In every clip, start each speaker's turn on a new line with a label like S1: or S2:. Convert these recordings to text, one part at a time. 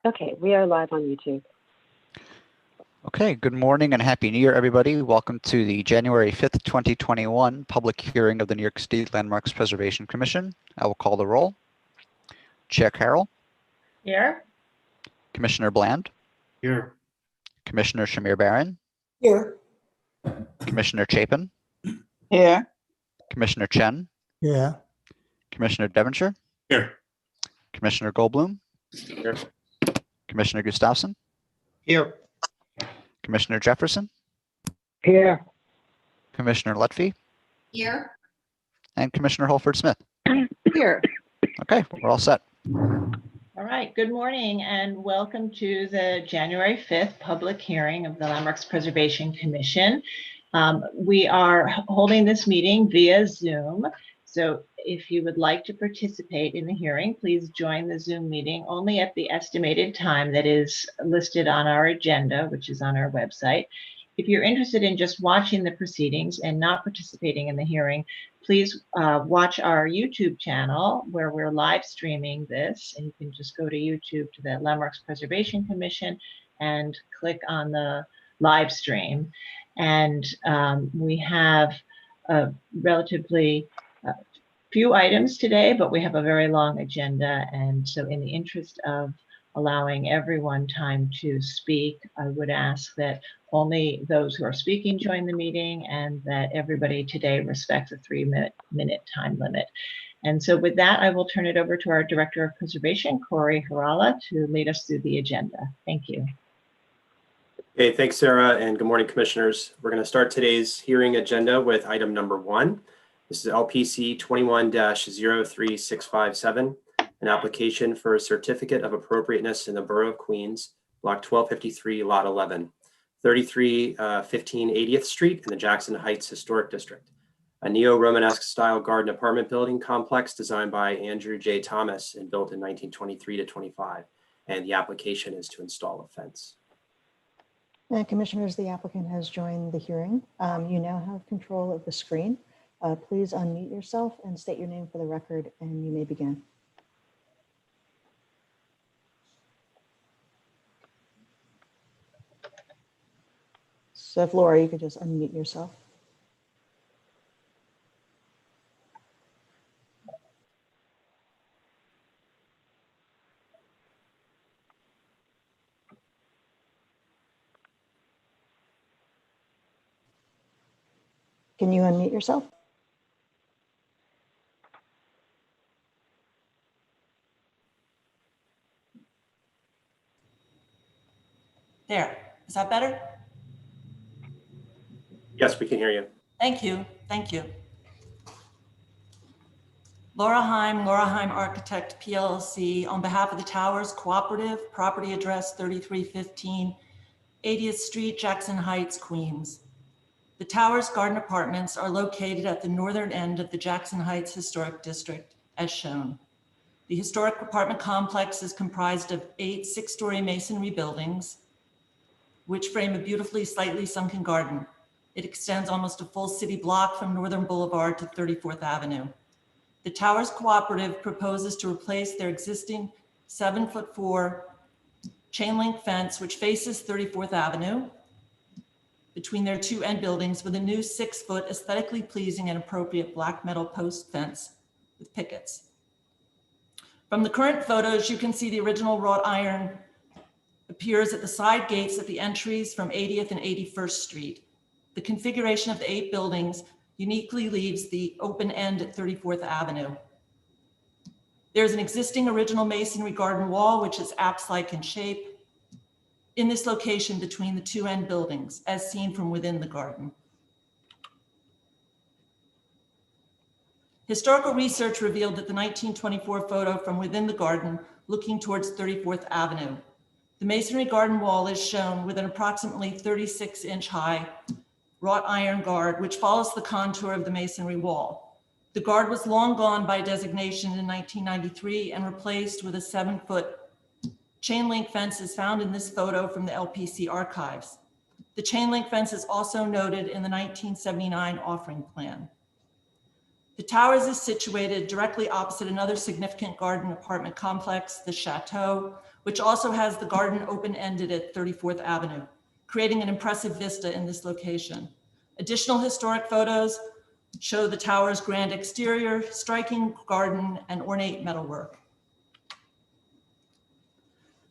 S1: Okay, we are live on YouTube.
S2: Okay, good morning and Happy New Year, everybody. Welcome to the January 5th, 2021 public hearing of the New York State Landmarks Preservation Commission. I will call the roll. Chair Carroll.
S3: Here.
S2: Commissioner Bland.
S4: Here.
S2: Commissioner Shamir Barron.
S5: Here.
S2: Commissioner Chapin.
S5: Here.
S2: Commissioner Chen.
S5: Yeah.
S2: Commissioner Devonshire.
S4: Here.
S2: Commissioner Goldblum.
S4: Here.
S2: Commissioner Gustafson.
S4: Here.
S2: Commissioner Jefferson.
S1: Here.
S2: Commissioner Lutfi.
S3: Here.
S2: And Commissioner Holford Smith.
S1: Here.
S2: Okay, we're all set.
S3: All right, good morning and welcome to the January 5th public hearing of the Landmarks Preservation Commission. We are holding this meeting via Zoom. So if you would like to participate in the hearing, please join the Zoom meeting only at the estimated time that is listed on our agenda, which is on our website. If you're interested in just watching the proceedings and not participating in the hearing, please watch our YouTube channel where we're live streaming this. And you can just go to YouTube to the Landmarks Preservation Commission and click on the live stream. And we have a relatively few items today, but we have a very long agenda. And so in the interest of allowing everyone time to speak, I would ask that only those who are speaking join the meeting and that everybody today respects a 3-minute time limit. And so with that, I will turn it over to our Director of Preservation, Corey Harala, to lead us through the agenda. Thank you.
S6: Okay, thanks, Sarah, and good morning, commissioners. We're going to start today's hearing agenda with item number 1. This is LPC 21-03657, an application for a certificate of appropriateness in the Borough of Queens, Block 1253, Lot 11, 3315 80th Street in the Jackson Heights Historic District, a neo-Romanesque style garden apartment building complex designed by Andrew J. Thomas and built in 1923 to 25, and the application is to install a fence.
S7: Commissioners, the applicant has joined the hearing. You now have control of the screen. Please unmute yourself and state your name for the record, and you may begin. So if Laura, you could just unmute yourself. Can you unmute yourself?
S8: There, is that better?
S6: Yes, we can hear you.
S8: Thank you, thank you. Laura Heim Architect PLC, on behalf of the Towers Cooperative, property address 3315 80th Street, Jackson Heights, Queens. The Towers Garden Apartments are located at the northern end of the Jackson Heights Historic District, as shown. The historic apartment complex is comprised of 8 6-story masonry buildings, which frame a beautifully slightly sunken garden. It extends almost a full city block from Northern Boulevard to 34th Avenue. The Towers Cooperative proposes to replace their existing 7'4" chain link fence, which faces 34th Avenue, between their 2 end buildings with a new 6-foot aesthetically pleasing and appropriate black metal post fence with pickets. From the current photos, you can see the original wrought iron appears at the side gates at the entries from 80th and 81st Street. The configuration of the 8 buildings uniquely leaves the open end at 34th Avenue. There's an existing original masonry garden wall, which is apse-like in shape, in this location between the 2 end buildings, as seen from within the garden. Historical research revealed that the 1924 photo from within the garden looking towards 34th Avenue. The masonry garden wall is shown with an approximately 36-inch high wrought iron guard, which follows the contour of the masonry wall. The guard was long gone by designation in 1993 and replaced with a 7-foot chain link fence is found in this photo from the LPC archives. The chain link fence is also noted in the 1979 offering plan. The Towers is situated directly opposite another significant garden apartment complex, the Chateau, which also has the garden open-ended at 34th Avenue, creating an impressive vista in this location. Additional historic photos show the tower's grand exterior, striking garden, and ornate metalwork.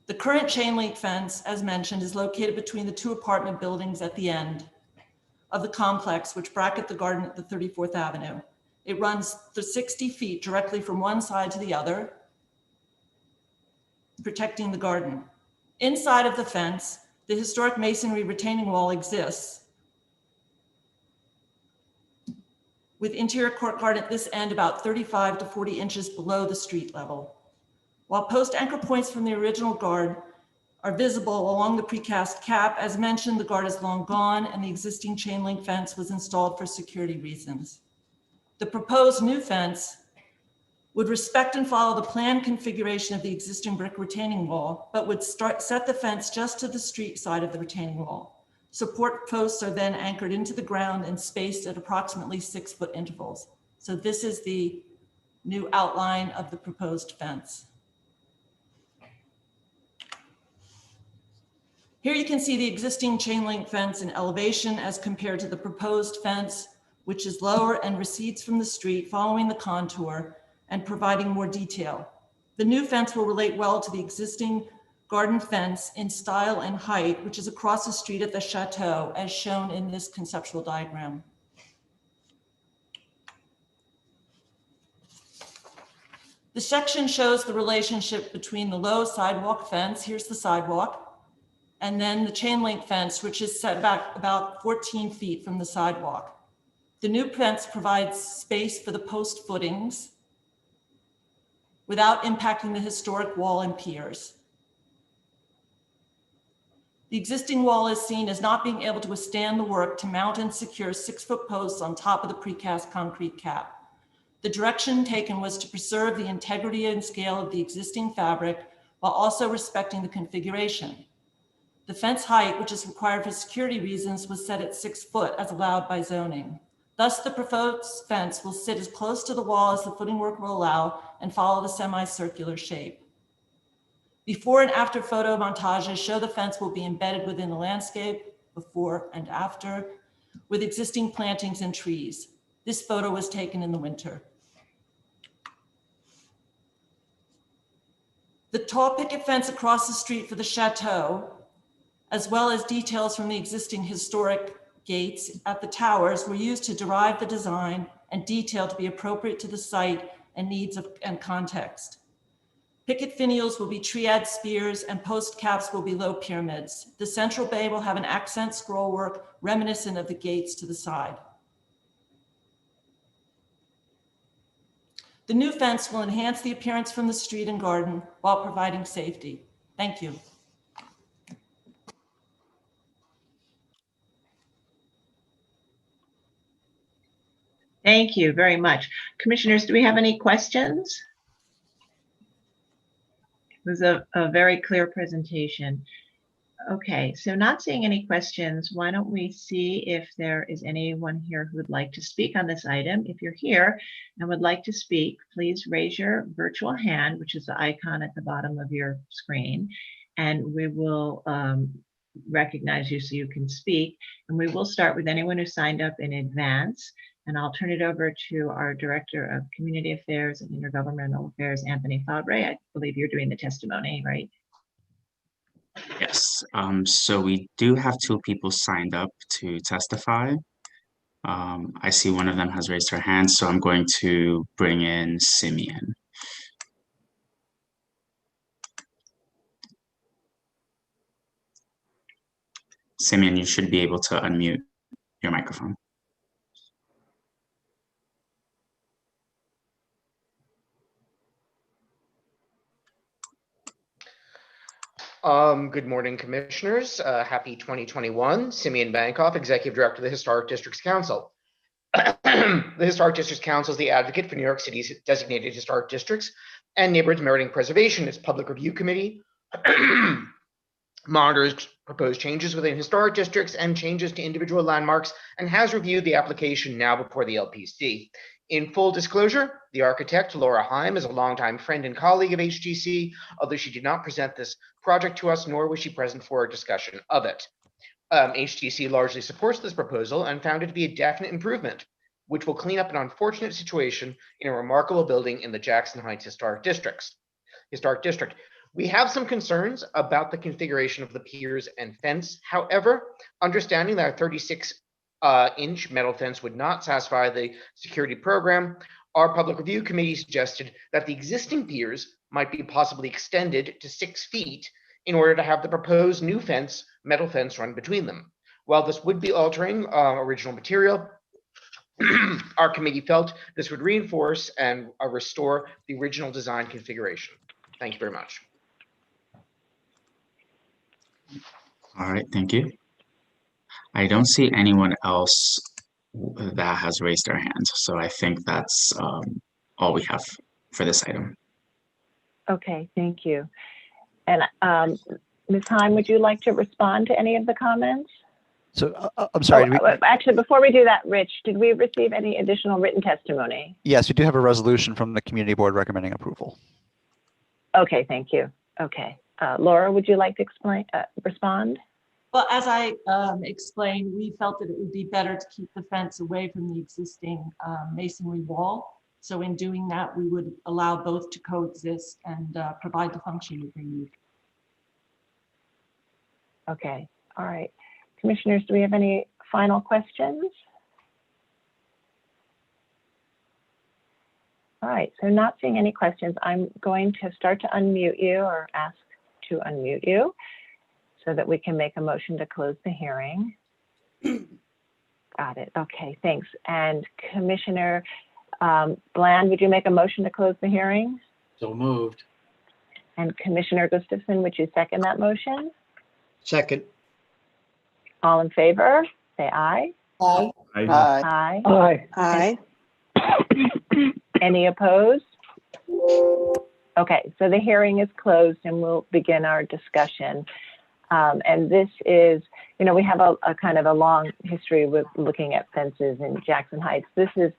S8: The current chain link fence, as mentioned, is located between the two apartment buildings at the end of the complex, which bracket the garden at the 34th Avenue. It runs the 60 feet directly from one side to the other, protecting the garden. Inside of the fence, the historic masonry retaining wall exists, with interior court garden at this end about 35 to 40 inches below the street level. While post anchor points from the original guard are visible along the precast cap, as mentioned, the guard is long gone and the existing chain link fence was installed for security reasons. The proposed new fence would respect and follow the planned configuration of the existing brick retaining wall, but would set the fence just to the street side of the retaining wall. Support posts are then anchored into the ground and spaced at approximately 6-foot intervals. So this is the new outline of the proposed fence. Here you can see the existing chain link fence in elevation as compared to the proposed fence, which is lower and recedes from the street following the contour and providing more detail. The new fence will relate well to the existing garden fence in style and height, which is across the street at the Chateau, as shown in this conceptual diagram. The section shows the relationship between the low sidewalk fence, here's the sidewalk, and then the chain link fence, which is set back about 14 feet from the sidewalk. The new fence provides space for the post footings without impacting the historic wall and piers. The existing wall is seen as not being able to withstand the work to mount and secure 6-foot posts on top of the precast concrete cap. The direction taken was to preserve the integrity and scale of the existing fabric while also respecting the configuration. The fence height, which is required for security reasons, was set at 6 foot as allowed by zoning. Thus, the proposed fence will sit as close to the wall as the footing work will allow and follow the semicircular shape. Before and after photo montages show the fence will be embedded within the landscape, before and after, with existing plantings and trees. This photo was taken in the winter. The tall picket fence across the street for the Chateau, as well as details from the existing historic gates at the towers, were used to derive the design and detail to be appropriate to the site and needs and context. Picket finials will be triad spears and post caps will be low pyramids. The central bay will have an accent scrollwork reminiscent of the gates to the side. The new fence will enhance the appearance from the street and garden while providing safety. Thank you.
S3: Thank you very much. Commissioners, do we have any questions? It was a very clear presentation. Okay, so not seeing any questions, why don't we see if there is anyone here who would like to speak on this item. If you're here and would like to speak, please raise your virtual hand, which is the icon at the bottom of your screen, and we will recognize you so you can speak. And we will start with anyone who signed up in advance. And I'll turn it over to our Director of Community Affairs and Intergovernmental Affairs, Anthony Fabre. I believe you're doing the testimony, right?
S9: Yes, so we do have 2 people signed up to testify. I see one of them has raised her hand, so I'm going to bring in Simeon. Simeon, you should be able to unmute your microphone.
S10: Good morning, Commissioners. Happy 2021. Simeon Bankoff, Executive Director of the Historic Districts Council. The Historic Districts Council is the advocate for New York City's designated historic districts and neighborhoods meriting preservation. Its public review committee monitors proposed changes within historic districts and changes to individual landmarks and has reviewed the application now before the LPC. In full disclosure, the architect, Laura Heim, is a longtime friend and colleague of HGC, although she did not present this project to us, nor was she present for a discussion of it. HGC largely supports this proposal and found it to be a definite improvement, which will clean up an unfortunate situation in a remarkable building in the Jackson Heights Historic District. We have some concerns about the configuration of the piers and fence. However, understanding that a 36-inch metal fence would not satisfy the security program, our public review committee suggested that the existing piers might be possibly extended to 6 feet in order to have the proposed new metal fence run between them. While this would be altering original material, our committee felt this would reinforce and restore the original design configuration. Thank you very much.
S9: All right, thank you. I don't see anyone else that has raised their hands, so I think that's all we have for this item.
S1: Okay, thank you. And Ms. Heim, would you like to respond to any of the comments?
S2: So I'm sorry.
S1: Actually, before we do that, Rich, did we receive any additional written testimony?
S2: Yes, we do have a resolution from the community board recommending approval.
S1: Okay, thank you. Okay. Laura, would you like to respond?
S8: Well, as I explained, we felt that it would be better to keep the fence away from the existing masonry wall. So in doing that, we would allow both to coexist and provide the function that they need.
S1: Okay, all right. Commissioners, do we have any final questions? All right, so not seeing any questions, I'm going to start to unmute you or ask to unmute you so that we can make a motion to close the hearing. Got it, okay, thanks. And Commissioner Bland, would you make a motion to close the hearing?
S4: So moved.
S1: And Commissioner Gustafson, would you second that motion?
S4: Second.
S1: All in favor, say aye.
S5: Aye.
S1: Aye.
S5: Aye. Aye.
S1: Any opposed? Okay, so the hearing is closed and we'll begin our discussion. And this is, you know, we have a kind of a long history with looking at fences in Jackson Heights. This is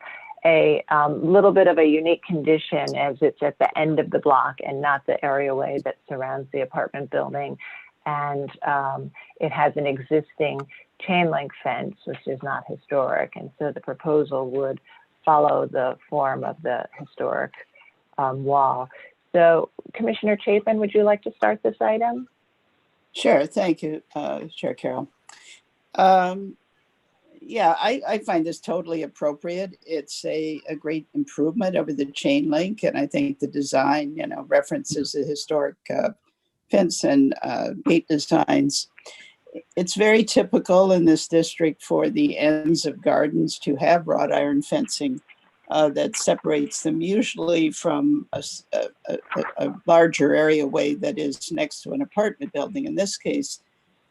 S1: a little bit of a unique condition as it's at the end of the block and not the areaway that surrounds the apartment building. And it has an existing chain link fence, which is not historic. And so the proposal would follow the form of the historic wall. So Commissioner Chapin, would you like to start this item?
S5: Sure, thank you, Chair Carroll. Yeah, I find this totally appropriate. It's a great improvement over the chain link, and I think the design, you know, references the historic fence and gate designs. It's very typical in this district for the ends of gardens to have wrought iron fencing that separates them, usually from a larger areaway that is next to an apartment building. In this case,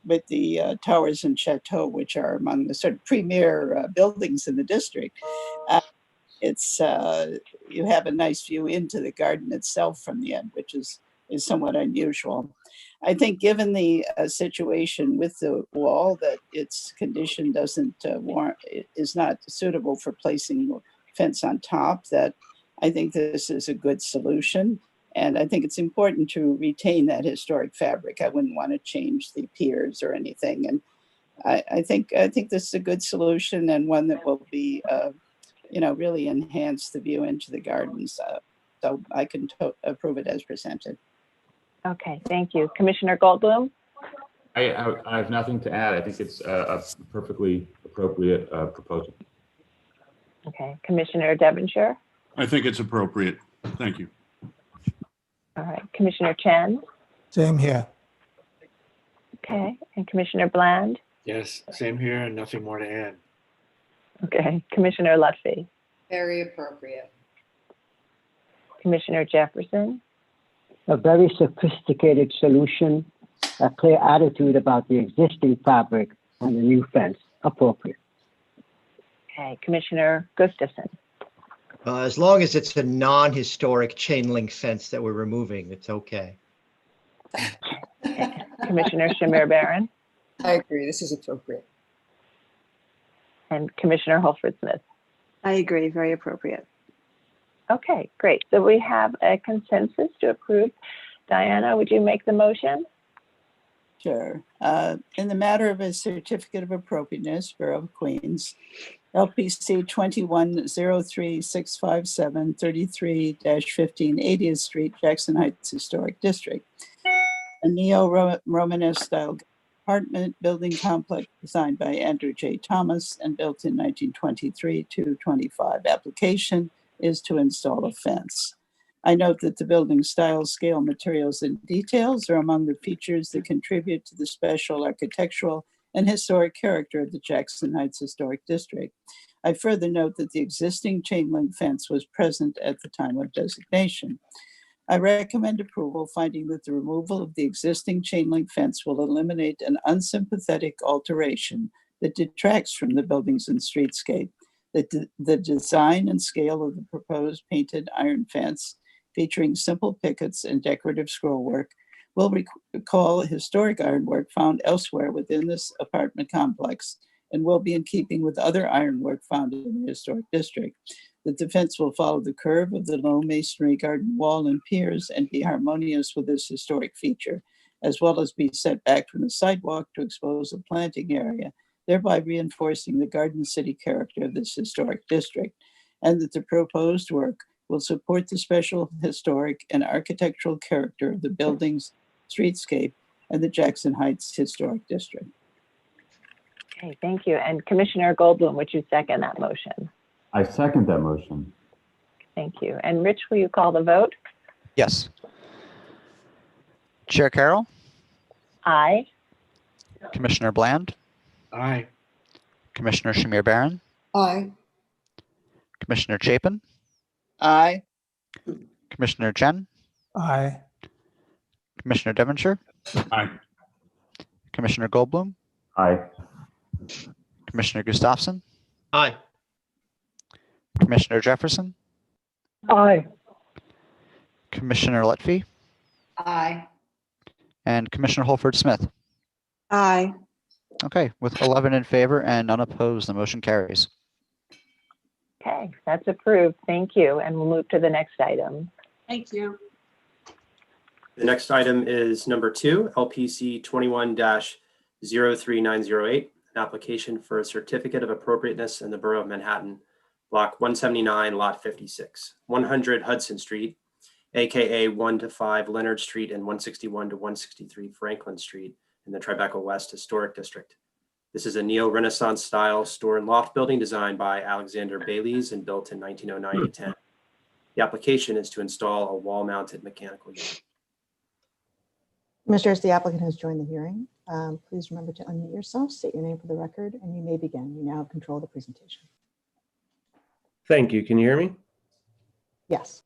S5: with the Towers and Chateau, which are among the sort of premier buildings in the district, it's you have a nice view into the garden itself from the end, which is somewhat unusual. I think given the situation with the wall, that its condition doesn't warrant, is not suitable for placing fence on top, that I think this is a good solution. And I think it's important to retain that historic fabric. I wouldn't want to change the piers or anything. And I think this is a good solution and one that will be, you know, really enhance the view into the gardens. So I can approve it as presented.
S1: Okay, thank you. Commissioner Goldblum?
S11: I have nothing to add. I think it's a perfectly appropriate proposal.
S1: Okay, Commissioner Devonshire?
S12: I think it's appropriate. Thank you.
S1: All right, Commissioner Chen?
S4: Same here.
S1: Okay, and Commissioner Bland?
S4: Yes, same here and nothing more to add.
S1: Okay, Commissioner Lutfi?
S5: Very appropriate.
S1: Commissioner Jefferson?
S13: A very sophisticated solution, a clear attitude about the existing fabric and the new fence, appropriate.
S1: Okay, Commissioner Gustafson?
S14: As long as it's a non-historic chain link fence that we're removing, it's okay.
S1: Okay. Commissioner Shamir Barron?
S5: I agree, this is appropriate.
S1: And Commissioner Holford Smith?
S15: I agree, very appropriate.
S1: Okay, great. So we have a consensus to approve. Diana, would you make the motion?
S5: Sure. In the matter of a certificate of appropriateness, Borough of Queens, LPC 2103657 33-15 80th Street, Jackson Heights Historic District. A neo-Romanesque style apartment building complex designed by Andrew J. Thomas and built in 1923-25. Application is to install a fence. I note that the building style, scale, materials, and details are among the features that contribute to the special architectural and historic character of the Jackson Heights Historic District. I further note that the existing chain link fence was present at the time of designation. I recommend approval, finding that the removal of the existing chain link fence will eliminate an unsympathetic alteration that detracts from the buildings and streetscape. The design and scale of the proposed painted iron fence, featuring simple pickets and decorative scrollwork, will recall historic ironwork found elsewhere within this apartment complex and will be in keeping with other ironwork found in the historic district. That the fence will follow the curve of the low masonry garden wall and piers and be harmonious with this historic feature, as well as be set back from the sidewalk to expose a planting area, thereby reinforcing the garden city character of this historic district. And that the proposed work will support the special historic and architectural character of the buildings, streetscape, and the Jackson Heights Historic District.
S1: Okay, thank you. And Commissioner Goldblum, would you second that motion?
S11: I second that motion.
S1: Thank you. And Rich, will you call the vote?
S2: Yes. Chair Carroll,
S1: Aye.
S2: Commissioner Bland,
S4: Aye.
S2: Commissioner Shamir Barron,
S15: Aye.
S2: Commissioner Chapin,
S5: Aye.
S2: Commissioner Chen,
S4: Aye.
S2: Commissioner Devonshire,
S12: Aye.
S2: Commissioner Goldblum,
S11: Aye.
S2: Commissioner Gustafson,
S14: Aye.
S2: Commissioner Jefferson,
S13: Aye.
S2: Commissioner Letby,
S15: Aye.
S2: and Commissioner Holford Smith.
S15: Aye.
S2: Okay, with 11 in favor and none opposed, the motion carries.
S1: Okay, that's approved. Thank you. And we'll move to the next item.
S8: Thank you.
S6: The next item is number 2, LPC 21-03908, an application for a certificate of appropriateness in the Borough of Manhattan, Block 179, Lot 56, 100 Hudson Street, aka 1 to 5 Leonard Street and 161 to 163 Franklin Street in the Tribeca West Historic District. This is a neo-Renaissance style store and loft building designed by Alexander Bayles and built in 1909 to 10. The application is to install a wall-mounted mechanical unit.
S7: Commissioners, the applicant has joined the hearing. Please remember to unmute yourself, state your name for the record, and you may begin. You now have control of the presentation.
S16: Thank you. Can you hear me?
S7: Yes.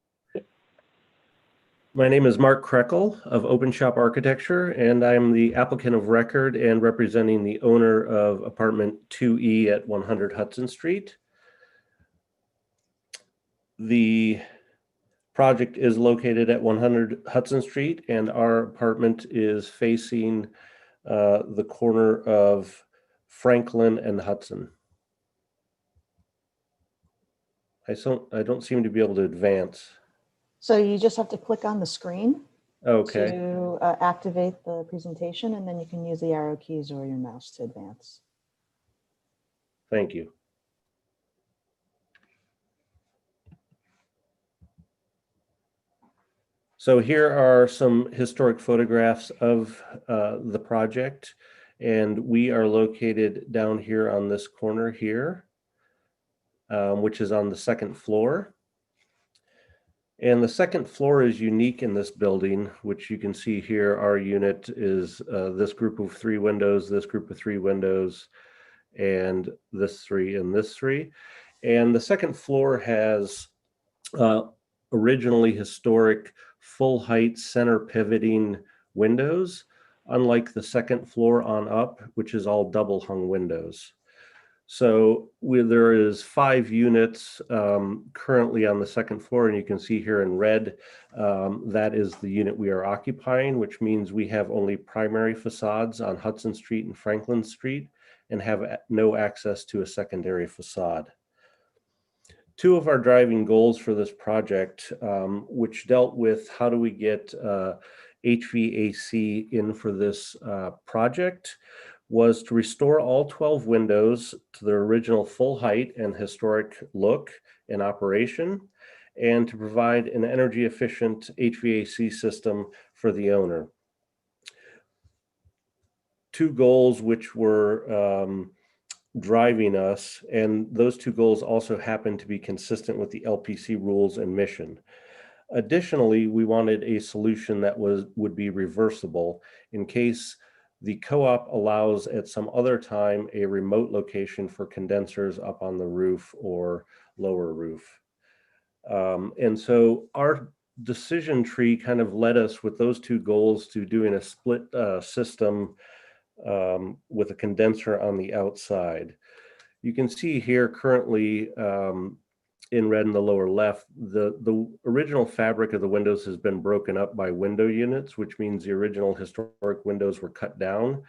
S16: My name is Mark Krekel of Open Shop Architecture, and I'm the applicant of record and representing the owner of apartment 2E at 100 Hudson Street. The project is located at 100 Hudson Street, and our apartment is facing the corner of Franklin and Hudson. I don't seem to be able to advance.
S7: So you just have to click on the screen
S16: Okay.
S7: to activate the presentation, and then you can use the arrow keys or your mouse to advance.
S16: Thank you. So here are some historic photographs of the project, and we are located down here on this corner here, which is on the second floor. And the second floor is unique in this building, which you can see here. Our unit is this group of 3 windows, this group of 3 windows, and this 3 and this 3. And the second floor has originally historic full height center pivoting windows, unlike the second floor on up, which is all double hung windows. So there is 5 units currently on the second floor, and you can see here in red, that is the unit we are occupying, which means we have only primary facades on Hudson Street and Franklin Street and have no access to a secondary facade. two of our driving goals for this project, which dealt with how do we get HVAC in for this project, was to restore all 12 windows to their original full height and historic look in operation, and to provide an energy efficient HVAC system for the owner. Two goals which were driving us, and those two goals also happen to be consistent with the LPC rules and mission. Additionally, we wanted a solution that would be reversible in case the co-op allows at some other time a remote location for condensers up on the roof or lower roof. And so our decision tree kind of led us with those two goals to doing a split system with a condenser on the outside. You can see here currently in red in the lower left, the original fabric of the windows has been broken up by window units, which means the original historic windows were cut down,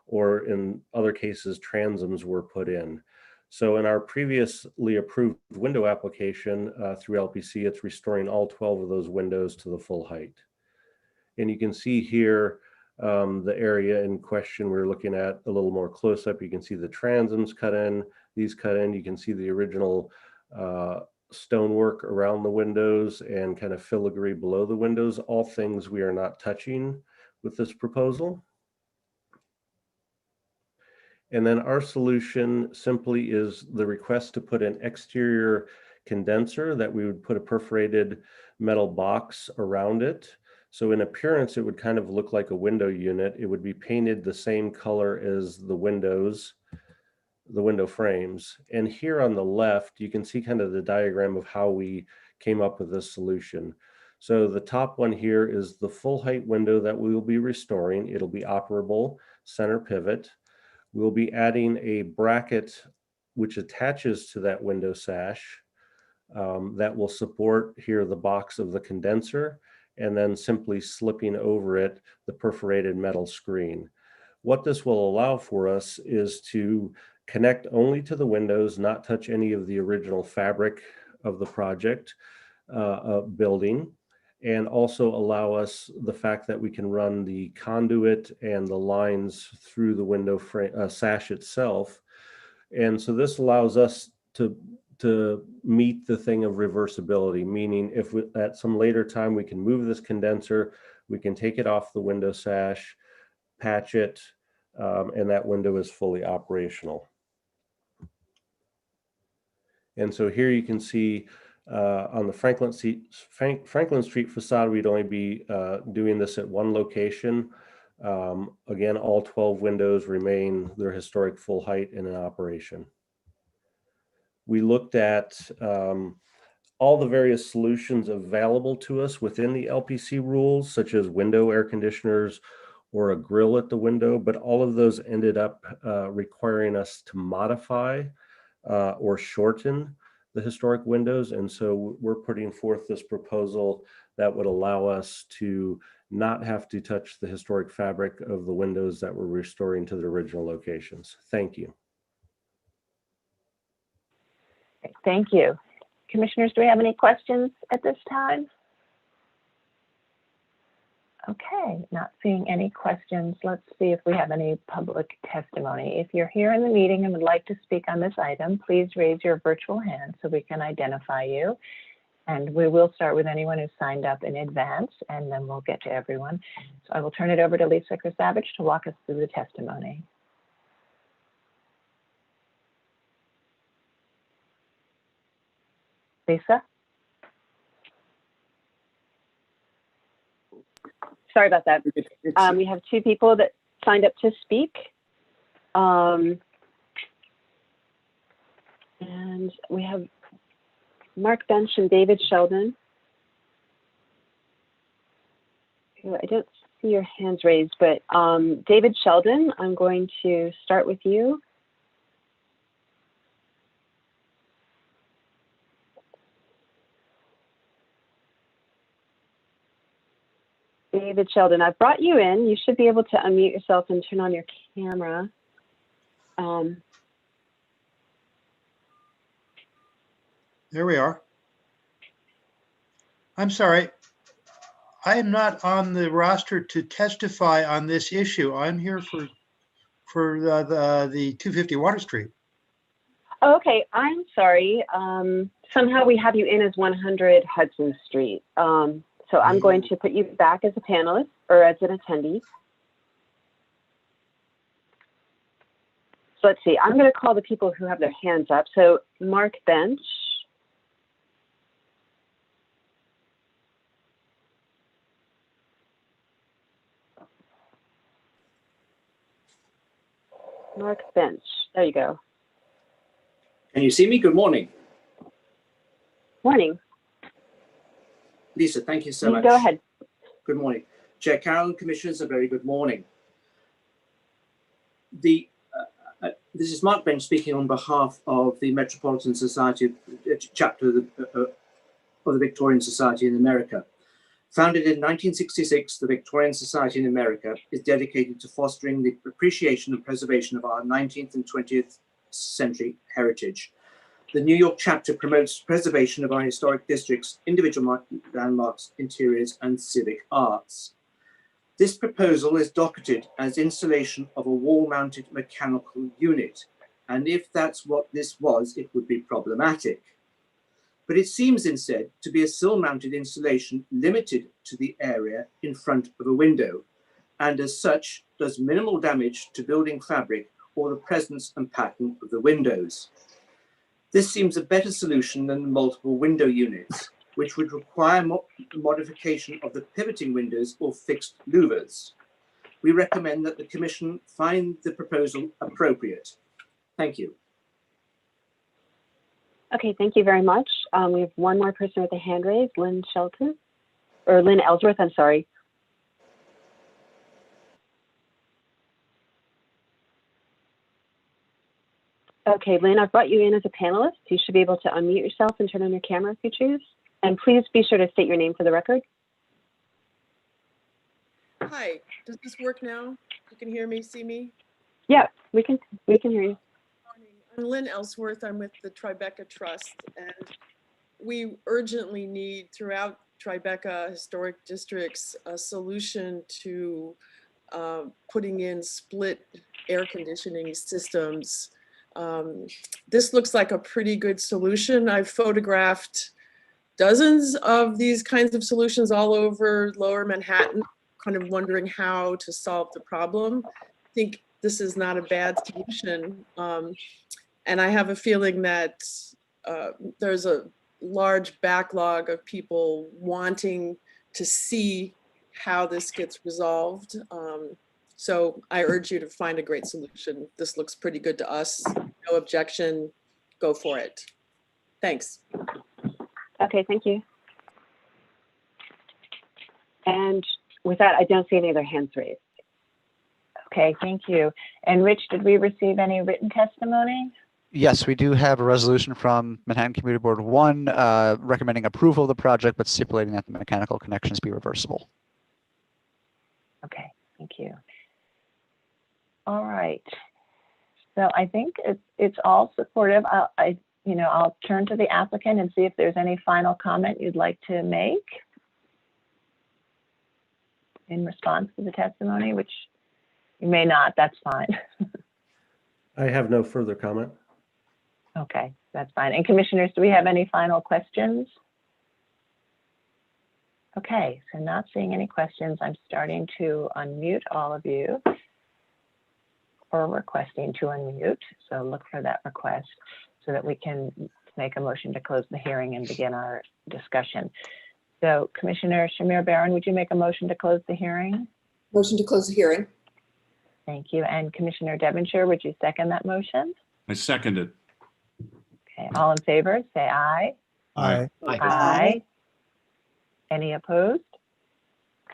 S16: or in other cases, transoms were put in. So in our previously approved window application through LPC, it's restoring all 12 of those windows to the full height. And you can see here the area in question we're looking at a little more close up. You can see the transoms cut in, these cut in. You can see the original stonework around the windows and kind of filigree below the windows, all things we are not touching with this proposal. And then our solution simply is the request to put an exterior condenser that we would put a perforated metal box around it. So in appearance, it would kind of look like a window unit. It would be painted the same color as the windows, the window frames. And here on the left, you can see kind of the diagram of how we came up with this solution. So the top one here is the full height window that we will be restoring. It'll be operable, center pivot. We'll be adding a bracket which attaches to that window sash that will support here the box of the condenser, and then simply slipping over it the perforated metal screen. What this will allow for us is to connect only to the windows, not touch any of the original fabric of the project building, and also allow us the fact that we can run the conduit and the lines through the window frame, sash itself. And so this allows us to meet the thing of reversibility, meaning if at some later time we can move this condenser, we can take it off the window sash, patch it, and that window is fully operational. And so here you can see on the Franklin Street facade, we'd only be doing this at one location. Again, all 12 windows remain their historic full height and in operation. We looked at all the various solutions available to us within the LPC rules, such as window air conditioners or a grill at the window, but all of those ended up requiring us to modify or shorten the historic windows. And so we're putting forth this proposal that would allow us to not have to touch the historic fabric of the windows that we're restoring to their original locations. Thank you.
S1: Thank you. Commissioners, do we have any questions at this time? Okay, not seeing any questions. Let's see if we have any public testimony. If you're here in the meeting and would like to speak on this item, please raise your virtual hand so we can identify you. And we will start with anyone who signed up in advance, and then we'll get to everyone. So I will turn it over to Lisa Krasavich to walk us through the testimony. Lisa?
S15: Sorry about that. We have two people that signed up to speak. And we have Mark Bench and David Sheldon. I don't see your hands raised, but David Sheldon, I'm going to start with you. David Sheldon, I've brought you in. You should be able to unmute yourself and turn on your camera.
S17: There we are. I'm sorry. I am not on the roster to testify on this issue. I'm here for the 250 Water Street.
S15: Oh, okay, I'm sorry. Somehow we have you in as 100 Hudson Street. So I'm going to put you back as a panelist or as an attendee. So let's see, I'm going to call the people who have their hands up. So Mark Bench. Mark Bench, there you go.
S18: Can you see me? Good morning.
S15: Morning.
S18: Lisa, thank you so
S15: You
S18: much.
S15: go ahead.
S18: Good morning. Chair Carroll and Commissioners, a very good morning. This is Mark Bench speaking on behalf of the Metropolitan Society chapter of the Victorian Society in America. Founded in 1966, the Victorian Society in America is dedicated to fostering the appreciation and preservation of our 19th and 20th century heritage. The New York chapter promotes preservation of our historic districts, individual landmarks, interiors, and civic arts. This proposal is docketed as installation of a wall-mounted mechanical unit, and if that's what this was, it would be problematic. But it seems instead to be a sill-mounted installation limited to the area in front of a window, and as such does minimal damage to building fabric or the presence and pattern of the windows. This seems a better solution than multiple window units, which would require modification of the pivoting windows or fixed louvers. We recommend that the Commission find the proposal appropriate. Thank you.
S15: Okay, thank you very much. We have one more person with a hand raised, Lynn Shelton, or Lynn Ellsworth, I'm sorry. Okay, Lynn, I've brought you in as a panelist. You should be able to unmute yourself and turn on your camera if you choose. And please be sure to state your name for the record.
S19: Hi, does this work now? You can hear me, see me?
S15: Yeah, we can hear you.
S19: I'm Lynn Ellsworth. I'm with the Tribeca Trust, and we urgently need throughout Tribeca historic districts a solution to putting in split air conditioning systems. This looks like a pretty good solution. I've photographed dozens of these kinds of solutions all over Lower Manhattan, kind of wondering how to solve the problem. I think this is not a bad solution. And I have a feeling that there's a large backlog of people wanting to see how this gets resolved. So I urge you to find a great solution. This looks pretty good to us. No objection, go for it. Thanks.
S15: Okay, thank you. And with that, I don't see any other hands raised.
S1: Okay, thank you. And Rich, did we receive any written testimony?
S2: Yes, we do have a resolution from Manhattan Commuter Board 1 recommending approval of the project, but stipulating that the mechanical connections be reversible.
S1: Okay, thank you. All right. So I think it's all supportive. I'll turn to the applicant and see if there's any final comment you'd like to make in response to the testimony, which you may not, that's fine.
S16: I have no further comment.
S1: Okay, that's fine. And commissioners, do we have any final questions? Okay, so not seeing any questions, I'm starting to unmute all of you, or requesting to unmute. So look for that request so that we can make a motion to close the hearing and begin our discussion. So Commissioner Shamir Barron, would you make a motion to close the hearing?
S20: Motion to close the hearing.
S1: Thank you. And Commissioner Devonshire, would you second that motion?
S12: I second it.
S1: Okay, all in favor, say aye.
S12: Aye.
S1: Aye. Any opposed?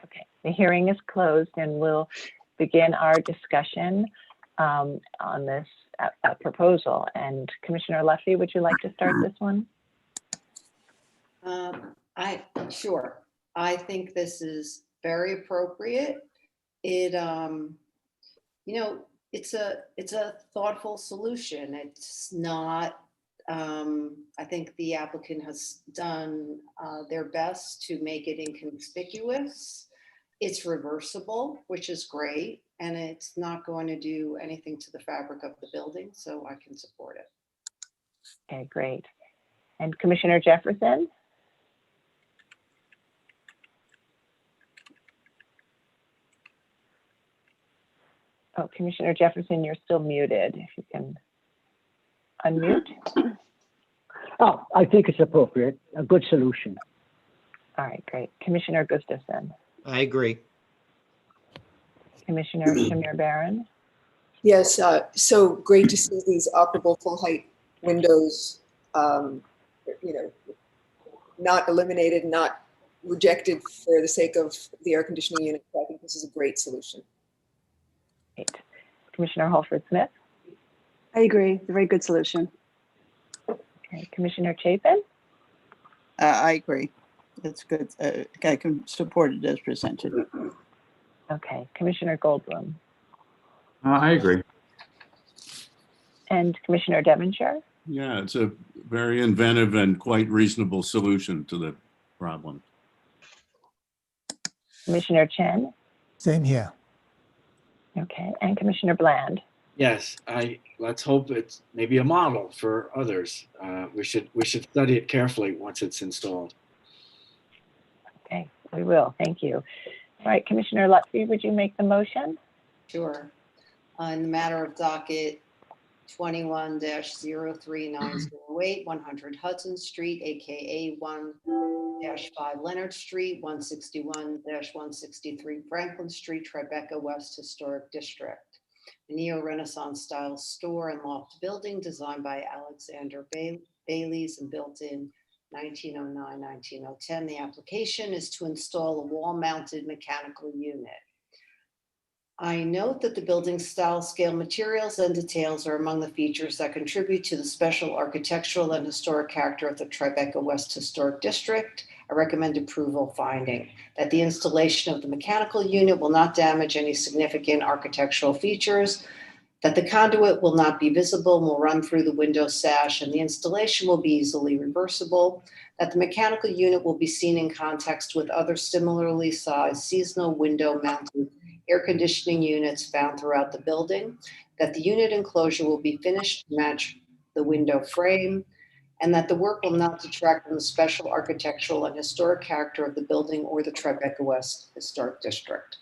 S1: Okay, the hearing is closed and we'll begin our discussion on this proposal. And Commissioner Leffey, would you like to start this one?
S21: Sure. I think this is very appropriate. It, it's a thoughtful solution. It's not I think the applicant has done their best to make it inconspicuous. It's reversible, which is great, and it's not going to do anything to the fabric of the building, so I can support it.
S1: Okay, great. And Commissioner Jefferson? Oh, Commissioner Jefferson, you're still muted. If you can unmute.
S13: Oh, I think it's appropriate, a good solution.
S1: All right, great. Commissioner Gustafson?
S14: I agree.
S1: Commissioner Shamir Barron?
S20: Yes, so great to see these operable full height windows, not eliminated, not rejected for the sake of the air conditioning unit. So I think this is a great solution.
S1: Great. Commissioner Holford Smith?
S22: I agree. It's a very good solution.
S1: Okay. Commissioner Chapin?
S5: I agree. That's good. I can support it as presented.
S1: Okay. Commissioner Goldblum?
S12: I agree.
S1: And Commissioner Devonshire?
S12: Yeah, it's a very inventive and quite reasonable solution to the problem.
S1: Commissioner Chen?
S4: Same here.
S1: Okay. And Commissioner Bland?
S4: Yes, let's hope it's maybe a model for others. We should study it carefully once it's installed.
S1: Okay, we will. Thank you. All right, Commissioner Lutfi, would you make the motion?
S21: Sure. In the matter of docket 21-03908, 100 Hudson Street, aka 1-5 Leonard Street, 161-163 Franklin Street, Tribeca West Historic District. A neo-Renaissance style store and loft building designed by Alexander Bayleys and built in 1909-1910. The application is to install a wall-mounted mechanical unit. I note that the building style, scale, materials, and details are among the features that contribute to the special architectural and historic character of the Tribeca West Historic District. I recommend approval, finding that the installation of the mechanical unit will not damage any significant architectural features, that the conduit will not be visible and will run through the window sash, and the installation will be easily reversible, that the mechanical unit will be seen in context with other similarly sized seasonal window-mounted air conditioning units found throughout the building, that the unit enclosure will be finished to match the window frame, and that the work will not detract from the special architectural and historic character of the building or the Tribeca West Historic District.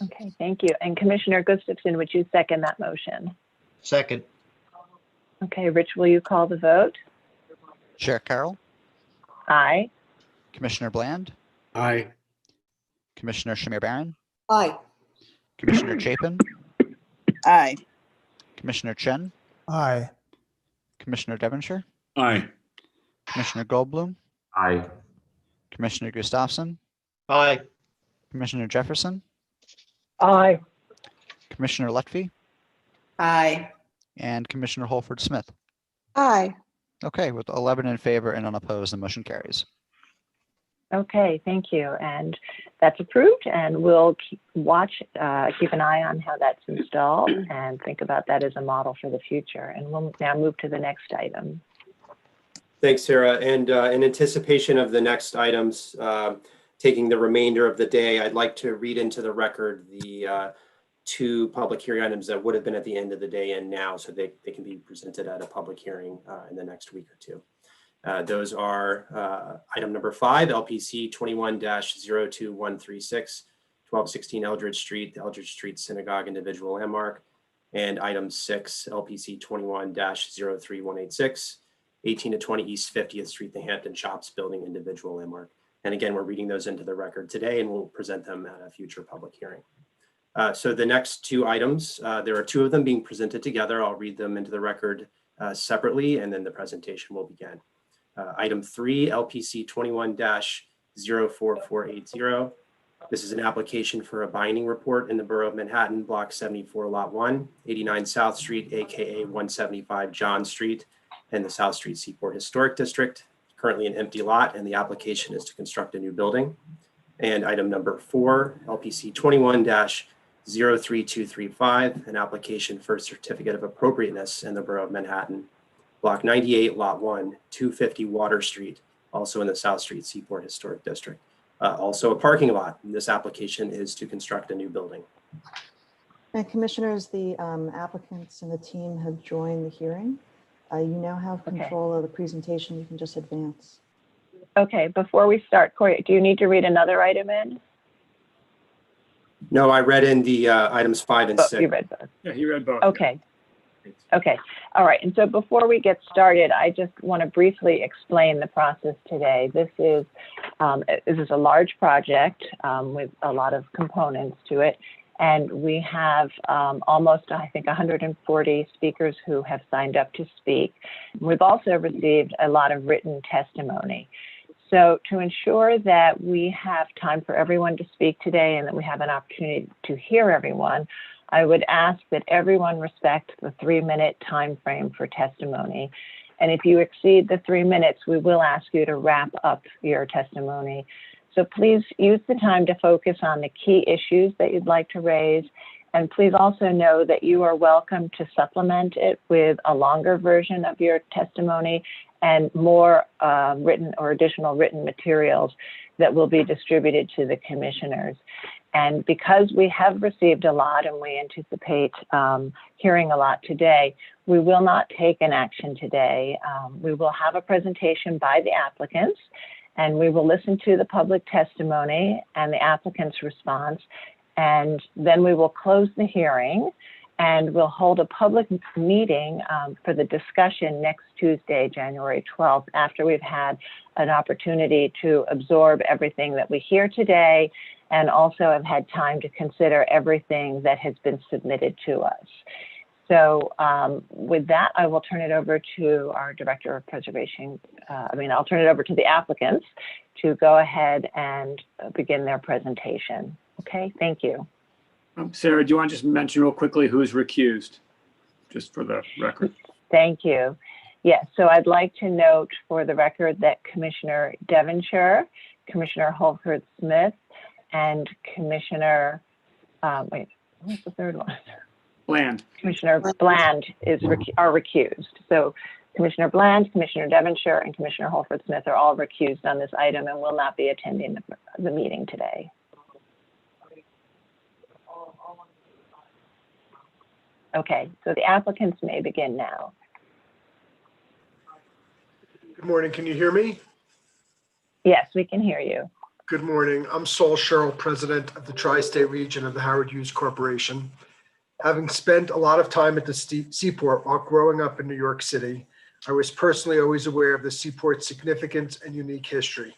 S1: Okay, thank you. And Commissioner Gustafson, would you second that motion?
S14: Second.
S1: Okay, Rich, will you call the vote?
S2: Chair Carroll?
S1: Aye.
S2: Commissioner Bland?
S4: Aye.
S2: Commissioner Shamir Barron?
S20: Aye.
S2: Commissioner Chapin?
S5: Aye.
S2: Commissioner Chen?
S4: Aye.
S2: Commissioner Devonshire?
S12: Aye.
S2: Commissioner Goldblum?
S11: Aye.
S2: Commissioner Gustafson?
S14: Aye.
S2: Commissioner Jefferson?
S13: Aye.
S2: Commissioner Lutfi?
S21: Aye.
S2: And Commissioner Holford Smith?
S22: Aye.
S2: Okay, with 11 in favor and unopposed, the motion carries.
S1: Okay, thank you. And that's approved, and we'll keep an eye on how that's installed and think about that as a model for the future. And we'll now move to the next item.
S6: Thanks, Sarah. And in anticipation of the next items, taking the remainder of the day, I'd like to read into the record the two public hearing items that would have been at the end of the day and now, so they can be presented at a public hearing in the next week or two. Those are item number 5, LPC 21-02136, 1216 Eldridge Street, the Eldridge Street Synagogue Individual Landmark, and item 6, LPC 21-03186, 18 to 20 East 50th Street, the Hampton Shops Building Individual Landmark. And again, we're reading those into the record today, and we'll present them at a future public hearing. So the next two items, there are two of them being presented together. I'll read them into the record separately, and then the presentation will begin. Item 3, LPC 21-04480. This is an application for a binding report in the Borough of Manhattan, Block 74, Lot 1, 89 South Street, aka 175 John Street, and the South Street Seaport Historic District. Currently an empty lot, and the application is to construct a new building. And item number 4, LPC 21-03235, an application for a certificate of appropriateness in the Borough of Manhattan, Block 98, Lot 1, 250 Water Street, also in the South Street Seaport Historic District. Also a parking lot. This application is to construct a new building.
S7: And commissioners, the applicants and the team have joined the hearing. You now have control of the presentation. You can just advance.
S1: Okay, before we start, Corey, do you need to read another item in?
S6: No, I read in the items 5 and 6.
S1: You read both.
S3: Yeah, he read both.
S1: Okay. Okay. All right. And so before we get started, I just want to briefly explain the process today. This is a large project with a lot of components to it. And we have almost, I think, 140 speakers who have signed up to speak. We've also received a lot of written testimony. So to ensure that we have time for everyone to speak today and that we have an opportunity to hear everyone, I would ask that everyone respect the 3-minute time frame for testimony. And if you exceed the 3 minutes, we will ask you to wrap up your testimony. So please use the time to focus on the key issues that you'd like to raise. And please also know that you are welcome to supplement it with a longer version of your testimony and more written or additional written materials that will be distributed to the commissioners. And because we have received a lot and we anticipate hearing a lot today, we will not take an action today. We will have a presentation by the applicants, and we will listen to the public testimony and the applicant's response. And then we will close the hearing and we'll hold a public meeting for the discussion next Tuesday, January 12th, after we've had an opportunity to absorb everything that we hear today and also have had time to consider everything that has been submitted to us. So with that, I will turn it over to our Director of Preservation. I'll turn it over to the applicants to go ahead and begin their presentation. Okay, thank you.
S3: Sarah, do you want to just mention real quickly who's recused, just for the record?
S1: Thank you. Yes, so I'd like to note for the record that Commissioner Devonshire, Commissioner Holford Smith, and Commissioner, wait, what's the third one?
S3: Bland.
S1: Commissioner Bland are recused. So Commissioner Bland, Commissioner Devonshire, and Commissioner Holford Smith are all recused on this item and will not be attending the meeting today. Okay, so the applicants may begin now.
S10: Good morning, can you hear me?
S1: Yes, we can hear you.
S10: Good morning, I'm Saul Sherrill, President of the Tri-State Region of the Howard Hughes Corporation. Having spent a lot of time at the Seaport while growing up in New York City, I was personally always aware of the Seaport's significance and unique history.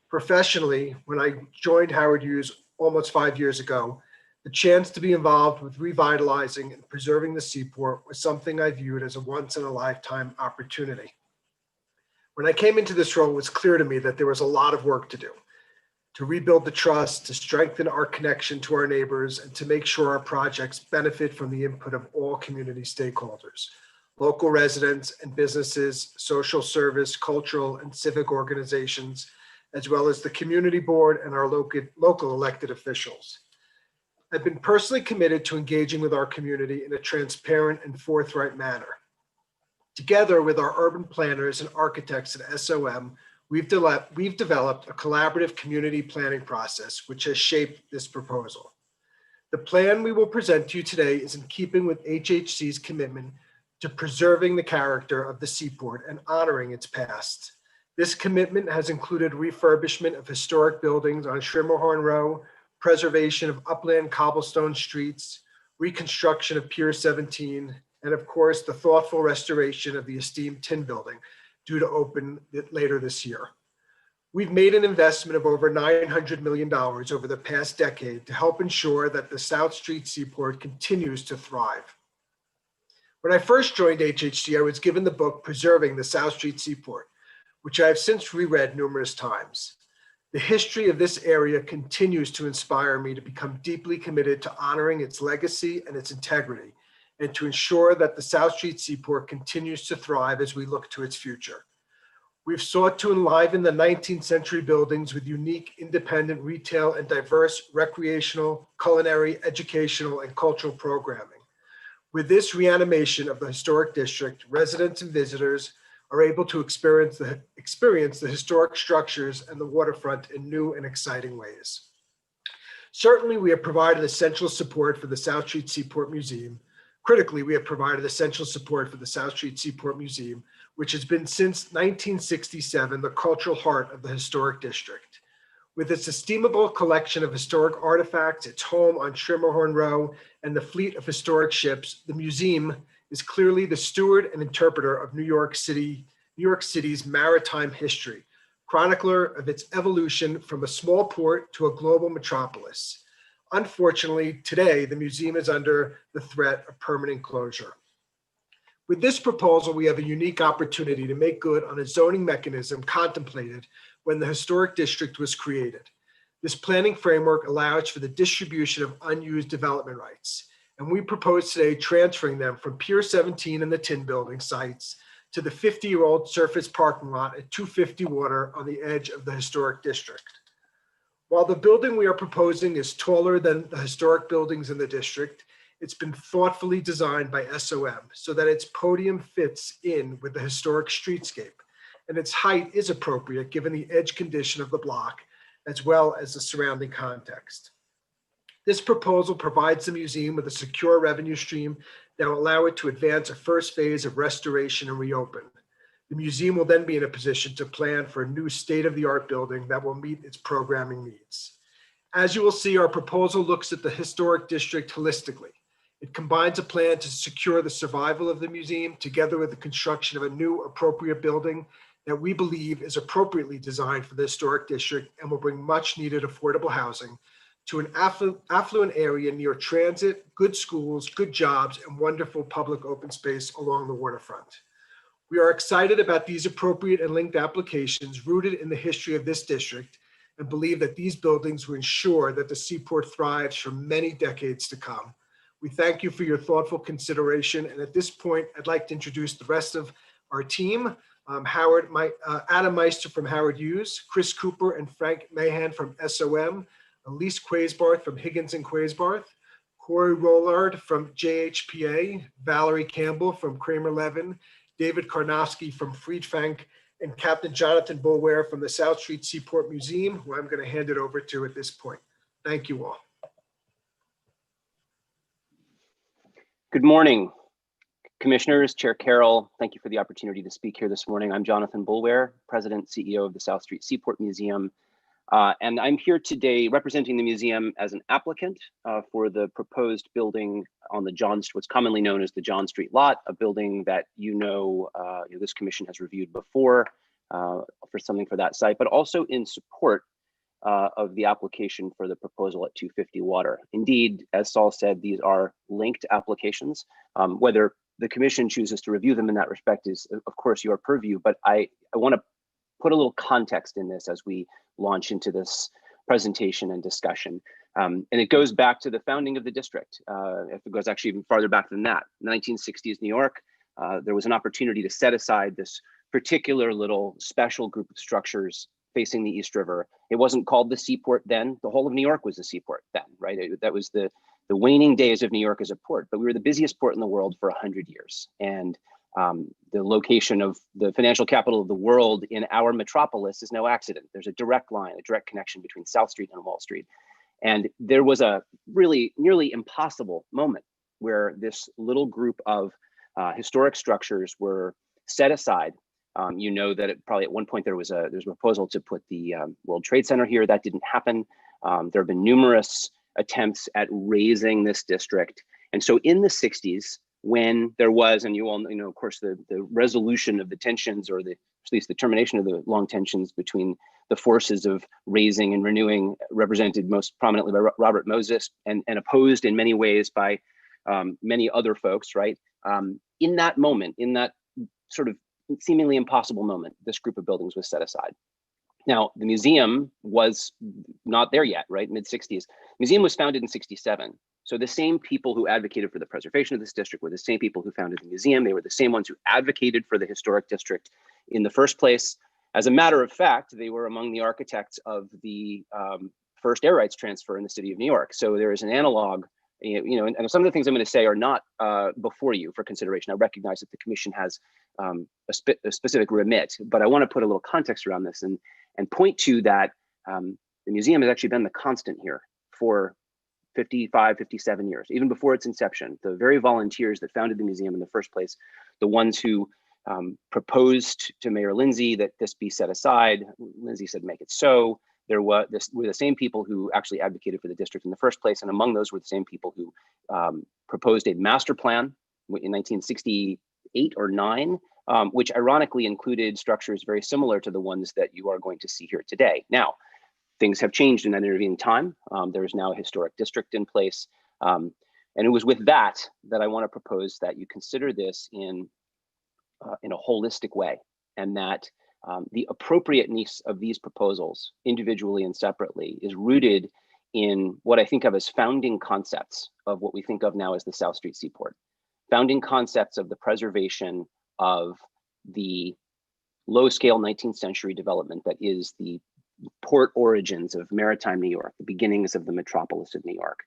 S10: Professionally, when I joined Howard Hughes almost 5 years ago, the chance to be involved with revitalizing and preserving the Seaport was something I viewed as a once-in-a-lifetime opportunity. When I came into this role, it was clear to me that there was a lot of work to do, to rebuild the trust, to strengthen our connection to our neighbors, and to make sure our projects benefit from the input of all community stakeholders, local residents and businesses, social service, cultural and civic organizations, as well as the community board and our local elected officials. I've been personally committed to engaging with our community in a transparent and forthright manner. Together with our urban planners and architects at SOM, we've developed a collaborative community planning process which has shaped this proposal. The plan we will present to you today is in keeping with HHC's commitment to preserving the character of the Seaport and honoring its past. This commitment has included refurbishment of historic buildings on Schermerhorn Row, preservation of upland cobblestone streets, reconstruction of Pier 17, and of course, the thoughtful restoration of the esteemed Tin Building due to open later this year. We've made an investment of over $900 million over the past decade to help ensure that the South Street Seaport continues to thrive. When I first joined HHC, I was given the book Preserving the South Street Seaport, which I have since reread numerous times. The history of this area continues to inspire me to become deeply committed to honoring its legacy and its integrity, and to ensure that the South Street Seaport continues to thrive as we look to its future. We've sought to enliven the 19th century buildings with unique independent retail and diverse recreational, culinary, educational, and cultural programming. With this reanimation of the historic district, residents and visitors are able to experience the historic structures and the waterfront in new and exciting ways. Certainly, we have provided essential support for the South Street Seaport Museum. Critically, we have provided essential support for the South Street Seaport Museum, which has been since 1967 the cultural heart of the historic district. With its estimable collection of historic artifacts, its home on Schermerhorn Row, and the fleet of historic ships, the museum is clearly the steward and interpreter of New York City's maritime history, chronicler of its evolution from a small port to a global metropolis. Unfortunately, today, the museum is under the threat of permanent closure. With this proposal, we have a unique opportunity to make good on a zoning mechanism contemplated when the historic district was created. This planning framework allows for the distribution of unused development rights, and we propose today transferring them from Pier 17 and the Tin Building sites to the 50-year-old surface parking lot at 250 Water on the edge of the historic district. While the building we are proposing is taller than the historic buildings in the district, it's been thoughtfully designed by SOM so that its podium fits in with the historic streetscape, and its height is appropriate given the edge condition of the block, as well as the surrounding context. This proposal provides the museum with a secure revenue stream that will allow it to advance a first phase of restoration and reopen. The museum will then be in a position to plan for a new state-of-the-art building that will meet its programming needs. As you will see, our proposal looks at the historic district holistically. It combines a plan to secure the survival of the museum together with the construction of a new appropriate building that we believe is appropriately designed for the historic district and will bring much needed affordable housing to an affluent area near transit, good schools, good jobs, and wonderful public open space along the waterfront. We are excited about these appropriate and linked applications rooted in the history of this district and believe that these buildings will ensure that the Seaport thrives for many decades to come. We thank you for your thoughtful consideration. And at this point, I'd like to introduce the rest of our team. Adam Meister from Howard Hughes, Chris Cooper and Frank Mahan from SOM, Elise Quaisbarth from Higgins and Quaisbarth, Corey Rollard from JHPA, Valerie Campbell from Kramer Levin, David Karnofsky from Friedfank, and Captain Jonathan Boulware from the South Street Seaport Museum, who I'm going to hand it over to at this point. Thank you all.
S8: Good morning, Commissioners, Chair Carroll. Thank you for the opportunity to speak here this morning. I'm Jonathan Boulware, President, CEO of the South Street Seaport Museum. And I'm here today representing the museum as an applicant for the proposed building on the what's commonly known as the John Street lot, a building that this commission has reviewed before for something for that site, but also in support of the application for the proposal at 250 Water. Indeed, as Saul said, these are linked applications. Whether the commission chooses to review them in that respect is, of course, your purview, but I want to put a little context in this as we launch into this presentation and discussion. And it goes back to the founding of the district. If it goes actually even farther back than that, 1960s New York, there was an opportunity to set aside this particular little special group of structures facing the East River. It wasn't called the Seaport then. The whole of New York was the Seaport then, right? That was the waning days of New York as a port, but we were the busiest port in the world for 100 years. And the location of the financial capital of the world in our metropolis is no accident. There's a direct line, a direct connection between South Street and Wall Street. And there was a really nearly impossible moment where this little group of historic structures were set aside. You know that probably at one point there was a proposal to put the World Trade Center here. That didn't happen. There have been numerous attempts at raising this district. And so in the 60s, when there was, and you all know, of course, the resolution of the tensions, or at least the termination of the long tensions between the forces of raising and renewing, represented most prominently by Robert Moses and opposed in many ways by many other folks, right? In that moment, in that sort of seemingly impossible moment, this group of buildings was set aside. Now, the museum was not there yet, right? Mid-60s. Museum was founded in 67. So the same people who advocated for the preservation of this district were the same people who founded the museum. They were the same ones who advocated for the historic district in the first place. As a matter of fact, they were among the architects of the first air rights transfer in the city of New York. So there is an analog and some of the things I'm going to say are not before you for consideration. I recognize that the commission has a specific remit, but I want to put a little context around this and point to that the museum has actually been the constant here for 55, 57 years, even before its inception. The very volunteers that founded the museum in the first place, the ones who proposed to Mayor Lindsay that this be set aside. Lindsay said, make it so. Were the same people who actually advocated for the district in the first place. And among those were the same people who proposed a master plan in 1968 or 9, which ironically included structures very similar to the ones that you are going to see here today. Now, things have changed in that intervening time. There is now a historic district in place. And it was with that I want to propose that you consider this in a holistic way, and that the appropriateness of these proposals individually and separately is rooted in what I think of as founding concepts of what we think of now as the South Street Seaport. Founding concepts of the preservation of the low-scale 19th century development that is the port origins of maritime New York, the beginnings of the metropolis of New York.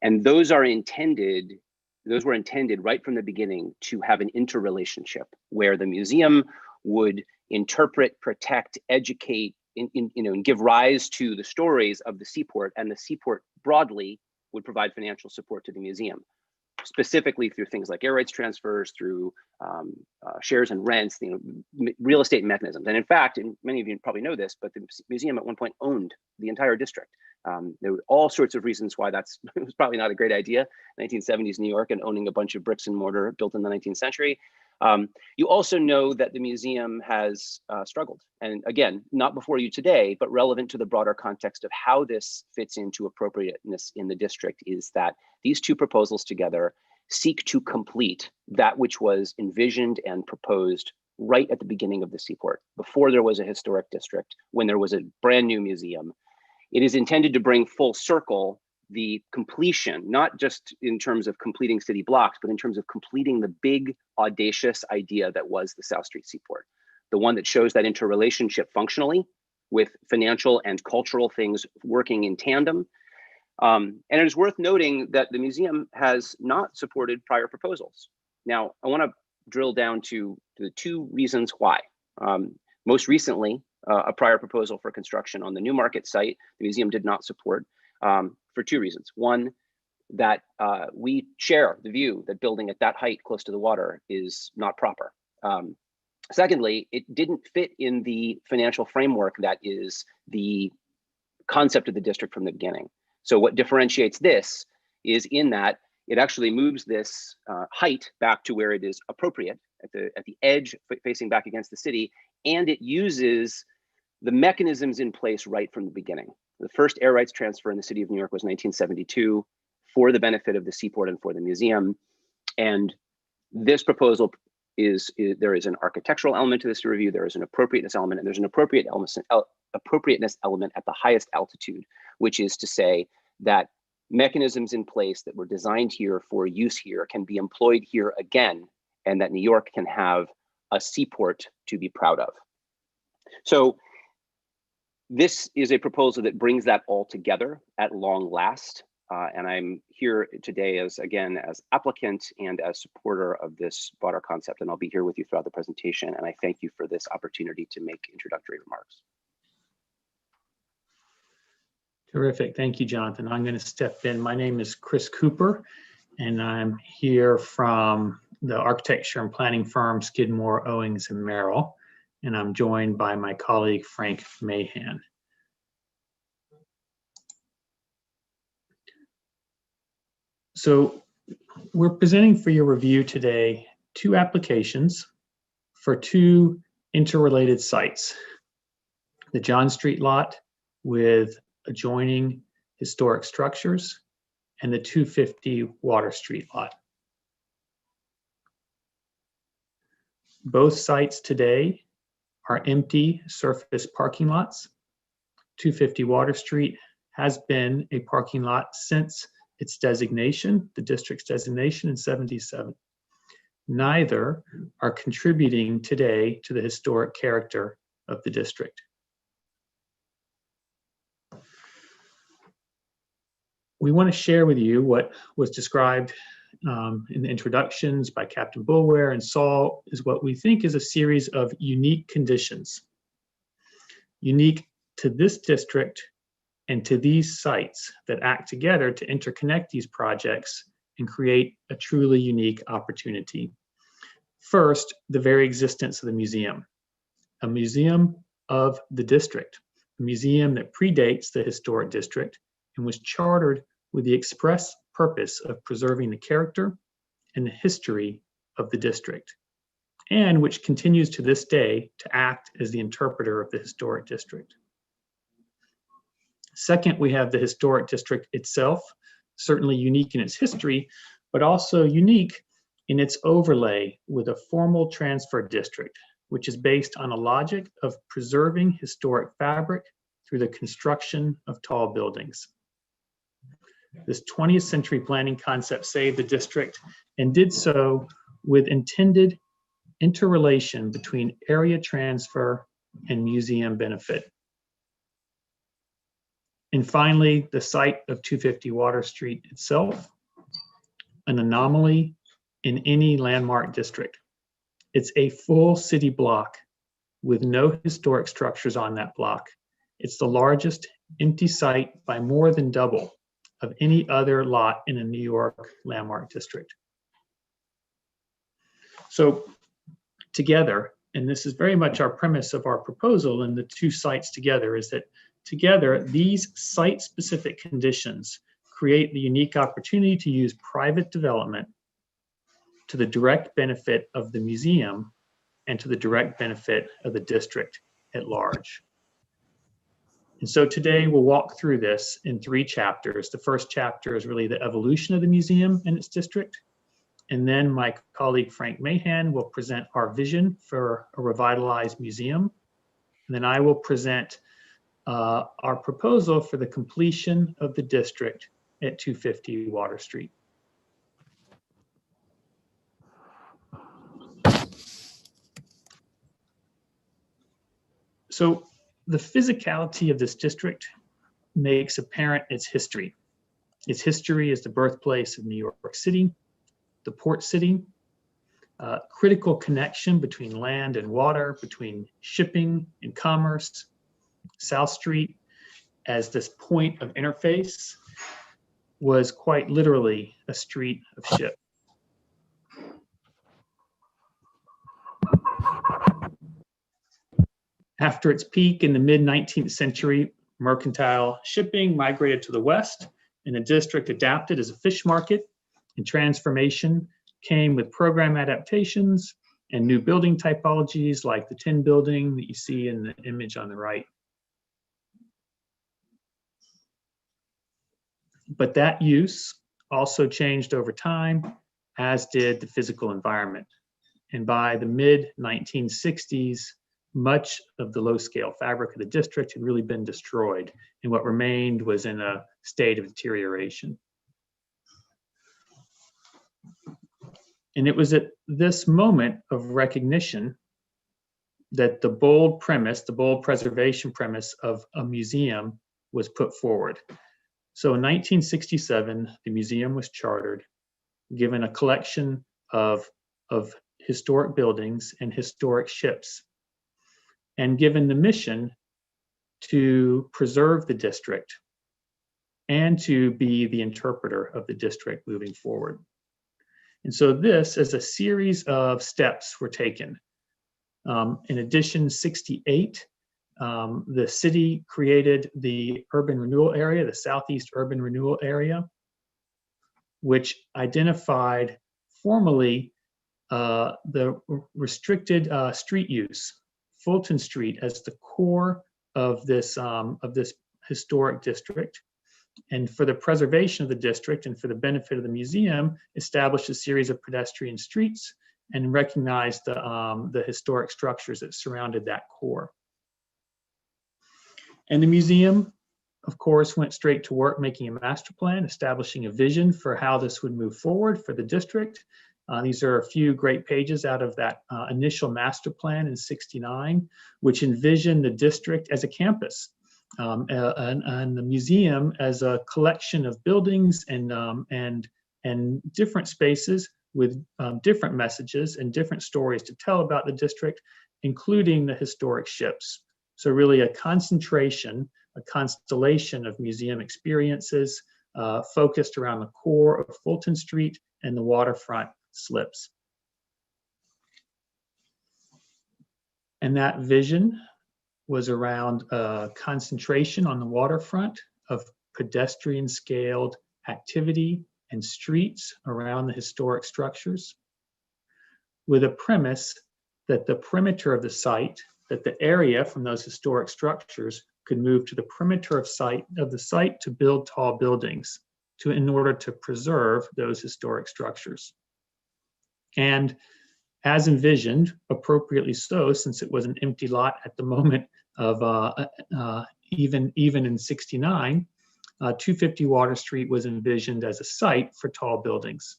S8: And those were intended right from the beginning to have an interrelationship where the museum would interpret, protect, educate, and give rise to the stories of the seaport, and the seaport broadly would provide financial support to the museum, specifically through things like air rights transfers, through shares and rents, real estate mechanisms. And in fact, and many of you probably know this, but the museum at one point owned the entire district. There were all sorts of reasons why it was probably not a great idea, 1970s New York and owning a bunch of bricks and mortar built in the 19th century. You also know that the museum has struggled. And again, not before you today, but relevant to the broader context of how this fits into appropriateness in the district is that these two proposals together seek to complete that which was envisioned and proposed right at the beginning of the Seaport, before there was a historic district, when there was a brand new museum. It is intended to bring full circle the completion, not just in terms of completing city blocks, but in terms of completing the big, audacious idea that was the South Street Seaport, the one that shows that interrelationship functionally with financial and cultural things working in tandem. And it is worth noting that the museum has not supported prior proposals. Now, I want to drill down to the two reasons why. Most recently, a prior proposal for construction on the Newmarket site, the museum did not support for two reasons. One, that we share the view that building at that height close to the water is not proper. Secondly, it didn't fit in the financial framework that is the concept of the district from the beginning. So what differentiates this is in that it actually moves this height back to where it is appropriate at the edge facing back against the city, and it uses the mechanisms in place right from the beginning. The first air rights transfer in the city of New York was 1972 for the benefit of the Seaport and for the museum. And this proposal there is an architectural element to this review, there is an appropriateness element, and there's an appropriateness element at the highest altitude, which is to say that mechanisms in place that were designed here for use here can be employed here again, and that New York can have a seaport to be proud of. So this is a proposal that brings that all together at long last. And I'm here today as applicant and as supporter of this broader concept, and I'll be here with you throughout the presentation. And I thank you for this opportunity to make introductory remarks.
S9: Terrific, thank you, Jonathan. I'm going to step in. My name is Chris Cooper, and I'm here from the architecture and planning firm Skidmore, Owings and Merrill, and I'm joined by my colleague Frank Mahan. So we're presenting for your review today two applications for two interrelated sites: the John Street lot with adjoining historic structures and the 250 Water Street lot. Both sites today are empty surface parking lots. 250 Water Street has been a parking lot since its designation, the district's designation in '77. Neither are contributing today to the historic character of the district. we want to share with you what was described in the introductions by Captain Boulware and Saul is what we think is a series of unique conditions, unique to this district and to these sites that act together to interconnect these projects and create a truly unique opportunity. First, the very existence of the museum, a museum of the district, a museum that predates the historic district and was chartered with the express purpose of preserving the character and the history of the district, and which continues to this day to act as the interpreter of the historic district. Second, we have the historic district itself, certainly unique in its history, but also unique in its overlay with a formal transfer district, which is based on a logic of preserving historic fabric through the construction of tall buildings. This 20th century planning concept saved the district and did so with intended interrelation between area transfer and museum benefit. And finally, the site of 250 Water Street itself, an anomaly in any landmark district. It's a full city block with no historic structures on that block. It's the largest empty site by more than double of any other lot in a New York landmark district. So together, and this is very much our premise of our proposal and the two sites together, is that together these site-specific conditions create the unique opportunity to use private development to the direct benefit of the museum and to the direct benefit of the district at large. And so today we'll walk through this in 3 chapters. The first chapter is really the evolution of the museum and its district. And then my colleague Frank Mahan will present our vision for a revitalized museum. And then I will present our proposal for the completion of the district at 250 Water Street. So the physicality of this district makes apparent its history. Its history is the birthplace of New York City, the port city, critical connection between land and water, between shipping and commerce. South Street, as this point of interface, was quite literally a street of ships. After its peak in the mid-19th century, mercantile shipping migrated to the west, and the district adapted as a fish market, and transformation came with program adaptations and new building typologies like the tin building that you see in the image on the right. But that use also changed over time, as did the physical environment. And by the mid-1960s, much of the low-scale fabric of the district had really been destroyed, and what remained was in a state of deterioration. And it was at this moment of recognition that the bold premise, the bold preservation premise of a museum was put forward. So in 1967, the museum was chartered, given a collection of historic buildings and historic ships, and given the mission to preserve the district and to be the interpreter of the district moving forward. And so this, as a series of steps were taken. In addition, 68, the city created the urban renewal area, the Southeast Urban Renewal Area, which identified formally the restricted street use, Fulton Street, as the core of this historic district. And for the preservation of the district and for the benefit of the museum, established a series of pedestrian streets and recognized the historic structures that surrounded that core. And the museum, of course, went straight to work making a master plan, establishing a vision for how this would move forward for the district. These are a few great pages out of that initial master plan in '69, which envisioned the district as a campus and the museum as a collection of buildings and different spaces with different messages and different stories to tell about the district, including the historic ships. So really a concentration, a constellation of museum experiences focused around the core of Fulton Street and the waterfront slips. And that vision was around a concentration on the waterfront of pedestrian scaled activity and streets around the historic structures, with a premise that the perimeter of the site, that the area from those historic structures could move to the perimeter of the site to build tall buildings in order to preserve those historic structures. And as envisioned, appropriately so, since it was an empty lot at the moment of even in '69, 250 Water Street was envisioned as a site for tall buildings.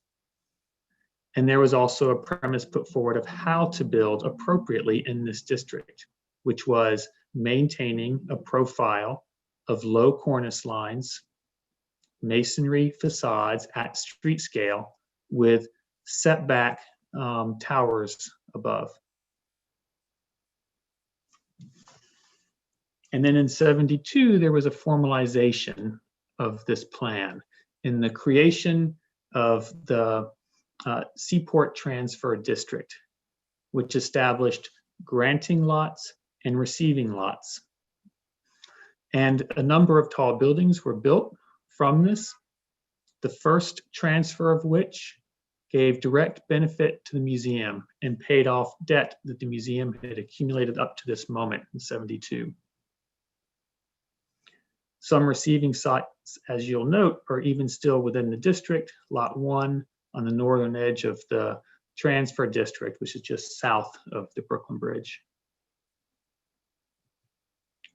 S9: And there was also a premise put forward of how to build appropriately in this district, which was maintaining a profile of low cornice lines, masonry facades at street scale with setback towers above. And then in '72, there was a formalization of this plan in the creation of the Seaport Transfer District, which established granting lots and receiving lots. And a number of tall buildings were built from this, the first transfer of which gave direct benefit to the museum and paid off debt that the museum had accumulated up to this moment in '72. Some receiving sites, as you'll note, are even still within the district. Lot 1 on the northern edge of the transfer district, which is just south of the Brooklyn Bridge.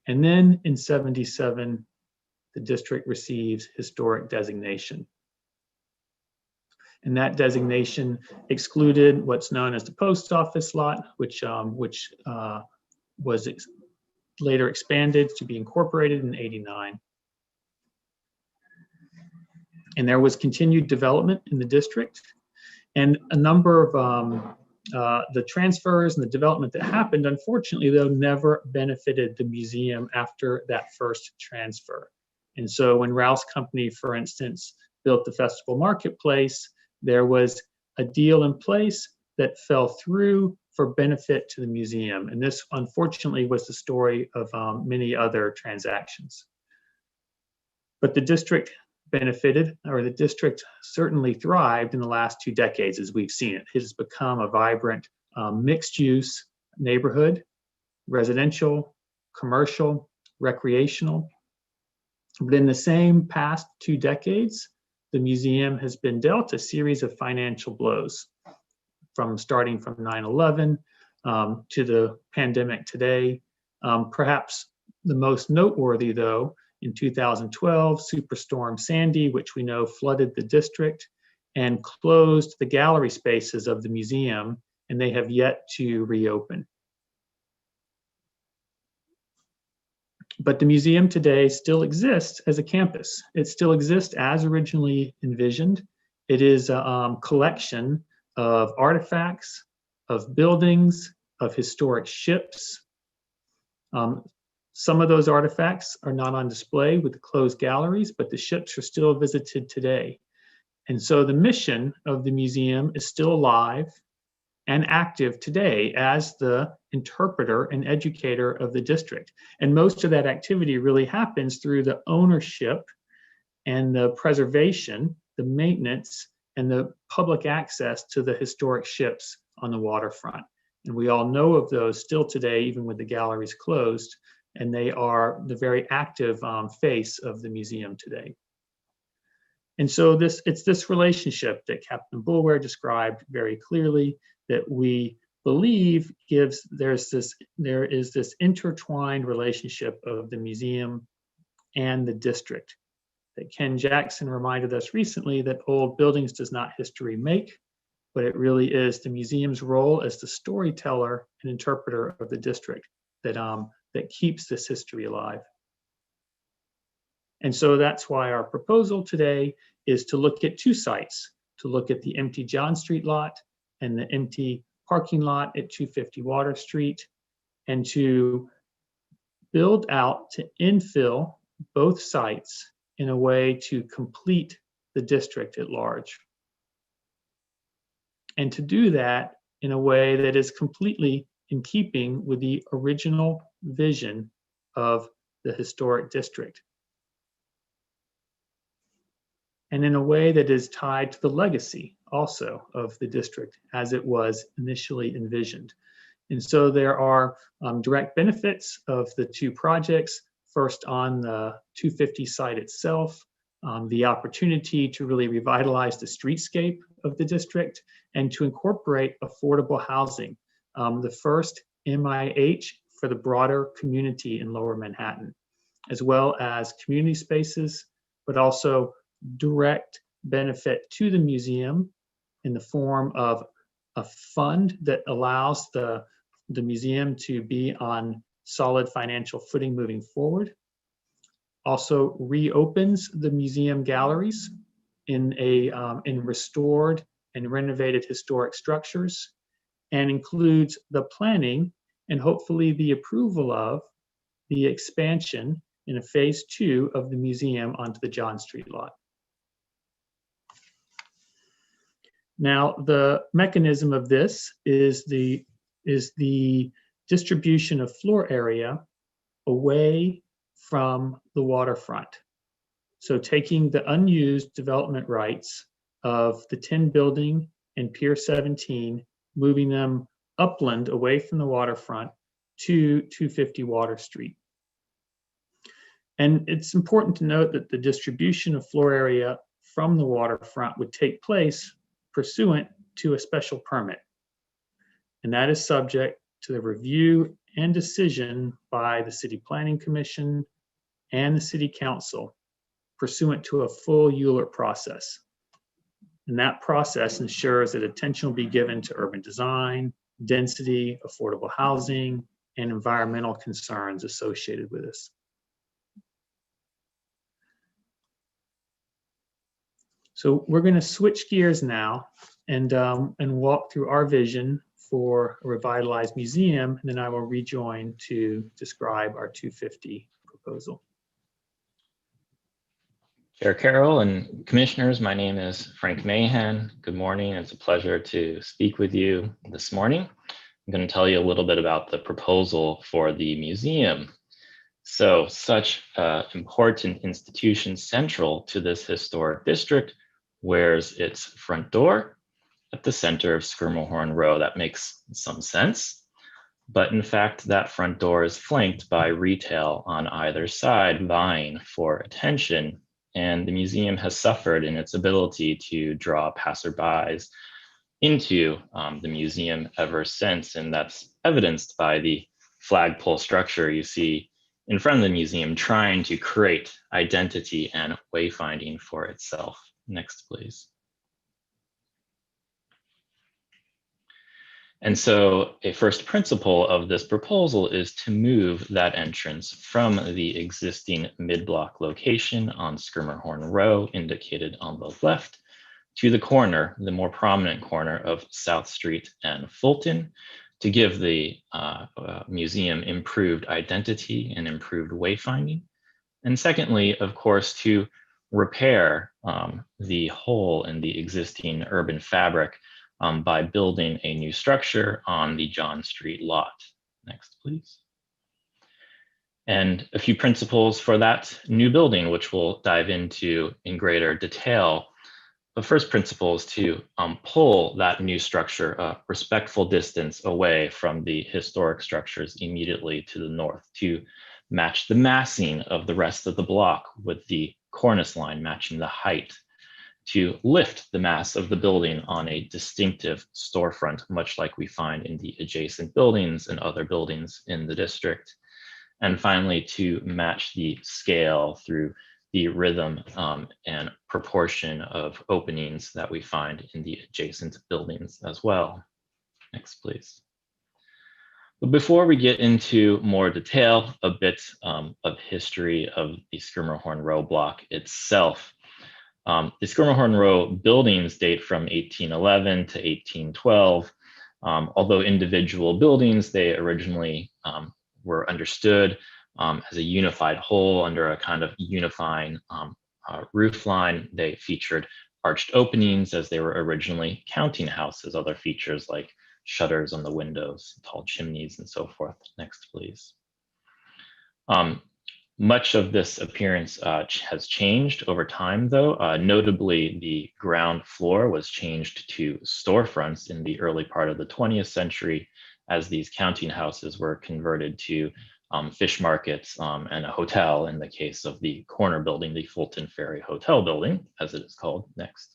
S9: And then in '77, the district receives historic designation. And that designation excluded what's known as the post office lot, which was later expanded to be incorporated in '89. And there was continued development in the district, and a number of the transfers and the development that happened, unfortunately, though, never benefited the museum after that first transfer. And so when Rouse Company, for instance, built the Festival Marketplace, there was a deal in place that fell through for benefit to the museum. And this, unfortunately, was the story of many other transactions. But the district benefited, or the district certainly thrived in the last 2 decades as we've seen it. It has become a vibrant mixed-use neighborhood, residential, commercial, recreational. But in the same past 2 decades, the museum has been dealt a series of financial blows, starting from 9/11 to the pandemic today. Perhaps the most noteworthy, though, in 2012, Superstorm Sandy, which we know flooded the district and closed the gallery spaces of the museum, and they have yet to reopen. But the museum today still exists as a campus. It still exists as originally envisioned. It is a collection of artifacts, of buildings, of historic ships. Some of those artifacts are not on display with the closed galleries, but the ships are still visited today. And so the mission of the museum is still alive and active today as the interpreter and educator of the district. And most of that activity really happens through the ownership and the preservation, the maintenance, and the public access to the historic ships on the waterfront. And we all know of those still today, even with the galleries closed, and they are the very active face of the museum today. And so it's this relationship that Captain Boulware described very clearly that we believe there is this intertwined relationship of the museum and the district. That Ken Jackson reminded us recently that old buildings does not history make, but it really is the museum's role as the storyteller and interpreter of the district that keeps this history alive. And so that's why our proposal today is to look at two sites, to look at the empty John Street lot and the empty parking lot at 250 Water Street, and to build out, to infill both sites in a way to complete the district at large. And to do that in a way that is completely in keeping with the original vision of the historic district. And in a way that is tied to the legacy also of the district as it was initially envisioned. And so there are direct benefits of the two projects. First, on the 250 site itself, the opportunity to really revitalize the streetscape of the district and to incorporate affordable housing, the first MIH for the broader community in Lower Manhattan, as well as community spaces, but also direct benefit to the museum in the form of a fund that allows the museum to be on solid financial footing moving forward. Also reopens the museum galleries in restored and renovated historic structures, and includes the planning and hopefully the approval of the expansion in a phase 2 of the museum onto the John Street lot. Now, the mechanism of this is the distribution of floor area away from the waterfront. So taking the unused development rights of the 10 building and Pier 17, moving them upland away from the waterfront to 250 Water Street. And it's important to note that the distribution of floor area from the waterfront would take place pursuant to a special permit. And that is subject to the review and decision by the City Planning Commission and the City Council pursuant to a full ULURP process. And that process ensures that attention will be given to urban design, density, affordable housing, and environmental concerns associated with this. So we're going to switch gears now and walk through our vision for a revitalized museum, and then I will rejoin to describe our 250 proposal.
S17: Chair Carroll and commissioners, my name is Frank Mahan. Good morning. It's a pleasure to speak with you this morning. I'm going to tell you a little bit about the proposal for the museum. So such an important institution central to this historic district wears its front door at the center of Schermerhorn Row. That makes some sense. But in fact, that front door is flanked by retail on either side vying for attention. And the museum has suffered in its ability to draw passerbys into the museum ever since. And that's evidenced by the flagpole structure you see in front of the museum trying to create identity and wayfinding for itself. Next, please. And so a first principle of this proposal is to move that entrance from the existing mid-block location on Schermerhorn Row, indicated on the left, to the corner, the more prominent corner of South Street and Fulton, to give the museum improved identity and improved wayfinding. And secondly, of course, to repair the hole in the existing urban fabric by building a new structure on the John Street lot. Next, please. And a few principles for that new building, which we'll dive into in greater detail. The first principle is to pull that new structure a respectful distance away from the historic structures immediately to the north to match the massing of the rest of the block with the cornice line matching the height, to lift the mass of the building on a distinctive storefront, much like we find in the adjacent buildings and other buildings in the district. And finally, to match the scale through the rhythm and proportion of openings that we find in the adjacent buildings as well. Next, please. But before we get into more detail, a bit of history of the Schermerhorn Row block itself. The Schermerhorn Row buildings date from 1811 to 1812. Although individual buildings, they originally were understood as a unified whole under a kind of unifying roof line. They featured arched openings as they were originally counting houses, other features like shutters on the windows, tall chimneys, and so forth. Next, please. Much of this appearance has changed over time, though. Notably, the ground floor was changed to storefronts in the early part of the 20th century as these counting houses were converted to fish markets and a hotel in the case of the corner building, the Fulton Ferry Hotel building, as it is called. Next.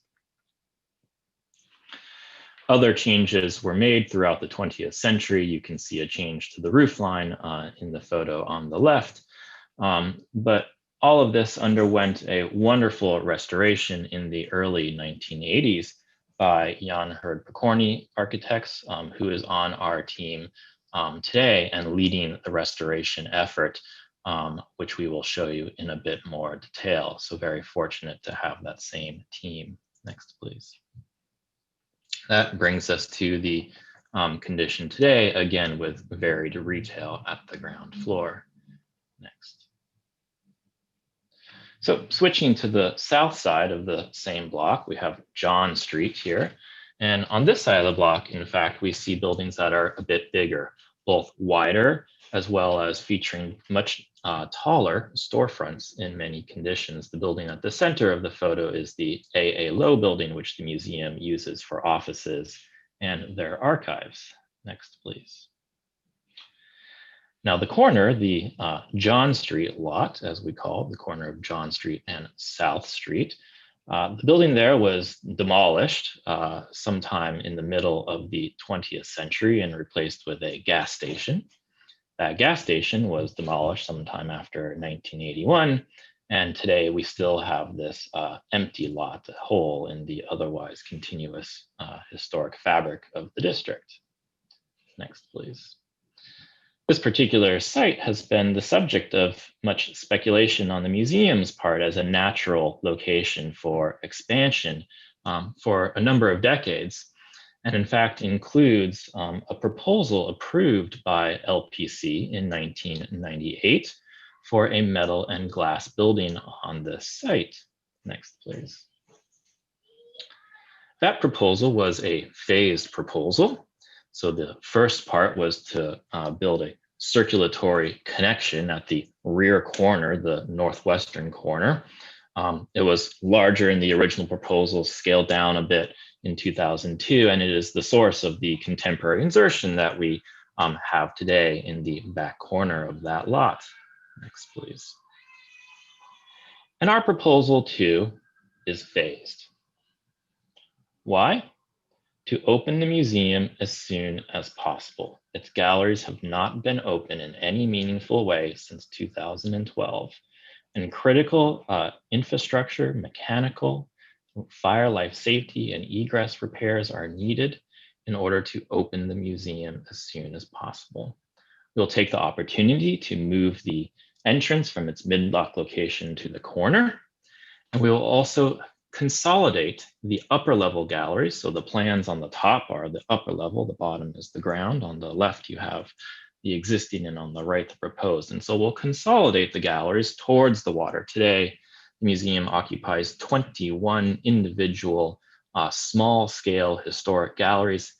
S17: Other changes were made throughout the 20th century. You can see a change to the roof line in the photo on the left. But all of this underwent a wonderful restoration in the early 1980s by Jan Herd Pokorny Architects, who is on our team today and leading the restoration effort, which we will show you in a bit more detail. So very fortunate to have that same team. Next, please. That brings us to the condition today, again, with varied retail at the ground floor. Next. So switching to the south side of the same block, we have John Street here. And on this side of the block, in fact, we see buildings that are a bit bigger, both wider as well as featuring much taller storefronts in many conditions. The building at the center of the photo is the A.A. Lowe building, which the museum uses for offices and their archives. Next, please. Now the corner, the John Street lot, as we call it, the corner of John Street and South Street, the building there was demolished sometime in the middle of the 20th century and replaced with a gas station. That gas station was demolished sometime after 1981, and today we still have this empty lot, a hole in the otherwise continuous historic fabric of the district. Next, please. This particular site has been the subject of much speculation on the museum's part as a natural location for expansion for a number of decades, and in fact includes a proposal approved by LPC in 1998 for a metal and glass building on this site. Next, please. That proposal was a phased proposal. So the first part was to build a circulatory connection at the rear corner, the northwestern corner. It was larger in the original proposal, scaled down a bit in 2002, and it is the source of the contemporary insertion that we have today in the back corner of that lot. Next, please. And our proposal too is phased. Why? To open the museum as soon as possible. Its galleries have not been open in any meaningful way since 2012, and critical infrastructure, mechanical, fire, life safety, and egress repairs are needed in order to open the museum as soon as possible. We'll take the opportunity to move the entrance from its mid-block location to the corner, and we will also consolidate the upper level galleries. So the plans on the top are the upper level, the bottom is the ground. On the left, you have the existing, and on the right, the proposed. And so we'll consolidate the galleries towards the water. Today, the museum occupies 21 individual small scale historic galleries.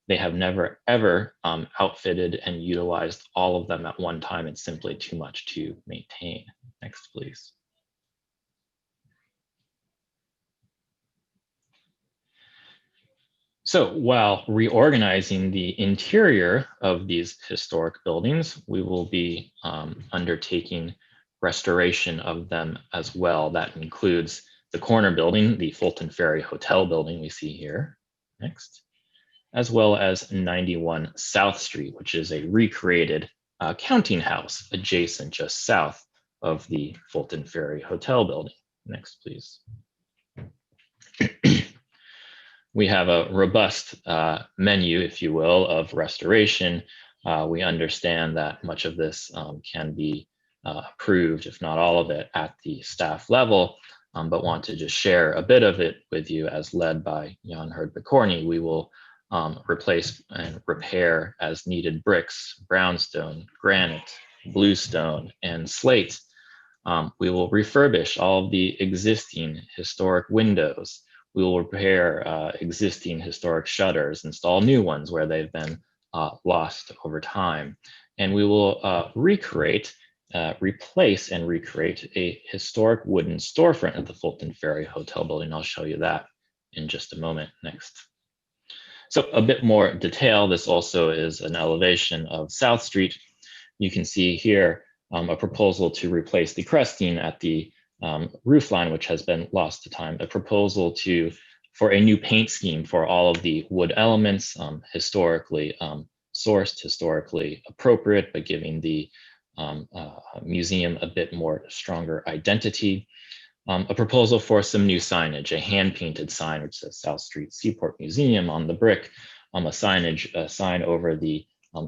S17: They have never ever outfitted and utilized all of them at one time. It's simply too much to maintain. Next, please. So while reorganizing the interior of these historic buildings, we will be undertaking restoration of them as well. That includes the corner building, the Fulton Ferry Hotel building we see here. Next. As well as 91 South Street, which is a recreated counting house adjacent just south of the Fulton Ferry Hotel building. Next, please. We have a robust menu, if you will, of restoration We understand that much of this can be approved, if not all of it, at the staff level, but want to just share a bit of it with you as led by Leonard. We will replace and repair as needed bricks, brownstone, granite, bluestone, and slate. We will refurbish all of the existing historic windows. We will repair existing historic shutters, install new ones where they've been lost over time. And we will replace and recreate a historic wooden storefront at the Fulton Ferry Hotel building. I'll show you that in just a moment. Next. So a bit more detail. This also is an elevation of South Street. You can see here a proposal to replace the cresting at the roof line, which has been lost to time. A proposal for a new paint scheme for all of the wood elements, historically sourced, historically appropriate, but giving the museum a bit more stronger identity. A proposal for some new signage, a hand-painted sign which says South Street Seaport Museum on the brick, a sign over the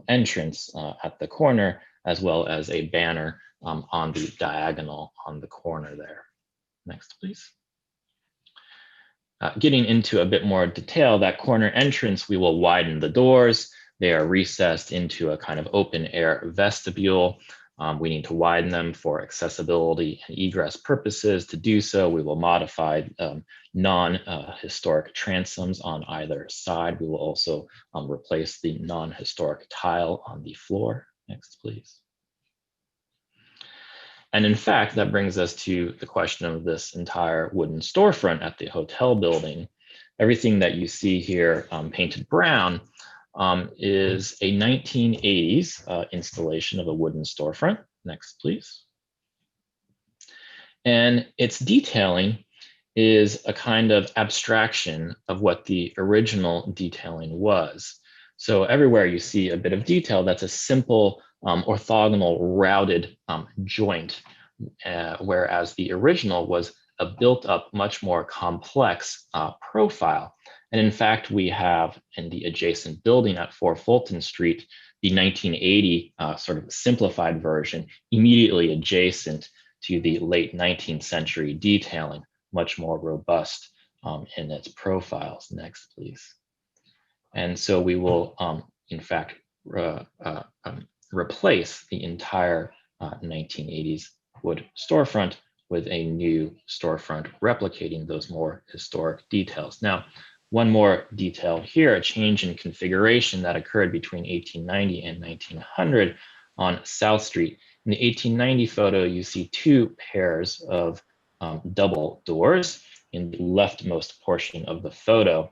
S17: entrance at the corner, as well as a banner on the diagonal on the corner there. Next, please. Getting into a bit more detail, that corner entrance, we will widen the doors. They are recessed into a kind of open air vestibule. We need to widen them for accessibility and egress purposes. To do so, we will modify non-historic transoms on either side. We will also replace the non-historic tile on the floor. Next, please. And in fact, that brings us to the question of this entire wooden storefront at the hotel building. Everything that you see here painted brown is a 1980s installation of a wooden storefront. Next, please. And its detailing is a kind of abstraction of what the original detailing was. So everywhere you see a bit of detail, that's a simple orthogonal routed joint, whereas the original was a built up, much more complex profile. And in fact, we have in the adjacent building at 4 Fulton Street, the 1980 sort of simplified version, immediately adjacent to the late 19th century detailing, much more robust in its profiles. Next, please. And so we will, in fact, replace the entire 1980s wood storefront with a new storefront replicating those more historic details. Now, one more detail here, a change in configuration that occurred between 1890 and 1900 on South Street. In the 1890 photo, you see 2 pairs of double doors in the leftmost portion of the photo.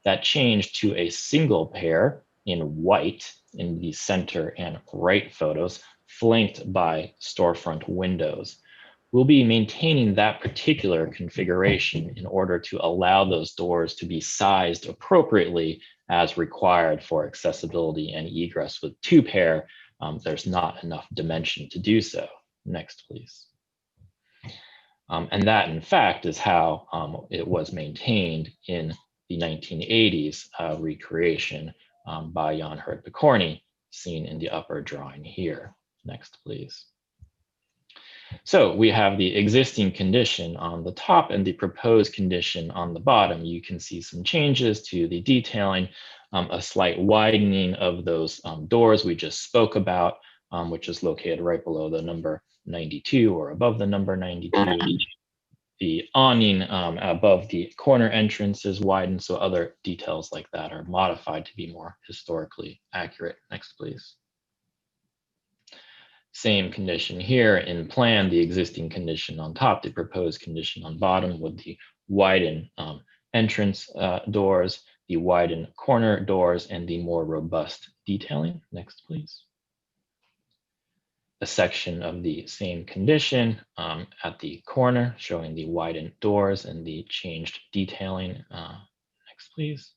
S17: That changed to a single pair in white in the center and right photos, flanked by storefront windows. We'll be maintaining that particular configuration in order to allow those doors to be sized appropriately as required for accessibility and egress. With 2 pair, there's not enough dimension to do so. Next, please. And that, in fact, is how it was maintained in the 1980s recreation by Leonard, seen in the upper drawing here. Next, please. So we have the existing condition on the top and the proposed condition on the bottom. You can see some changes to the detailing, a slight widening of those doors we just spoke about, which is located right below the number 92 or above the number 92. The awning above the corner entrance is widened, so other details like that are modified to be more historically accurate. Next, please. Same condition here in plan, the existing condition on top, the proposed condition on bottom with the widened entrance doors, the widened corner doors, and the more robust detailing. Next, please. A section of the same condition at the corner showing the widened doors and the changed detailing. Next, please.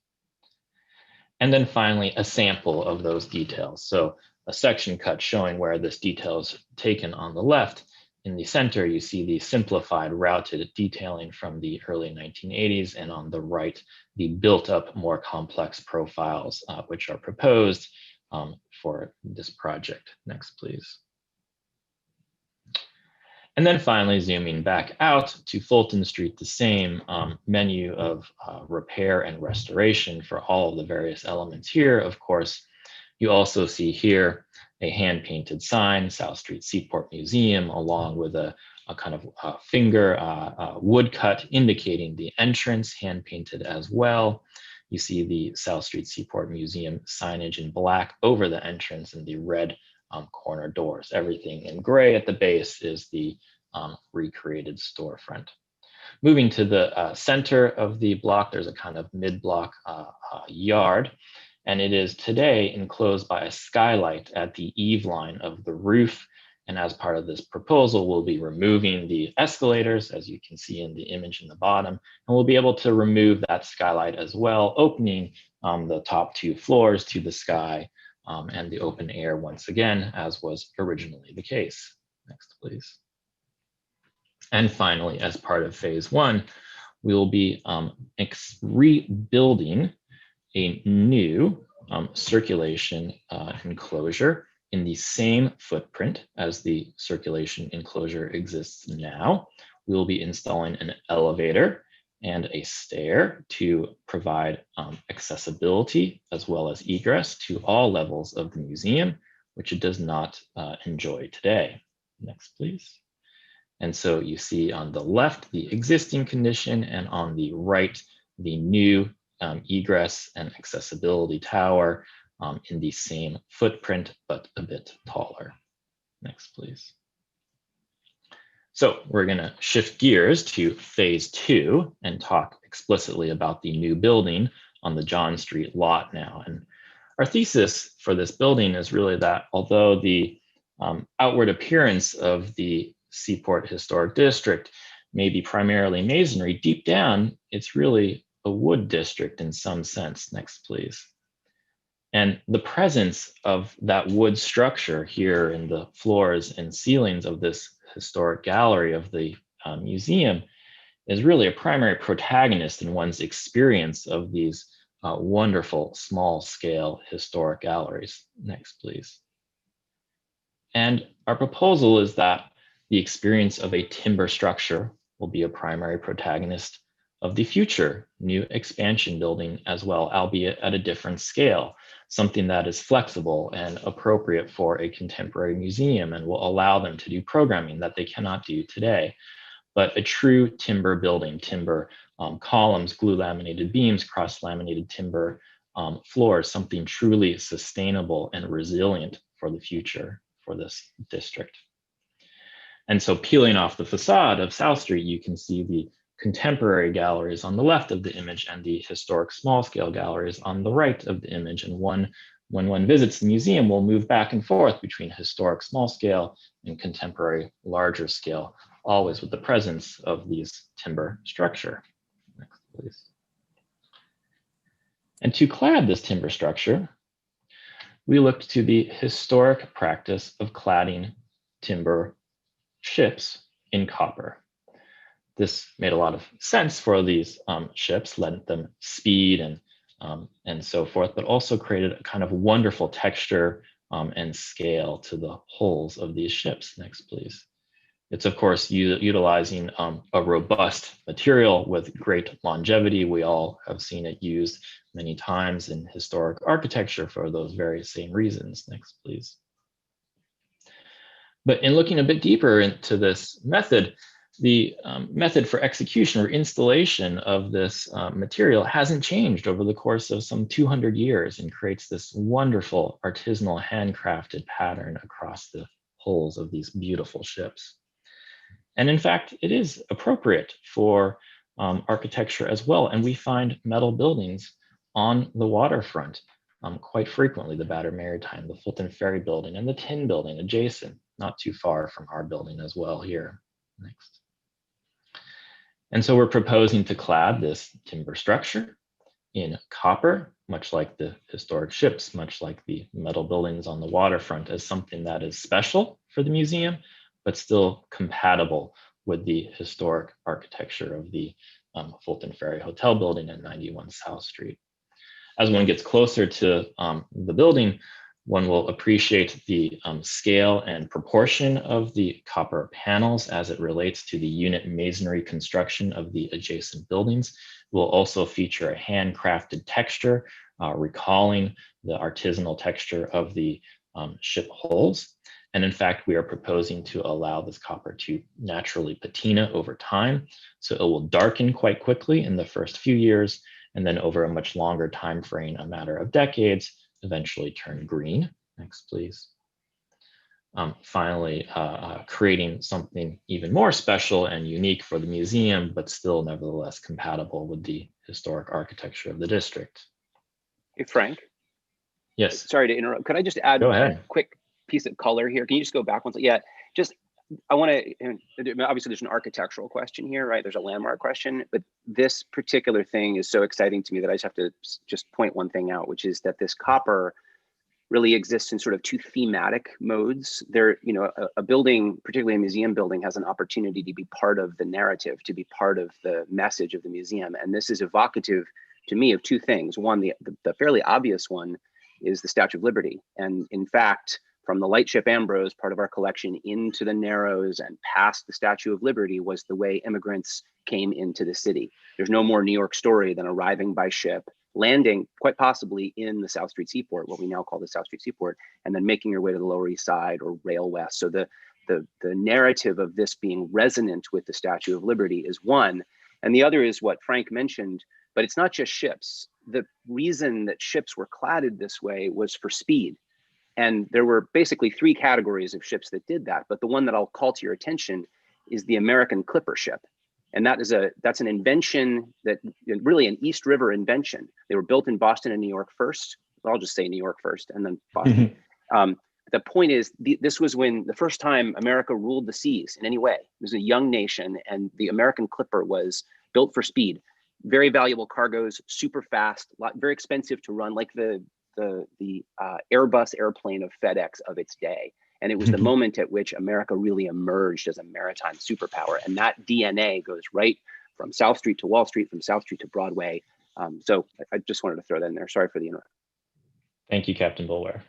S17: And then finally, a sample of those details. So a section cut showing where this detail is taken on the left. In the center, you see the simplified routed detailing from the early 1980s, and on the right, the built up more complex profiles which are proposed for this project. Next, please. And then finally, zooming back out to Fulton Street, the same menu of repair and restoration for all of the various elements here. Of course, you also see here a hand-painted sign, South Street Seaport Museum, along with a kind of finger woodcut indicating the entrance, hand-painted as well. You see the South Street Seaport Museum signage in black over the entrance and the red corner doors. Everything in gray at the base is the recreated storefront. Moving to the center of the block, there's a kind of mid-block yard, and it is today enclosed by a skylight at the eave line of the roof. And as part of this proposal, we'll be removing the escalators, as you can see in the image in the bottom, and we'll be able to remove that skylight as well, opening the top 2 floors to the sky and the open air once again, as was originally the case. Next, please. And finally, as part of phase 1, we will be rebuilding a new circulation enclosure in the same footprint as the circulation enclosure exists now. We will be installing an elevator and a stair to provide accessibility as well as egress to all levels of the museum, which it does not enjoy today. Next, please. And so you see on the left, the existing condition, and on the right, the new egress and accessibility tower in the same footprint, but a bit taller. Next, please. So we're gonna shift gears to phase 2 and talk explicitly about the new building on the John Street lot now. And our thesis for this building is really that although the outward appearance of the Seaport Historic District may be primarily masonry, deep down, it's really a wood district in some sense. Next, please. And the presence of that wood structure here in the floors and ceilings of this historic gallery of the museum is really a primary protagonist in one's experience of these wonderful small scale historic galleries. Next, please. And our proposal is that the experience of a timber structure will be a primary protagonist of the future new expansion building as well, albeit at a different scale, something that is flexible and appropriate for a contemporary museum and will allow them to do programming that they cannot do today. But a true timber building, timber columns, glue laminated beams, cross laminated timber floors, something truly sustainable and resilient for the future for this district. And so peeling off the facade of South Street, you can see the contemporary galleries on the left of the image and the historic small scale galleries on the right of the image. And when one visits the museum, we'll move back and forth between historic small scale and contemporary larger scale, always with the presence of these timber structure. Next, please. And to clad this timber structure, we looked to the historic practice of cladding timber ships in copper. This made a lot of sense for these ships, lent them speed and so forth, but also created a kind of wonderful texture and scale to the hulls of these ships. Next, please. It's of course utilizing a robust material with great longevity. We all have seen it used many times in historic architecture for those very same reasons. Next, please. But in looking a bit deeper into this method, the method for execution or installation of this material hasn't changed over the course of some 200 years and creates this wonderful artisanal handcrafted pattern across the hulls of these beautiful ships. And in fact, it is appropriate for architecture as well. And we find metal buildings on the waterfront quite frequently, the Battered Maritime, the Fulton Ferry Building, and the Tin Building adjacent, not too far from our building as well here. Next. And so we're proposing to clad this timber structure in copper, much like the historic ships, much like the metal buildings on the waterfront, as something that is special for the museum, but still compatible with the historic architecture of the Fulton Ferry Hotel building at 91 South Street. As one gets closer to the building, One will appreciate the scale and proportion of the copper panels as it relates to the unit masonry construction of the adjacent buildings. It will also feature a handcrafted texture, recalling the artisanal texture of the ship hulls. And in fact, we are proposing to allow this copper to naturally patina over time. So it will darken quite quickly in the first few years, and then over a much longer time frame, a matter of decades, eventually turn green. Next, please. Finally, creating something even more special and unique for the museum, but still nevertheless compatible with the historic architecture of the district.
S8: Hey, Frank.
S17: Yes.
S8: Sorry to interrupt. Could I just add a quick piece of color here? Can you just go back one? Yeah, just, I want to, obviously there's an architectural question here, right? There's a landmark question, but this particular thing is so exciting to me that I just have to just point one thing out, which is that this copper really exists in sort of two thematic modes. There, you know, a building, particularly a museum building, has an opportunity to be part of the narrative, to be part of the message of the museum. And this is evocative to me of two things. One, the fairly obvious one is the Statue of Liberty. And in fact, from the lightship Ambrose, part of our collection, into the Narrows and past the Statue of Liberty was the way immigrants came into the city. There's no more New York story than arriving by ship, landing quite possibly in the South Street Seaport, what we now call the South Street Seaport, and then making your way to the Lower East Side or Rail West. So the narrative of this being resonant with the Statue of Liberty is one. And the other is what Frank mentioned, but it's not just ships. The reason that ships were cladded this way was for speed. And there were basically three categories of ships that did that. But the one that I'll call to your attention is the American clipper ship. And that's an invention that really an East River invention. They were built in Boston and New York first. I'll just say New York first and then Boston. The point is, this was when the first time America ruled the seas in any way. It was a young nation, and the American clipper was built for speed. Very valuable cargoes, super fast, very expensive to run, like the Airbus airplane of FedEx of its day. And it was the moment at which America really emerged as a maritime superpower. And that DNA goes right from South Street to Wall Street, from South Street to Broadway. So I just wanted to throw that in there. Sorry for the interrupt.
S17: Thank you, Captain Bulwer.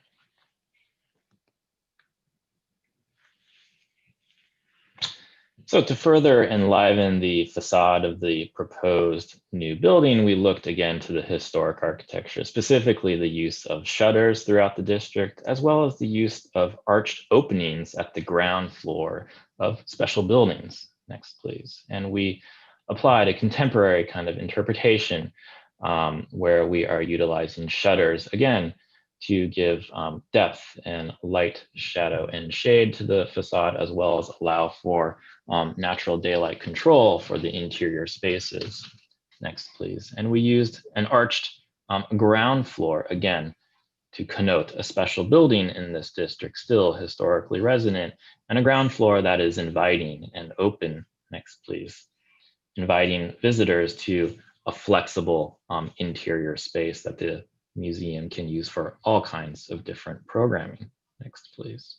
S17: So to further enliven the facade of the proposed new building, we looked again to the historic architecture, specifically the use of shutters throughout the district, as well as the use of arched openings at the ground floor of special buildings. Next, please. And we applied a contemporary kind of interpretation where we are utilizing shutters, again, to give depth and light, shadow, and shade to the facade, as well as allow for natural daylight control for the interior spaces. Next, please. And we used an arched ground floor, again, to connote a special building in this district, still historically resonant, and a ground floor that is inviting and open. Next, please. Inviting visitors to a flexible interior space that the museum can use for all kinds of different programming. Next, please.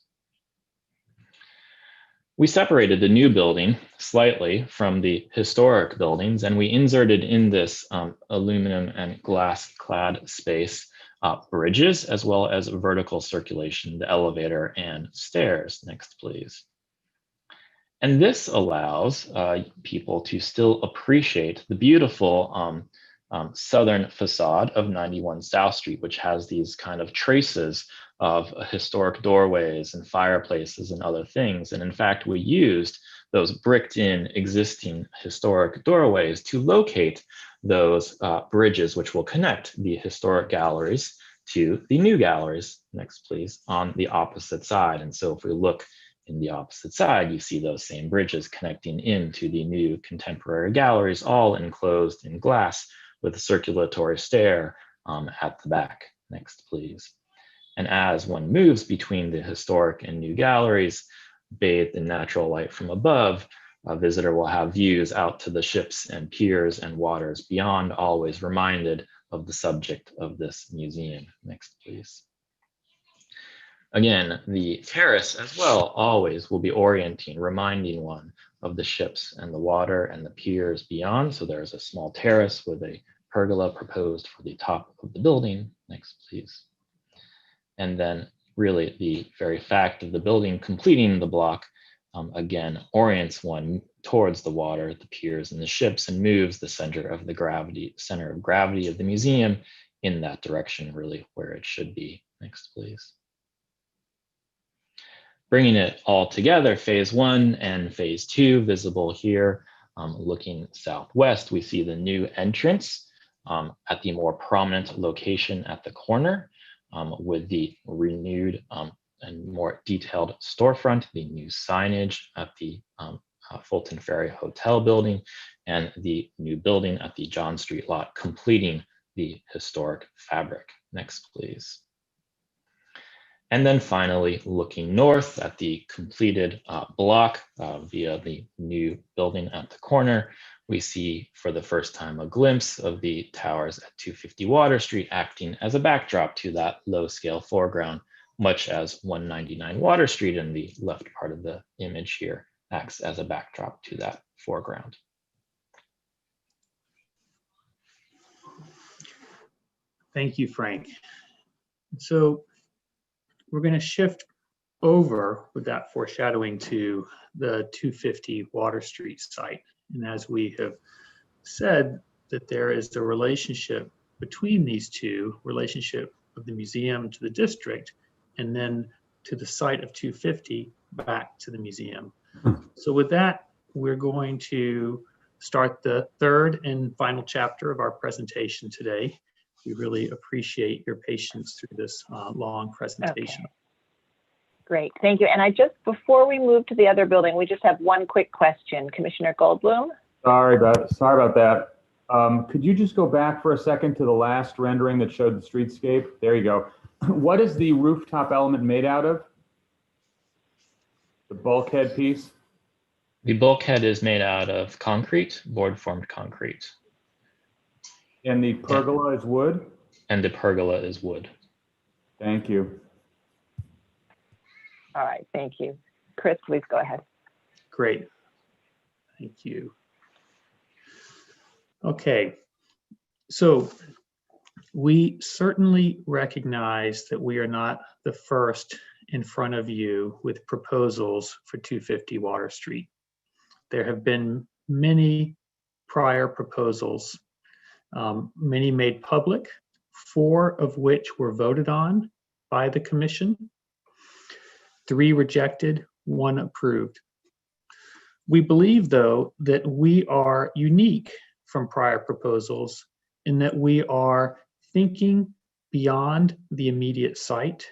S17: We separated the new building slightly from the historic buildings, and we inserted in this aluminum and glass clad space bridges, as well as vertical circulation, the elevator and stairs. Next, please. And this allows people to still appreciate the beautiful southern facade of 91 South Street, which has these kind of traces of historic doorways and fireplaces and other things. And in fact, we used those bricked in existing historic doorways to locate those bridges, which will connect the historic galleries to the new galleries. Next, please, on the opposite side. And so if we look in the opposite side, you see those same bridges connecting into the new contemporary galleries, all enclosed in glass, with a circulatory stair at the back. Next, please. And as one moves between the historic and new galleries, bathed in natural light from above, a visitor will have views out to the ships and piers and waters beyond, always reminded of the subject of this museum. Next, please. Again, the terrace as well always will be orienting, reminding one of the ships and the water and the piers beyond. So there's a small terrace with a pergola proposed for the top of the building. Next, please. And then really the very fact of the building completing the block again orients one towards the water, the piers, and the ships, and moves the center of gravity of the museum in that direction, really where it should be. Next, please. Bringing it all together, phase 1 and phase 2 visible here. Looking southwest, we see the new entrance at the more prominent location at the corner with the renewed and more detailed storefront, the new signage at the Fulton Ferry Hotel building, and the new building at the John Street lot, completing the historic fabric. Next, please. And then finally, looking north at the completed block via the new building at the corner, we see for the first time a glimpse of the towers at 250 Water Street, acting as a backdrop to that low scale foreground, much as 199 Water Street in the left part of the image here acts as a backdrop to that foreground.
S9: Thank you, Frank. So we're going to shift over with that foreshadowing to the 250 Water Street site. And as we have said, that there is a relationship between these two, relationship of the museum to the district, and then to the site of 250 back to the museum. So with that, we're going to start the third and final chapter of our presentation today. We really appreciate your patience through this long presentation.
S1: Okay. Great, thank you. And before we move to the other building, we just have one quick question. Commissioner Goldblum?
S11: Sorry about that. Could you just go back for a second to the last rendering that showed the streetscape? There you go. What is the rooftop element made out of? The bulkhead piece?
S17: The bulkhead is made out of concrete, board-formed concrete.
S11: And the pergola is wood?
S17: And the pergola is wood.
S11: Thank you.
S1: All right, thank you. Chris, please go ahead.
S9: Great, thank you. Okay, so we certainly recognize that we are not the first in front of you with proposals for 250 Water Street. There have been many prior proposals, many made public, 4 of which were voted on by the commission, 3 rejected, 1 approved. We believe, though, that we are unique from prior proposals in that we are thinking beyond the immediate site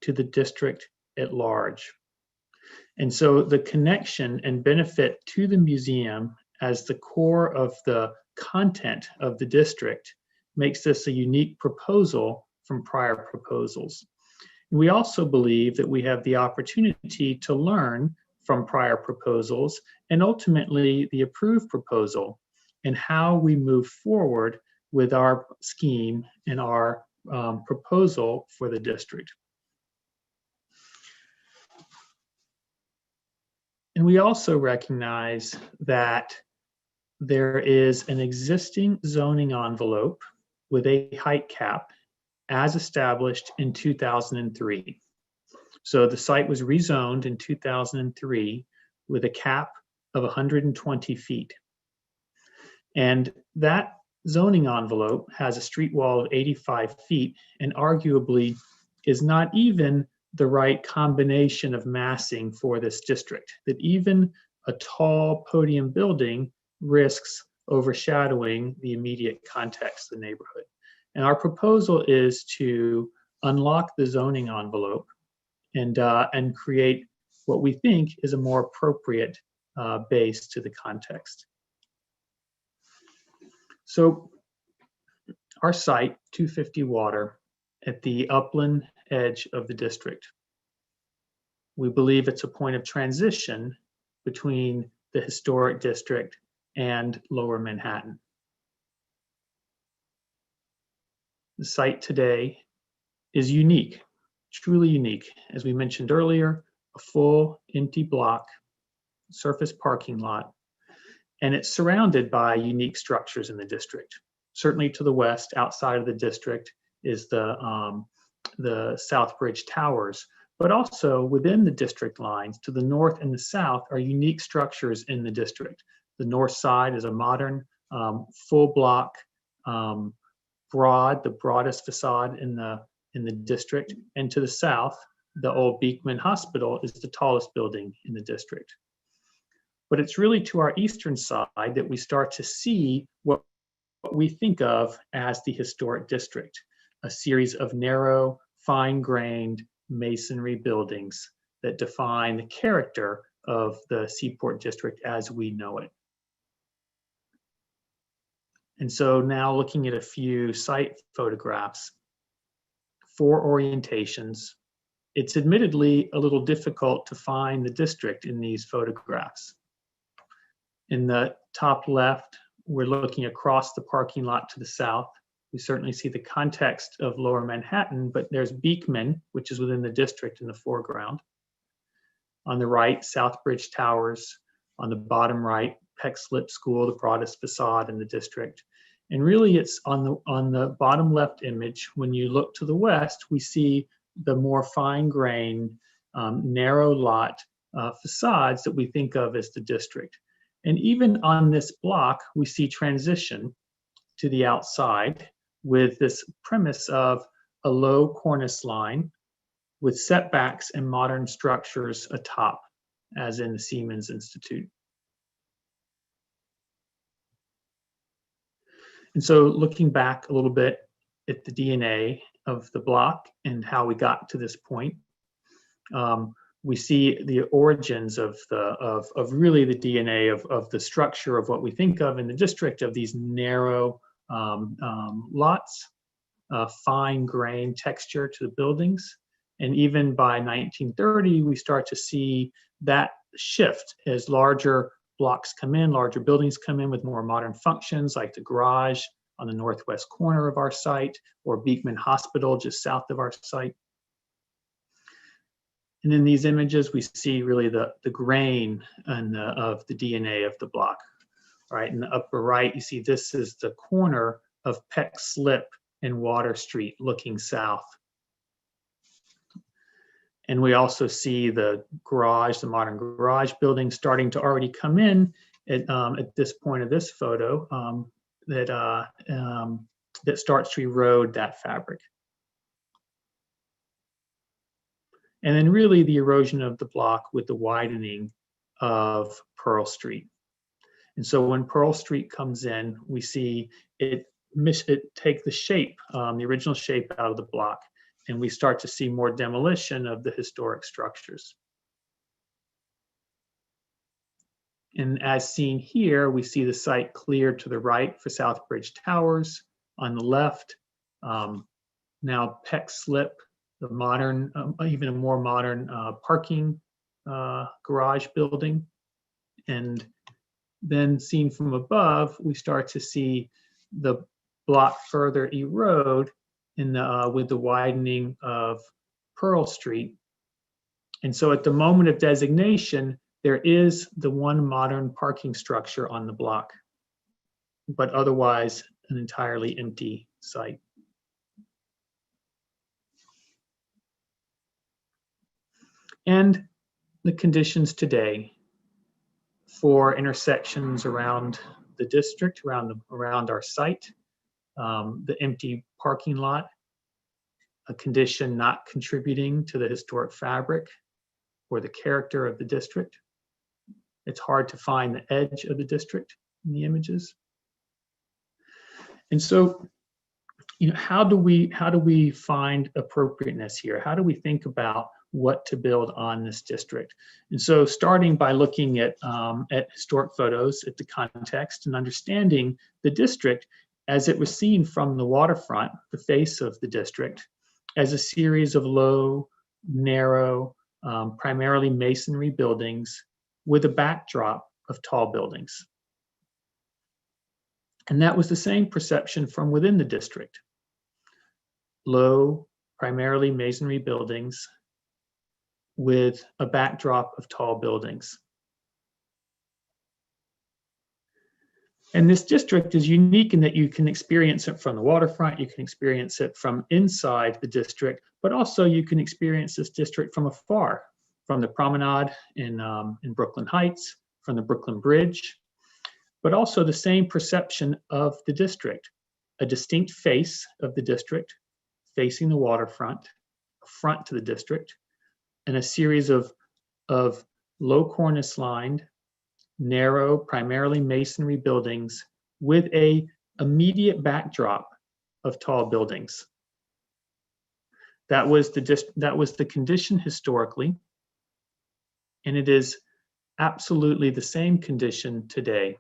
S9: to the district at large. And so the connection and benefit to the museum as the core of the content of the district makes this a unique proposal from prior proposals. We also believe that we have the opportunity to learn from prior proposals and ultimately the approved proposal and how we move forward with our scheme and our proposal for the district. And we also recognize that there is an existing zoning envelope with a height cap as established in 2003. So the site was rezoned in 2003 with a cap of 120 feet. And that zoning envelope has a street wall of 85 feet and arguably is not even the right combination of massing for this district, that even a tall podium building risks overshadowing the immediate context of the neighborhood. And our proposal is to unlock the zoning envelope and create what we think is a more appropriate base to the context. So our site, 250 Water, at the upland edge of the district. We believe it's a point of transition between the historic district and Lower Manhattan. The site today is unique, truly unique. As we mentioned earlier, a full empty block, surface parking lot, and it's surrounded by unique structures in the district. Certainly to the west, outside of the district, is the the Southbridge Towers, but also within the district lines to the north and the south are unique structures in the district. The north side is a modern full block, the broadest facade in the district, and to the south, the old Beekman Hospital is the tallest building in the district. But it's really to our eastern side that we start to see what we think of as the historic district, a series of narrow, fine-grained masonry buildings that define the character of the Seaport district as we know it. And so now looking at a few site photographs, 4 orientations, it's admittedly a little difficult to find the district in these photographs. In the top left, we're looking across the parking lot to the south. We certainly see the context of Lower Manhattan, but there's Beekman, which is within the district in the foreground. On the right, Southbridge Towers. On the bottom right, Peck Slip School, the broadest facade in the district. And really it's on the bottom left image, when you look to the west, we see the more fine-grained, narrow lot facades that we think of as the district. And even on this block, we see transition to the outside with this premise of a low cornice line with setbacks and modern structures atop, as in the Siemens Institute. And so looking back a little bit at the DNA of the block and how we got to this point, we see the origins of really the DNA of the structure of what we think of in the district of these narrow lots, fine grain texture to the buildings. And even by 1930, we start to see that shift as larger blocks come in, larger buildings come in with more modern functions like the garage on the northwest corner of our site or Beekman Hospital just south of our site. And in these images, we see really the grain of the DNA of the block. All right, in the upper right, you see this is the corner of Peck Slip and Water Street looking south. And we also see the garage, the modern garage building starting to already come in at this point of this photo that starts to erode that fabric. And then really the erosion of the block with the widening of Pearl Street. And so when Pearl Street comes in, we see it take the shape, the original shape out of the block, and we start to see more demolition of the historic structures. And as seen here, we see the site cleared to the right for Southbridge Towers. On the left, now Peck Slip, the modern, even a more modern parking garage building. And then seen from above, we start to see the block further erode with the widening of Pearl Street. And so at the moment of designation, there is the one modern parking structure on the block, but otherwise an entirely empty site. And the conditions today for intersections around the district, around our site, the empty parking lot, a condition not contributing to the historic fabric or the character of the district. It's hard to find the edge of the district in the images. And so, how do we find appropriateness here? How do we think about what to build on this district? And so starting by looking at historic photos, at the context and understanding the district as it was seen from the waterfront, the face of the district, as a series of low, narrow, primarily masonry buildings with a backdrop of tall buildings. And that was the same perception from within the district. Low, primarily masonry buildings with a backdrop of tall buildings. And this district is unique in that you can experience it from the waterfront, you can experience it from inside the district, but also you can experience this district from afar, from the promenade in Brooklyn Heights, from the Brooklyn Bridge, but also the same perception of the district, a distinct face of the district facing the waterfront, a front to the district, and a series of low cornice lined, narrow, primarily masonry buildings with a immediate backdrop of tall buildings. That was the condition historically, and it is absolutely the same condition today.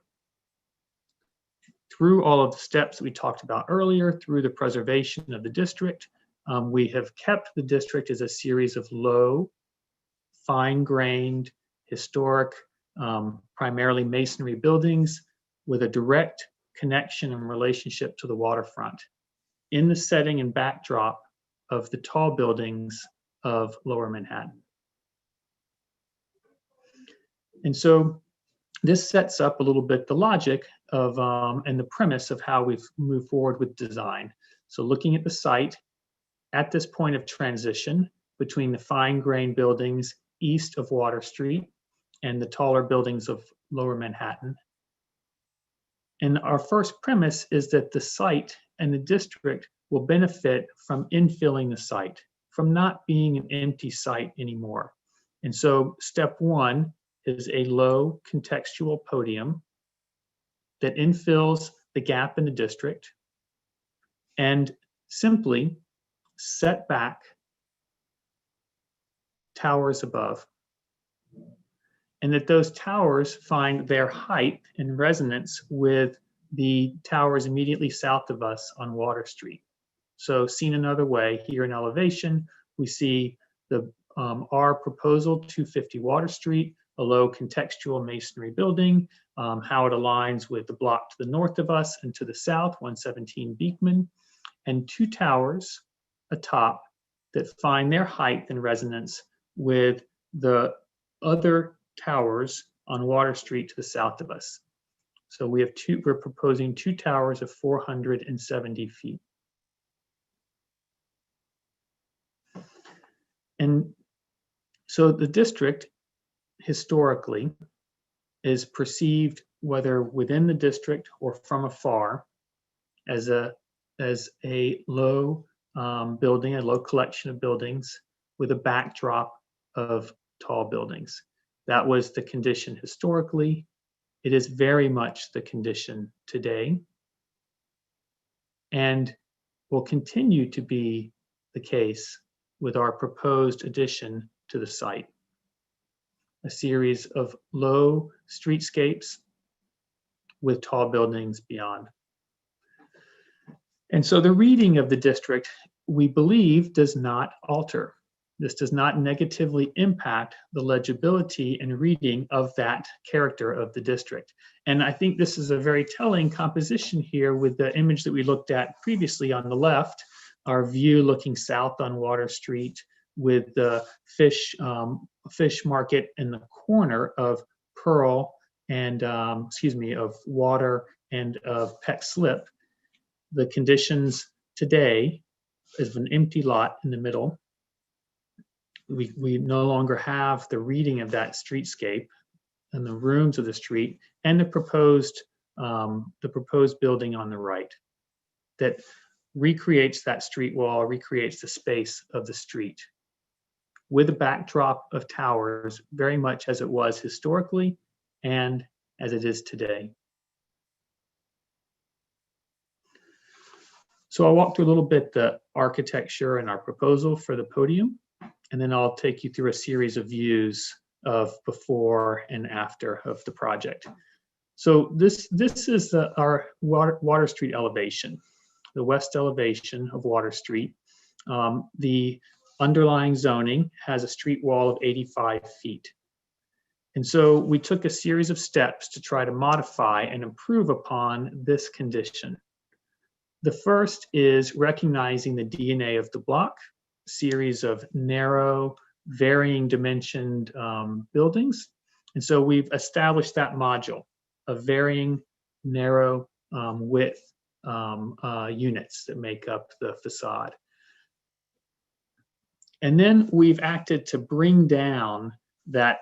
S9: Through all of the steps that we talked about earlier, through the preservation of the district, we have kept the district as a series of low, fine-grained, historic, primarily masonry buildings with a direct connection and relationship to the waterfront in the setting and backdrop of the tall buildings of Lower Manhattan. And so this sets up a little bit the logic of and the premise of how we've moved forward with design. So looking at the site at this point of transition between the fine-grained buildings east of Water Street and the taller buildings of Lower Manhattan. And our first premise is that the site and the district will benefit from infilling the site, from not being an empty site anymore. And so step one is a low contextual podium that infills the gap in the district and simply set back towers above, and that those towers find their height in resonance with the towers immediately south of us on Water Street. So seen another way, here in elevation, we see our proposal, 250 Water Street, a low contextual masonry building, how it aligns with the block to the north of us and to the south, 117 Beekman, and two towers atop that find their height in resonance with the other towers on Water Street to the south of us. So we're proposing two towers of 470 feet. And so the district historically is perceived, whether within the district or from afar, as a low building, a low collection of buildings with a backdrop of tall buildings. That was the condition historically. It is very much the condition today, and will continue to be the case with our proposed addition to the site. A series of low streetscapes with tall buildings beyond. And so the reading of the district, we believe, does not alter. This does not negatively impact the legibility and reading of that character of the district. And I think this is a very telling composition here with the image that we looked at previously on the left, our view looking south on Water Street with the fish market in the corner of Pearl and, of Water and of Peck Slip. The conditions today is an empty lot in the middle. We no longer have the reading of that streetscape and the rooms of the street and the proposed building on the right that recreates that street wall, recreates the space of the street with a backdrop of towers, very much as it was historically and as it is today. So I'll walk through a little bit the architecture and our proposal for the podium, and then I'll take you through a series of views of before and after of the project. So this is our Water Street elevation, the west elevation of Water Street. The underlying zoning has a street wall of 85 feet. And so we took a series of steps to try to modify and improve upon this condition. The first is recognizing the DNA of the block, a series of narrow, varying dimensioned buildings. And so we've established that module of varying narrow width units that make up the facade. And then we've acted to bring down that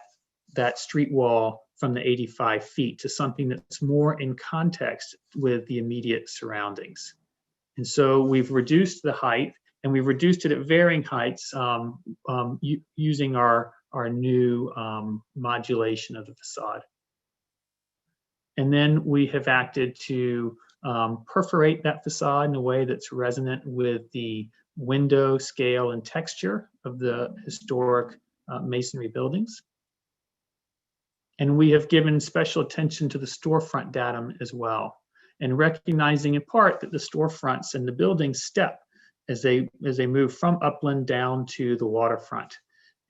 S9: street wall from the 85 feet to something that's more in context with the immediate surroundings. And so we've reduced the height, and we've reduced it at varying heights using our new modulation of the facade. And then we have acted to perforate that facade in a way that's resonant with the window scale and texture of the historic masonry buildings. And we have given special attention to the storefront datum as well, and recognizing in part that the storefronts and the buildings step as they move from upland down to the waterfront.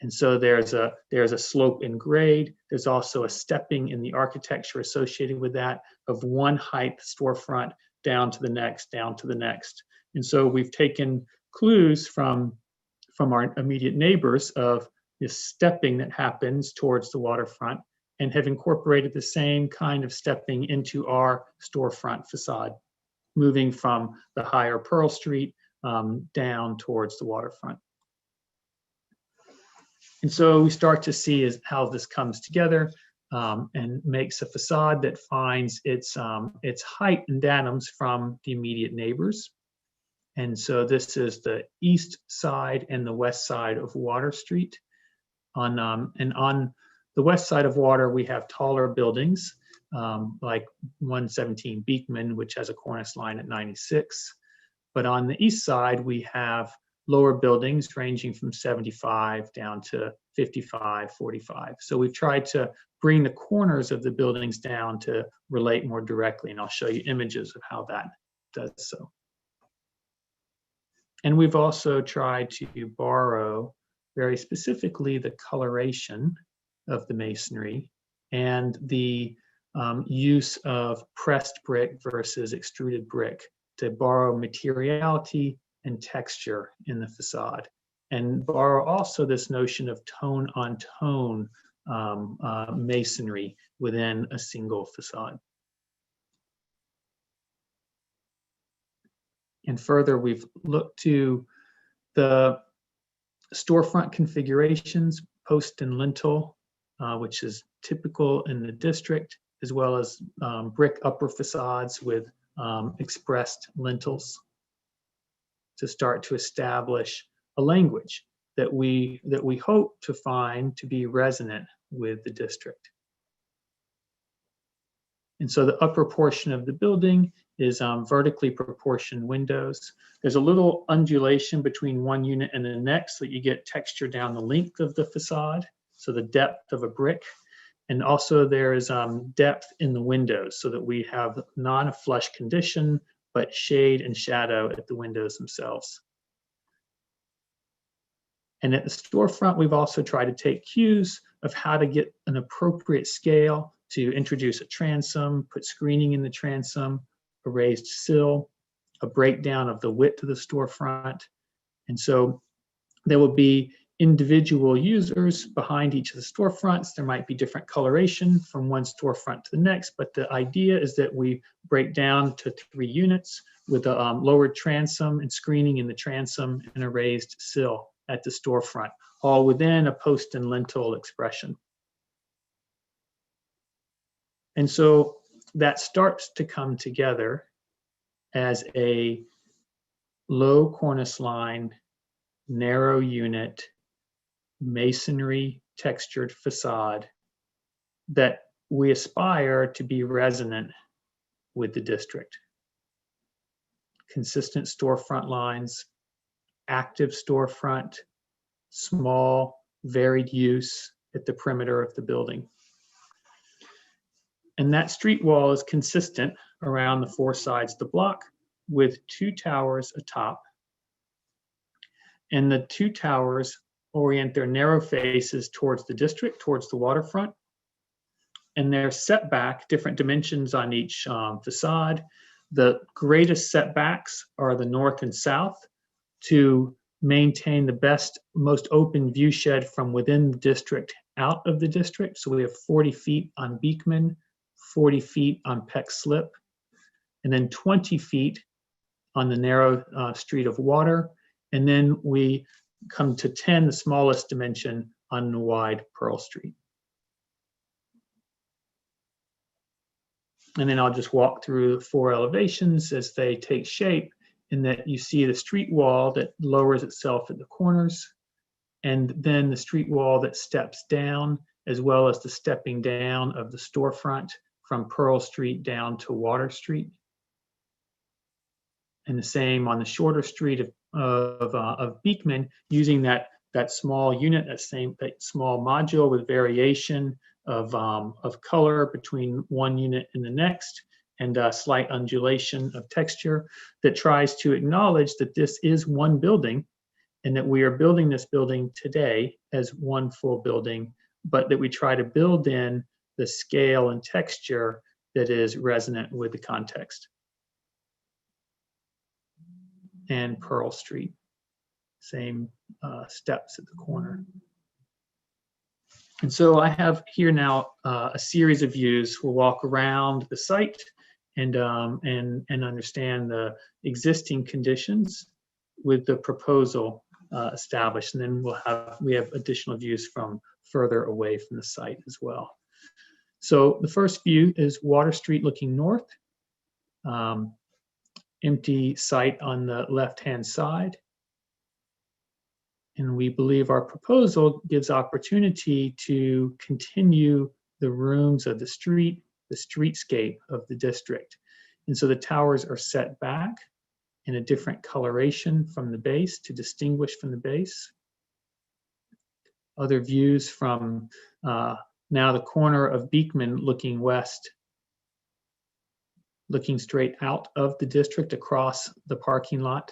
S9: And so there's a slope in grade. There's also a stepping in the architecture associated with that of one height storefront down to the next, down to the next. And so we've taken clues from our immediate neighbors of this stepping that happens towards the waterfront, and have incorporated the same kind of stepping into our storefront facade, moving from the higher Pearl Street down towards the waterfront. And so we start to see how this comes together and makes a facade that finds its height and datums from the immediate neighbors. And so this is the east side and the west side of Water Street. And on the west side of Water, we have taller buildings like 117 Beekman, which has a cornice line at 96. But on the east side, we have lower buildings ranging from 75 down to 55, 45. So we've tried to bring the corners of the buildings down to relate more directly, and I'll show you images of how that does so. And we've also tried to borrow very specifically the coloration of the masonry and the use of pressed brick versus extruded brick to borrow materiality and texture in the facade, and borrow also this notion of tone on tone masonry within a single facade. And further, we've looked to the storefront configurations, post and lintel, which is typical in the district, as well as brick upper facades with expressed lintels, to start to establish a language that we hope to find to be resonant with the district. And so the upper portion of the building is vertically proportioned windows. There's a little undulation between one unit and the next, so that you get texture down the length of the facade, so the depth of a brick. And also there is depth in the windows, so that we have not a flush condition, but shade and shadow at the windows themselves. And at the storefront, we've also tried to take cues of how to get an appropriate scale to introduce a transom, put screening in the transom, a raised sill, a breakdown of the width of the storefront. And so there will be individual users behind each of the storefronts. There might be different coloration from one storefront to the next, but the idea is that we break down to 3 units with a lowered transom and screening in the transom and a raised sill at the storefront, all within a post and lintel expression. And so that starts to come together as a low cornice line, narrow unit, masonry textured facade that we aspire to be resonant with the district. Consistent storefront lines, active storefront, small, varied use at the perimeter of the building. And that street wall is consistent around the 4 sides of the block with 2 towers atop. And the 2 towers orient their narrow faces towards the district, towards the waterfront. And they're set back, different dimensions on each facade. The greatest setbacks are the north and south to maintain the best, most open view shed from within the district out of the district. So we have 40 feet on Beekman, 40 feet on Peck Slip, and then 20 feet on the narrow street of Water, and then we come to 10, the smallest dimension, on the wide Pearl Street. And then I'll just walk through the 4 elevations as they take shape, in that you see the street wall that lowers itself at the corners, and then the street wall that steps down, as well as the stepping down of the storefront from Pearl Street down to Water Street. And the same on the shorter street of Beekman, using that small unit, that small module with variation of color between one unit and the next, and a slight undulation of texture that tries to acknowledge that this is one building, and that we are building this building today as one full building, but that we try to build in the scale and texture that is resonant with the context. And Pearl Street, same steps at the corner. And so I have here now a series of views. We'll walk around the site and understand the existing conditions with the proposal established, and then we have additional views from further away from the site as well. So the first view is Water Street looking north. Empty site on the left-hand side. And we believe our proposal gives opportunity to continue the rooms of the streetscape of the district. And so the towers are set back in a different coloration from the base to distinguish from the base. Other views from now the corner of Beekman looking west, looking straight out of the district across the parking lot,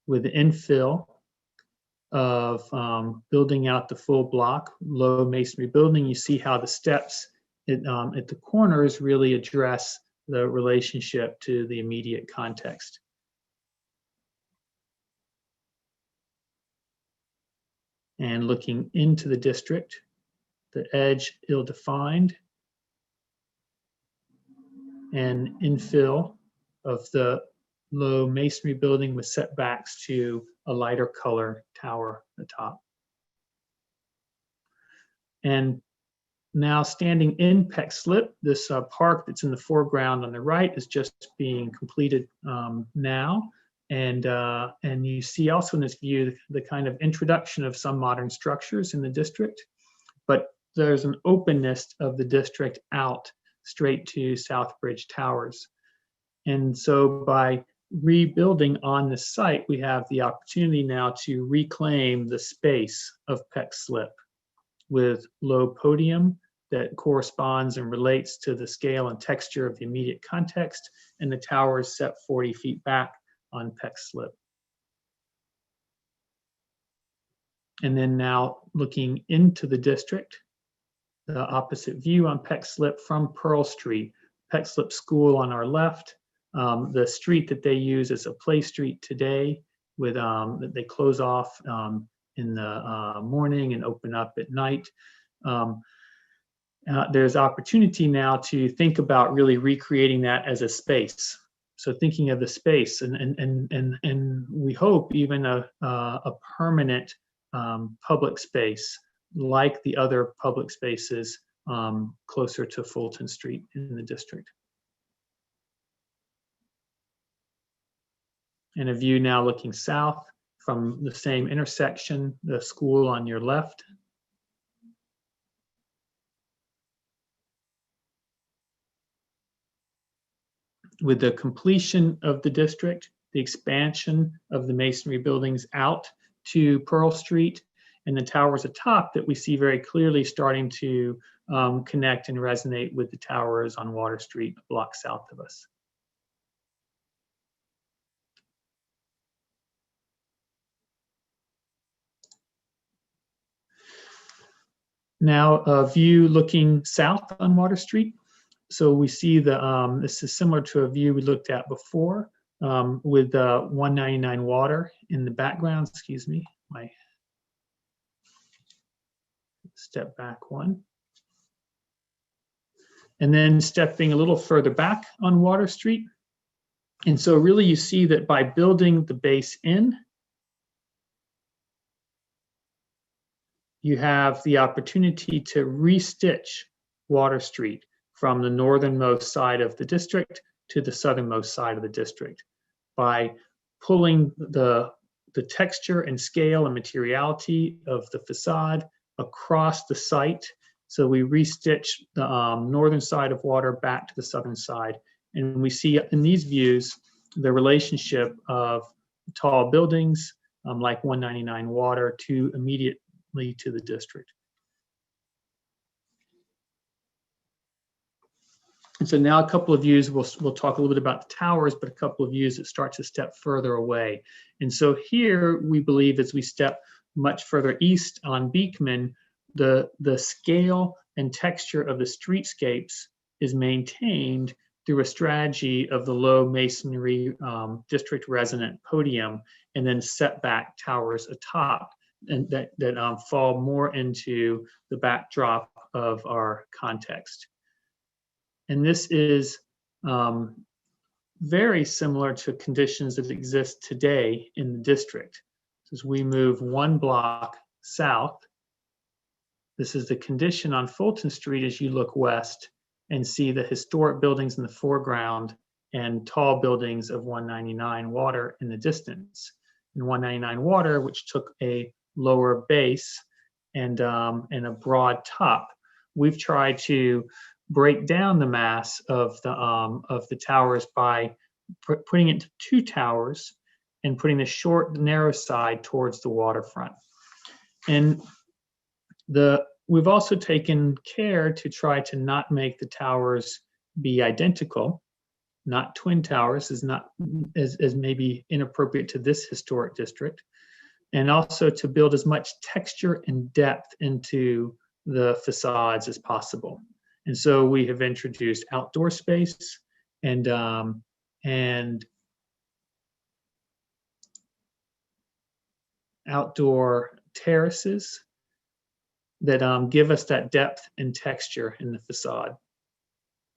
S9: with the infill of building out the full block, low masonry building. You see how the steps at the corners really address the relationship to the immediate context. And looking into the district, the edge ill-defined, and infill of the low masonry building with setbacks to a lighter color tower at the top. And now standing in Peck Slip, this park that's in the foreground on the right is just being completed now. And you see also in this view the kind of introduction of some modern structures in the district, but there's an openness of the district out straight to Southbridge Towers. And so by rebuilding on the site, we have the opportunity now to reclaim the space of Peck Slip with low podium that corresponds and relates to the scale and texture of the immediate context, and the towers set 40 feet back on Peck Slip. And then now looking into the district, the opposite view on Peck Slip from Pearl Street, Peck Slip School on our left, the street that they use as a play street today, with that they close off in the morning and open up at night. There's opportunity now to think about really recreating that as a space. So thinking of the space and we hope even a permanent public space like the other public spaces closer to Fulton Street in the district. And a view now looking south from the same intersection, the school on your left. With the completion of the district, the expansion of the masonry buildings out to Pearl Street, and the towers atop that we see very clearly starting to connect and resonate with the towers on Water Street, a block south of us. Now a view looking south on Water Street. So we see this is similar to a view we looked at before with 199 Water in the background. Excuse me, my step back one. and then stepping a little further back on Water Street. And so really you see that by building the base in, you have the opportunity to restitch Water Street from the northernmost side of the district to the southernmost side of the district by pulling the texture and scale and materiality of the facade across the site. So we restitch the northern side of water back to the southern side. And we see in these views the relationship of tall buildings like 199 Water to immediately to the district. And so now a couple of views, we'll talk a little bit about the towers, but a couple of views that start to step further away. And so here we believe as we step much further east on Beekman, the scale and texture of the streetscapes is maintained through a strategy of the low masonry district resonant podium and then setback towers atop, and that fall more into the backdrop of our context. And this is very similar to conditions that exist today in the district. As we move one block south, this is the condition on Fulton Street as you look west and see the historic buildings in the foreground and tall buildings of 199 Water in the distance. And 199 Water, which took a lower base and a broad top, we've tried to break down the mass of the towers by putting it into two towers and putting the short, narrow side towards the waterfront. And we've also taken care to try to not make the towers be identical, not twin towers, is not as maybe inappropriate to this historic district, and also to build as much texture and depth into the facades as possible. And so we have introduced outdoor space and outdoor terraces that give us that depth and texture in the facade.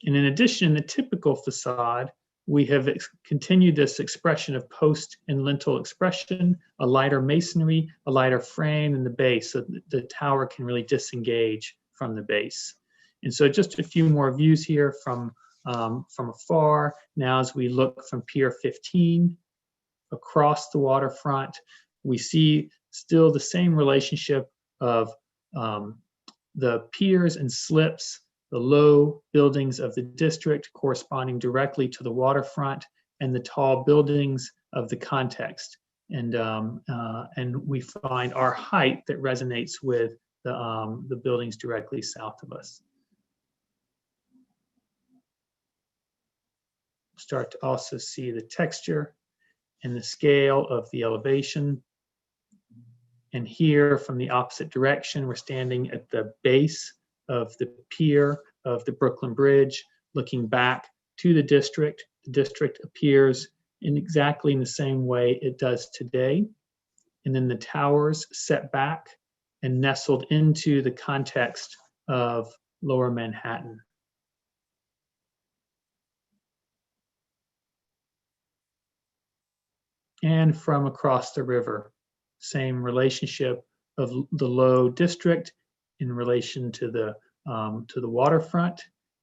S9: And in addition, the typical facade, we have continued this expression of post and lintel expression, a lighter masonry, a lighter frame in the base, so the tower can really disengage from the base. And so just a few more views here from afar. Now as we look from Pier 15 across the waterfront, we see still the same relationship of the piers and slips, the low buildings of the district corresponding directly to the waterfront, and the tall buildings of the context. And we find our height that resonates with the buildings directly south of us. Start to also see the texture and the scale of the elevation. And here from the opposite direction, we're standing at the base of the pier of the Brooklyn Bridge, looking back to the district. The district appears in exactly the same way it does today. And then the towers set back and nestled into the context of Lower Manhattan. And from across the river, same relationship of the low district in relation to the waterfront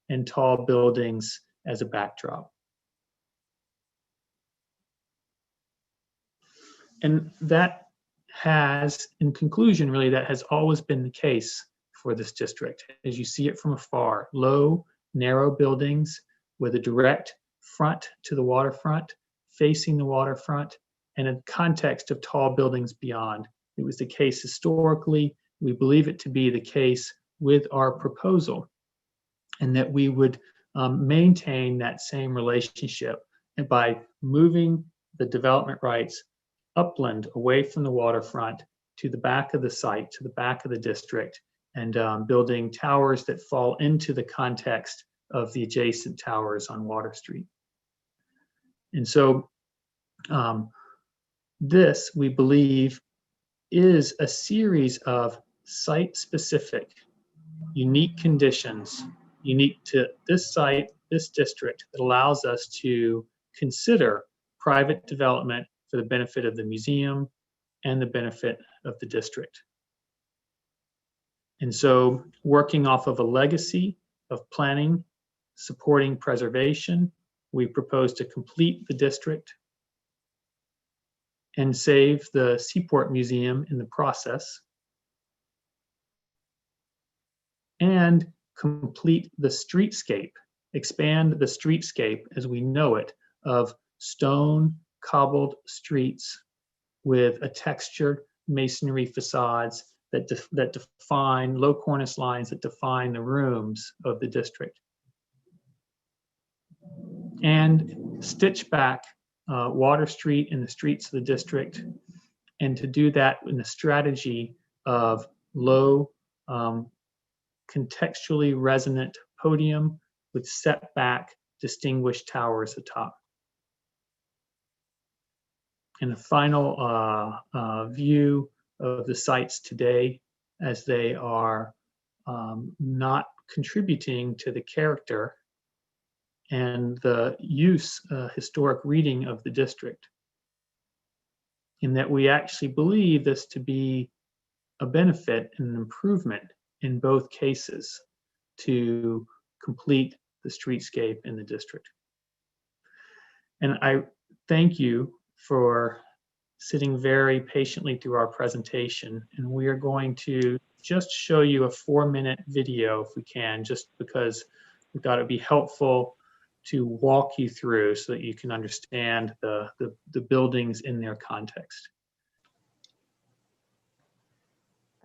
S9: and tall buildings as a backdrop. And that has, in conclusion, really, that has always been the case for this district. As you see it from afar, low, narrow buildings with a direct front to the waterfront, facing the waterfront, and a context of tall buildings beyond. It was the case historically. We believe it to be the case with our proposal, and that we would maintain that same relationship, and by moving the development rights upland away from the waterfront to the back of the site, to the back of the district, and building towers that fall into the context of the adjacent towers on Water Street. And so this, we believe, is a series of site-specific, unique conditions unique to this site, this district, that allows us to consider private development for the benefit of the museum and the benefit of the district. And so, working off of a legacy of planning, supporting preservation, we propose to complete the district and save the Seaport Museum in the process, and complete the streetscape, expand the streetscape as we know it, of stone cobbled streets with a textured masonry facades that define low cornice lines that define the rooms of the district. And stitch back Water Street and the streets of the district, and to do that in a strategy of low, contextually resonant podium with setback distinguished towers atop. And a final view of the sites today, as they are not contributing to the character and the historic reading of the district, in that we actually believe this to be a benefit and an improvement in both cases to complete the streetscape in the district. And I thank you for sitting very patiently through our presentation. And we are going to just show you a 4-minute video if we can, just because we thought it'd be helpful to walk you through so that you can understand the buildings in their context.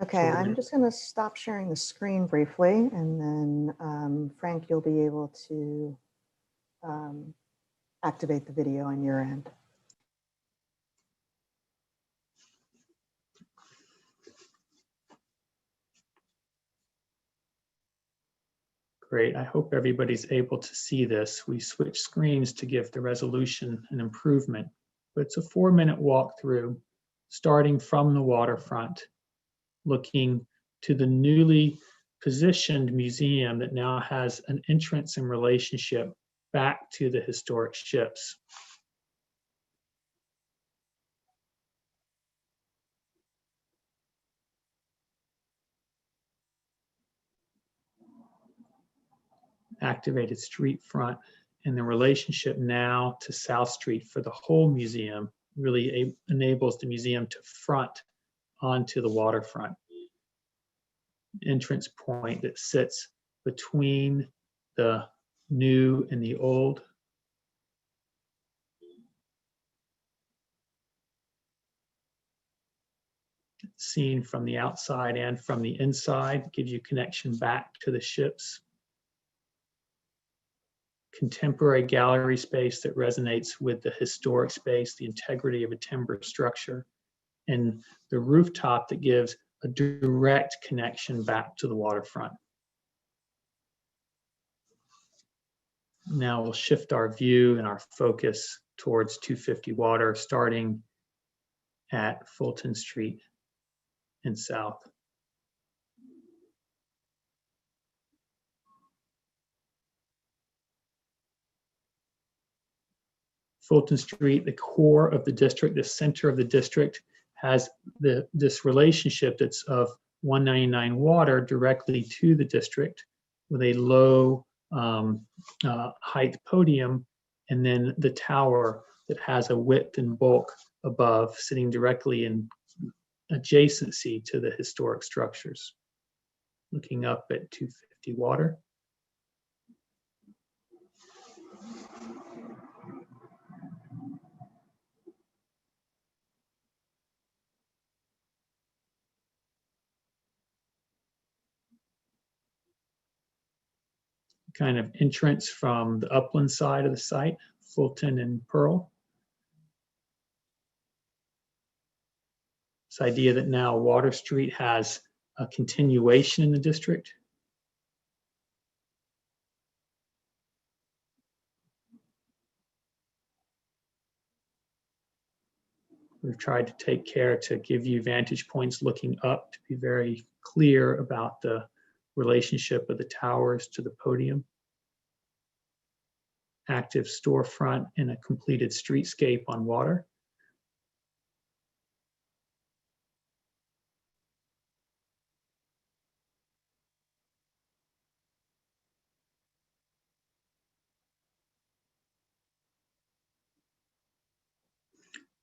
S7: Okay, I'm just going to stop sharing the screen briefly, and then Frank, you'll be able to activate the video on your end.
S9: Great, I hope everybody's able to see this. We switched screens to give the resolution an improvement, but it's a 4-minute walkthrough starting from the waterfront, looking to the newly positioned museum that now has an entrance and relationship back to the historic ships. Activated street front, and the relationship now to South Street for the whole museum really enables the museum to front onto the waterfront. Entrance point that sits between the new and the old. Seen from the outside and from the inside, gives you connection back to the ships. Contemporary gallery space that resonates with the historic space, the integrity of a timber structure, and the rooftop that gives a direct connection back to the waterfront. Now we'll shift our view and our focus towards 250 Water, starting at Fulton Street and south. Fulton Street, the core of the district, the center of the district, has this relationship that's of 199 Water directly to the district with a low height podium, and then the tower that has a width and bulk above, sitting directly in adjacency to the historic structures. Looking up at 250 Water. Kind of entrance from the upland side of the site, Fulton and Pearl. This idea that now Water Street has a continuation in the district. We've tried to take care to give you vantage points looking up to be very clear about the relationship of the towers to the podium, active storefront and a completed streetscape on water,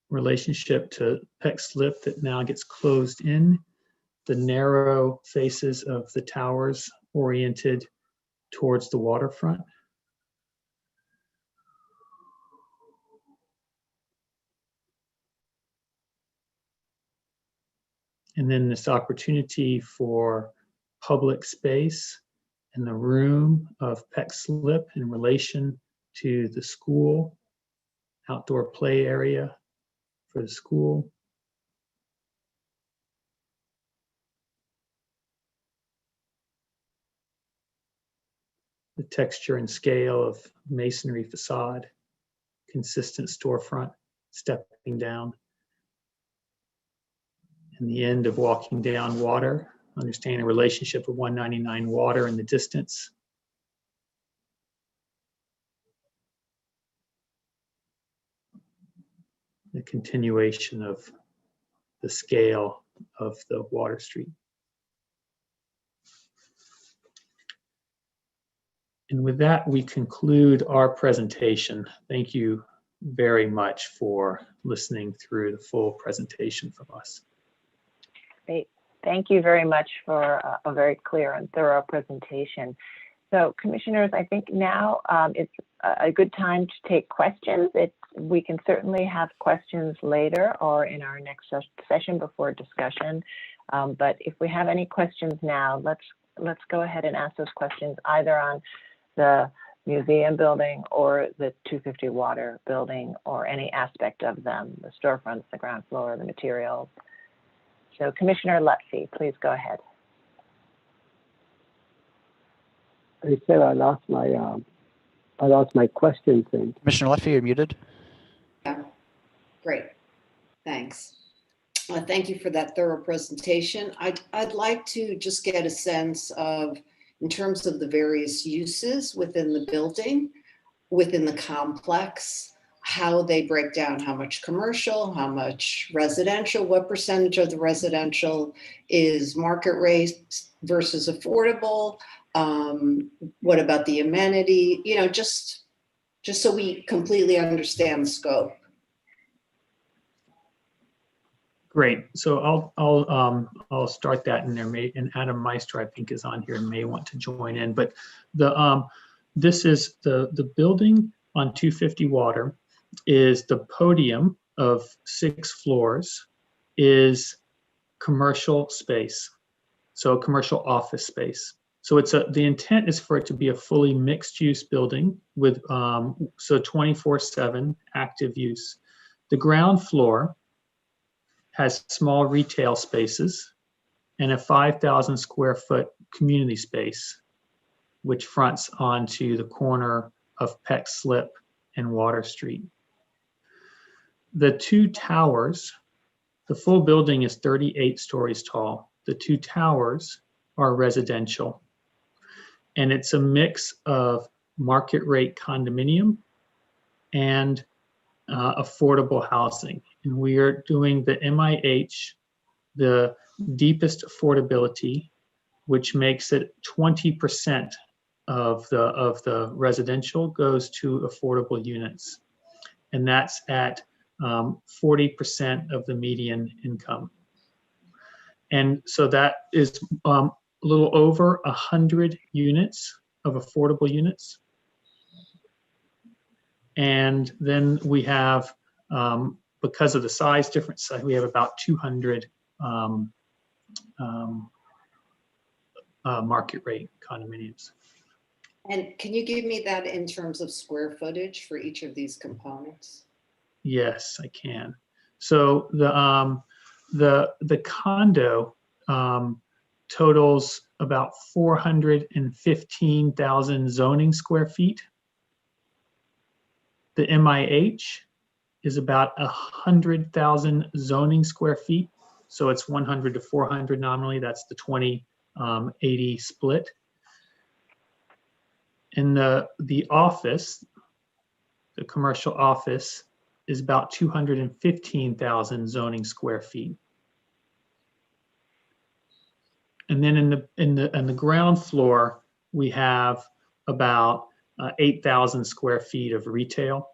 S9: relationship to Peck Slip that now gets closed in, the narrow faces of the towers oriented towards the waterfront. And then this opportunity for public space and the room of Peck Slip in relation to the school, outdoor play area for the school. The texture and scale of masonry facade, consistent storefront, stepping down. And the end of walking down water, understanding the relationship of 199 water in the distance. The continuation of the scale of the Water Street. And with that, we conclude our presentation. Thank you very much for listening through the full presentation from us.
S1: Great. Thank you very much for a very clear and thorough presentation. So commissioners, I think now it's a good time to take questions. We can certainly have questions later or in our next session before discussion. But if we have any questions now, let's go ahead and ask those questions either on the museum building or the 250 Water building or any aspect of them, the storefronts, the ground floor, the materials. So Commissioner Lutfi, please go ahead.
S13: I said I lost my question thing.
S2: Commissioner Lutfi, you're muted.
S21: Yeah, great. Thanks. Thank you for that thorough presentation. I'd like to just get a sense of, in terms of the various uses within the building, within the complex, how they break down, how much commercial, how much residential, what percentage of the residential is market rate versus affordable, what about the amenity, just so we completely understand the scope.
S9: Great. So I'll start that, and Adam Meister, I think, is on here and may want to join in. But this is the building on 250 Water is the podium of 6 floors is commercial space, so commercial office space. So the intent is for it to be a fully mixed use building with so 24/7 active use. The ground floor has small retail spaces and a 5,000 square foot community space, which fronts onto the corner of Peck Slip and Water Street. The 2 towers, the full building is 38 stories tall. The 2 towers are residential. And it's a mix of market rate condominium and affordable housing. And we are doing the MIH, the deepest affordability, which makes it 20% of the residential goes to affordable units. And that's at 40% of the median income. And so that is a little over 100 units of affordable units. And then we have, because of the size difference, we have about 200 market rate condominiums.
S21: And can you give me that in terms of square footage for each of these components?
S9: Yes, I can. So the condo totals about 415,000 zoning square feet. The MIH is about 100,000 zoning square feet. So it's 100 to 400 nominally. That's the 20 20-80 split. And the office, the commercial office, is about 215,000 zoning square feet. And then in the ground floor, we have about 8,000 square feet of retail,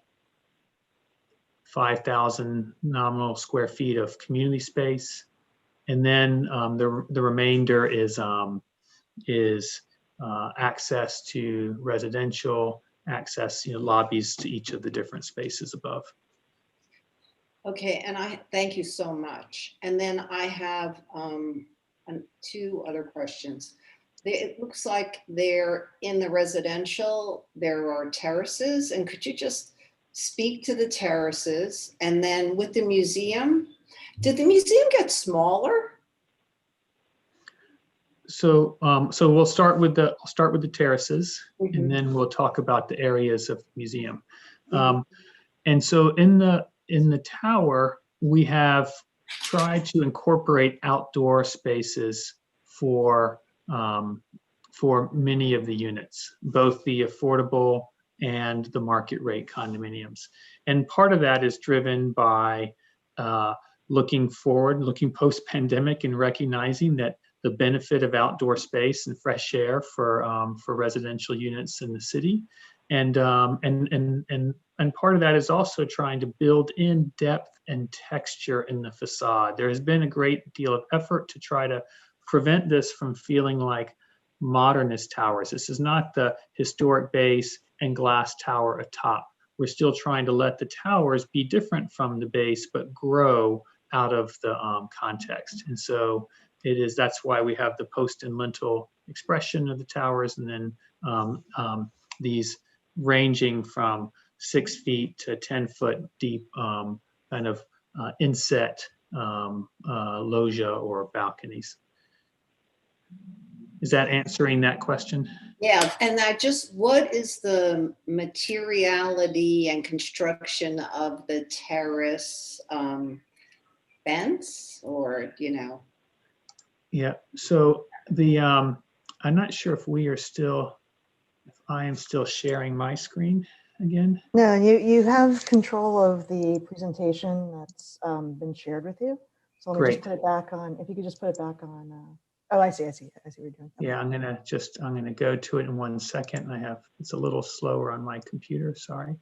S9: 5,000 nominal square feet of community space, and then the remainder is access to residential, access, lobbies to each of the different spaces above.
S21: Okay, and I thank you so much. And then I have two other questions. It looks like there in the residential, there are terraces, and could you just speak to the terraces? And then with the museum, did the museum get smaller?
S9: So we'll start with the terraces, and then we'll talk about the areas of the museum. And so in the tower, we have tried to incorporate outdoor spaces for many of the units, both the affordable and the market rate condominiums. And part of that is driven by looking forward, looking post-pandemic, and recognizing that the benefit of outdoor space and fresh air for residential units in the city. And part of that is also trying to build in depth and texture in the facade. There has been a great deal of effort to try to prevent this from feeling like modernist towers. This is not the historic base and glass tower atop. We're still trying to let the towers be different from the base, but grow out of the context. And so that's why we have the post and lintel expression of the towers, and then these ranging from 6 feet to 10-foot deep kind of inset loggia or balconies. Is that answering that question?
S21: Yeah, and what is the materiality and construction of the terrace fence, or,
S9: Yeah, so I'm not sure if I am still sharing my screen again.
S7: No, you have control of the presentation that's been shared with you. So let me just put it back on. If you could just put it back on. Oh, I see what you're doing. Okay.
S9: Yeah, I'm gonna go to it in 1 second. It's a little slower on my computer, sorry.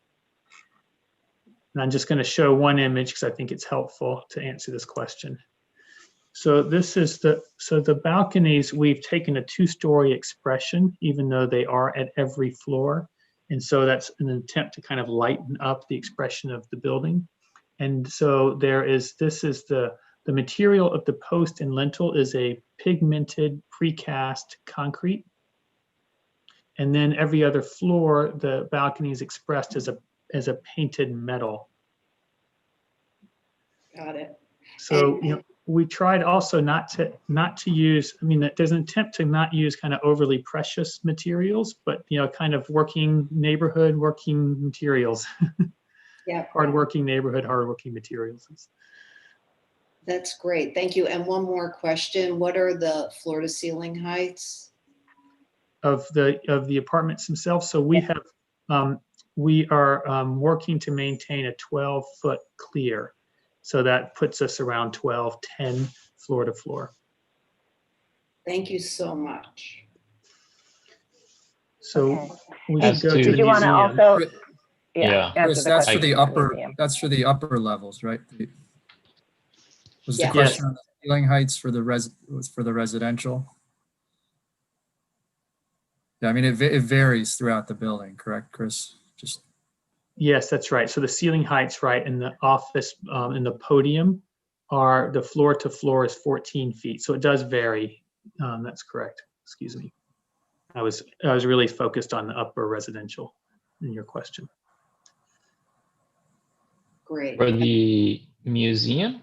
S9: And I'm just gonna show one image because I think it's helpful to answer this question. So this is the balconies, we've taken a 2-story expression, even though they are at every floor. And so that's an attempt to kind of lighten up the expression of the building. And so this is the material of the post and lintel is a pigmented precast concrete. And then every other floor, the balcony is expressed as a painted metal.
S21: Got it.
S9: So, we tried also not to use, there's an attempt to not use kind of overly precious materials, but, kind of working materials.
S21: Yeah.
S9: Hardworking neighborhood, hardworking materials.
S21: That's great. Thank you. And one more question. What are the floor to ceiling heights?
S9: Of the apartments themselves. So we are working to maintain a 12-foot clear. So that puts us around 1210 floor to floor.
S21: Thank you so much.
S9: So we should go to the
S1: Did you want to also?
S17: Yeah.
S1: Chris,
S18: that's for the upper levels, right? Was the question on the ceiling heights for the residential? Yeah, it varies throughout the building, correct, Chris?
S9: Yes, that's right. So the ceiling heights, right, in the office, in the podium, the floor to floor is 14 feet. So it does vary. That's correct. Excuse me. I was really focused on the upper residential in your question.
S21: Great.
S17: For the museum,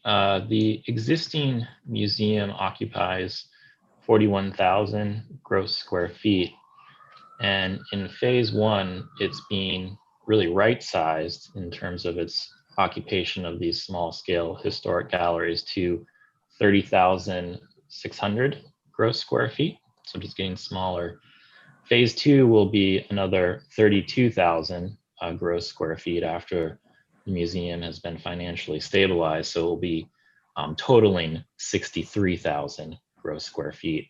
S17: the existing museum occupies 41,000 gross square feet. And in phase 1, it's being really right-sized in terms of its occupation of these small-scale historic galleries to 30,600 gross square feet, so just getting smaller. Phase 2 will be another 32,000 gross square feet after the museum has been financially stabilized. So it will be totaling 63,000 gross square feet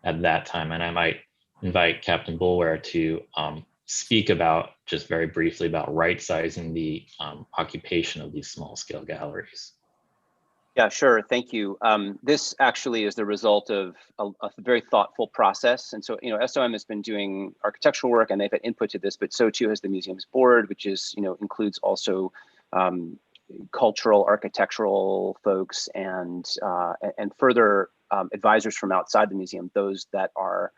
S17: at that time. And I might invite Captain Boulware to speak about, just very briefly, about right sizing the occupation of these small scale galleries.
S8: Yeah, sure. Thank you. This actually is the result of a very thoughtful process. And so, SOM has been doing architectural work and they've had input to this, but so too has the museum's board, which is, includes also cultural, architectural folks and further advisors from outside the museum, those that are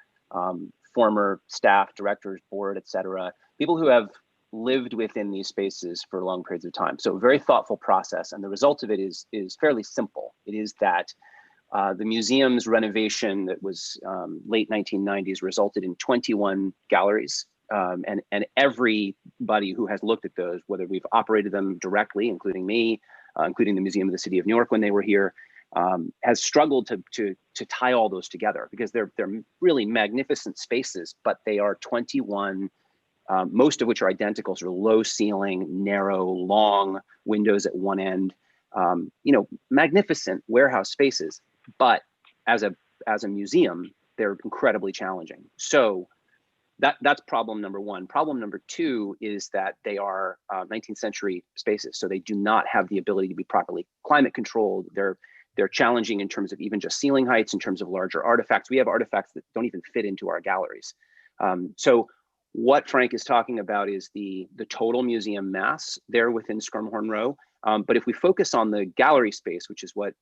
S8: former staff, directors, board, et cetera, people who have lived within these spaces for long periods of time. So a very thoughtful process. And the result of it is fairly simple. It is that the museum's renovation that was late 1990s resulted in 21 galleries. And everybody who has looked at those, whether we've operated them directly, including me, including the Museum of the City of New York when they were here, has struggled to tie all those together because they're really magnificent spaces, but they are 21, most of which are identical, sort of low ceiling, narrow, long windows at one end, magnificent warehouse spaces, but as a museum, they're incredibly challenging. So that's problem number one. Problem number two is that they are 19th century spaces. So they do not have the ability to be properly climate controlled. They're challenging in terms of even just ceiling heights, in terms of larger artifacts. We have artifacts that don't even fit into our galleries. So what Frank is talking about is the total museum mass there within Schermerhorn Row. But if we focus on the gallery space, which is what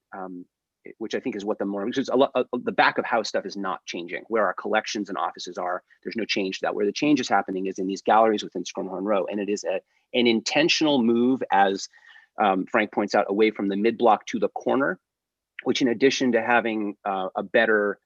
S8: which I think is what the back of house stuff is not changing, where our collections and offices are, there's no change to that. Where the change is happening is in these galleries within Schermerhorn Row. And it is an intentional move, as Frank points out, away from the mid-block to the corner, which in addition to having a better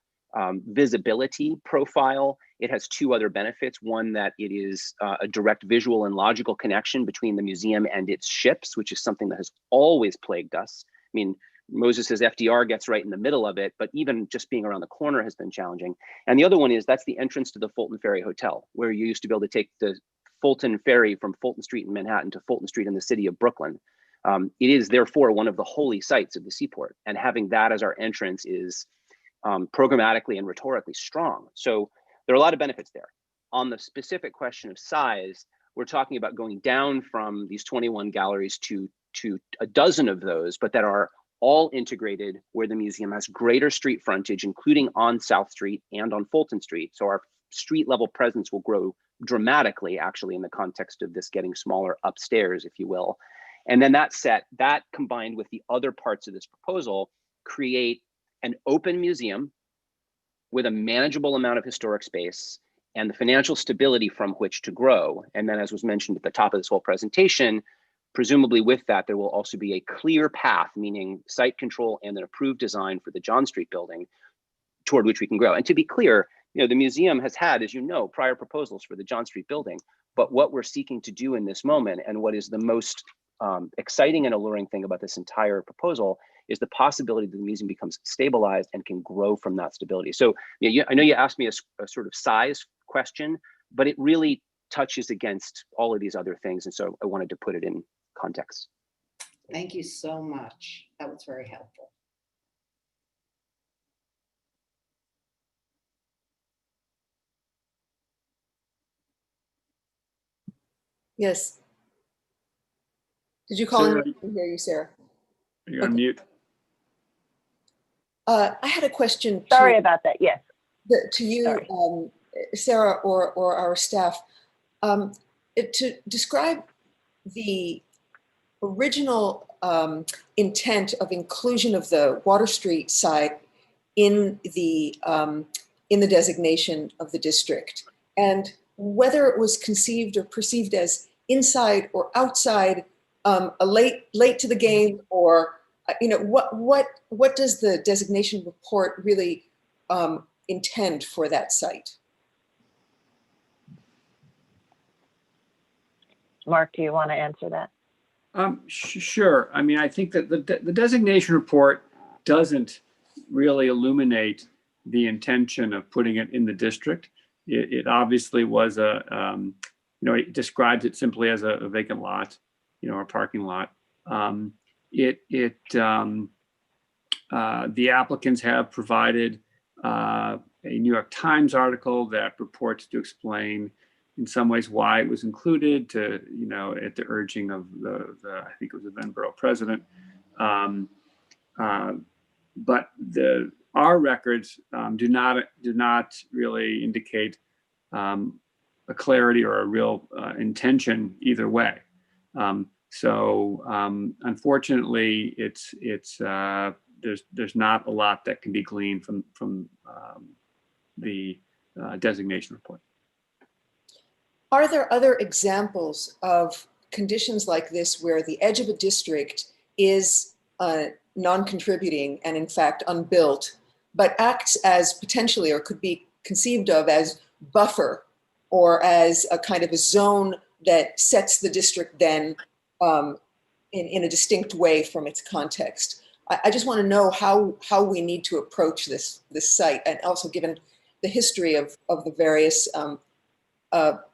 S8: visibility profile, it has two other benefits. One, that it is a direct visual and logical connection between the museum and its ships, which is something that has always plagued us. I mean, Moses says FDR gets right in the middle of it, but even just being around the corner has been challenging. And the other one is that's the entrance to the Fulton Ferry Hotel, where you used to be able to take the Fulton Ferry from Fulton Street in Manhattan to Fulton Street in the city of Brooklyn. It is therefore one of the holy sites of the Seaport, and having that as our entrance is programmatically and rhetorically strong. So there are a lot of benefits there. On the specific question of size, we're talking about going down from these 21 galleries to a dozen of those, but that are all integrated, where the museum has greater street frontage, including on South Street and on Fulton Street. So our street level presence will grow dramatically, actually, in the context of this getting smaller upstairs, if you will. And then that combined with the other parts of this proposal, create an open museum with a manageable amount of historic space and the financial stability from which to grow. And then, as was mentioned at the top of this whole presentation, presumably with that, there will also be a clear path, meaning site control and an approved design for the John Street building toward which we can grow. And to be clear, the museum has had, as you know, prior proposals for the John Street building, but what we're seeking to do in this moment, and what is the most exciting and alluring thing about this entire proposal, is the possibility that the museum becomes stabilized and can grow from that stability. So I know you asked me a sort of size question, but it really touches against all of these other things. And so I wanted to put it in context.
S21: Thank you so much. That was very helpful.
S20: Yes. Did you call
S3: Sarah,
S20: in? I can hear you, Sarah.
S3: Are you on mute?
S20: I had a question.
S1: Sorry about that. Yes.
S20: To you, Sarah, or our staff, to describe the original intent of inclusion of the Water Street site in the designation of the district, and whether it was conceived or perceived as inside or outside, a late to the game, or what does the designation report really intend for that site?
S1: Mark, do you want to answer that?
S3: Sure. I mean, I think that the designation report doesn't really illuminate the intention of putting it in the district. It obviously was it describes it simply as a vacant lot, a parking lot. The applicants have provided a New York Times article that purports to explain in some ways why it was included at the urging of the I think it was the then borough president. But our records do not really indicate a clarity or a real intention either way. Unfortunately, there's not a lot that can be gleaned from the designation report.
S20: Are there other examples of conditions like this where the edge of a district is non-contributing and in fact unbuilt, but acts as potentially or could be conceived of as buffer or as a kind of a zone that sets the district then in a distinct way from its context? I just want to know how we need to approach this site, and also given the history of the various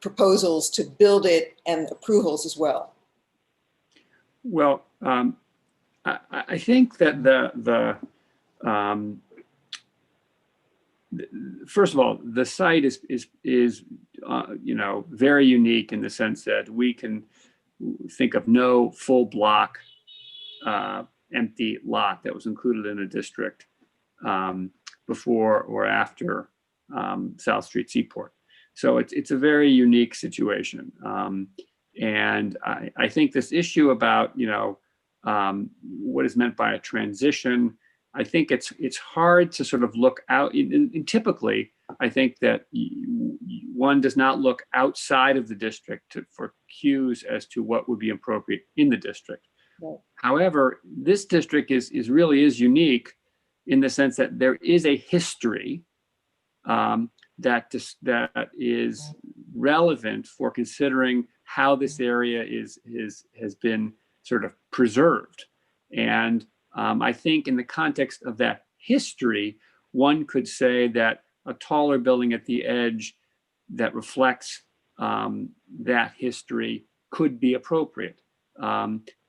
S20: proposals to build it and approvals as well.
S3: Well, I think that first of all, the site is very unique in the sense that we can think of no full block empty lot that was included in a district before or after South Street Seaport. So it's a very unique situation. And I think this issue about, what is meant by a transition, I think it's hard to sort of look out. And typically, I think that one does not look outside of the district for cues as to what would be appropriate in the district. Right. However, this district is really unique in the sense that there is a history that is relevant for considering how this area has been sort of preserved. And I think in the context of that history, one could say that a taller building at the edge that reflects that history could be appropriate.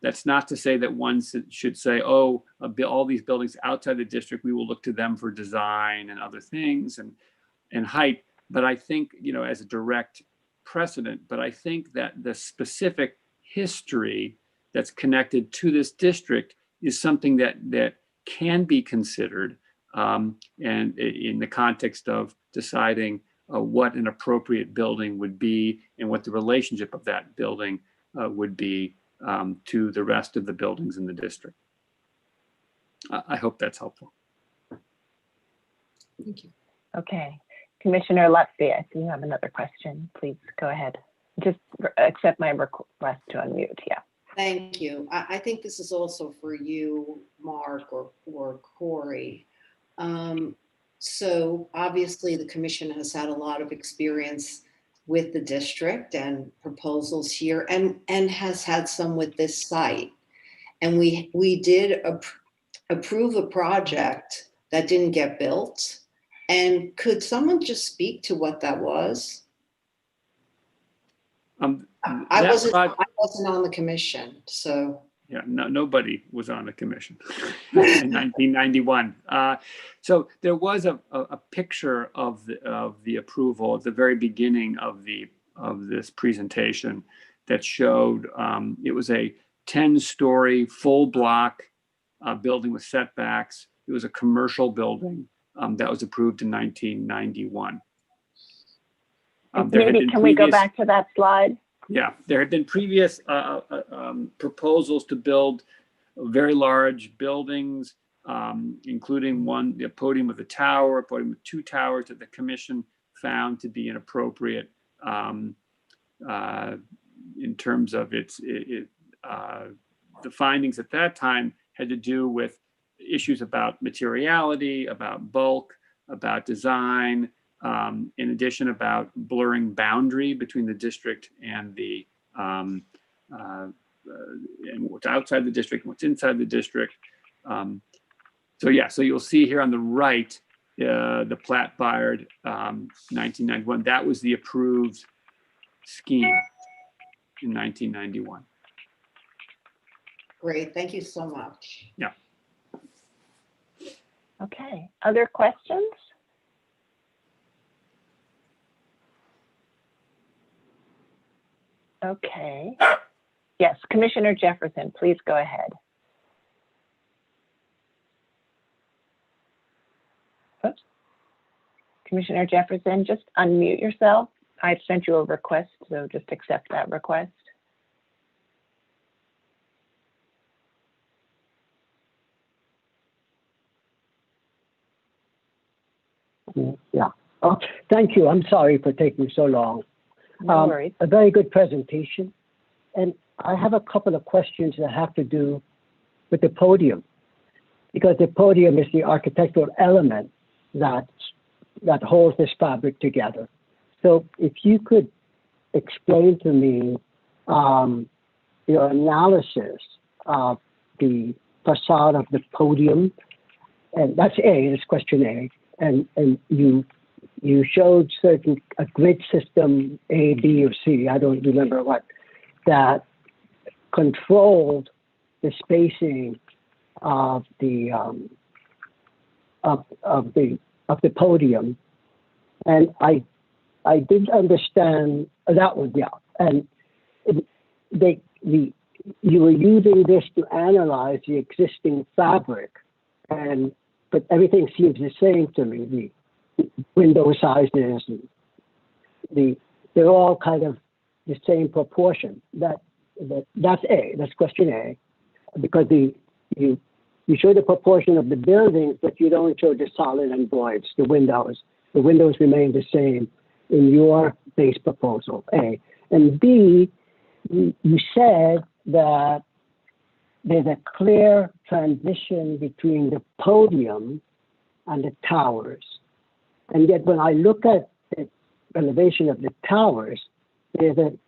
S3: That's not to say that one should say, oh, all these buildings outside the district, we will look to them for design and other things and height. But I think, as a direct precedent, but I think that the specific history that's connected to this district is something that can be considered and in the context of deciding what an appropriate building would be and what the relationship of that building would be to the rest of the buildings in the district. I hope that's helpful.
S20: Thank you.
S1: Okay. Commissioner Lutfi, I see you have another question. Please go ahead. Just accept my request to unmute. Yeah.
S21: Thank you. I think this is also for you, Mark or Corey. So obviously the commission has had a lot of experience with the district and proposals here and has had some with this site. And we did approve a project that didn't get built. And could someone just speak to what that was? I wasn't on the commission, so.
S3: Yeah, nobody was on the commission in 1991. So there was a picture of the approval at the very beginning of this presentation that showed it was a 10-story full block building with setbacks. It was a commercial building that was approved in 1991.
S1: Can we go back to that slide?
S3: Yeah, there had been previous proposals to build very large buildings, including a podium with a tower, a podium with 2 towers that the commission found to be inappropriate in terms of the findings at that time had to do with issues about materiality, about bulk, about design, in addition about blurring boundary between the district and and what's outside the district and what's inside the district. So you'll see here on the right, the plat fired 1991. That was the approved scheme in 1991.
S21: Great, thank you so much.
S3: Yeah.
S1: Okay, other questions? Okay. Yes, Commissioner Jefferson, please go ahead. Oops. Commissioner Jefferson, just unmute yourself. I've sent you a request, so just accept that request.
S13: Yeah. Oh, thank you. I'm sorry for taking so long.
S1: No worries.
S13: A very good presentation. And I have a couple of questions that have to do with the podium, because the podium is the architectural element that holds this fabric together. So if you could explain to me your analysis of the facade of the podium, and that's question A. And you showed a grid system A, B, or C, I don't remember what, that controlled the spacing of the podium, and I didn't understand that one. Yeah, and you were using this to analyze the existing fabric, but everything seems the same to me. The window sizes, they're all kind of the same proportion. That's A. That's question A, because you show the proportion of the buildings, but you don't show the solid and voids, the windows. The windows remain the same in your base proposal, A. And B, you said that there's a clear transition between the podium and the towers. And yet when I look at the elevation of the towers, there's an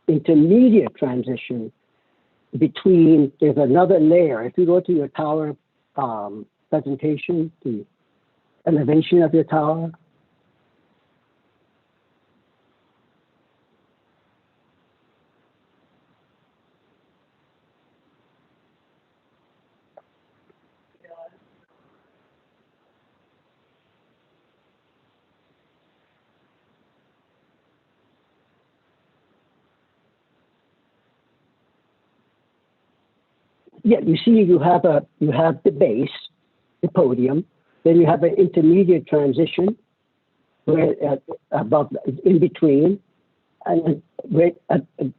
S13: intermediate transition between, there's another layer. If you go to your tower presentation, the elevation of your tower, yeah, you see, you have the base, the podium, then you have an intermediate transition where above, in between, and right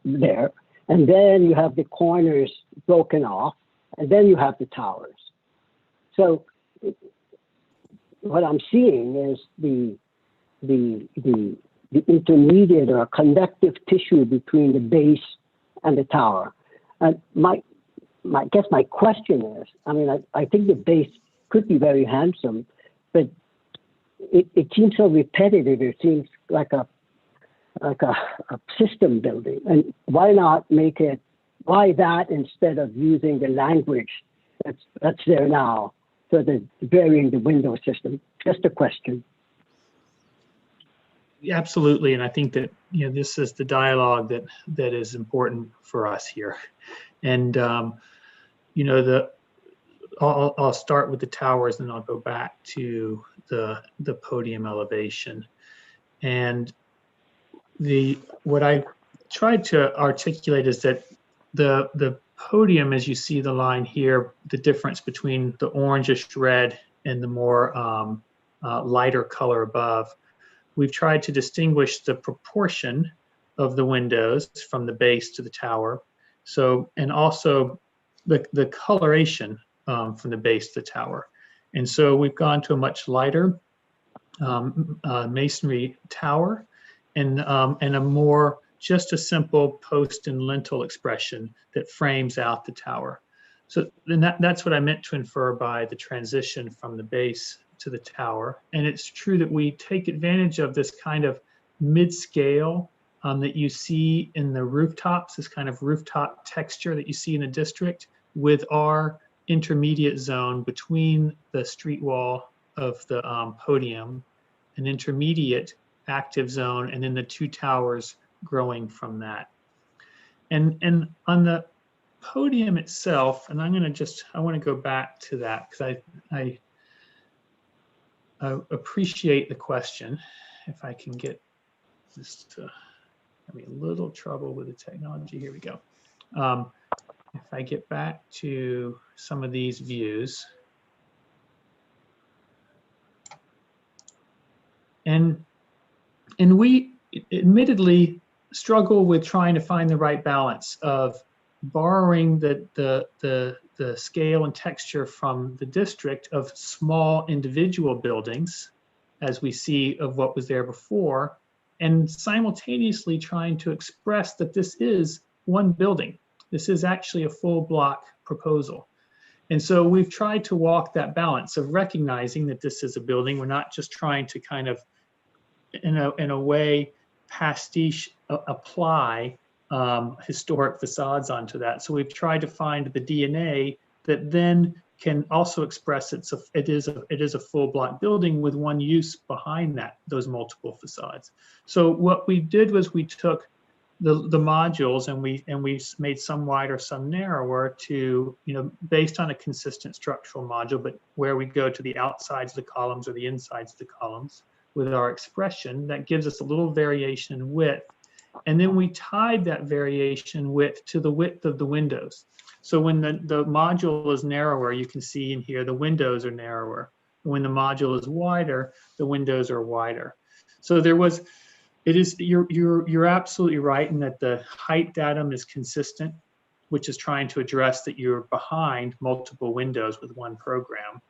S13: there, and then you have the corners broken off, and then you have the towers. So what I'm seeing is the intermediate or conductive tissue between the base and the tower. And I guess my question is, I mean, I think the base could be very handsome, but it seems so repetitive. It seems like a system building. And why not why that instead of using the language that's there now, so the varying the window system? Just a question.
S9: Yeah, absolutely. And I think that, this is the dialogue that is important for us here. And, I'll start with the towers and I'll go back to the podium elevation. And what I tried to articulate is that the podium, as you see the line here, the difference between the orangish red and the more lighter color above, we've tried to distinguish the proportion of the windows from the base to the tower. So, and also the coloration from the base to the tower. And so we've gone to a much lighter masonry tower and a more, just a simple post and lintel expression that frames out the tower. So then that's what I meant to infer by the transition from the base to the tower. And it's true that we take advantage of this kind of mid-scale that you see in the rooftops, this kind of rooftop texture that you see in the district, with our intermediate zone between the street wall podium, an intermediate active zone, and then the two towers growing from that. And on the podium itself, and I want to go back to that because I appreciate the question. If I can get this to, having a little trouble with the technology. Here we go. If I get back to some of these views. And we admittedly struggle with trying to find the right balance of borrowing the scale and texture from the district of small individual buildings, as we see of what was there before, and simultaneously trying to express that this is one building. This is actually a full block proposal. And so we've tried to walk that balance of recognizing that this is a building. We're not just trying to kind of, in a way, pastiche apply historic facades onto that. So we've tried to find the DNA that then can also express it is a full block building with one use behind those multiple facades. So what we did was we took the modules and we made some wider, some narrower to, based on a consistent structural module, but where we go to the outsides of the columns or the insides of the columns with our expression, that gives us a little variation in width. And then we tied that variation width to the width of the windows. So when the module is narrower, you can see in here, the windows are narrower. When the module is wider, the windows are wider. So you're absolutely right in that the height datum is consistent, which is trying to address that you're behind multiple windows with one program,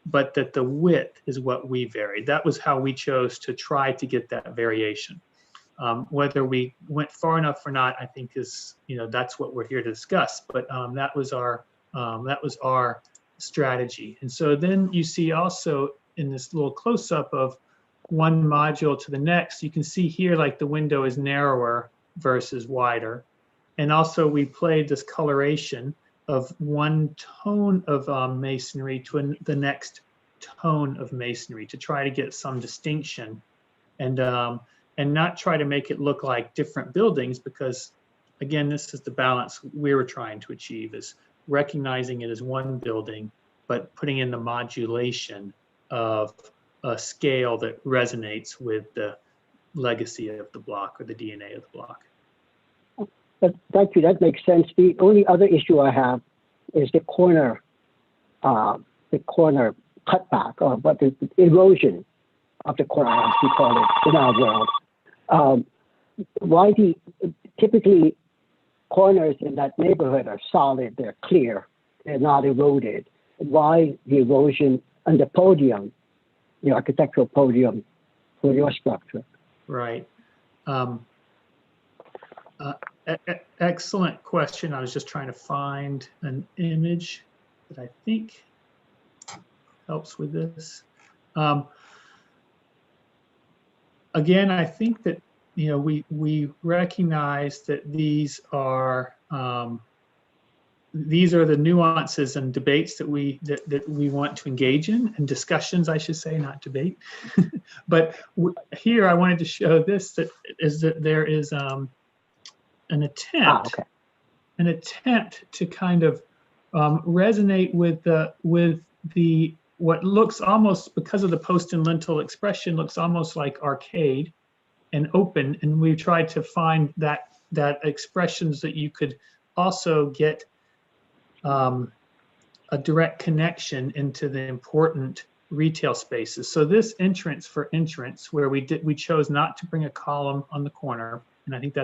S9: but that the width is what we varied. That was how we chose to try to get that variation. Whether we went far enough or not, I think is, that's what we're here to discuss. But that was our strategy. And so then you see also in this little close-up of one module to the next, you can see here like the window is narrower versus wider. And also we played this coloration of one tone of masonry to the next tone of masonry to try to get some distinction and not try to make it look like different buildings, because again, this is the balance we were trying to achieve, is recognizing it as one building, but putting in the modulation of a scale that resonates with the legacy of the block or the DNA of the block.
S13: But thank you, that makes sense. The only other issue I have is the corner cutback, or what is the erosion of the corner, as we call it in our world. Typically corners in that neighborhood are solid, they're clear, they're not eroded. Why the erosion on the podium, the architectural podium for your structure?
S9: Right. Excellent question. I was just trying to find an image that I think helps with this. Again, I think that we recognize that these are the nuances and debates that we want to engage in, and discussions, I should say, not debate. But here I wanted to show this, that there is an attempt to kind of resonate with the what looks almost, because of the post and lintel expression, looks almost like arcade and open, and we tried to find that expressions that you could also get a direct connection into the important retail spaces. So this entrance for entrance, where we chose not to bring a column on the corner, and I think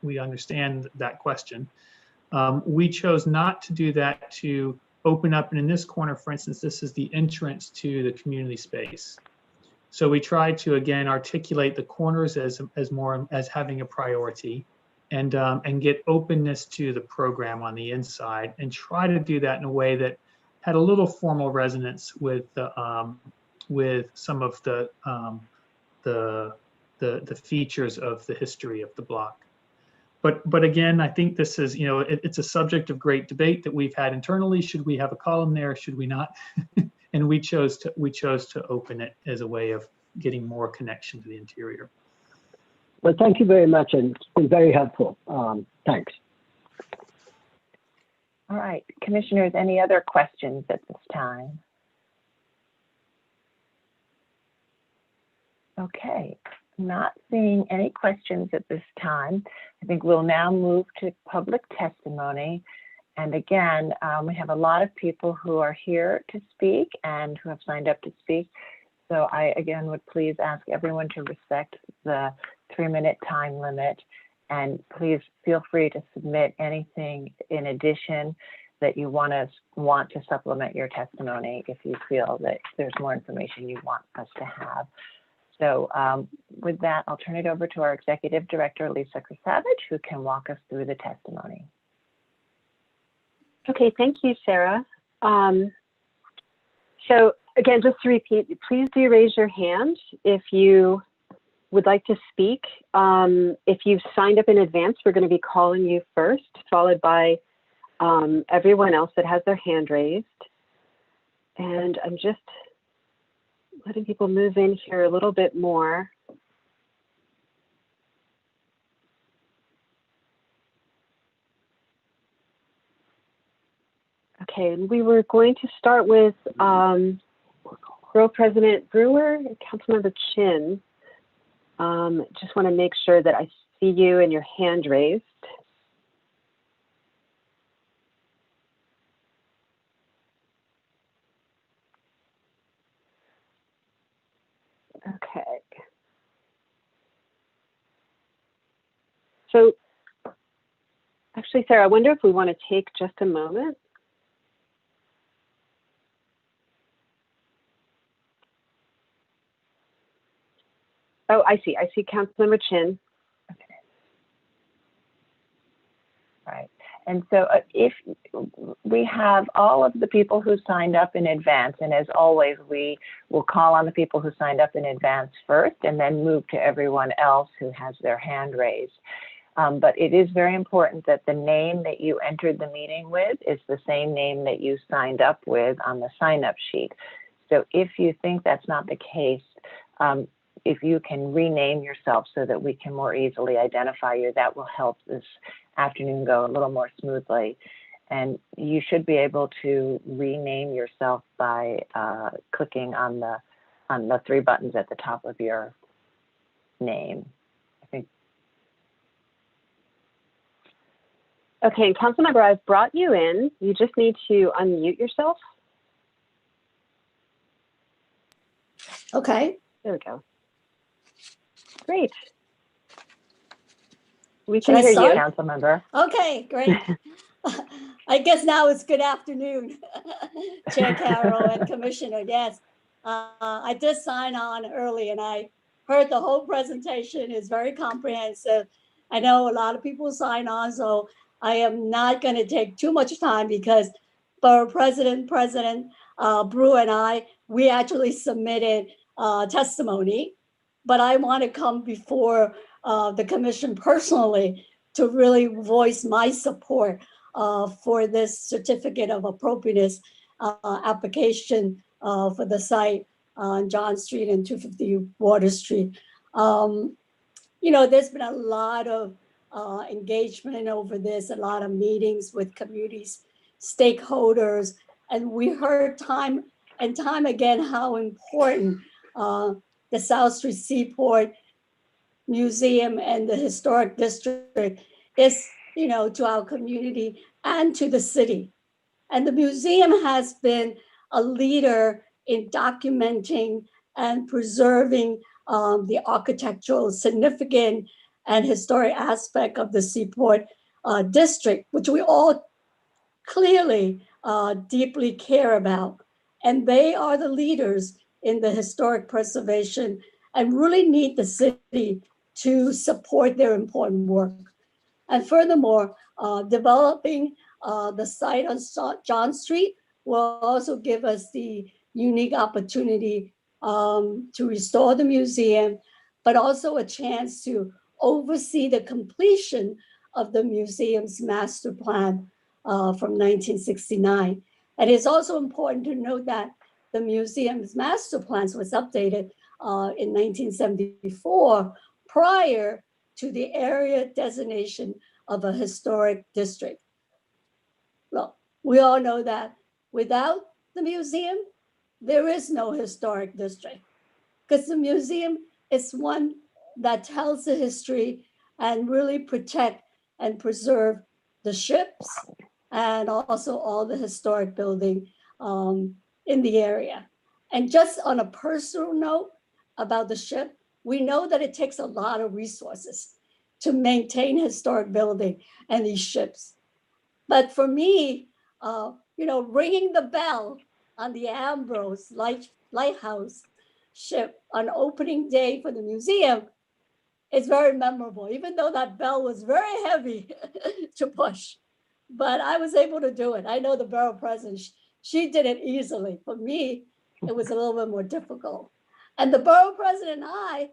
S9: we understand that question. We chose not to do that to open up, and in this corner, for instance, this is the entrance to the community space. So we tried to again articulate the corners as having a priority, and get openness to the program on the inside, and try to do that in a way that had a little formal resonance with some of the features of the history of the block. But again, I think this is, it's a subject of great debate that we've had internally. Should we have a column there? Should we not? and we chose to open it as a way of getting more connection to the interior.
S13: Well, thank you very much, and it's been very helpful. Thanks.
S1: All right, commissioners, any other questions at this time? Okay, not seeing any questions at this time. I think we'll now move to public testimony. And again, we have a lot of people who are here to speak and who have signed up to speak. So I, again, would please ask everyone to respect the 3-minute time limit. And please feel free to submit anything in addition that you want to supplement your testimony if you feel that there's more information you want us to have. So with that, I'll turn it over to our Executive Director, Lisa Krasavage, who can walk us through the testimony.
S15: Okay, thank you, Sarah. So again, just to repeat, please do raise your hand if you would like to speak. If you've signed up in advance, we're going to be calling you first, followed by everyone else that has their hand raised. And I'm just letting people move in here a little bit more. Okay, and we were going to start with Borough President Brewer and Councilmember Chin. Just want to make sure that I see you and your hand raised. Okay. So actually, Sarah, I wonder if we want to take just a moment. Oh, I see Councilmember Chin.
S1: Okay. Right. And so if we have all of the people who signed up in advance, and as always, we will call on the people who signed up in advance first and then move to everyone else who has their hand raised. But it is very important that the name that you entered the meeting with is the same name that you signed up with on the sign-up sheet. So if you think that's not the case, if you can rename yourself so that we can more easily identify you, that will help this afternoon go a little more smoothly. And you should be able to rename yourself by clicking on the 3 buttons at the top of your name. I think.
S15: Okay, and Councilmember, I've brought you in. You just need to unmute yourself.
S19: Okay.
S15: There we go. Great. We
S19: Should
S15: can
S19: I
S15: hear you,
S19: start?
S1: Councilmember.
S19: Okay, great. I guess now it's good afternoon, Chair Carroll and Commissioner. Yes, I did sign on early and I heard the whole presentation is very comprehensive. I know a lot of people sign on, so I am not going to take too much time because Borough President Brew and I, we actually submitted testimony, but I want to come before the commission personally to really voice my support for this certificate of appropriateness application for the site on John Street and 250 Water Street. You know, there's been a lot of engagement over this, a lot of meetings with communities, stakeholders, and we heard time and time again how important the South Street Seaport Museum and the historic district is, you know, to our community and to the city. And the museum has been a leader in documenting and preserving the architectural significance and historic aspect of the Seaport district, which we all clearly deeply care about. And they are the leaders in the historic preservation and really need the city to support their important work. And furthermore, developing the site on John Street will also give us the unique opportunity to restore the museum, but also a chance to oversee the completion of the museum's master plan from 1969. And it's also important to note that the museum's master plans was updated in 1974 prior to the area designation of a historic district. Well, we all know that without the museum, there is no historic district, because the museum is one that tells the history and really protect and preserve the ships and also all the historic building in the area. And just on a personal note about the ship, we know that it takes a lot of resources to maintain historic building and these ships. But for me, ringing the bell on the Ambrose Lighthouse ship on opening day for the museum is very memorable, even though that bell was very heavy to push. But I was able to do it. I know the borough president, she did it easily. For me, it was a little bit more difficult. And the borough president and I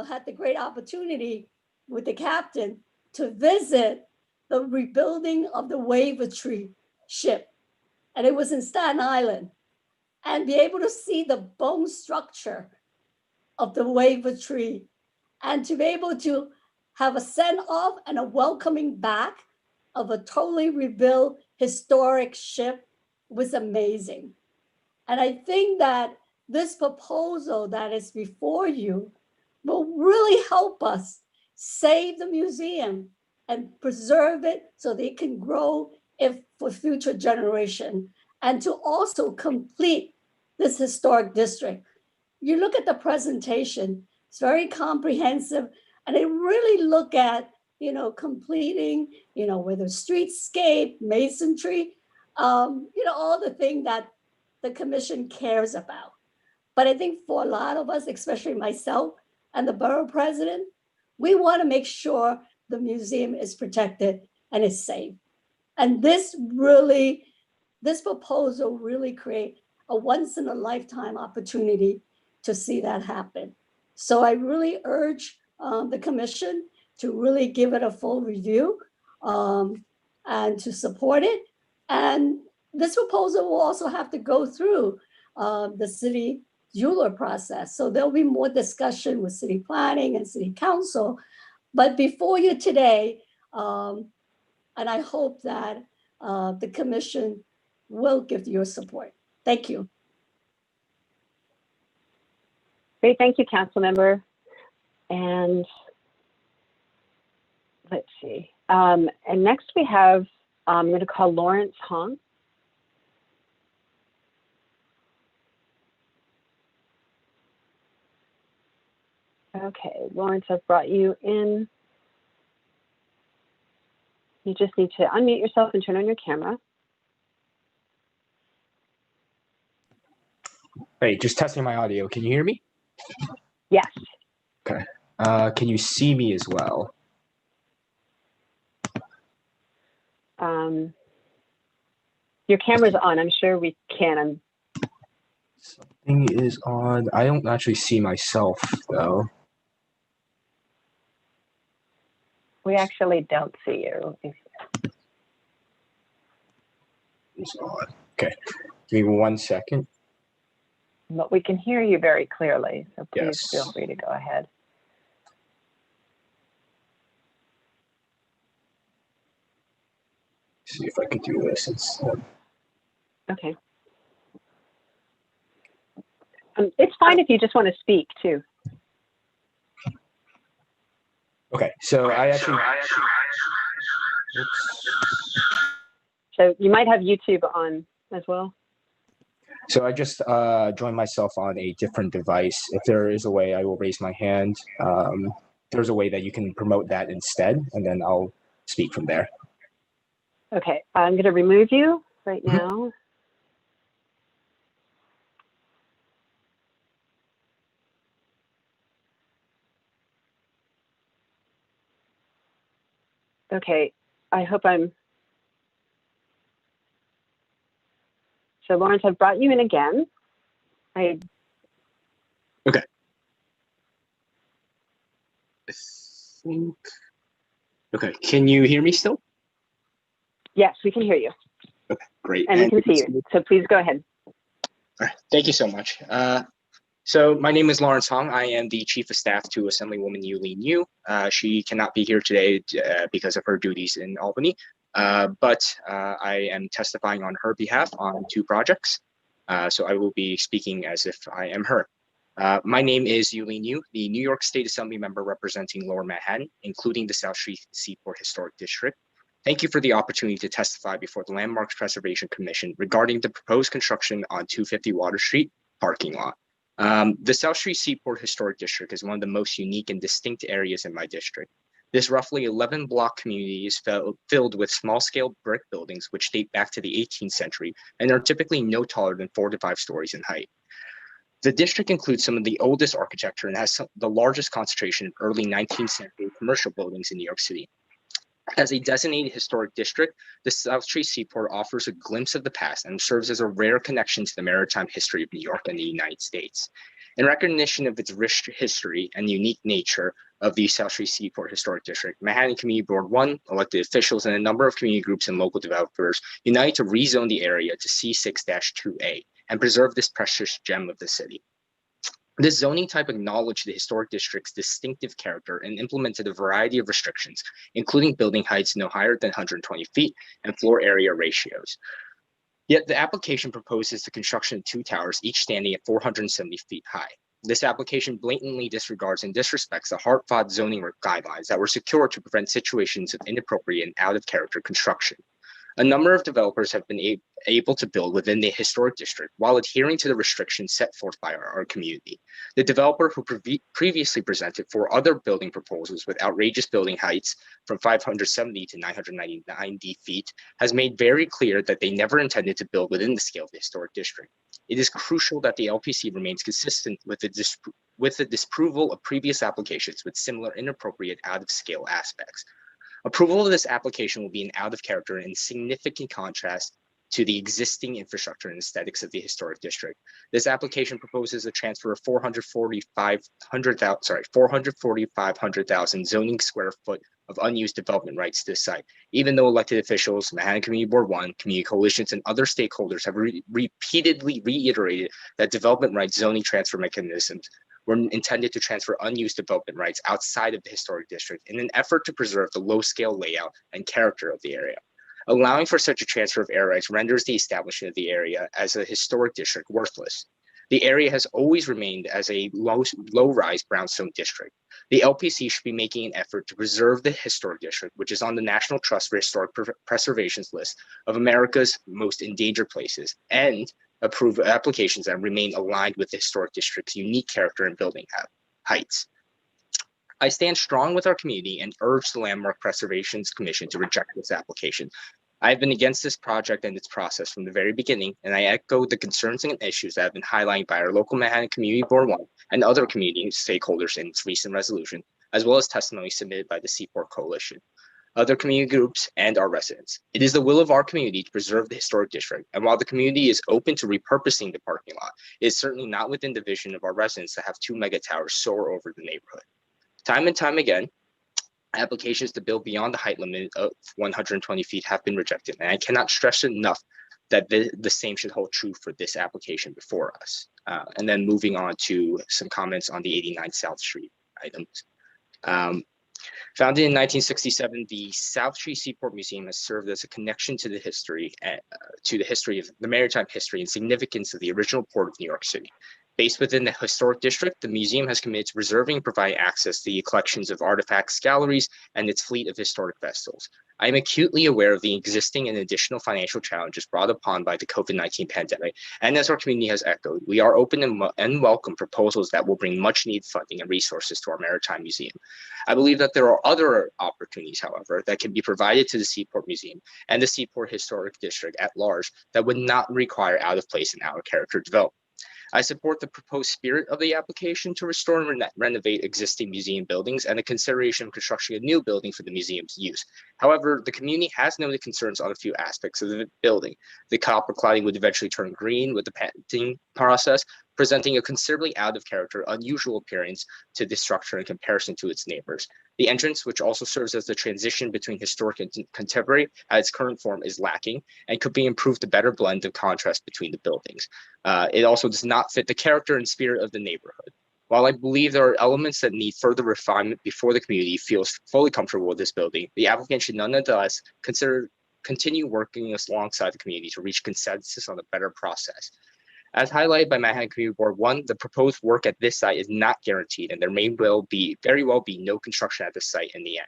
S19: had the great opportunity with the captain to visit the rebuilding of the Wavertree ship. And it was in Staten Island. And be able to see the bone structure of the Wavertree and to be able to have a send-off and a welcoming back of a totally rebuilt historic ship was amazing. And I think that this proposal that is before you will really help us save the museum and preserve it so they can grow it for future generation, and to also complete this historic district. You look at the presentation, it's very comprehensive, and they really look at, completing, with the streetscape, masonry, all the things that the commission cares about. But I think for a lot of us, especially myself and the borough president, we want to make sure the museum is protected and is safe. And this proposal really creates a once in a lifetime opportunity to see that happen. So I really urge the commission to really give it a full review and to support it. And this proposal will also have to go through the city jeweler process. So there'll be more discussion with city planning and city council. But before you today, and I hope that the commission will give your support. Thank you.
S15: Great, thank you, council member. And let's see. And next we have, I'm going to call Lawrence Hong. Okay, Lawrence, I've brought you in. You just need to unmute yourself and turn on your camera.
S5: Hey, just testing my audio. Can you hear me?
S15: Yes.
S5: Okay. Can you see me as well?
S15: Your camera's on. I'm sure we can.
S5: Something is on. I don't actually see myself though.
S1: We actually don't see you.
S5: It's on. Okay. Give me 1 second.
S1: But we can hear you very clearly, so please
S5: Yes.
S1: feel free to go ahead.
S5: See if I can do this instead.
S15: Okay. It's fine if you just want to speak too.
S5: Okay, so I actually.
S15: So you might have YouTube on as well.
S5: So I just joined myself on a different device. If there is a way, I will raise my hand. There's a way that you can promote that instead, and then I'll speak from there.
S15: Okay, I'm going to remove you right now. Okay, I hope I'm. So Lawrence, I've brought you in again.
S5: Okay. I think. Okay, can you hear me still?
S15: Yes, we can hear you.
S5: Okay, great.
S15: And we can see you. So please go ahead.
S5: All right, thank you so much. So my name is Lawrence Hong. I am the Chief of Staff to Assemblywoman Yulene Yu. She cannot be here today because of her duties in Albany, but I am testifying on her behalf on 2 projects. So I will be speaking as if I am her. My name is Yulene Yu, the New York State Assembly member representing Lower Manhattan, including the South Street Seaport Historic District. Thank you for the opportunity to testify before the Landmarks Preservation Commission regarding the proposed construction on 250 Water Street parking lot. The South Street Seaport Historic District is one of the most unique and distinct areas in my district. This roughly 11-block community is filled with small-scale brick buildings which date back to the 18th century and are typically no taller than 4 to 5 stories in height. The district includes some of the oldest architecture and has the largest concentration of early 19th century commercial buildings in New York City. As a designated historic district, the South Street Seaport offers a glimpse of the past and serves as a rare connection to the maritime history of New York and the United States. In recognition of its rich history and unique nature of the South Street Seaport Historic District, Manhattan Community Board 1, elected officials, and a number of community groups and local developers united to rezone the area to C6-2A and preserve this precious gem of the city. This zoning type acknowledged the historic district's distinctive character and implemented a variety of restrictions, including building heights no higher than 120 feet and floor area ratios. Yet the application proposes the construction of 2 towers, each standing at 470 feet high. This application blatantly disregards and disrespects the hard-fought zoning guidelines that were secured to prevent situations of inappropriate and out-of-character construction. A number of developers have been able to build within the historic district while adhering to the restrictions set forth by our community. The developer who previously presented 4 other building proposals with outrageous building heights from 570 to 990 feet has made very clear that they never intended to build within the scale of the historic district. It is crucial that the LPC remains consistent with the disapproval of previous applications with similar inappropriate out-of-scale aspects. Approval of this application will be an out of character and significant contrast to the existing infrastructure and aesthetics of the historic district. This application proposes a transfer of 445,000 zoning square foot of unused development rights to the site, even though elected officials, Manhattan Community Board 1, community coalitions, and other stakeholders have repeatedly reiterated that development rights zoning transfer mechanisms were intended to transfer unused development rights outside of the historic district in an effort to preserve the low-scale layout and character of the area. Allowing for such a transfer of air rights renders the establishment of the area as a historic district worthless. The area has always remained as a low-rise brownstone district. The LPC should be making an effort to preserve the historic district, which is on the National Trust for Historic Preservation's list of America's most endangered places, and approve applications that remain aligned with the historic district's unique character and building heights. I stand strong with our community and urge the Landmark Preservations Commission to reject this application. I have been against this project and its process from the very beginning, and I echo the concerns and issues that have been highlighted by our local Manhattan Community Board 1 and other community stakeholders in its recent resolution, as well as testimony submitted by the Seaport Coalition, other community groups, and our residents. It is the will of our community to preserve the historic district, and while the community is open to repurposing the parking lot, it is certainly not within the vision of our residents to have 2 mega towers soar over the neighborhood. Time and time again, applications to build beyond the height limit of 120 feet have been rejected, and I cannot stress enough that the same should hold true for this application before us. And then moving on to some comments on the 89 South Street items. Founded in 1967, the South Street Seaport Museum has served as a connection to the history of the maritime history and significance of the original port of New York City. Based within the historic district, the museum has committed to preserving and providing access to the collections of artifacts, galleries, and its fleet of historic vessels. I am acutely aware of the existing and additional financial challenges brought upon by the COVID-19 pandemic, and as our community has echoed, we are open and welcome proposals that will bring much needed funding and resources to our Maritime Museum. I believe that there are other opportunities, however, that can be provided to the Seaport Museum and the Seaport Historic District at large that would not require out of place and out of character development. I support the proposed spirit of the application to restore and renovate existing museum buildings and the consideration of constructing a new building for the museum's use. However, the community has noted concerns on a few aspects of the building. The copper cladding would eventually turn green with the painting process. presenting a considerably out of character, unusual appearance to the structure in comparison to its neighbors. The entrance, which also serves as the transition between historic and contemporary at its current form, is lacking and could be improved to better blend the contrast between the buildings. It also does not fit the character and spirit of the neighborhood. While I believe there are elements that need further refinement before the community feels fully comfortable with this building, the applicant should nonetheless continue working alongside the community to reach consensus on a better process. As highlighted by Manhattan Community Board 1, the proposed work at this site is not guaranteed, and there may very well be no construction at the site in the end.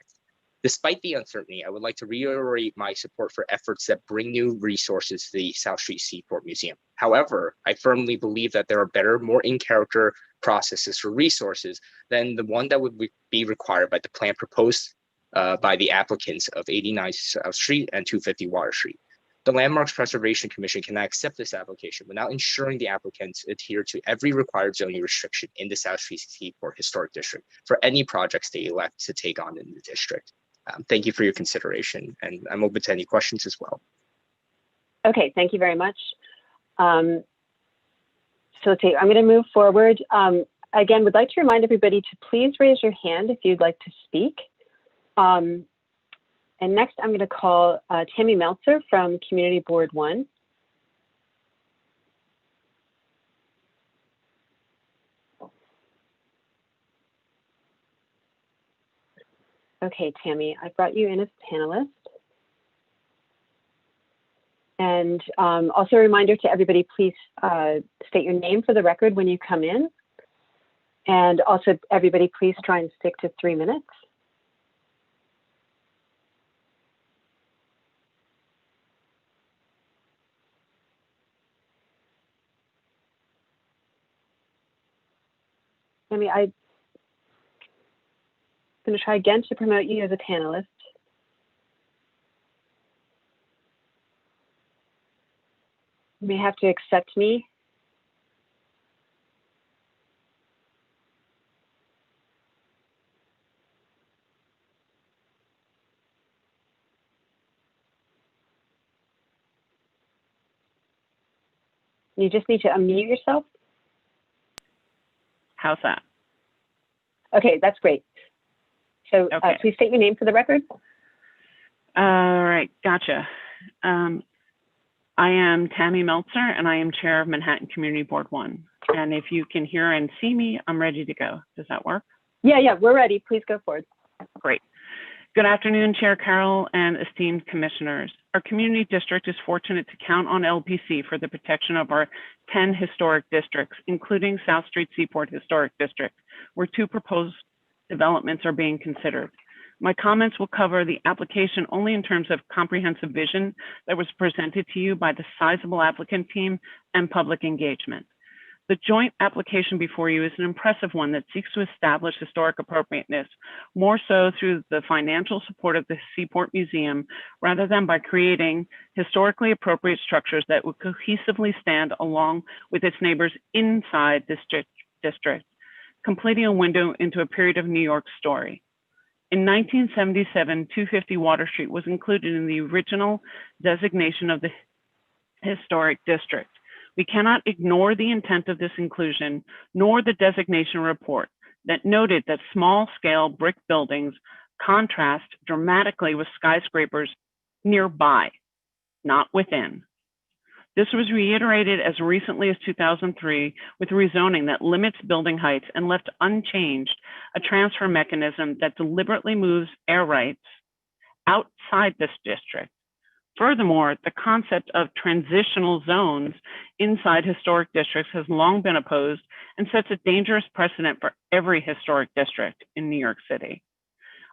S5: Despite the uncertainty, I would like to reiterate my support for efforts that bring new resources to the South Street Seaport Museum. However, I firmly believe that there are better, more in-character processes for resources than the one that would be required by the plan proposed by the applicants of 89 South Street and 250 Water Street. The Landmarks Preservation Commission cannot accept this application without ensuring the applicants adhere to every required zoning restriction in the South Street Seaport Historic District for any projects they elect to take on in the district. Thank you for your consideration, and I'm open to any questions as well.
S15: Okay, thank you very much. So I'm going to move forward. Again, would like to remind everybody to please raise your hand if you'd like to speak. And next, I'm going to call Tammy Meltzer from Community Board 1. Okay, Tammy, I brought you in as panelist. And also a reminder to everybody, please state your name for the record when you come in. And also everybody, please try and stick to 3 minutes. Tammy, I'm going to try again to promote you as a panelist. You may have to accept me. You just need to unmute yourself.
S4: How's that?
S15: Okay, that's great. So
S4: Okay.
S15: Please state your name for the record.
S4: All right, gotcha. I am Tammy Meltzer, and I am chair of Manhattan Community Board 1. And if you can hear and see me, I'm ready to go. Does that work?
S15: Yeah, we're ready. Please go forward.
S4: Great. Good afternoon, Chair Carroll and esteemed commissioners. Our community district is fortunate to count on LPC for the protection of our 10 historic districts, including South Street Seaport Historic District, where 2 proposed developments are being considered. My comments will cover the application only in terms of comprehensive vision that was presented to you by the sizable applicant team and public engagement. The joint application before you is an impressive one that seeks to establish historic appropriateness, more so through the financial support of the Seaport Museum, rather than by creating historically appropriate structures that would cohesively stand along with its neighbors inside this district, completing a window into a period of New York story. In 1977, 250 Water Street was included in the original designation of the historic district. We cannot ignore the intent of this inclusion, nor the designation report that noted that small-scale brick buildings contrast dramatically with skyscrapers nearby, not within. This was reiterated as recently as 2003 with rezoning that limits building heights and left unchanged a transfer mechanism that deliberately moves air rights outside this district. Furthermore, the concept of transitional zones inside historic districts has long been opposed and sets a dangerous precedent for every historic district in New York City.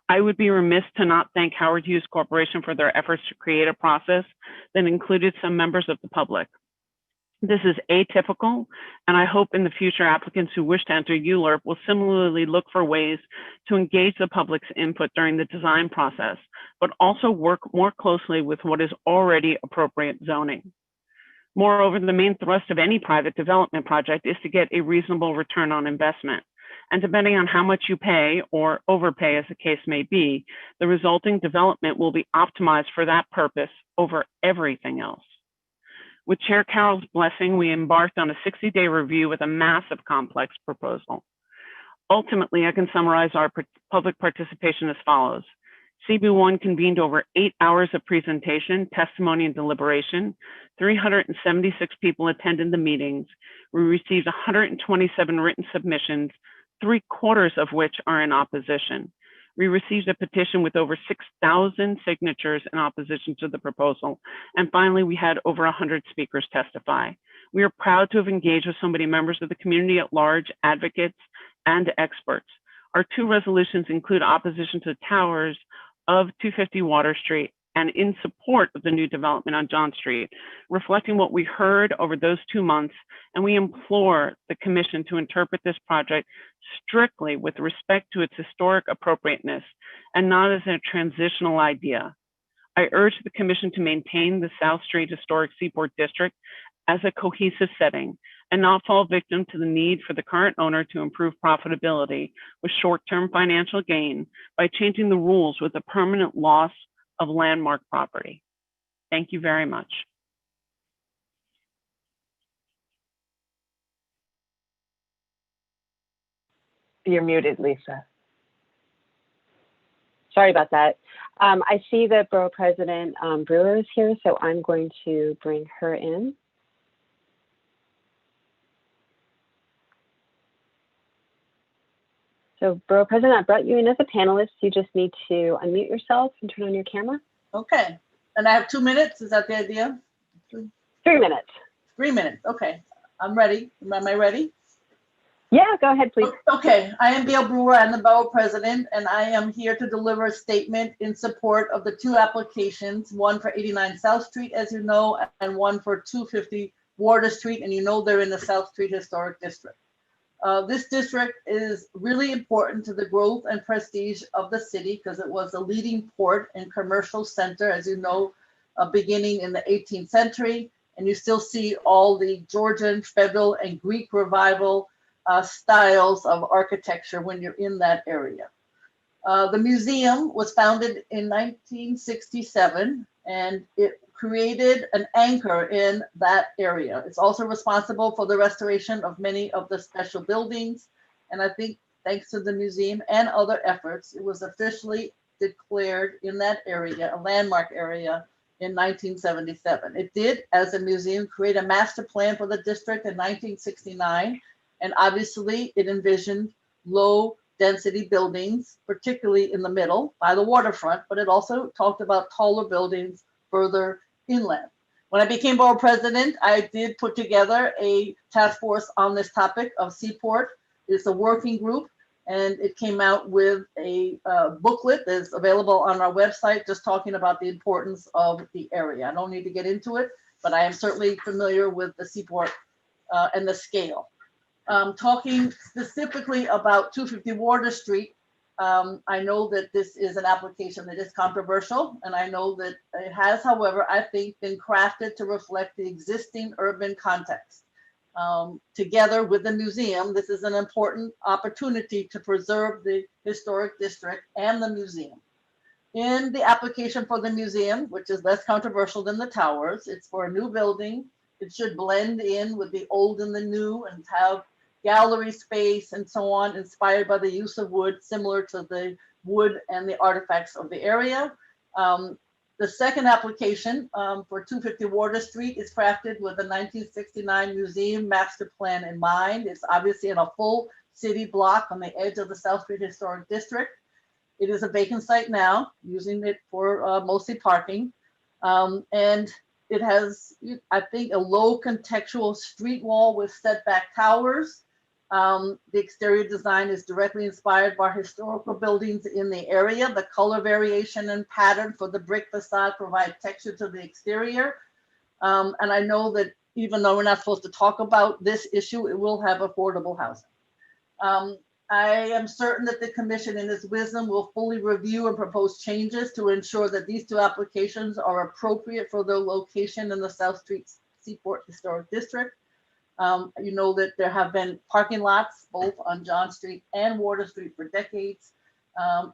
S4: I would be remiss to not thank Howard Hughes Corporation for their efforts to create a process that included some members of the public. This is atypical, and I hope in the future applicants who wish to enter ULURP will similarly look for ways to engage the public's input during the design process, but also work more closely with what is already appropriate zoning. Moreover, the main thrust of any private development project is to get a reasonable return on investment. And depending on how much you pay or overpay, as the case may be, the resulting development will be optimized for that purpose over everything else. With Chair Carroll's blessing, we embarked on a 60-day review with a massive complex proposal. Ultimately, I can summarize our public participation as follows. CB1 convened over 8 hours of presentation, testimony, and deliberation. 376 people attended the meetings. We received 127 written submissions, 3/4 of which are in opposition. We received a petition with over 6,000 signatures in opposition to the proposal. And finally, we had over 100 speakers testify. We are proud to have engaged with so many members of the community at large, advocates, and experts. Our 2 resolutions include opposition to the towers of 250 Water Street and in support of the new development on John Street, reflecting what we heard over those 2 months, and we implore the Commission to interpret this project strictly with respect to its historic appropriateness and not as a transitional idea. I urge the Commission to maintain the South Street Historic Seaport District as a cohesive setting and not fall victim to the need for the current owner to improve profitability with short-term financial gain by changing the rules with a permanent loss of landmark property. Thank you very much.
S1: You're muted, Lisa. Sorry about that. I see that Borough President Brewer is here, so I'm going to bring her in. So Borough President, I brought you in as a panelist. You just need to unmute yourself and turn on your camera.
S12: Okay. And I have 2 minutes. Is that the idea?
S1: 3 minutes.
S12: 3 minutes. Okay. I'm ready. Am I ready?
S1: Yeah, go ahead, please.
S12: Okay. I am Gail Brewer. I'm the Borough President, and I am here to deliver a statement in support of the 2 applications, one for 89 South Street, as you know, and one for 250 Water Street, and you know they're in the South Street Historic District. This district is really important to the growth and prestige of the city because it was a leading port and commercial center, as you know, beginning in the 18th century. And you still see all the Georgian, Federal, and Greek revival styles of architecture when you're in that area. The museum was founded in 1967, and it created an anchor in that area. It's also responsible for the restoration of many of the special buildings. And I think thanks to the museum and other efforts, it was officially declared in that area, a landmark area, in 1977. It did, as a museum, create a master plan for the district in 1969. And obviously it envisioned low density buildings, particularly in the middle by the waterfront, but it also talked about taller buildings further inland. When I became Borough President, I did put together a task force on this topic of Seaport. It's a working group, and it came out with a booklet that's available on our website, just talking about the importance of the area. I don't need to get into it, but I am certainly familiar with the Seaport and the scale. Talking specifically about 250 Water Street, I know that this is an application that is controversial, and I know that it has, however, I think, been crafted to reflect the existing urban context. Together with the museum, this is an important opportunity to preserve the historic district and the museum. In the application for the museum, which is less controversial than the towers, it's for a new building. It should blend in with the old and the new and have gallery space and so on, inspired by the use of wood, similar to the wood and the artifacts of the area. The second application for 250 Water Street is crafted with the 1969 museum master plan in mind. It's obviously in a full city block on the edge of the South Street Historic District. It is a vacant site now, using it for mostly parking. And it has, I think, a low contextual street wall with setback towers. The exterior design is directly inspired by historical buildings in the area. The color variation and pattern for the brick facade provide texture to the exterior. And I know that even though we're not supposed to talk about this issue, it will have affordable housing. I am certain that the commission in its wisdom will fully review and propose changes to ensure that these 2 applications are appropriate for their location in the South Street Seaport Historic District. You know that there have been parking lots both on John Street and Water Street for decades,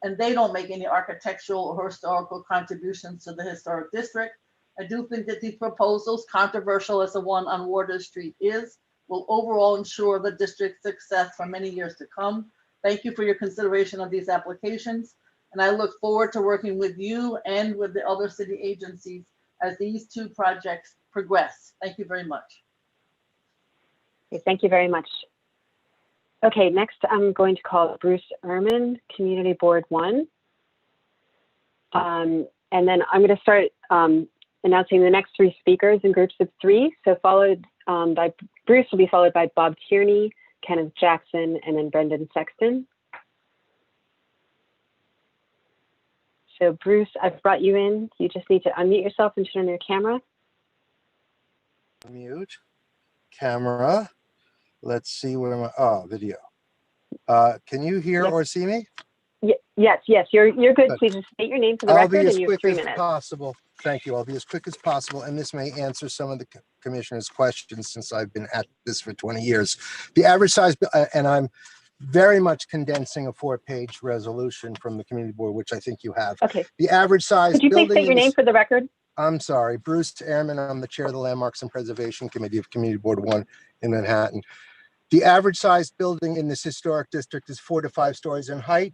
S12: and they don't make any architectural or historical contributions to the historic district. I do think that these proposals, controversial as the one on Water Street is, will overall ensure the district's success for many years to come. Thank you for your consideration of these applications, and I look forward to working with you and with the other city agencies as these two projects progress. Thank you very much.
S15: Okay, thank you very much. Okay, next I'm going to call Bruce Ehrman, Community Board 1. And then I'm going to start announcing the next three speakers in groups of three. So followed by Bruce will be followed by Bob Tierney, Kenneth Jackson, and then Brendan Sexton. So Bruce, I've brought you in. You just need to unmute yourself and turn on your camera.
S14: Mute camera. Let's see where am I? Oh, video. Can you hear or see me?
S15: Yes, you're good. Please just state your name for the record, and you have 3 minutes.
S14: Possible. Thank you. I'll be as quick as possible, and this may answer some of the commissioner's questions since I've been at this for 20 years. The average size, and I'm very much condensing a 4-page resolution from the community board, which I think you have.
S15: Okay.
S14: The average size.
S15: Could you please state your name for the record?
S14: I'm sorry, Bruce Ehrman. I'm the chair of the Landmarks and Preservation Committee of Community Board 1 in Manhattan. The average size building in this historic district is 4 to 5 stories in height,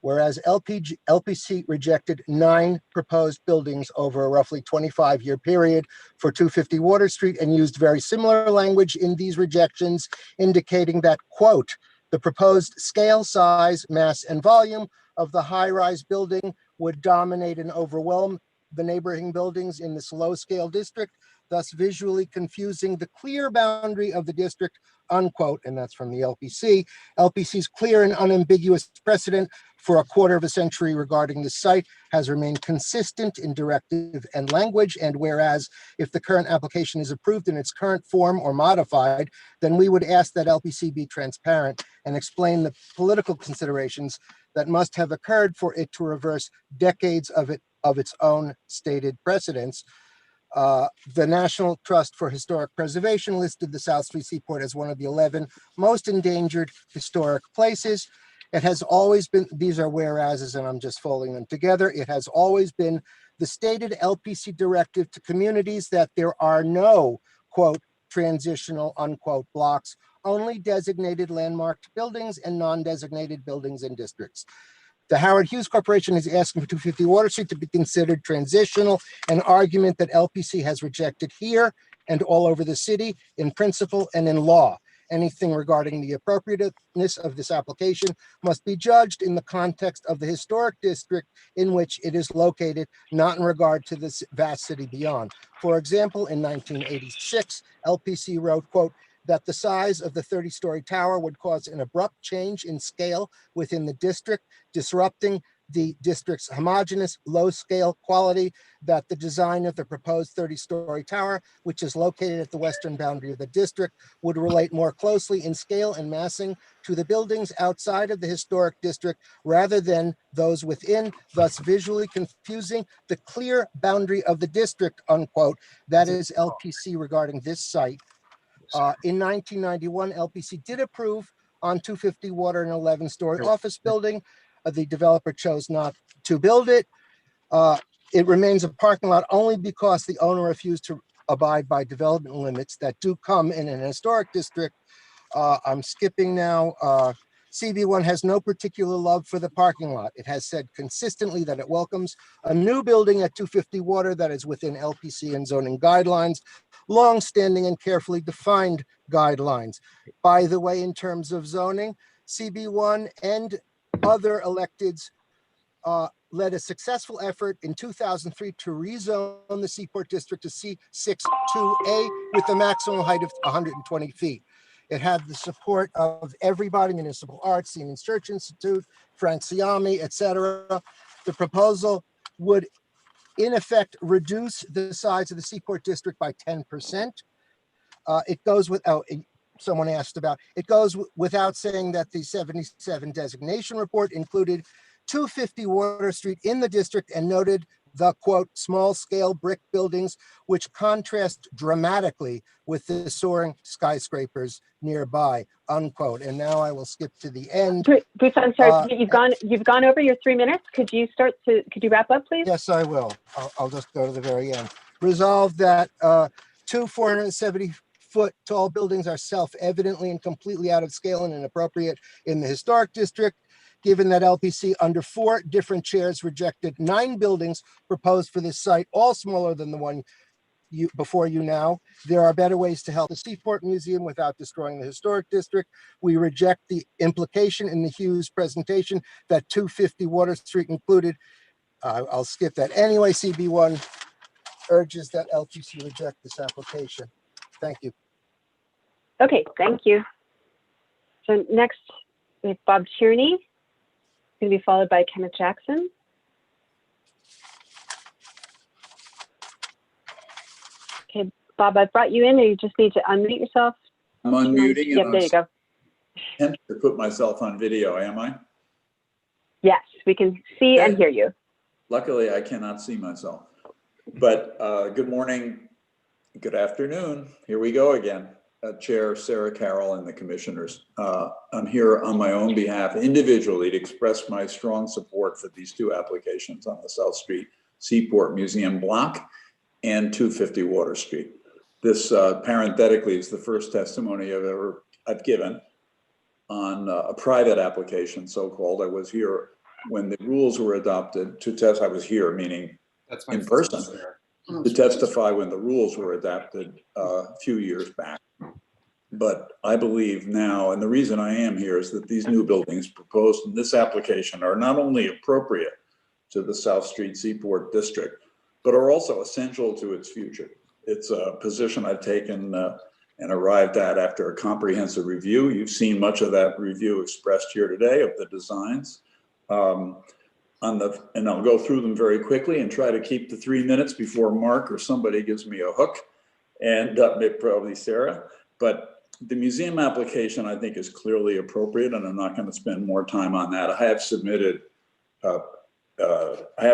S14: whereas LPC rejected 9 proposed buildings over a roughly 25-year period for 250 Water Street and used very similar language in these rejections, indicating that, quote, the proposed scale, size, mass, and volume of the high-rise building would dominate and overwhelm the neighboring buildings in this low-scale district, thus visually confusing the clear boundary of the district, unquote, and that's from the LPC. LPC's clear and unambiguous precedent for a quarter of a century regarding this site has remained consistent in directive and language, and whereas if the current application is approved in its current form or modified, then we would ask that LPC be transparent and explain the political considerations that must have occurred for it to reverse decades of its own stated precedents. The National Trust for Historic Preservation listed the South Street Seaport as one of the 11 most endangered historic places. It has always been, these are whereases and I'm just folding them together. It has always been the stated LPC directive to communities that there are no, quote, transitional, unquote, blocks, only designated landmarked buildings and non-designated buildings and districts. The Howard Hughes Corporation is asking for 250 Water Street to be considered transitional, an argument that LPC has rejected here and all over the city in principle and in law. Anything regarding the appropriateness of this application must be judged in the context of the historic district in which it is located, not in regard to this vast city beyond. For example, in 1986, LPC wrote, quote, that the size of the 30-story tower would cause an abrupt change in scale within the district, disrupting the district's homogeneous low-scale quality, that the design of the proposed 30-story tower, which is located at the western boundary of the district, would relate more closely in scale and massing to the buildings outside of the historic district rather than those within, thus visually confusing the clear boundary of the district, unquote. That is LPC regarding this site. In 1991, LPC did approve on 250 Water an 11-story office building. The developer chose not to build it. It remains a parking lot only because the owner refused to abide by development limits that do come in an historic district. I'm skipping now. CB1 has no particular love for the parking lot. It has said consistently that it welcomes a new building at 250 Water that is within LPC and zoning guidelines, long-standing and carefully defined guidelines. By the way, in terms of zoning, CB1 and other electeds led a successful effort in 2003 to rezone the Seaport District to C6-2A with a maximum height of 120 feet. It had the support of everybody, Municipal Arts, Siemens Church Institute, Frank Siami, etc. The proposal would, in effect, reduce the size of the Seaport District by 10%. It goes without, someone asked about, it goes without saying that the 77 designation report included 250 Water Street in the district and noted the, quote, small scale brick buildings, which contrast dramatically with the soaring skyscrapers nearby, unquote. And now I will skip to the end.
S15: Bruce, I'm sorry, you've gone over your 3 minutes. Could you wrap up, please?
S14: Yes, I will. I'll just go to the very end. Resolved that two 470-foot tall buildings are self-evidently and completely out of scale and inappropriate in the historic district. Given that LPC under 4 different chairs rejected 9 buildings proposed for this site, all smaller than the one before you now, there are better ways to help the Seaport Museum without destroying the historic district. We reject the implication in the Hughes presentation that 250 Water Street included. I'll skip that. Anyway, CB1 urges that LPC reject this application. Thank you.
S15: Okay, thank you. So next we have Bob Tierney, going to be followed by Kenneth Jackson. Okay, Bob, I brought you in, or you just need to unmute yourself?
S16: I'm unmuting.
S15: Yep, there you go.
S16: Attempt to put myself on video, am I?
S15: Yes, we can see and hear you.
S16: Luckily, I cannot see myself. But good morning, good afternoon. Here we go again. Chair Sarah Carroll and the commissioners. I'm here on my own behalf individually to express my strong support for these 2 applications on the South Street Seaport Museum block and 250 Water Street. This parenthetically is the first testimony I've given on a private application, so-called. I was here when the rules were adopted to test. I was here, meaning in person, to testify when the rules were adopted a few years back. But I believe now, and the reason I am here is that these new buildings proposed in this application are not only appropriate to the South Street Seaport District, but are also essential to its future. It's a position I've taken and arrived at after a comprehensive review. You've seen much of that review expressed here today of the designs. And I'll go through them very quickly and try to keep the 3 minutes before Mark or somebody gives me a hook, and probably Sarah. But the museum application, I think, is clearly appropriate, and I'm not going to spend more time on that. I have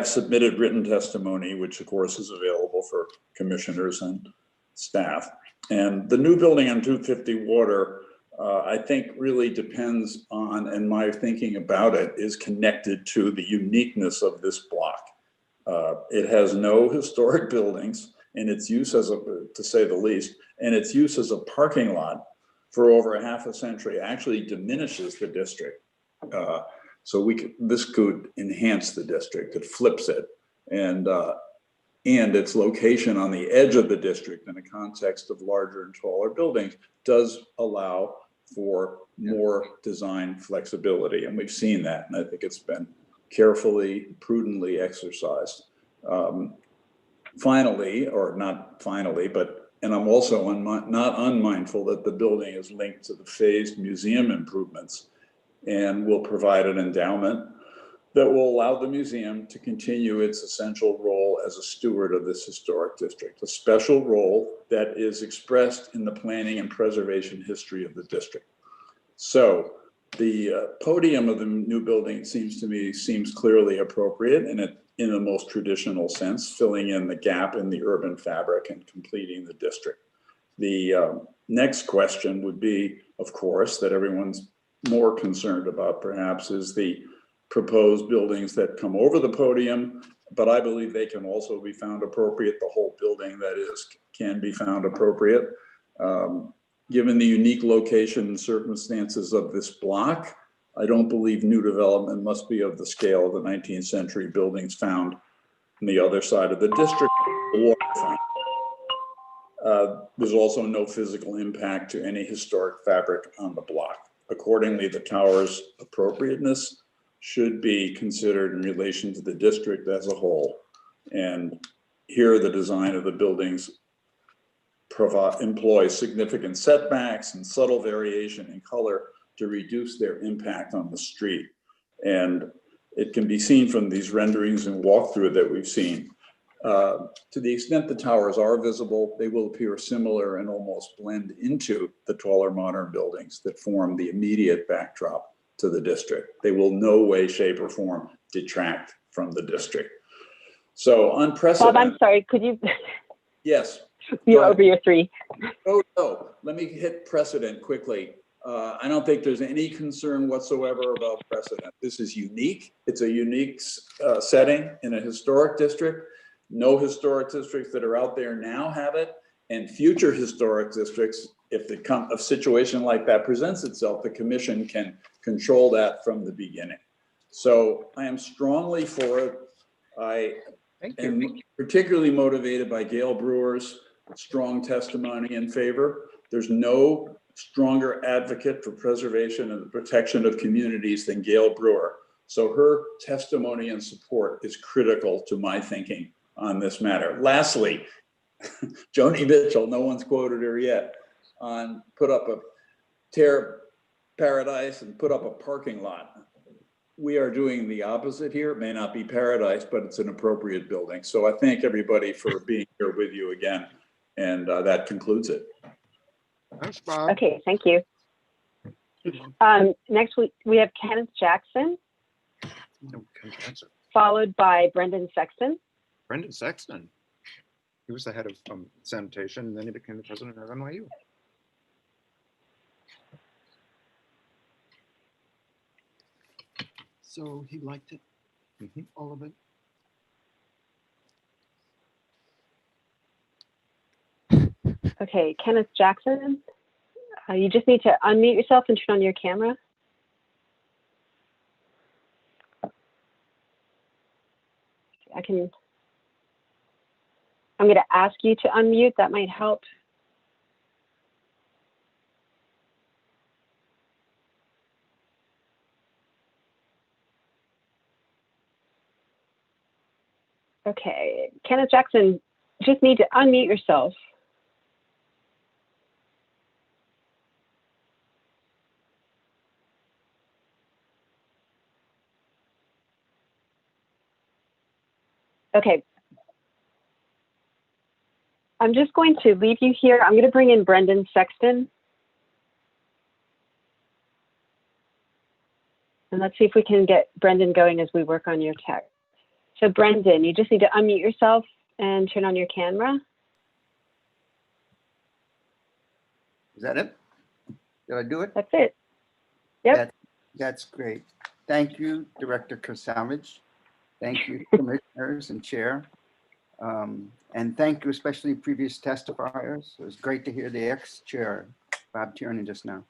S16: submitted written testimony, which of course is available for commissioners and staff. And the new building on 250 Water, I think really depends on, and my thinking about it is connected to the uniqueness of this block. It has no historic buildings, and its use as to say the least, and its use as a parking lot for over a half a century actually diminishes the district. So this could enhance the district. It flips it, and its location on the edge of the district in a context of larger and taller buildings does allow for more design flexibility. And we've seen that, and I think it's been carefully, prudently exercised. Finally, or not finally, and I'm also not unmindful that the building is linked to the phased museum improvements and will provide an endowment that will allow the museum to continue its essential role as a steward of this historic district, a special role that is expressed in the planning and preservation history of the district. So the podium of the new building seems clearly appropriate, and in the most traditional sense, filling in the gap in the urban fabric and completing the district. The next question would be, of course, that everyone's more concerned about perhaps is the proposed buildings that come over the podium, but I believe they can also be found appropriate. The whole building, that is, can be found appropriate. Given the unique location and circumstances of this block, I don't believe new development must be of the scale of the 19th century buildings found on the other side of the district, the waterfront. There's also no physical impact to any historic fabric on the block. Accordingly, the tower's appropriateness should be considered in relation to the district as a whole. And here, the design of the buildings employ significant setbacks and subtle variation in color to reduce their impact on the street. And it can be seen from these renderings and walkthrough that we've seen. To the extent the towers are visible, they will appear similar and almost blend into the taller modern buildings that form the immediate backdrop to the district. They will no way, shape, or form detract from the district. So unprecedented.
S15: Bob, I'm sorry, could you?
S16: Yes.
S15: You're over your 3.
S16: Oh, no, let me hit precedent quickly. I don't think there's any concern whatsoever about precedent. This is unique. It's a unique setting in a historic district. No historic districts that are out there now have it, and future historic districts, if a situation like that presents itself, the commission can control that from the beginning. So I am strongly for it. I am particularly motivated by Gail Brewer's strong testimony in favor. There's no stronger advocate for preservation and the protection of communities than Gail Brewer. So her testimony and support is critical to my thinking on this matter. Lastly, Joni Mitchell, no one's quoted her yet, put up a tear paradise and put up a parking lot. We are doing the opposite here. It may not be paradise, but it's an appropriate building. So I thank everybody for being here with you again. And that concludes it.
S6: Thanks, Bob.
S15: Okay, thank you. Next we have Kenneth Jackson, followed by Brendan Sexton.
S6: Brendan Sexton. He was the head of sanitation, and then he became the president of NYU. So he liked it, all of it.
S15: Okay, Kenneth Jackson, you just need to unmute yourself and turn on your camera. I'm going to ask you to unmute. That might help. Okay, Kenneth Jackson, just need to unmute yourself. Okay. I'm just going to leave you here. I'm going to bring in Brendan Sexton. And let's see if we can get Brendan going as we work on your text. So Brendan, you just need to unmute yourself and turn on your camera.
S22: Is that it? Did I do it?
S15: That's it. Yep.
S22: That's great. Thank you, Director Kasavage. Thank you, commissioners and chair. And thank you especially previous testifiers. It was great to hear the ex-chair, Bob Tierney, just now.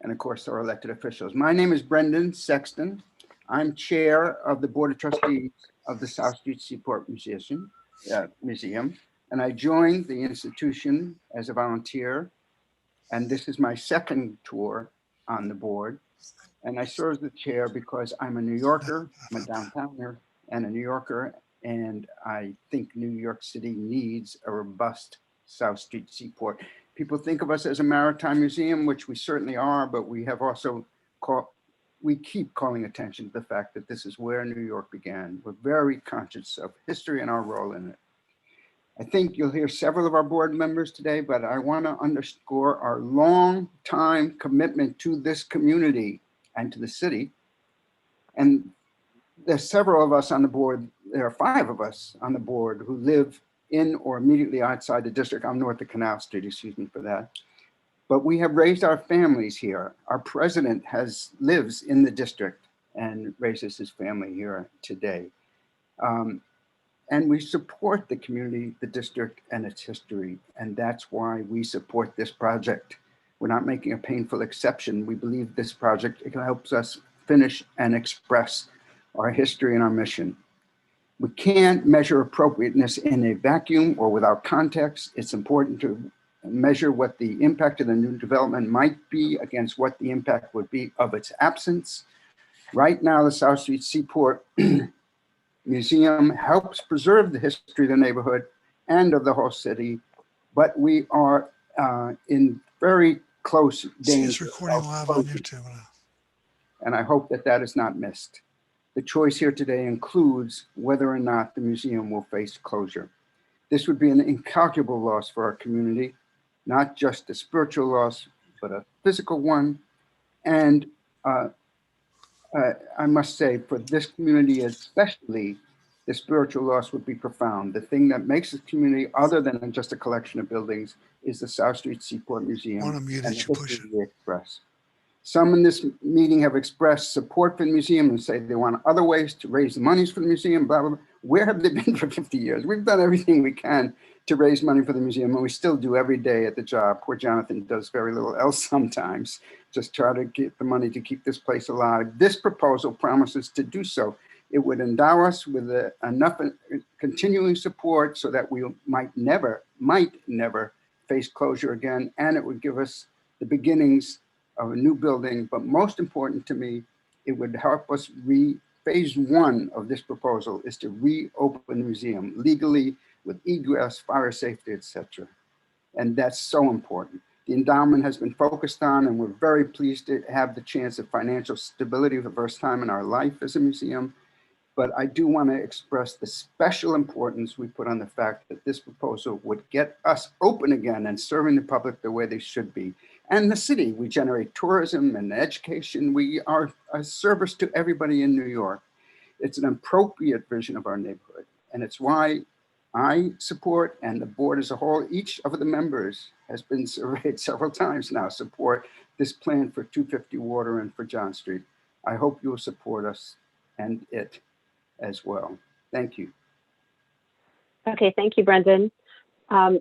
S22: And of course, our elected officials. My name is Brendan Sexton. I'm chair of the Board of Trustees of the South Street Seaport Museum. And I joined the institution as a volunteer. And this is my second tour on the board. And I serve as the chair because I'm a New Yorker, I'm a downtowner and a New Yorker. And I think New York City needs a robust South Street Seaport. People think of us as a maritime museum, which we certainly are, but we have also we keep calling attention to the fact that this is where New York began. We're very conscious of history and our role in it. I think you'll hear several of our board members today, but I want to underscore our long time commitment to this community and to the city. And there's several of us on the board. There are 5 of us on the board who live in or immediately outside the district. I'm north of Canal Street, excuse me for that. But we have raised our families here. Our president lives in the district and raises his family here today. And we support the community, the district, and its history. And that's why we support this project. We're not making a painful exception. We believe this project helps us finish and express our history and our mission. We can't measure appropriateness in a vacuum or without context. It's important to measure what the impact of the new development might be against what the impact would be of its absence. Right now, the South Street Seaport Museum helps preserve the history of the neighborhood and of the whole city, but we are in very close danger.
S23: It's recording live on YouTube.
S22: And I hope that that is not missed. The choice here today includes whether or not the museum will face closure. This would be an incalculable loss for our community, not just a spiritual loss, but a physical one. And I must say, for this community especially, the spiritual loss would be profound. The thing that makes this community, other than just a collection of buildings, is the South Street Seaport Museum and the history we express. Some in this meeting have expressed support for the museum and say they want other ways to raise the monies for the museum, blah, blah, blah. Where have they been for 50 years? We've done everything we can to raise money for the museum, and we still do every day at the job. Poor Jonathan does very little else sometimes, just try to get the money to keep this place alive. This proposal promises to do so. It would endow us with enough continuing support so that we might never face closure again, and it would give us the beginnings of a new building. But most important to me, it would help us phase one of this proposal is to reopen the museum legally with egress, fire safety, etc. And that's so important. The endowment has been focused on, and we're very pleased to have the chance of financial stability for the first time in our life as a museum. But I do want to express the special importance we put on the fact that this proposal would get us open again and serving the public the way they should be. And the city, we generate tourism and education. We are a service to everybody in New York. It's an appropriate vision of our neighborhood. And it's why I support, and the board as a whole, each of the members has been surveyed several times now, support this plan for 250 Water and for John Street. I hope you will support us and it as well. Thank you.
S15: Okay, thank you, Brendan.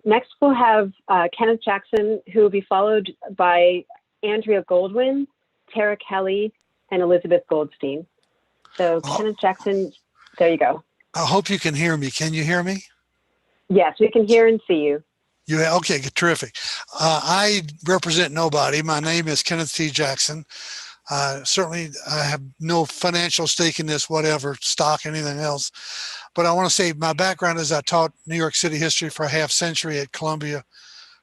S15: Next, we'll have Kenneth Jackson, who will be followed by Andrea Goldwyn, Tara Kelly, and Elizabeth Goldstein. So Kenneth Jackson, there you go.
S10: I hope you can hear me. Can you hear me?
S15: Yes, we can hear and see you.
S10: Okay, terrific. I represent nobody. My name is Kenneth T. Jackson. Certainly, I have no financial stake in this, whatever, stock, anything else. But I want to say my background is I taught New York City history for a half century at Columbia,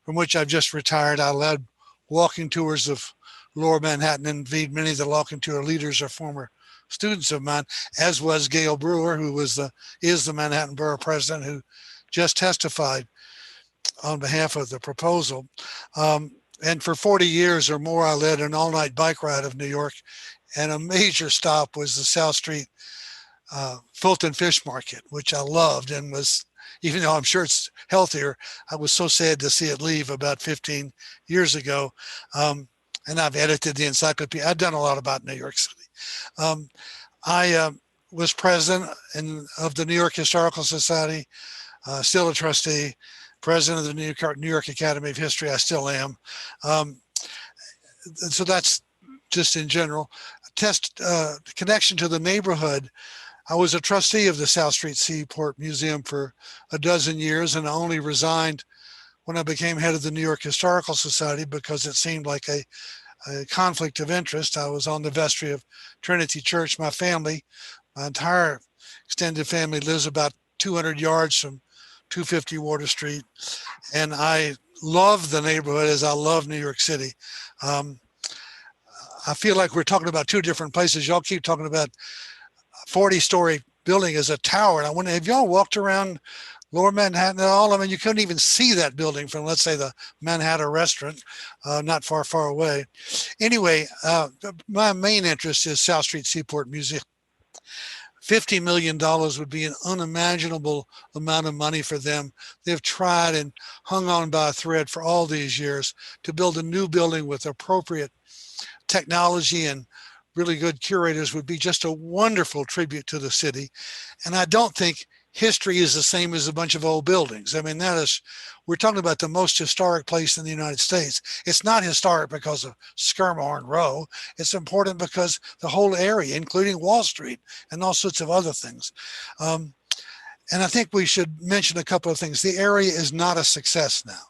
S10: from which I've just retired. I led walking tours of Lower Manhattan, and indeed many of the walking tour leaders are former students of mine, as was Gail Brewer, who is the Manhattan Borough President, who just testified on behalf of the proposal. And for 40 years or more, I led an all-night bike ride of New York, and a major stop was the South Street Fulton Fish Market, which I loved, and was, even though I'm sure it's healthier, I was so sad to see it leave about 15 years ago. And I've edited the encyclopedia. I've done a lot about New York City. I was president of the New York Historical Society, still a trustee, president of the New York Academy of History. I still am. So that's just in general. Connection to the neighborhood. I was a trustee of the South Street Seaport Museum for a dozen years, and I only resigned when I became head of the New York Historical Society because it seemed like a conflict of interest. I was on the vestry of Trinity Church. My family, my entire extended family, lives about 200 yards from 250 Water Street, and I love the neighborhood as I love New York City. I feel like we're talking about two different places. Y'all keep talking about 40-story building as a tower, and I wonder, have y'all walked around Lower Manhattan at all? I mean, you couldn't even see that building from, let's say, the Manhattan restaurant, not far away. Anyway, my main interest is South Street Seaport Museum. $50 million would be an unimaginable amount of money for them. They've tried and hung on by a thread for all these years to build a new building with appropriate technology and really good curators would be just a wonderful tribute to the city. And I don't think history is the same as a bunch of old buildings. I mean, we're talking about the most historic place in the United States. It's not historic because of Skirmorn Row. It's important because the whole area, including Wall Street and all sorts of other things. And I think we should mention a couple of things. The area is not a success now.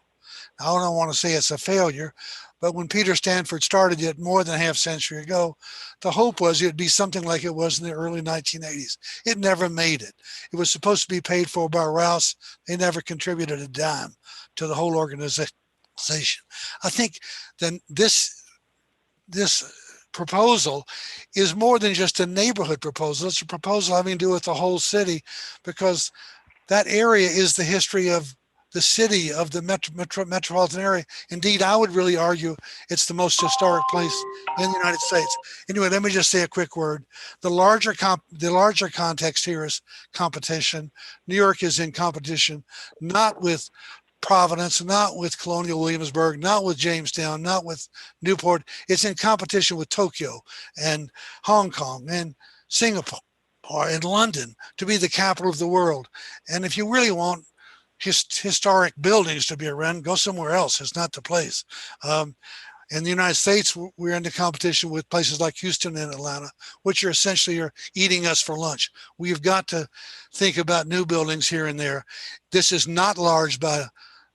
S10: I don't want to say it's a failure, but when Peter Stanford started it more than a half century ago, the hope was it'd be something like it was in the early 1980s. It never made it. It was supposed to be paid for by Rouse. They never contributed a dime to the whole organization. I think then this proposal is more than just a neighborhood proposal. It's a proposal having to do with the whole city, because that area is the history of the city, of the metropolitan area. Indeed, I would really argue it's the most historic place in the United States. Anyway, let me just say a quick word. The larger context here is competition. New York is in competition, not with Providence, not with Colonial Williamsburg, not with Jamestown, not with Newport. It's in competition with Tokyo and Hong Kong and Singapore or in London to be the capital of the world. And if you really want historic buildings to be around, go somewhere else. It's not the place. In the United States, we're in the competition with places like Houston and Atlanta, which are essentially eating us for lunch. We've got to think about new buildings here and there. This is not large by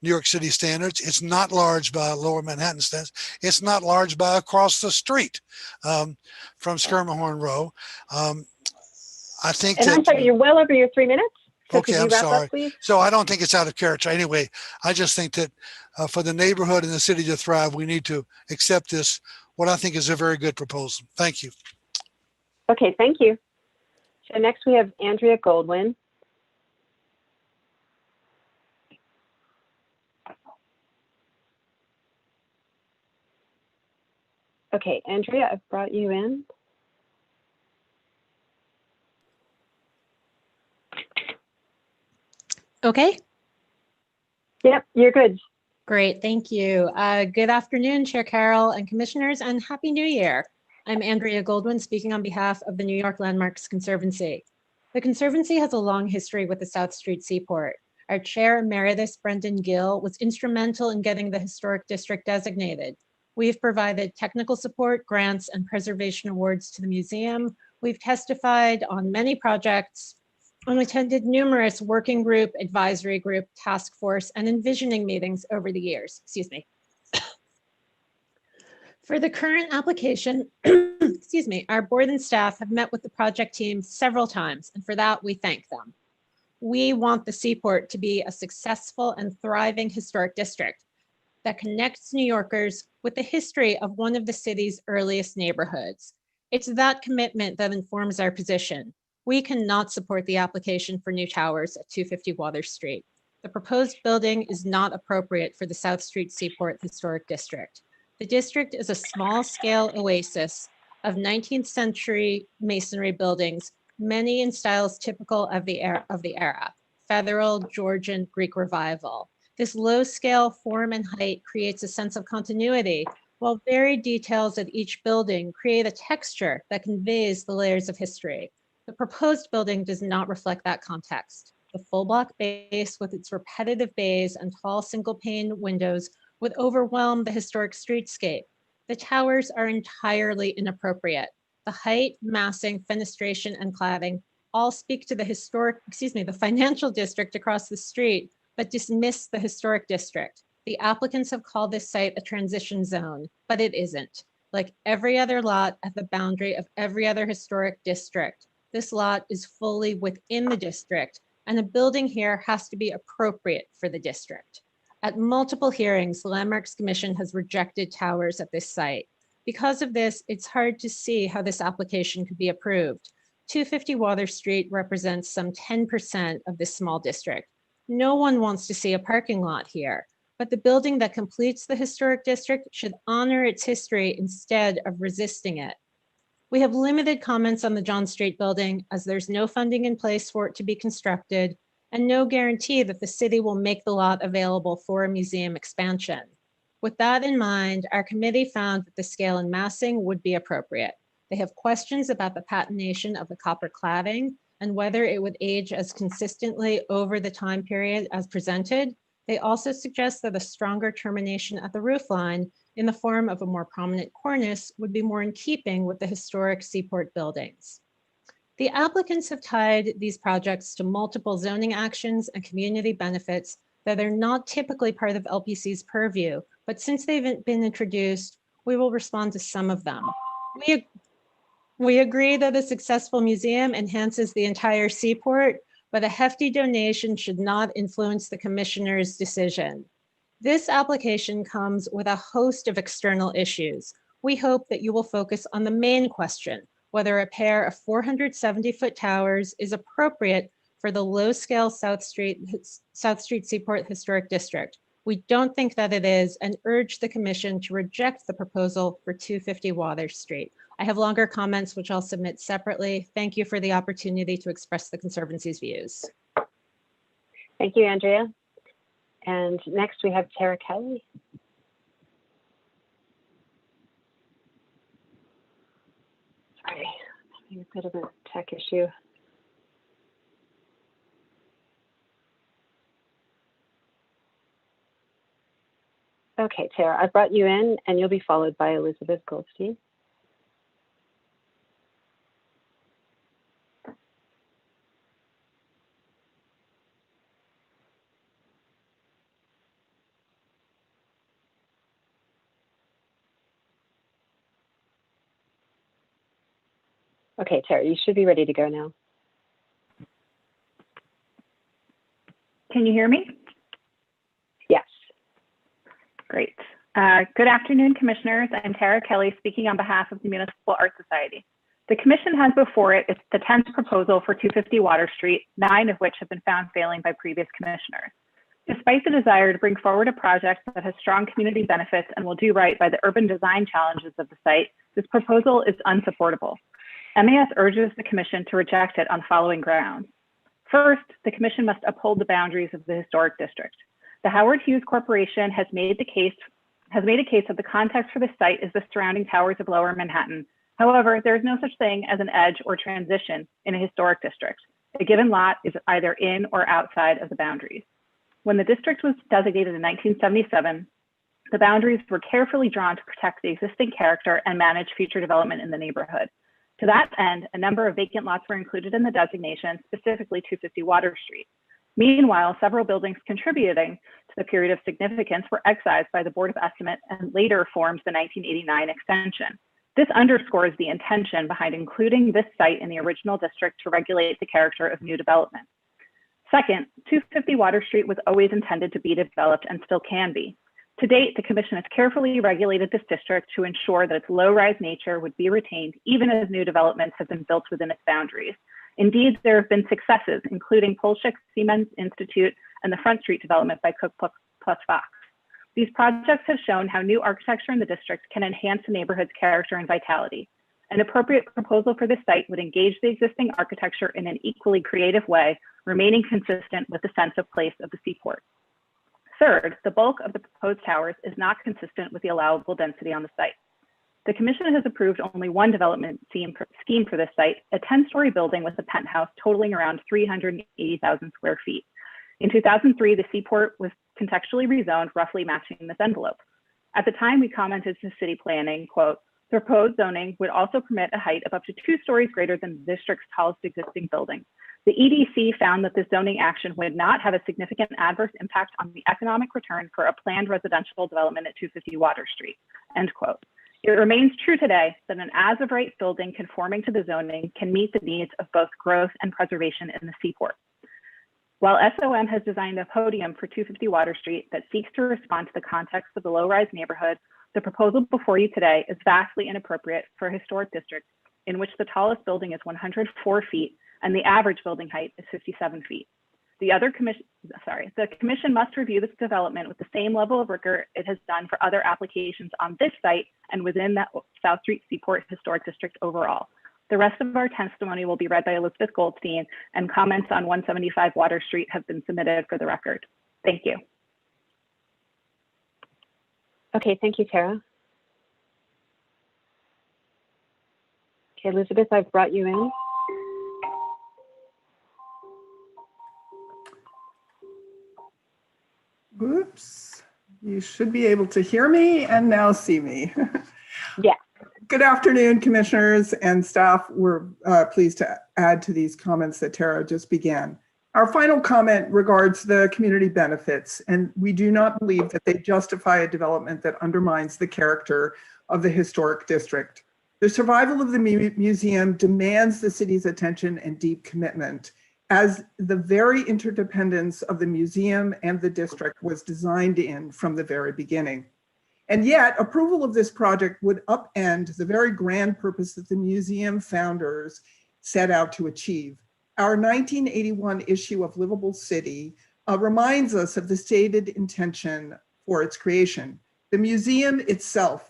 S10: New York City standards. It's not large by Lower Manhattan standards. It's not large by across the street from Skirmahorn Row. I think
S15: And
S10: that,
S15: I'm sorry, you're well over your 3 minutes. So
S10: okay,
S15: could you
S10: I'm
S15: wrap
S10: sorry.
S15: up, please?
S10: So I don't think it's out of character. Anyway, I just think that for the neighborhood and the city to thrive, we need to accept this, what I think is a very good proposal. Thank you.
S15: Okay, thank you. So next we have Andrea Goldwyn. Okay, Andrea, I've brought you in.
S2: Okay.
S15: Yep, you're good.
S2: Great, thank you. Good afternoon, Chair Carroll and commissioners, and Happy New Year. I'm Andrea Goldwyn, speaking on behalf of the New York Landmarks Conservancy. The Conservancy has a long history with the South Street Seaport. Our Chair Emeritus, Brendan Gill, was instrumental in getting the historic district designated. We've provided technical support, grants, and preservation awards to the museum. We've testified on many projects and attended numerous working group, advisory group, task force, and envisioning meetings over the years. Excuse me. For the current application, excuse me, our board and staff have met with the project team several times, and for that, we thank them. We want the Seaport to be a successful and thriving historic district that connects New Yorkers with the history of one of the city's earliest neighborhoods. It's that commitment that informs our position. We cannot support the application for new towers at 250 Water Street. The proposed building is not appropriate for the South Street Seaport Historic District. The district is a small-scale oasis of 19th century masonry buildings, many in styles typical of the era, Federal, Georgian, Greek Revival. This low-scale form and height creates a sense of continuity, while varied details of each building create a texture that conveys the layers of history. The proposed building does not reflect that context. The full block base with its repetitive bays and tall single pane windows would overwhelm the historic streetscape. The towers are entirely inappropriate. The height, massing, fenestration, and cladding all speak to the the financial district across the street, but dismiss the historic district. The applicants have called this site a transition zone, but it isn't. Like every other lot at the boundary of every other historic district, this lot is fully within the district, and a building here has to be appropriate for the district. At multiple hearings, the Landmarks Commission has rejected towers at this site. Because of this, it's hard to see how this application could be approved. 250 Water Street represents some 10% of this small district. No one wants to see a parking lot here, but the building that completes the historic district should honor its history instead of resisting it. We have limited comments on the John Street building as there's no funding in place for it to be constructed and no guarantee that the city will make the lot available for a museum expansion. With that in mind, our committee found that the scale and massing would be appropriate. They have questions about the patination of the copper cladding and whether it would age as consistently over the time period as presented. They also suggest that a stronger termination at the roofline in the form of a more prominent cornice would be more in keeping with the historic Seaport buildings. The applicants have tied these projects to multiple zoning actions and community benefits that are not typically part of LPC's purview, but since they've been introduced, we will respond to some of them. We agree that a successful museum enhances the entire Seaport, but a hefty donation should not influence the commissioner's decision. This application comes with a host of external issues. We hope that you will focus on the main question, whether a pair of 470-foot towers is appropriate for the low-scale South Street Seaport Historic District. We don't think that it is and urge the commission to reject the proposal for 250 Water Street. I have longer comments, which I'll submit separately. Thank you for the opportunity to express the Conservancy's views.
S15: Thank you, Andrea. And next we have Tara Kelly. Sorry, having a bit of a tech issue. Okay, Tara, I've brought you in and you'll be followed by Elizabeth Goldstein. Okay, Tara, you should be ready to go now.
S7: Can you hear me?
S15: Yes.
S7: Great. Good afternoon, Commissioners. I'm Tara Kelly, speaking on behalf of the Municipal Art Society. The Commission has before it the 10th proposal for 250 Water Street, 9 of which have been found failing by previous commissioners. Despite the desire to bring forward a project that has strong community benefits and will do right by the urban design challenges of the site, this proposal is unsupportable. MAS urges the Commission to reject it on the following grounds. First, the Commission must uphold the boundaries of the historic district. The Howard Hughes Corporation has made a case that the context for the site is the surrounding towers of Lower Manhattan. However, there is no such thing as an edge or transition in a historic district. A given lot is either in or outside of the boundaries. When the district was designated in 1977, the boundaries were carefully drawn to protect the existing character and manage future development in the neighborhood. To that end, a number of vacant lots were included in the designation, specifically 250 Water Street. Meanwhile, several buildings contributing to the period of significance were excised by the Board of Estimate and later formed the 1989 extension. This underscores the intention behind including this site in the original district to regulate the character of new development. Second, 250 Water Street was always intended to be developed and still can be. To date, the Commission has carefully regulated this district to ensure that its low-rise nature would be retained even as new developments have been built within its boundaries. Indeed, there have been successes, including Polshek Siemens Institute and the Front Street development by Cook plus Fox. These projects have shown how new architecture in the district can enhance the neighborhood's character and vitality. An appropriate proposal for this site would engage the existing architecture in an equally creative way, remaining consistent with the sense of place of the Seaport. Third, the bulk of the proposed towers is not consistent with the allowable density on the site. The Commission has approved only one development scheme for this site, a 10-story building with a penthouse totaling around 380,000 square feet. In 2003, the Seaport was contextually rezoned, roughly matching this envelope. At the time, we commented to city planning, quote, the proposed zoning would also permit a height of up to 2 stories greater than the district's tallest existing building. The EDC found that this zoning action would not have a significant adverse impact on the economic return for a planned residential development at 250 Water Street, end quote. It remains true today that an as-of-right building conforming to the zoning can meet the needs of both growth and preservation in the Seaport. While SOM has designed a podium for 250 Water Street that seeks to respond to the context of the low-rise neighborhood, the proposal before you today is vastly inappropriate for a historic district in which the tallest building is 104 feet and the average building height is 57 feet. The Commission must review this development with the same level of rigor it has done for other applications on this site and within the South Street Seaport Historic District overall. The rest of our testimony will be read by Elizabeth Goldstein, and comments on 175 Water Street have been submitted for the record. Thank you.
S15: Okay, thank you, Tara. Okay, Elizabeth, I've brought you in.
S11: Oops, you should be able to hear me and now see me.
S15: Yeah.
S11: Good afternoon, commissioners and staff. We're pleased to add to these comments that Tara just began. Our final comment regards the community benefits, and we do not believe that they justify a development that undermines the character of the historic district. The survival of the museum demands the city's attention and deep commitment, as the very interdependence of the museum and the district was designed in from the very beginning. And yet, approval of this project would upend the very grand purpose that the museum founders set out to achieve. Our 1981 issue of Livable City reminds us of the stated intention for its creation. The museum itself,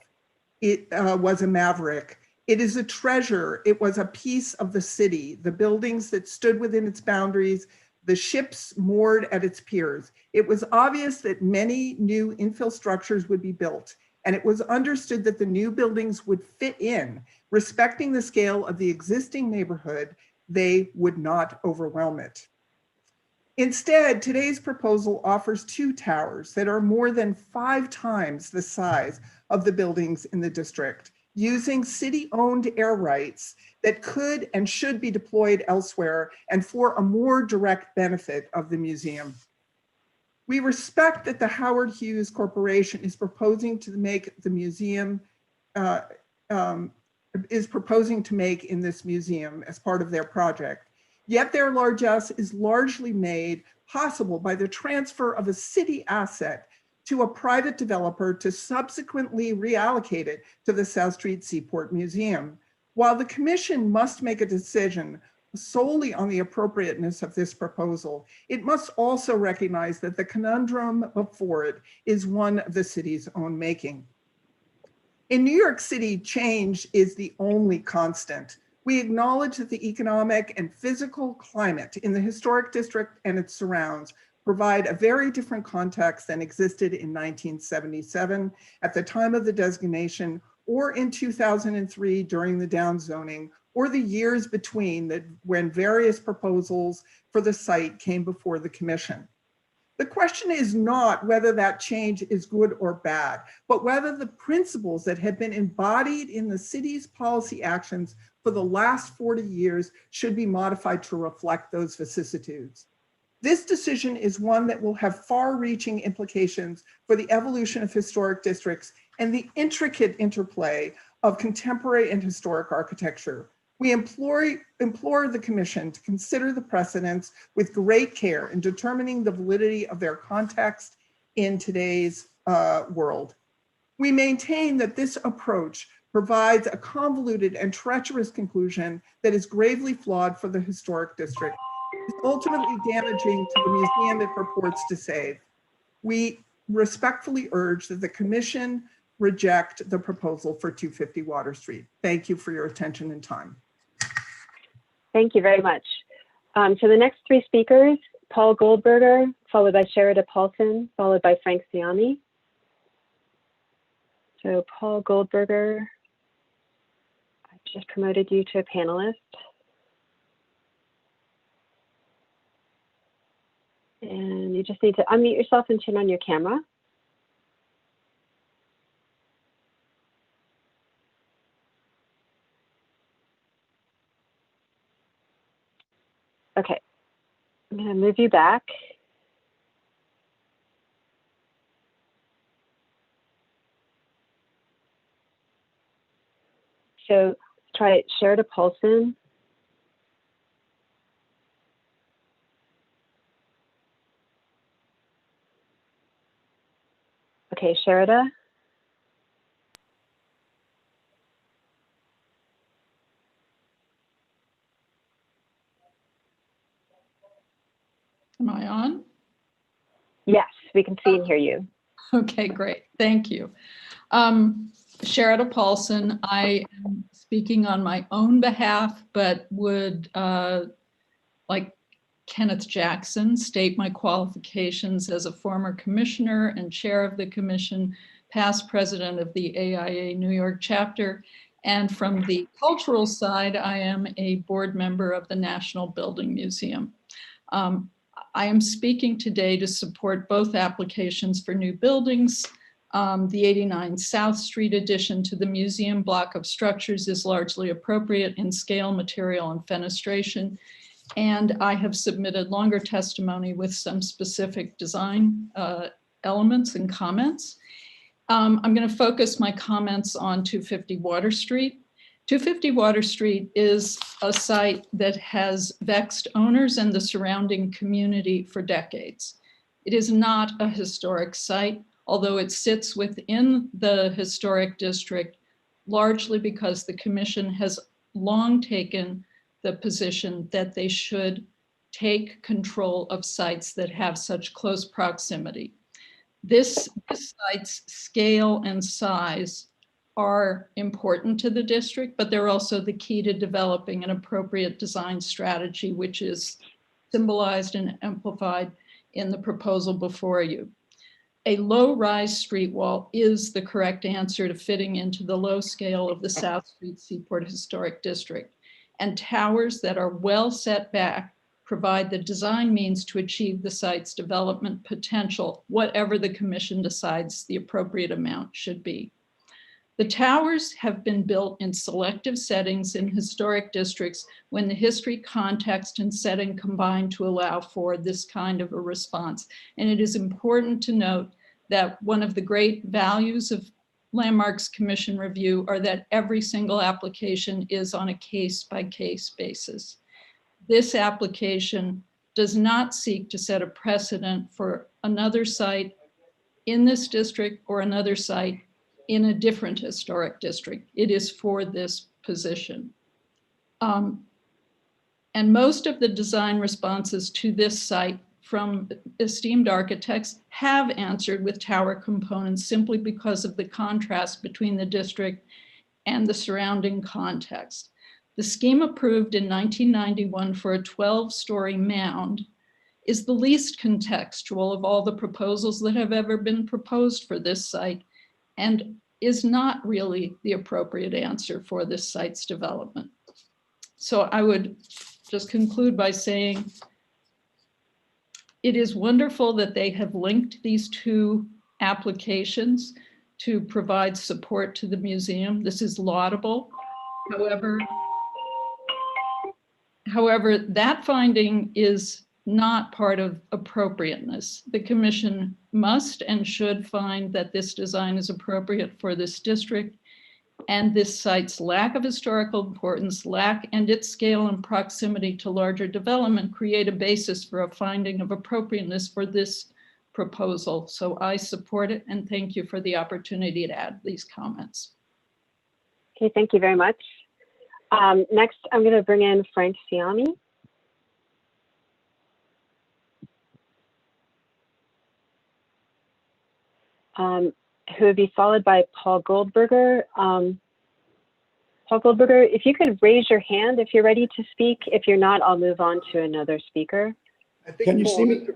S11: it was a maverick. It is a treasure. It was a piece of the city, the buildings that stood within its boundaries, the ships moored at its piers. It was obvious that many new infill structures would be built, and it was understood that the new buildings would fit in, respecting the scale of the existing neighborhood. They would not overwhelm it. Instead, today's proposal offers 2 towers that are more than 5 times the size of the buildings in the district, using city-owned air rights that could and should be deployed elsewhere and for a more direct benefit of the museum. We respect that the Howard Hughes Corporation is proposing to make the museum, in this museum as part of their project. Yet their largesse is largely made possible by the transfer of a city asset to a private developer to subsequently reallocate it to the South Street Seaport Museum. While the commission must make a decision solely on the appropriateness of this proposal, it must also recognize that the conundrum before it is one of the city's own making. In New York City, change is the only constant. We acknowledge that the economic and physical climate in the historic district and its surrounds provide a very different context than existed in 1977 at the time of the designation, or in 2003 during the downzoning, or the years between when various proposals for the site came before the commission. The question is not whether that change is good or bad, but whether the principles that have been embodied in the city's policy actions for the last 40 years should be modified to reflect those vicissitudes. This decision is one that will have far-reaching implications for the evolution of historic districts and the intricate interplay of contemporary and historic architecture. We implore the commission to consider the precedents with great care in determining the validity of their context in today's world. We maintain that this approach provides a convoluted and treacherous conclusion that is gravely flawed for the historic district, is ultimately damaging to the museum it purports to save. We respectfully urge that the commission reject the proposal for 250 Water Street. Thank you for your attention and time.
S15: Thank you very much. So the next 3 speakers, Paul Goldberger, followed by Sherida Paulson, followed by Frank Siami. So Paul Goldberger, I just promoted you to a panelist. And you just need to unmute yourself and turn on your camera. Okay, I'm going to move you back. So try Sherida Paulson. Okay, Sherida.
S17: Am I on?
S15: Yes, we can see and hear you.
S17: Okay, great. Thank you. Sherida Paulson, I am speaking on my own behalf, but would, like Kenneth Jackson, state my qualifications as a former commissioner and chair of the commission, past president of the AIA New York chapter. And from the cultural side, I am a board member of the National Building Museum. I am speaking today to support both applications for new buildings. The 89 South Street addition to the museum block of structures is largely appropriate in scale, material, and fenestration. And I have submitted longer testimony with some specific design elements and comments. I'm going to focus my comments on 250 Water Street. 250 Water Street is a site that has vexed owners and the surrounding community for decades. It is not a historic site, although it sits within the historic district, largely because the commission has long taken the position that they should take control of sites that have such close proximity. This site's scale and size are important to the district, but they're also the key to developing an appropriate design strategy, which is symbolized and amplified in the proposal before you. A low-rise street wall is the correct answer to fitting into the low scale of the South Street Seaport Historic District. And towers that are well set back provide the design means to achieve the site's development potential, whatever the commission decides the appropriate amount should be. The towers have been built in selective settings in historic districts when the history, context, and setting combine to allow for this kind of a response. And it is important to note that one of the great values of Landmarks Commission review are that every single application is on a case-by-case basis. This application does not seek to set a precedent for another site in this district or another site in a different historic district. It is for this position. And most of the design responses to this site from esteemed architects have answered with tower components simply because of the contrast between the district and the surrounding context. The scheme approved in 1991 for a 12-story mound is the least contextual of all the proposals that have ever been proposed for this site, and is not really the appropriate answer for this site's development. So I would just conclude by saying it is wonderful that they have linked these two applications to provide support to the museum. This is laudable. However, that finding is not part of appropriateness. The commission must and should find that this design is appropriate for this district, and this site's lack of historical importance, and its scale and proximity to larger development create a basis for a finding of appropriateness for this proposal. So I support it, and thank you for the opportunity to add these comments.
S15: Okay, thank you very much. Next, I'm going to bring in Frank Siami. Who would be followed by Paul Goldberger. Paul Goldberger, if you could raise your hand if you're ready to speak. If you're not, I'll move on to another speaker.
S8: Can you see me?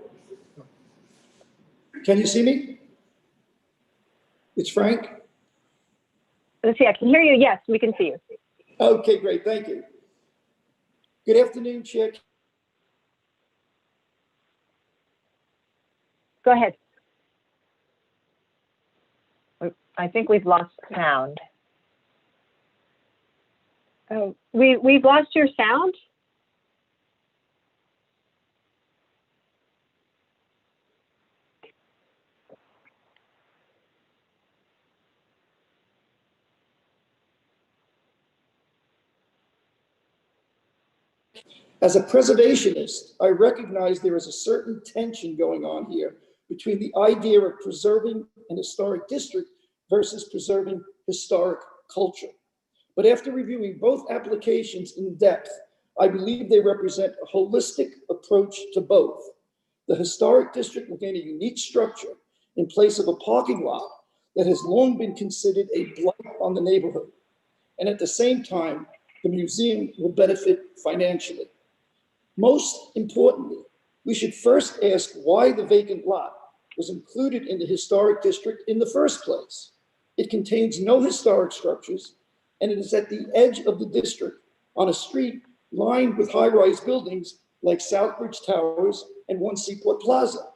S8: Can you see me? It's Frank.
S15: Let's see, I can hear you. Yes, we can see you.
S8: Okay, great, thank you. Good afternoon, Chair.
S1: Go ahead. I think we've lost sound.
S15: Oh, we've lost your sound?
S8: As a preservationist, I recognize there is a certain tension going on here between the idea of preserving an historic district versus preserving historic culture. But after reviewing both applications in depth, I believe they represent a holistic approach to both. The historic district will gain a unique structure in place of a parking lot that has long been considered a blight on the neighborhood. And at the same time, the museum will benefit financially. Most importantly, we should first ask why the vacant lot was included in the historic district in the first place. It contains no historic structures, and it is at the edge of the district on a street lined with high-rise buildings like Southbridge Towers and One Seaport Plaza.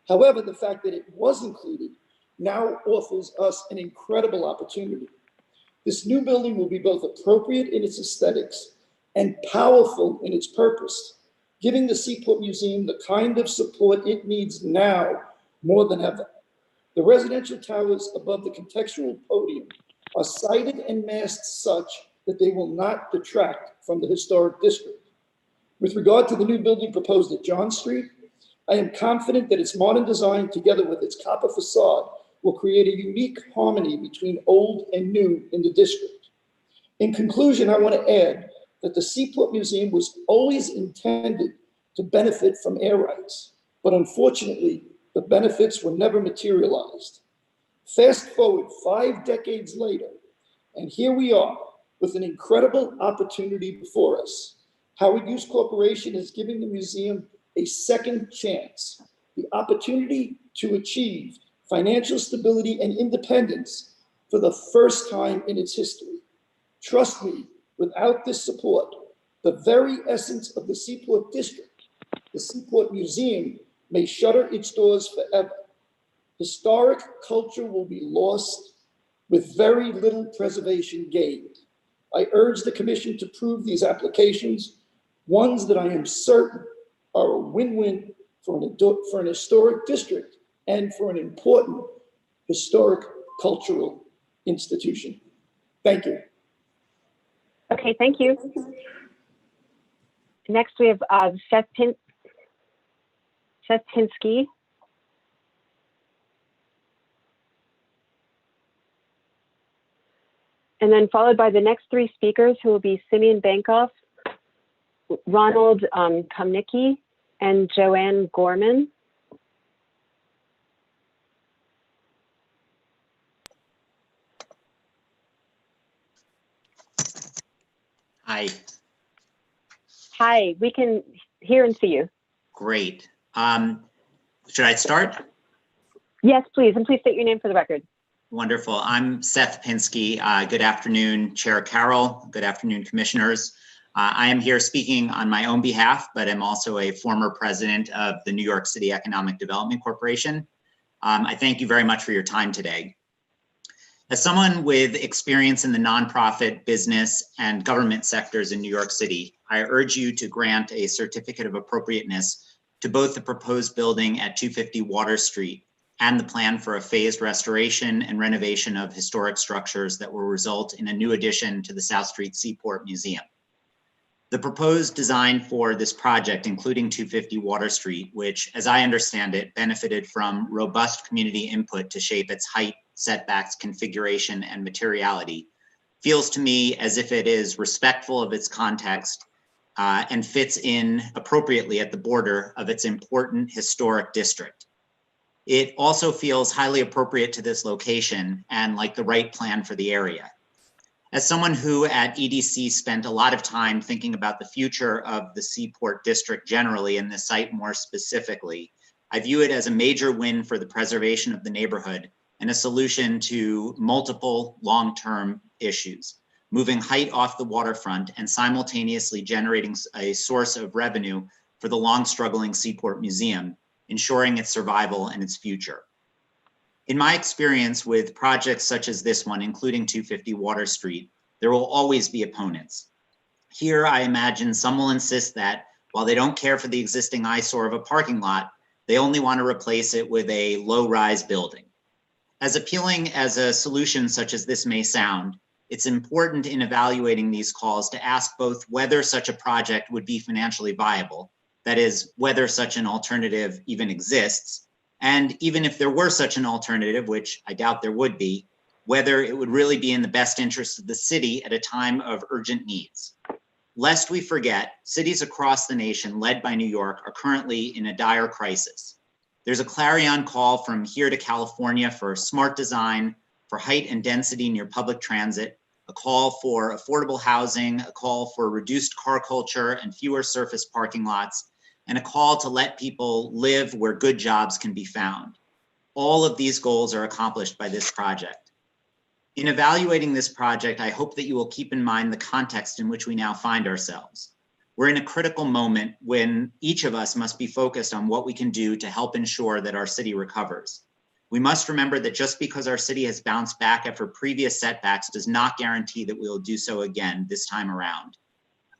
S8: However, the fact that it was included now offers us an incredible opportunity. This new building will be both appropriate in its aesthetics and powerful in its purpose, giving the Seaport Museum the kind of support it needs now more than ever. The residential towers above the contextual podium are sited and massed such that they will not detract from the historic district. With regard to the new building proposed at John Street, I am confident that its modern design, together with its copper facade, will create a unique harmony between old and new in the district. In conclusion, I want to add that the Seaport Museum was always intended to benefit from air rights, but unfortunately, the benefits were never materialized. Fast forward 5 decades later, and here we are with an incredible opportunity before us. Howard Hughes Corporation is giving the museum a second chance, the opportunity to achieve financial stability and independence for the first time in its history. Trust me, without this support, the very essence of the Seaport District the Seaport Museum may shutter its doors forever. Historic culture will be lost with very little preservation gained. I urge the commission to approve these applications, ones that I am certain are a win-win for an historic district and for an important historic cultural institution. Thank you.
S15: Okay, thank you. Next, we have Seth Pinsky. And then followed by the next three speakers, who will be Simeon Bankoff, Ronald Komnicki, and Joanne Gorman.
S18: Hi.
S15: Hi, we can hear and see you.
S18: Great. Should I start?
S15: Yes, please. And please state your name for the record.
S18: Wonderful. I'm Seth Pinsky. Good afternoon, Chair Carroll. Good afternoon, commissioners. I am here speaking on my own behalf, but I'm also a former president of the New York City Economic Development Corporation. I thank you very much for your time today. As someone with experience in the nonprofit, business, and government sectors in New York City, I urge you to grant a certificate of appropriateness to both the proposed building at 250 Water Street and the plan for a phased restoration and renovation of historic structures that will result in a new addition to the South Street Seaport Museum. The proposed design for this project, including 250 Water Street, which, as I understand it, benefited from robust community input to shape its height, setbacks, configuration, and materiality, feels to me as if it is respectful of its context and fits in appropriately at the border of its important historic district. It also feels highly appropriate to this location and like the right plan for the area. As someone who at EDC spent a lot of time thinking about the future of the Seaport District generally and the site more specifically, I view it as a major win for the preservation of the neighborhood and a solution to multiple long-term issues, moving height off the waterfront and simultaneously generating a source of revenue for the long-struggling Seaport Museum, ensuring its survival and its future. In my experience with projects such as this one, including 250 Water Street, there will always be opponents. Here, I imagine some will insist that while they don't care for the existing eyesore of a parking lot, they only want to replace it with a low-rise building. As appealing as a solution such as this may sound, it's important in evaluating these calls to ask both whether such a project would be financially viable, that is, whether such an alternative even exists, and even if there were such an alternative, which I doubt there would be, whether it would really be in the best interest of the city at a time of urgent needs. Lest we forget, cities across the nation, led by New York, are currently in a dire crisis. There's a clarion call from here to California for smart design, for height and density near public transit, a call for affordable housing, a call for reduced car culture and fewer surface parking lots, and a call to let people live where good jobs can be found. All of these goals are accomplished by this project. In evaluating this project, I hope that you will keep in mind the context in which we now find ourselves. We're in a critical moment when each of us must be focused on what we can do to help ensure that our city recovers. We must remember that just because our city has bounced back after previous setbacks does not guarantee that we will do so again this time around.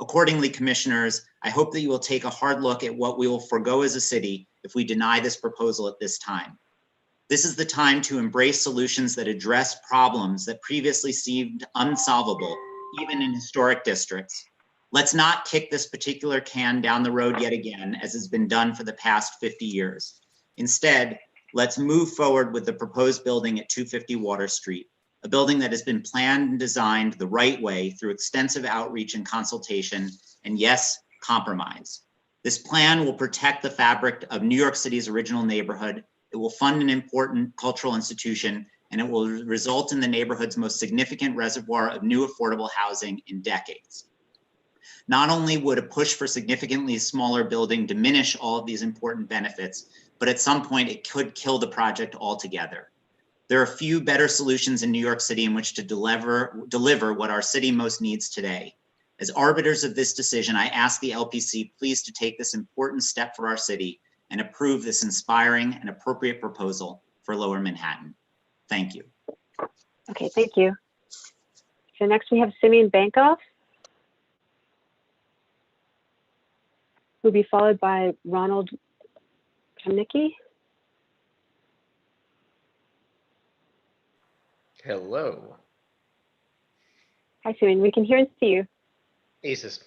S18: Accordingly, commissioners, I hope that you will take a hard look at what we will forego as a city if we deny this proposal at this time. This is the time to embrace solutions that address problems that previously seemed unsolvable, even in historic districts. Let's not kick this particular can down the road yet again, as has been done for the past 50 years. Instead, let's move forward with the proposed building at 250 Water Street, a building that has been planned and designed the right way through extensive outreach and consultation, and yes, compromise. This plan will protect the fabric of New York City's original neighborhood. It will fund an important cultural institution, and it will result in the neighborhood's most significant reservoir of new affordable housing in decades. Not only would a push for significantly smaller building diminish all of these important benefits, but at some point it could kill the project altogether. There are few better solutions in New York City in which to deliver what our city most needs today. As arbiters of this decision, I ask the LPC please to take this important step for our city and approve this inspiring and appropriate proposal for Lower Manhattan. Thank you.
S15: Okay, thank you. So next we have Simeon Bankoff, who will be followed by Ronald Kamnicki.
S20: Hello.
S15: Hi, Simeon. We can hear and see you.
S20: Aces.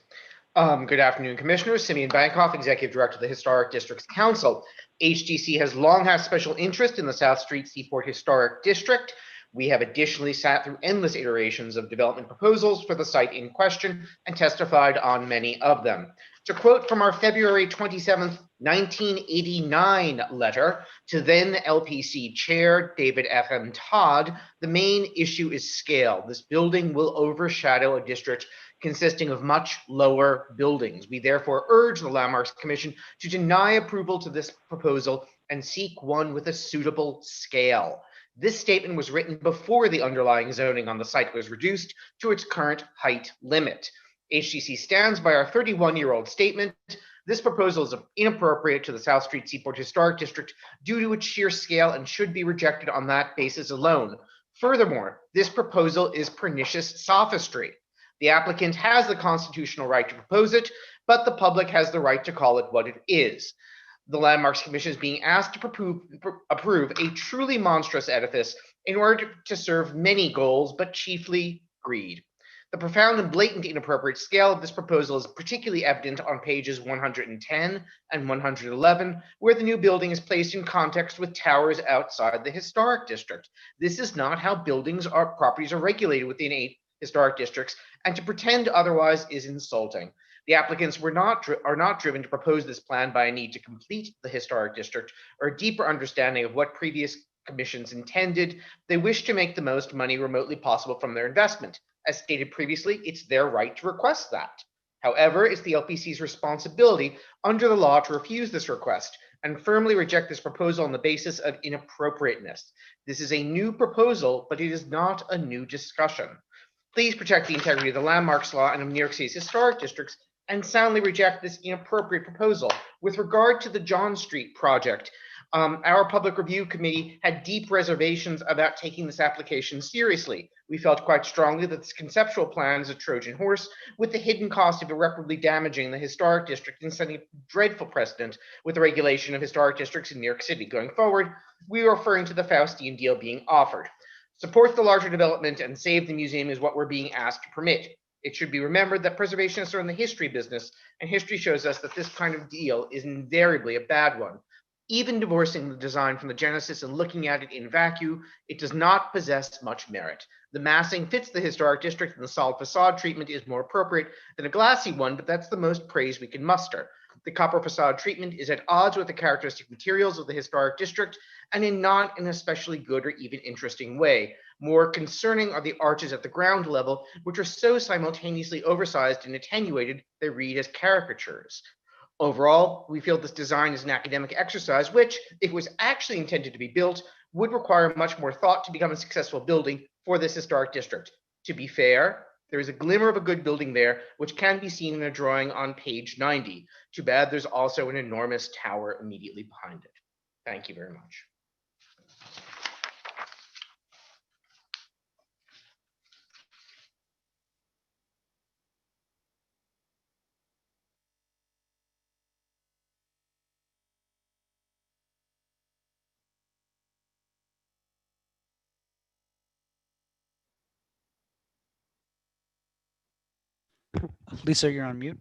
S20: Good afternoon, Commissioners. Simeon Bankoff, Executive Director of the Historic Districts Council. HDC has long had special interest in the South Street Seaport Historic District. We have additionally sat through endless iterations of development proposals for the site in question and testified on many of them. To quote from our February 27th, 1989 letter to then LPC Chair David F.M. Todd, the main issue is scale. This building will overshadow a district consisting of much lower buildings. We therefore urge the Landmarks Commission to deny approval to this proposal and seek one with a suitable scale. This statement was written before the underlying zoning on the site was reduced to its current height limit. HDC stands by our 31-year-old statement. This proposal is inappropriate to the South Street Seaport Historic District due to its sheer scale and should be rejected on that basis alone. Furthermore, this proposal is pernicious sophistry. The applicant has the constitutional right to propose it, but the public has the right to call it what it is. The Landmarks Commission is being asked to approve a truly monstrous edifice in order to serve many goals, but chiefly greed. The profound and blatant inappropriate scale of this proposal is particularly evident on pages 110 and 111, where the new building is placed in context with towers outside the historic district. This is not how properties are regulated within historic districts, and to pretend otherwise is insulting. The applicants are not driven to propose this plan by a need to complete the historic district or a deeper understanding of what previous commissions intended. They wish to make the most money remotely possible from their investment. As stated previously, it's their right to request that. However, it's the LPC's responsibility under the law to refuse this request and firmly reject this proposal on the basis of inappropriateness. This is a new proposal, but it is not a new discussion. Please protect the integrity of the landmarks law and of New York City's historic districts and soundly reject this inappropriate proposal. With regard to the John Street project, our public review committee had deep reservations about taking this application seriously. We felt quite strongly that this conceptual plan is a Trojan horse with the hidden cost of irreparably damaging the historic district and setting a dreadful precedent with the regulation of historic districts in New York City. Going forward, we are referring to the Faustian deal being offered. Support the larger development and save the museum is what we're being asked to permit. It should be remembered that preservationists are in the history business, and history shows us that this kind of deal is invariably a bad one. Even divorcing the design from the genesis and looking at it in vacuum, it does not possess much merit. The massing fits the historic district and the solid facade treatment is more appropriate than a glassy one, but that's the most praise we can muster. The copper facade treatment is at odds with the characteristic materials of the historic district and in not an especially good or even interesting way. More concerning are the arches at the ground level, which are so simultaneously oversized and attenuated they read as caricatures. Overall, we feel this design is an academic exercise which, if it was actually intended to be built, would require much more thought to become a successful building for this historic district. To be fair, there is a glimmer of a good building there, which can be seen in a drawing on page 90. Too bad there's also an enormous tower immediately behind it. Thank you very much.
S21: Lisa, you're on mute.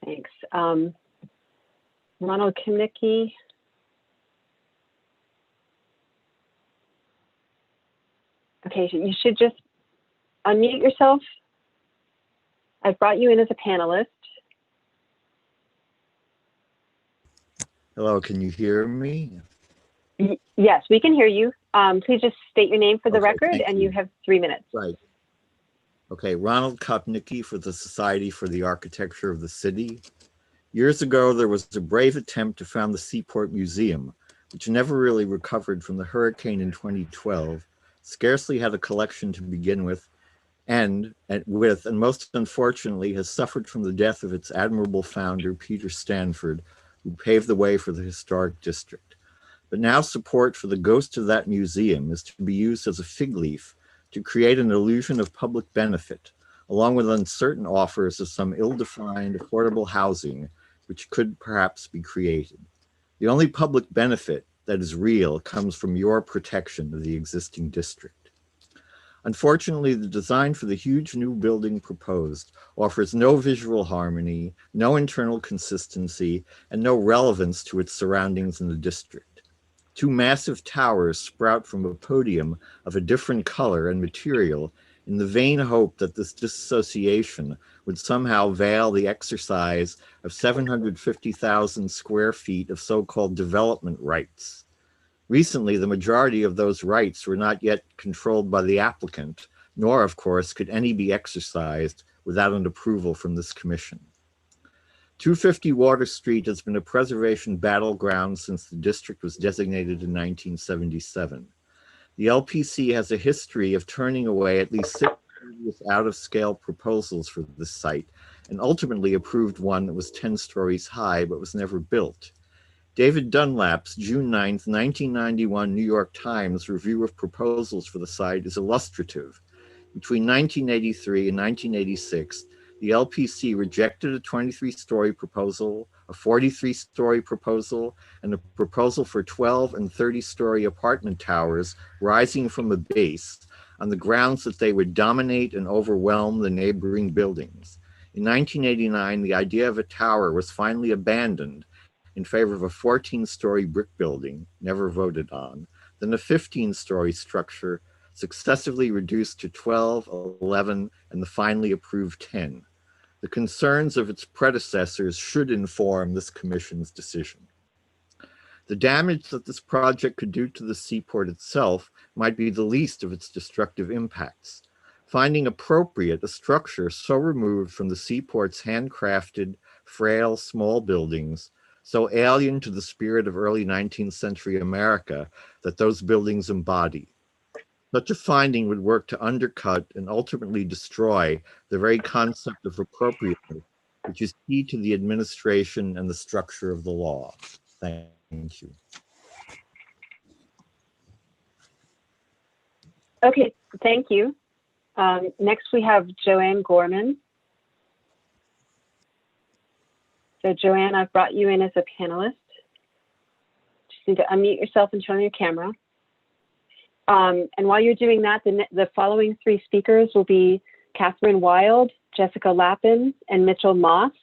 S15: Thanks. Ronald Kamnicki. Okay, you should just unmute yourself. I've brought you in as a panelist.
S23: Hello, can you hear me?
S15: Yes, we can hear you. Please just state your name for the record, and you have 3 minutes.
S23: Right. Okay, Ronald Kopnicki for the Society for the Architecture of the City. Years ago, there was a brave attempt to found the Seaport Museum, which never really recovered from the hurricane in 2012, scarcely had a collection to begin with, and most unfortunately has suffered from the death of its admirable founder, Peter Stanford, who paved the way for the historic district. But now support for the ghost of that museum is to be used as a fig leaf to create an illusion of public benefit, along with uncertain offers of some ill-defined affordable housing, which could perhaps be created. The only public benefit that is real comes from your protection of the existing district. Unfortunately, the design for the huge new building proposed offers no visual harmony, no internal consistency, and no relevance to its surroundings in the district. Two massive towers sprout from a podium of a different color and material in the vain hope that this dissociation would somehow veil the exercise of 750,000 square feet of so-called development rights. Recently, the majority of those rights were not yet controlled by the applicant, nor, of course, could any be exercised without an approval from this commission. 250 Water Street has been a preservation battleground since the district was designated in 1977. The LPC has a history of turning away at least 6 previous out-of-scale proposals for this site, and ultimately approved one that was 10 stories high but was never built. David Dunlap's June 9, 1991 New York Times review of proposals for the site is illustrative. Between 1983 and 1986, the LPC rejected a 23-story proposal, a 43-story proposal, and a proposal for 12 and 30-story apartment towers rising from a base on the grounds that they would dominate and overwhelm the neighboring buildings. In 1989, the idea of a tower was finally abandoned in favor of a 14-story brick building, never voted on, then a 15-story structure successively reduced to 12, 11, and the finally approved 10. The concerns of its predecessors should inform this commission's decision. The damage that this project could do to the seaport itself might be the least of its destructive impacts. Finding appropriate a structure so removed from the seaport's handcrafted, frail, small buildings, so alien to the spirit of early 19th century America that those buildings embody. Such a finding would work to undercut and ultimately destroy the very concept of appropriateness, which is key to the administration and the structure of the law. Thank you.
S15: Okay, thank you. Next we have Joanne Gorman. So Joanne, I've brought you in as a panelist. Just need to unmute yourself and turn on your camera. And while you're doing that, the following 3 speakers will be Catherine Wild, Jessica Lappin, and Mitchell Moss.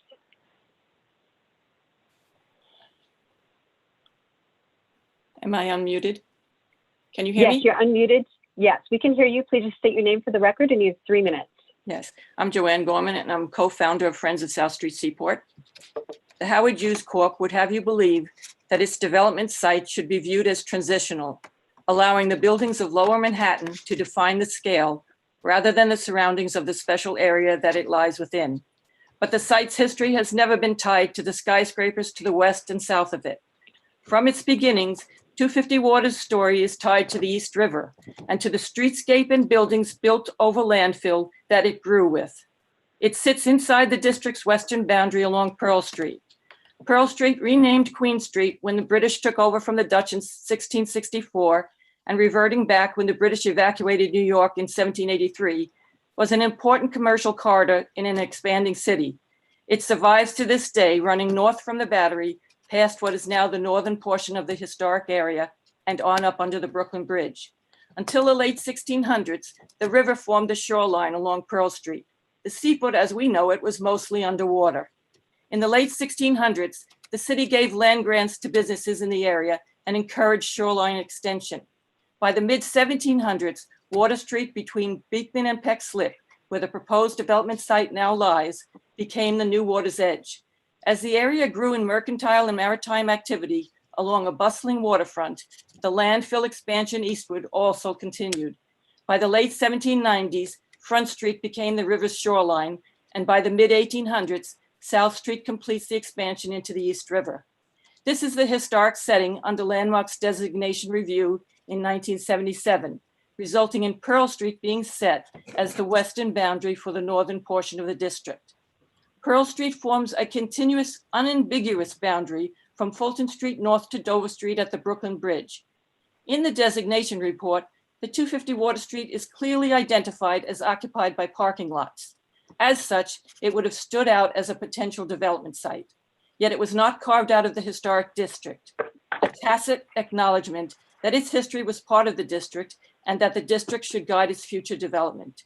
S3: Am I unmuted? Can you hear me?
S15: Yes, you're unmuted. Yes, we can hear you. Please just state your name for the record, and you have 3 minutes.
S3: Yes, I'm Joanne Gorman, and I'm co-founder of Friends of South Street Seaport. The Howard Hughes Corp. would have you believe that its development site should be viewed as transitional, allowing the buildings of Lower Manhattan to define the scale rather than the surroundings of the special area that it lies within. But the site's history has never been tied to the skyscrapers to the west and south of it. From its beginnings, 250 Water's story is tied to the East River and to the streetscape and buildings built over landfill that it grew with. It sits inside the district's western boundary along Pearl Street. Pearl Street, renamed Queen Street when the British took over from the Dutch in 1664 and reverting back when the British evacuated New York in 1783, was an important commercial corridor in an expanding city. It survives to this day, running north from the Battery, past what is now the northern portion of the historic area and on up under the Brooklyn Bridge. Until the late 1600s, the river formed the shoreline along Pearl Street. The seaport as we know it was mostly underwater. In the late 1600s, the city gave land grants to businesses in the area and encouraged shoreline extension. By the mid-1700s, Water Street between Beekman and Peck Slip, where the proposed development site now lies, became the new water's edge. As the area grew in mercantile and maritime activity along a bustling waterfront, the landfill expansion eastward also continued. By the late 1790s, Front Street became the river's shoreline, and by the mid-1800s, South Street completes the expansion into the East River. This is the historic setting under Landmarks Designation Review in 1977. resulting in Pearl Street being set as the western boundary for the northern portion of the district. Pearl Street forms a continuous, unambiguous boundary from Fulton Street north to Dover Street at the Brooklyn Bridge. In the designation report, the 250 Water Street is clearly identified as occupied by parking lots. As such, it would have stood out as a potential development site, yet it was not carved out of the historic district, a tacit acknowledgement that its history was part of the district and that the district should guide its future development.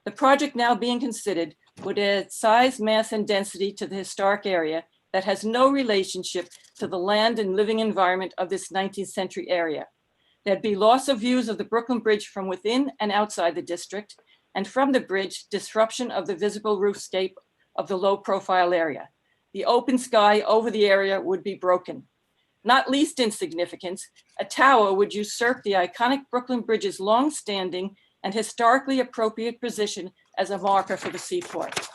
S3: The project now being considered would add size, mass, and density to the historic area that has no relationship to the land and living environment of this 19th century area. There'd be loss of views of the Brooklyn Bridge from within and outside the district, and from the bridge, disruption of the visible roofscape of the low profile area. The open sky over the area would be broken. Not least in significance, a tower would usurp the iconic Brooklyn Bridge's long-standing and historically appropriate position as a marker for the Seaport.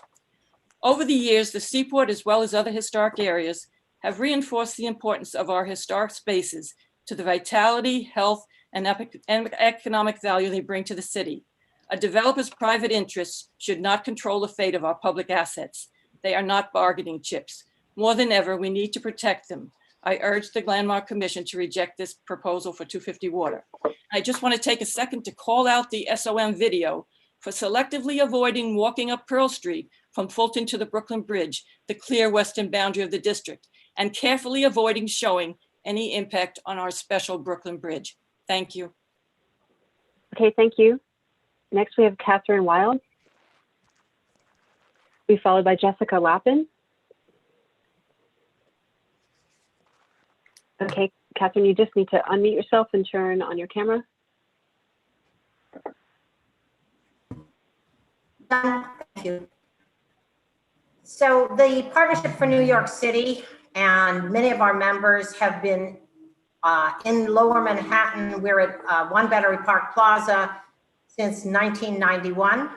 S3: Over the years, the Seaport, as well as other historic areas, have reinforced the importance of our historic spaces to the vitality, health, and economic value they bring to the city. A developer's private interests should not control the fate of our public assets. They are not bargaining chips. More than ever, we need to protect them. I urge the Landmark Commission to reject this proposal for 250 Water. I just want to take a second to call out the SOM video for selectively avoiding walking up Pearl Street from Fulton to the Brooklyn Bridge, the clear western boundary of the district, and carefully avoiding showing any impact on our special Brooklyn Bridge. Thank you.
S15: Okay, thank you. Next, we have Catherine Wild. Be followed by Jessica Lappin. Okay, Catherine, you just need to unmute yourself and turn on your camera.
S9: Thank you. So the Partnership for New York City and many of our members have been in Lower Manhattan. We're at One Battery Park Plaza since 1991.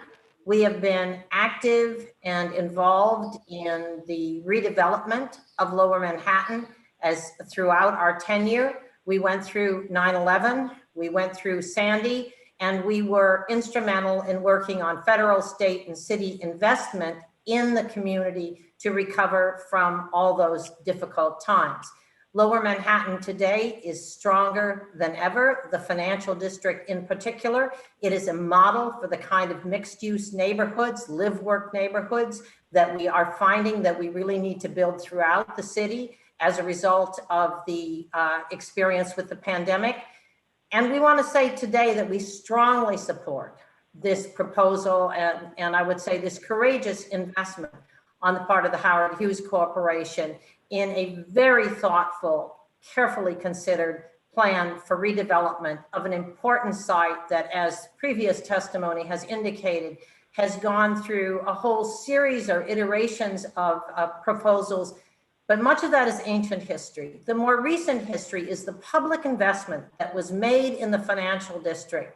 S9: We have been active and involved in the redevelopment of Lower Manhattan as throughout our tenure. We went through 9/11, we went through Sandy, and we were instrumental in working on federal, state, and city investment in the community to recover from all those difficult times. Lower Manhattan today is stronger than ever, the financial district in particular. It is a model for the kind of mixed-use neighborhoods, live-work neighborhoods that we are finding that we really need to build throughout the city as a result of the experience with the pandemic. And we want to say today that we strongly support this proposal and I would say this courageous investment on the part of the Howard Hughes Corporation in a very thoughtful, carefully considered plan for redevelopment of an important site that, as previous testimony has indicated, has gone through a whole series or iterations of proposals, but much of that is ancient history. The more recent history is the public investment that was made in the financial district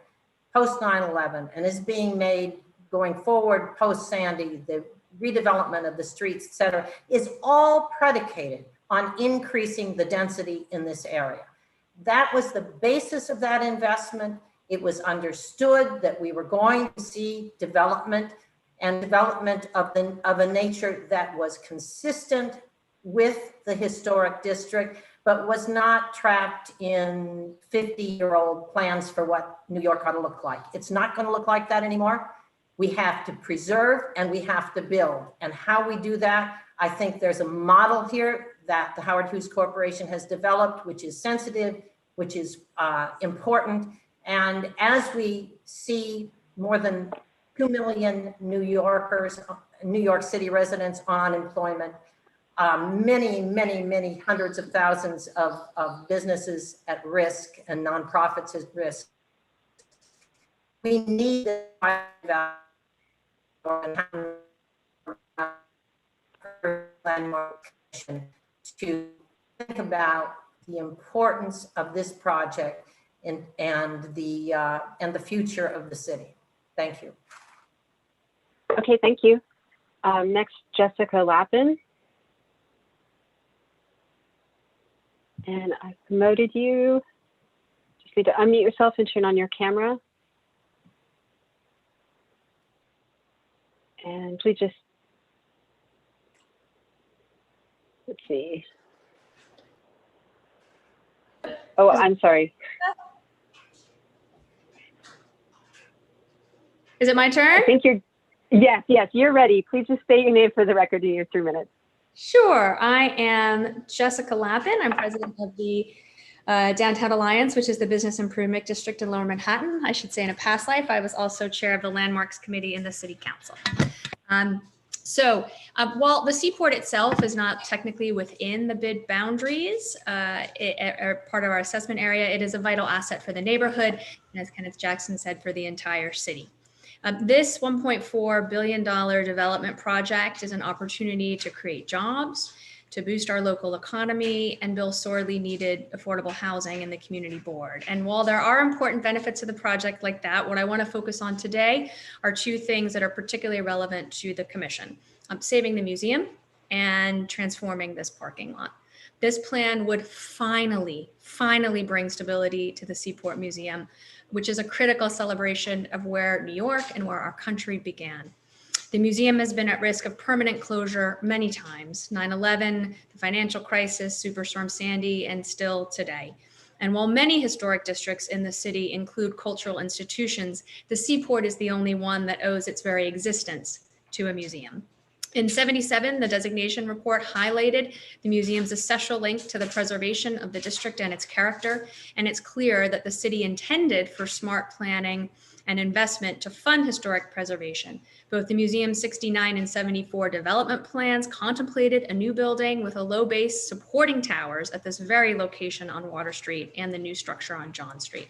S9: post 9/11 and is being made going forward post Sandy, the redevelopment of the streets, et cetera, is all predicated on increasing the density in this area. That was the basis of that investment. It was understood that we were going to see development and development of a nature that was consistent with the historic district, but was not trapped in 50-year-old plans for what New York ought to look like. It's not going to look like that anymore. We have to preserve and we have to build. And how we do that, I think there's a model here that the Howard Hughes Corporation has developed, which is sensitive, which is important. And as we see more than 2 million New Yorkers, New York City residents on unemployment, many hundreds of thousands of businesses at risk and nonprofits at risk, we need Landmark to think about the importance of this project and the future of the city. Thank you.
S15: Okay, thank you. Next, Jessica Lappin. And I've promoted you. Just need to unmute yourself and turn on your camera. And please just, let's see. Oh, I'm sorry.
S5: Is it my turn?
S15: I think you're, yes, you're ready. Please just state your name for the record in your 3 minutes.
S5: Sure. I am Jessica Lappin. I'm president of the Downtown Alliance, which is the business improvement district in Lower Manhattan. I should say in a past life, I was also chair of the landmarks committee in the city council. While the Seaport itself is not technically within the bid boundaries or part of our assessment area, it is a vital asset for the neighborhood, and as Kenneth Jackson said, for the entire city. This $1.4 billion development project is an opportunity to create jobs, to boost our local economy, and build sorely needed affordable housing in the community board. And while there are important benefits to the project like that, what I want to focus on today are two things that are particularly relevant to the commission: saving the museum and transforming this parking lot. This plan would finally bring stability to the Seaport Museum, which is a critical celebration of where New York and where our country began. The museum has been at risk of permanent closure many times: 9/11, the financial crisis, Superstorm Sandy, and still today. And while many historic districts in the city include cultural institutions, the Seaport is the only one that owes its very existence to a museum. In '77, the designation report highlighted the museum's essential link to the preservation of the district and its character, and it's clear that the city intended for smart planning and investment to fund historic preservation. Both the museum's '69 and '74 development plans contemplated a new building with a low base supporting towers at this very location on Water Street and the new structure on John Street.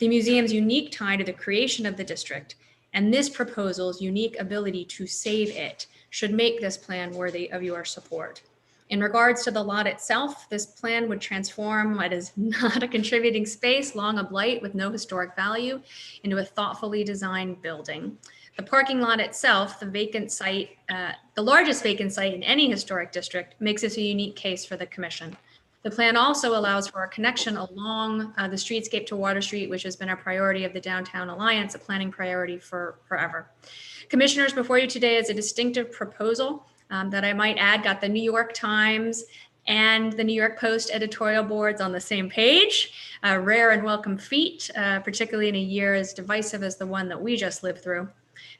S5: The museum's unique tie to the creation of the district and this proposal's unique ability to save it should make this plan worthy of your support. In regards to the lot itself, this plan would transform what is not a contributing space, long a blight with no historic value, into a thoughtfully designed building. The parking lot itself, the vacant site, the largest vacant site in any historic district, makes this a unique case for the commission. The plan also allows for a connection along the streetscape to Water Street, which has been a priority of the Downtown Alliance, a planning priority for forever. Commissioners, before you today is a distinctive proposal that I might add got the New York Times and the New York Post editorial boards on the same page. A rare and welcome feat, particularly in a year as divisive as the one that we just lived through.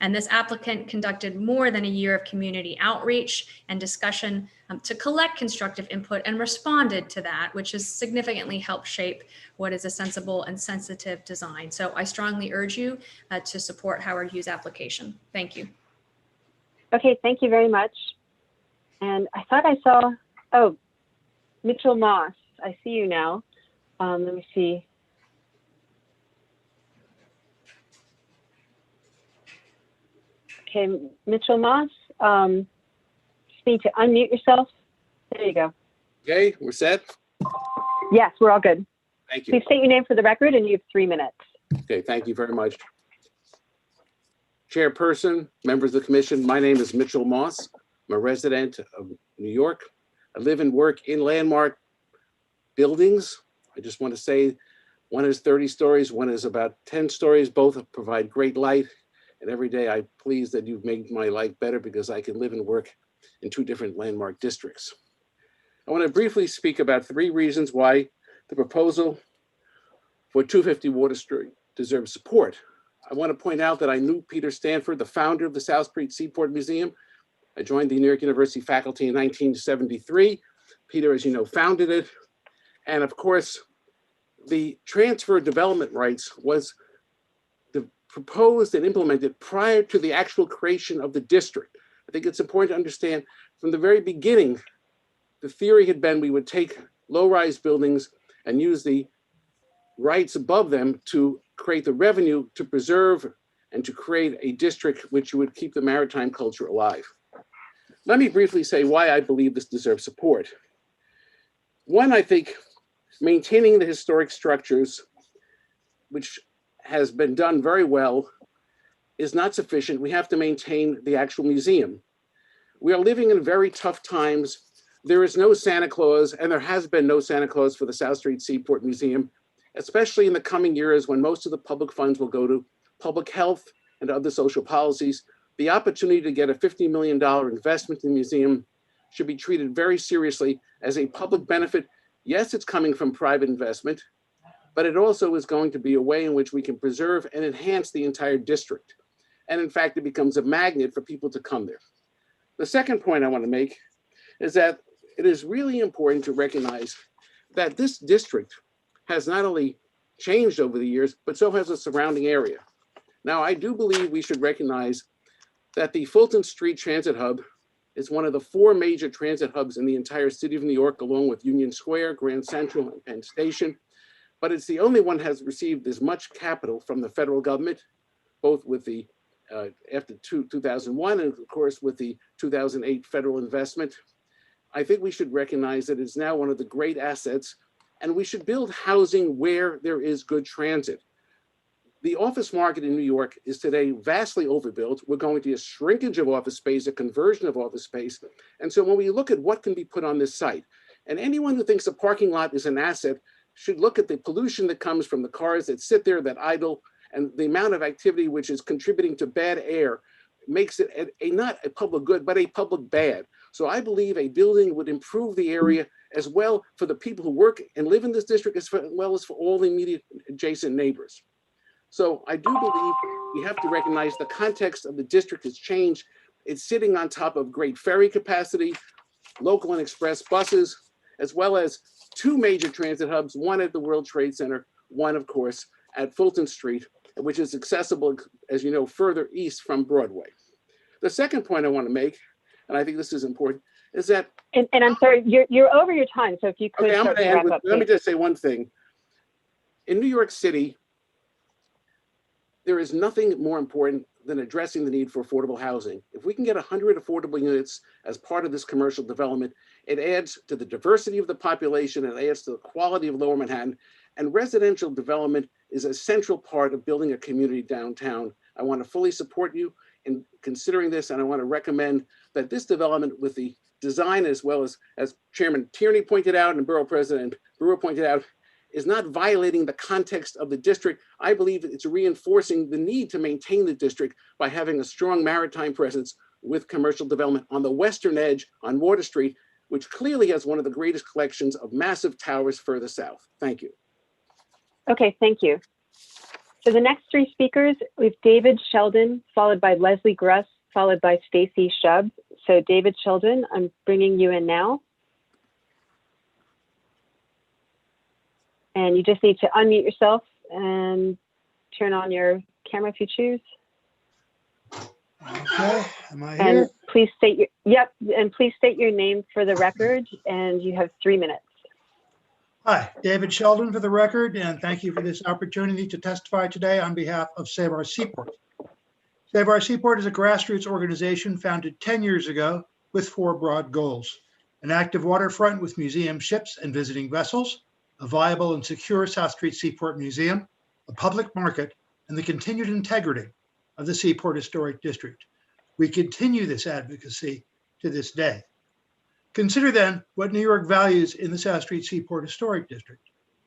S5: And this applicant conducted more than a year of community outreach and discussion to collect constructive input and responded to that, which has significantly helped shape what is a sensible and sensitive design. So I strongly urge you to support Howard Hughes' application. Thank you.
S15: Okay, thank you very much. And I thought I saw, oh, Mitchell Moss, I see you now. Let me see. Okay, Mitchell Moss, just need to unmute yourself. There you go.
S13: Okay, we're set.
S15: Yes, we're all good.
S13: Thank you.
S15: Please state your name for the record, and you have 3 minutes.
S13: Okay, thank you very much. Chairperson, members of the commission, my name is Mitchell Moss. I'm a resident of New York. I live and work in landmark buildings. I just want to say one is 30 stories, one is about 10 stories. Both provide great light. And every day I'm pleased that you've made my life better because I can live and work in 2 different landmark districts. I want to briefly speak about 3 reasons why the proposal for 250 Water Street deserves support. I want to point out that I knew Peter Stanford, the founder of the South Street Seaport Museum. I joined the New York University faculty in 1973. Peter, as you know, founded it. And of course, the transfer of development rights was proposed and implemented prior to the actual creation of the district. I think it's important to understand from the very beginning, the theory had been we would take low-rise buildings and use the rights above them to create the revenue to preserve and to create a district which would keep the maritime culture alive. Let me briefly say why I believe this deserves support. One, I think maintaining the historic structures, which has been done very well, is not sufficient. We have to maintain the actual museum. We are living in very tough times. There is no Santa Claus, and there has been no Santa Claus for the South Street Seaport Museum, especially in the coming years when most of the public funds will go to public health and other social policies. The opportunity to get a $50 million investment in the museum should be treated very seriously as a public benefit. Yes, it's coming from private investment, but it also is going to be a way in which we can preserve and enhance the entire district. And in fact, it becomes a magnet for people to come there. The second point I want to make is that it is really important to recognize that this district has not only changed over the years, but so has the surrounding area. Now, I do believe we should recognize that the Fulton Street Transit Hub is one of the 4 major transit hubs in the entire city of New York, along with Union Square, Grand Central, and Penn Station. But it's the only one that has received as much capital from the federal government, both with the after 2001 and of course with the 2008 federal investment. I think we should recognize that it's now one of the great assets, and we should build housing where there is good transit. The office market in New York is today vastly overbuilt. We're going to see a shrinkage of office space, a conversion of office space. And so when we look at what can be put on this site, and anyone who thinks a parking lot is an asset should look at the pollution that comes from the cars that sit there, that idle, and the amount of activity which is contributing to bad air makes it not a public good, but a public bad. So I believe a building would improve the area as well for the people who work and live in this district, as well as for all the immediate adjacent neighbors. So I do believe we have to recognize the context of the district has changed. It's sitting on top of great ferry capacity, local and express buses, as well as 2 major transit hubs, one at the World Trade Center, one, of course, at Fulton Street, which is accessible, as you know, further east from Broadway. The second point I want to make, and I think this is important, is that—
S15: And I'm sorry, you're over your time, so if you could
S13: okay, I'm
S15: start
S13: gonna
S15: to
S13: end
S15: wrap
S13: with,
S15: up,
S13: let me
S15: please.
S13: just say one thing. In New York City, there is nothing more important than addressing the need for affordable housing. If we can get 100 affordable units as part of this commercial development, it adds to the diversity of the population, it adds to the quality of Lower Manhattan, and residential development is a central part of building a community downtown. I want to fully support you in considering this, and I want to recommend that this development, with the design as well as Chairman Tierney pointed out and Borough President Brewer pointed out, is not violating the context of the district. I believe it's reinforcing the need to maintain the district by having a strong maritime presence with commercial development on the western edge on Water Street, which clearly has one of the greatest collections of massive towers further south. Thank you.
S15: Okay, thank you. So the next 3 speakers, we have David Sheldon, followed by Leslie Gruss, followed by Stacy Shub. So David Sheldon, I'm bringing you in now. And you just need to unmute yourself and turn on your camera if you choose.
S4: Okay, am I
S15: And
S4: here?
S15: please state and please state your name for the record, and you have 3 minutes.
S4: Hi, David Sheldon for the record, and thank you for this opportunity to testify today on behalf of Save Our Seaport. Save Our Seaport is a grassroots organization founded 10 years ago with 4 broad goals: an active waterfront with museum ships and visiting vessels, a viable and secure South Street Seaport Museum, a public market, and the continued integrity of the Seaport Historic District. We continue this advocacy to this day. Consider then what New York values in the South Street Seaport Historic District,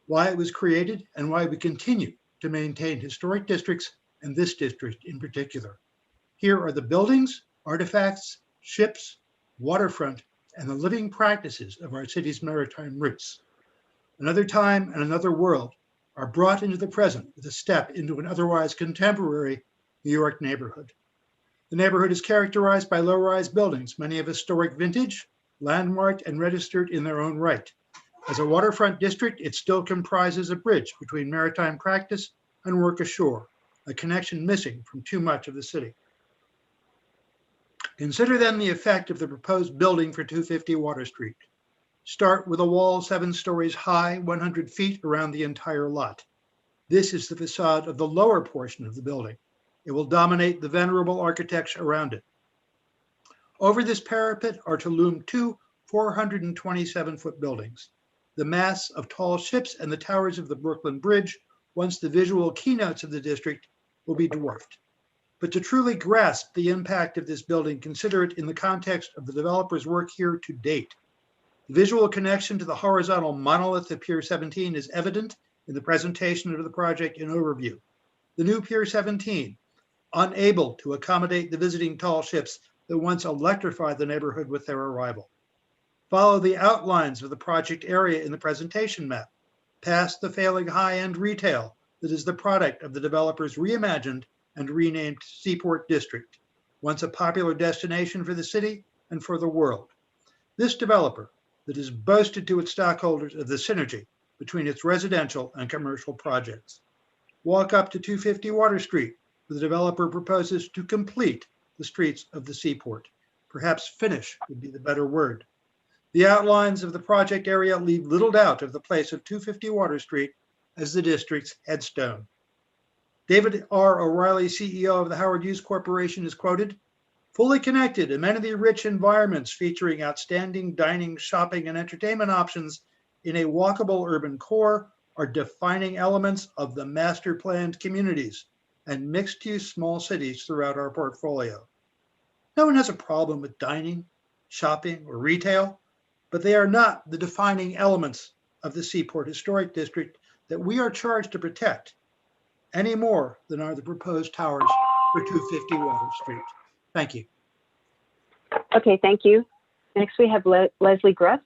S4: why it was created, and why we continue to maintain historic districts, and this district in particular. Here are the buildings, artifacts, ships, waterfront, and the living practices of our city's maritime roots. Another time and another world are brought into the present with a step into an otherwise contemporary New York neighborhood. The neighborhood is characterized by low-rise buildings, many of historic vintage, landmarked and registered in their own right. As a waterfront district, it still comprises a bridge between maritime practice and work ashore, a connection missing from too much of the city. Consider then the effect of the proposed building for 250 Water Street. Start with a wall 7 stories high, 100 feet around the entire lot. This is the facade of the lower portion of the building. It will dominate the venerable architecture around it. Over this parapet are to loom 2 427-foot buildings. The masts of tall ships and the towers of the Brooklyn Bridge, once the visual keynotes of the district, will be dwarfed. But to truly grasp the impact of this building, consider it in the context of the developer's work here to date. The visual connection to the horizontal monolith of Pier 17 is evident in the presentation of the project in overview. The new Pier 17, unable to accommodate the visiting tall ships that once electrified the neighborhood with their arrival. Follow the outlines of the project area in the presentation map, past the failing high-end retail that is the product of the developer's reimagined and renamed Seaport District, once a popular destination for the city and for the world. This developer that has boasted to its stockholders of the synergy between its residential and commercial projects. Walk up to 250 Water Street, where the developer proposes to complete the streets of the Seaport. Perhaps finish would be the better word. The outlines of the project area leave little doubt of the place of 250 Water Street as the district's headstone. David R. O'Reilly, CEO of the Howard Hughes Corporation, is quoted, "Fully connected, amenity-rich environments featuring outstanding dining, shopping, and entertainment options in a walkable urban core are defining elements of the master-planned communities and mixed-use small cities throughout our portfolio." No one has a problem with dining, shopping, or retail, but they are not the defining elements of the Seaport Historic District that we are charged to protect, any more than are the proposed towers for 250 Water Street. Thank you.
S15: Okay, thank you. Next, we have Leslie Gruss.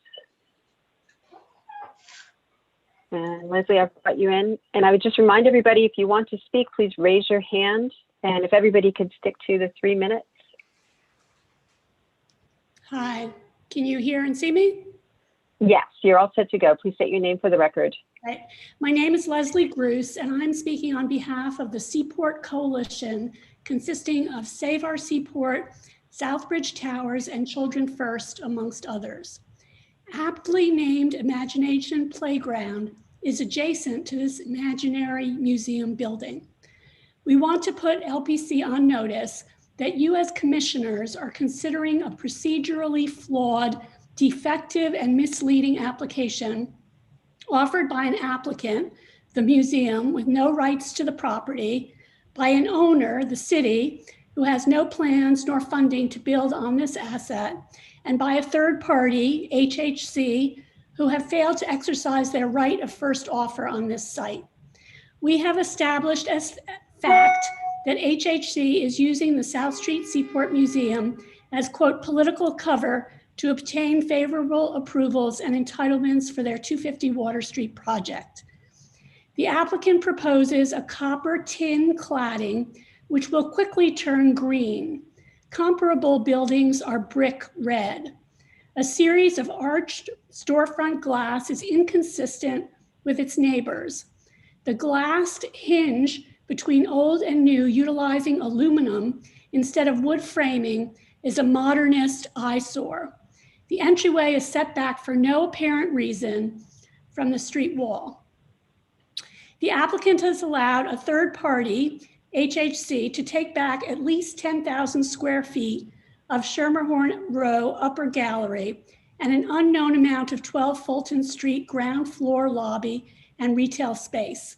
S15: And Leslie, I've brought you in. And I would just remind everybody, if you want to speak, please raise your hand. And if everybody could stick to the 3 minutes.
S12: Hi, can you hear and see me?
S15: Yes, you're all set to go. Please state your name for the record.
S12: Right. My name is Leslie Gruss, and I'm speaking on behalf of the Seaport Coalition, consisting of Save Our Seaport, Southbridge Towers, and Children First, amongst others. Aptly named Imagination Playground is adjacent to this imaginary museum building. We want to put LPC on notice that you as commissioners are considering a procedurally flawed, defective, and misleading application offered by an applicant, the museum, with no rights to the property, by an owner, the city, who has no plans nor funding to build on this asset, and by a third party, HHC, who have failed to exercise their right of first offer on this site. We have established as fact that HHC is using the South Street Seaport Museum as, quote, political cover to obtain favorable approvals and entitlements for their 250 Water Street project. The applicant proposes a copper tin cladding, which will quickly turn green. Comparable buildings are brick red. A series of arched storefront glass is inconsistent with its neighbors. The glassed hinge between old and new, utilizing aluminum instead of wood framing, is a modernist eyesore. The entryway is set back for no apparent reason from the street wall. The applicant has allowed a third party, HHC, to take back at least 10,000 square feet of Schermerhorn Row upper gallery and an unknown amount of 12 Fulton Street ground floor lobby and retail space.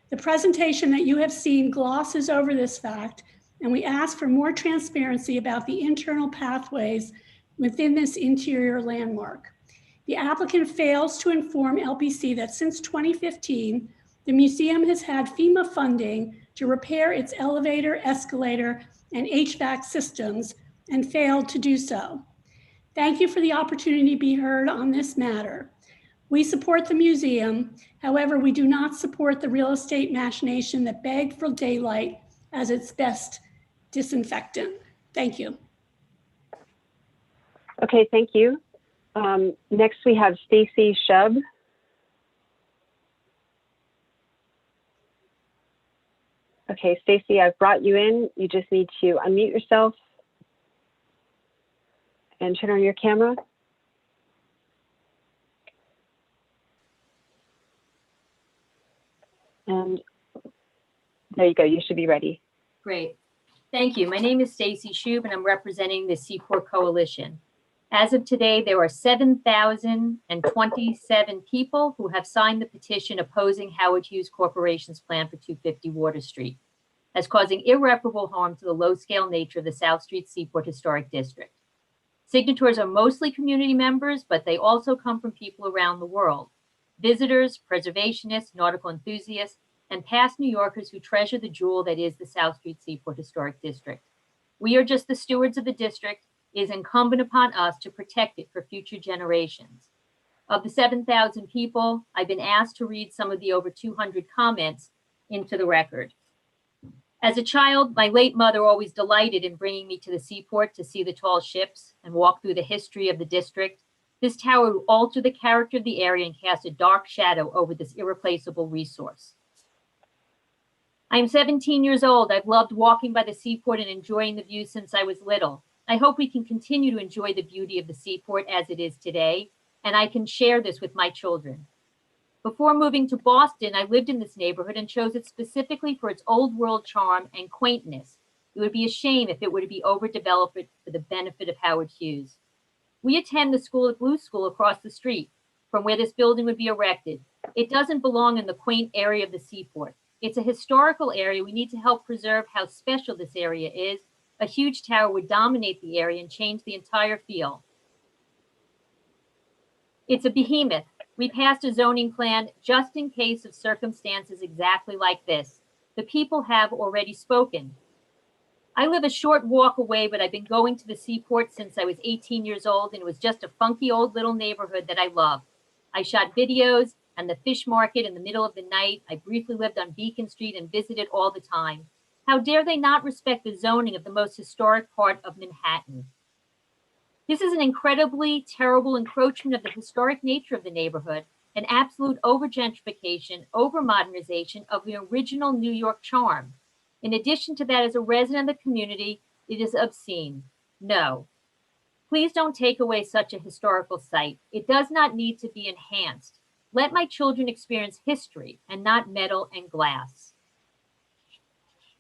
S12: The presentation that you have seen glosses over this fact, and we ask for more transparency about the internal pathways within this interior landmark. The applicant fails to inform LPC that since 2015, the museum has had FEMA funding to repair its elevator, escalator, and HVAC systems and failed to do so. Thank you for the opportunity to be heard on this matter. We support the museum. However, we do not support the real estate machination that begged for daylight as its best disinfectant. Thank you.
S15: Okay, thank you. Next, we have Stacy Shub. Okay, Stacy, I've brought you in. You just need to unmute yourself and turn on your camera. And there you go, you should be ready.
S14: Great. Thank you. My name is Stacy Shub, and I'm representing the Seaport Coalition. As of today, there are 7,027 people who have signed the petition opposing Howard Hughes Corporation's plan for 250 Water Street as causing irreparable harm to the low-scale nature of the South Street Seaport Historic District. Signatories are mostly community members, but they also come from people around the world, visitors, preservationists, nautical enthusiasts, and past New Yorkers who treasure the jewel that is the South Street Seaport Historic District. We are just the stewards of the district. It is incumbent upon us to protect it for future generations. Of the 7,000 people, I've been asked to read some of the over 200 comments into the record. As a child, my late mother always delighted in bringing me to the seaport to see the tall ships and walk through the history of the district. This tower would alter the character of the area and cast a dark shadow over this irreplaceable resource. I am 17 years old. I've loved walking by the seaport and enjoying the view since I was little. I hope we can continue to enjoy the beauty of the seaport as it is today, and I can share this with my children. Before moving to Boston, I lived in this neighborhood and chose it specifically for its old world charm and quaintness. It would be a shame if it were to be overdeveloped for the benefit of Howard Hughes. We attend the school at Blue School across the street from where this building would be erected. It doesn't belong in the quaint area of the seaport. It's a historical area. We need to help preserve how special this area is. A huge tower would dominate the area and change the entire feel. It's a behemoth. We passed a zoning plan just in case of circumstances exactly like this. The people have already spoken. I live a short walk away, but I've been going to the seaport since I was 18 years old, and it was just a funky old little neighborhood that I love. I shot videos and the fish market in the middle of the night. I briefly lived on Beacon Street and visited all the time. How dare they not respect the zoning of the most historic part of Manhattan? This is an incredibly terrible encroachment of the historic nature of the neighborhood, an absolute over-gentrification, over-modernization of the original New York charm. In addition to that, as a resident of the community, it is obscene. No. Please don't take away such a historical site. It does not need to be enhanced. Let my children experience history and not metal and glass.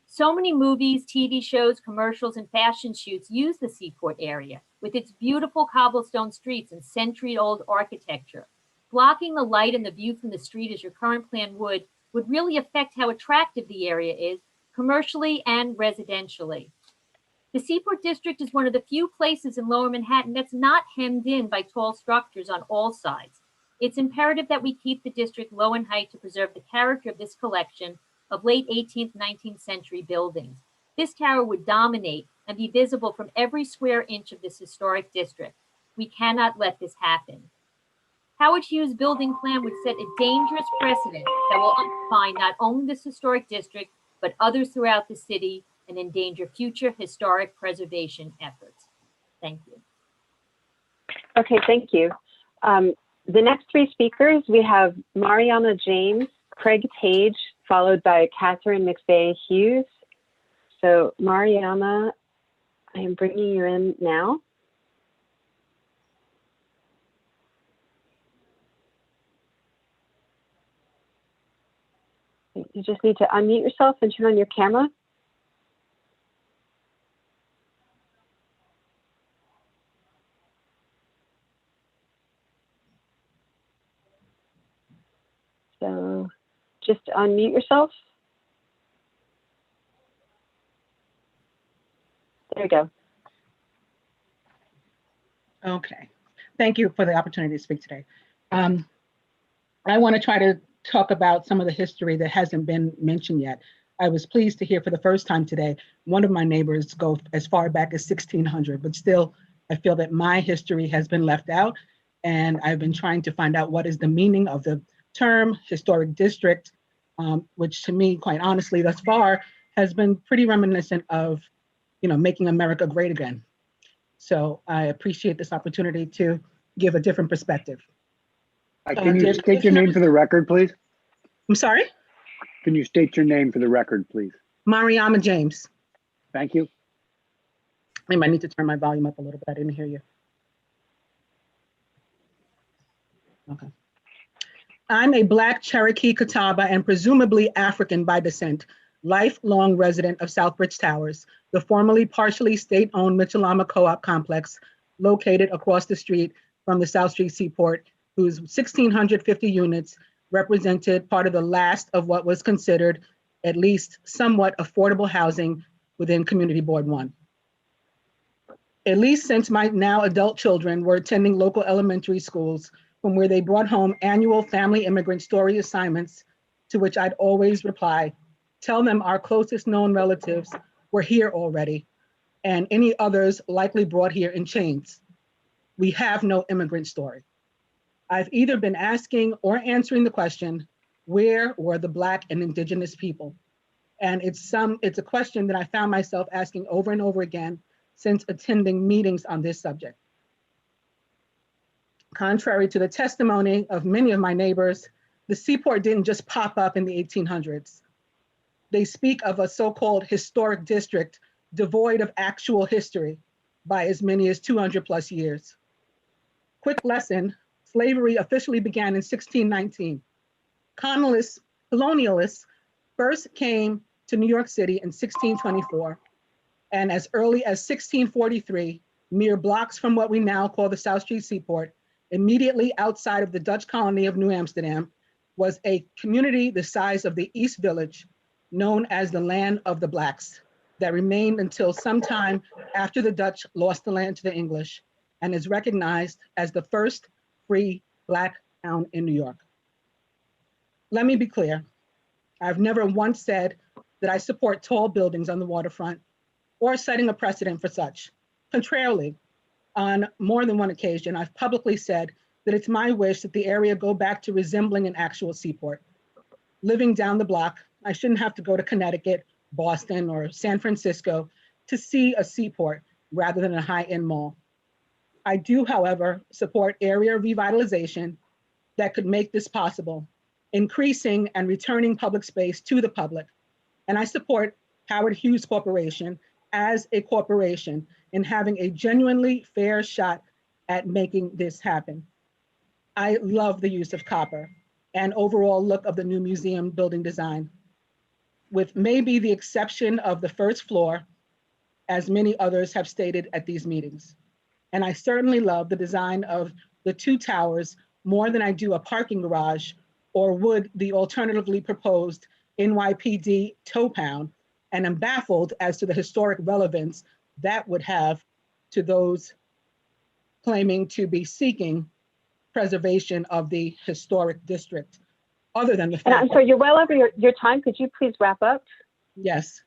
S14: So many movies, TV shows, commercials, and fashion shoots use the Seaport area with its beautiful cobblestone streets and century-old architecture. Blocking the light and the view from the street as your current plan would really affect how attractive the area is commercially and residentially. The Seaport District is one of the few places in Lower Manhattan that's not hemmed in by tall structures on all sides. It's imperative that we keep the district low in height to preserve the character of this collection of late 18th, 19th century buildings. This tower would dominate and be visible from every square inch of this historic district. We cannot let this happen. Howard Hughes' building plan would set a dangerous precedent that will undermine not only this historic district, but others throughout the city and endanger future historic preservation efforts. Thank you.
S15: Okay, thank you. The next three speakers, we have Mariana James, Craig Tage, followed by Catherine McVeigh Hughes. So Mariana, I am bringing you in now. You just need to unmute yourself and turn on your camera. So just unmute yourself. There you go.
S6: Okay. Thank you for the opportunity to speak today. I want to try to talk about some of the history that hasn't been mentioned yet. I was pleased to hear for the first time today, one of my neighbors go as far back as 1600, but still I feel that my history has been left out. And I've been trying to find out what is the meaning of the term historic district, which to me, quite honestly, thus far has been pretty reminiscent of, making America great again. So I appreciate this opportunity to give a different perspective.
S16: Can you state your name for the record, please?
S6: I'm sorry?
S16: Can you state your name for the record, please?
S6: Mariama James.
S16: Thank you.
S6: I might need to turn my volume up a little bit. I didn't hear you. Okay. I'm a Black Cherokee Catawba and presumably African by descent, lifelong resident of Southbridge Towers, the formerly partially state-owned Mitchell-Lama Co-op complex located across the street from the South Street Seaport, whose 1,650 units represented part of the last of what was considered at least somewhat affordable housing within Community Board 1. At least since my now adult children were attending local elementary schools from where they brought home annual family immigrant story assignments to which I'd always reply, tell them our closest known relatives were here already, and any others likely brought here in chains. We have no immigrant story. I've either been asking or answering the question, where were the Black and Indigenous people? And it's a question that I found myself asking over and over again since attending meetings on this subject. Contrary to the testimony of many of my neighbors, the Seaport didn't just pop up in the 1800s. They speak of a so-called historic district devoid of actual history by as many as 200 plus years. Quick lesson, slavery officially began in 1619. Colonialists first came to New York City in 1624, and as early as 1643, mere blocks from what we now call the South Street Seaport, immediately outside of the Dutch colony of New Amsterdam, was a community the size of the East Village, known as the Land of the Blacks, that remained until sometime after the Dutch lost the land to the English, and is recognized as the first free Black town in New York. Let me be clear, I've never once said that I support tall buildings on the waterfront or setting a precedent for such. Contrarily, on more than one occasion, I've publicly said that it's my wish that the area go back to resembling an actual seaport. Living down the block, I shouldn't have to go to Connecticut, Boston, or San Francisco to see a seaport rather than a high-end mall. I do, however, support area revitalization that could make this possible, increasing and returning public space to the public. And I support Howard Hughes Corporation as a corporation in having a genuinely fair shot at making this happen. I love the use of copper and overall look of the new museum building design, with maybe the exception of the first floor, as many others have stated at these meetings. And I certainly love the design of the two towers more than I do a parking garage or would the alternatively proposed NYPD tow pound, and I'm baffled as to the historic relevance that would have to those claiming to be seeking preservation of the historic district, other than the fact—
S15: And I'm sorry, you're well over your time. Could you please wrap up?
S6: Yes.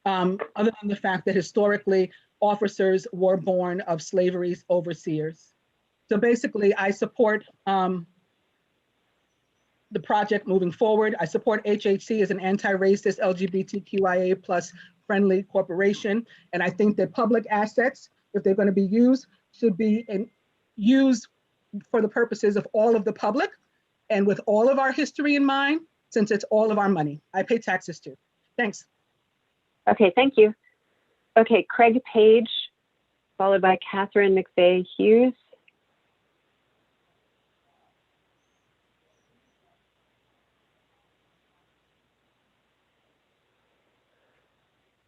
S6: Other than the fact that historically officers were born of slavery's overseers. So basically, I support the project moving forward. I support HHC as an anti-racist LGBTQIA plus friendly corporation. And I think that public assets, if they're going to be used, should be used for the purposes of all of the public and with all of our history in mind, since it's all of our money. I pay taxes too. Thanks.
S15: Okay, thank you. Okay, Craig Page, followed by Catherine McVeigh Hughes.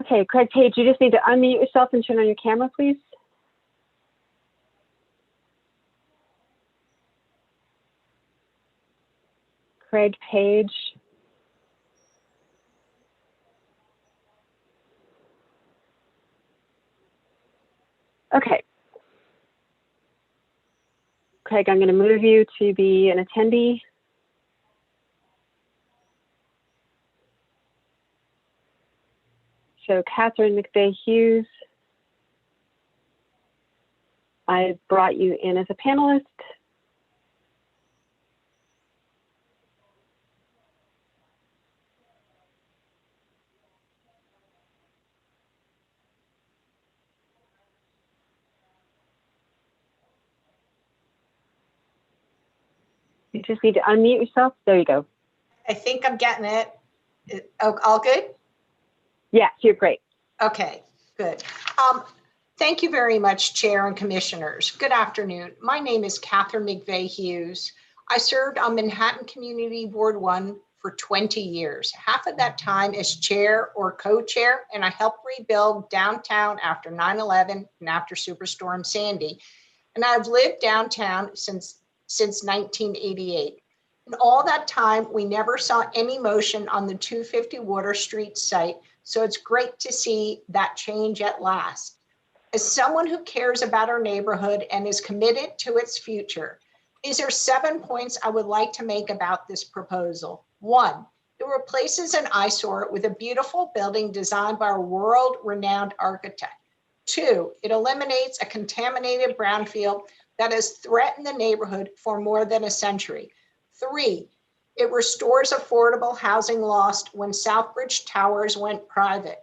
S15: Okay, Craig Page, you just need to unmute yourself and turn on your camera, please. Craig Page. Okay. Craig, I'm going to move you to be an attendee. So Catherine McVeigh Hughes, I brought you in as a panelist. You just need to unmute yourself. There you go.
S10: I think I'm getting it. Oh, all good?
S15: Yes, you're great.
S10: Okay, good. Thank you very much, Chair and Commissioners. Good afternoon. My name is Catherine McVeigh Hughes. I served on Manhattan Community Board 1 for 20 years, half of that time as chair or co-chair, and I helped rebuild downtown after 9/11 and after Superstorm Sandy. And I've lived downtown since 1988. In all that time, we never saw any motion on the 250 Water Street site, so it's great to see that change at last. As someone who cares about our neighborhood and is committed to its future, these are 7 points I would like to make about this proposal. One, it replaces an eyesore with a beautiful building designed by a world-renowned architect. Two, it eliminates a contaminated brownfield that has threatened the neighborhood for more than a century. Three, it restores affordable housing lost when Southbridge Towers went private.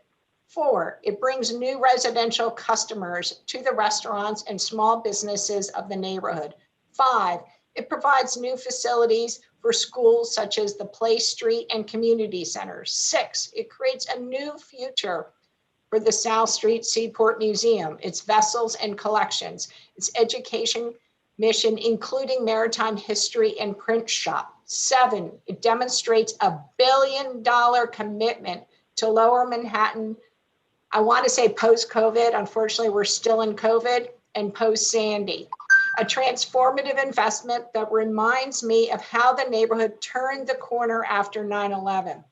S10: Four, it brings new residential customers to the restaurants and small businesses of the neighborhood. Five, it provides new facilities for schools such as the Play Street and community centers. Six, it creates a new future for the South Street Seaport Museum, its vessels and collections, its education mission, including maritime history and print shop. Seven, it demonstrates a $1 billion commitment to Lower Manhattan. I want to say post-COVID, unfortunately, we're still in COVID, and post-Sandy. A transformative investment that reminds me of how the neighborhood turned the corner after 9/11.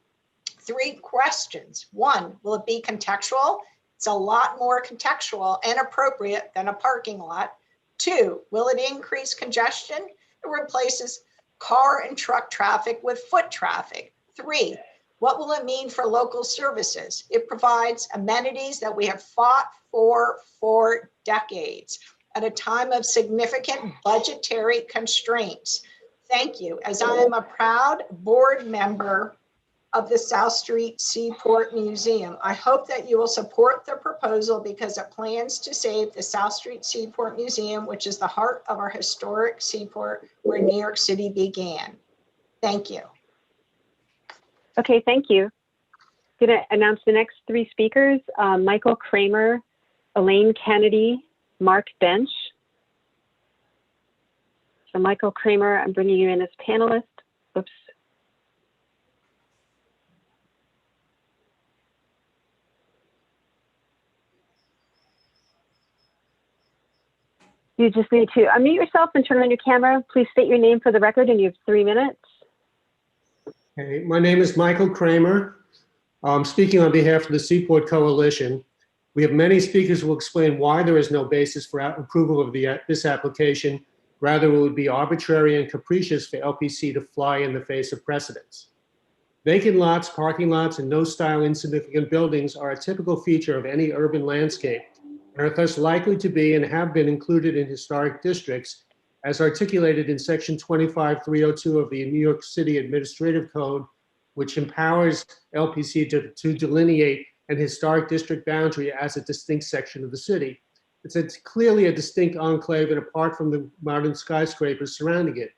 S10: Three questions. One, will it be contextual? It's a lot more contextual and appropriate than a parking lot. Two, will it increase congestion? It replaces car and truck traffic with foot traffic. Three, what will it mean for local services? It provides amenities that we have fought for decades at a time of significant budgetary constraints. Thank you. As I am a proud board member of the South Street Seaport Museum, I hope that you will support the proposal because it plans to save the South Street Seaport Museum, which is the heart of our historic seaport where New York City began. Thank you.
S15: Okay, thank you. I'm going to announce the next three speakers, Michael Kramer, Elaine Kennedy, Mark Bench. So Michael Kramer, I'm bringing you in as panelist. Oops. You just need to unmute yourself and turn on your camera. Please state your name for the record, and you have 3 minutes.
S2: Hey, my name is Michael Kramer. I'm speaking on behalf of the Seaport Coalition. We have many speakers who will explain why there is no basis for approval of this application. Rather, it would be arbitrary and capricious for LPC to fly in the face of precedents. Vacant lots, parking lots, and no-style insignificant buildings are a typical feature of any urban landscape and are thus likely to be and have been included in historic districts as articulated in Section 25302 of the New York City Administrative Code, which empowers LPC to delineate an historic district boundary as a distinct section of the city. It's clearly a distinct enclave and apart from the modern skyscrapers surrounding it.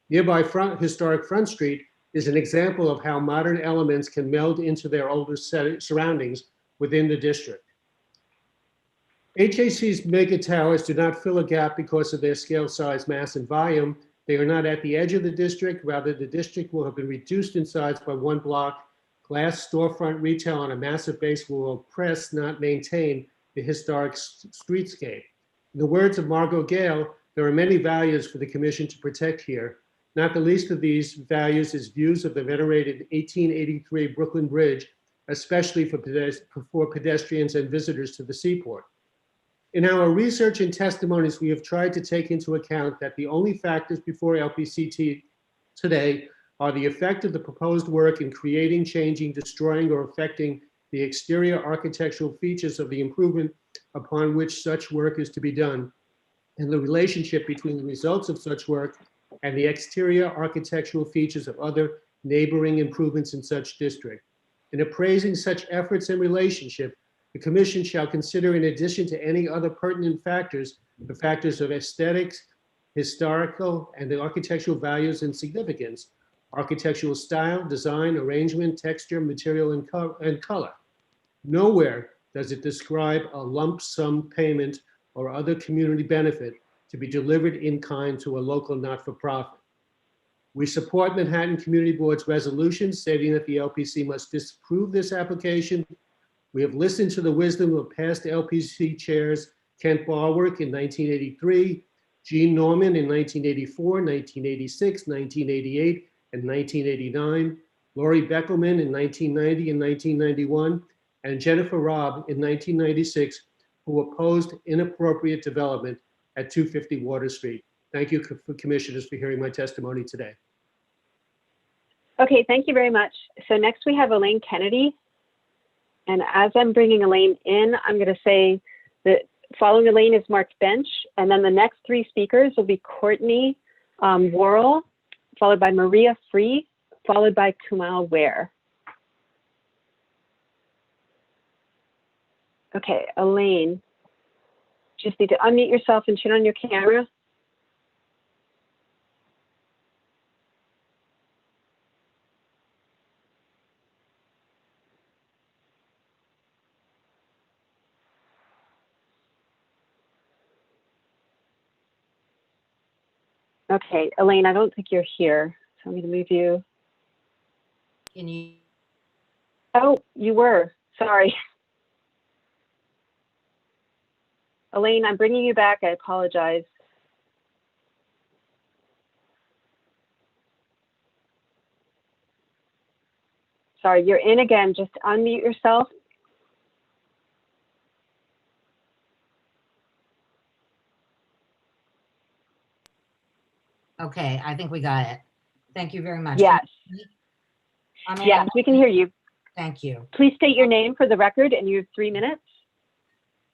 S2: Nearby historic Front Street is an example of how modern elements can meld into their older surroundings within the district. HAC's mega towers do not fill a gap because of their scale, size, mass, and volume. They are not at the edge of the district. Rather, the district will have been reduced in size by one block. Glass storefront retail on a massive base will oppress, not maintain, the historic streetscape. In the words of Margot Gale, there are many values for the Commission to protect here. Not the least of these values is views of the venerated 1883 Brooklyn Bridge, especially for pedestrians and visitors to the seaport. In our research and testimonies, we have tried to take into account that the only factors before LPCT today are the effect of the proposed work in creating, changing, destroying, or affecting the exterior architectural features of the improvement upon which such work is to be done, and the relationship between the results of such work and the exterior architectural features of other neighboring improvements in such district. In appraising such efforts and relationship, the Commission shall consider, in addition to any other pertinent factors, the factors of aesthetics, historical, and the architectural values and significance, architectural style, design, arrangement, texture, material, and color. Nowhere does it describe a lump sum payment or other community benefit to be delivered in kind to a local not-for-profit. We support Manhattan Community Board's resolution stating that the LPC must disapprove this application. We have listened to the wisdom of past LPC chairs, Kent Barwick in 1983, Gene Norman in 1984, 1986, 1988, and 1989, Laurie Beckelman in 1990 and 1991, and Jennifer Robb in 1996, who opposed inappropriate development at 250 Water Street. Thank you, Commissioners, for hearing my testimony today.
S15: Okay, thank you very much. So next we have Elaine Kennedy. And as I'm bringing Elaine in, I'm going to say that following Elaine is Mark Bench. And then the next three speakers will be Courtney Worrell, followed by Maria Free, followed by Kumal Ware. Okay, Elaine, just need to unmute yourself and turn on your camera. Okay, Elaine, I don't think you're here. So I'm going to move you.
S9: Can you?
S15: Oh, you were. Sorry. Elaine, I'm bringing you back. I apologize. Sorry, you're in again. Just unmute yourself.
S9: Okay, I think we got it. Thank you very much.
S15: Yes. Yes, we can hear you.
S9: Thank you.
S15: Please state your name for the record and you have 3 minutes.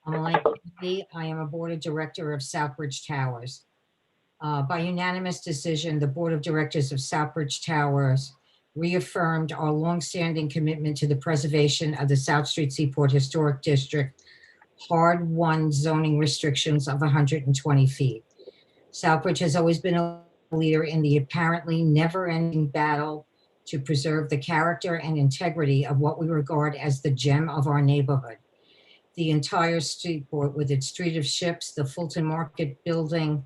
S9: I'm Elaine Kennedy. I am a board of director of Southbridge Towers. By unanimous decision, the board of directors of Southbridge Towers reaffirmed our longstanding commitment to the preservation of the South Street Seaport Historic District hard-won zoning restrictions of 120 feet. Southbridge has always been a leader in the apparently never-ending battle to preserve the character and integrity of what we regard as the gem of our neighborhood. The entire Seaport, with its Street of Ships, the Fulton Market building,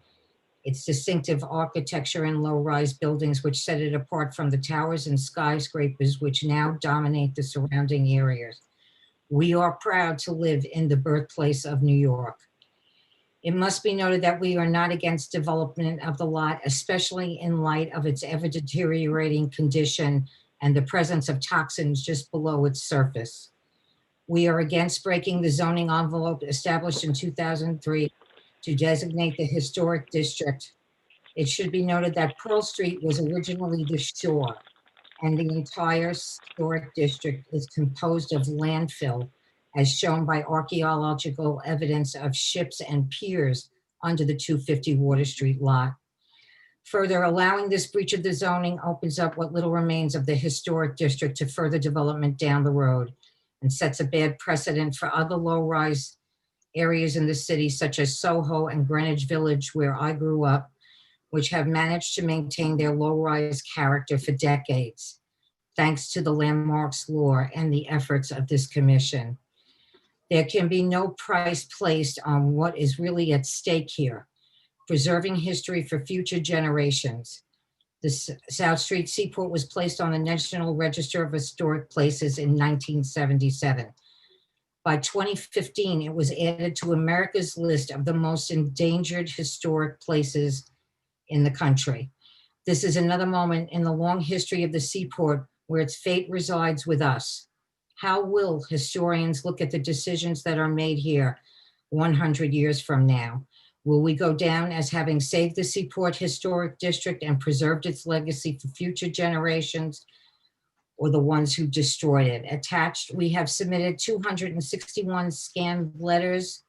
S9: its distinctive architecture and low-rise buildings which set it apart from the towers and skyscrapers which now dominate the surrounding areas. We are proud to live in the birthplace of New York. It must be noted that we are not against development of the lot, especially in light of its ever deteriorating condition and the presence of toxins just below its surface. We are against breaking the zoning envelope established in 2003 to designate the historic district. It should be noted that Pearl Street was originally the shore, and the entire historic district is composed of landfill, as shown by archaeological evidence of ships and piers under the 250 Water Street lot. Further, allowing this breach of the zoning opens up what little remains of the historic district to further development down the road and sets a bad precedent for other low-rise areas in the city, such as Soho and Greenwich Village, where I grew up, which have managed to maintain their low-rise character for decades, thanks to the landmarks law and the efforts of this commission. There can be no price placed on what is really at stake here, preserving history for future generations. The South Street Seaport was placed on the National Register of Historic Places in 1977. By 2015, it was added to America's list of the most endangered historic places in the country. This is another moment in the long history of the Seaport where its fate resides with us. How will historians look at the decisions that are made here 100 years from now? Will we go down as having saved the Seaport Historic District and preserved its legacy for future generations, or the ones who destroyed it? Attached, we have submitted 261 scanned letters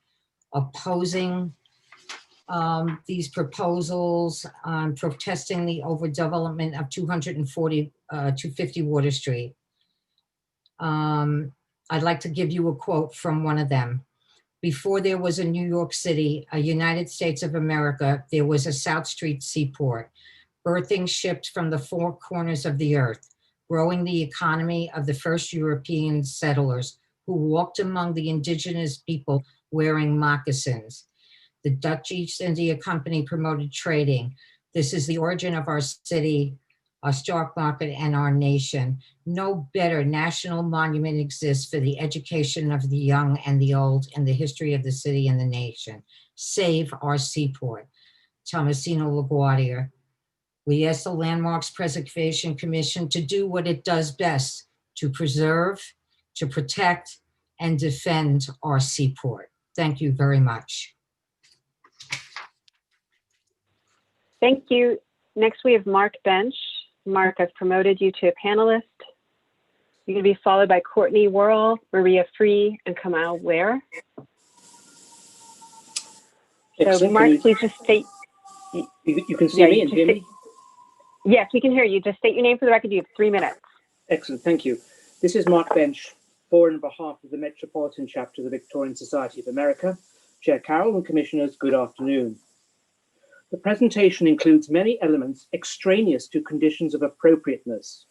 S9: opposing these proposals, protesting the overdevelopment of 250 Water Street. I'd like to give you a quote from one of them. Before there was a New York City, a United States of America, there was a South Street Seaport, birthing ships from the four corners of the earth, growing the economy of the first European settlers who walked among the indigenous people wearing moccasins. The Dutch East India Company promoted trading. This is the origin of our city, our stock market, and our nation. No better national monument exists for the education of the young and the old in the history of the city and the nation. Save our Seaport. Tomasino LaGuardia. We ask the Landmarks Preservation Commission to do what it does best, to preserve, to protect, and defend our Seaport. Thank you very much.
S15: Thank you. Next, we have Mark Bench. Mark, I've promoted you to a panelist. You're going to be followed by Courtney Worrell, Maria Free, and Kamal Ware. So
S7: Excellent.
S15: Mark, please just state.
S7: You can see me and hear me?
S15: Yes, we can hear you. Just state your name for the record. You have 3 minutes.
S7: Excellent, thank you. This is Mark Bench, for and on behalf of the Metropolitan Chapter of the Victorian Society of America. Chair Carroll and Commissioners, good afternoon. The presentation includes many elements extraneous to conditions of appropriateness.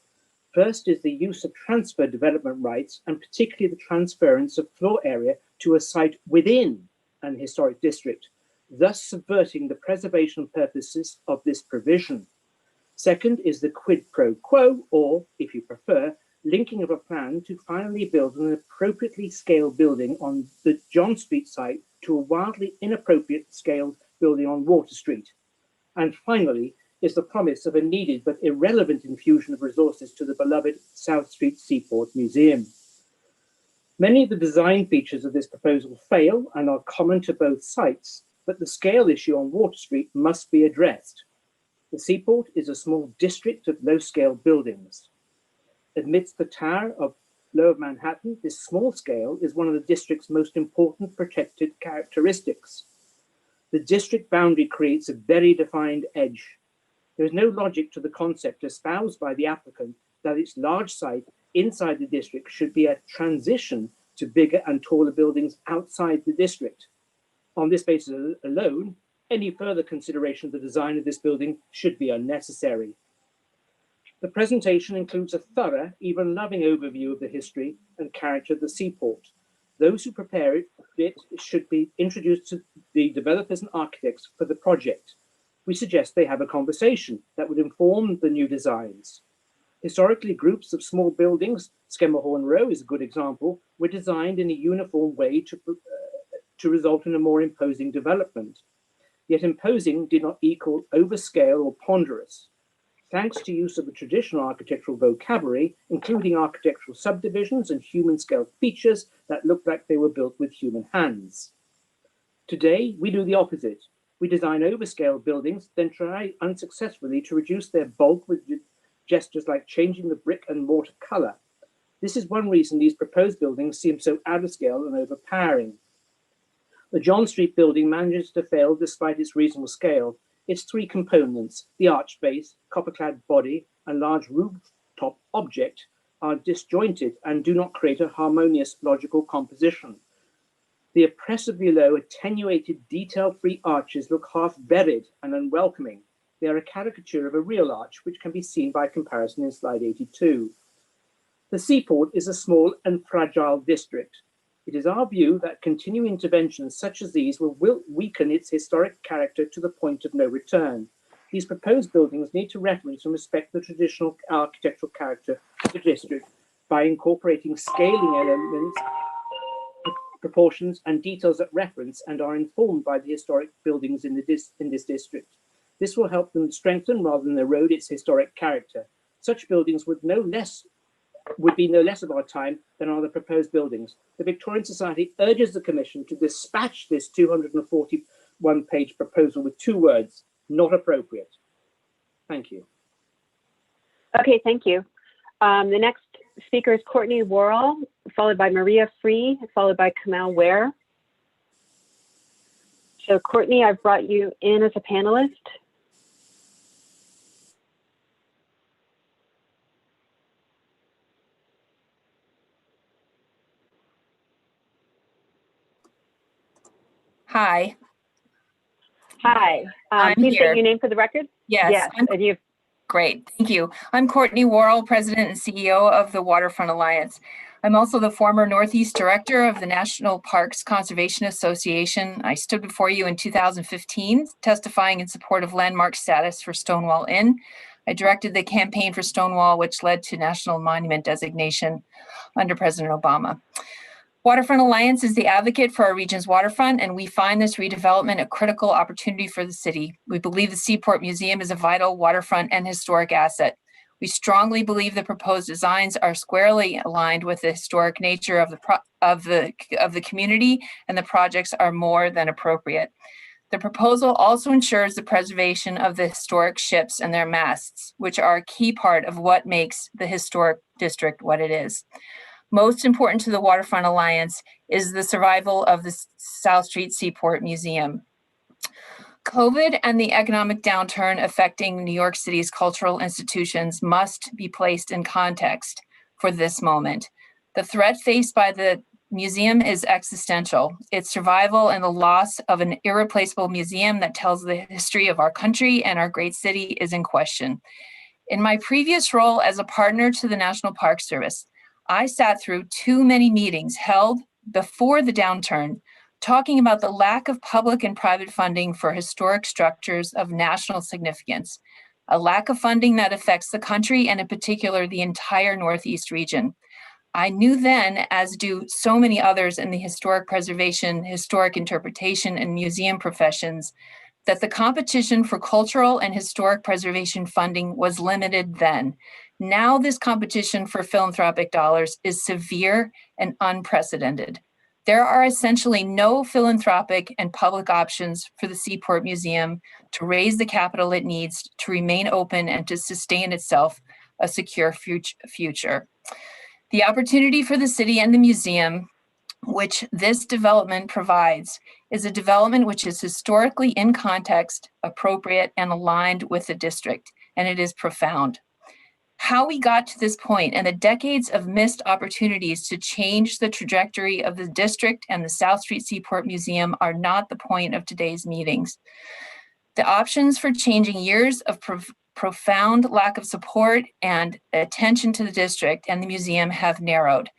S7: First is the use of transfer development rights, and particularly the transference of floor area to a site within an historic district, thus subverting the preservation purposes of this provision. Second is the quid pro quo, or, if you prefer, linking of a plan to finally build an appropriately scaled building on the John Street site to a wildly inappropriate scaled building on Water Street. And finally is the promise of a needed but irrelevant infusion of resources to the beloved South Street Seaport Museum. Many of the design features of this proposal fail and are common to both sites, but the scale issue on Water Street must be addressed. The Seaport is a small district of low-scale buildings. Amidst the Tower of Lower Manhattan, this small scale is one of the district's most important protected characteristics. The district boundary creates a very defined edge. There is no logic to the concept espoused by the applicant that its large site inside the district should be a transition to bigger and taller buildings outside the district. On this basis alone, any further consideration of the design of this building should be unnecessary. The presentation includes a thorough, even loving overview of the history and character of the Seaport. Those who prepare it should be introduced to the developers and architects for the project. We suggest they have a conversation that would inform the new designs. Historically, groups of small buildings, Schermerhorn Row is a good example, were designed in a uniform way to result in a more imposing development. Yet imposing did not equal overscale or ponderous. Thanks to use of the traditional architectural vocabulary, including architectural subdivisions and human-scale features that looked like they were built with human hands. Today, we do the opposite. We design overscale buildings, then try unsuccessfully to reduce their bulk with gestures like changing the brick and mortar color. This is one reason these proposed buildings seem so out of scale and overpowering. The John Street building manages to fail despite its reasonable scale. Its three components, the arch base, copper-clad body, and large rooftop object, are disjointed and do not create a harmonious logical composition. The oppressively low, attenuated, detail-free arches look half-buried and unwelcoming. They are a caricature of a real arch, which can be seen by comparison in slide 82. The Seaport is a small and fragile district. It is our view that continuing interventions such as these will weaken its historic character to the point of no return. These proposed buildings need to reference and respect the traditional architectural character of the district by incorporating scaling elements, proportions, and details that reference and are informed by the historic buildings in this district. This will help them strengthen rather than erode its historic character. Such buildings would be no less of our time than are the proposed buildings. The Victorian Society urges the Commission to dispatch this 241-page proposal with 2 words, not appropriate. Thank you.
S15: Okay, thank you. The next speaker is Courtney Worrell, followed by Maria Free, followed by Kamal Ware. So Courtney, I've brought you in as a panelist.
S19: Hi.
S15: Hi.
S19: I'm
S15: Please
S19: here.
S15: state your name for the record.
S19: Yes. Great. Thank you. I'm Courtney Worrell, President and CEO of the Waterfront Alliance. I'm also the former Northeast Director of the National Parks Conservation Association. I stood before you in 2015, testifying in support of landmark status for Stonewall Inn. I directed the campaign for Stonewall, which led to national monument designation under President Obama. Waterfront Alliance is the advocate for our region's waterfront, and we find this redevelopment a critical opportunity for the city. We believe the Seaport Museum is a vital waterfront and historic asset. We strongly believe the proposed designs are squarely aligned with the historic nature of the community, and the projects are more than appropriate. The proposal also ensures the preservation of the historic ships and their masts, which are a key part of what makes the historic district what it is. Most important to the Waterfront Alliance is the survival of the South Street Seaport Museum. COVID and the economic downturn affecting New York City's cultural institutions must be placed in context for this moment. The threat faced by the museum is existential. Its survival and the loss of an irreplaceable museum that tells the history of our country and our great city is in question. In my previous role as a partner to the National Park Service, I sat through too many meetings held before the downturn talking about the lack of public and private funding for historic structures of national significance, a lack of funding that affects the country and in particular the entire Northeast region. I knew then, as do so many others in the historic preservation, historic interpretation, and museum professions, that the competition for cultural and historic preservation funding was limited then. Now this competition for philanthropic dollars is severe and unprecedented. There are essentially no philanthropic and public options for the Seaport Museum to raise the capital it needs to remain open and to sustain itself a secure future. The opportunity for the city and the museum, which this development provides, is a development which is historically in context, appropriate, and aligned with the district, and it is profound. How we got to this point and the decades of missed opportunities to change the trajectory of the district and the South Street Seaport Museum are not the point of today's meetings. The options for changing years of profound lack of support and attention to the district and the museum have narrowed.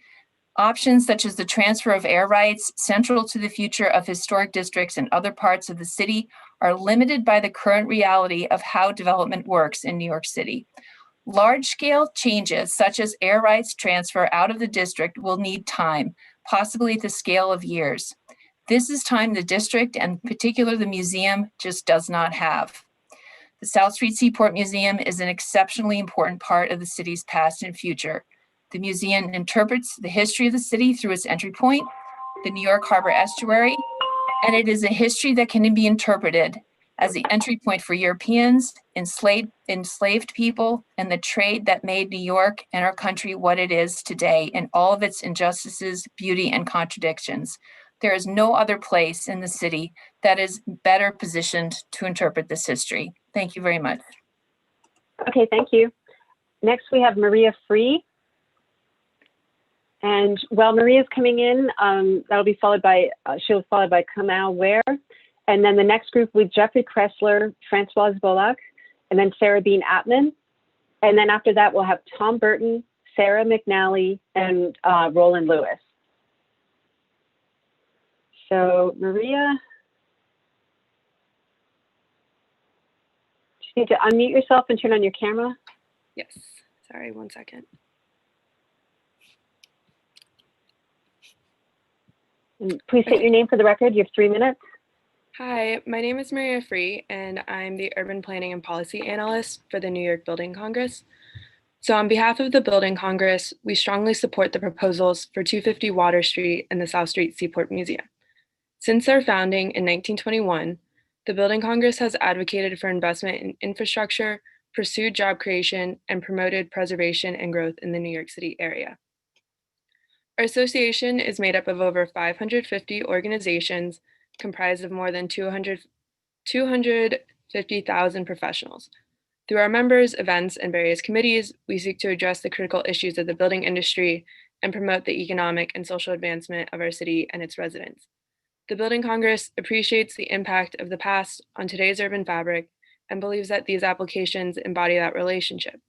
S19: Options such as the transfer of air rights, central to the future of historic districts and other parts of the city, are limited by the current reality of how development works in New York City. Large-scale changes such as air rights transfer out of the district will need time, possibly at the scale of years. This is time the district, and in particular the museum, just does not have. The South Street Seaport Museum is an exceptionally important part of the city's past and future. The museum interprets the history of the city through its entry point, the New York Harbor Estuary, and it is a history that can be interpreted as the entry point for Europeans, enslaved people, and the trade that made New York and our country what it is today in all of its injustices, beauty, and contradictions. There is no other place in the city that is better positioned to interpret this history. Thank you very much.
S15: Okay, thank you. Next, we have Maria Free. And while Maria's coming in, that'll be followed by, she'll be followed by Kamal Ware. And then the next group with Jeffrey Kressler, Francoise Bolak, and then Sarah Bean Atman. And then after that, we'll have Tom Burton, Sarah McNally, and Roland Lewis. So Maria, you need to unmute yourself and turn on your camera.
S11: Yes, sorry, one second.
S15: And please state your name for the record. You have 3 minutes.
S11: Hi, my name is Maria Free, and I'm the Urban Planning and Policy Analyst for the New York Building Congress. So on behalf of the Building Congress, we strongly support the proposals for 250 Water Street and the South Street Seaport Museum. Since their founding in 1921, the Building Congress has advocated for investment in infrastructure, pursued job creation, and promoted preservation and growth in the New York City area. Our association is made up of over 550 organizations comprised of more than 250,000 professionals. Through our members, events, and various committees, we seek to address the critical issues of the building industry and promote the economic and social advancement of our city and its residents. The Building Congress appreciates the impact of the past on today's urban fabric and believes that these applications embody that relationship.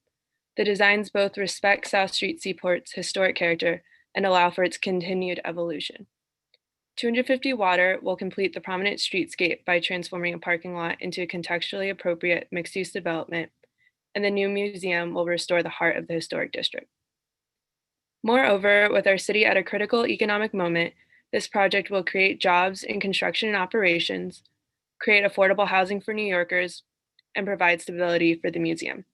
S11: The designs both respect South Street Seaport's historic character and allow for its continued evolution. 250 Water will complete the prominent streetscape by transforming a parking lot into a contextually appropriate mixed-use development, and the new museum will restore the heart of the historic district. Moreover, with our city at a critical economic moment, this project will create jobs in construction and operations, create affordable housing for New Yorkers, and provide stability for the museum.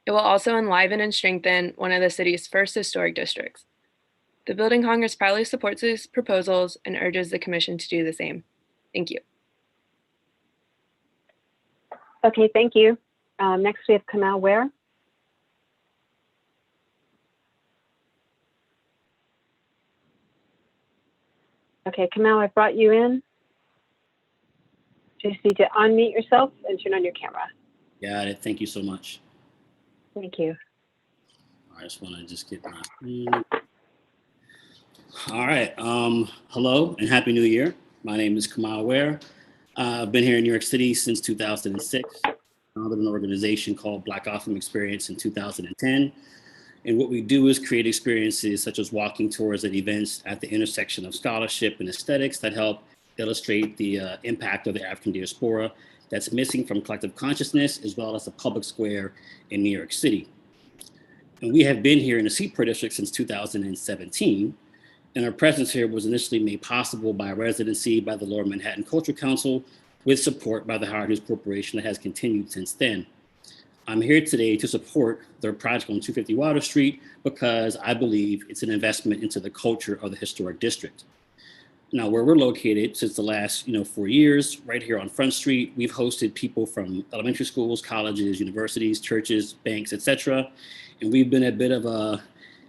S11: It will also enliven and strengthen one of the city's first historic districts. The Building Congress proudly supports these proposals and urges the Commission to do the same. Thank you.
S15: Okay, thank you. Next, we have Kamal Ware. Okay, Kamal, I've brought you in. Just need to unmute yourself and turn on your camera.
S1: Got it. Thank you so much.
S15: Thank you.
S1: I just want to get my. All right. Hello and Happy New Year. My name is Kamal Ware. I've been here in New York City since 2006. I founded an organization called Black Gotham Experience in 2010. And what we do is create experiences such as walking tours and events at the intersection of scholarship and aesthetics that help illustrate the impact of the African diaspora that's missing from collective consciousness, as well as the public square in New York City. And we have been here in the Seaport District since 2017. And our presence here was initially made possible by a residency by the Lower Manhattan Cultural Council with support by the Howard Hughes Corporation that has continued since then. I'm here today to support their project on 250 Water Street because I believe it's an investment into the culture of the historic district. Now, where we're located since the last 4 years, right here on Front Street, we've hosted people from elementary schools, colleges, universities, churches, banks, etc. And we've been a bit of a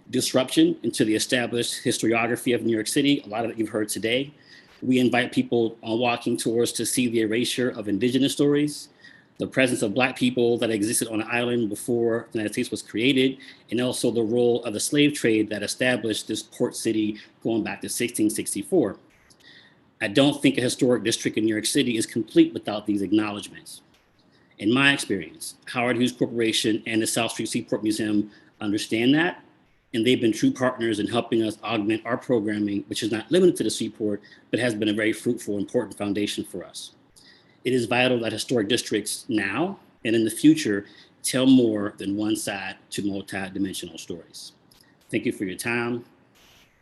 S1: disruption into the established historiography of New York City. A lot of it you've heard today. We invite people on walking tours to see the erasure of indigenous stories, the presence of Black people that existed on an island before the United States was created, and also the role of the slave trade that established this port city going back to 1664. I don't think a historic district in New York City is complete without these acknowledgements. In my experience, Howard Hughes Corporation and the South Street Seaport Museum understand that, and they've been true partners in helping us augment our programming, which is not limited to the Seaport, but has been a very fruitful, important foundation for us. It is vital that historic districts now and in the future tell more than one side to multi-dimensional stories. Thank you for your time.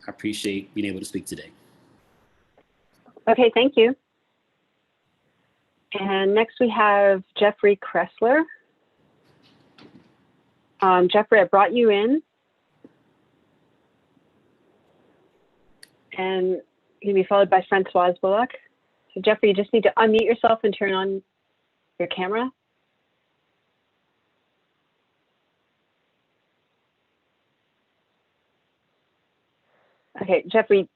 S1: I appreciate being able to speak today.
S15: Okay, thank you. And next we have Jeffrey Kressler. Jeffrey, I brought you in. And you'll be followed by Francoise Bullock. So Jeffrey, you just need to unmute yourself and turn on your camera. Okay, Jeffrey,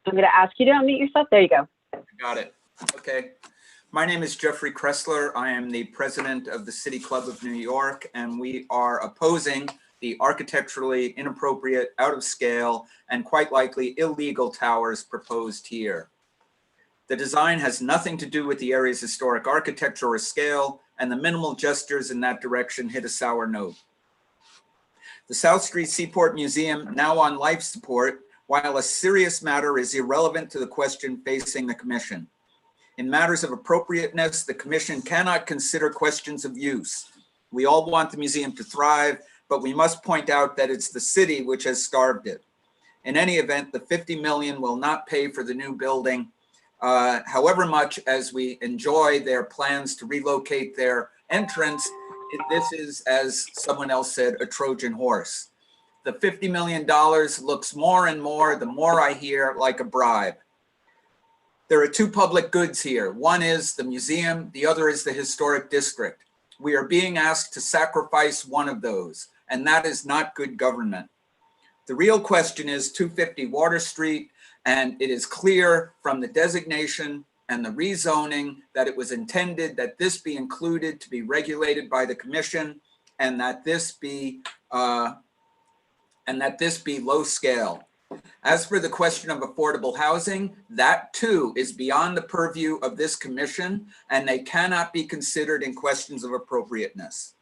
S15: I'm going to ask you to unmute yourself. There you go.
S17: Got it. Okay. My name is Jeffrey Kressler. I am the president of the City Club of New York, and we are opposing the architecturally inappropriate, out of scale, and quite likely illegal towers proposed here. The design has nothing to do with the area's historic architecture or scale, and the minimal gestures in that direction hit a sour note. The South Street Seaport Museum, now on life support, while a serious matter, is irrelevant to the question facing the Commission. In matters of appropriateness, the Commission cannot consider questions of use. We all want the museum to thrive, but we must point out that it's the city which has starved it. In any event, the $50 million will not pay for the new building, however much as we enjoy their plans to relocate their entrance. This is, as someone else said, a Trojan horse. The $50 million looks more and more, the more I hear, like a bribe. There are two public goods here. One is the museum, the other is the historic district. We are being asked to sacrifice one of those, and that is not good government. The real question is 250 Water Street, and it is clear from the designation and the rezoning that it was intended that this be included to be regulated by the Commission, and that this be low scale. As for the question of affordable housing, that too is beyond the purview of this Commission, and they cannot be considered in questions of appropriateness.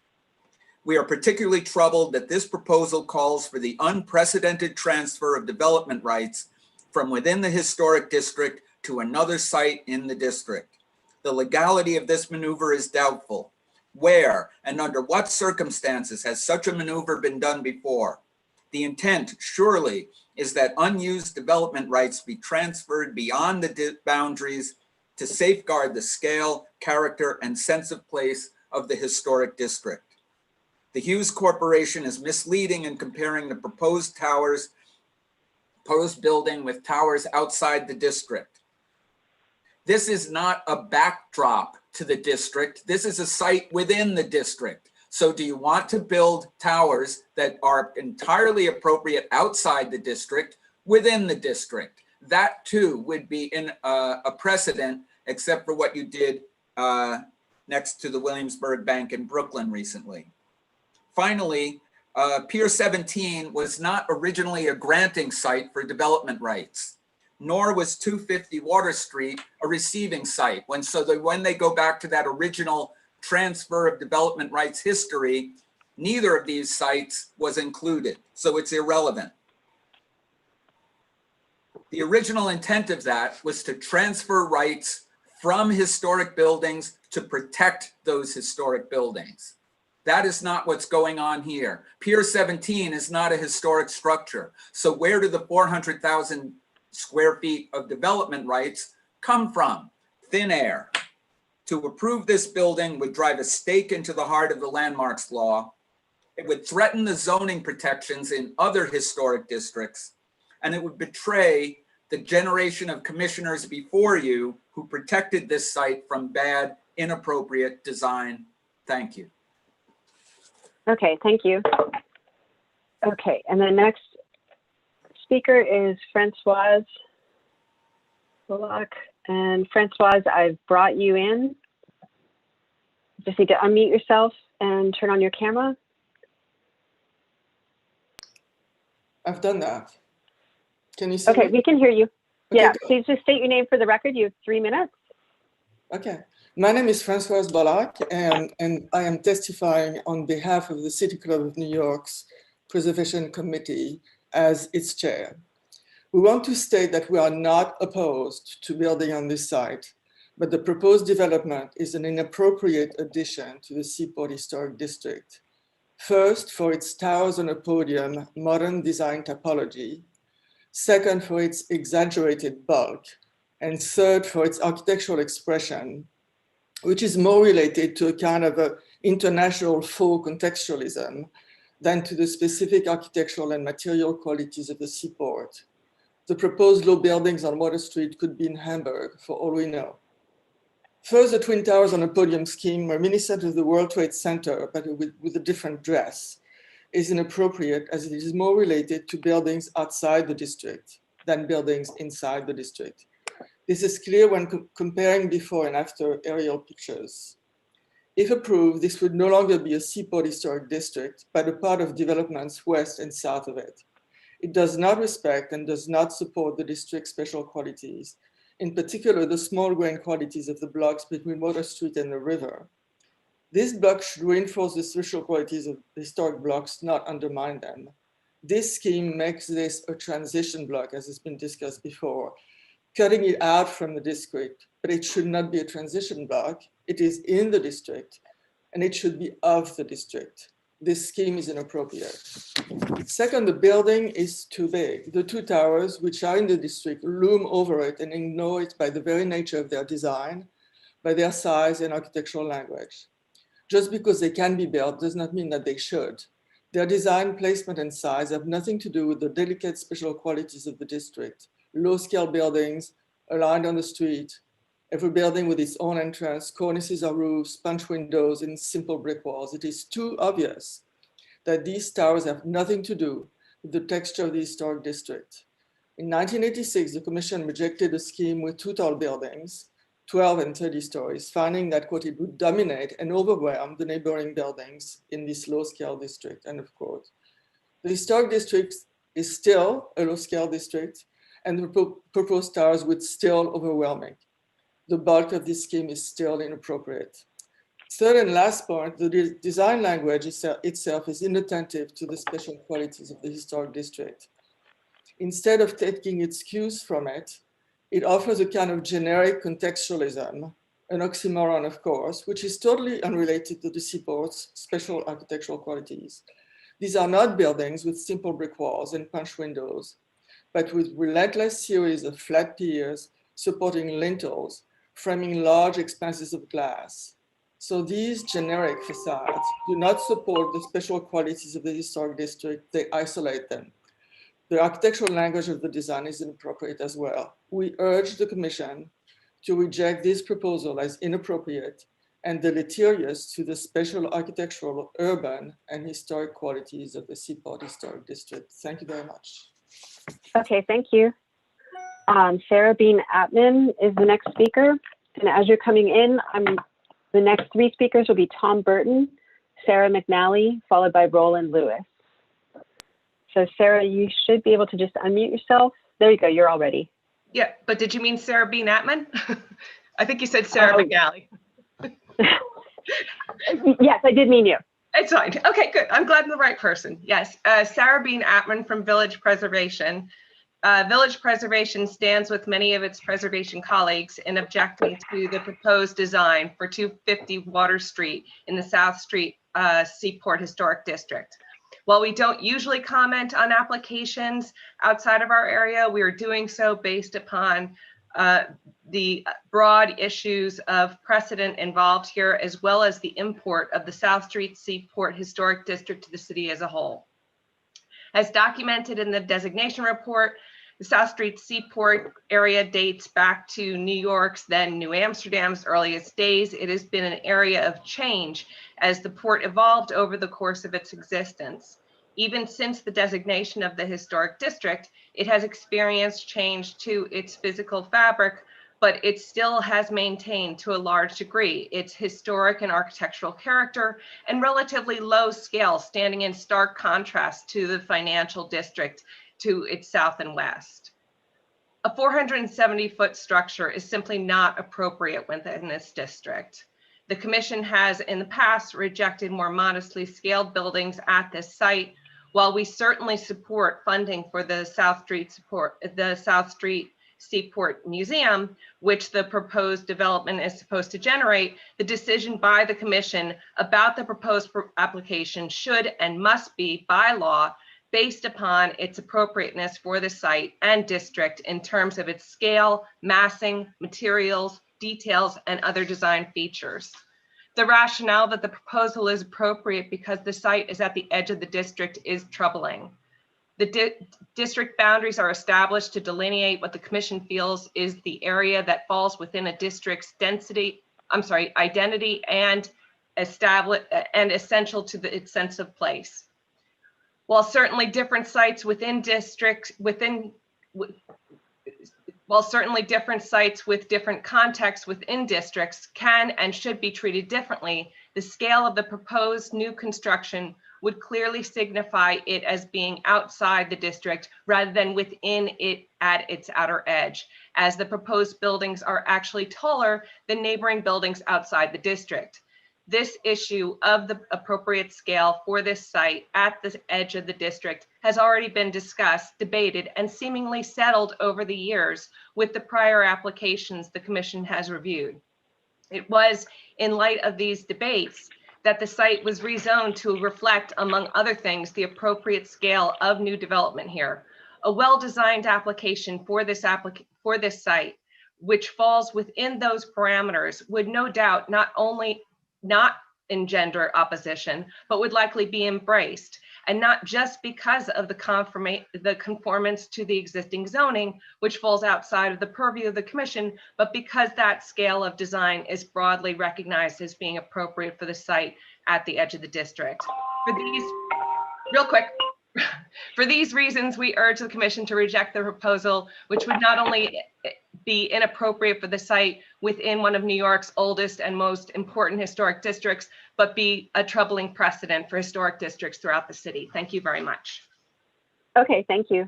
S17: We are particularly troubled that this proposal calls for the unprecedented transfer of development rights from within the historic district to another site in the district. The legality of this maneuver is doubtful. Where and under what circumstances has such a maneuver been done before? The intent, surely, is that unused development rights be transferred beyond the boundaries to safeguard the scale, character, and sense of place of the historic district. The Hughes Corporation is misleading in comparing the proposed building with towers outside the district. This is not a backdrop to the district. This is a site within the district. So do you want to build towers that are entirely appropriate outside the district, within the district? That too would be in a precedent, except for what you did next to the Williamsburg Bank in Brooklyn recently. Finally, Pier 17 was not originally a granting site for development rights, nor was 250 Water Street a receiving site. When they go back to that original transfer of development rights history, neither of these sites was included, so it's irrelevant. The original intent of that was to transfer rights from historic buildings to protect those historic buildings. That is not what's going on here. Pier 17 is not a historic structure. So where do the 400,000 square feet of development rights come from? Thin air. To approve this building would drive a stake into the heart of the landmarks law. It would threaten the zoning protections in other historic districts, and it would betray the generation of commissioners before you who protected this site from bad, inappropriate design. Thank you.
S15: Okay, thank you. Okay, and the next speaker is Francoise Bullock. And Francoise, I've brought you in. Just need to unmute yourself and turn on your camera.
S8: I've done that. Can you see
S15: Okay,
S8: me?
S15: we can hear you.
S8: Okay,
S15: Yeah,
S8: good.
S15: please just state your name for the record. You have 3 minutes.
S8: Okay. My name is Francoise Bullock, and I am testifying on behalf of the City Club of New York's Preservation Committee as its chair. We want to state that we are not opposed to building on this site, but the proposed development is an inappropriate addition to the Seaport Historic District. First, for its towers on a podium, modern design typology. Second, for its exaggerated bulk. And third, for its architectural expression, which is more related to a kind of a international faux contextualism than to the specific architectural and material qualities of the seaport. The proposed low buildings on Water Street could be in Hamburg, for all we know. First, the Twin Towers on a podium scheme, reminiscent of the World Trade Center, but with a different dress, is inappropriate as it is more related to buildings outside the district than buildings inside the district. This is clear when comparing before and after aerial pictures. If approved, this would no longer be a Seaport Historic District, but a part of developments west and south of it. It does not respect and does not support the district's special qualities, in particular the small grain qualities of the blocks between Water Street and the river. This block should reinforce the special qualities of historic blocks, not undermine them. This scheme makes this a transition block, as has been discussed before, cutting it out from the district, but it should not be a transition block. It is in the district, and it should be of the district. This scheme is inappropriate. Second, the building is too big. The two towers, which are in the district, loom over it and ignore it by the very nature of their design, by their size and architectural language. Just because they can be built does not mean that they should. Their design, placement, and size have nothing to do with the delicate special qualities of the district. Low-scale buildings aligned on the street, every building with its own entrance, cornices or roofs, punch windows, and simple brick walls. It is too obvious that these towers have nothing to do with the texture of the historic district. In 1986, the Commission rejected a scheme with two tall buildings, 12 and 30 stories, finding that, quote, it would dominate and overwhelm the neighboring buildings in this low-scale district, end of quote. The historic district is still a low-scale district, and the proposed towers would still overwhelming. The bulk of this scheme is still inappropriate. Third and last point, the design language itself is inattentive to the special qualities of the historic district. Instead of taking its cues from it, it offers a kind of generic contextualism, an oxymoron, of course, which is totally unrelated to the seaport's special architectural qualities. These are not buildings with simple brick walls and punch windows, but with relentless series of flat piers supporting lintels, framing large expanses of glass. So these generic facades do not support the special qualities of the historic district, they isolate them. The architectural language of the design is inappropriate as well. We urge the Commission to reject this proposal as inappropriate and deleterious to the special architectural, urban, and historic qualities of the Seaport Historic District. Thank you very much.
S15: Okay, thank you. Sarah Bean Atman is the next speaker. And as you're coming in, the next three speakers will be Tom Burton, Sarah McNally, followed by Roland Lewis. So Sarah, you should be able to just unmute yourself. There you go, you're all ready.
S18: Yeah, but did you mean Sarah Bean Atman? I think you said Sarah McNally.
S15: Yes, I did mean you.
S18: It's fine. Okay, good. I'm glad I'm the right person. Yes, Sarah Bean Atman from Village Preservation. Village Preservation stands with many of its preservation colleagues in objecting to the proposed design for 250 Water Street in the South Street Seaport Historic District. While we don't usually comment on applications outside of our area, we are doing so based upon the broad issues of precedent involved here, as well as the import of the South Street Seaport Historic District to the city as a whole. As documented in the designation report, the South Street Seaport area dates back to New York's, then New Amsterdam's earliest days. It has been an area of change as the port evolved over the course of its existence. Even since the designation of the historic district, it has experienced change to its physical fabric, but it still has maintained to a large degree its historic and architectural character and relatively low scale, standing in stark contrast to the financial district to its south and west. A 470-foot structure is simply not appropriate within this district. The commission has in the past rejected more modestly scaled buildings at this site. While we certainly support funding for the South Street Seaport Museum, which the proposed development is supposed to generate, the decision by the commission about the proposed application should and must be by law based upon its appropriateness for the site and district in terms of its scale, massing, materials, details, and other design features. The rationale that the proposal is appropriate because the site is at the edge of the district is troubling. The district boundaries are established to delineate what the commission feels is the area that falls within a district's identity and essential to its sense of place. While certainly different sites with different contexts within districts can and should be treated differently, the scale of the proposed new construction would clearly signify it as being outside the district rather than within it at its outer edge, as the proposed buildings are actually taller than neighboring buildings outside the district. This issue of the appropriate scale for this site at the edge of the district has already been discussed, debated, and seemingly settled over the years with the prior applications the commission has reviewed. It was in light of these debates that the site was rezoned to reflect, among other things, the appropriate scale of new development here. A well-designed application for this site, which falls within those parameters, would no doubt not engender opposition, but would likely be embraced, and not just because of the conformance to the existing zoning, which falls outside of the purview of the commission, but because that scale of design is broadly recognized as being appropriate for the site at the edge of the district. For these reasons, we urge the commission to reject the proposal, which would not only be inappropriate for the site within one of New York's oldest and most important historic districts, but be a troubling precedent for historic districts throughout the city. Thank you very much.
S15: Okay, thank you.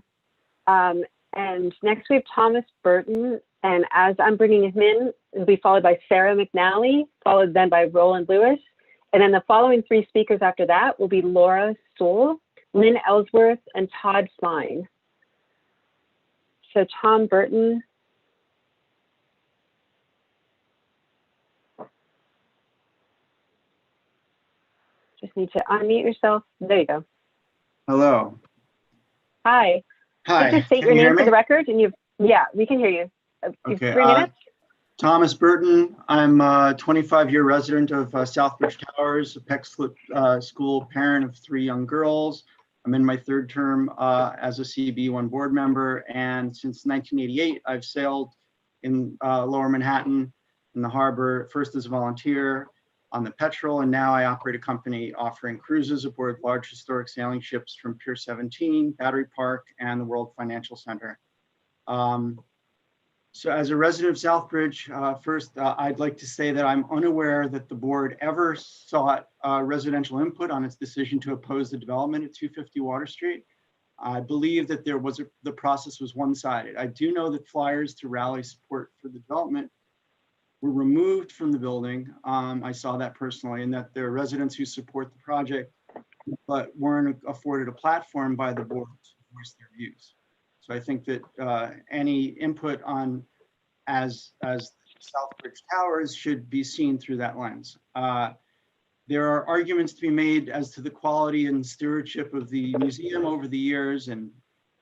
S15: And next we have Thomas Burton. And as I'm bringing him in, it'll be followed by Sarah McNally, followed then by Roland Lewis. And then the following three speakers after that will be Laura Stoll, Lynn Ellsworth, and Todd Sline. So Tom Burton. Just need to unmute yourself. There you go.
S20: Hello.
S15: Hi.
S20: Hi.
S15: Just state
S20: Can
S15: your
S20: you hear
S15: name for
S20: me?
S15: the record, and yeah, we can hear you. You've
S20: Okay.
S15: 3 minutes.
S20: Thomas Burton. I'm a 25-year resident of Southbridge Towers, a Peck School parent of 3 young girls. I'm in my 3rd term as a CB1 board member, and since 1988, I've sailed in Lower Manhattan, in the harbor, first as a volunteer on the Petrel, and now I operate a company offering cruises aboard large historic sailing ships from Pier 17, Battery Park, and the World Financial Center. So as a resident of Southbridge, first, I'd like to say that I'm unaware that the board ever sought residential input on its decision to oppose the development at 250 Water Street. I believe that the process was one-sided. I do know that flyers to rally support for the development were removed from the building. I saw that personally, and that there are residents who support the project, but weren't afforded a platform by the board to voice their views. So I think that any input on as Southbridge Towers should be seen through that lens. There are arguments to be made as to the quality and stewardship of the museum over the years, and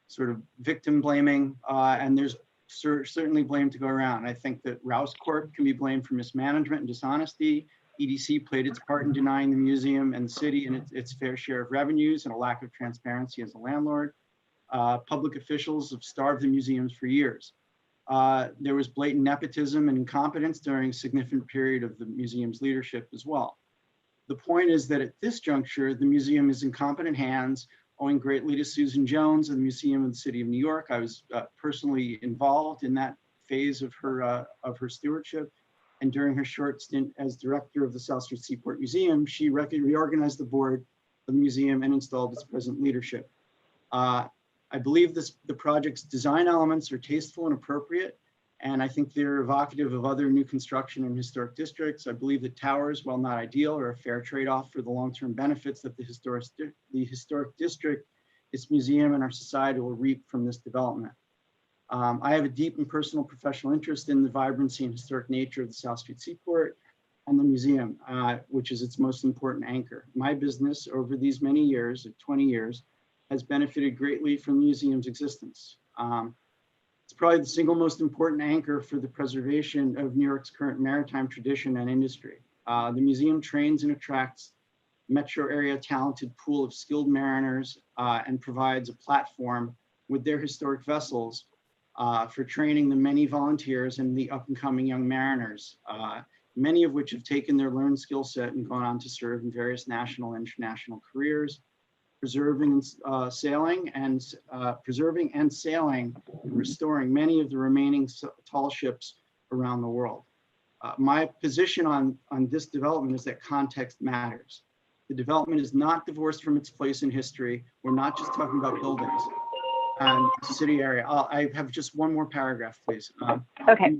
S20: sort of victim blaming, and there's certainly blame to go around. I think that Rouse Corp can be blamed for mismanagement and dishonesty. EDC played its part in denying the museum and city and its fair share of revenues, and a lack of transparency as a landlord. Public officials have starved the museums for years. There was blatant nepotism and incompetence during a significant period of the museum's leadership as well. The point is that at this juncture, the museum is in competent hands, owing greatly to Susan Jones and the Museum of the City of New York. I was personally involved in that phase of her stewardship. And during her short stint as director of the South Street Seaport Museum, she reorganized the board of the museum and installed its present leadership. I believe the project's design elements are tasteful and appropriate, and I think they're evocative of other new construction in historic districts. I believe that towers, while not ideal, are a fair trade-off for the long-term benefits that the historic district, its museum, and our society will reap from this development. I have a deep and personal professional interest in the vibrancy and historic nature of the South Street Seaport and the museum, which is its most important anchor. My business over these many years, 20 years, has benefited greatly from the museum's existence. It's probably the single most important anchor for the preservation of New York's current maritime tradition and industry. The museum trains and attracts metro area talented pool of skilled mariners and provides a platform with their historic vessels for training the many volunteers and the up and coming young mariners, many of which have taken their learned skill set and gone on to serve in various national and international careers, preserving and sailing and restoring many of the remaining tall ships around the world. My position on this development is that context matters. The development is not divorced from its place in history. We're not just talking about buildings and the city area. I have just one more paragraph, please.
S15: Okay.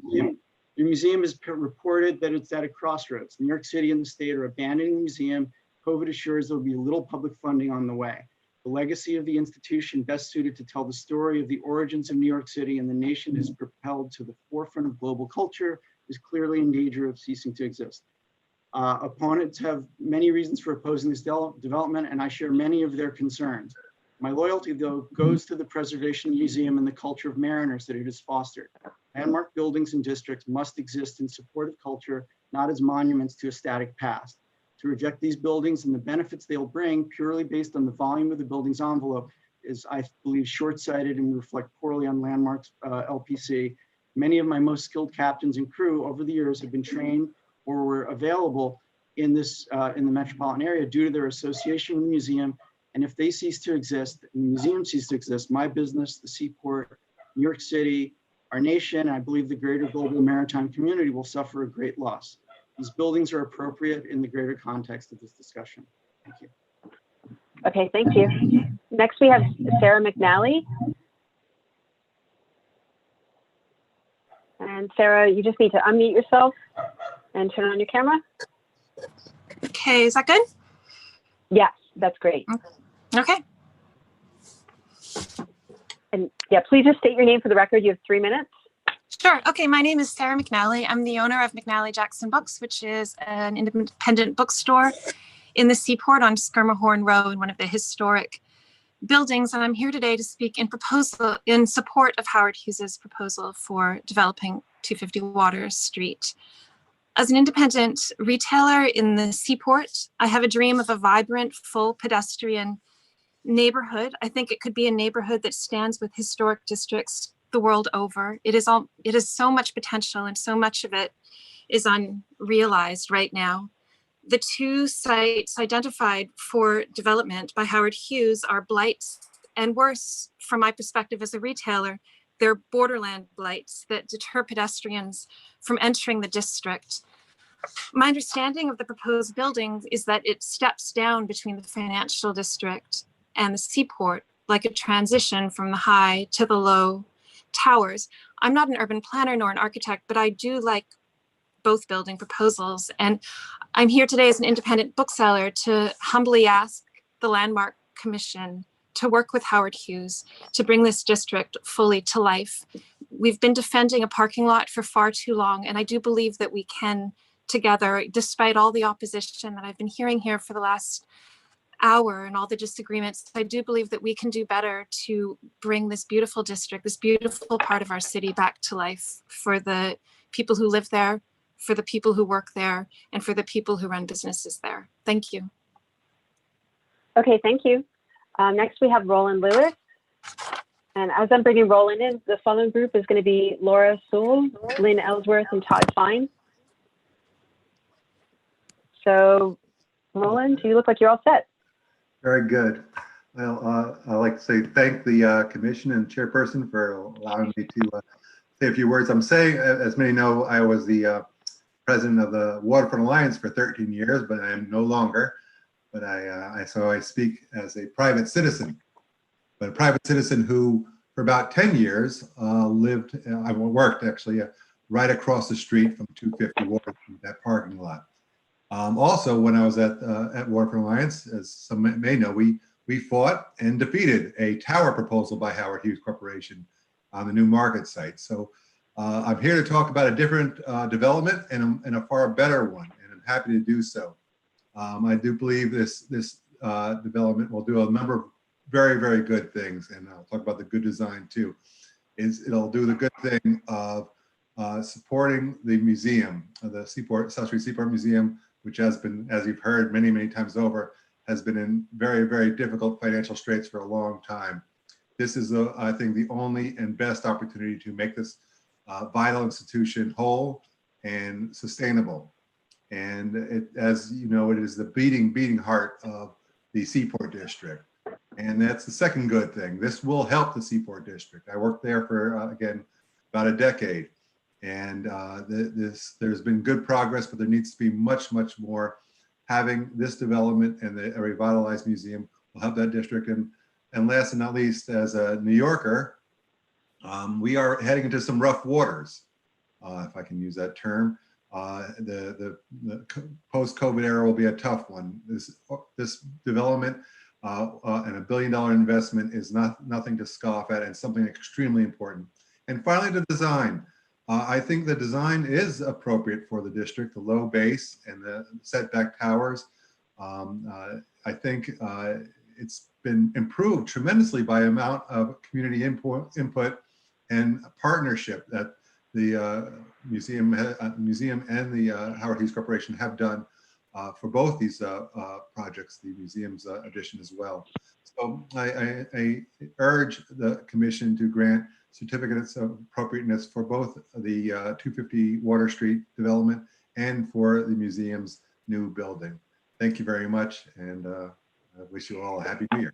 S20: The museum has reported that it's at a crossroads. New York City and the state are abandoning the museum. COVID assures there will be little public funding on the way. The legacy of the institution best suited to tell the story of the origins of New York City and the nation is propelled to the forefront of global culture is clearly in danger of ceasing to exist. Opponents have many reasons for opposing this development, and I share many of their concerns. My loyalty, though, goes to the preservation of the museum and the culture of mariners that it has fostered. Landmark buildings and districts must exist in support of culture, not as monuments to a static past. To reject these buildings and the benefits they'll bring purely based on the volume of the building's envelope is, I believe, short-sighted and reflect poorly on Landmark's LPC. Many of my most skilled captains and crew over the years have been trained or were available in the metropolitan area due to their association with the museum. And if they cease to exist, and the museum ceases to exist, my business, the Seaport, New York City, our nation, and I believe the greater global maritime community will suffer a great loss. These buildings are appropriate in the greater context of this discussion. Thank you.
S15: Okay, thank you. Next, we have Sarah McNally. And Sarah, you just need to unmute yourself and turn on your camera.
S21: Okay, is that good?
S15: Yes, that's great.
S21: Okay.
S15: And yeah, please just state your name for the record. You have 3 minutes.
S21: Sure. Okay, my name is Sarah McNally. I'm the owner of McNally Jackson Books, which is an independent bookstore in the Seaport on Skirmahorn Road, one of the historic buildings. And I'm here today to speak in support of Howard Hughes's proposal for developing 250 Water Street. As an independent retailer in the Seaport, I have a dream of a vibrant, full pedestrian neighborhood. I think it could be a neighborhood that stands with historic districts the world over. It is so much potential, and so much of it is unrealized right now. The two sites identified for development by Howard Hughes are blights, and worse, from my perspective as a retailer, they're borderland blights that deter pedestrians from entering the district. My understanding of the proposed building is that it steps down between the financial district and the seaport, like a transition from the high to the low towers. I'm not an urban planner nor an architect, but I do like both building proposals. And I'm here today as an independent bookseller to humbly ask the Landmark Commission to work with Howard Hughes to bring this district fully to life. We've been defending a parking lot for far too long, and I do believe that we can together, despite all the opposition that I've been hearing here for the last hour and all the disagreements, I do believe that we can do better to bring this beautiful district, this beautiful part of our city back to life for the people who live there, for the people who work there, and for the people who run businesses there. Thank you.
S15: Okay, thank you. Next we have Roland Lewis. And as I'm bringing Roland in, the following group is going to be Laura Sewell, Lynn Ellsworth, and Todd Fine. So Roland, you look like you're all set.
S3: Very good. Well, I'd like to say thank the commission and chairperson for allowing me to say a few words. I'm saying, as many know, I was the president of the Waterfront Alliance for 13 years, but I am no longer. But so I speak as a private citizen, but a private citizen who, for about 10 years, I worked actually right across the street from 250 Water Street, that parking lot. Also, when I was at Waterfront Alliance, as some may know, we fought and defeated a tower proposal by Howard Hughes Corporation on the New Market site. So I'm here to talk about a different development and a far better one, and I'm happy to do so. I do believe this development will do a number of very, very good things, and I'll talk about the good design too. It'll do the good thing of supporting the museum, the South Street Seaport Museum, which has been, as you've heard many, many times over, has been in very, very difficult financial straits for a long time. This is, I think, the only and best opportunity to make this vital institution whole and sustainable. And as you know, it is the beating heart of the Seaport District. And that's the second good thing. This will help the Seaport District. I worked there for, again, about a decade. And there's been good progress, but there needs to be much, much more. Having this development and a revitalized museum will help that district. And last and not least, as a New Yorker, we are heading into some rough waters, if I can use that term. The post-COVID era will be a tough one. This development and $1 billion investment is nothing to scoff at, and something extremely important. And finally, the design. I think the design is appropriate for the district, the low base and the setback towers. I think it's been improved tremendously by amount of community input and partnership that the museum and the Howard Hughes Corporation have done for both these projects, the museum's addition as well. So I urge the commission to grant certificates of appropriateness for both the 250 Water Street development and for the museum's new building. Thank you very much, and I wish you all a happy New Year.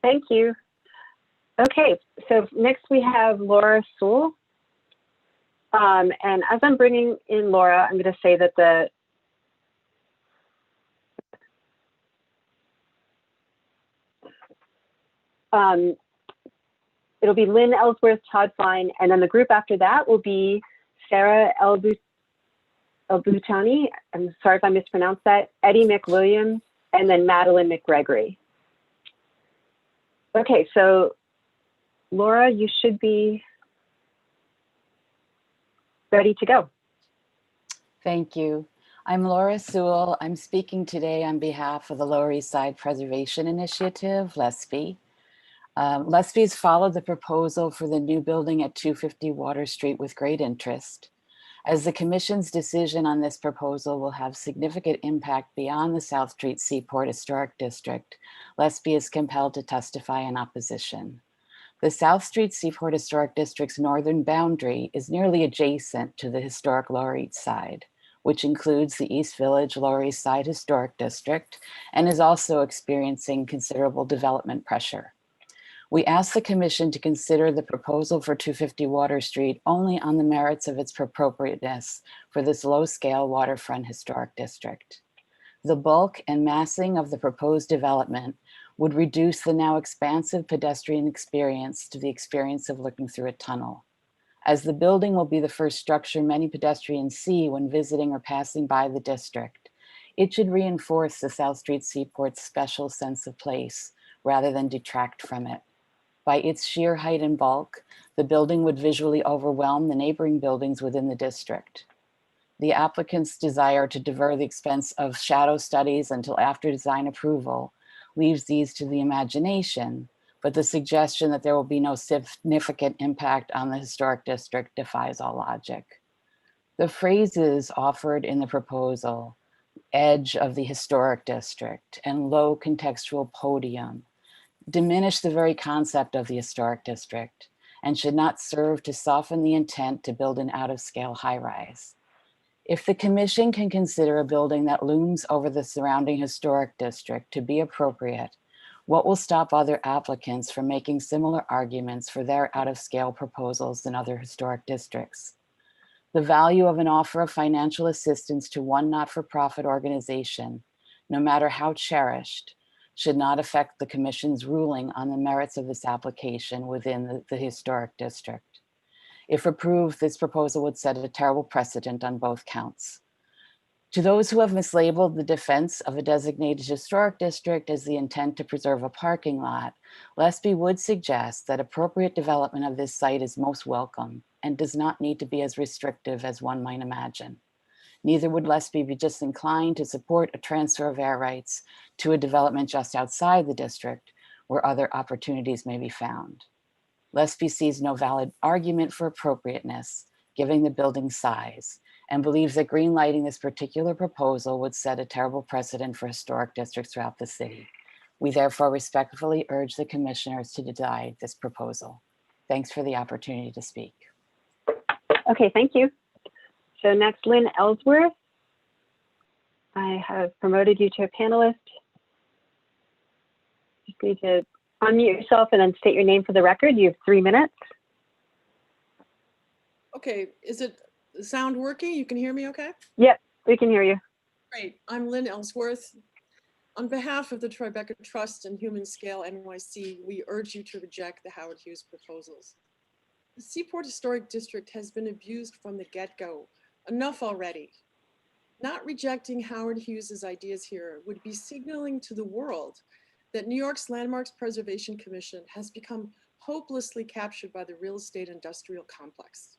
S15: Thank you. Okay, so next we have Laura Sewell. And as I'm bringing in Laura, I'm going to say that it'll be Lynn Ellsworth, Todd Fine, and then the group after that will be Sarah Elbutani, I'm sorry if I mispronounced that, Eddie McWilliams, and then Madeline McGregory. Okay, so Laura, you should be ready to go.
S22: Thank you. I'm Laura Sewell. I'm speaking today on behalf of the Lower East Side Preservation Initiative, LESPI. LESPI's followed the proposal for the new building at 250 Water Street with great interest. As the Commission's decision on this proposal will have significant impact beyond the South Street Seaport Historic District, LESPI is compelled to testify in opposition. The South Street Seaport Historic District's northern boundary is nearly adjacent to the historic Lower East Side, which includes the East Village Lower East Side Historic District and is also experiencing considerable development pressure. We asked the Commission to consider the proposal for 250 Water Street only on the merits of its appropriateness for this low-scale waterfront historic district. The bulk and massing of the proposed development would reduce the now expansive pedestrian experience to the experience of looking through a tunnel. As the building will be the first structure many pedestrians see when visiting or passing by the district, it should reinforce the South Street Seaport's special sense of place rather than detract from it. By its sheer height and bulk, the building would visually overwhelm the neighboring buildings within the district. The applicant's desire to defer the expense of shadow studies until after design approval leaves these to the imagination, but the suggestion that there will be no significant impact on the historic district defies all logic. The phrases offered in the proposal, edge of the historic district and low contextual podium, diminish the very concept of the historic district and should not serve to soften the intent to build an out-of-scale high-rise. If the Commission can consider a building that looms over the surrounding historic district to be appropriate, what will stop other applicants from making similar arguments for their out-of-scale proposals in other historic districts? The value of an offer of financial assistance to one not-for-profit organization, no matter how cherished, should not affect the Commission's ruling on the merits of this application within the historic district. If approved, this proposal would set a terrible precedent on both counts. To those who have mislabeled the defense of a designated historic district as the intent to preserve a parking lot, LSP would suggest that appropriate development of this site is most welcome and does not need to be as restrictive as one might imagine. Neither would LSP be disinclined to support a transfer of air rights to a development just outside the district where other opportunities may be found. LSP sees no valid argument for appropriateness, given the building's size, and believes that greenlighting this particular proposal would set a terrible precedent for historic districts throughout the city. We therefore respectfully urge the commissioners to deny this proposal. Thanks for the opportunity to speak.
S15: Okay, thank you. So next, Lynn Ellsworth. I have promoted you to a panelist. Just need to unmute yourself and then state your name for the record. You have 3 minutes.
S5: Okay, is it the sound working? You can hear me okay?
S15: Yep, we can hear you.
S5: Great, I'm Lynn Ellsworth. On behalf of the Tribeca Trust and Human Scale NYC, we urge you to reject the Howard Hughes proposals. The Seaport Historic District has been abused from the get-go. Enough already. Not rejecting Howard Hughes's ideas here would be signaling to the world that New York's Landmarks Preservation Commission has become hopelessly captured by the real estate industrial complex.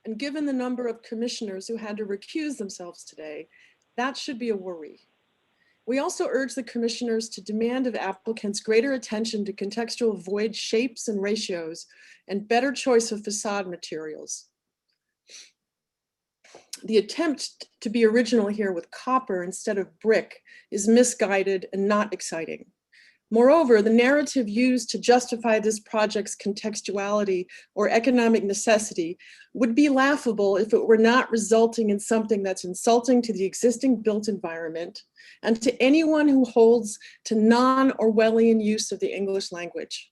S5: And given the number of commissioners who had to recuse themselves today, that should be a worry. We also urge the commissioners to demand of applicants greater attention to contextual void shapes and ratios and better choice of facade materials. The attempt to be original here with copper instead of brick is misguided and not exciting. Moreover, the narrative used to justify this project's contextuality or economic necessity would be laughable if it were not resulting in something that's insulting to the existing built environment and to anyone who holds to non-Orwellian use of the English language.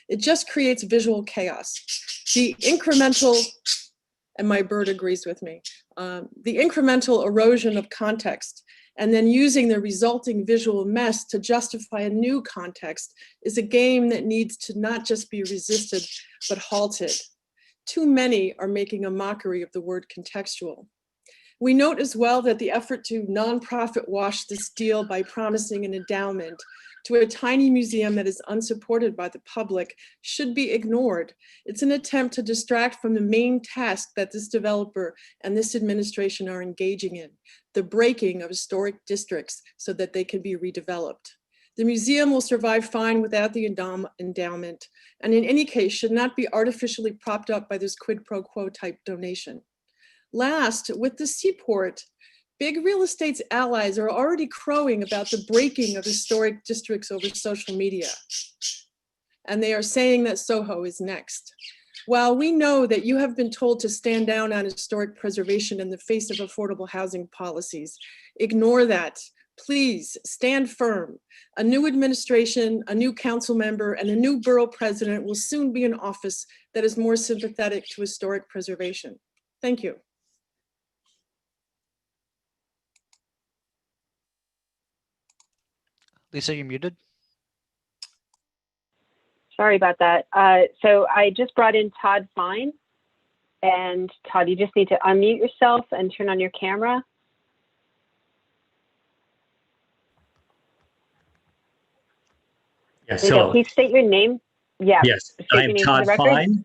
S5: It just creates visual chaos. The incremental, and my bird agrees with me, the incremental erosion of context and then using the resulting visual mess to justify a new context is a game that needs to not just be resisted, but halted. Too many are making a mockery of the word contextual. We note as well that the effort to nonprofit wash this deal by promising an endowment to a tiny museum that is unsupported by the public should be ignored. It's an attempt to distract from the main task that this developer and this administration are engaging in, the breaking of historic districts so that they can be redeveloped. The museum will survive fine without the endowment, and in any case should not be artificially propped up by this quid pro quo type donation. Last, with the Seaport, big real estate's allies are already crowing about the breaking of historic districts over social media. and they are saying that Soho is next. While we know that you have been told to stand down on historic preservation in the face of affordable housing policies, ignore that. Please stand firm. A new administration, a new council member, and a new borough president will soon be in office that is more sympathetic to historic preservation. Thank you.
S4: Lisa, you're muted.
S15: Sorry about that. So I just brought in Todd Fine. And Todd, you just need to unmute yourself and turn on your camera.
S13: Yes,
S15: There you go.
S13: hello.
S15: Please state your name. Yeah.
S13: Yes,
S15: state
S13: I'm
S15: your name for
S13: Todd
S15: the record.
S13: Fine.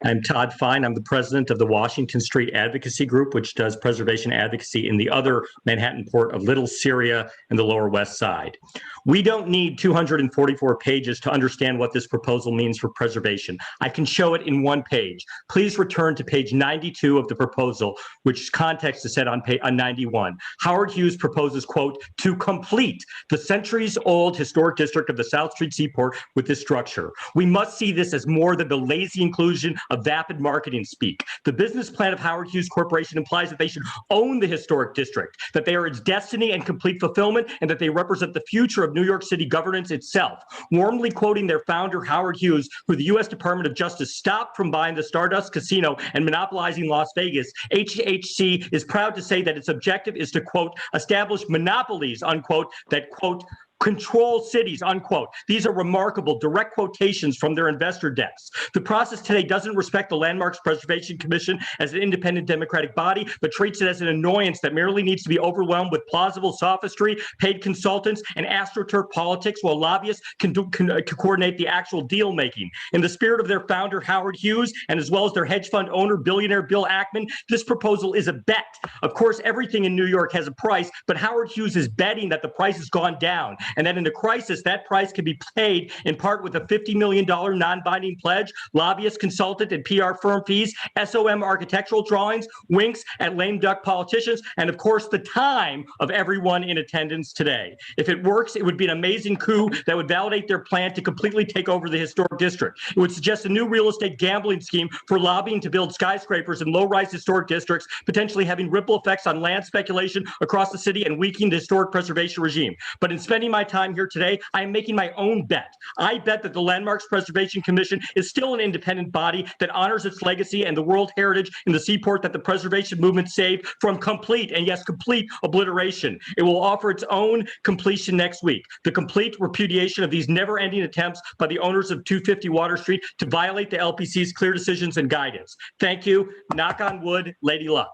S13: I'm Todd Fine. I'm the president of the Washington Street Advocacy Group, which does preservation advocacy in the other Manhattan port of Little Syria and the Lower West Side. We don't need 244 pages to understand what this proposal means for preservation. I can show it in one page. Please return to page 92 of the proposal, which context is set on page 91. Howard Hughes proposes, quote, to complete the centuries-old historic district of the South Street Seaport with this structure. We must see this as more than the lazy inclusion of vapid marketing speak. The business plan of Howard Hughes Corporation implies that they should own the historic district, that they are its destiny and complete fulfillment, and that they represent the future of New York City governance itself. Warmly quoting their founder, Howard Hughes, who the U.S. Department of Justice stopped from buying the Stardust Casino and monopolizing Las Vegas, HHC is proud to say that its objective is to, quote, establish monopolies, unquote, that, quote, control cities, unquote. These are remarkable direct quotations from their investor decks. The process today doesn't respect the Landmarks Preservation Commission as an independent democratic body, but treats it as an annoyance that merely needs to be overwhelmed with plausible sophistry, paid consultants, and astroturf politics while lobbyists can coordinate the actual deal making. In the spirit of their founder, Howard Hughes, and as well as their hedge fund owner, billionaire Bill Ackman, this proposal is a bet. Of course, everything in New York has a price, but Howard Hughes is betting that the price has gone down, and that in a crisis, that price can be paid in part with a $50 million non-binding pledge, lobbyist, consultant, and PR firm fees, SOM architectural drawings, winks at lame duck politicians, and of course, the time of everyone in attendance today. If it works, it would be an amazing coup that would validate their plan to completely take over the historic district. It would suggest a new real estate gambling scheme for lobbying to build skyscrapers in low-rise historic districts, potentially having ripple effects on land speculation across the city and weakening the historic preservation regime. But in spending my time here today, I am making my own bet. I bet that the Landmarks Preservation Commission is still an independent body that honors its legacy and the world heritage in the Seaport that the preservation movement saved from complete, and yes, complete obliteration. It will offer its own completion next week. The complete repudiation of these never-ending attempts by the owners of 250 Water Street to violate the LPC's clear decisions and guidance. Thank you. Knock on wood. Lady luck.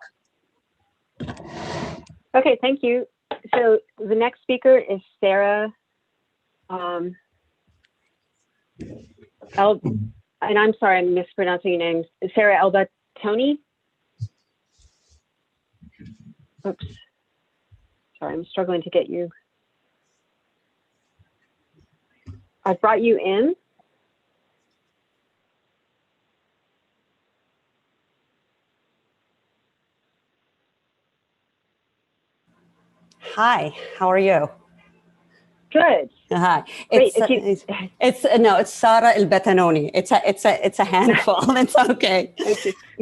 S15: Okay, thank you. So the next speaker is Sarah, and I'm sorry, I'm mispronouncing your name. Sarah Albertoni. Oops. Sorry, I'm struggling to get you. I brought you in.
S23: Hi, how are you?
S15: Good.
S23: Hi.
S15: Great.
S23: It's Sara El Betanoni. It's a handful. It's okay.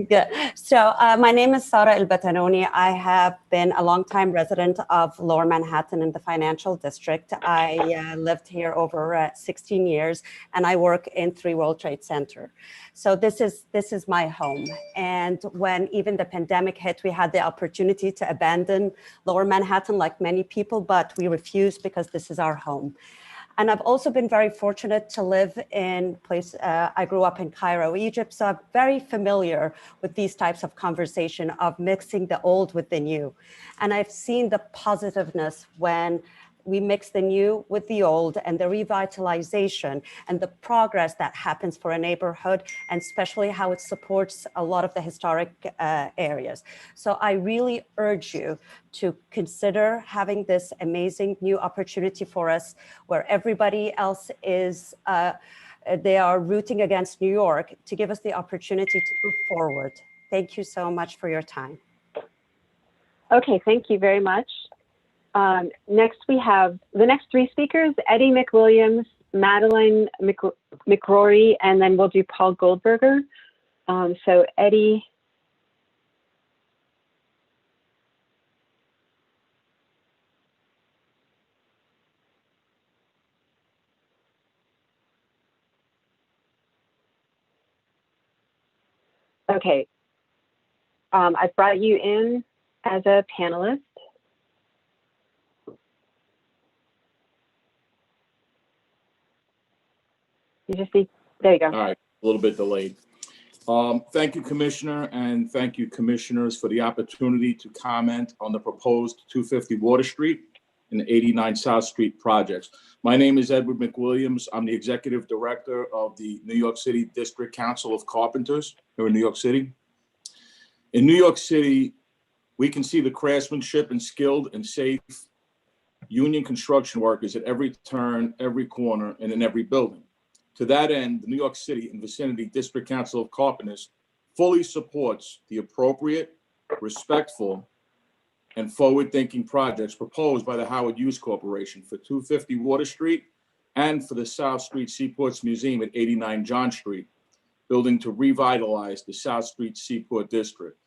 S23: Yeah. So my name is Sara El Betanoni. I have been a longtime resident of Lower Manhattan in the financial district. I lived here over 16 years, and I work in 3 World Trade Center. So this is my home. And when even the pandemic hit, we had the opportunity to abandon Lower Manhattan like many people, but we refused because this is our home. And I've also been very fortunate to live in place. I grew up in Cairo, Egypt, so I'm very familiar with these types of conversation of mixing the old with the new. And I've seen the positiveness when we mix the new with the old and the revitalization and the progress that happens for a neighborhood, and especially how it supports a lot of the historic areas. So I really urge you to consider having this amazing new opportunity for us where everybody else is, they are rooting against New York, to give us the opportunity to move forward. Thank you so much for your time.
S15: Okay, thank you very much. Next, we have the next 3 speakers, Eddie McWilliams, Madeline McRory, and then we'll do Paul Goldberger. So Eddie. Okay. I've brought you in as a panelist. You just need, there you go.
S4: All right, a little bit delayed. Thank you, Commissioner, and thank you, Commissioners, for the opportunity to comment on the proposed 250 Water Street and 89 South Street projects. My name is Edward McWilliams. I'm the Executive Director of the New York City District Council of Carpenters here in New York City. In New York City, we can see the craftsmanship and skilled and safe union construction workers at every turn, every corner, and in every building. To that end, the New York City and Vicinity District Council of Carpenters fully supports the appropriate, respectful, and forward-thinking projects proposed by the Howard Hughes Corporation for 250 Water Street and for the South Street Seaport's Museum at 89 John Street, building to revitalize the South Street Seaport District.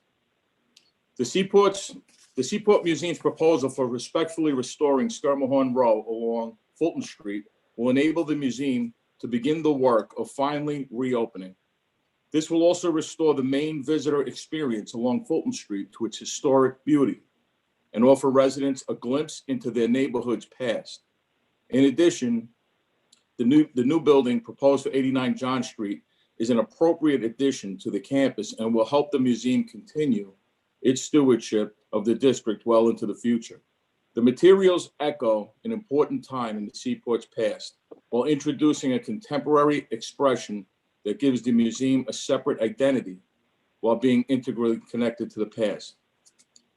S4: The Seaport Museum's proposal for respectfully restoring Skirmahorn Row along Fulton Street will enable the museum to begin the work of finally reopening. This will also restore the main visitor experience along Fulton Street to its historic beauty and offer residents a glimpse into their neighborhood's past. In addition, the new building proposed for 89 John Street is an appropriate addition to the campus and will help the museum continue its stewardship of the district well into the future. The materials echo an important time in the Seaport's past, while introducing a contemporary expression that gives the museum a separate identity while being integrally connected to the past.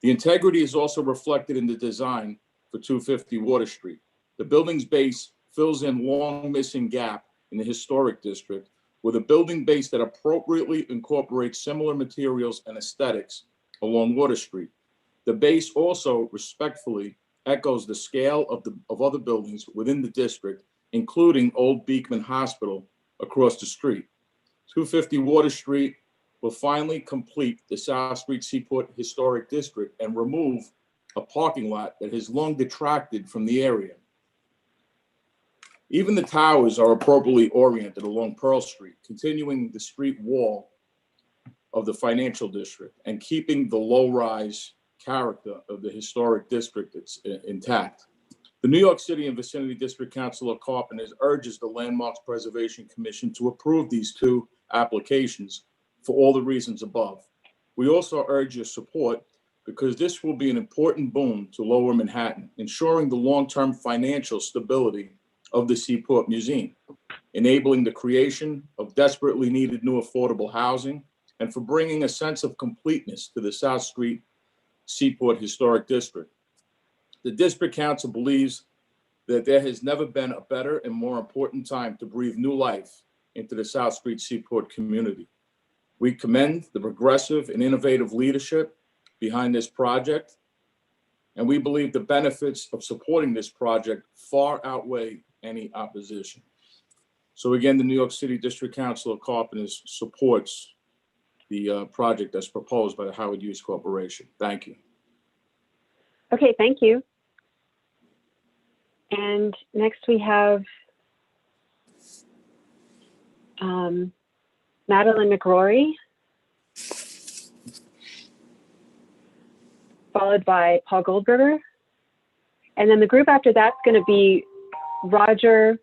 S4: The integrity is also reflected in the design for 250 Water Street. The building's base fills in long missing gap in the historic district with a building base that appropriately incorporates similar materials and aesthetics along Water Street. The base also respectfully echoes the scale of other buildings within the district, including Old Beekman Hospital across the street. 250 Water Street will finally complete the South Street Seaport Historic District and remove a parking lot that has long detracted from the area. Even the towers are appropriately oriented along Pearl Street, continuing the street wall of the financial district and keeping the low-rise character of the historic district that's intact. The New York City and Vicinity District Council of Carpenters urges the Landmarks Preservation Commission to approve these two applications for all the reasons above. We also urge your support because this will be an important boon to Lower Manhattan, ensuring the long-term financial stability of the Seaport Museum, enabling the creation of desperately needed new affordable housing, and for bringing a sense of completeness to the South Street Seaport Historic District. The District Council believes that there has never been a better and more important time to breathe new life into the South Street Seaport community. We commend the progressive and innovative leadership behind this project, and we believe the benefits of supporting this project far outweigh any opposition. So again, the New York City District Council of Carpenters supports the project that's proposed by the Howard Hughes Corporation. Thank you.
S15: Okay, thank you. And next we have Madeline McRory, followed by Paul Goldberger. And then the group after that's going to be Roger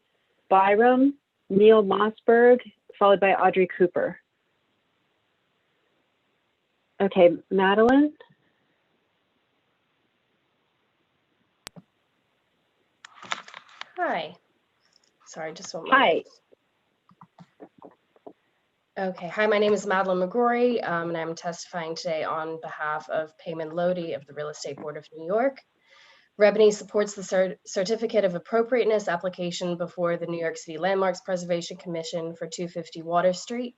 S15: Byram, Neil Mossberg, followed by Audrey Cooper. Okay, Madeline.
S12: Hi. Sorry, just one
S15: Hi.
S12: moment. Okay, hi, my name is Madeline McGrory, and I'm testifying today on behalf of Payman Lodi of the Real Estate Board of New York. Rebany supports the Certificate of Appropriateness application before the New York City Landmarks Preservation Commission for 250 Water Street.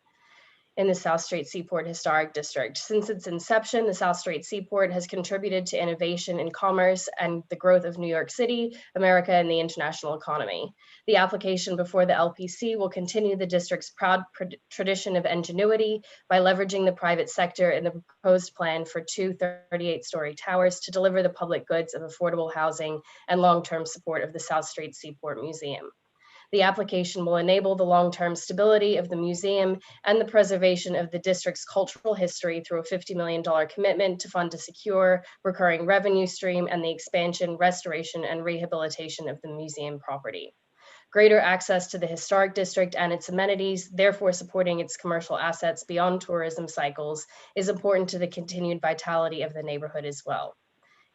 S12: in the South Street Seaport Historic District. Since its inception, the South Street Seaport has contributed to innovation in commerce and the growth of New York City, America, and the international economy. The application before the LPC will continue the district's proud tradition of ingenuity by leveraging the private sector in the proposed plan for two 38-story towers to deliver the public goods of affordable housing and long-term support of the South Street Seaport Museum. The application will enable the long-term stability of the museum and the preservation of the district's cultural history through a $50 million commitment to fund a secure, recurring revenue stream and the expansion, restoration, and rehabilitation of the museum property. Greater access to the historic district and its amenities, therefore supporting its commercial assets beyond tourism cycles, is important to the continued vitality of the neighborhood as well.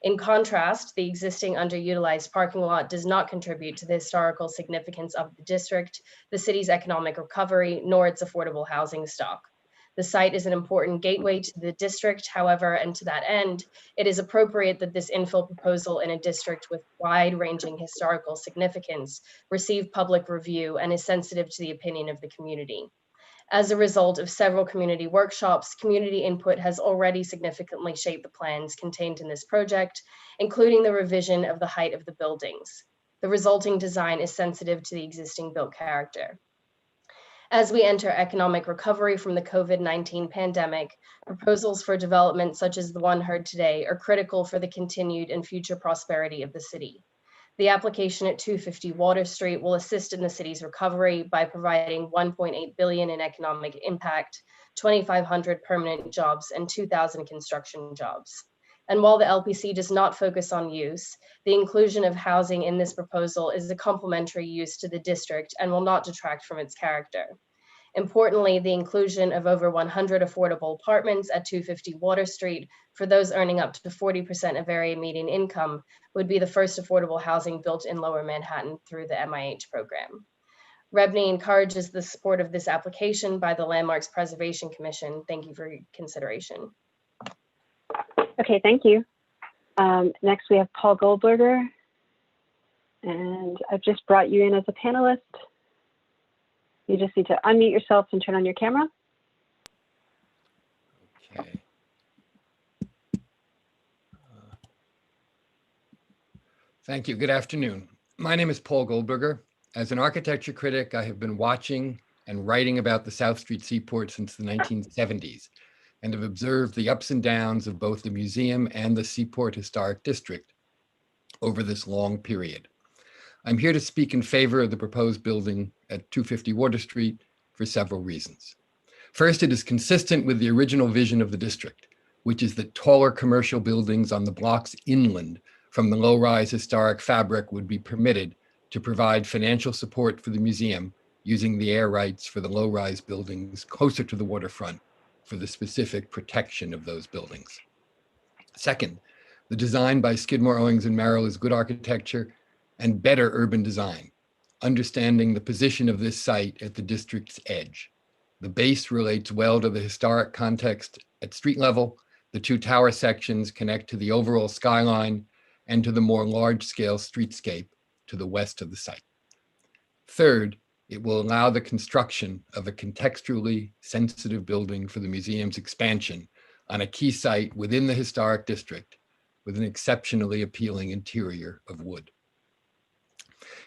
S12: In contrast, the existing underutilized parking lot does not contribute to the historical significance of the district, the city's economic recovery, nor its affordable housing stock. The site is an important gateway to the district, however, and to that end, it is appropriate that this infill proposal in a district with wide-ranging historical significance receive public review and is sensitive to the opinion of the community. As a result of several community workshops, community input has already significantly shaped the plans contained in this project, including the revision of the height of the buildings. The resulting design is sensitive to the existing built character. As we enter economic recovery from the COVID-19 pandemic, proposals for development such as the one heard today are critical for the continued and future prosperity of the city. The application at 250 Water Street will assist in the city's recovery by providing $1.8 billion in economic impact, 2,500 permanent jobs, and 2,000 construction jobs. And while the LPC does not focus on use, the inclusion of housing in this proposal is a complementary use to the district and will not detract from its character. Importantly, the inclusion of over 100 affordable apartments at 250 Water Street for those earning up to 40% of area median income would be the first affordable housing built in Lower Manhattan through the MIH program. REBNY encourages the support of this application by the Landmarks Preservation Commission. Thank you for your consideration.
S15: Okay, thank you. Next, we have Paul Goldberger, and I've just brought you in as a panelist. You just need to unmute yourself and turn on your camera.
S6: Okay. Thank you. Good afternoon. My name is Paul Goldberger. As an architecture critic, I have been watching and writing about the South Street Seaport since the 1970s and have observed the ups and downs of both the museum and the Seaport Historic District over this long period. I'm here to speak in favor of the proposed building at 250 Water Street for several reasons. First, it is consistent with the original vision of the district, which is that taller commercial buildings on the blocks inland from the low-rise historic fabric would be permitted to provide financial support for the museum using the air rights for the low-rise buildings closer to the waterfront for the specific protection of those buildings. Second, the design by Skidmore, Owings & Merrill is good architecture and better urban design, understanding the position of this site at the district's edge. The base relates well to the historic context at street level. The two tower sections connect to the overall skyline and to the more large-scale streetscape to the west of the site. Third, it will allow the construction of a contextually sensitive building for the museum's expansion on a key site within the historic district with an exceptionally appealing interior of wood.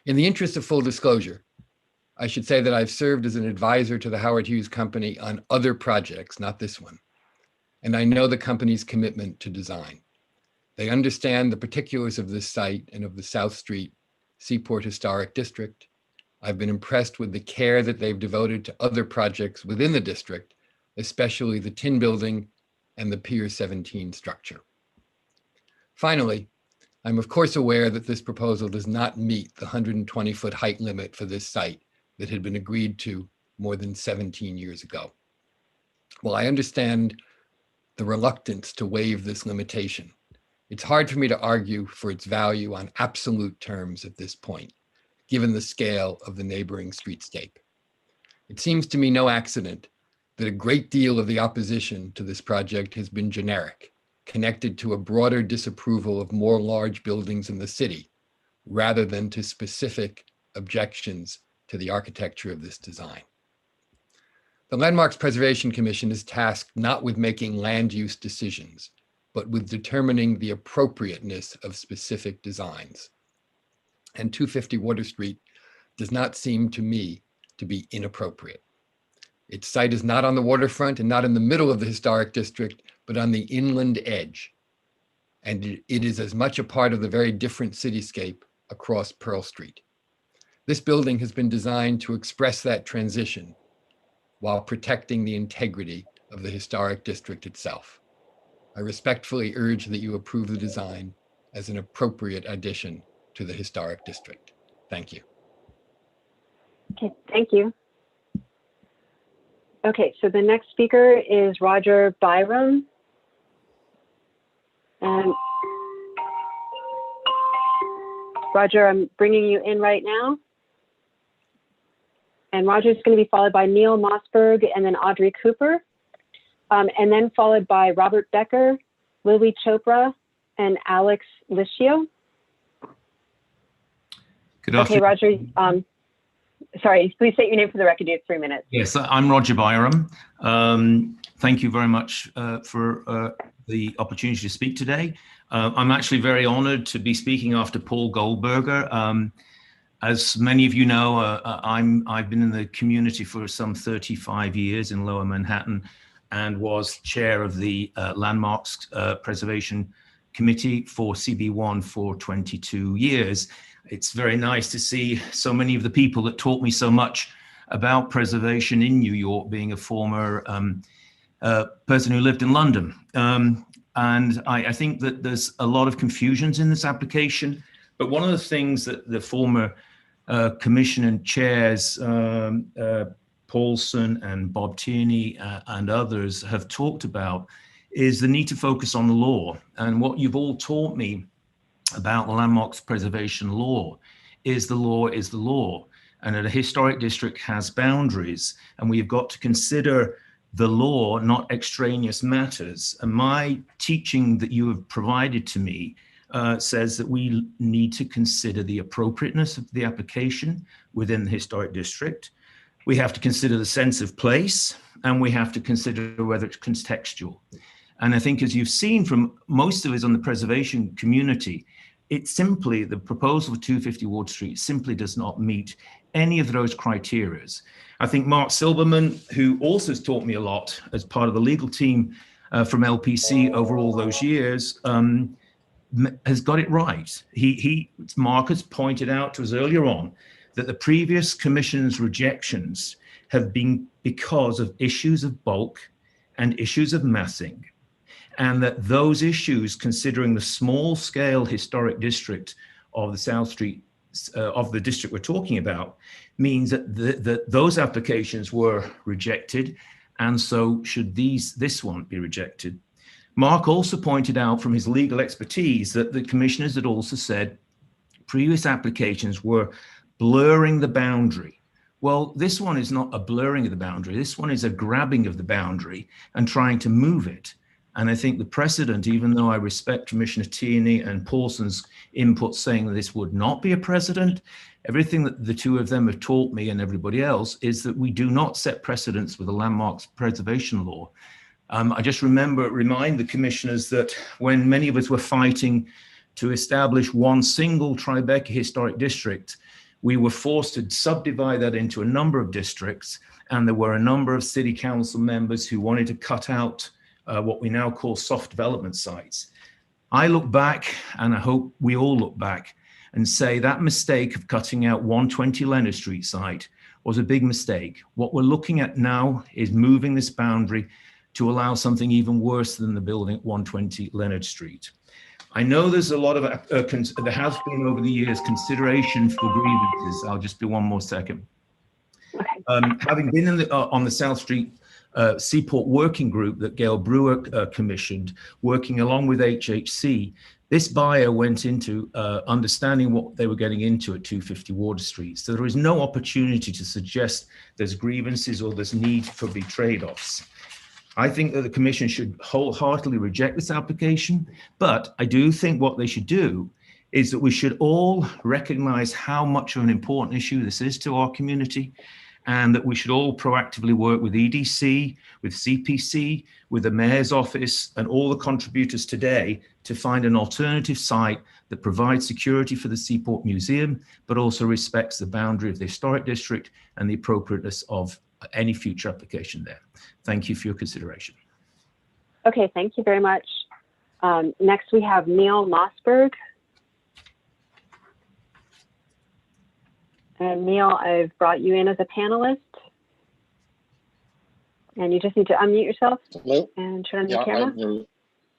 S6: In the interest of full disclosure, I should say that I've served as an advisor to the Howard Hughes Company on other projects, not this one, and I know the company's commitment to design. They understand the particulars of this site and of the South Street Seaport Historic District. I've been impressed with the care that they've devoted to other projects within the district, especially the Tin Building and the Pier 17 structure. Finally, I'm of course aware that this proposal does not meet the 120-foot height limit for this site that had been agreed to more than 17 years ago. While I understand the reluctance to waive this limitation, it's hard for me to argue for its value on absolute terms at this point, given the scale of the neighboring streetscape. It seems to me no accident that a great deal of the opposition to this project has been generic, connected to a broader disapproval of more large buildings in the city, rather than to specific objections to the architecture of this design. The Landmarks Preservation Commission is tasked not with making land use decisions, but with determining the appropriateness of specific designs. And 250 Water Street does not seem to me to be inappropriate. Its site is not on the waterfront and not in the middle of the historic district, but on the inland edge. And it is as much a part of the very different cityscape across Pearl Street. This building has been designed to express that transition while protecting the integrity of the historic district itself. I respectfully urge that you approve the design as an appropriate addition to the historic district. Thank you.
S15: Okay, thank you. Okay, so the next speaker is Roger Byram. And Roger, I'm bringing you in right now. And Roger is going to be followed by Neil Mossberg and then Audrey Cooper, and then followed by Robert Becker, Lily Chopra, and Alex Licio.
S10: Good afternoon.
S15: Okay, Roger, sorry, please state your name for the record. You have 3 minutes.
S10: Yes, I'm Roger Byram. Thank you very much for the opportunity to speak today. I'm actually very honored to be speaking after Paul Goldberger. As many of you know, I've been in the community for some 35 years in Lower Manhattan and was chair of the Landmarks Preservation Committee for CB1 for 22 years. It's very nice to see so many of the people that taught me so much about preservation in New York, being a former person who lived in London. And I think that there's a lot of confusions in this application, but one of the things that the former commissioner chairs, Paulson and Bob Tierney and others have talked about is the need to focus on the law. And what you've all taught me about the landmarks preservation law is the law is the law. And a historic district has boundaries, and we've got to consider the law, not extraneous matters. And my teaching that you have provided to me says that we need to consider the appropriateness of the application within the historic district. We have to consider the sense of place, and we have to consider whether it's contextual. And I think, as you've seen from most of us on the preservation community, it simply, the proposal for 250 Ward Street simply does not meet any of those criteria. I think Mark Silberman, who also has taught me a lot as part of the legal team from LPC over all those years, has got it right. Mark has pointed out to us earlier on that the previous commission's rejections have been because of issues of bulk and issues of massing, and that those issues, considering the small scale historic district of the South Street, of the district we're talking about, means that those applications were rejected, and so should this one be rejected. Mark also pointed out from his legal expertise that the commissioners had also said previous applications were blurring the boundary. Well, this one is not a blurring of the boundary. This one is a grabbing of the boundary and trying to move it. And I think the precedent, even though I respect Commissioner Tierney and Paulson's input saying that this would not be a precedent, everything that the two of them have taught me and everybody else is that we do not set precedents with the landmarks preservation law. I just remind the commissioners that when many of us were fighting to establish one single Tribeca historic district, we were forced to subdivide that into a number of districts, and there were a number of city council members who wanted to cut out what we now call soft development sites. I look back, and I hope we all look back and say that mistake of cutting out 120 Leonard Street site was a big mistake. What we're looking at now is moving this boundary to allow something even worse than the building at 120 Leonard Street. I know there's a lot of, there has been over the years consideration for grievances. I'll just do one more second. Having been in on the South Street Seaport working group that Gail Brewer commissioned, working along with HHC, this buyer went into understanding what they were getting into at 250 Water Street. So there is no opportunity to suggest there's grievances or there's need for the trade-offs. I think that the commission should wholeheartedly reject this application, but I do think what they should do is that we should all recognize how much of an important issue this is to our community, and that we should all proactively work with EDC, with CPC, with the Mayor's Office, and all the contributors today to find an alternative site that provides security for the Seaport Museum, but also respects the boundary of the historic district and the appropriateness of any future application there. Thank you for your consideration.
S15: Okay, thank you very much. Next, we have Neil Mossberg. And Neil, I've brought you in as a panelist. And you just need to unmute yourself.
S2: Hello.
S15: And turn on your camera.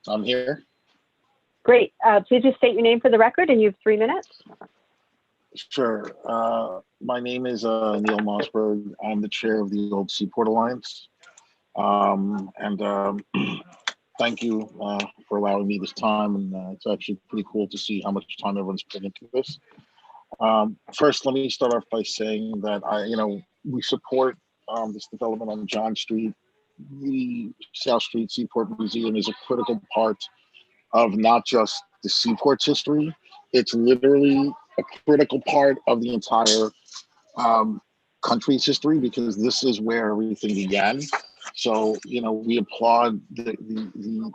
S2: I'm here.
S15: Great. Please just state your name for the record, and you have 3 minutes.
S2: Sure. My name is Neil Mossberg. I'm the chair of the Old Seaport Alliance. Thank you for allowing me this time. And it's actually pretty cool to see how much time everyone's put into this. First, let me start off by saying that we support this development on John Street. The South Street Seaport Museum is a critical part of not just the Seaport's history, it's literally a critical part of the entire country's history, because this is where everything began. So, we applaud the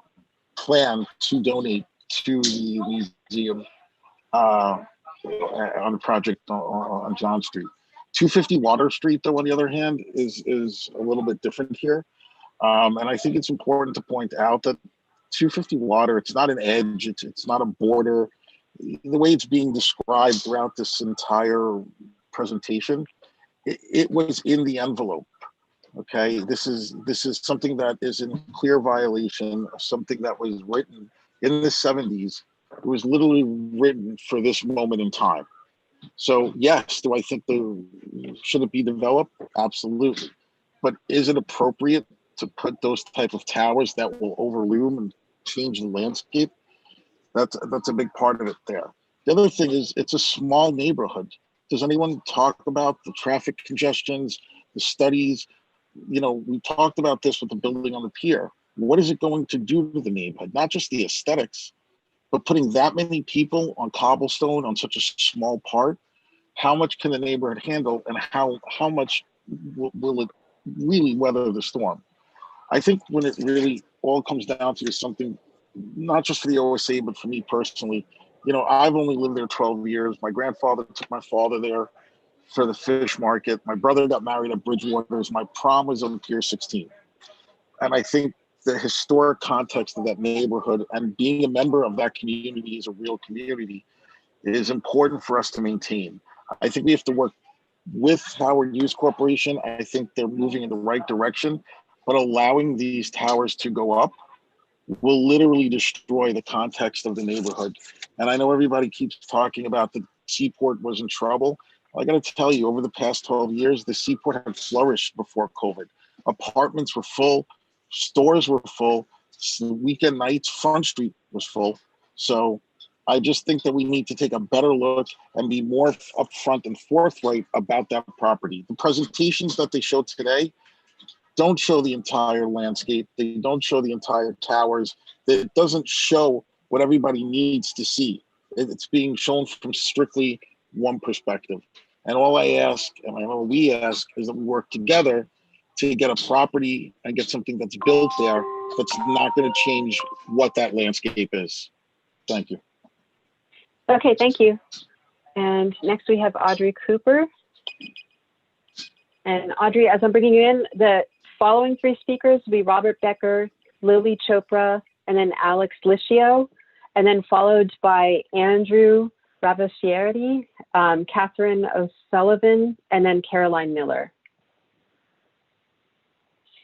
S2: plan to donate to the museum on the project on John Street. 250 Water Street, though, on the other hand, is a little bit different here. And I think it's important to point out that 250 Water, it's not an edge, it's not a border. The way it's being described throughout this entire presentation, it was in the envelope. Okay, this is something that is in clear violation of something that was written in the 70s. It was literally written for this moment in time. So yes, do I think should it be developed? Absolutely. But is it appropriate to put those type of towers that will overloom and change the landscape? That's a big part of it there. The other thing is, it's a small neighborhood. Does anyone talk about the traffic congestions, the studies? We talked about this with the building on the pier. What is it going to do to the neighborhood? Not just the aesthetics, but putting that many people on cobblestone on such a small part, how much can the neighborhood handle, and how much will it really weather the storm? I think when it really all comes down to is something, not just for the OSA, but for me personally, I've only lived there 12 years. My grandfather took my father there for the fish market. My brother got married at Bridgewater's. My prom was on Pier 16. And I think the historic context of that neighborhood and being a member of that community as a real community is important for us to maintain. I think we have to work with Howard Hughes Corporation. I think they're moving in the right direction, but allowing these towers to go up will literally destroy the context of the neighborhood. And I know everybody keeps talking about the Seaport was in trouble. I got to tell you, over the past 12 years, the Seaport had flourished before COVID. Apartments were full, stores were full, weekend nights, Front Street was full. So I just think that we need to take a better look and be more upfront and forthright about that property. The presentations that they showed today don't show the entire landscape. They don't show the entire towers. It doesn't show what everybody needs to see. It's being shown from strictly one perspective. And all I ask, and I know we ask, is that we work together to get a property and get something that's built there that's not going to change what that landscape is. Thank you.
S15: Okay, thank you. And next we have Audrey Cooper. And Audrey, as I'm bringing you in, the following 3 speakers will be Robert Becker, Lily Chopra, and then Alex Licio, and then followed by Andrew Ravasieri, Catherine O'Sullivan, and then Caroline Miller.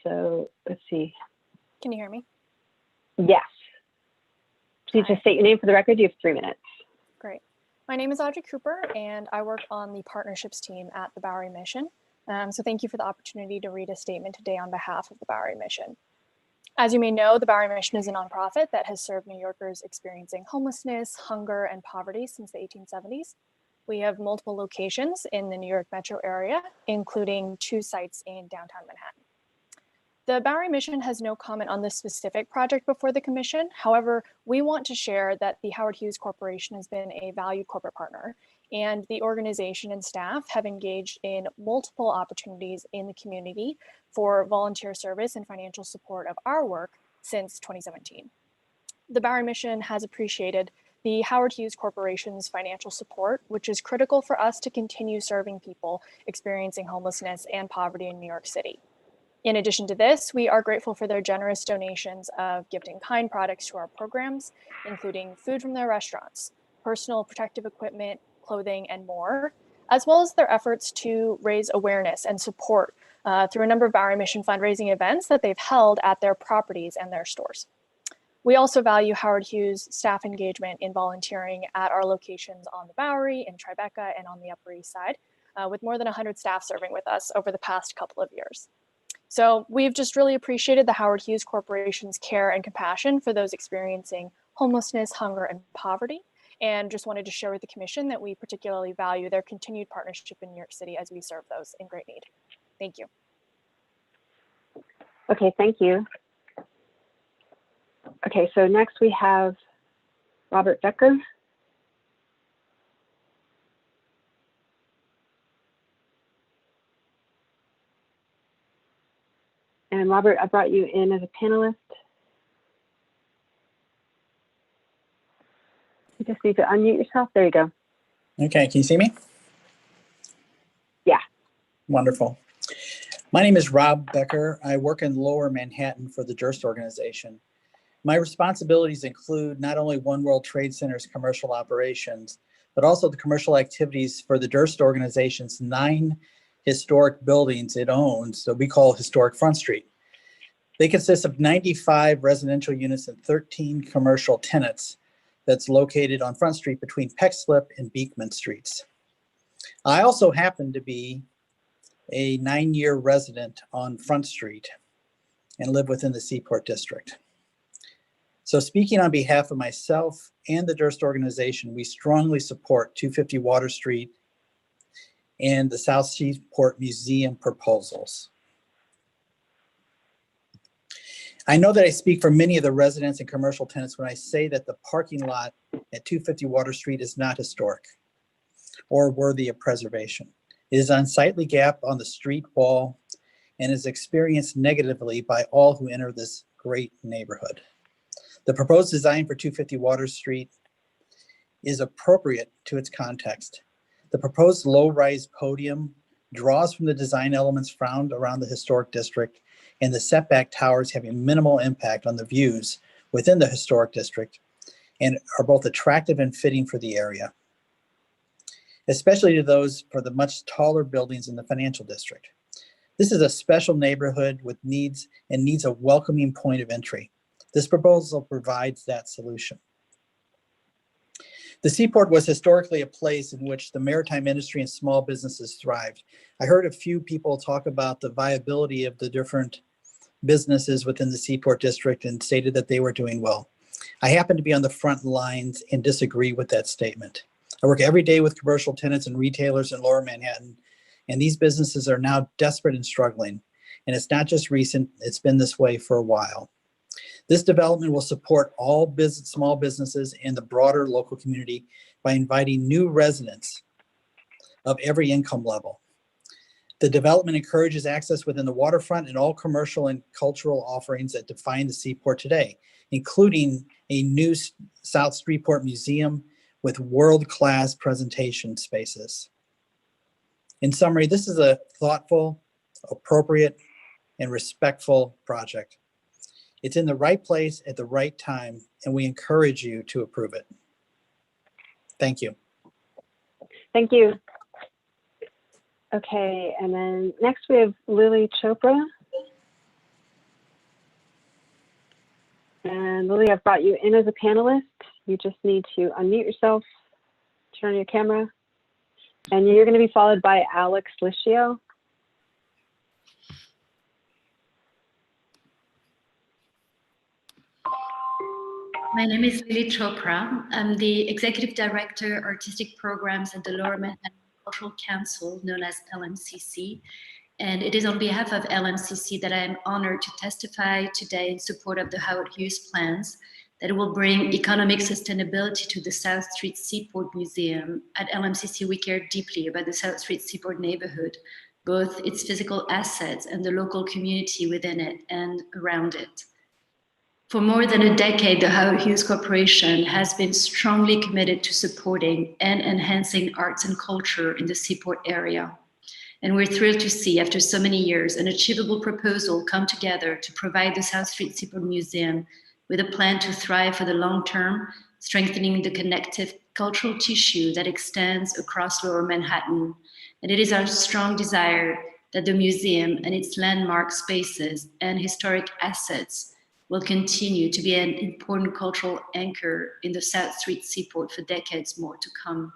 S15: So let's see.
S21: Can you hear me?
S15: Yes. Please just state your name for the record. You have 3 minutes.
S21: Great. My name is Audrey Cooper, and I work on the partnerships team at the Bowery Mission. So thank you for the opportunity to read a statement today on behalf of the Bowery Mission. As you may know, the Bowery Mission is a nonprofit that has served New Yorkers experiencing homelessness, hunger, and poverty since the 1870s. We have multiple locations in the New York metro area, including 2 sites in downtown Manhattan.
S9: The Bowery Mission has no comment on this specific project before the Commission. However, we want to share that the Howard Hughes Corporation has been a valued corporate partner, and the organization and staff have engaged in multiple opportunities in the community for volunteer service and financial support of our work since 2017. The Bowery Mission has appreciated the Howard Hughes Corporation's financial support, which is critical for us to continue serving people experiencing homelessness and poverty in New York City. In addition to this, we are grateful for their generous donations of gift-in-kind products to our programs, including food from their restaurants, personal protective equipment, clothing, and more, as well as their efforts to raise awareness and support through a number of Bowery Mission fundraising events that they've held at their properties and their stores. We also value Howard Hughes staff engagement in volunteering at our locations on the Bowery, in Tribeca, and on the Upper East Side, with more than 100 staff serving with us over the past couple of years. So we've just really appreciated the Howard Hughes Corporation's care and compassion for those experiencing homelessness, hunger, and poverty, and just wanted to share with the Commission that we particularly value their continued partnership in New York City as we serve those in great need. Thank you.
S15: Okay, thank you. Okay, so next we have Robert Becker. And Robert, I brought you in as a panelist. You just need to unmute yourself. There you go.
S14: Okay, can you see me?
S15: Yeah.
S14: Wonderful. My name is Rob Becker. I work in Lower Manhattan for the Durst organization. My responsibilities include not only One World Trade Center's commercial operations, but also the commercial activities for the Durst organization's 9 historic buildings it owns, so we call Historic Front Street. They consist of 95 residential units and 13 commercial tenants that's located on Front Street between Peck Slip and Beekman Streets. I also happen to be a 9-year resident on Front Street and live within the Seaport district. So speaking on behalf of myself and the Durst organization, we strongly support 250 Water Street and the South Seaport Museum proposals. I know that I speak for many of the residents and commercial tenants when I say that the parking lot at 250 Water Street is not historic or worthy of preservation. It is an unsightly gap on the street wall and is experienced negatively by all who enter this great neighborhood. The proposed design for 250 Water Street is appropriate to its context. The proposed low-rise podium draws from the design elements found around the historic district, and the setback towers have a minimal impact on the views within the historic district and are both attractive and fitting for the area, especially to those for the much taller buildings in the financial district. This is a special neighborhood with needs a welcoming point of entry. This proposal provides that solution. The Seaport was historically a place in which the maritime industry and small businesses thrived. I heard a few people talk about the viability of the different businesses within the Seaport district and stated that they were doing well. I happen to be on the front lines and disagree with that statement. I work every day with commercial tenants and retailers in Lower Manhattan, and these businesses are now desperate and struggling. And it's not just recent, it's been this way for a while. This development will support all small businesses in the broader local community by inviting new residents of every income level. The development encourages access within the waterfront and all commercial and cultural offerings that define the Seaport today, including a new South Seaport Museum with world-class presentation spaces. In summary, this is a thoughtful, appropriate, and respectful project. It's in the right place at the right time, and we encourage you to approve it. Thank you.
S15: Thank you. Okay, and then next we have Lily Chopra. And Lily, I've brought you in as a panelist. You just need to unmute yourself, turn on your camera, and you're going to be followed by Alex Licio.
S16: My name is Lily Chopra. I'm the Executive Director, Artistic Programs at the Lower Manhattan Cultural Council, known as LMCC. And it is on behalf of LMCC that I am honored to testify today in support of the Howard Hughes plans that will bring economic sustainability to the South Street Seaport Museum. At LMCC, we care deeply about the South Street Seaport neighborhood, both its physical assets and the local community within it and around it. For more than a decade, the Howard Hughes Corporation has been strongly committed to supporting and enhancing arts and culture in the Seaport area. And we're thrilled to see, after so many years, an achievable proposal come together to provide the South Street Seaport Museum with a plan to thrive for the long term, strengthening the connective cultural tissue that extends across Lower Manhattan. And it is our strong desire that the museum and its landmark spaces and historic assets will continue to be an important cultural anchor in the South Street Seaport for decades more to come.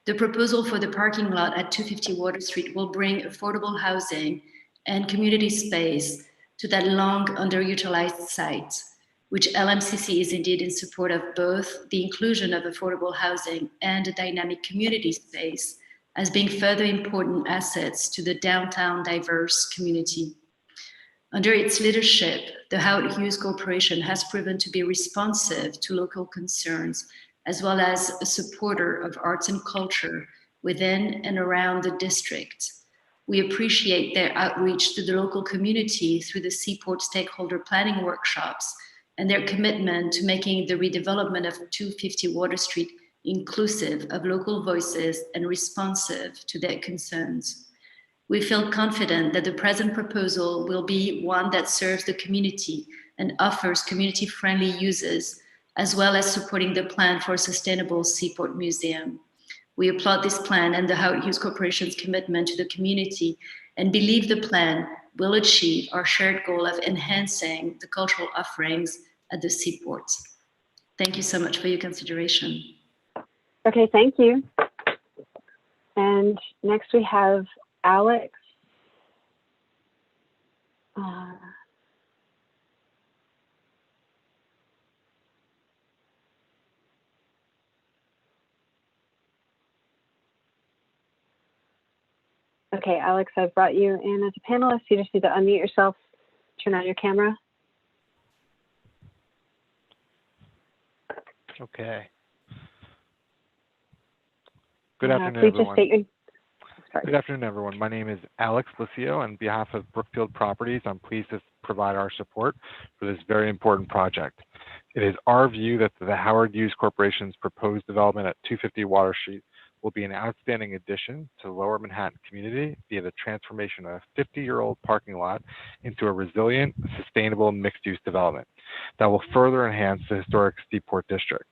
S16: The proposal for the parking lot at 250 Water Street will bring affordable housing and community space to that long underutilized site, which LMCC is indeed in support of both the inclusion of affordable housing and a dynamic community space as being further important assets to the downtown diverse community. Under its leadership, the Howard Hughes Corporation has proven to be responsive to local concerns, as well as a supporter of arts and culture within and around the district. We appreciate their outreach to the local community through the Seaport stakeholder planning workshops and their commitment to making the redevelopment of 250 Water Street inclusive of local voices and responsive to their concerns. We feel confident that the present proposal will be one that serves the community and offers community-friendly uses, as well as supporting the plan for a sustainable Seaport Museum. We applaud this plan and the Howard Hughes Corporation's commitment to the community and believe the plan will achieve our shared goal of enhancing the cultural offerings at the Seaport. Thank you so much for your consideration.
S15: Okay, thank you. And next we have Alex. Okay, Alex, I've brought you in as a panelist. You just need to unmute yourself, turn on your camera.
S7: Okay. Good afternoon,
S15: Please just
S7: everyone.
S15: state your... Sorry.
S7: Good afternoon, everyone. My name is Alex Lucio. On behalf of Brookfield Properties, I'm pleased to provide our support for this very important project. It is our view that the Howard Hughes Corporation's proposed development at 250 Water Street will be an outstanding addition to the Lower Manhattan community via the transformation of a 50-year-old parking lot into a resilient, sustainable mixed-use development that will further enhance the historic Seaport district.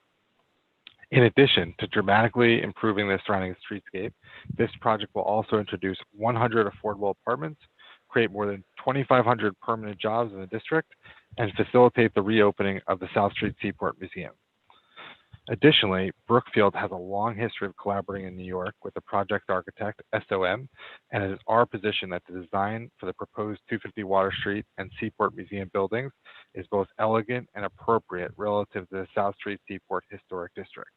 S7: In addition to dramatically improving the surrounding streetscape, this project will also introduce 100 affordable apartments, create more than 2,500 permanent jobs in the district, and facilitate the reopening of the South Street Seaport Museum. Additionally, Brookfield has a long history of collaborating in New York with the project architect, SOM, and it is our position that the design for the proposed 250 Water Street and Seaport Museum buildings is both elegant and appropriate relative to the South Street Seaport Historic District.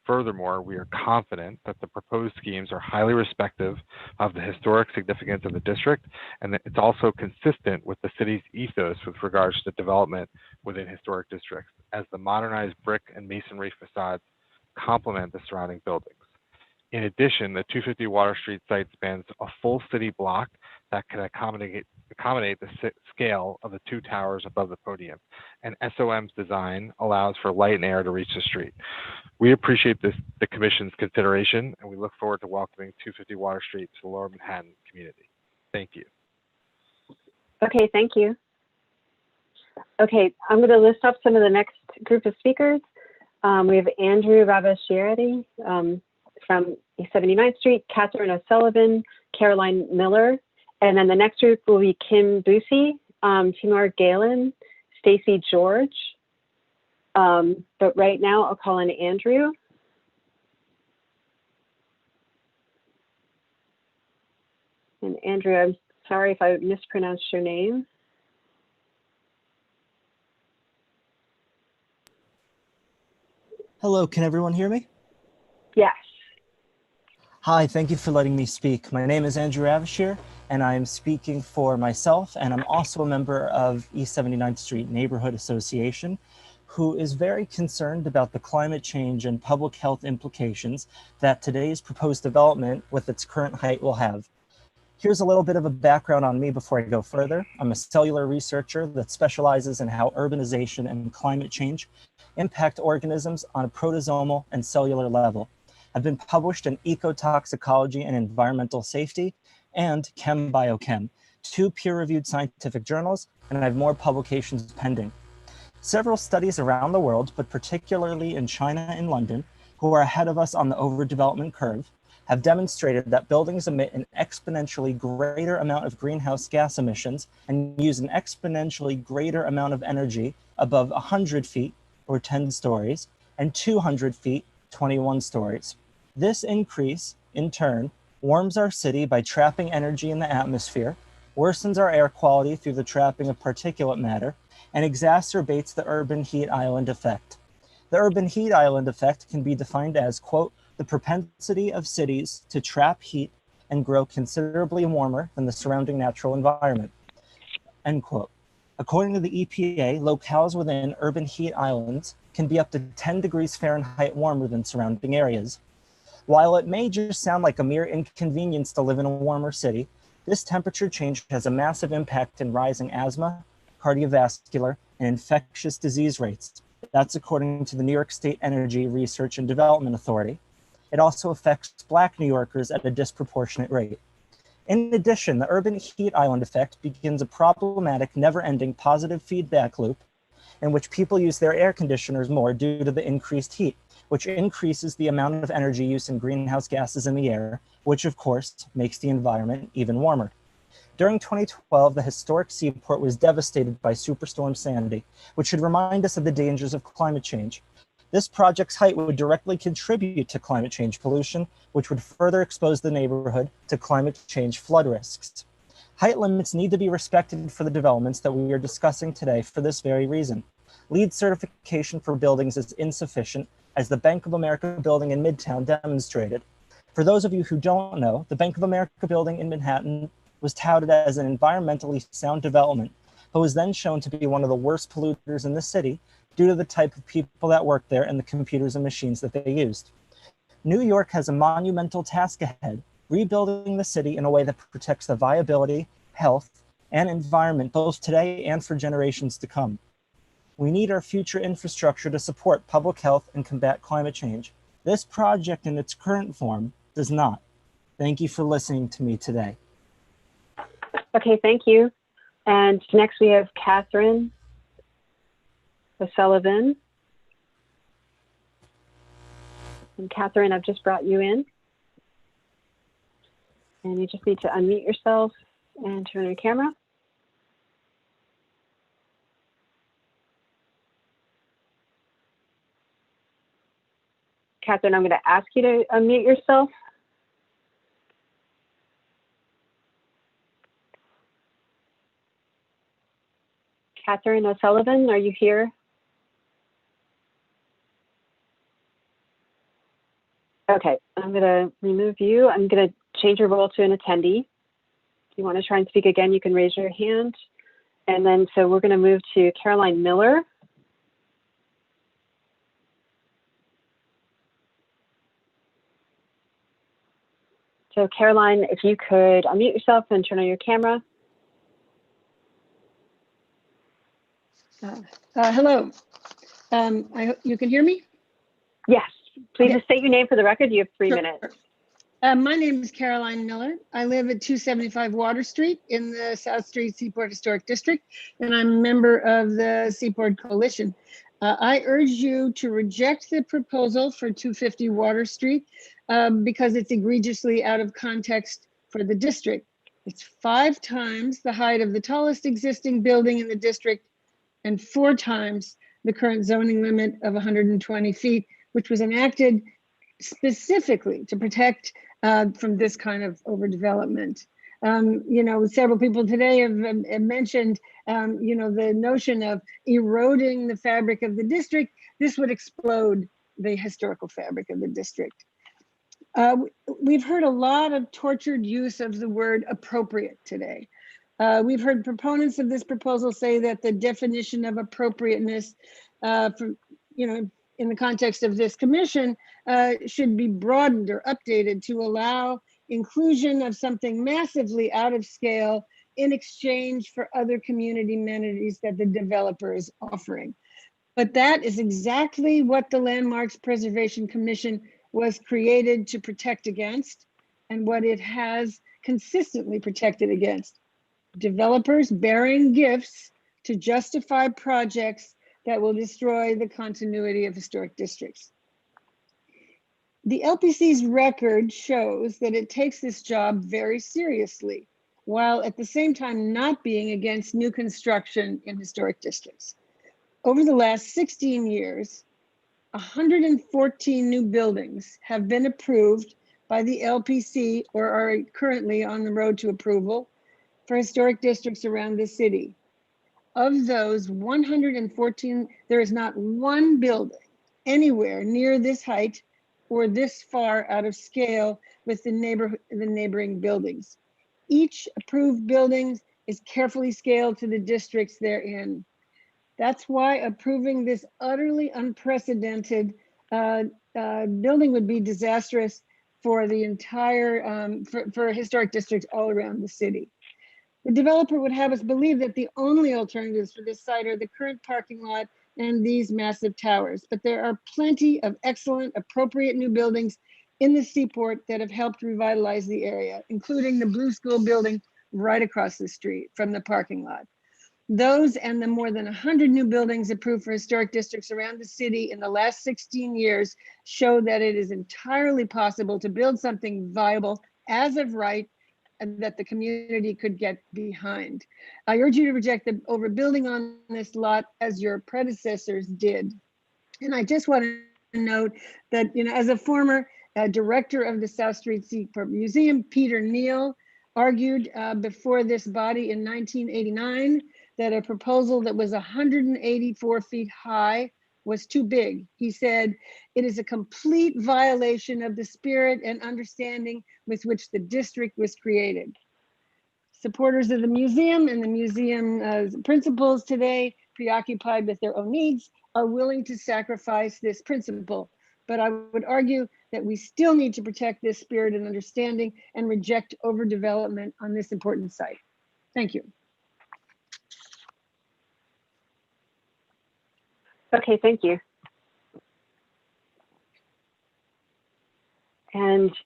S7: Furthermore, we are confident that the proposed schemes are highly respective of the historic significance of the district, and that it's also consistent with the city's ethos with regards to development within historic districts, as the modernized brick and masonry facades complement the surrounding buildings. In addition, the 250 Water Street site spans a full city block that can accommodate the scale of the two towers above the podium, and SOM's design allows for light and air to reach the street. We appreciate the Commission's consideration, and we look forward to welcoming 250 Water Street to the Lower Manhattan community. Thank you.
S15: Okay, thank you. Okay, I'm going to list up some of the next group of speakers. We have Andrew Ravascieri from 79th Street, Catherine O'Sullivan, Caroline Miller, and then the next group will be Kim Busey, Timur Galen, Stacy George. But right now I'll call in Andrew. And Andrew, I'm sorry if I mispronounced your name.
S11: Hello, can everyone hear me?
S15: Yes.
S11: Hi, thank you for letting me speak. My name is Andrew Ravascier,
S1: and I'm speaking for myself, and I'm also a member of East 79th Street Neighborhood Association, who is very concerned about the climate change and public health implications that today's proposed development with its current height will have. Here's a little bit of a background on me before I go further. I'm a cellular researcher that specializes in how urbanization and climate change impact organisms on a protozoal and cellular level. I've been published in Ecotoxicology and Environmental Safety and Chem Biochem, 2 peer-reviewed scientific journals, and I have more publications pending. Several studies around the world, but particularly in China and London, who are ahead of us on the overdevelopment curve, have demonstrated that buildings emit an exponentially greater amount of greenhouse gas emissions and use an exponentially greater amount of energy above 100 feet, or 10 stories, and 200 feet, 21 stories. This increase, in turn, warms our city by trapping energy in the atmosphere, worsens our air quality through the trapping of particulate matter, and exacerbates the urban heat island effect. The urban heat island effect can be defined as, quote, the propensity of cities to trap heat and grow considerably warmer than the surrounding natural environment, end quote. According to the EPA, locales within urban heat islands can be up to 10 degrees Fahrenheit warmer than surrounding areas. While it may just sound like a mere inconvenience to live in a warmer city, this temperature change has a massive impact in rising asthma, cardiovascular, and infectious disease rates. That's according to the New York State Energy Research and Development Authority. It also affects Black New Yorkers at a disproportionate rate. In addition, the urban heat island effect begins a problematic, never-ending positive feedback loop in which people use their air conditioners more due to the increased heat, which increases the amount of energy use in greenhouse gases in the air, which of course makes the environment even warmer. During 2012, the historic Seaport was devastated by Superstorm Sandy, which should remind us of the dangers of climate change. This project's height would directly contribute to climate change pollution, which would further expose the neighborhood to climate change flood risks. Height limits need to be respected for the developments that we are discussing today for this very reason. LEED certification for buildings is insufficient, as the Bank of America building in Midtown demonstrated. For those of you who don't know, the Bank of America building in Manhattan was touted as an environmentally sound development, but was then shown to be one of the worst polluters in the city due to the type of people that work there and the computers and machines that they used. New York has a monumental task ahead, rebuilding the city in a way that protects the viability, health, and environment both today and for generations to come. We need our future infrastructure to support public health and combat climate change. This project in its current form does not. Thank you for listening to me today.
S15: Okay, thank you. And next we have Catherine O'Sullivan. And Catherine, I've just brought you in. And you just need to unmute yourself and turn on your camera. Catherine, I'm going to ask you to unmute yourself. Catherine O'Sullivan, are you here? Okay, I'm going to remove you. I'm going to change your role to an attendee. If you want to try and speak again, you can raise your hand. And then, so we're going to move to Caroline Miller. So Caroline, if you could unmute yourself and turn on your camera.
S11: Hello. I hope you can hear me?
S15: Yes. Please
S11: Okay.
S15: just state your name for the record. You have 3 minutes.
S11: My name is Caroline Miller. I live at 275 Water Street in the South Street Seaport Historic District, and I'm a member of the Seaport Coalition. I urge you to reject the proposal for 250 Water Street because it's egregiously out of context for the district. It's 5 times the height of the tallest existing building in the district and 4 times the current zoning limit of 120 feet, which was enacted specifically to protect from this kind of overdevelopment. You know, several people today have mentioned, you know, the notion of eroding the fabric of the district. This would explode the historical fabric of the district. We've heard a lot of tortured use of the word appropriate today. We've heard proponents of this proposal say that the definition of appropriateness in the context of this commission should be broadened or updated to allow inclusion of something massively out of scale in exchange for other community amenities that the developer is offering. But that is exactly what the Landmarks Preservation Commission was created to protect against, and what it has consistently protected against: developers bearing gifts to justify projects that will destroy the continuity of historic districts. The LPC's record shows that it takes this job very seriously, while at the same time not being against new construction in historic districts. Over the last 16 years, 114 new buildings have been approved by the LPC or are currently on the road to approval for historic districts around the city. Of those 114, there is not one building anywhere near this height or this far out of scale with the neighboring buildings. Each approved building is carefully scaled to the districts they're in. That's why approving this utterly unprecedented building would be disastrous for the entire, for historic districts all around the city. The developer would have us believe that the only alternatives for this site are the current parking lot and these massive towers, but there are plenty of excellent, appropriate new buildings in the Seaport that have helped revitalize the area, including the Blue School building right across the street from the parking lot. Those and the more than 100 new buildings approved for historic districts around the city in the last 16 years show that it is entirely possible to build something viable as of right and that the community could get behind. I urge you to reject the overbuilding on this lot as your predecessors did. And I just want to note that, as a former director of the South Street Seaport Museum, Peter Neal argued before this body in 1989 that a proposal that was 184 feet high was too big. He said, "It is a complete violation of the spirit and understanding with which the district was created." Supporters of the museum and the museum principals today, preoccupied with their own needs, are willing to sacrifice this principle. But I would argue that we still need to protect this spirit and understanding and reject overdevelopment on this important site. Thank you.
S15: Okay, thank you. And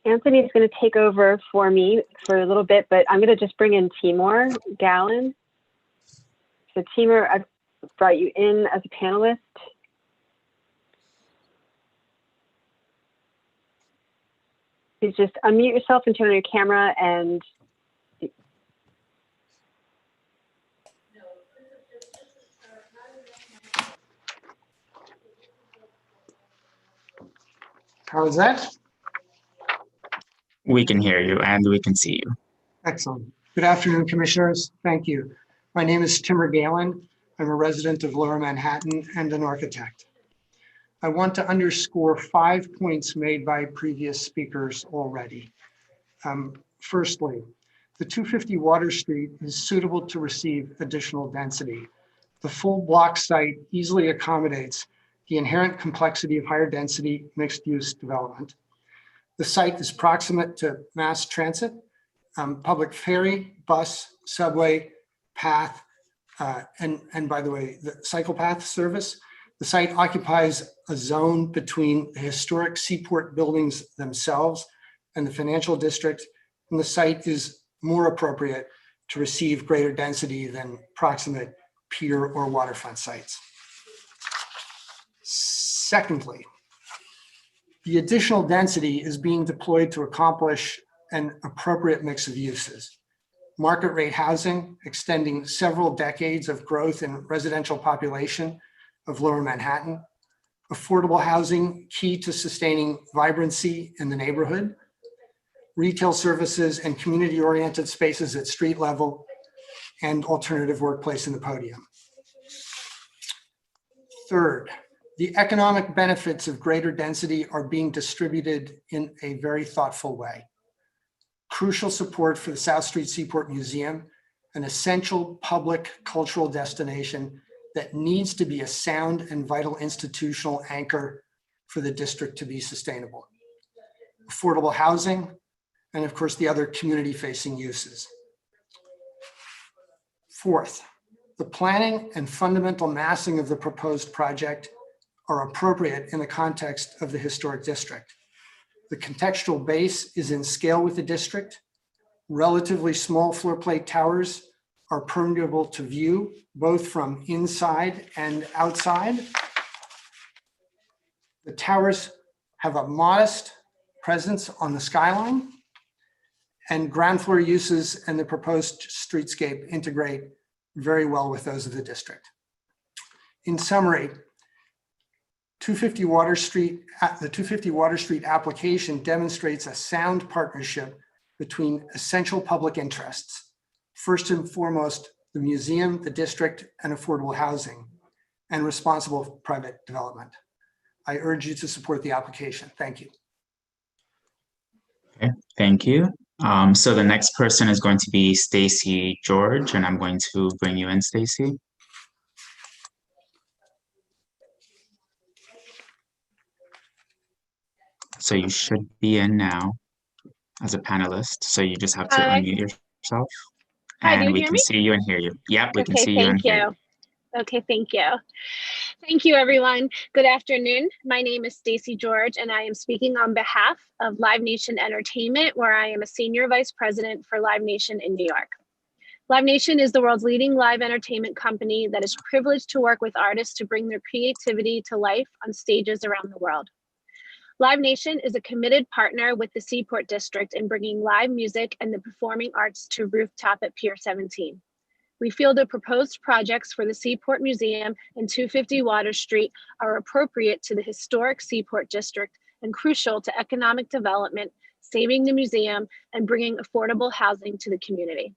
S15: Anthony is going to take over for me for a little bit, but I'm going to just bring in Timur Gallen. So Timur, I've brought you in as a panelist. Please just unmute yourself and turn on your camera and
S8: how is that?
S17: We can hear you and we can see you.
S8: Excellent. Good afternoon, commissioners. Thank you. My name is Timur Galen. I'm a resident of Lower Manhattan and an architect. I want to underscore 5 points made by previous speakers already. Firstly, the 250 Water Street is suitable to receive additional density. The full block site easily accommodates the inherent complexity of higher density mixed use development. The site is proximate to mass transit, public ferry, bus, subway, path, and by the way, the cycle path service. The site occupies a zone between the historic Seaport buildings themselves and the financial district, and the site is more appropriate to receive greater density than proximate pier or waterfront sites. Secondly, the additional density is being deployed to accomplish an appropriate mix of uses. Market rate housing, extending several decades of growth in residential population of Lower Manhattan, affordable housing key to sustaining vibrancy in the neighborhood, retail services and community-oriented spaces at street level, and alternative workplace in the podium. Third, The economic benefits of greater density are being distributed in a very thoughtful way. Crucial support for the South Street Seaport Museum, an essential public cultural destination that needs to be a sound and vital institutional anchor for the district to be sustainable. Affordable housing, and of course, the other community-facing uses. Fourth, the planning and fundamental massing of the proposed project are appropriate in the context of the historic district. The contextual base is in scale with the district. Relatively small floor plate towers are permeable to view, both from inside and outside. The towers have a modest presence on the skyline, and ground floor uses and the proposed streetscape integrate very well with those of the district. In summary, the 250 Water Street application demonstrates a sound partnership between essential public interests, first and foremost, the museum, the district, and affordable housing, and responsible private development. I urge you to support the application. Thank you.
S17: Okay, thank you. So the next person is going to be Stacy George, and I'm going to bring you in, Stacy. So you should be in now as a panelist. So you just have to unmute yourself.
S18: Hi, do
S17: and
S18: you
S17: we
S18: hear
S17: can
S18: me?
S17: see you and hear you. Yeah, we can
S18: Okay,
S17: see you and
S18: thank
S17: hear you.
S18: you. Okay, thank you. Thank you, everyone. Good afternoon. My name is Stacy George, and I am speaking on behalf of Live Nation Entertainment, where I am a senior vice president for Live Nation in New York. Live Nation is the world's leading live entertainment company that is privileged to work with artists to bring their creativity to life on stages around the world. Live Nation is a committed partner with the Seaport District in bringing live music and the performing arts to Rooftop at Pier 17. We feel the proposed projects for the Seaport Museum and 250 Water Street are appropriate to the historic Seaport District and crucial to economic development, saving the museum, and bringing affordable housing to the community.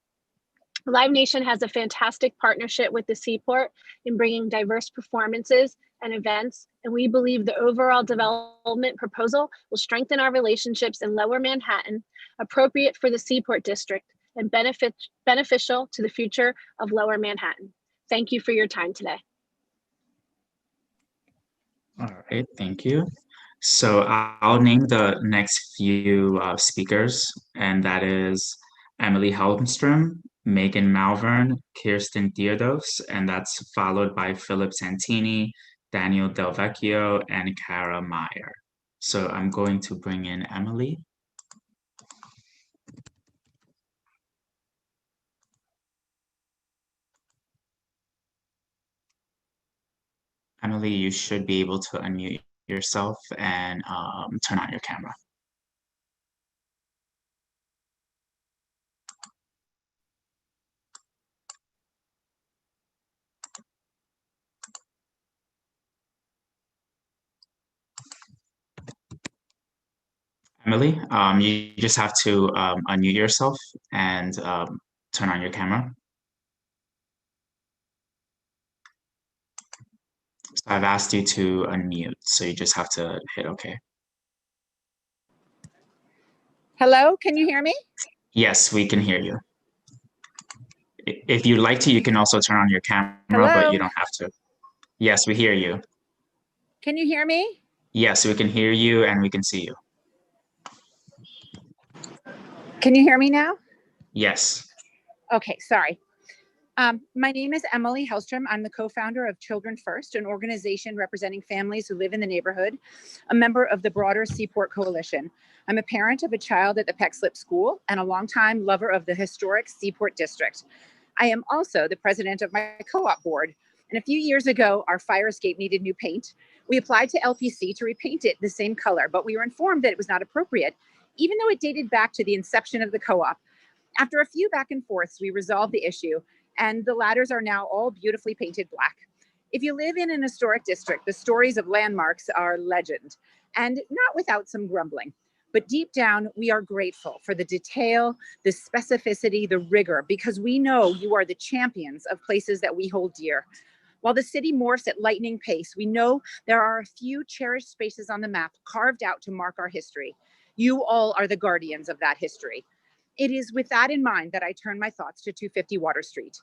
S18: Live Nation has a fantastic partnership with the Seaport in bringing diverse performances and events, and we believe the overall development proposal will strengthen our relationships in Lower Manhattan, appropriate for the Seaport District, and beneficial to the future of Lower Manhattan. Thank you for your time today.
S17: All right, thank you. So I'll name the next few speakers, and that is Emily Helmstrom, Megan Malvern, Kirsten Theodos, and that's followed by Philip Santini, Daniel Del Vecchio, and Kara Meyer. So I'm going to bring in Emily. Emily, you should be able to unmute yourself and turn on your camera. Emily, you just have to unmute yourself and turn on your camera. So I've asked you to unmute, so you just have to hit OK.
S19: Hello, can you hear me?
S17: Yes, we can hear you. If you'd like to, you can also turn on your camera,
S19: Hello?
S17: but you don't have to. Yes, we hear you.
S19: Can you hear me?
S17: Yes, we can hear you and we can see you.
S19: Can you hear me now?
S17: Yes.
S19: Okay, sorry. My name is Emily Hellstrom. I'm the co-founder of Children First, an organization representing families who live in the neighborhood, a member of the broader Seaport Coalition. I'm a parent of a child at the Peck Slip School and a longtime lover of the historic Seaport District. I am also the president of my co-op board. And a few years ago, our fire escape needed new paint. We applied to LPC to repaint it the same color, but we were informed that it was not appropriate, even though it dated back to the inception of the co-op. After a few back and forths, we resolved the issue, and the ladders are now all beautifully painted black. If you live in an historic district, the stories of landmarks are legend, and not without some grumbling. But deep down, we are grateful for the detail, the specificity, the rigor, because we know you are the champions of places that we hold dear. While the city morphs at lightning pace, we know there are a few cherished spaces on the map carved out to mark our history. You all are the guardians of that history. It is with that in mind that I turn my thoughts to 250 Water Street.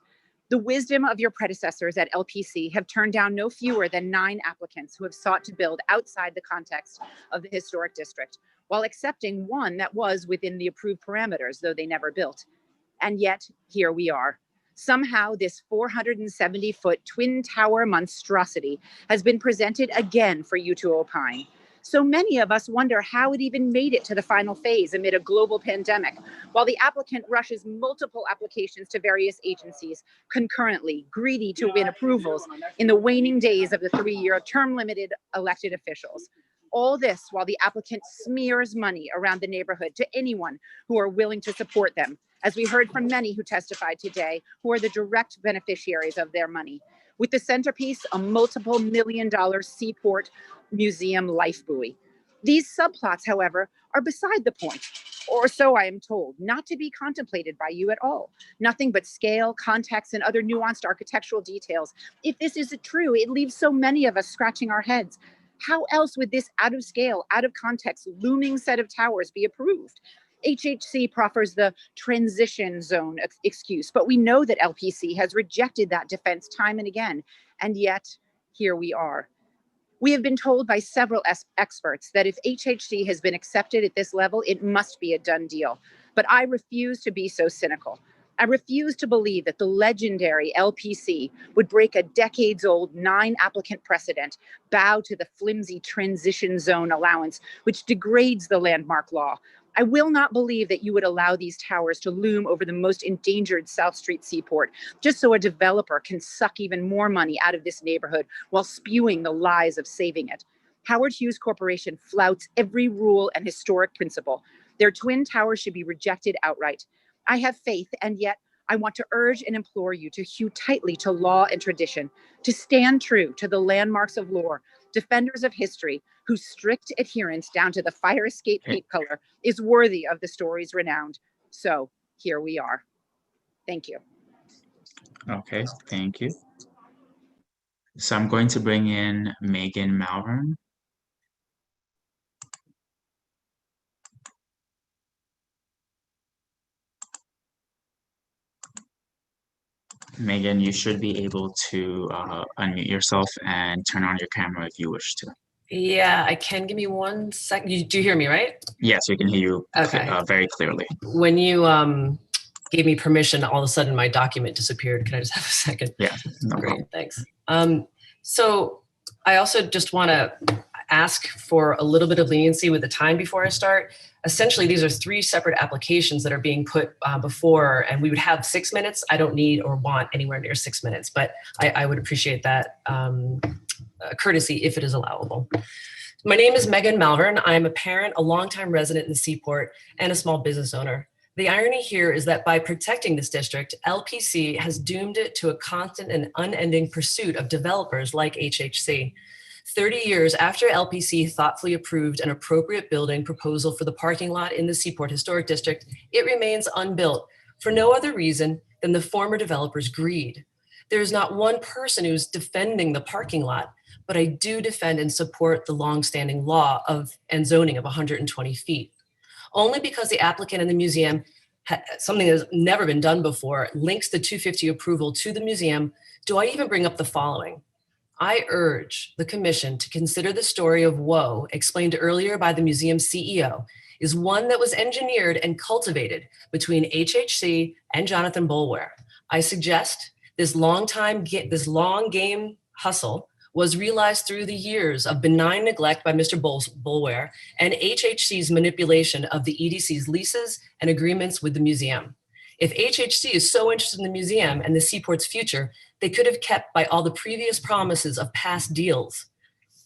S19: The wisdom of your predecessors at LPC have turned down no fewer than 9 applicants who have sought to build outside the context of the historic district, while accepting one that was within the approved parameters, though they never built. And yet, here we are. Somehow, this 470-foot twin tower monstrosity has been presented again for you to opine. So many of us wonder how it even made it to the final phase amid a global pandemic, while the applicant rushes multiple applications to various agencies concurrently, greedy to win approvals in the waning days of the 3-year term-limited elected officials. All this while the applicant smears money around the neighborhood to anyone who are willing to support them, as we heard from many who testified today, who are the direct beneficiaries of their money. With the centerpiece, a multiple $million-dollar Seaport Museum life buoy. These subplots, however, are beside the point, or so I am told, not to be contemplated by you at all. Nothing but scale, context, and other nuanced architectural details. If this is true, it leaves so many of us scratching our heads. How else would this out of scale, out of context, looming set of towers be approved? HHC proffers the transition zone excuse, but we know that LPC has rejected that defense time and again, and yet here we are. We have been told by several experts that if HHC has been accepted at this level, it must be a done deal. But I refuse to be so cynical. I refuse to believe that the legendary LPC would break a decades-old 9-applicant precedent, bow to the flimsy transition zone allowance, which degrades the landmark law. I will not believe that you would allow these towers to loom over the most endangered South Street Seaport, just so a developer can suck even more money out of this neighborhood while spewing the lies of saving it. Howard Hughes Corporation flouts every rule and historic principle. Their twin towers should be rejected outright. I have faith, and yet I want to urge and implore you to hew tightly to law and tradition, to stand true to the landmarks of lore, defenders of history, whose strict adherence down to the fire escape paint color is worthy of the stories renowned. So here we are. Thank you.
S17: Okay, thank you. So I'm going to bring in Megan Malvern. Megan, you should be able to unmute yourself and turn on your camera if you wish to.
S3: Yeah, I can. Give me 1 second. You do hear me, right?
S17: Yes, we can hear you very clearly.
S3: When you gave me permission, all of a sudden my document disappeared. Can I just have a second?
S17: Yeah, no
S3: Great,
S17: problem.
S3: thanks. So I also just want to ask for a little bit of leniency with the time before I start. Essentially, these are 3 separate applications that are being put before, and we would have 6 minutes. I don't need or want anywhere near 6 minutes, but I would appreciate that courtesy if it is allowable. My name is Megan Malvern. I'm a parent, a longtime resident in the Seaport, and a small business owner. The irony here is that by protecting this district, LPC has doomed it to a constant and unending pursuit of developers like HHC. 30 years after LPC thoughtfully approved an appropriate building proposal for the parking lot in the Seaport Historic District, it remains unbuilt for no other reason than the former developer's greed. There is not one person who's defending the parking lot, but I do defend and support the longstanding law and zoning of 120 feet. Only because the applicant and the museum, something that has never been done before, links the 250 approval to the museum, do I even bring up the following. I urge the commission to consider the story of woe explained earlier by the museum CEO is one that was engineered and cultivated between HHC and Jonathan Boulware. I suggest this long game hustle was realized through the years of benign neglect by Mr. Boulware and HHC's manipulation of the EDC's leases and agreements with the museum. If HHC is so interested in the museum and the Seaport's future, they could have kept by all the previous promises of past deals.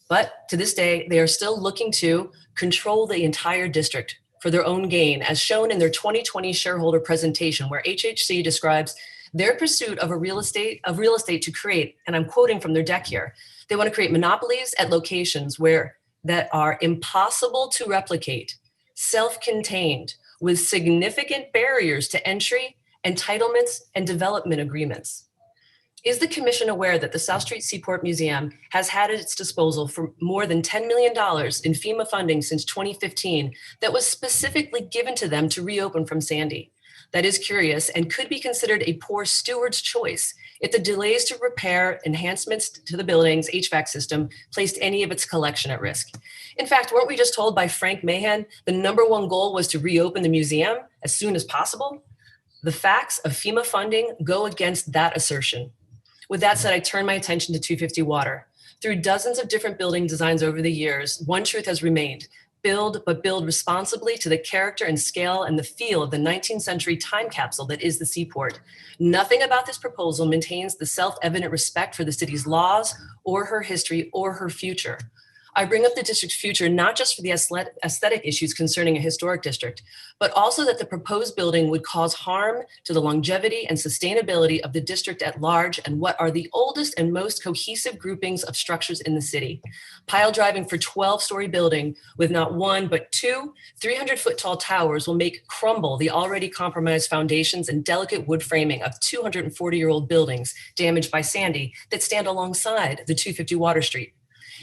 S3: But to this day, they are still looking to control the entire district for their own gain, as shown in their 2020 shareholder presentation, where HHC describes their pursuit of real estate to create, and I'm quoting from their deck here, they want to create monopolies at locations that are impossible to replicate, self-contained, with significant barriers to entry, entitlements, and development agreements. Is the commission aware that the South Street Seaport Museum has had at its disposal for more than $10 million in FEMA funding since 2015 that was specifically given to them to reopen from Sandy? That is curious and could be considered a poor steward's choice if the delays to repair enhancements to the building's HVAC system placed any of its collection at risk. In fact, weren't we just told by Frank Mahan the #1 goal was to reopen the museum as soon as possible? The facts of FEMA funding go against that assertion. With that said, I turn my attention to 250 Water. Through dozens of different building designs over the years, one truth has remained: build, but build responsibly to the character and scale and the feel of the 19th century time capsule that is the Seaport. Nothing about this proposal maintains the self-evident respect for the city's laws or her history or her future. I bring up the district's future not just for the aesthetic issues concerning a historic district, but also that the proposed building would cause harm to the longevity and sustainability of the district at large and what are the oldest and most cohesive groupings of structures in the city. Pile driving for 12-story building with not one but two 300-foot tall towers will make crumble the already compromised foundations and delicate wood framing of 240-year-old buildings damaged by Sandy that stand alongside the 250 Water Street.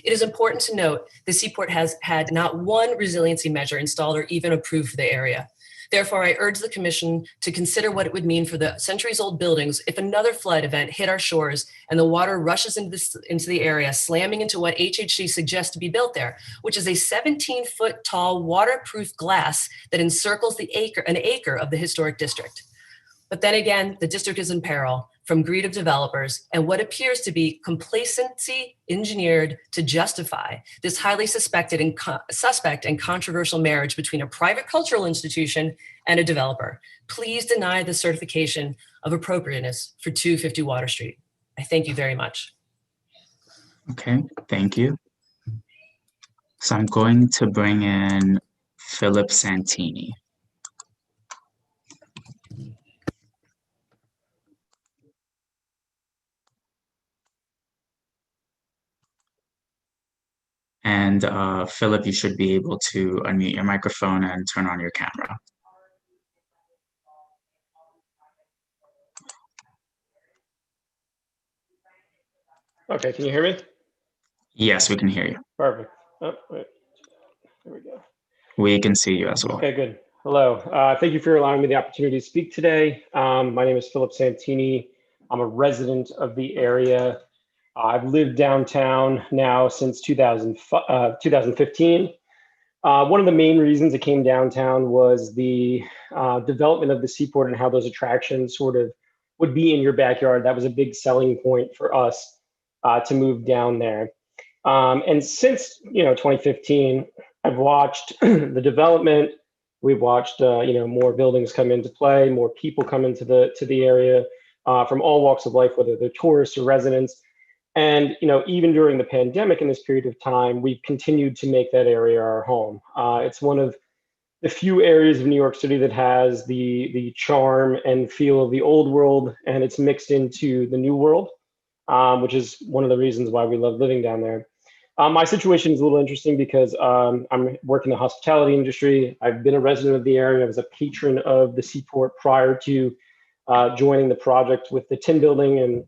S3: It is important to note the Seaport has had not one resiliency measure installed or even approved for the area. Therefore, I urge the commission to consider what it would mean for the centuries-old buildings if another flood event hit our shores and the water rushes into the area, slamming into what HHC suggests to be built there, which is a 17-foot tall waterproof glass that encircles an acre of the historic district. But then again, the district is in peril from greed of developers and what appears to be complacency engineered to justify this highly suspect and controversial marriage between a private cultural institution and a developer. Please deny the certification of appropriateness for 250 Water Street. I thank you very much.
S17: Okay, thank you. So I'm going to bring in Philip Santini. And Philip, you should be able to unmute your microphone and turn on your camera.
S5: Okay, can you hear me?
S17: Yes, we can hear you.
S5: Perfect. Oh, wait. There we go.
S17: We can see you as well.
S5: Okay, good. Hello. Thank you for allowing me the opportunity to speak today. My name is Philip Santini. I'm a resident of the area. I've lived downtown now since 2015. One of the main reasons it came downtown was the development of the Seaport and how those attractions sort of would be in your backyard. That was a big selling point for us to move down there. And since 2015, I've watched the development. We've watched more buildings come into play, more people come into the area from all walks of life, whether they're tourists or residents. And even during the pandemic in this period of time, we've continued to make that area our home. It's one of the few areas of New York City that has the charm and feel of the old world, and it's mixed into the new world, which is one of the reasons why we love living down there. My situation is a little interesting because I'm working in the hospitality industry. I've been a resident of the area. I was a patron of the Seaport prior to joining the project with the Tin Building and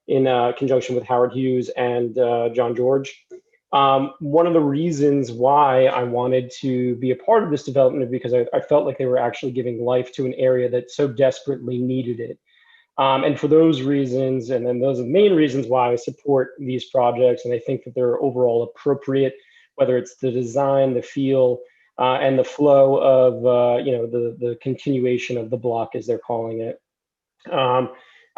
S5: in conjunction with Howard Hughes and John George. One of the reasons why I wanted to be a part of this development is because I felt like they were actually giving life to an area that so desperately needed it. And for those reasons, and then those are the main reasons why I support these projects, and I think that they're overall appropriate, whether it's the design, the feel, and the flow of the continuation of the block, as they're calling it.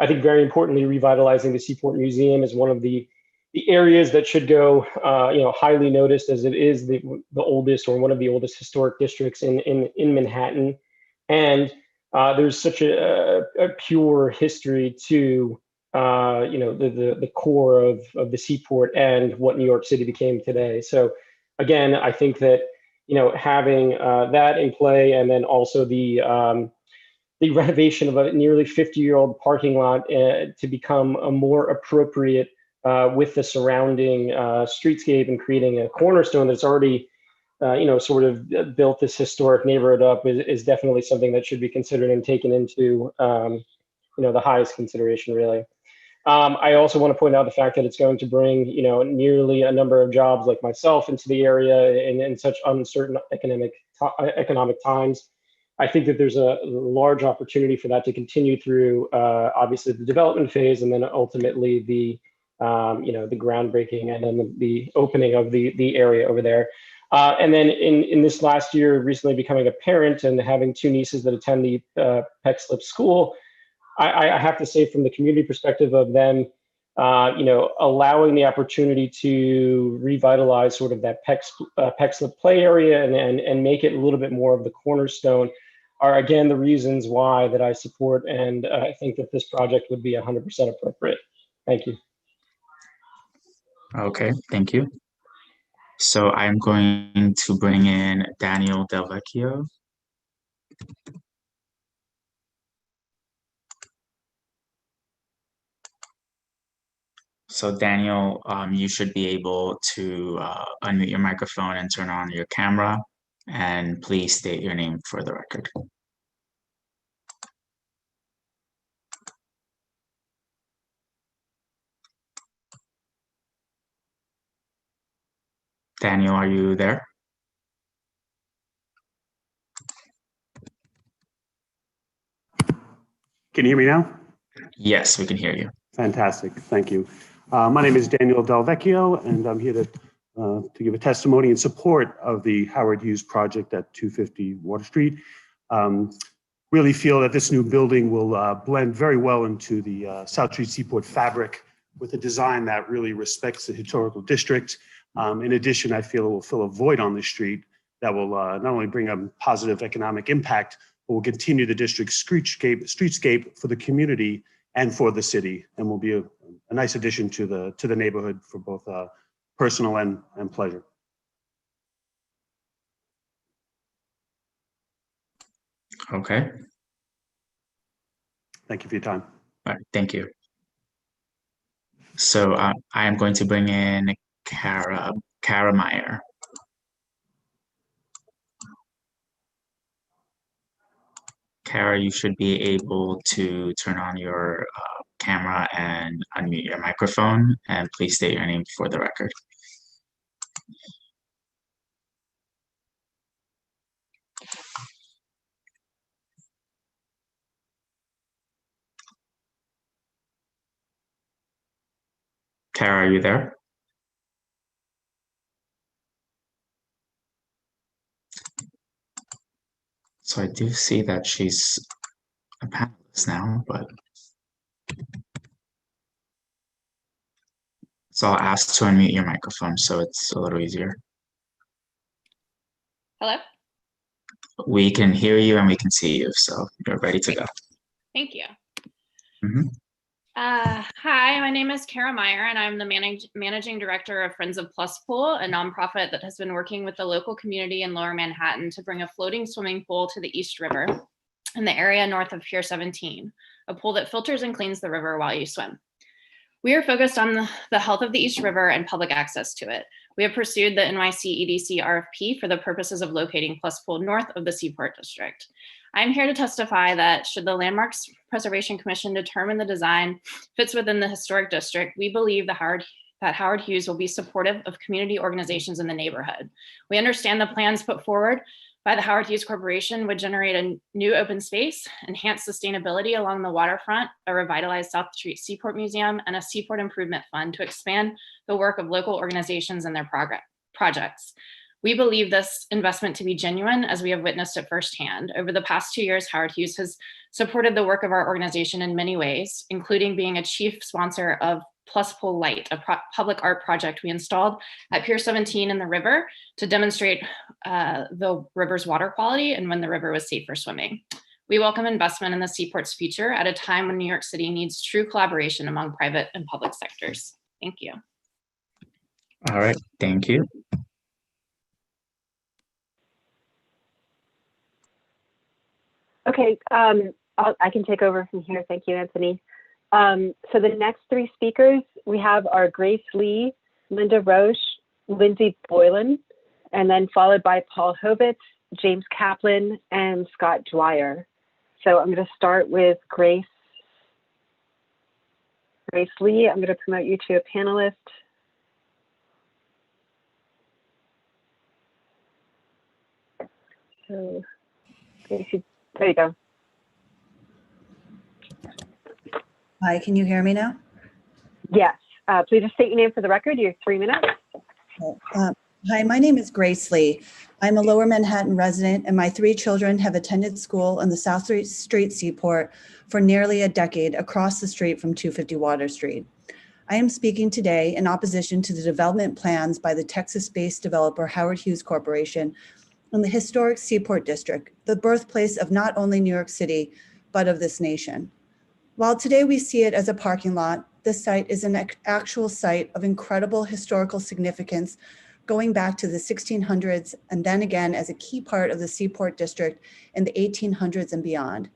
S5: I think very importantly, revitalizing the Seaport Museum is one of the areas that should go, highly noticed, as it is the oldest or one of the oldest historic districts in Manhattan, and there's such a pure history to the core of the Seaport and what New York City became today. So again, I think that having that in play, and then also the renovation of a nearly 50-year-old parking lot to become a more appropriate with the surrounding streetscape and creating a cornerstone that's already, sort of built this historic neighborhood up is definitely something that should be considered and taken into, the highest consideration, really. I also want to point out the fact that it's going to bring, nearly a number of jobs like myself into the area in such uncertain economic times. I think that there's a large opportunity for that to continue through, obviously, the development phase, and then ultimately the groundbreaking and then the opening of the area over there. And then in this last year, recently becoming a parent and having two nieces that attend the Peck Slip School, I have to say, from the community perspective of them, allowing the opportunity to revitalize sort of that Peck Slip play area and make it a little bit more of the cornerstone are, again, the reasons why that I support, and I think that this project would be 100% appropriate. Thank you.
S17: Okay, thank you. So I'm going to bring in Daniel Del Vecchio. So Daniel, you should be able to unmute your microphone and turn on your camera, and please state your name for the record. Daniel, are you there?
S13: Can you hear me now?
S17: Yes, we can hear you.
S13: Fantastic, thank you. My name is Daniel Del Vecchio, and I'm here to give a testimony in support of the Howard Hughes project at 250 Water Street. Really feel that this new building will blend very well into the South Street Seaport fabric with a design that really respects the historical district. In addition, I feel it will fill a void on the street that will not only bring a positive economic impact, but will continue the district's streetscape for the community and for the city, and will be a nice addition to the neighborhood for both personal and pleasure.
S17: Okay.
S13: Thank you for your time.
S17: All right, thank you. So I am going to bring in Kara Meyer. Kara, you should be able to turn on your camera and unmute your microphone, and please state your name for the record. Kara, are you there? So I do see that she's a panelist now, but so I'll ask to unmute your microphone so it's a little easier.
S20: Hello?
S17: We can hear you and we can see you, so you're ready to go.
S20: Thank you.
S17: Mm-hmm.
S20: Hi, my name is Kara Meyer, and I'm the managing director of Friends of Plus Pool, a nonprofit that has been working with the local community in Lower Manhattan to bring a floating swimming pool to the East River in the area north of Pier 17, a pool that filters and cleans the river while you swim. We are focused on the health of the East River and public access to it. We have pursued the NYC EDC RFP for the purposes of locating Plus Pool north of the Seaport District. I'm here to testify that should the Landmarks Preservation Commission determine the design fits within the historic district, we believe that Howard Hughes will be supportive of community organizations in the neighborhood. We understand the plans put forward by the Howard Hughes Corporation would generate a new open space, enhance sustainability along the waterfront, a revitalized South Street Seaport Museum, and a Seaport Improvement Fund to expand the work of local organizations and their projects. We believe this investment to be genuine, as we have witnessed it firsthand. Over the past 2 years, Howard Hughes has supported the work of our organization in many ways, including being a chief sponsor of Plus Pool Light, a public art project we installed at Pier 17 in the river to demonstrate the river's water quality and when the river was safe for swimming. We welcome investment in the Seaport's future at a time when New York City needs true collaboration among private and public sectors. Thank you.
S17: All right, thank you.
S15: Okay, I can take over from here. Thank you, Anthony. So the next three speakers we have are Grace Lee, Linda Roche, Lindsay Boylan, and then followed by Paul Hovitz, James Kaplan, and Scott Dwyer. So I'm going to start with Grace Grace Lee, I'm going to promote you to a panelist. So, Gracie, there you go.
S4: Hi, can you hear me now?
S15: Yes. Please just state your name for the record. You have 3 minutes.
S4: Hi, my name is Grace Lee. I'm a Lower Manhattan resident, and my 3 children have attended school on the South Street Seaport for nearly a decade across the street from 250 Water Street. I am speaking today in opposition to the development plans by the Texas-based developer Howard Hughes Corporation in the historic Seaport District, the birthplace of not only New York City, but of this nation. While today we see it as a parking lot, this site is an actual site of incredible historical significance going back to the 1600s and then again as a key part of the Seaport District in the 1800s and beyond.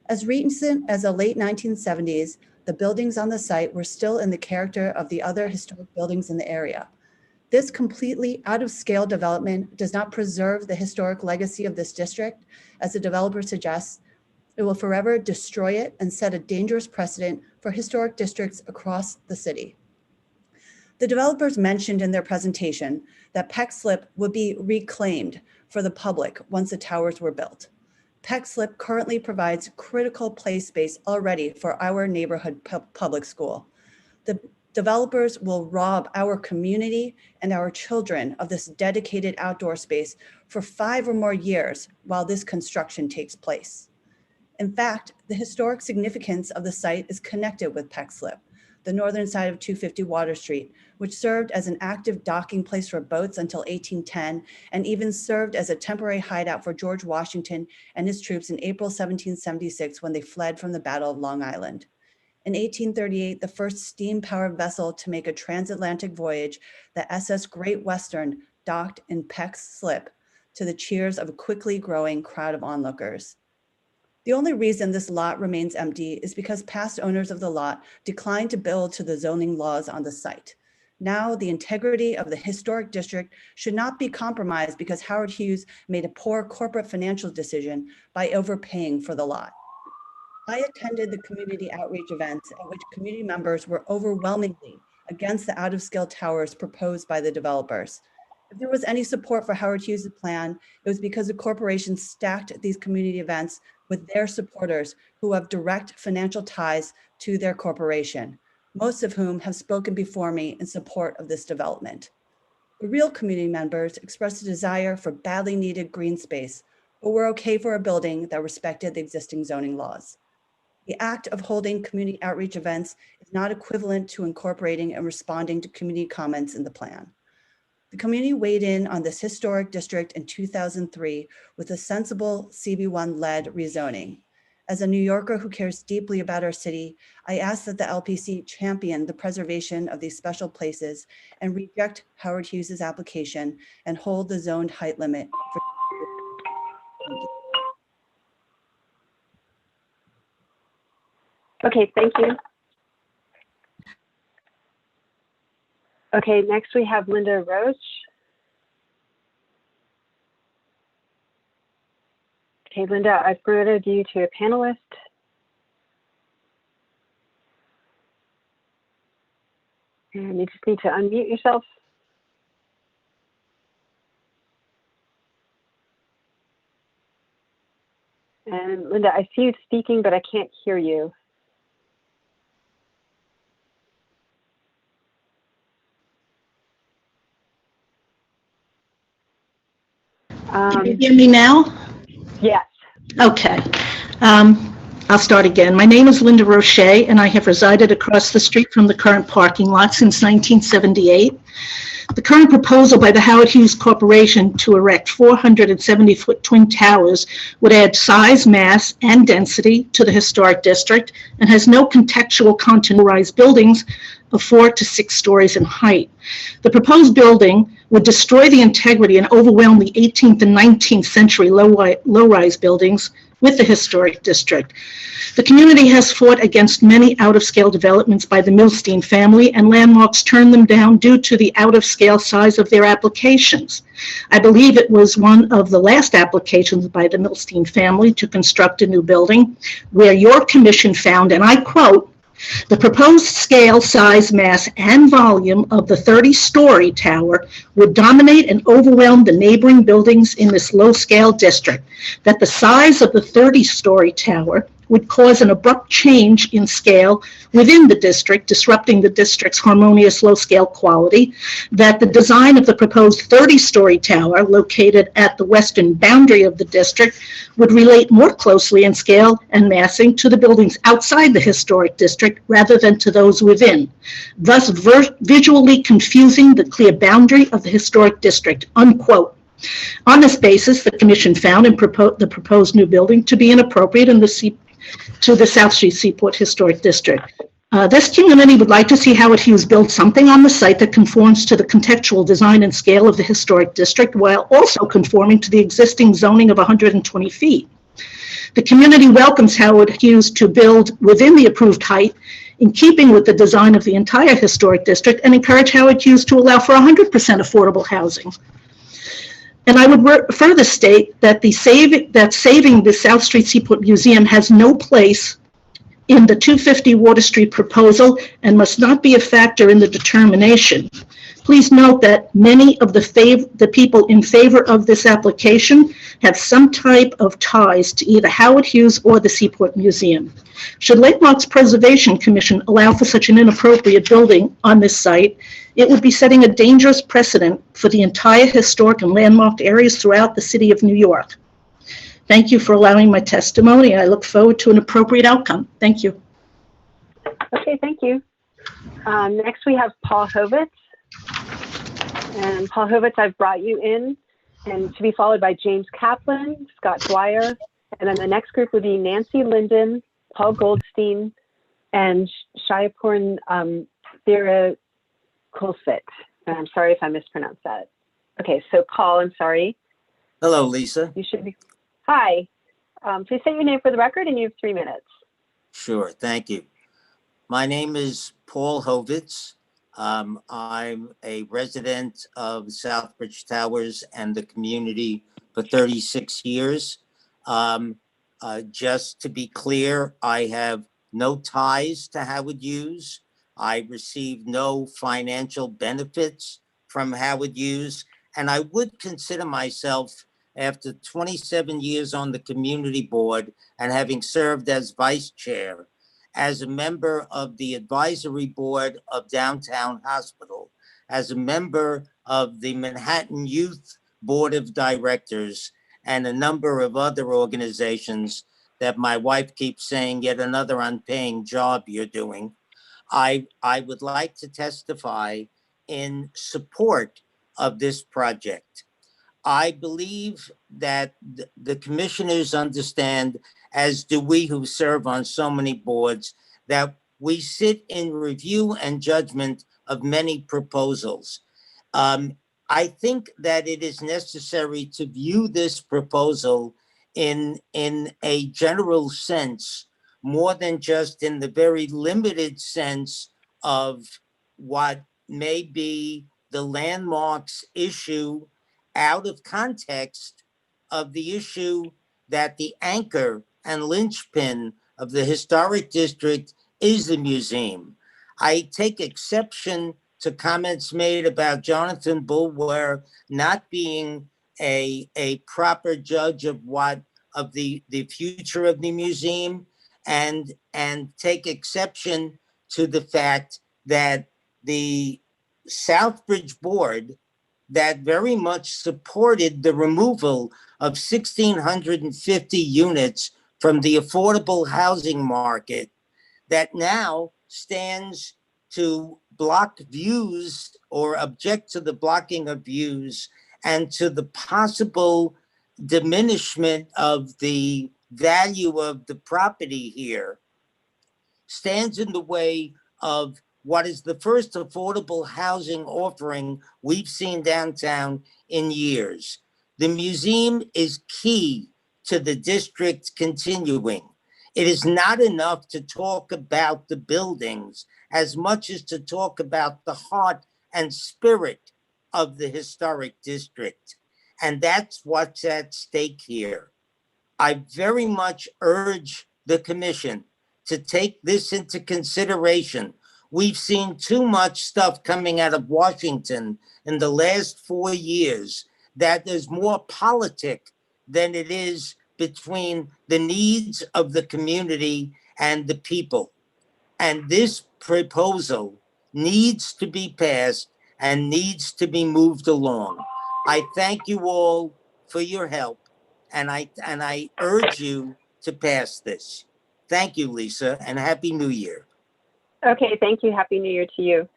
S4: As recent as the late 1970s, the buildings on the site were still in the character of the other historic buildings in the area. This completely out-of-scale development does not preserve the historic legacy of this district, as the developer suggests. It will forever destroy it and set a dangerous precedent for historic districts across the city. The developers mentioned in their presentation that Peck Slip would be reclaimed for the public once the towers were built. Peck Slip currently provides critical play space already for our neighborhood public school. The developers will rob our community and our children of this dedicated outdoor space for 5 or more years while this construction takes place. In fact, the historic significance of the site is connected with Peck Slip, the northern side of 250 Water Street, which served as an active docking place for boats until 1810, and even served as a temporary hideout for George Washington and his troops in April 1776 when they fled from the Battle of Long Island. In 1838, the first steam-powered vessel to make a transatlantic voyage, the SS Great Western, docked in Peck Slip to the cheers of a quickly growing crowd of onlookers. The only reason this lot remains empty is because past owners of the lot declined to build to the zoning laws on the site. Now, the integrity of the historic district should not be compromised because Howard Hughes made a poor corporate financial decision by overpaying for the lot. I attended the community outreach events at which community members were overwhelmingly against the out-of-scale towers proposed by the developers. If there was any support for Howard Hughes' plan, it was because the corporation stacked these community events with their supporters who have direct financial ties to their corporation, most of whom have spoken before me in support of this development. The real community members expressed a desire for badly needed green space, but were okay for a building that respected the existing zoning laws. The act of holding community outreach events is not equivalent to incorporating and responding to community comments in the plan. The community weighed in on this historic district in 2003 with a sensible CB1-led rezoning. As a New Yorker who cares deeply about our city, I ask that the LPC champion the preservation of these special places and reject Howard Hughes' application and hold the zoned height limit for.
S15: Okay, thank you. Okay, next we have Linda Roach. Okay, Linda, I've promoted you to a panelist. And you just need to unmute yourself. And Linda, I see you speaking, but I can't hear you.
S22: Can you hear me now?
S15: Yes.
S22: Okay. I'll start again. My name is Linda Roche, and I have resided across the street from the current parking lot since 1978. The current proposal by the Howard Hughes Corporation to erect 470-foot twin towers would add size, mass, and density to the historic district and has no contextual containerized buildings of 4 to 6 stories in height. The proposed building would destroy the integrity and overwhelm the 18th and 19th century low-rise buildings with the historic district. The community has fought against many out-of-scale developments by the Milstein family, and landmarks turned them down due to the out-of-scale size of their applications. I believe it was one of the last applications by the Milstein family to construct a new building where your commission found, and I quote, The proposed scale, size, mass, and volume of the 30-story tower would dominate and overwhelm the neighboring buildings in this low-scale district. That the size of the 30-story tower would cause an abrupt change in scale within the district, disrupting the district's harmonious low-scale quality. That the design of the proposed 30-story tower, located at the western boundary of the district, would relate more closely in scale and massing to the buildings outside the historic district rather than to those within, thus visually confusing the clear boundary of the historic district, unquote. On this basis, the commission found the proposed new building to be inappropriate to the South Street Seaport Historic District. This community would like to see Howard Hughes build something on the site that conforms to the contextual design and scale of the historic district while also conforming to the existing zoning of 120 feet. The community welcomes Howard Hughes to build within the approved height in keeping with the design of the entire historic district and encourage Howard Hughes to allow for 100% affordable housing. And I would further state that saving the South Street Seaport Museum has no place in the 250 Water Street proposal and must not be a factor in the determination. Please note that many of the people in favor of this application have some type of ties to either Howard Hughes or the Seaport Museum. Should Landmarks Preservation Commission allow for such an inappropriate building on this site, it would be setting a dangerous precedent for the entire historic and landmarked areas throughout the city of New York. Thank you for allowing my testimony. I look forward to an appropriate outcome. Thank you.
S15: Okay, thank you. Next, we have Paul Hovitz. And Paul Hovitz, I've brought you in, and to be followed by James Kaplan, Scott Dwyer, and then the next group would be Nancy Linden, Paul Goldstein, and Shayaporn Thera Kulfit. And I'm sorry if I mispronounced that. Okay, so Paul, I'm sorry.
S6: Hello, Lisa.
S15: You should be. Hi. Please say your name for the record, and you have 3 minutes.
S6: Sure, thank you. My name is Paul Hovitz. I'm a resident of Southbridge Towers and the community for 36 years. Just to be clear, I have no ties to Howard Hughes. I receive no financial benefits from Howard Hughes, and I would consider myself, after 27 years on the community board and having served as vice chair, as a member of the advisory board of Downtown Hospital, as a member of the Manhattan Youth Board of Directors, and a number of other organizations that my wife keeps saying, yet another unpaying job you're doing. I would like to testify in support of this project. I believe that the commissioners understand, as do we who serve on so many boards, that we sit in review and judgment of many proposals. I think that it is necessary to view this proposal in a general sense, more than just in the very limited sense of what may be the landmarks issue out of context of the issue that the anchor and linchpin of the historic district is the museum. I take exception to comments made about Jonathan Bulwer not being a proper judge of the future of the museum, and take exception to the fact that the Southbridge board that very much supported the removal of 1,650 units from the affordable housing market, that now stands to block views or object to the blocking of views and to the possible diminishment of the value of the property here, stands in the way of what is the first affordable housing offering we've seen downtown in years. The museum is key to the district continuing. It is not enough to talk about the buildings as much as to talk about the heart and spirit of the historic district. And that's what's at stake here. I very much urge the commission to take this into consideration. We've seen too much stuff coming out of Washington in the last 4 years that is more politic than it is between the needs of the community and the people. And this proposal needs to be passed and needs to be moved along. I thank you all for your help, and I urge you to pass this. Thank you, Lisa, and Happy New Year.
S15: Okay, thank you. Happy New Year to you.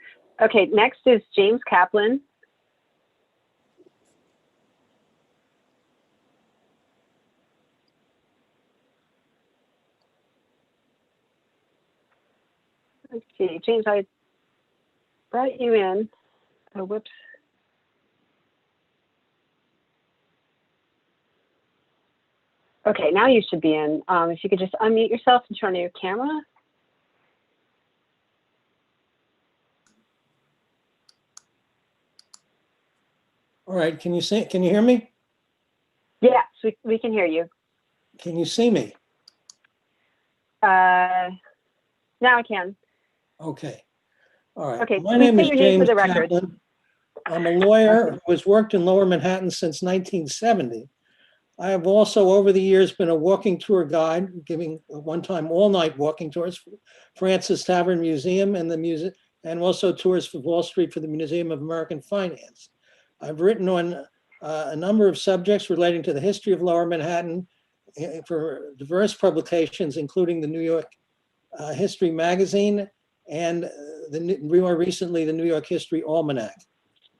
S15: Okay, next is James Kaplan. Let's see, James, I brought you in. Oh, whoops. Okay, now you should be in. If you could just unmute yourself and turn on your camera.
S10: All right, can you hear me?
S15: Yes, we can hear you.
S10: Can you see me?
S15: Now I can.
S10: Okay. All right.
S15: Okay,
S10: My
S15: please
S10: name
S15: say
S10: is
S15: your name for
S10: James
S15: the record.
S10: Kaplan. I'm a lawyer who has worked in Lower Manhattan since 1970. I have also, over the years, been a walking tour guide, giving one-time all-night walking tours for Francis Tavern Museum and the museum, and also tours for Wall Street for the Museum of American Finance. I've written on a number of subjects relating to the history of Lower Manhattan for diverse publications, including the New York History Magazine and more recently, the New York History Almanac.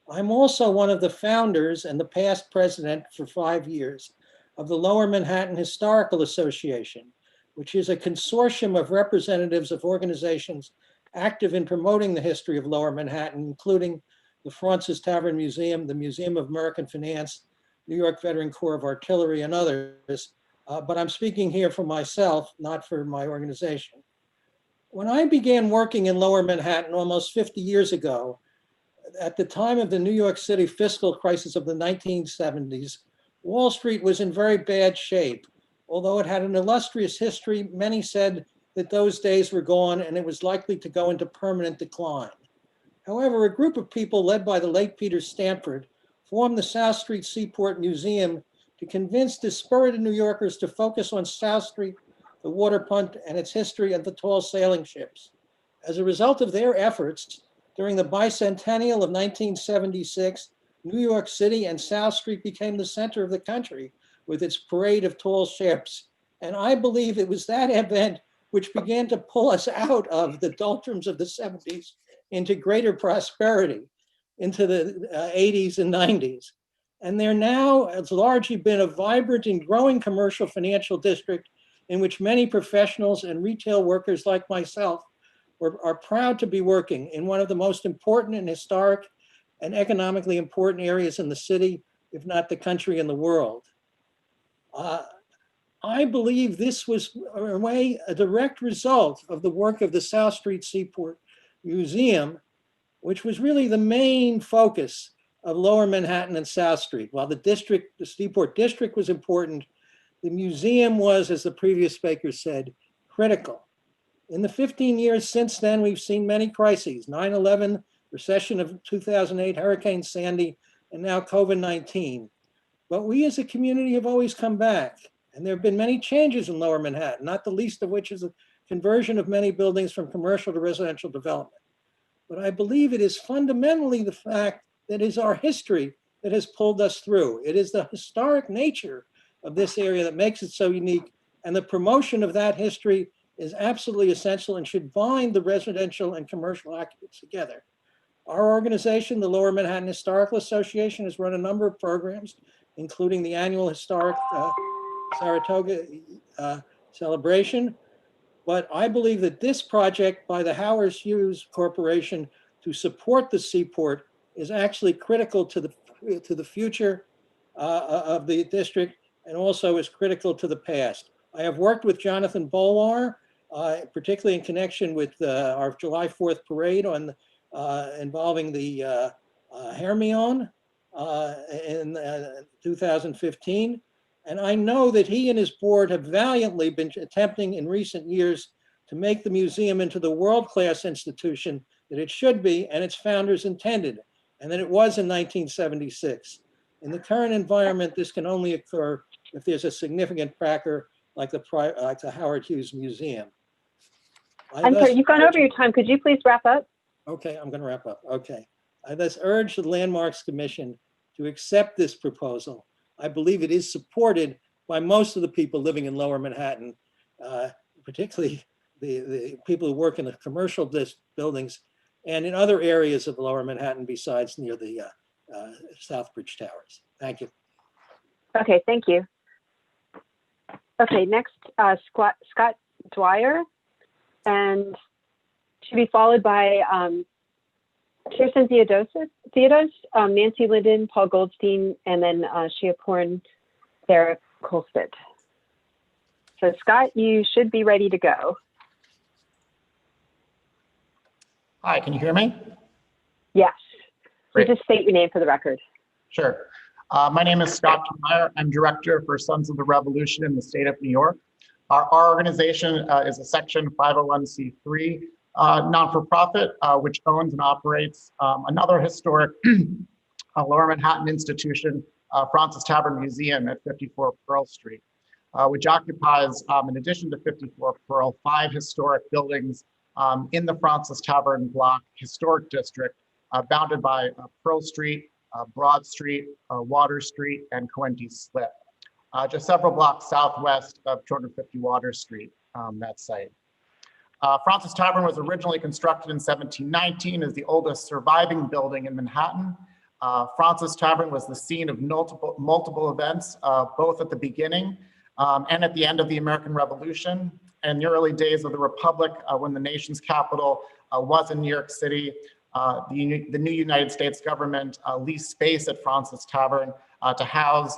S10: I'm also one of the founders and the past president for 5 years of the Lower Manhattan Historical Association, which is a consortium of representatives of organizations active in promoting the history of Lower Manhattan, including the Francis Tavern Museum, the Museum of American Finance, New York Veteran Corps of Artillery, and others. But I'm speaking here for myself, not for my organization. When I began working in Lower Manhattan almost 50 years ago, at the time of the New York City fiscal crisis of the 1970s, Wall Street was in very bad shape. Although it had an illustrious history, many said that those days were gone and it was likely to go into permanent decline. However, a group of people led by the late Peter Stanford formed the South Street Seaport Museum to convince dispirited New Yorkers to focus on South Street, the waterfront, and its history of the tall sailing ships. As a result of their efforts, during the bicentennial of 1976, New York City and South Street became the center of the country with its parade of tall ships. And I believe it was that event which began to pull us out of the doldrums of the 70s into greater prosperity, into the 80s and 90s. And there now has largely been a vibrant and growing commercial financial district in which many professionals and retail workers like myself are proud to be working in one of the most important and historic and economically important areas in the city, if not the country and the world. I believe this was a direct result of the work of the South Street Seaport Museum, which was really the main focus of Lower Manhattan and South Street. While the Seaport District was important, the museum was, as the previous speaker said, critical. In the 15 years since then, we've seen many crises: 9/11, recession of 2008, Hurricane Sandy, and now COVID-19. But we as a community have always come back. And there have been many changes in Lower Manhattan, not the least of which is a conversion of many buildings from commercial to residential development. But I believe it is fundamentally the fact that it is our history that has pulled us through. It is the historic nature of this area that makes it so unique. And the promotion of that history is absolutely essential and should bind the residential and commercial occupants together. Our organization, the Lower Manhattan Historical Association, has run a number of programs, including the annual Historic Saratoga celebration. But I believe that this project by the Howard Hughes Corporation to support the Seaport is actually critical to the future of the district, and also is critical to the past. I have worked with Jonathan Bolwar, particularly in connection with our July 4th parade involving the Hermione in 2015. And I know that he and his board have valiantly been attempting in recent years to make the museum into the world-class institution that it should be and its founders intended, and that it was in 1976. In the current environment, this can only occur if there's a significant cracker like the Howard Hughes Museum.
S15: I'm sorry, you've gone over your time. Could you please wrap up?
S10: Okay, I'm going to wrap up. Okay. I thus urge the Landmarks Commission to accept this proposal. I believe it is supported by most of the people living in Lower Manhattan, particularly the people who work in the commercial buildings and in other areas of Lower Manhattan besides near the Southbridge Towers. Thank you.
S15: Okay, thank you. Okay, next, Scott Dwyer, and to be followed by Kirsten Theodos, Nancy Linden, Paul Goldstein, and then Shia Porn, Sarah Colspit. So Scott, you should be ready to go.
S2: Hi, can you hear me?
S15: Yes.
S2: Great.
S15: You just state your name for the record.
S2: Sure. My name is Scott Meyer. I'm director for Sons of the Revolution in the state of New York. Our organization is a Section 501c3 non-for-profit, which owns and operates another historic Lower Manhattan institution, Francis Tavern Museum at 54 Pearl Street, which occupies, in addition to 54 Pearl, 5 historic buildings in the Francis Tavern Block Historic District, bounded by Pearl Street, Broad Street, Water Street, and Coenty Slip, just several blocks southwest of 250 Water Street, that site. Francis Tavern was originally constructed in 1719 as the oldest surviving building in Manhattan. Francis Tavern was the scene of multiple events, both at the beginning and at the end of the American Revolution and the early days of the Republic, when the nation's capital was in New York City. The new United States government leased space at Francis Tavern to house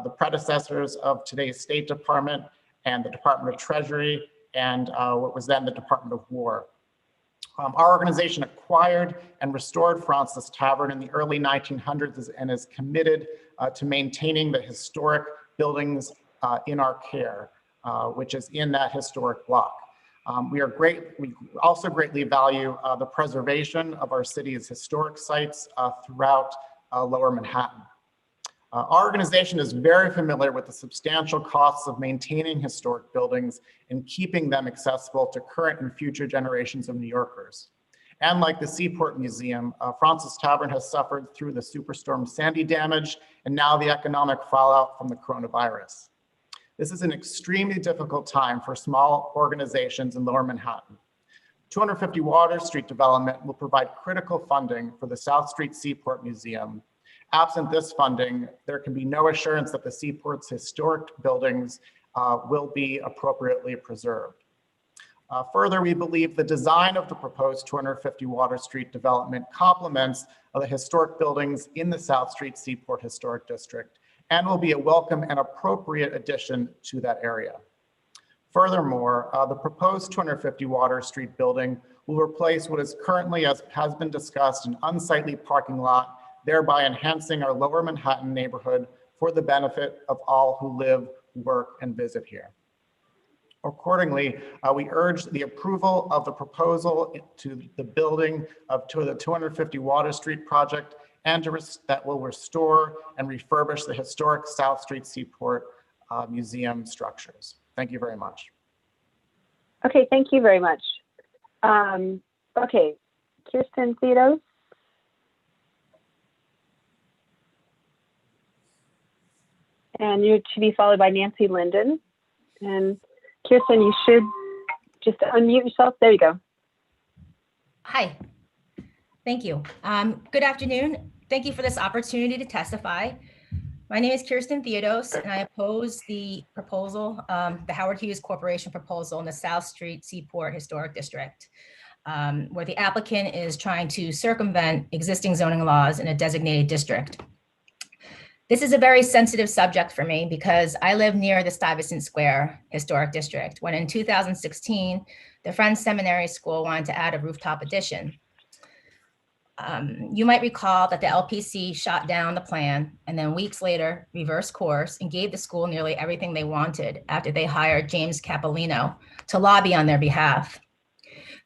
S2: the predecessors of today's State Department and the Department of Treasury and what was then the Department of War. Our organization acquired and restored Francis Tavern in the early 1900s and is committed to maintaining the historic buildings in our care, which is in that historic block. We also greatly value the preservation of our city's historic sites throughout Lower Manhattan. Our organization is very familiar with the substantial costs of maintaining historic buildings and keeping them accessible to current and future generations of New Yorkers. And like the Seaport Museum, Francis Tavern has suffered through the Superstorm Sandy damage and now the economic fallout from the coronavirus. This is an extremely difficult time for small organizations in Lower Manhattan. 250 Water Street development will provide critical funding for the South Street Seaport Museum. Absent this funding, there can be no assurance that the Seaport's historic buildings will be appropriately preserved. Further, we believe the design of the proposed 250 Water Street development complements the historic buildings in the South Street Seaport Historic District and will be a welcome and appropriate addition to that area. Furthermore, the proposed 250 Water Street building will replace what is currently, as has been discussed, an unsightly parking lot, thereby enhancing our Lower Manhattan neighborhood for the benefit of all who live, work, and visit here. Accordingly, we urge the approval of the proposal to the building to the 250 Water Street project and that will restore and refurbish the historic South Street Seaport Museum structures. Thank you very much.
S15: Okay, thank you very much. Okay, Kirsten Theodos. And you're to be followed by Nancy Linden. And Kirsten, you should just unmute yourself. There you go.
S12: Hi, thank you. Good afternoon. Thank you for this opportunity to testify. My name is Kirsten Theodos, and I oppose the proposal, the Howard Hughes Corporation proposal in the South Street Seaport Historic District, where the applicant is trying to circumvent existing zoning laws in a designated district. This is a very sensitive subject for me because I live near the Stuyvesant Square Historic District when in 2016, the Friends Seminary School wanted to add a rooftop addition. You might recall that the LPC shot down the plan and then weeks later reversed course and gave the school nearly everything they wanted after they hired James Capolino to lobby on their behalf.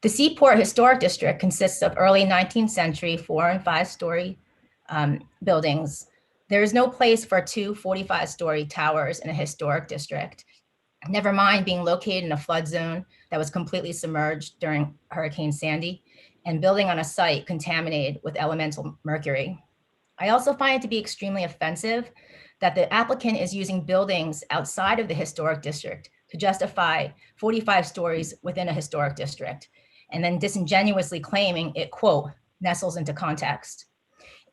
S12: The Seaport Historic District consists of early 19th century 4- and 5-story buildings. There is no place for two 45-story towers in a historic district, never mind being located in a flood zone that was completely submerged during Hurricane Sandy and building on a site contaminated with elemental mercury. I also find it to be extremely offensive that the applicant is using buildings outside of the historic district to justify 45 stories within a historic district, and then disingenuously claiming it, quote, nestles into context.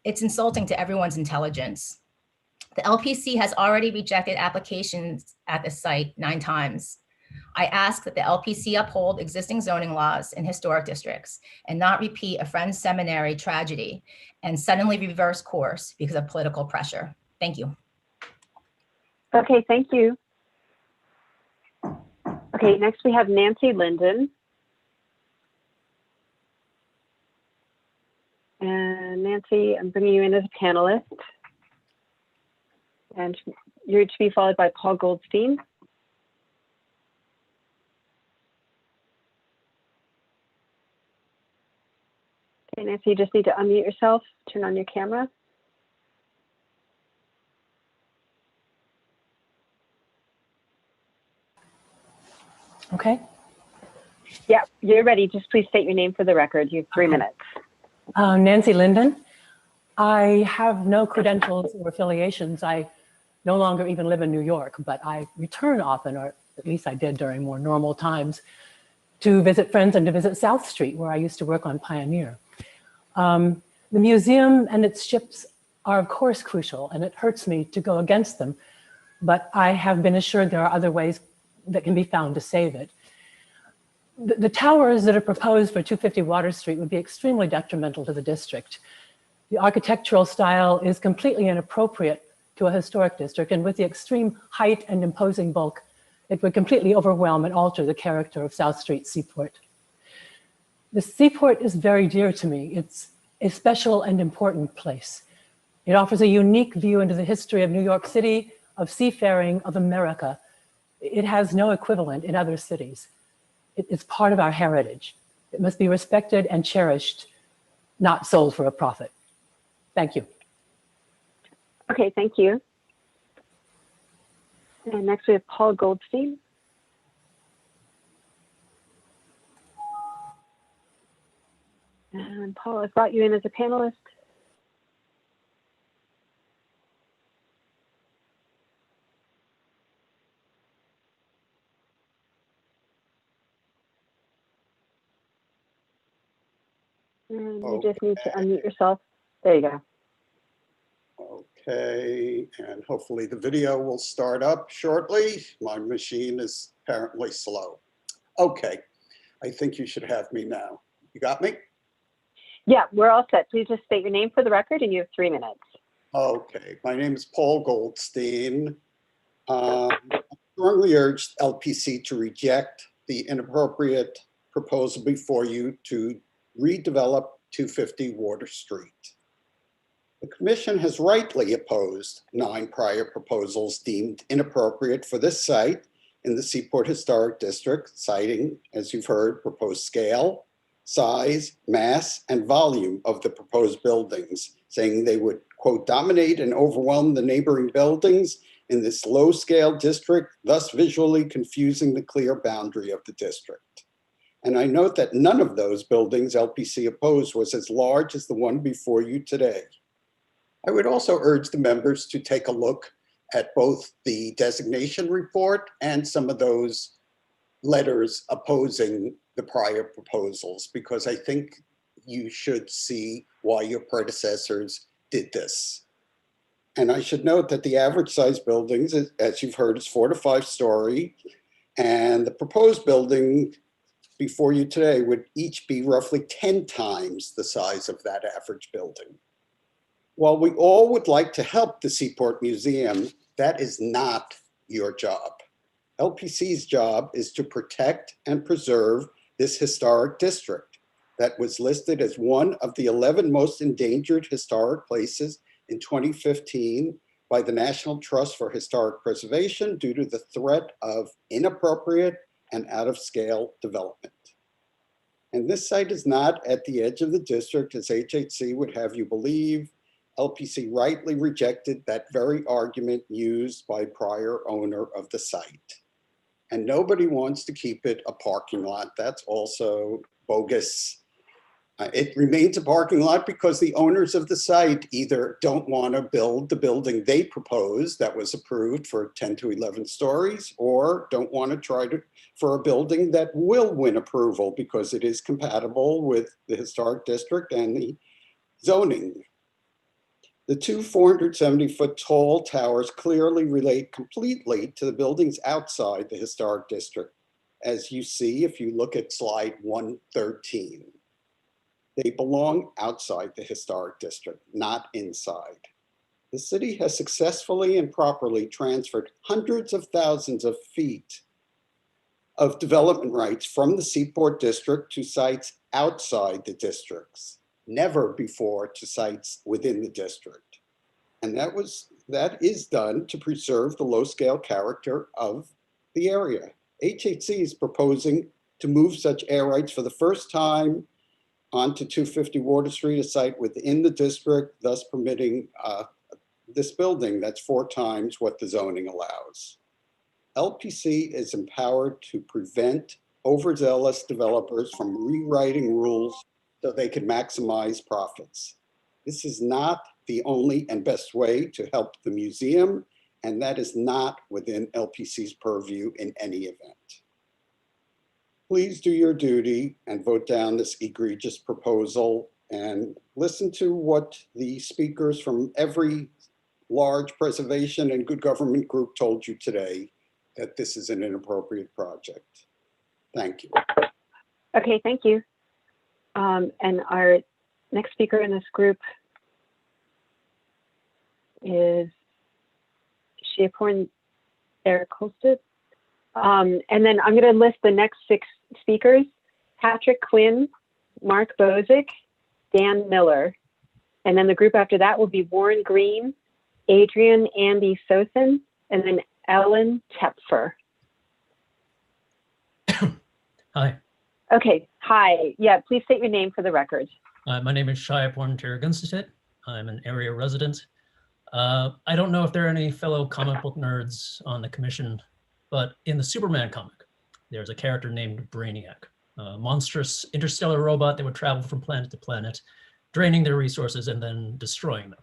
S12: It's insulting to everyone's intelligence. The LPC has already rejected applications at the site 9 times. I ask that the LPC uphold existing zoning laws in historic districts and not repeat a Friends Seminary tragedy and suddenly reverse course because of political pressure. Thank you.
S15: Okay, thank you. Okay, next we have Nancy Linden. And Nancy, I'm bringing you in as a panelist. And you're to be followed by Paul Goldstein. Okay, Nancy, you just need to unmute yourself, turn on your camera.
S9: Okay.
S15: Yeah, you're ready. Just please state your name for the record. You have 3 minutes.
S9: Nancy Linden. I have no credentials or affiliations. I no longer even live in New York, but I return often, or at least I did during more normal times, to visit friends and to visit South Street, where I used to work on Pioneer. The museum and its ships are of course crucial, and it hurts me to go against them, but I have been assured there are other ways that can be found to save it. The towers that are proposed for 250 Water Street would be extremely detrimental to the district. The architectural style is completely inappropriate to a historic district, and with the extreme height and imposing bulk, it would completely overwhelm and alter the character of South Street Seaport. The Seaport is very dear to me. It's a special and important place. It offers a unique view into the history of New York City, of seafaring, of America. It has no equivalent in other cities. It's part of our heritage. It must be respected and cherished, not sold for a profit. Thank you.
S15: Okay, thank you. And next we have Paul Goldstein. And Paul, I've brought you in as a panelist. And you just need to unmute yourself. There you go.
S21: Okay, and hopefully the video will start up shortly. My machine is apparently slow. Okay, I think you should have me now. You got me?
S15: Yeah, we're all set. Please just state your name for the record, and you have 3 minutes.
S21: Okay, my name is Paul Goldstein. I strongly urge LPC to reject the inappropriate proposal before you to redevelop 250 Water Street. The Commission has rightly opposed 9 prior proposals deemed inappropriate for this site in the Seaport Historic District, citing, as you've heard, proposed scale, size, mass, and volume of the proposed buildings, saying they would, quote, dominate and overwhelm the neighboring buildings in this low-scale district, thus visually confusing the clear boundary of the district. And I note that none of those buildings LPC opposed was as large as the one before you today. I would also urge the members to take a look at both the designation report and some of those letters opposing the prior proposals, because I think you should see why your predecessors did this. And I should note that the average size buildings, as you've heard, is 4 to 5 story, and the proposed building before you today would each be roughly 10 times the size of that average building. While we all would like to help the Seaport Museum, that is not your job. LPC's job is to protect and preserve this historic district. that was listed as one of the 11 most endangered historic places in 2015 by the National Trust for Historic Preservation due to the threat of inappropriate and out-of-scale development. And this site is not at the edge of the district, as HHC would have you believe. LPC rightly rejected that very argument used by prior owner of the site. And nobody wants to keep it a parking lot. That's also bogus. It remains a parking lot because the owners of the site either don't want to build the building they proposed that was approved for 10 to 11 stories, or don't want to try for a building that will win approval because it is compatible with the historic district and the zoning. The two 470-foot tall towers clearly relate completely to the buildings outside the historic district, as you see if you look at slide 113. They belong outside the historic district, not inside. The city has successfully and properly transferred hundreds of thousands of feet of development rights from the Seaport district to sites outside the districts, never before to sites within the district. And that is done to preserve the low-scale character of the area. HHC is proposing to move such air rights for the first time onto 250 Water Street, a site within the district, thus permitting this building that's 4 times what the zoning allows. LPC is empowered to prevent overzealous developers from rewriting rules so they can maximize profits. This is not the only and best way to help the museum, and that is not within LPC's purview in any event. Please do your duty and vote down this egregious proposal and listen to what the speakers from every large preservation and good government group told you today, that this is an inappropriate project. Thank you.
S15: Okay, thank you. And our next speaker in this group is Seaport Eric Holstead. And then I'm going to list the next 6 speakers: Patrick Quinn, Mark Bozick, Dan Miller. And then the group after that will be Warren Green, Adrian Andy Sosin, and then Ellen Tepfer.
S14: Hi.
S15: Okay, hi. Yeah, please state your name for the record.
S14: My name is Shiaporn Tiragunsitit. I'm an area resident. I don't know if there are any fellow comic book nerds on the commission, but in the Superman comic, there's a character named Brainiac, a monstrous interstellar robot that would travel from planet to planet, draining their resources and then destroying them.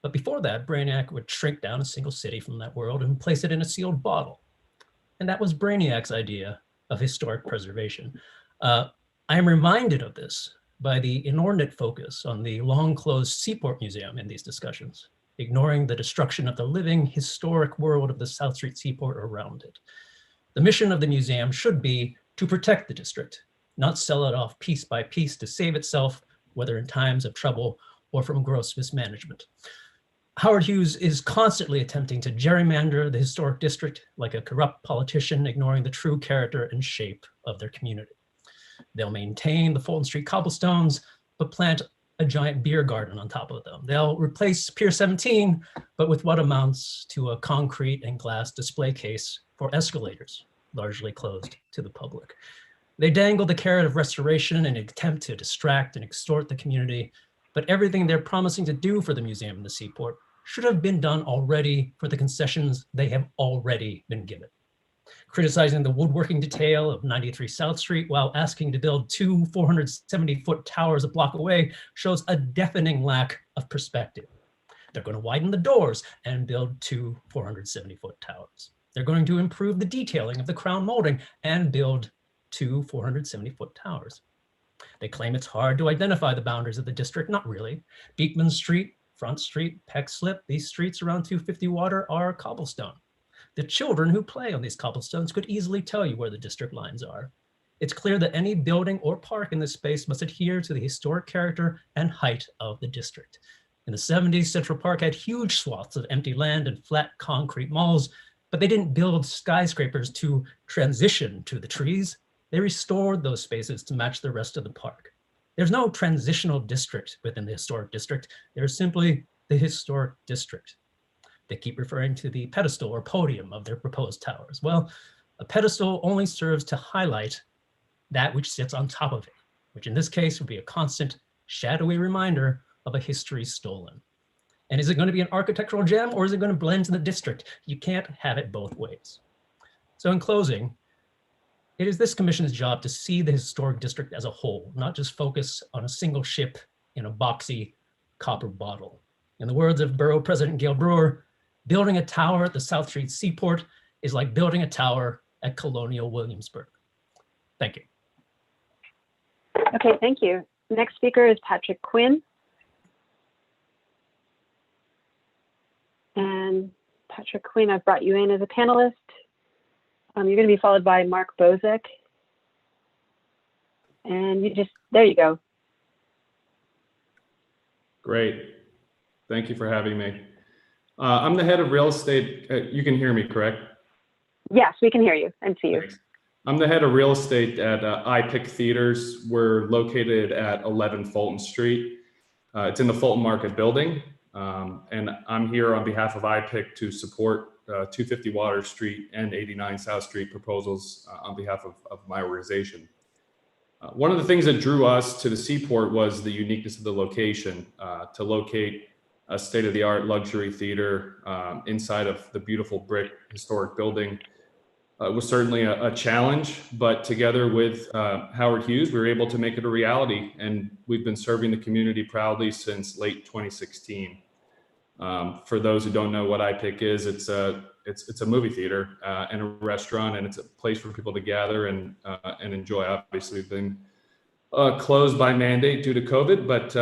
S14: But before that, Brainiac would shrink down a single city from that world and place it in a sealed bottle. And that was Brainiac's idea of historic preservation. I am reminded of this by the inordinate focus on the long-closed Seaport Museum in these discussions, ignoring the destruction of the living historic world of the South Street Seaport around it. The mission of the museum should be to protect the district, not sell it off piece by piece to save itself, whether in times of trouble or from gross mismanagement. Howard Hughes is constantly attempting to gerrymander the historic district like a corrupt politician, ignoring the true character and shape of their community. They'll maintain the Fulton Street cobblestones, but plant a giant beer garden on top of them. They'll replace Pier 17, but with what amounts to a concrete and glass display case for escalators, largely closed to the public. They dangle the carrot of restoration in an attempt to distract and extort the community, but everything they're promising to do for the museum in the Seaport should have been done already for the concessions they have already been given. Criticizing the woodworking detail of 93 South Street while asking to build 2 470-foot towers a block away shows a deafening lack of perspective. They're going to widen the doors and build 2 470-foot towers. They're going to improve the detailing of the crown molding and build 2 470-foot towers. They claim it's hard to identify the boundaries of the district. Not really. Beekman Street, Front Street, Peck Slip, these streets around 250 Water are cobblestone. The children who play on these cobblestones could easily tell you where the district lines are. It's clear that any building or park in this space must adhere to the historic character and height of the district. In the 70s, Central Park had huge swaths of empty land and flat concrete malls, but they didn't build skyscrapers to transition to the trees. They restored those spaces to match the rest of the park. There's no transitional district within the historic district. There's simply the historic district. They keep referring to the pedestal or podium of their proposed towers. Well, a pedestal only serves to highlight that which sits on top of it, which in this case would be a constant shadowy reminder of a history stolen. And is it going to be an architectural gem, or is it going to blend in the district? You can't have it both ways. So in closing, it is this commission's job to see the historic district as a whole, not just focus on a single ship in a boxy copper bottle. In the words of Borough President Gail Brewer, building a tower at the South Street Seaport is like building a tower at Colonial Williamsburg. Thank you.
S15: Okay, thank you. Next speaker is Patrick Quinn. And Patrick Quinn, I've brought you in as a panelist. You're going to be followed by Mark Bozek. And there you go.
S7: Great. Thank you for having me. I'm the head of real estate. You can hear me, correct?
S15: Yes, we can hear you and see you.
S7: Thanks. I'm the head of real estate at iPic Theaters. We're located at 11 Fulton Street. It's in the Fulton Market building. And I'm here on behalf of iPic to support 250 Water Street and 89 South Street proposals on behalf of my organization. One of the things that drew us to the Seaport was the uniqueness of the location. To locate a state-of-the-art luxury theater inside of the beautiful brick historic building was certainly a challenge, but together with Howard Hughes, we were able to make it a reality, and we've been serving the community proudly since late 2016. For those who don't know what iPic is, it's a movie theater and a restaurant, and it's a place for people to gather and enjoy. Obviously, we've been closed by mandate due to COVID, but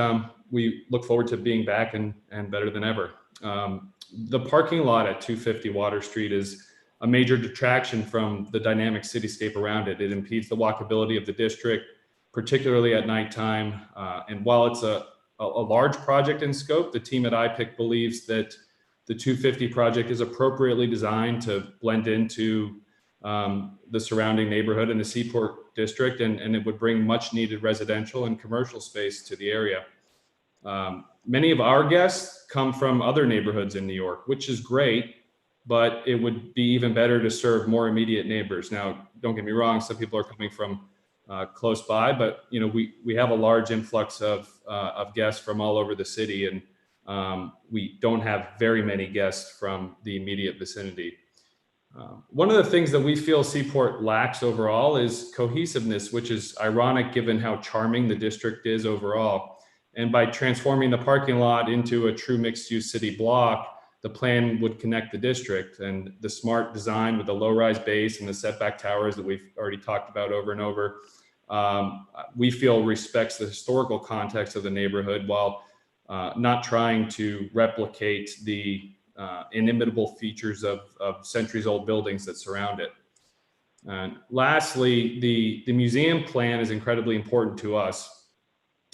S7: we look forward to being back and better than ever. The parking lot at 250 Water Street is a major detraction from the dynamic cityscape around it. It impedes the walkability of the district, particularly at nighttime. And while it's a large project in scope, the team at iPic believes that the 250 project is appropriately designed to blend into the surrounding neighborhood in the Seaport district, and it would bring much needed residential and commercial space to the area. Many of our guests come from other neighborhoods in New York, which is great, but it would be even better to serve more immediate neighbors. Now, don't get me wrong, some people are coming from close by, but we have a large influx of guests from all over the city, and we don't have very many guests from the immediate vicinity. One of the things that we feel Seaport lacks overall is cohesiveness, which is ironic given how charming the district is overall. And by transforming the parking lot into a true mixed-use city block, the plan would connect the district, and the smart design with the low-rise base and the setback towers that we've already talked about over and over, we feel respects the historical context of the neighborhood while not trying to replicate the inimitable features of centuries-old buildings that surround it. And lastly, the museum plan is incredibly important to us.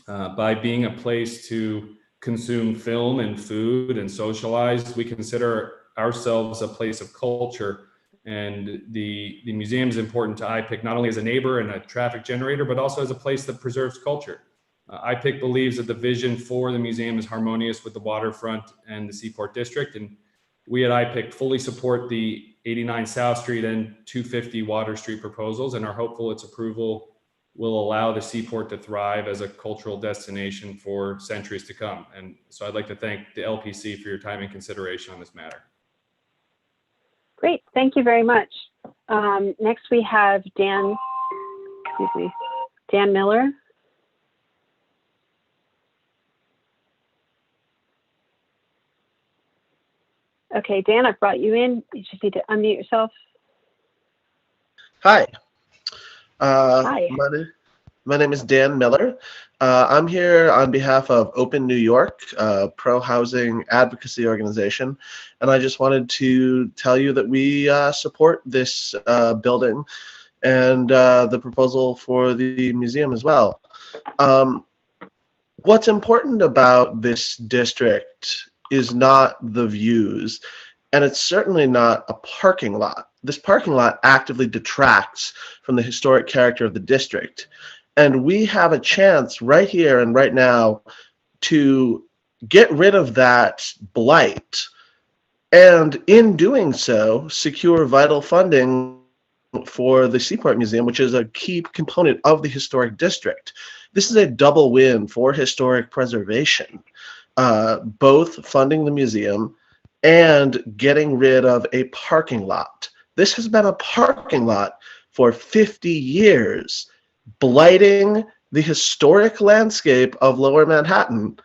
S7: By being a place to consume film and food and socialize, we consider ourselves a place of culture, and the museum is important to iPic not only as a neighbor and a traffic generator, but also as a place that preserves culture. iPic believes that the vision for the museum is harmonious with the waterfront and the Seaport district, and we at iPic fully support the 89 South Street and 250 Water Street proposals, and are hopeful its approval will allow the Seaport to thrive as a cultural destination for centuries to come. And so I'd like to thank the LPC for your time and consideration on this matter.
S15: Great, thank you very much. Next we have Dan Miller. Okay, Dan, I've brought you in. You just need to unmute yourself.
S16: Hi.
S15: Hi.
S16: My name is Dan Miller. I'm here on behalf of Open New York, a pro-housing advocacy organization, and I just wanted to tell you that we support this building and the proposal for the museum as well. What's important about this district is not the views, and it's certainly not a parking lot. This parking lot actively detracts from the historic character of the district. And we have a chance right here and right now to get rid of that blight, and in doing so, secure vital funding for the Seaport Museum, which is a key component of the historic district. This is a double win for historic preservation, both funding the museum and getting rid of a parking lot. This has been a parking lot for 50 years, blighting the historic landscape of Lower Manhattan.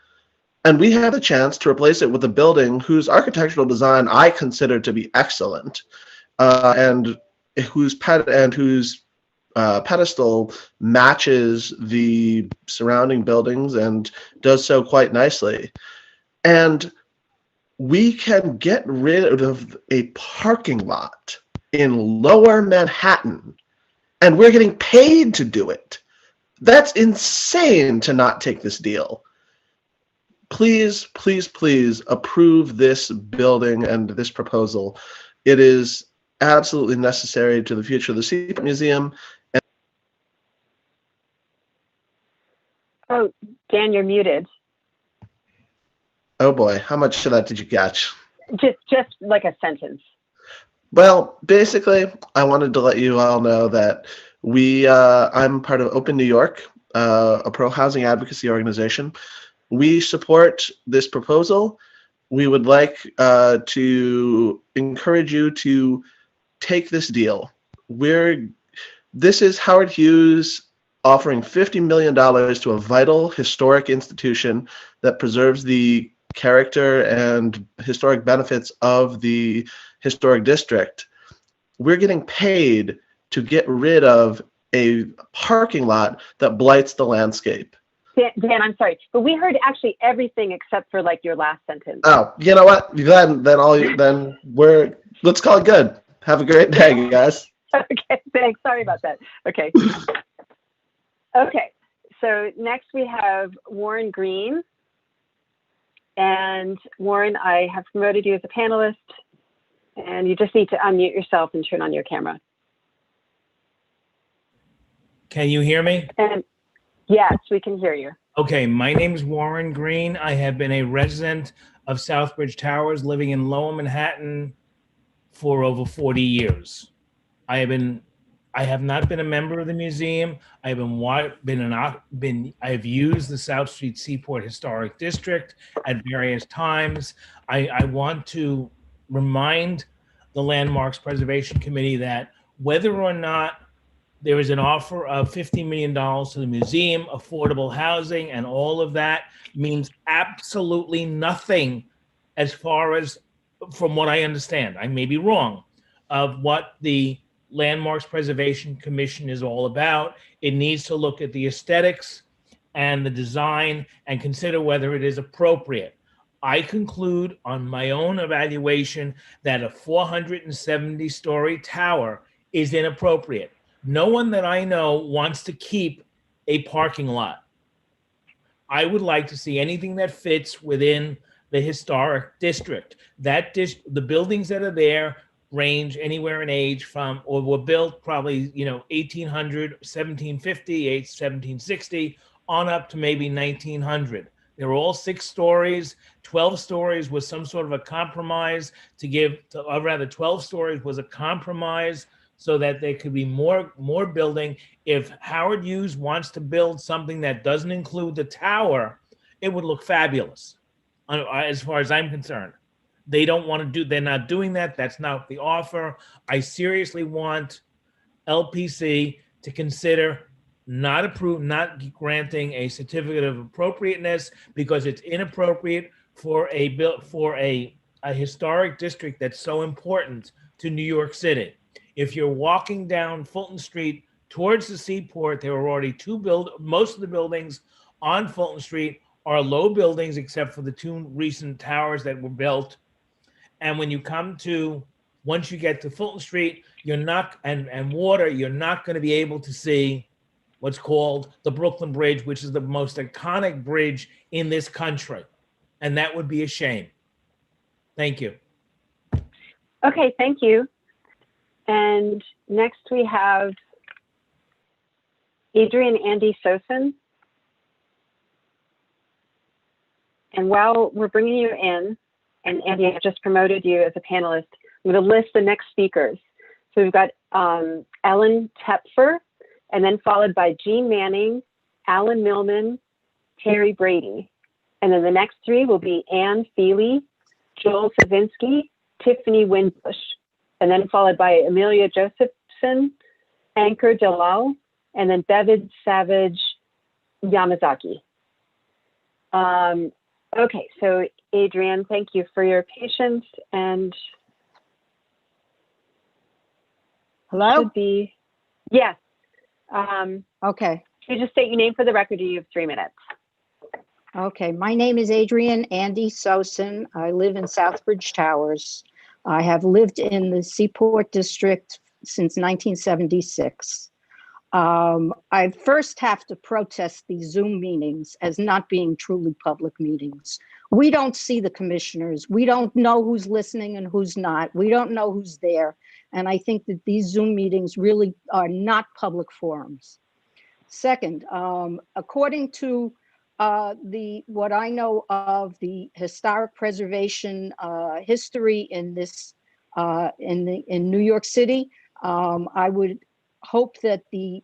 S16: And we have a chance to replace it with a building whose architectural design I consider to be excellent, and whose pedestal matches the surrounding buildings and does so quite nicely. And we can get rid of a parking lot in Lower Manhattan, and we're getting paid to do it. That's insane to not take this deal. Please, please, please approve this building and this proposal. It is absolutely necessary to the future of the Seaport Museum.
S15: Oh, Dan, you're muted.
S16: Oh boy, how much of that did you catch?
S15: Just like a sentence.
S16: Well, basically, I wanted to let you all know that I'm part of Open New York, a pro-housing advocacy organization. We support this proposal. We would like to encourage you to take this deal. This is Howard Hughes offering $50 million to a vital historic institution that preserves the character and historic benefits of the historic district. We're getting paid to get rid of a parking lot that blights the landscape.
S15: Dan, I'm sorry, but we heard actually everything except for like your last sentence.
S16: Oh, you know what? Let's call it good. Have a great day, guys.
S15: Okay, thanks. Sorry about that. Okay. Okay, so next we have Warren Green. And Warren, I have promoted you as a panelist, and you just need to unmute yourself and turn on your camera.
S1: Can you hear me?
S15: And yes, we can hear you.
S1: Okay, my name is Warren Green. I have been a resident of Southbridge Towers, living in Lower Manhattan for over 40 years. I have not been a member of the museum. I have used the South Street Seaport Historic District at various times. I want to remind the Landmarks Preservation Committee that whether or not there is an offer of $50 million to the museum, affordable housing, and all of that means absolutely nothing as far as, from what I understand, I may be wrong, of what the Landmarks Preservation Commission is all about. It needs to look at the aesthetics and the design and consider whether it is appropriate. I conclude on my own evaluation that a 470-story tower is inappropriate. No one that I know wants to keep a parking lot. I would like to see anything that fits within the historic district. The buildings that are there range anywhere in age from, or were built probably, 1800, 1750, 1760, on up to maybe 1900. They were all 6 stories. 12 stories was some sort of a compromise 12 stories was a compromise so that there could be more building. If Howard Hughes wants to build something that doesn't include the tower, it would look fabulous, as far as I'm concerned. They're not doing that. That's not the offer. I seriously want LPC to consider not granting a certificate of appropriateness, because it's inappropriate for a historic district that's so important to New York City. If you're walking down Fulton Street towards the Seaport, there are already most of the buildings on Fulton Street are low buildings, except for the 2 recent towers that were built. And when you once you get to Fulton Street, you're not going to be able to see what's called the Brooklyn Bridge, which is the most iconic bridge in this country. And that would be a shame. Thank you.
S15: Okay, thank you. And next we have Adrian Andy Sosin. And while we're bringing you in, and Andy, I just promoted you as a panelist, I'm going to list the next speakers. So we've got Ellen Tepfer, and then followed by Jean Manning, Alan Millman, Terry Brady. And then the next three will be Ann Feely, Joel Savinsky, Tiffany Winbush, and then followed by Amelia Josephson, Ankur Dalal, and then Bevid Savage Yamazaki. Okay, so Adrian, thank you for your patience, and
S8: hello?
S15: Should be, yes.
S8: Okay.
S15: Can you just state your name for the record? You have 3 minutes.
S8: Okay, my name is Adrian Andy Sosin. I live in Southbridge Towers. I have lived in the Seaport district since 1976. I first have to protest these Zoom meetings as not being truly public meetings. We don't see the commissioners. We don't know who's listening and who's not. We don't know who's there. And I think that these Zoom meetings really are not public forums. Second, according to what I know of the historic preservation history in this in New York City, I would hope that the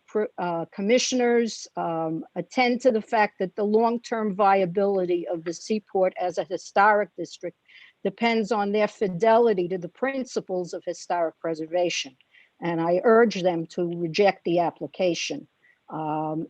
S8: commissioners attend to the fact that the long-term viability of the Seaport as a historic district depends on their fidelity to the principles of historic preservation. And I urge them to reject the application.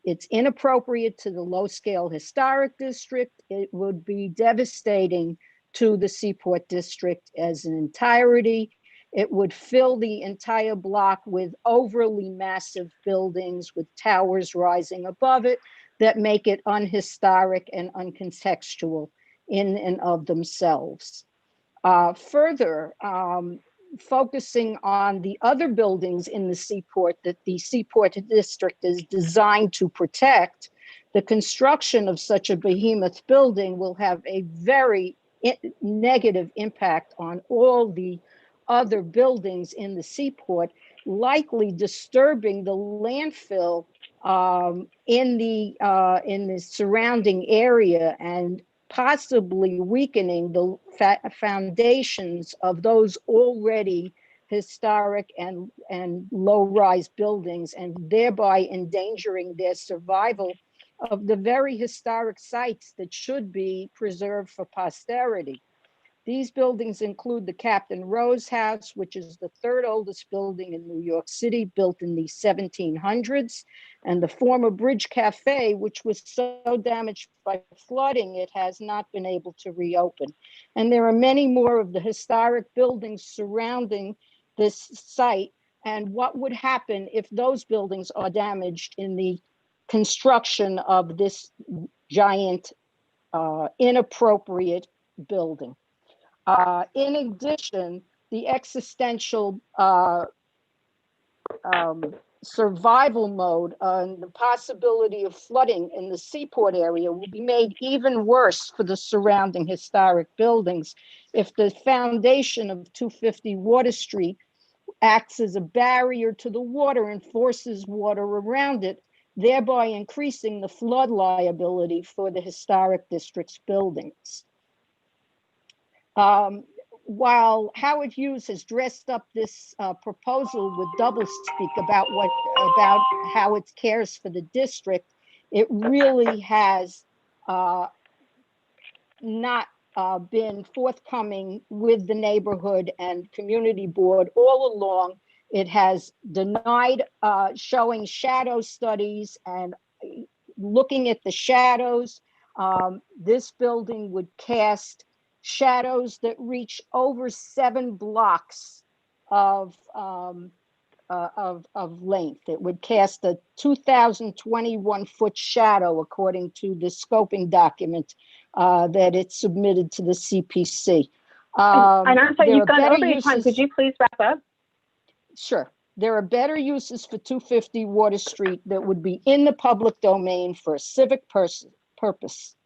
S8: It's inappropriate to the low-scale historic district. It would be devastating to the Seaport district as an entirety. It would fill the entire block with overly massive buildings with towers rising above it that make it unhistoric and uncontextual in and of themselves. Further, focusing on the other buildings in the Seaport that the Seaport district is designed to protect, the construction of such a behemoth building will have a very negative impact on all the other buildings in the Seaport, likely disturbing the landfill in the surrounding area and possibly weakening the foundations of those already historic and low-rise buildings, and thereby endangering their survival of the very historic sites that should be preserved for posterity. These buildings include the Captain Rose House, which is the third oldest building in New York City, built in the 1700s, and the former Bridge Cafe, which was so damaged by flooding, it has not been able to reopen. And there are many more of the historic buildings surrounding this site, and what would happen if those buildings are damaged in the construction of this giant, inappropriate building. In addition, the existential survival mode and the possibility of flooding in the Seaport area will be made even worse for the surrounding historic buildings if the foundation of 250 Water Street acts as a barrier to the water and forces water around it, thereby increasing the flood liability for the historic district's buildings. While Howard Hughes has dressed up this proposal with doublespeak about how it cares for the district, it really has not been forthcoming with the neighborhood and community board all along. It has denied showing shadow studies and looking at the shadows. This building would cast shadows that reach over 7 blocks of length. It would cast a 2,021-foot shadow, according to the scoping document that it submitted to the CPC.
S15: And I'm sorry, you've gone over your time. Could you please wrap up?
S8: Sure. There are better uses for 250 Water Street that would be in the public domain for a civic purpose.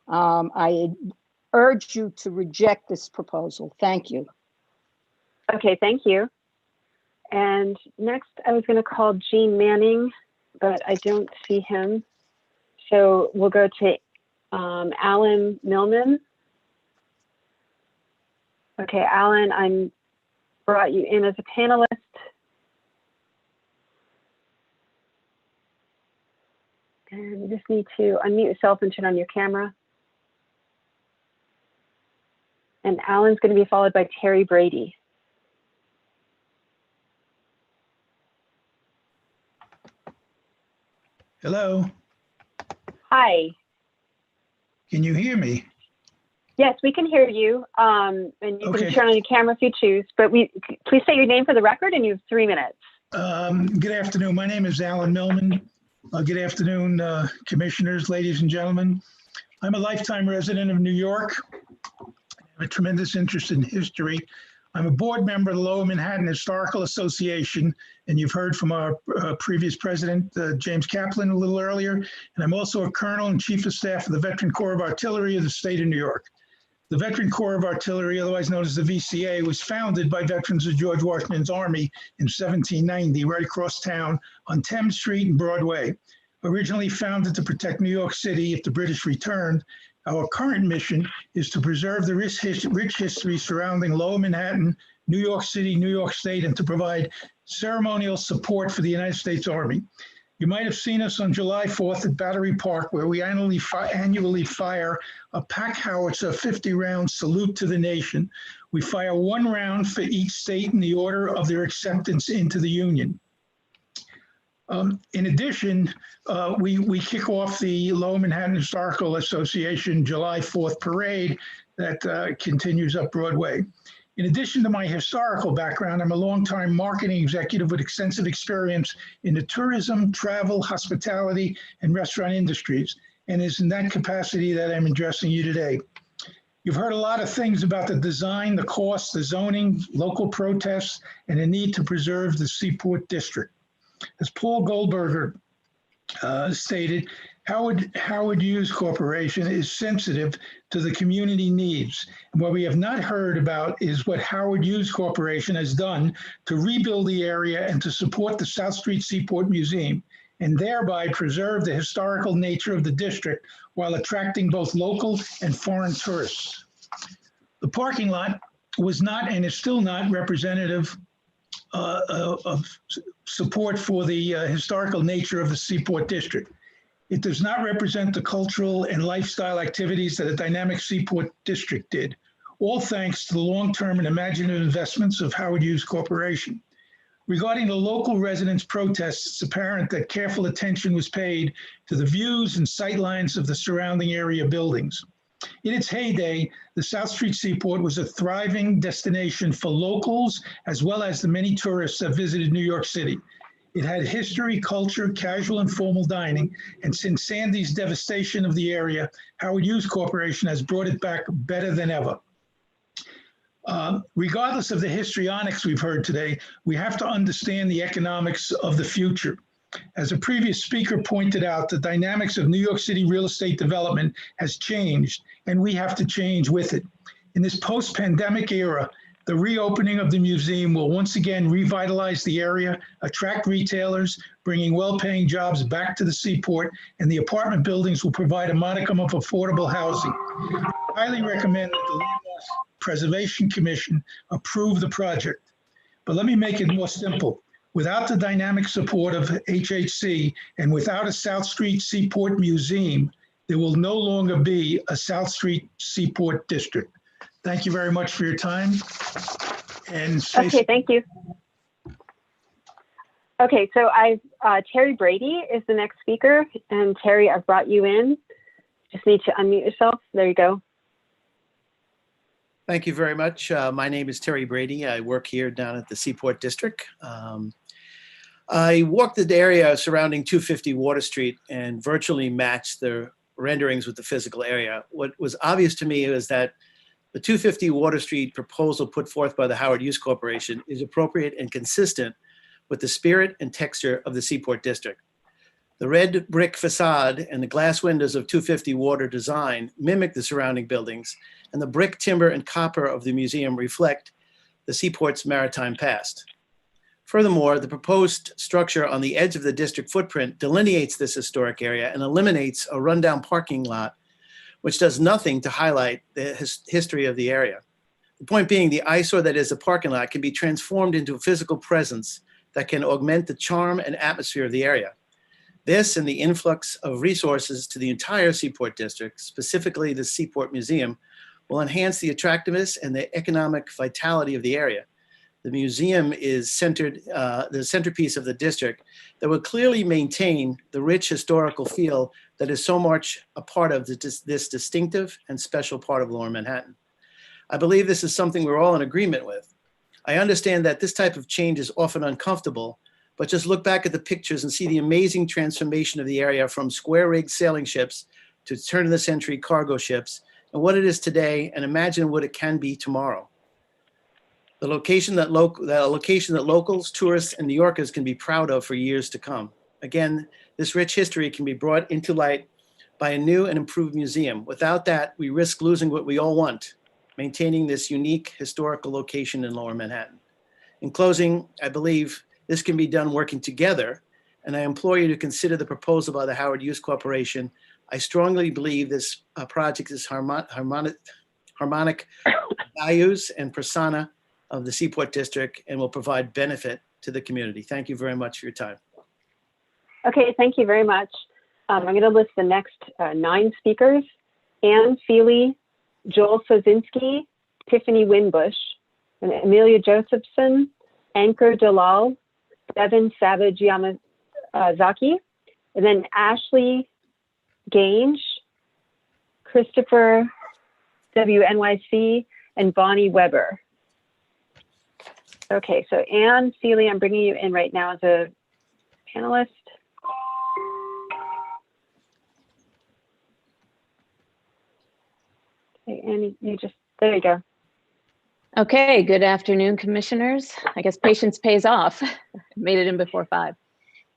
S8: I urge you to reject this proposal. Thank you.
S15: Okay, thank you. And next, I was going to call Jean Manning. but I don't see him. So we'll go to Alan Millman. Okay, Alan, I'm brought you in as a panelist. And you just need to unmute yourself and turn on your camera. And Alan's going to be followed by Terry Brady.
S11: Hello,
S15: Hi.
S11: can you hear me?
S15: Yes, we can hear you. And you
S11: Okay.
S15: can turn on your camera if you choose. But please say your name for the record, and you have 3 minutes.
S11: Good afternoon. My name is Alan Millman. Good afternoon, commissioners, ladies and gentlemen. I'm a lifetime resident of New York. I have a tremendous interest in history. I'm a board member of the Lower Manhattan Historical Association, and you've heard from our previous president, James Kaplan, a little earlier. And I'm also a colonel and chief of staff of the Veteran Corps of Artillery of the state of New York. The Veteran Corps of Artillery, otherwise known as the VCA, was founded by veterans of George Washington's Army in 1790, right across town on Thames Street and Broadway. Originally founded to protect New York City if the British returned, our current mission is to preserve the rich history surrounding Lower Manhattan, New York City, New York State, and to provide ceremonial support for the United States Army. You might have seen us on July 4th at Battery Park, where we annually fire a pack howitzer 50-round salute to the nation. We fire 1 round for each state in the order of their acceptance into the Union. In addition, we kick off the Lower Manhattan Historical Association July 4th parade that continues up Broadway. In addition to my historical background, I'm a longtime marketing executive with extensive experience in the tourism, travel, hospitality, and restaurant industries, and it's in that capacity that I'm addressing you today. You've heard a lot of things about the design, the cost, the zoning, local protests, and the need to preserve the Seaport District. As Paul Goldberger stated, Howard Hughes Corporation is sensitive to the community needs. And what we have not heard about is what Howard Hughes Corporation has done to rebuild the area and to support the South Street Seaport Museum, and thereby preserve the historical nature of the district while attracting both local and foreign tourists. The parking lot was not and is still not representative of support for the historical nature of the Seaport District. It does not represent the cultural and lifestyle activities that a dynamic Seaport District did, all thanks to the long-term and imaginative investments of Howard Hughes Corporation. Regarding the local residents' protests, it's apparent that careful attention was paid to the views and sightlines of the surrounding area buildings. In its heyday, the South Street Seaport was a thriving destination for locals as well as the many tourists that visited New York City. It had history, culture, casual and formal dining, and since Sandy's devastation of the area, Howard Hughes Corporation has brought it back better than ever. Regardless of the histrionics we've heard today, we have to understand the economics of the future. As a previous speaker pointed out, the dynamics of New York City real estate development has changed, and we have to change with it. In this post-pandemic era, the reopening of the museum will once again revitalize the area, attract retailers, bringing well-paying jobs back to the Seaport, and the apartment buildings will provide a modicum of affordable housing. I highly recommend that the Landmarks Preservation Commission approve the project. But let me make it more simple. Without the dynamic support of HHC and without a South Street Seaport Museum, there will no longer be a South Street Seaport District. Thank you very much for your time. And
S15: okay, thank you. Okay, so Terry Brady is the next speaker. And Terry, I've brought you in. Just need to unmute yourself. There you go.
S18: Thank you very much. My name is Terry Brady. I work here down at the Seaport District. I walked the area surrounding 250 Water Street and virtually matched the renderings with the physical area. What was obvious to me is that the 250 Water Street proposal put forth by the Howard Hughes Corporation is appropriate and consistent with the spirit and texture of the Seaport District. The red brick facade and the glass windows of 250 Water design mimic the surrounding buildings, and the brick, timber, and copper of the museum reflect the Seaport's maritime past. Furthermore, the proposed structure on the edge of the district footprint delineates this historic area and eliminates a rundown parking lot, which does nothing to highlight the history of the area. The point being, the eyesore that is a parking lot can be transformed into a physical presence that can augment the charm and atmosphere of the area. This and the influx of resources to the entire Seaport district, specifically the Seaport Museum, will enhance the attractiveness and the economic vitality of the area. The museum is the centerpiece of the district that will clearly maintain the rich historical feel that is so much a part of this distinctive and special part of Lower Manhattan. I believe this is something we're all in agreement with. I understand that this type of change is often uncomfortable, but just look back at the pictures and see the amazing transformation of the area from square-rigged sailing ships to turn-of-the-century cargo ships and what it is today, and imagine what it can be tomorrow. The location that locals, tourists, and New Yorkers can be proud of for years to come. Again, this rich history can be brought into light by a new and improved museum. Without that, we risk losing what we all want, maintaining this unique historical location in Lower Manhattan. In closing, I believe this can be done working together, and I implore you to consider the proposal by the Howard Hughes Corporation. I strongly believe this project is harmonic values and persona of the Seaport District and will provide benefit to the community. Thank you very much for your time.
S15: Okay, thank you very much. I'm going to list the next 9 speakers: Anne Feely, Joel Sozinski, Tiffany Winbush, and Amelia Josephson, Ankur Dalal, Devin Savage Yamazaki, and then Ashley Gange, Christopher WNYC, and Bonnie Weber. Okay, so Anne Feely, I'm bringing you in right now as a panelist. Okay, Annie, there you go.
S3: Okay, good afternoon, commissioners. I guess patience pays off. Made it in before 5.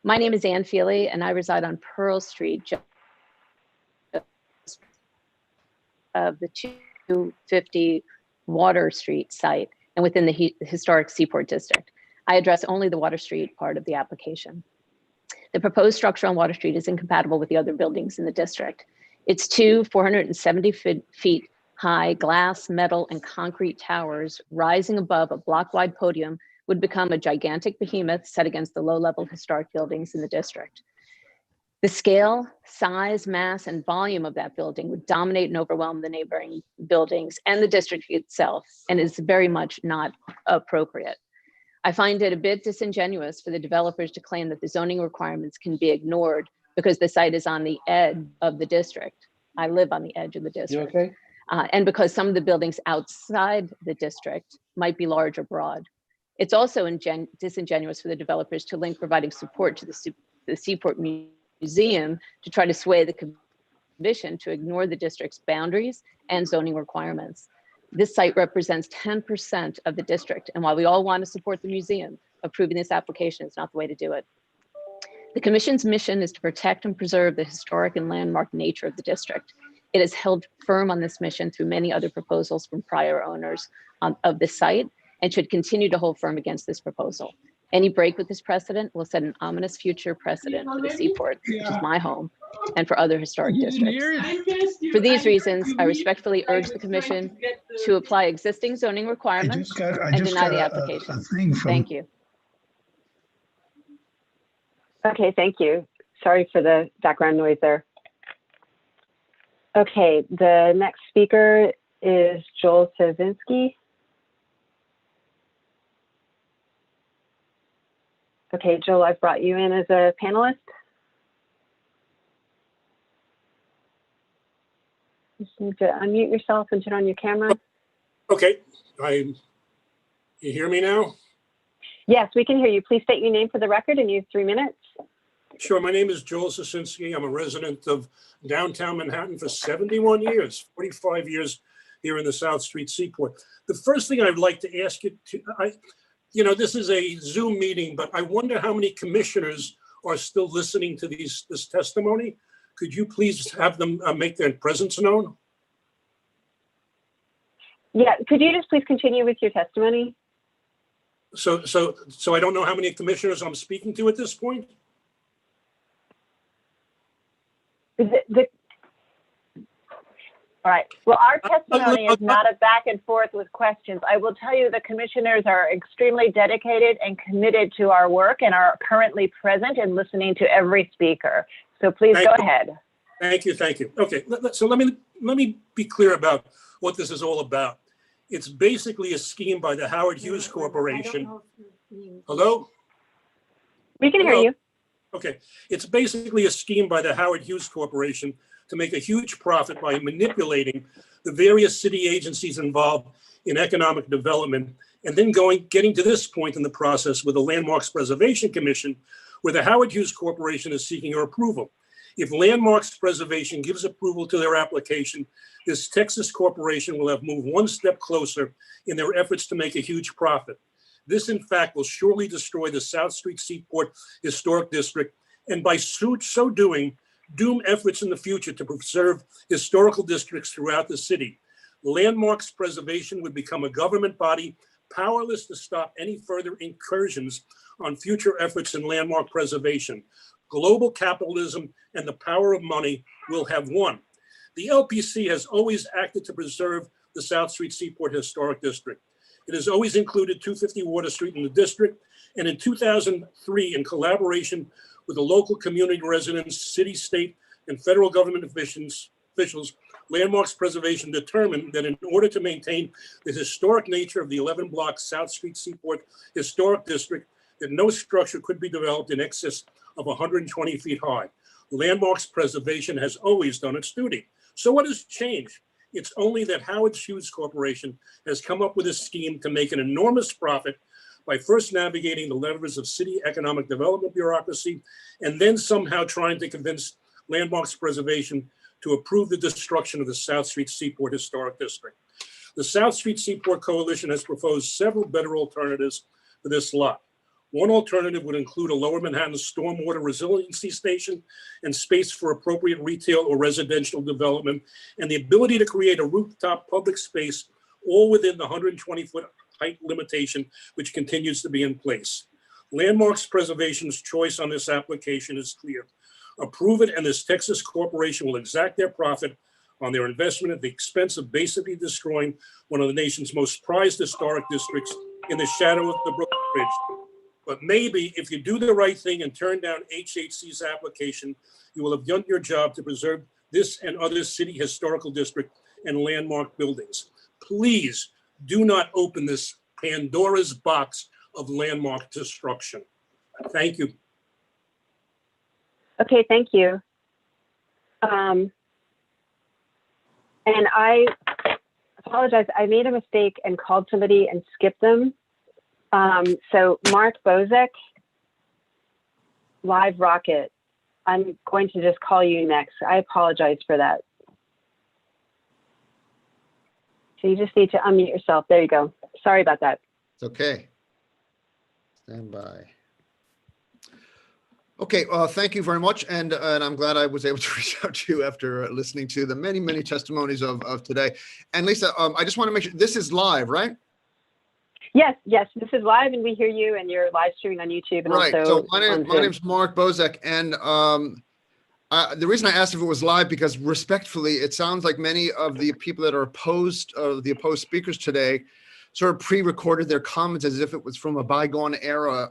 S3: My name is Ann Feely, and I reside on Pearl Street, just of the 250 Water Street site and within the historic Seaport District. I address only the Water Street part of the application. The proposed structure on Water Street is incompatible with the other buildings in the district. It's 2 470 feet high glass, metal, and concrete towers rising above a block-wide podium would become a gigantic behemoth set against the low-level historic buildings in the district. The scale, size, mass, and volume of that building would dominate and overwhelm the neighboring buildings and the district itself, and is very much not appropriate. I find it a bit disingenuous for the developers to claim that the zoning requirements can be ignored because the site is on the edge of the district. I live on the edge of the district.
S19: You okay?
S3: And because some of the buildings outside the district might be large or broad. It's also disingenuous for the developers to link providing support to the Seaport Museum to try to sway the commission to ignore the district's boundaries and zoning requirements. This site represents 10% of the district, and while we all want to support the museum, approving this application is not the way to do it. The commission's mission is to protect and preserve the historic and landmark nature of the district. It has held firm on this mission through many other proposals from prior owners of the site and should continue to hold firm against this proposal. Any break with this precedent will set an ominous future precedent for the Seaport, which is my home, and for other historic districts. For these reasons, I respectfully urge the commission to apply existing zoning requirements and deny the application. Thank you.
S15: Okay, thank you. Sorry for the background noise there. Okay, the next speaker is Joel Sozinski. Okay, Joel, I've brought you in as a panelist. Just need to unmute yourself and turn on your camera.
S23: Okay, you hear me now?
S15: Yes, we can hear you. Please state your name for the record and you have 3 minutes.
S23: Sure, my name is Joel Sosinski. I'm a resident of downtown Manhattan for 71 years, 45 years here in the South Street Seaport. The first thing I'd like to ask you this is a Zoom meeting, but I wonder how many commissioners are still listening to this testimony. Could you please have them make their presence known?
S15: Yeah, could you just please continue with your testimony?
S23: So I don't know how many commissioners I'm speaking to at this point.
S15: All right. Well, our testimony is not a back and forth with questions. I will tell you the commissioners are extremely dedicated and committed to our work and are currently present and listening to every speaker. So please go ahead.
S23: Thank you. Okay, so let me be clear about what this is all about. It's basically a scheme by the Howard Hughes Corporation. Hello?
S15: We can hear you.
S23: Okay, it's basically a scheme by the Howard Hughes Corporation to make a huge profit by manipulating the various city agencies involved in economic development, and then getting to this point in the process with the Landmarks Preservation Commission, where the Howard Hughes Corporation is seeking our approval. If Landmarks Preservation gives approval to their application, this Texas corporation will have moved one step closer in their efforts to make a huge profit. This, in fact, will surely destroy the South Street Seaport Historic District, and by so doing, doom efforts in the future to preserve historical districts throughout the city. Landmarks Preservation would become a government body powerless to stop any further incursions on future efforts in landmark preservation. Global capitalism and the power of money will have won. The LPC has always acted to preserve the South Street Seaport Historic District. It has always included 250 Water Street in the district, and in 2003, in collaboration with the local community residents, city, state, and federal government officials, Landmarks Preservation determined that in order to maintain the historic nature of the 11-block South Street Seaport Historic District, that no structure could be developed in excess of 120 feet high. Landmarks Preservation has always done its duty. So what has changed? It's only that Howard Hughes Corporation has come up with a scheme to make an enormous profit by first navigating the levers of city economic development bureaucracy, and then somehow trying to convince Landmarks Preservation to approve the destruction of the South Street Seaport Historic District. The South Street Seaport Coalition has proposed several better alternatives for this lot. One alternative would include a Lower Manhattan stormwater resiliency station and space for appropriate retail or residential development, and the ability to create a rooftop public space all within the 120-foot height limitation, which continues to be in place. Landmarks Preservation's choice on this application is clear. Approve it, and this Texas corporation will exact their profit on their investment at the expense of basically destroying one of the nation's most prized historic districts in the shadow of the Brooklyn Bridge. But maybe if you do the right thing and turn down HHC's application, you will have done your job to preserve this and other city historical district and landmark buildings. Please do not open this Pandora's box of landmark destruction. Thank you.
S15: Okay, thank you. And I apologize, I made a mistake and called somebody and skipped them. So Mark Bozek, Live Rocket, I'm going to just call you next. I apologize for that. So you just need to unmute yourself. There you go. Sorry about that.
S5: It's okay. Stand by. Okay, thank you very much. And I'm glad I was able to reach out to you after listening to the many, many testimonies of today. And Lisa, I just want to make sure this is live, right?
S15: Yes, this is live and we hear you and you're live streaming on YouTube. And
S5: right,
S15: also
S5: so my name's Mark Bozek, and the reason I asked if it was live, because respectfully, it sounds like many of the people that are opposed, the opposed speakers today, sort of pre-recorded their comments as if it was from a bygone era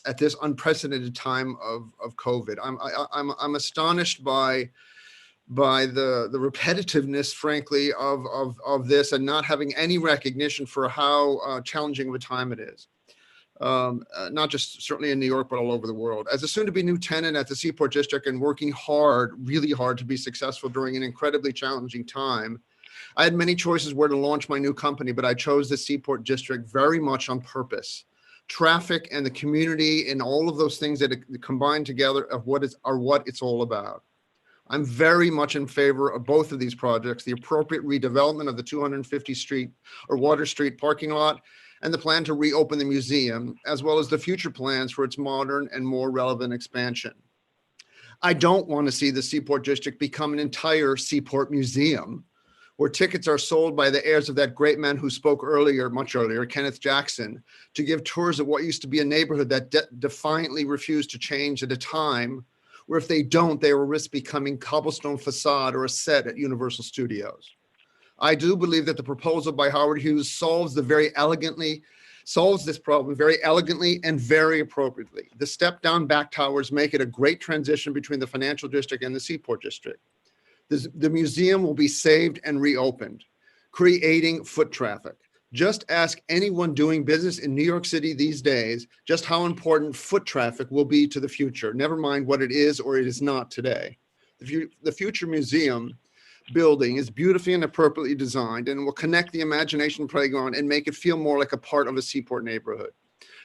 S5: at this unprecedented time of COVID. I'm astonished by the repetitiveness, frankly, of this, and not having any recognition for how challenging of a time it is. Not just certainly in New York, but all over the world. As a soon-to-be new tenant at the Seaport District and working hard, really hard to be successful during an incredibly challenging time, I had many choices where to launch my new company, but I chose the Seaport District very much on purpose. Traffic and the community and all of those things that combine together are what it's all about. I'm very much in favor of both of these projects, the appropriate redevelopment of the 250 Street or Water Street parking lot, and the plan to reopen the museum, as well as the future plans for its modern and more relevant expansion. I don't want to see the Seaport District become an entire Seaport Museum, where tickets are sold by the heirs of that great man who spoke earlier, much earlier, Kenneth Jackson, to give tours of what used to be a neighborhood that defiantly refused to change at a time where if they don't, they will risk becoming cobblestone facade or a set at Universal Studios. I do believe that the proposal by Howard Hughes solves this problem very elegantly and very appropriately. The step-down back towers make it a great transition between the financial district and the Seaport district. The museum will be saved and reopened, creating foot traffic. Just ask anyone doing business in New York City these days just how important foot traffic will be to the future, never mind what it is or it is not today. The future museum building is beautifully and appropriately designed and will connect the imagination playground and make it feel more like a part of a Seaport neighborhood.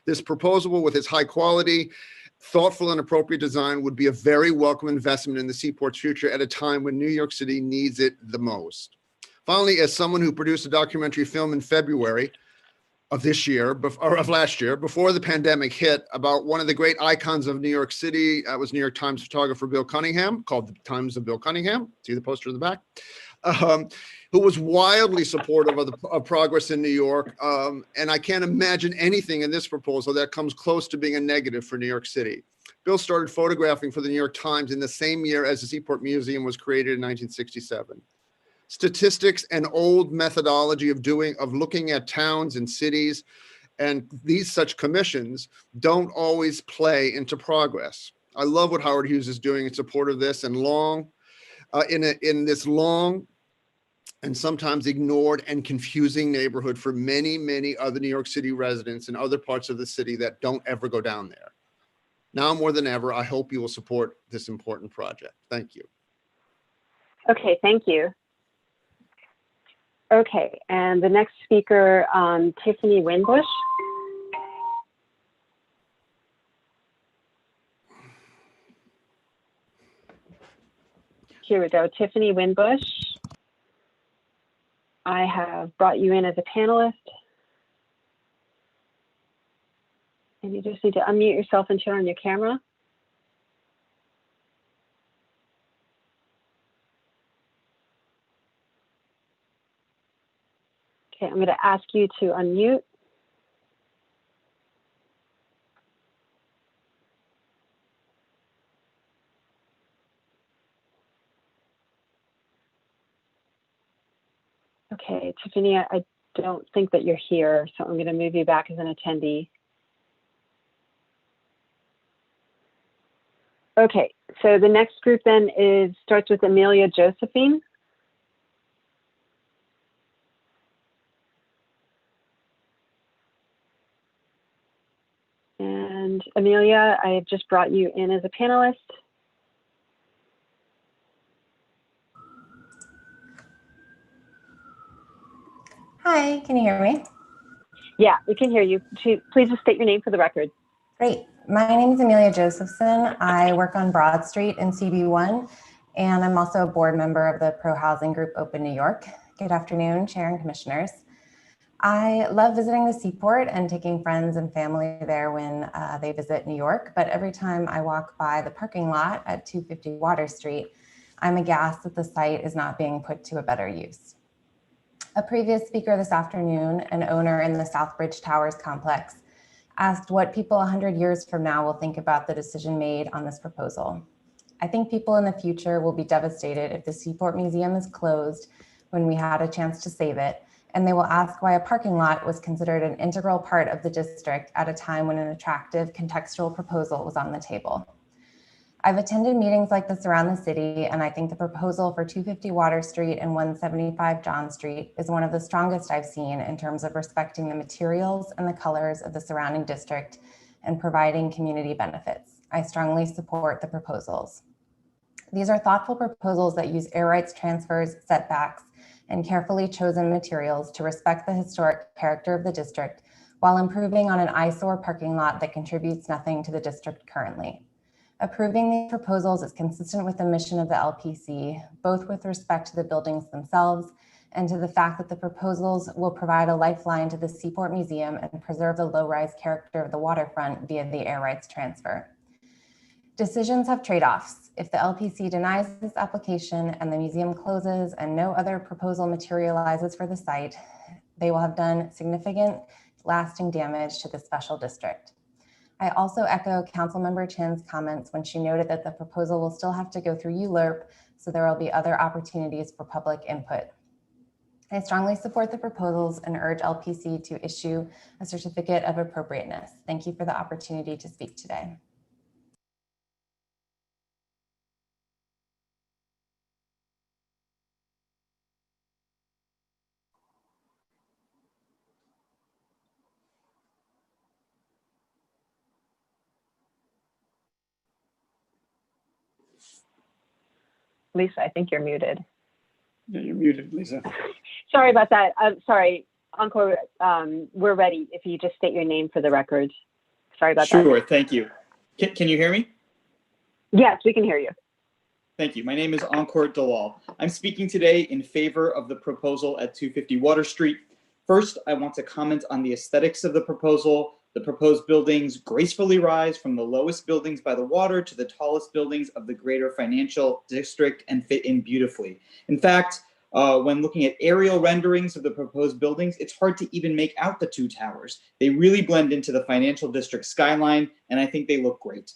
S5: This proposal, with its high quality, thoughtful and appropriate design, would be a very welcome investment in the Seaport's future at a time when New York City needs it the most. Finally, as someone who produced a documentary film in February of this year, or of last year, before the pandemic hit, about one of the great icons of New York City, was New York Times photographer Bill Cunningham, called The Times of Bill Cunningham. See the poster in the back? Who was wildly supportive of progress in New York. And I can't imagine anything in this proposal that comes close to being a negative for New York City. Bill started photographing for the New York Times in the same year as the Seaport Museum was created in 1967. Statistics and old methodology of looking at towns and cities and these such commissions don't always play into progress. I love what Howard Hughes is doing in support of this, and in this long and sometimes ignored and confusing neighborhood for many, many other New York City residents and other parts of the city that don't ever go down there. Now more than ever, I hope you will support this important project. Thank you.
S15: Okay, thank you. Okay, and the next speaker, Tiffany Winbush. Here we go, Tiffany Winbush. I have brought you in as a panelist. And you just need to unmute yourself and turn on your camera. Okay, I'm going to ask you to unmute. Okay, Tiffany, I don't think that you're here, so I'm going to move you back as an attendee. Okay, so the next group then starts with Amelia Josephine. And Amelia, I have just brought you in as a panelist.
S13: Hi, can you hear me?
S15: Yeah, we can hear you. Please just state your name for the record.
S13: Great. My name is Amelia Josephson. I work on Broad Street in CB1, and I'm also a board member of the pro-housing group Open New York. Good afternoon, Chair and Commissioners. I love visiting the Seaport and taking friends and family there when they visit New York, but every time I walk by the parking lot at 250 Water Street, I'm aghast that the site is not being put to a better use. A previous speaker this afternoon, an owner in the Southbridge Towers complex, asked what people 100 years from now will think about the decision made on this proposal. I think people in the future will be devastated if the Seaport Museum is closed when we had a chance to save it, and they will ask why a parking lot was considered an integral part of the district at a time when an attractive contextual proposal was on the table. I've attended meetings like this around the city, and I think the proposal for 250 Water Street and 175 John Street is one of the strongest I've seen in terms of respecting the materials and the colors of the surrounding district and providing community benefits. I strongly support the proposals. These are thoughtful proposals that use air rights transfers, setbacks, and carefully chosen materials to respect the historic character of the district while improving on an eyesore parking lot that contributes nothing to the district currently. Approving these proposals is consistent with the mission of the LPC, both with respect to the buildings themselves and to the fact that the proposals will provide a lifeline to the Seaport Museum and preserve the low-rise character of the waterfront via the air rights transfer. Decisions have trade-offs. If the LPC denies this application and the museum closes and no other proposal materializes for the site, they will have done significant lasting damage to the special district. I also echo Councilmember Chin's comments when she noted that the proposal will still have to go through ULURP, so there will be other opportunities for public input. I strongly support the proposals and urge LPC to issue a certificate of appropriateness. Thank you for the opportunity to speak today.
S15: Lisa, I think you're muted.
S17: Yeah, you're muted, Lisa.
S15: Sorry about that. I'm sorry. Encore, we're ready. If you just state your name for the record. Sorry about that.
S17: Sure, thank you. Can you hear me?
S15: Yes, we can hear you.
S17: Thank you. My name is Encore Dalal. I'm speaking today in favor of the proposal at 250 Water Street. First, I want to comment on the aesthetics of the proposal. The proposed buildings gracefully rise from the lowest buildings by the water to the tallest buildings of the greater financial district and fit in beautifully. In fact, when looking at aerial renderings of the proposed buildings, it's hard to even make out the two towers. They really blend into the financial district skyline, and I think they look great.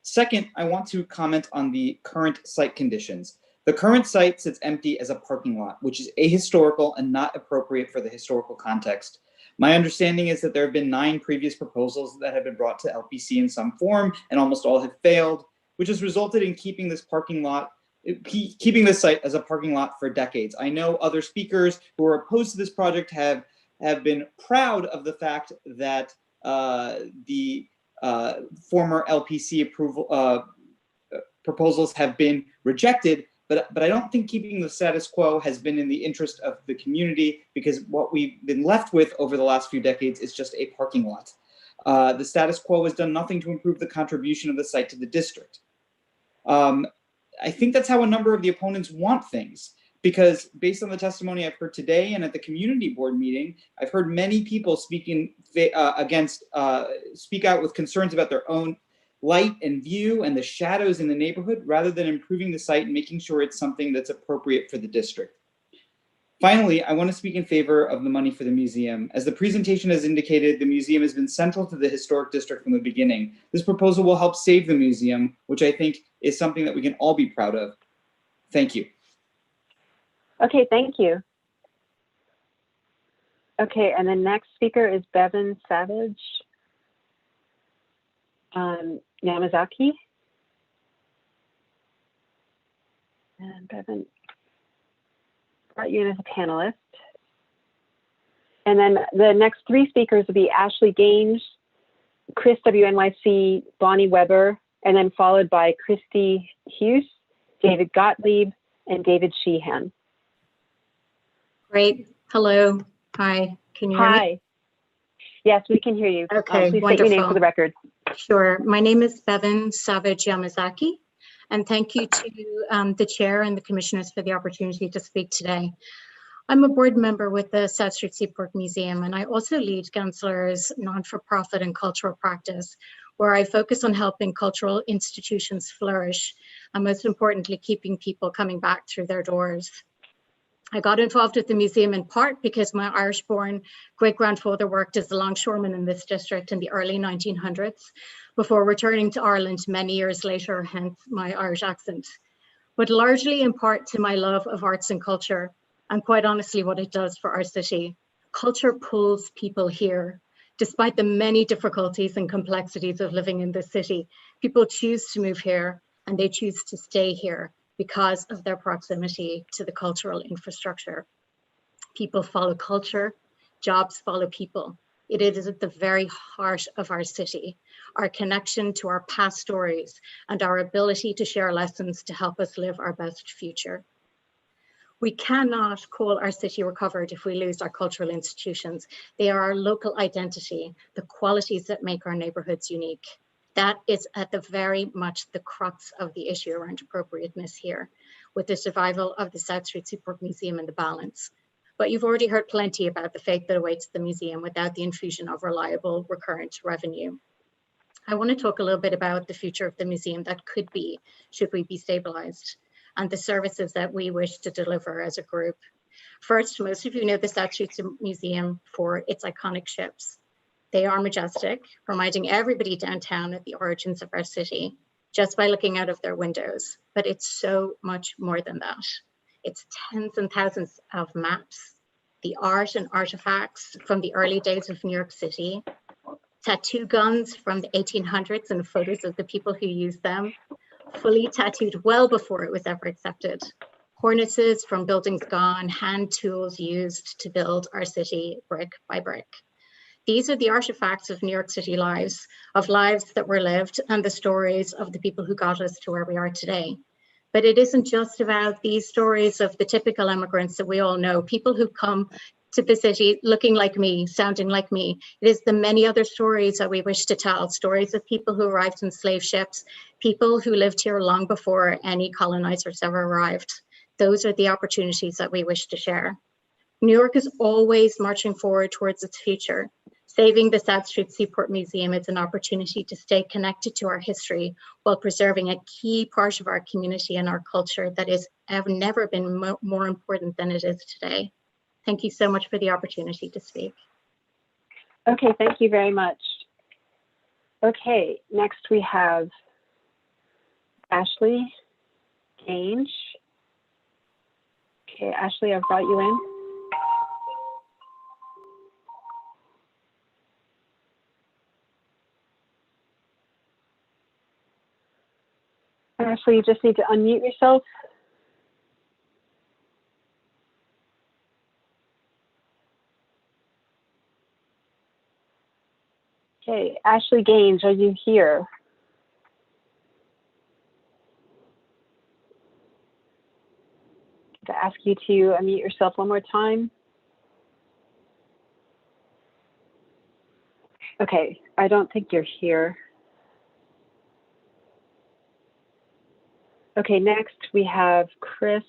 S17: Second, I want to comment on the current site conditions. The current site sits empty as a parking lot, which is ahistorical and not appropriate for the historical context. My understanding is that there have been 9 previous proposals that have been brought to LPC in some form, and almost all have failed, which has resulted in keeping this site as a parking lot for decades. I know other speakers who are opposed to this project have been proud of the fact that the former LPC approval proposals have been rejected, but I don't think keeping the status quo has been in the interest of the community, because what we've been left with over the last few decades is just a parking lot. The status quo has done nothing to improve the contribution of the site to the district. I think that's how a number of the opponents want things, because based on the testimony I've heard today and at the community board meeting, I've heard many people speak out with concerns about their own light and view and the shadows in the neighborhood, rather than improving the site and making sure it's something that's appropriate for the district. Finally, I want to speak in favor of the money for the museum. As the presentation has indicated, the museum has been central to the historic district from the beginning. This proposal will help save the museum, which I think is something that we can all be proud of. Thank you.
S15: Okay, thank you. Okay, and the next speaker is Bevan Savage. Yamazaki. And Bevan, brought you in as a panelist. And then the next 3 speakers will be Ashley Gaines, Chris WNYC, Bonnie Weber, and then followed by Christy Hughes, David Gottlieb, and David Sheehan.
S19: Great. Hello. Hi. Can you hear me?
S15: Hi. Yes, we can hear you.
S19: Okay,
S15: please
S19: wonderful.
S15: state your name for the record.
S19: Sure. My name is Bevan Savage Yamazaki, and thank you to the chair and the commissioners for the opportunity to speak today. I'm a board member with the South Street Seaport Museum, and I also lead Gensler's non-for-profit and cultural practice, where I focus on helping cultural institutions flourish, and most importantly, keeping people coming back through their doors. I got involved with the museum in part because my Irish-born great-grandfather worked as a longshoreman in this district in the early 1900s, before returning to Ireland many years later, hence my Irish accent. But largely in part to my love of arts and culture, and quite honestly what it does for our city. Culture pulls people here. Despite the many difficulties and complexities of living in this city, people choose to move here, and they choose to stay here because of their proximity to the cultural infrastructure. People follow culture, jobs follow people. It is at the very heart of our city, our connection to our past stories and our ability to share lessons to help us live our best future. We cannot call our city recovered if we lose our cultural institutions. They are our local identity, the qualities that make our neighborhoods unique. That is at the very much the crux of the issue around appropriateness here, with the survival of the South Street Seaport Museum and the balance. But you've already heard plenty about the fate that awaits the museum without the infusion of reliable recurrent revenue. I want to talk a little bit about the future of the museum that could be, should we be stabilized, and the services that we wish to deliver as a group. First, most of you know the South Street Museum for its iconic ships. They are majestic, reminding everybody downtown of the origins of our city, just by looking out of their windows. But it's so much more than that. It's tens and thousands of maps, the art and artifacts from the early days of New York City, tattoo guns from the 1800s and photos of the people who used them, fully tattooed well before it was ever accepted. Cornices from buildings gone, hand tools used to build our city brick by brick. These are the artifacts of New York City lives, of lives that were lived, and the stories of the people who got us to where we are today. But it isn't just about these stories of the typical immigrants that we all know, people who come to the city looking like me, sounding like me. It is the many other stories that we wish to tell, stories of people who arrived in slave ships, people who lived here long before any colonizers ever arrived. Those are the opportunities that we wish to share. New York is always marching forward towards its future. Saving the South Street Seaport Museum is an opportunity to stay connected to our history while preserving a key part of our community and our culture that has never been more important than it is today. Thank you so much for the opportunity to speak.
S15: Okay, thank you very much. Okay, next we have Ashley Gange. Okay, Ashley, I've brought you in. Ashley, you just need to unmute yourself. Okay, Ashley Gaines, are you here? To ask you to unmute yourself one more time. Okay, I don't think you're here. Okay, next we have Christopher.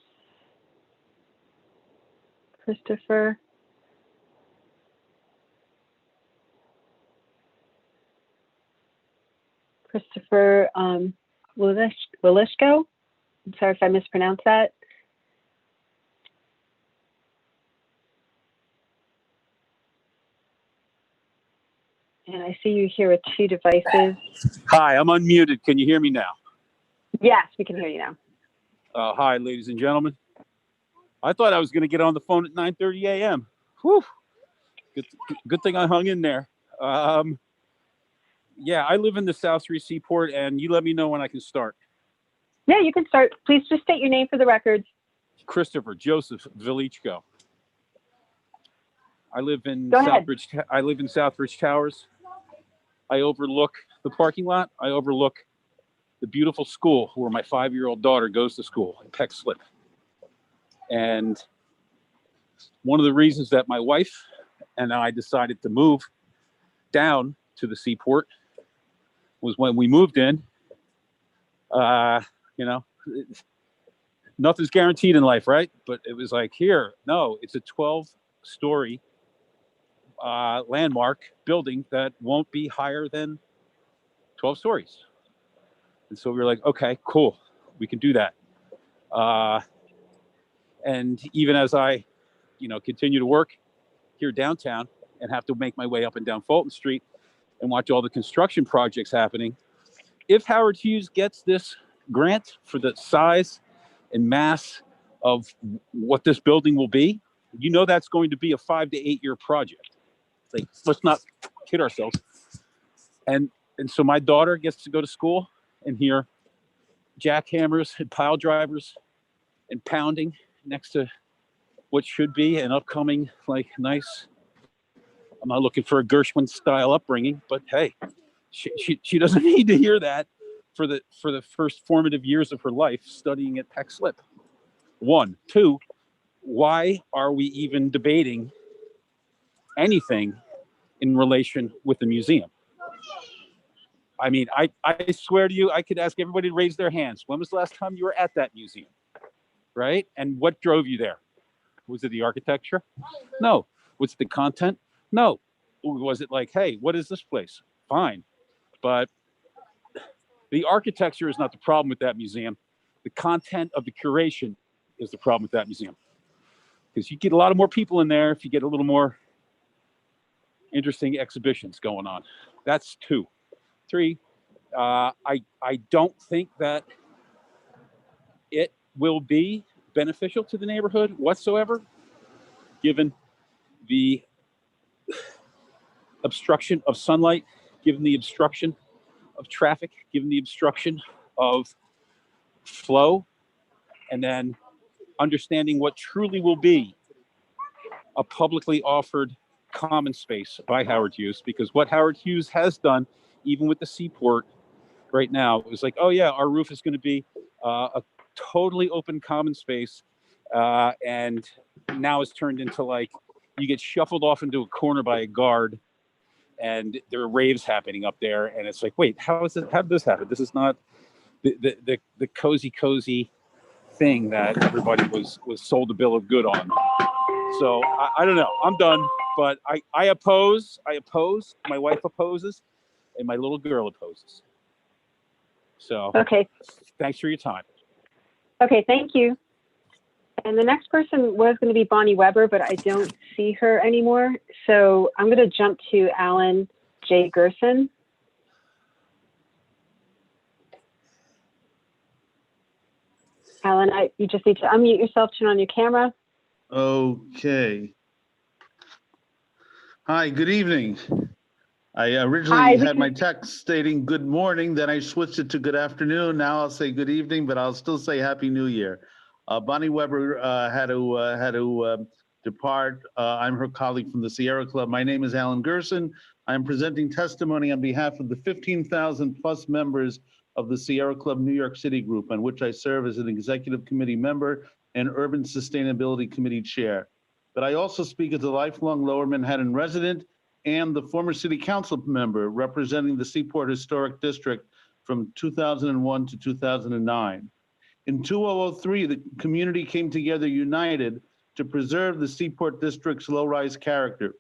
S15: Wilishko. I'm sorry if I mispronounced that. And I see you here with two devices.
S4: Hi, I'm unmuted. Can you hear me now?
S15: Yes, we can hear you now.
S4: Hi, ladies and gentlemen. I thought I was going to get on the phone at 9:30 a.m. Whew. Good thing I hung in there. Yeah, I live in the South Street Seaport, and you let me know when I can start.
S15: Yeah, you can start. Please just state your name for the record.
S4: Christopher Joseph Velichko. I live in
S15: Go ahead.
S4: Southbridge Towers. I overlook the parking lot. I overlook the beautiful school where my 5-year-old daughter goes to school in Peck Slip. And one of the reasons that my wife and I decided to move down to the Seaport was when we moved in, nothing's guaranteed in life, right? But it was like, it's a 12-story landmark building that won't be higher than 12 stories. And so we were like, okay, cool, we can do that. And even as I, continue to work here downtown and have to make my way up and down Fulton Street and watch all the construction projects happening, if Howard Hughes gets this grant for the size and mass of what this building will be, that's going to be a 5 to 8 year project. Like, let's not kid ourselves. And so my daughter gets to go to school and hear jackhammers and pile drivers and pounding next to what should be an upcoming, nice, I'm not looking for a Gershwin style upbringing, but hey, she doesn't need to hear that for the first formative years of her life studying at Peck Slip. 1, 2, why are we even debating anything in relation with the museum? I mean, I swear to you, I could ask everybody to raise their hands. When was the last time you were at that museum? Right? And what drove you there? Was it the architecture? No. Was it the content? No. Was it like, hey, what is this place? Fine. But The architecture is not the problem with that museum. The content of the curation is the problem with that museum. Because you get a lot of more people in there if you get a little more interesting exhibitions going on. That's 2. 3, I don't think that it will be beneficial to the neighborhood whatsoever, given the obstruction of sunlight, given the obstruction of traffic, given the obstruction of flow, and then understanding what truly will be a publicly offered common space by Howard Hughes, because what Howard Hughes has done, even with the Seaport right now, is like, oh yeah, our roof is going to be a totally open common space, and now it's turned into like you get shuffled off into a corner by a guard, and there are raves happening up there, and it's like, wait, how did this happen? This is not the cozy thing that everybody was sold a bill of good on. So I don't know. I'm done. But I oppose. My wife opposes, and my little girl opposes. So
S15: Okay.
S4: Thanks for your time.
S15: Okay, thank you. And the next person was going to be Bonnie Weber, but I don't see her anymore. So I'm going to jump to Alan J. Gerson. Alan, you just need to unmute yourself, turn on your camera.
S6: Okay. Hi, good evening. I originally had my text stating good morning, then I switched it to good afternoon. Now I'll say good evening, but I'll still say Happy New Year. Bonnie Weber had to depart. I'm her colleague from the Sierra Club. My name is Alan Gerson. I'm presenting testimony on behalf of the 15,000 plus members of the Sierra Club New York City group, on which I serve as an executive committee member and urban sustainability committee chair. But I also speak as a lifelong Lower Manhattan resident and the former city council member representing the Seaport Historic District from 2001 to 2009. In 2003, the community came together united to preserve the Seaport District's low-rise character.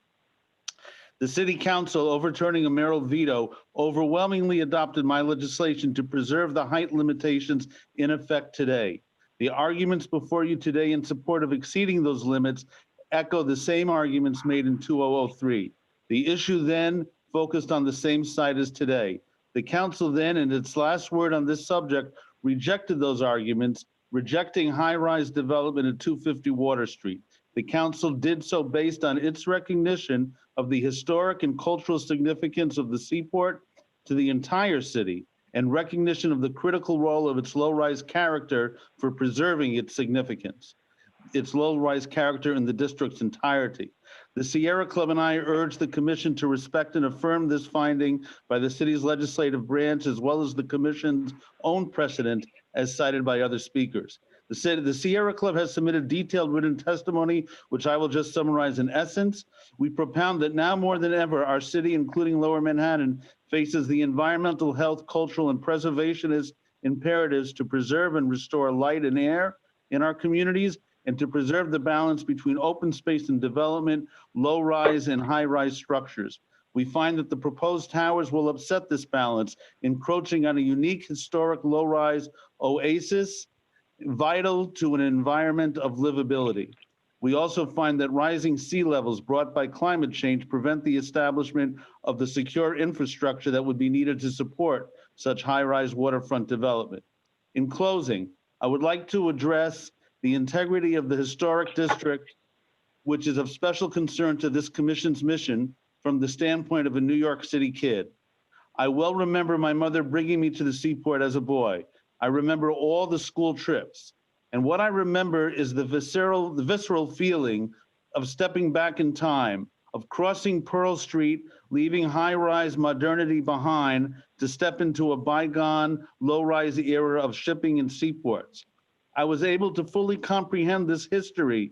S6: The city council, overturning a mayoral veto, overwhelmingly adopted my legislation to preserve the height limitations in effect today. The arguments before you today in support of exceeding those limits echo the same arguments made in 2003. The issue then focused on the same site as today. The council then, in its last word on this subject, rejected those arguments, rejecting high-rise development at 250 Water Street. The council did so based on its recognition of the historic and cultural significance of the Seaport to the entire city, and recognition of the critical role of its low-rise character for preserving its significance, its low-rise character in the district's entirety. The Sierra Club and I urge the commission to respect and affirm this finding by the city's legislative branch, as well as the commission's own precedent as cited by other speakers. The Sierra Club has submitted detailed written testimony, which I will just summarize in essence. We propound that now more than ever, our city, including Lower Manhattan, faces the environmental, health, cultural, and preservationist imperatives to preserve and restore light and air in our communities, and to preserve the balance between open space and development, low-rise and high-rise structures. We find that the proposed towers will upset this balance, encroaching on a unique historic low-rise oasis, vital to an environment of livability. We also find that rising sea levels brought by climate change prevent the establishment of the secure infrastructure that would be needed to support such high-rise waterfront development. In closing, I would like to address the integrity of the historic district, which is of special concern to this commission's mission from the standpoint of a New York City kid. I well remember my mother bringing me to the Seaport as a boy. I remember all the school trips. And what I remember is the visceral feeling of stepping back in time, of crossing Pearl Street, leaving high-rise modernity behind to step into a bygone, low-rise era of shipping and seaports. I was able to fully comprehend this history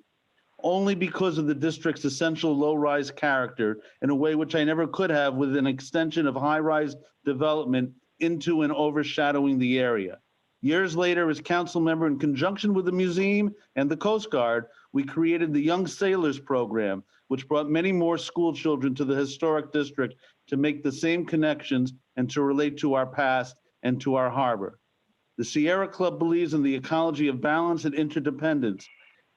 S6: only because of the district's essential low-rise character in a way which I never could have with an extension of high-rise development into and overshadowing the area. Years later, as council member, in conjunction with the museum and the Coast Guard, we created the Young Sailors Program, which brought many more school children to the historic district to make the same connections and to relate to our past and to our harbor. The Sierra Club believes in the ecology of balance and interdependence.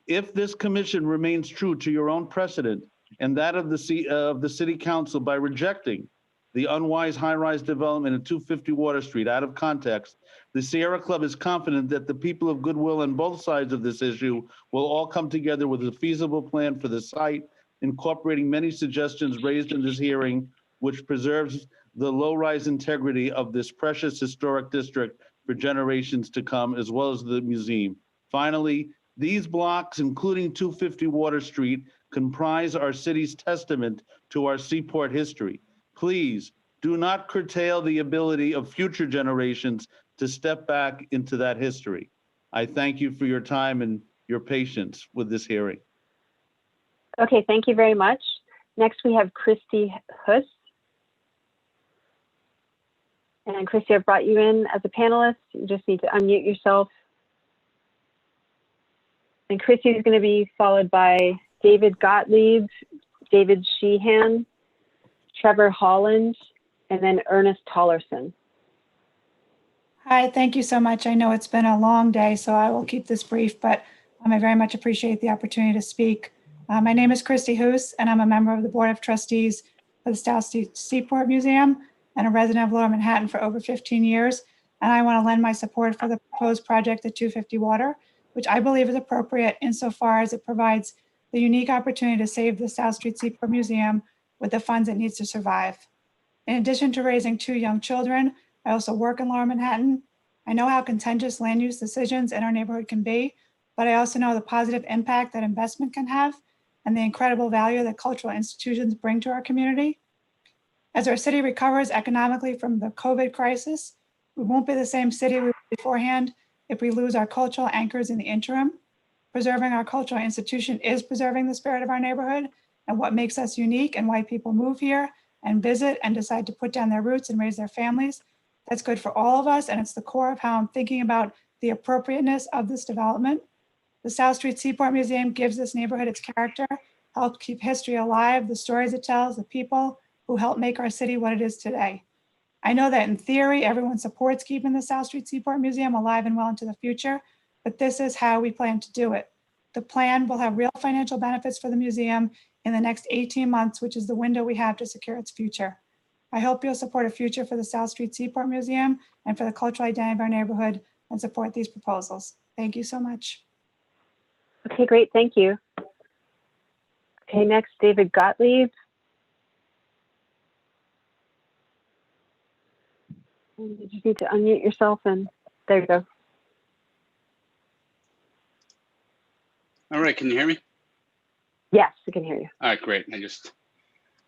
S6: If this commission remains true to your own precedent and that of the City Council by rejecting the unwise high-rise development at 250 Water Street out of context, the Sierra Club is confident that the people of goodwill on both sides of this issue will all come together with a feasible plan for the site, incorporating many suggestions raised in this hearing, which preserves the low-rise integrity of this precious historic district for generations to come, as well as the museum. Finally, these blocks, including 250 Water Street, comprise our city's testament to our Seaport history. Please do not curtail the ability of future generations to step back into that history. I thank you for your time and your patience with this hearing.
S15: Okay, thank you very much. Next, we have Christy Huss. And Christy, I've brought you in as a panelist. You just need to unmute yourself. And Christy is going to be followed by David Gottlieb, David Sheehan, Trevor Holland, and then Ernest Tollerson.
S10: Hi, thank you so much. I know it's been a long day, so I will keep this brief, but I very much appreciate the opportunity to speak. My name is Christy Hoos, and I'm a member of the Board of Trustees for the South Street Seaport Museum and a resident of Lower Manhattan for over 15 years. And I want to lend my support for the proposed project at 250 Water, which I believe is appropriate insofar as it provides the unique opportunity to save the South Street Seaport Museum with the funds it needs to survive. In addition to raising 2 young children, I also work in Lower Manhattan. I know how contentious land use decisions in our neighborhood can be, but I also know the positive impact that investment can have and the incredible value that cultural institutions bring to our community. As our city recovers economically from the COVID crisis, we won't be the same city we were beforehand if we lose our cultural anchors in the interim. Preserving our cultural institution is preserving the spirit of our neighborhood and what makes us unique and why people move here and visit and decide to put down their roots and raise their families. That's good for all of us, and it's the core of how I'm thinking about the appropriateness of this development. The South Street Seaport Museum gives this neighborhood its character, helps keep history alive, the stories it tells, the people who help make our city what it is today. I know that in theory, everyone supports keeping the South Street Seaport Museum alive and well into the future, but this is how we plan to do it. The plan will have real financial benefits for the museum in the next 18 months, which is the window we have to secure its future. I hope you'll support a future for the South Street Seaport Museum and for the cultural identity of our neighborhood and support these proposals. Thank you so much.
S15: Okay, great, thank you. Okay, next, David Gottlieb. And you just need to unmute yourself and there you go.
S20: All right, can you hear me?
S15: Yes, I can hear you.
S20: All right, great. As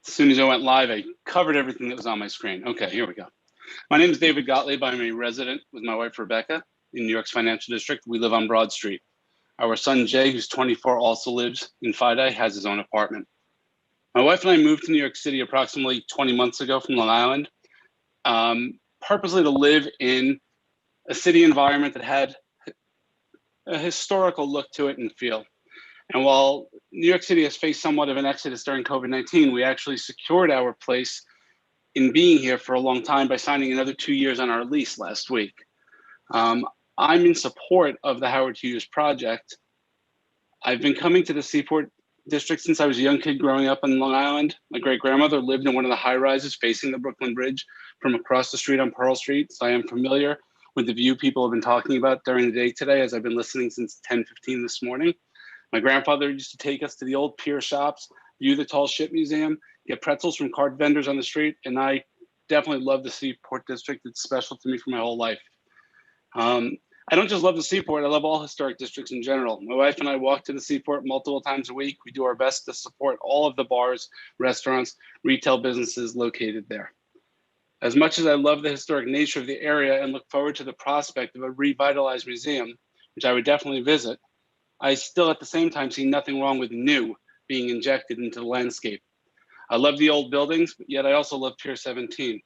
S20: soon as I went live, I covered everything that was on my screen. Okay, here we go. My name is David Gottlieb. I'm a resident with my wife, Rebecca, in New York's financial district. We live on Broad Street. Our son, Jay, who's 24, also lives in Fidei, has his own apartment. My wife and I moved to New York City approximately 20 months ago from Long Island, purposely to live in a city environment that had a historical look to it and feel. And while New York City has faced somewhat of an exodus during COVID-19, we actually secured our place in being here for a long time by signing another 2 years on our lease last week. I'm in support of the Howard Hughes project. I've been coming to the Seaport district since I was a young kid growing up on Long Island. My great-grandmother lived in one of the high rises facing the Brooklyn Bridge from across the street on Pearl Street, so I am familiar with the view people have been talking about during the day today, as I've been listening since 10:15 this morning. My grandfather used to take us to the old pier shops, view the tall ship museum, get pretzels from cart vendors on the street, and I definitely love the Seaport district. It's special to me for my whole life. I don't just love the Seaport, I love all historic districts in general. My wife and I walk to the Seaport multiple times a week. We do our best to support all of the bars, restaurants, retail businesses located there. As much as I love the historic nature of the area and look forward to the prospect of a revitalized museum, which I would definitely visit, I still at the same time see nothing wrong with new being injected into the landscape. I love the old buildings, but yet I also love Pier 17.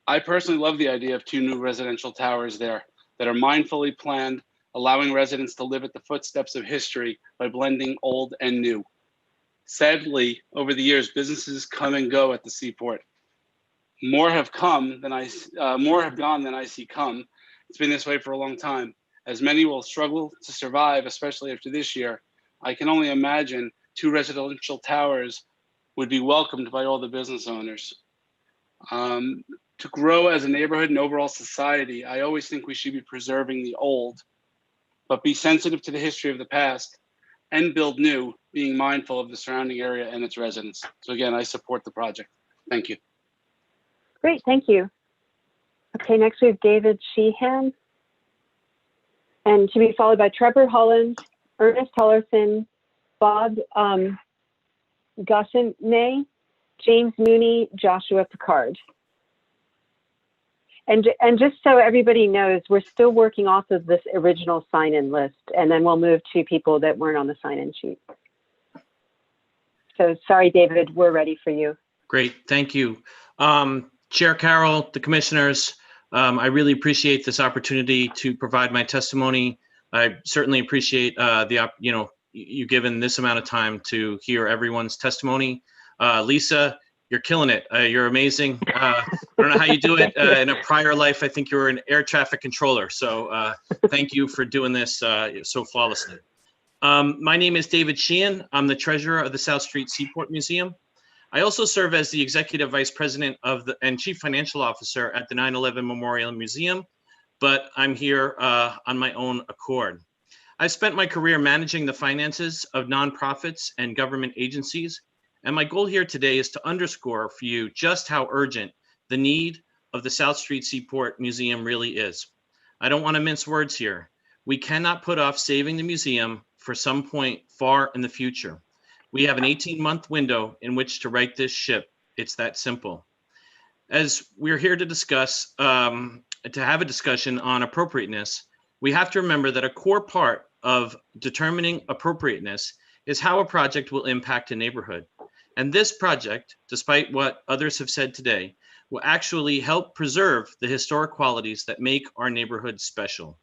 S20: I personally love the idea of 2 new residential towers there that are mindfully planned, allowing residents to live at the footsteps of history by blending old and new. Sadly, over the years, businesses come and go at the Seaport. More have come than more have gone than I see come. It's been this way for a long time. As many will struggle to survive, especially after this year, I can only imagine 2 residential towers would be welcomed by all the business owners. To grow as a neighborhood and overall society, I always think we should be preserving the old, but be sensitive to the history of the past and build new, being mindful of the surrounding area and its residents. So again, I support the project. Thank you.
S15: Great, thank you. Okay, next we have David Sheehan. And to be followed by Trevor Holland, Ernest Hellerson, Bob Gossenay, James Mooney, Joshua Picard. And just so everybody knows, we're still working off of this original sign-in list, and then we'll move to people that weren't on the sign-in sheet. So sorry, David, we're ready for you.
S2: Great, thank you. Chair Carroll, the commissioners, I really appreciate this opportunity to provide my testimony. I certainly appreciate you given this amount of time to hear everyone's testimony. Lisa, you're killing it. You're amazing. I don't know how you do it. In a prior life, I think you were an air traffic controller. So thank you for doing this so flawlessly. My name is David Sheehan. I'm the treasurer of the South Street Seaport Museum. I also serve as the executive vice president and chief financial officer at the 9/11 Memorial Museum, but I'm here on my own accord. I've spent my career managing the finances of nonprofits and government agencies, and my goal here today is to underscore for you just how urgent the need of the South Street Seaport Museum really is. I don't want to mince words here. We cannot put off saving the museum for some point far in the future. We have an 18-month window in which to right this ship. It's that simple. As we're here to discuss, to have a discussion on appropriateness, we have to remember that a core part of determining appropriateness is how a project will impact a neighborhood. And this project, despite what others have said today, will actually help preserve the historic qualities that make our neighborhood special.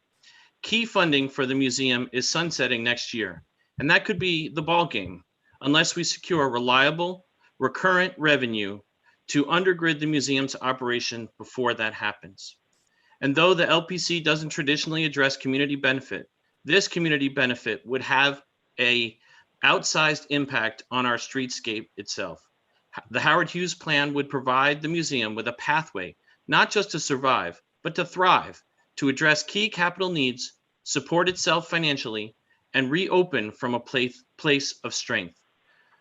S2: Key funding for the museum is sunsetting next year, and that could be the ballgame unless we secure reliable, recurrent revenue to undergird the museum's operation before that happens. And though the LPC doesn't traditionally address community benefit, this community benefit would have an outsized impact on our streetscape itself. The Howard Hughes plan would provide the museum with a pathway, not just to survive, but to thrive, to address key capital needs, support itself financially, and reopen from a place of strength.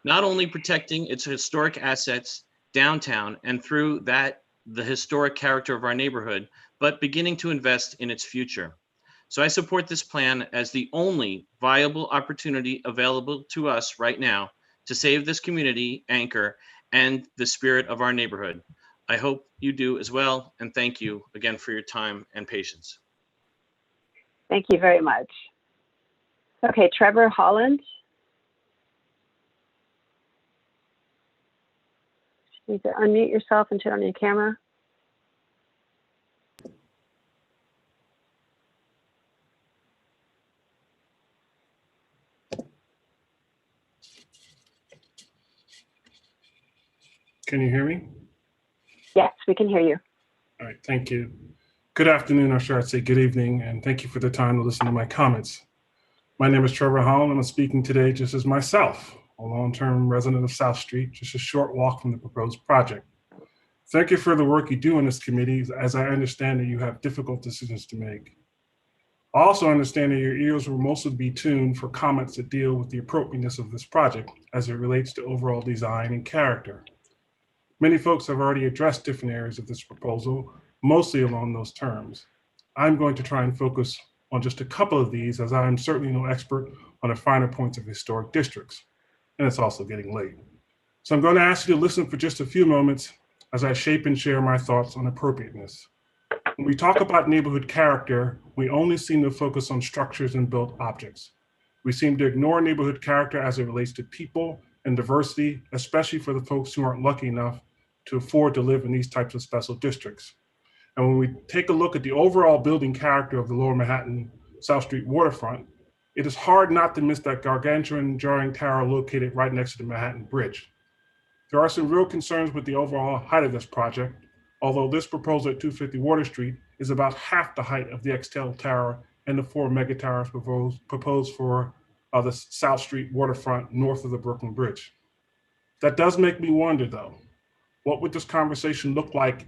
S2: Not only protecting its historic assets downtown and through that, the historic character of our neighborhood, but beginning to invest in its future. So I support this plan as the only viable opportunity available to us right now to save this community anchor and the spirit of our neighborhood. I hope you do as well, and thank you again for your time and patience.
S15: Thank you very much. Okay, Trevor Holland. You need to unmute yourself and turn on your camera.
S23: Can you hear me?
S15: Yes, we can hear you.
S23: All right, thank you. Good afternoon, or should I say good evening, and thank you for the time to listen to my comments. My name is Trevor Holland, and I'm speaking today just as myself, a long-term resident of South Street, just a short walk from the proposed project. Thank you for the work you do in this committee, as I understand that you have difficult decisions to make. I also understand that your ears will mostly be tuned for comments that deal with the appropriateness of this project as it relates to overall design and character. Many folks have already addressed different areas of this proposal, mostly along those terms. I'm going to try and focus on just a couple of these, as I am certainly no expert on the finer points of historic districts, and it's also getting late. So I'm going to ask you to listen for just a few moments as I shape and share my thoughts on appropriateness. When we talk about neighborhood character, we only seem to focus on structures and built objects. We seem to ignore neighborhood character as it relates to people and diversity, especially for the folks who aren't lucky enough to afford to live in these types of special districts. And when we take a look at the overall building character of the Lower Manhattan South Street waterfront, it is hard not to miss that gargantuan jarring tower located right next to the Manhattan Bridge. There are some real concerns with the overall height of this project,
S9: although this proposal at 250 Water Street is about half the height of the Extel Tower and the 4 mega towers proposed for the South Street waterfront north of the Brooklyn Bridge. That does make me wonder, though, what would this conversation look like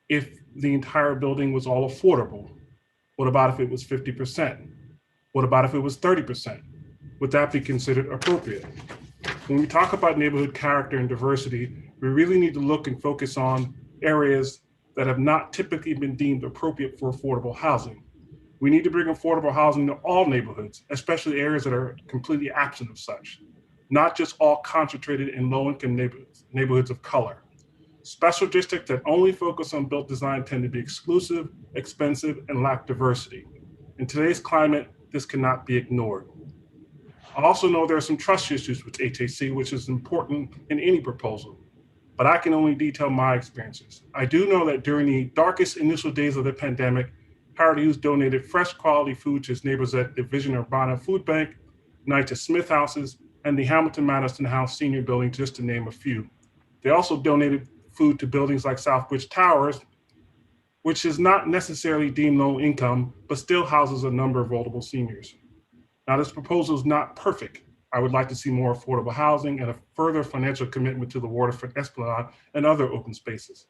S9: if the entire building was all affordable? What about if it was 50%? What about if it was 30%? Would that be considered appropriate? When we talk about neighborhood character and diversity, we really need to look and focus on areas that have not typically been deemed appropriate for affordable housing. We need to bring affordable housing to all neighborhoods, especially areas that are completely absent of such, not just all concentrated in low-income neighborhoods of color. Special districts that only focus on built design tend to be exclusive, expensive, and lack diversity. In today's climate, this cannot be ignored. I also know there are some trust issues with HAC, which is important in any proposal, but I can only detail my experiences. I do know that during the darkest initial days of the pandemic, Howard Hughes donated fresh quality food to his neighbors at the Vision Urbana Food Bank, Knights of Smith Houses, and the Hamilton Madison House Senior Building, just to name a few. They also donated food to buildings like Southbridge Towers, which is not necessarily deemed low income, but still houses a number of vulnerable seniors. Now, this proposal is not perfect. I would like to see more affordable housing and a further financial commitment to the waterfront esplanade and other open spaces.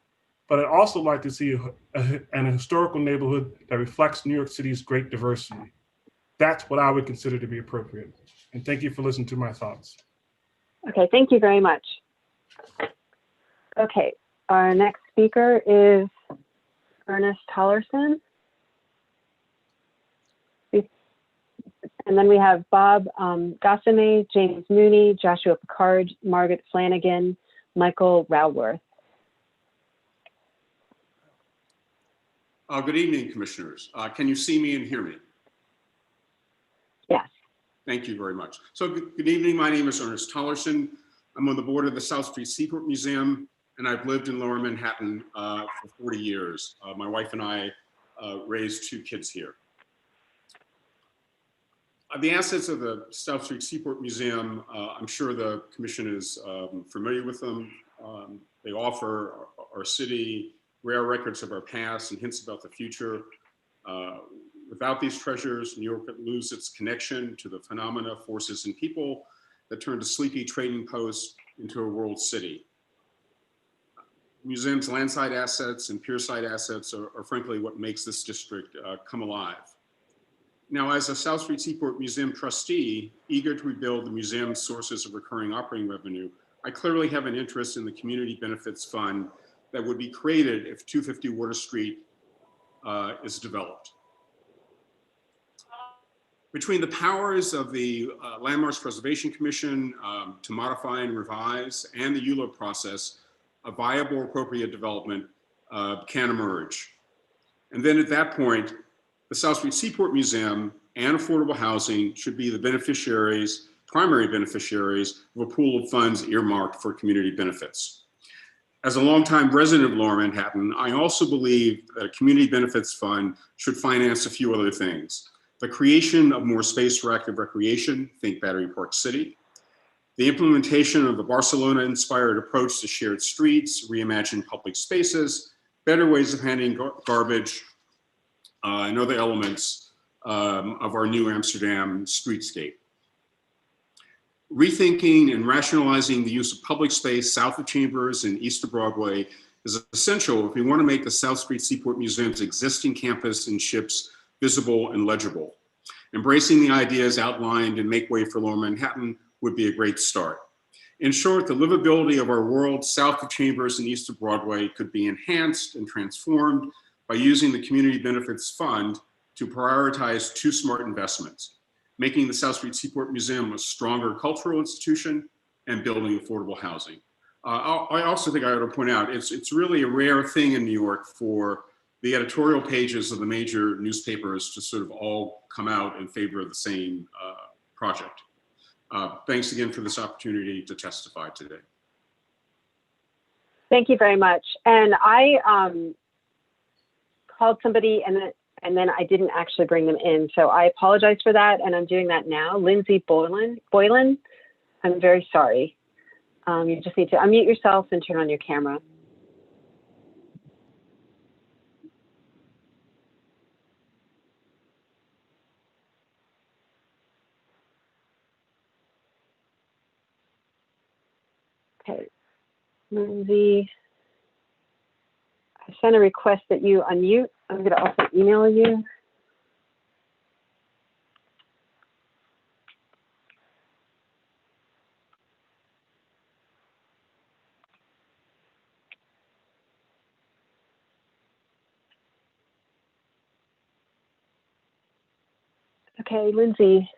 S9: But I'd also like to see an historical neighborhood that reflects New York City's great diversity. That's what I would consider to be appropriate. And thank you for listening to my thoughts.
S15: Okay, thank you very much. Okay, our next speaker is Ernest Tollerson. And then we have Bob Gossame, James Mooney, Joshua Picard, Margaret Flanagan, Michael Raworth.
S12: Good evening, commissioners. Can you see me and hear me?
S15: Yes.
S12: Thank you very much. So good evening. My name is Ernest Tollerson. I'm on the board of the South Street Seaport Museum, and I've lived in Lower Manhattan for 40 years. My wife and I raised 2 kids here. The assets of the South Street Seaport Museum, I'm sure the commission is familiar with them. They offer our city rare records of our past and hints about the future. Without these treasures, New York would lose its connection to the phenomena, forces, and people that turned a sleepy trading post into a world city. Museum's landside assets and pierside assets are frankly what makes this district come alive. Now, as a South Street Seaport Museum trustee, eager to rebuild the museum's sources of recurring operating revenue, I clearly have an interest in the Community Benefits Fund that would be created if 250 Water Street is developed. Between the powers of the Landmarks Preservation Commission to modify and revise and the ULO process, a viable appropriate development can emerge. And then at that point, the South Street Seaport Museum and affordable housing should be the beneficiaries, primary beneficiaries of a pool of funds earmarked for community benefits. As a longtime resident of Lower Manhattan, I also believe that a community benefits fund should finance a few other things. The creation of more space for active recreation, think Battery Park City. The implementation of the Barcelona-inspired approach to shared streets, reimagined public spaces, better ways of handling garbage, and other elements of our new Amsterdam streetscape. Rethinking and rationalizing the use of public space south of Chambers and east of Broadway is essential if we want to make the South Street Seaport Museum's existing campus and ships visible and legible. Embracing the ideas outlined in Make Way for Lower Manhattan would be a great start. In short, the livability of our world south of Chambers and east of Broadway could be enhanced and transformed by using the Community Benefits Fund to prioritize 2 smart investments: making the South Street Seaport Museum a stronger cultural institution and building affordable housing. I also think I ought to point out, it's really a rare thing in New York for the editorial pages of the major newspapers to sort of all come out in favor of the same project. Thanks again for this opportunity to testify today.
S15: Thank you very much. And I called somebody and then I didn't actually bring them in. So I apologize for that. And I'm doing that now. Lindsay Boylan, I'm very sorry. You just need to unmute yourself and turn on your camera. Okay, Lindsay, I sent a request that you unmute. I'm going to also email you. Okay, Lindsay.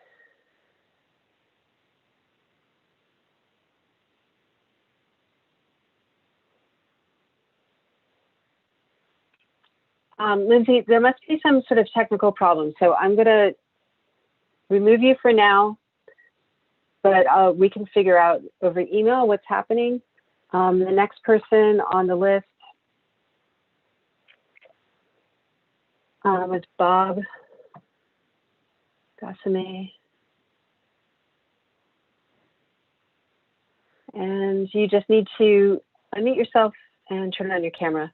S15: Lindsay, there must be some sort of technical problem. So I'm going to remove you for now, but we can figure out over email what's happening. The next person on the list is Bob Gassame. And you just need to unmute yourself and turn on your camera.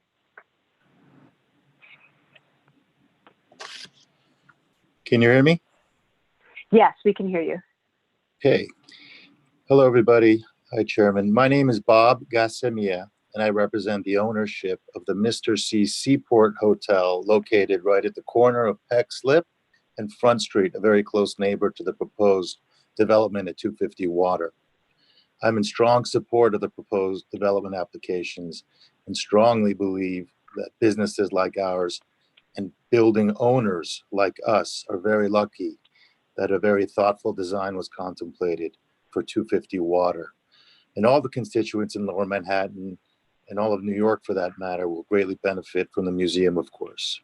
S14: Can you hear me?
S15: Yes, we can hear you.
S14: Okay. Hello, everybody. Hi, Chairman. My name is Bob Gassemia, and I represent the ownership of the Mr. C Seaport Hotel located right at the corner of Peck Slip and Front Street, a very close neighbor to the proposed development at 250 Water. I'm in strong support of the proposed development applications and strongly believe that businesses like ours and building owners like us are very lucky that a very thoughtful design was contemplated for 250 Water. And all the constituents in Lower Manhattan and all of New York, for that matter, will greatly benefit from the museum, of course.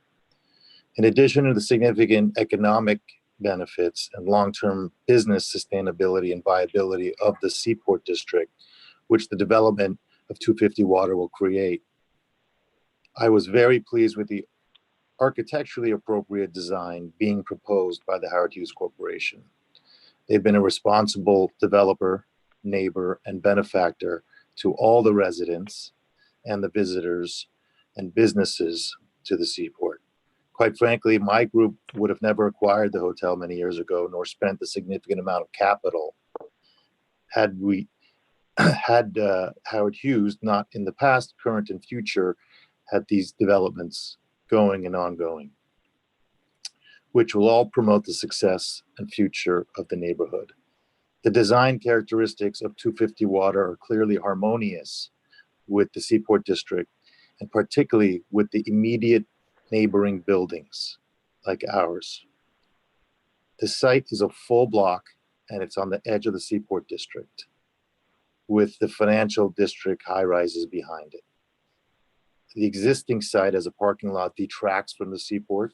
S14: In addition to the significant economic benefits and long-term business sustainability and viability of the Seaport District, which the development of 250 Water will create, I was very pleased with the architecturally appropriate design being proposed by the Howard Hughes Corporation. They've been a responsible developer, neighbor, and benefactor to all the residents and the visitors and businesses to the Seaport. Quite frankly, my group would have never acquired the hotel many years ago, nor spent a significant amount of capital had Howard Hughes not in the past, current, and future had these developments going and ongoing, which will all promote the success and future of the neighborhood. The design characteristics of 250 Water are clearly harmonious with the Seaport District, and particularly with the immediate neighboring buildings like ours. The site is a full block and it's on the edge of the Seaport District with the financial district high rises behind it. The existing site as a parking lot detracts from the Seaport,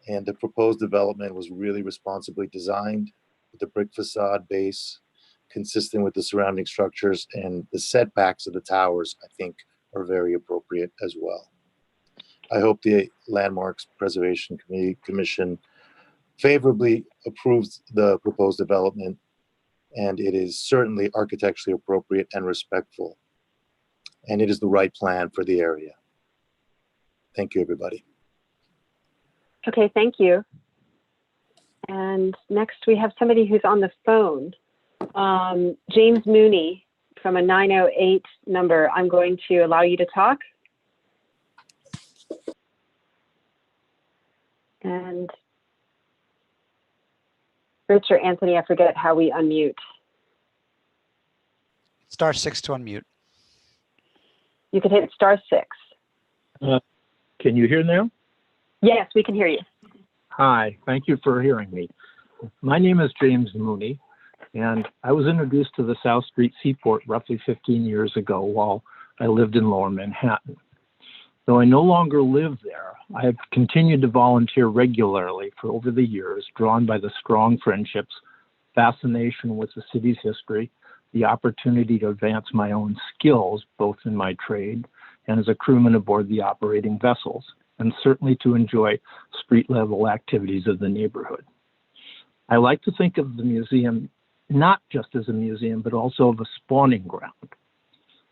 S14: and the proposed development was really responsibly designed with a brick facade base consistent with the surrounding structures, and the setbacks of the towers, I think, are very appropriate as well. I hope the Landmarks Preservation Commission favorably approves the proposed development, and it is certainly architecturally appropriate and respectful, and it is the right plan for the area. Thank you, everybody.
S15: Okay, thank you. And next we have somebody who's on the phone. James Mooney from a 908 number. I'm going to allow you to talk. And Rich or Anthony, I forget how we unmute.
S21: *6 to unmute.
S15: You can hit *6.
S22: Can you hear now?
S15: Yes, we can hear you.
S22: Hi, thank you for hearing me. My name is James Mooney, and I was introduced to the South Street Seaport roughly 15 years ago while I lived in Lower Manhattan. Though I no longer live there, I have continued to volunteer regularly for over the years, drawn by the strong friendships, fascination with the city's history, the opportunity to advance my own skills, both in my trade and as a crewman aboard the operating vessels, and certainly to enjoy street-level activities of the neighborhood. I like to think of the museum not just as a museum, but also of a spawning ground.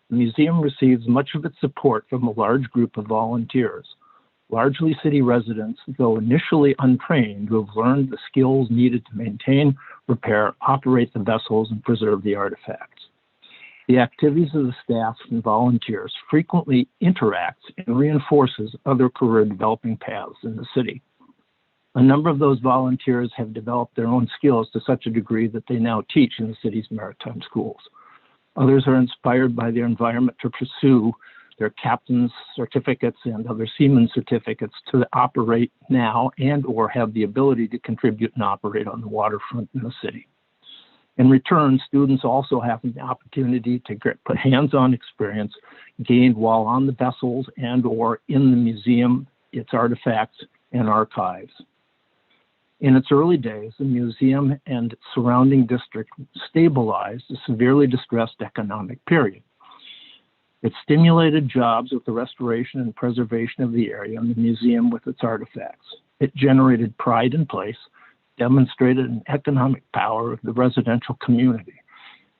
S22: The museum receives much of its support from a large group of volunteers, largely city residents, though initially untrained, who have learned the skills needed to maintain, repair, operate the vessels, and preserve the artifacts. The activities of the staff and volunteers frequently interacts and reinforces other career developing paths in the city. A number of those volunteers have developed their own skills to such a degree that they now teach in the city's maritime schools. Others are inspired by their environment to pursue their captain's certificates and other seaman certificates to operate now and or have the ability to contribute and operate on the waterfront in the city. In return, students also have the opportunity to get hands-on experience gained while on the vessels and or in the museum, its artifacts, and archives. In its early days, the museum and its surrounding district stabilized a severely distressed economic period. It stimulated jobs with the restoration and preservation of the area and the museum with its artifacts. It generated pride in place, demonstrated an economic power of the residential community.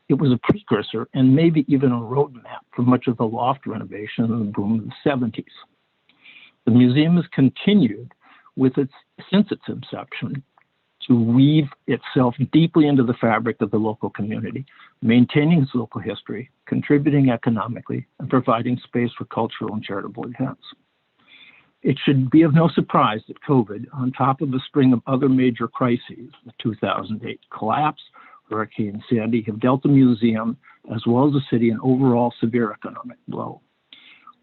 S22: It was a precursor and maybe even a roadmap for much of the loft renovation and the boom of the 70s. The museum has continued since its inception to weave itself deeply into the fabric of the local community, maintaining its local history, contributing economically, and providing space for cultural and charitable events. It should be of no surprise that COVID, on top of a string of other major crises, the 2008 collapse, Hurricane Sandy, have dealt the museum, as well as the city, an overall severe economic blow.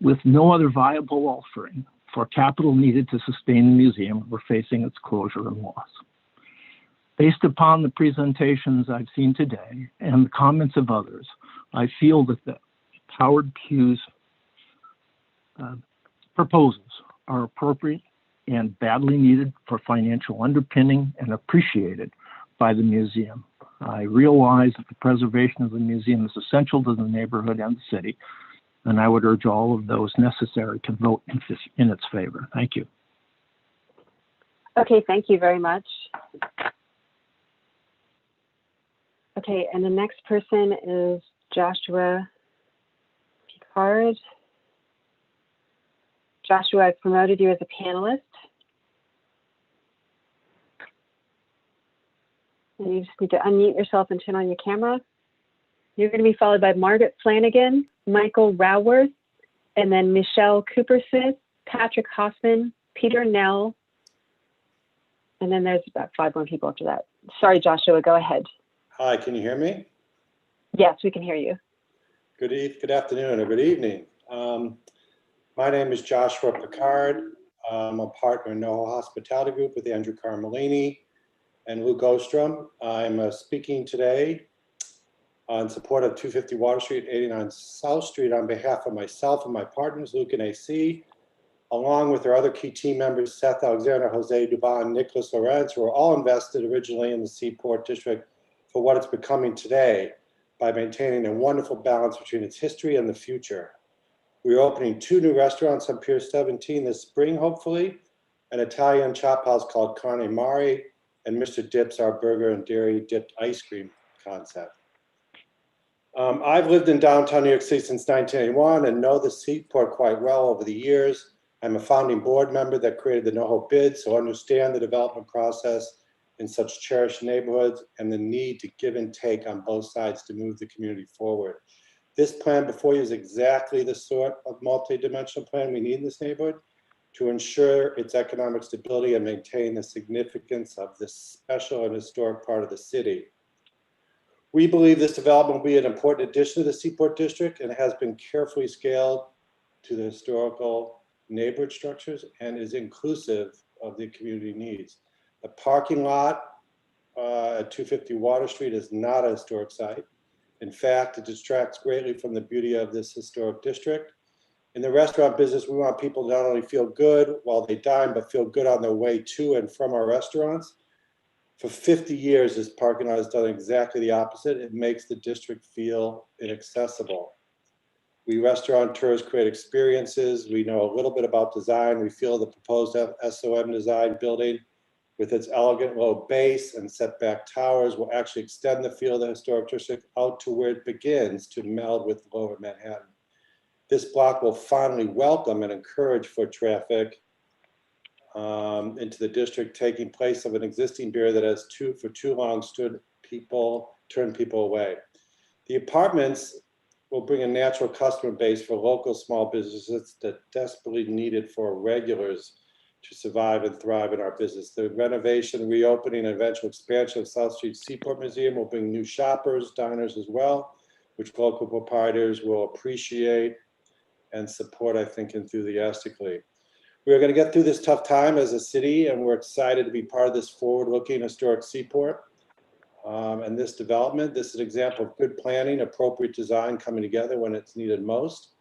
S22: With no other viable offering for capital needed to sustain the museum, we're facing its closure and loss. Based upon the presentations I've seen today and the comments of others, I feel that the Howard Pugh's proposals are appropriate and badly needed for financial underpinning and appreciated by the museum. I realize that the preservation of the museum is essential to the neighborhood and the city, and I would urge all of those necessary to vote in its favor. Thank you.
S15: Okay, thank you very much. Okay, and the next person is Joshua Picard. Joshua, I've promoted you as a panelist. And you just need to unmute yourself and turn on your camera. You're going to be followed by Margaret Flanagan, Michael Raworth, and then Michelle Coopersmith, Patrick Hoffman, Peter Nell, and then there's about 5 more people after that. Sorry, Joshua, go ahead.
S7: Hi, can you hear me?
S15: Yes, we can hear you.
S7: Good afternoon or good evening. My name is Joshua Picard. I'm a partner in NoHo Hospitality Group with Andrew Carmelini and Luke Ostrom. I'm speaking today in support of 250 Water Street, 89 South Street on behalf of myself and my partners, Luke and AC, along with our other key team members, Seth Alexander, Jose Duban, Nicholas Lorenz, who were all invested originally in the Seaport District for what it's becoming today by maintaining a wonderful balance between its history and the future. We are opening 2 new restaurants on Pier 17 this spring, hopefully, an Italian chop house called Carne Mari, and Mr. Dips, our burger and dairy dipped ice cream concept. I've lived in downtown New York City since 1981 and know the Seaport quite well over the years. I'm a founding board member that created the NoHo bid, so understand the development process in such cherished neighborhoods and the need to give and take on both sides to move the community forward. This plan before you is exactly the sort of multi-dimensional plan we need in this neighborhood to ensure its economic stability and maintain the significance of this special and historic part of the city. We believe this development will be an important addition to the Seaport District and has been carefully scaled to the historical neighborhood structures and is inclusive of the community needs. The parking lot at 250 Water Street is not a historic site. In fact, it distracts greatly from the beauty of this historic district. In the restaurant business, we want people to not only feel good while they dine, but feel good on their way to and from our restaurants. For 50 years, this parking lot has done exactly the opposite. It makes the district feel inaccessible. We restaurateurs create experiences. We know a little bit about design. We feel the proposed SOM design building with its elegant low base and setback towers will actually extend the feel of the historic district out to where it begins to meld with lower Manhattan. This block will finally welcome and encourage foot traffic into the district, taking place of an existing barrier that has for too long turned people away. The apartments will bring a natural customer base for local small businesses that desperately need it for regulars to survive and thrive in our business. The renovation, reopening, and eventual expansion of South Street Seaport Museum will bring new shoppers, diners as well, which local proprietors will appreciate and support, I think, enthusiastically. We are going to get through this tough time as a city, and we're excited to be part of this forward-looking historic seaport. And this development, this is an example of good planning, appropriate design coming together when it's needed most.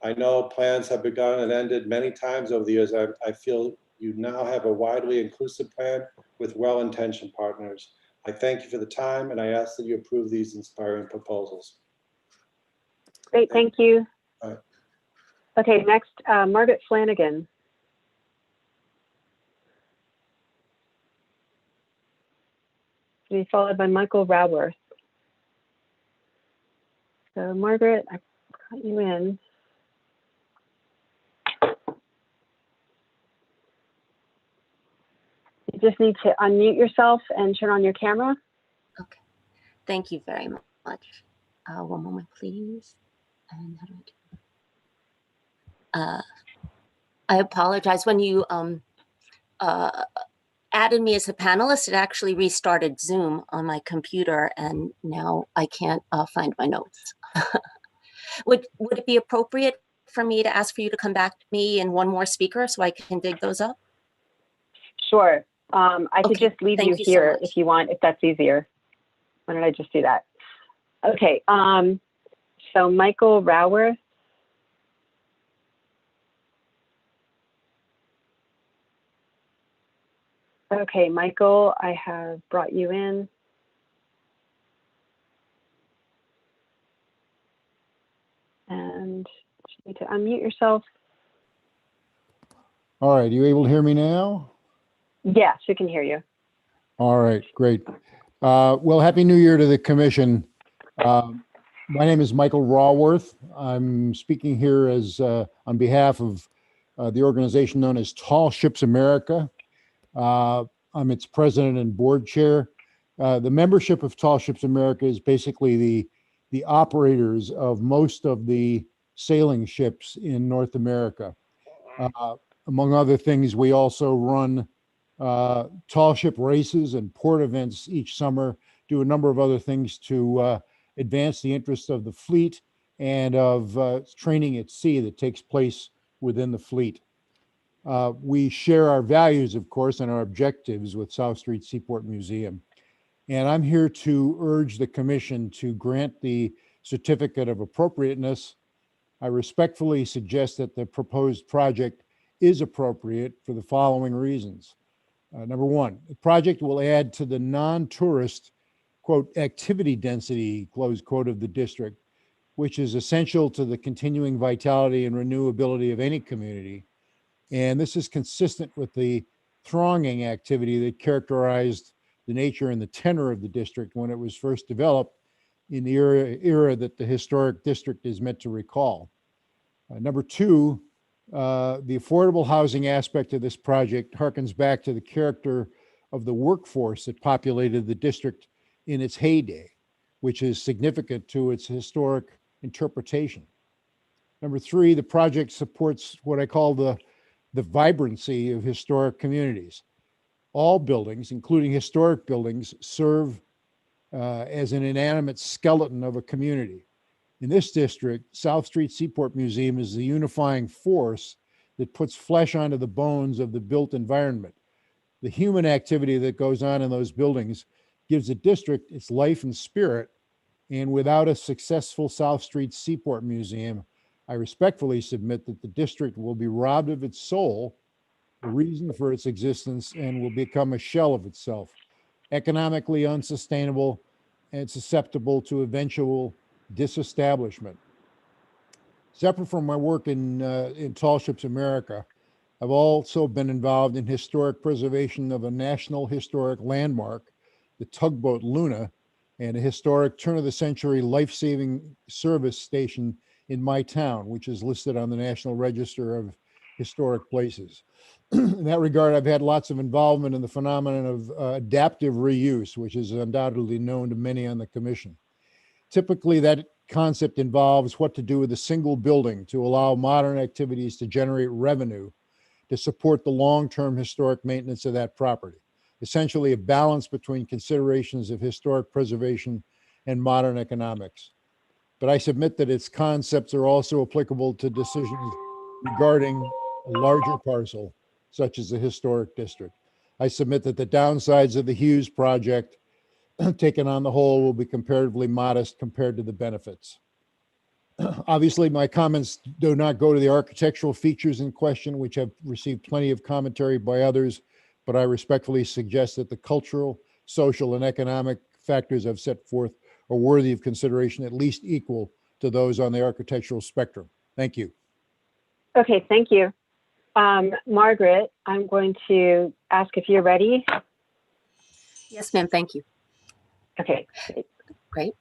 S7: I know plans have begun and ended many times over the years. I feel you now have a widely inclusive plan with well-intentioned partners. I thank you for the time, and I ask that you approve these inspiring proposals.
S15: Great, thank you.
S7: All right.
S15: Okay, next, Margaret Flanagan. To be followed by Michael Raworth. So Margaret, I got you in. You just need to unmute yourself and turn on your camera.
S1: Okay, thank you very much. One moment, please. And how do I do? I apologize. When you added me as a panelist, it actually restarted Zoom on my computer, and now I can't find my notes. Would it be appropriate for me to ask for you to come back to me and one more speaker so I can dig those up?
S15: Sure. I could just leave you here if you want, if that's easier. Why don't I just do that? Okay. So Michael Raworth. Okay, Michael, I have brought you in. And you need to unmute yourself.
S16: All right, are you able to hear me now?
S15: Yes, we can hear you.
S16: All right, great. Well, Happy New Year to the commission. My name is Michael Raworth. I'm speaking here as on behalf of the organization known as Tall Ships America. I'm its president and board chair. The membership of Tall Ships America is basically the operators of most of the sailing ships in North America. Among other things, we also run tall ship races and port events each summer, do a number of other things to advance the interests of the fleet and of training at sea that takes place within the fleet. We share our values, of course, and our objectives with South Street Seaport Museum. And I'm here to urge the commission to grant the certificate of appropriateness. I respectfully suggest that the proposed project is appropriate for the following reasons. Number one, the project will add to the non-tourist, quote, activity density, close quote, of the district, which is essential to the continuing vitality and renewability of any community. And this is consistent with the thronging activity that characterized the nature and the tenor of the district when it was first developed in the era that the historic district is meant to recall. Number two, the affordable housing aspect of this project harkens back to the character of the workforce that populated the district in its heyday, which is significant to its historic interpretation. Number three, the project supports what I call the vibrancy of historic communities. All buildings, including historic buildings, serve as an inanimate skeleton of a community. In this district, South Street Seaport Museum is the unifying force that puts flesh onto the bones of the built environment. The human activity that goes on in those buildings gives the district its life and spirit, and without a successful South Street Seaport Museum, I respectfully submit that the district will be robbed of its soul, the reason for its existence, and will become a shell of itself, economically unsustainable and susceptible to eventual disestablishment. Separate from my work in Tall Ships America, I've also been involved in historic preservation of a national historic landmark, the tugboat Luna, and a historic turn-of-the-century life-saving service station in my town, which is listed on the National Register of Historic Places. In that regard, I've had lots of involvement in the phenomenon of adaptive reuse, which is undoubtedly known to many on the commission. Typically, that concept involves what to do with a single building to allow modern activities to generate revenue to support the long-term historic maintenance of that property. Essentially a balance between considerations of historic preservation and modern economics. But I submit that its concepts are also applicable to decisions regarding a larger parcel, such as the historic district. I submit that the downsides of the Hughes project, taken on the whole, will be comparatively modest compared to the benefits. Obviously, my comments do not go to the architectural features in question, which have received plenty of commentary by others, but I respectfully suggest that the cultural, social, and economic factors I've set forth are worthy of consideration, at least equal to those on the architectural spectrum. Thank you.
S15: Okay, thank you. Margaret, I'm going to ask if you're ready.
S1: Yes, ma'am. Thank you.
S15: Okay.
S1: Great.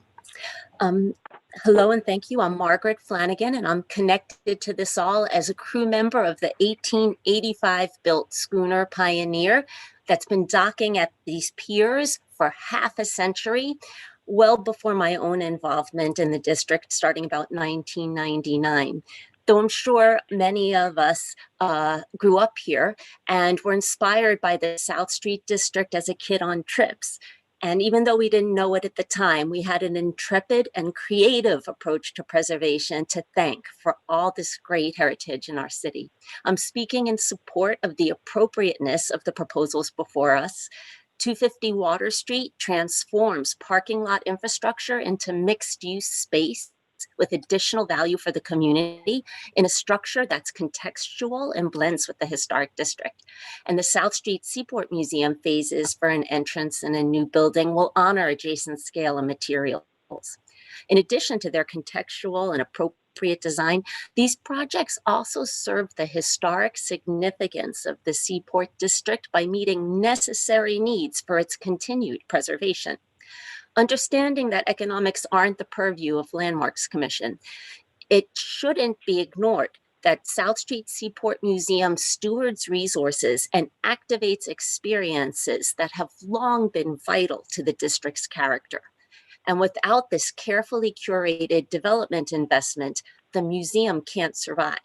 S1: Hello and thank you. I'm Margaret Flanagan, and I'm connected to this all as a crew member of the 1885 built schooner Pioneer that's been docking at these piers for half a century, well before my own involvement in the district, starting about 1999. Though I'm sure many of us grew up here and were inspired by the South Street district as a kid on trips. And even though we didn't know it at the time, we had an intrepid and creative approach to preservation to thank for all this great heritage in our city. I'm speaking in support of the appropriateness of the proposals before us. 250 Water Street transforms parking lot infrastructure into mixed-use space with additional value for the community in a structure that's contextual and blends with the historic district. And the South Street Seaport Museum phases for an entrance and a new building will honor adjacent scale and materials. In addition to their contextual and appropriate design, these projects also serve the historic significance of the Seaport district by meeting necessary needs for its continued preservation. Understanding that economics aren't the purview of Landmarks Commission, it shouldn't be ignored that South Street Seaport Museum stewards resources and activates experiences that have long been vital to the district's character. And without this carefully curated development investment, the museum can't survive.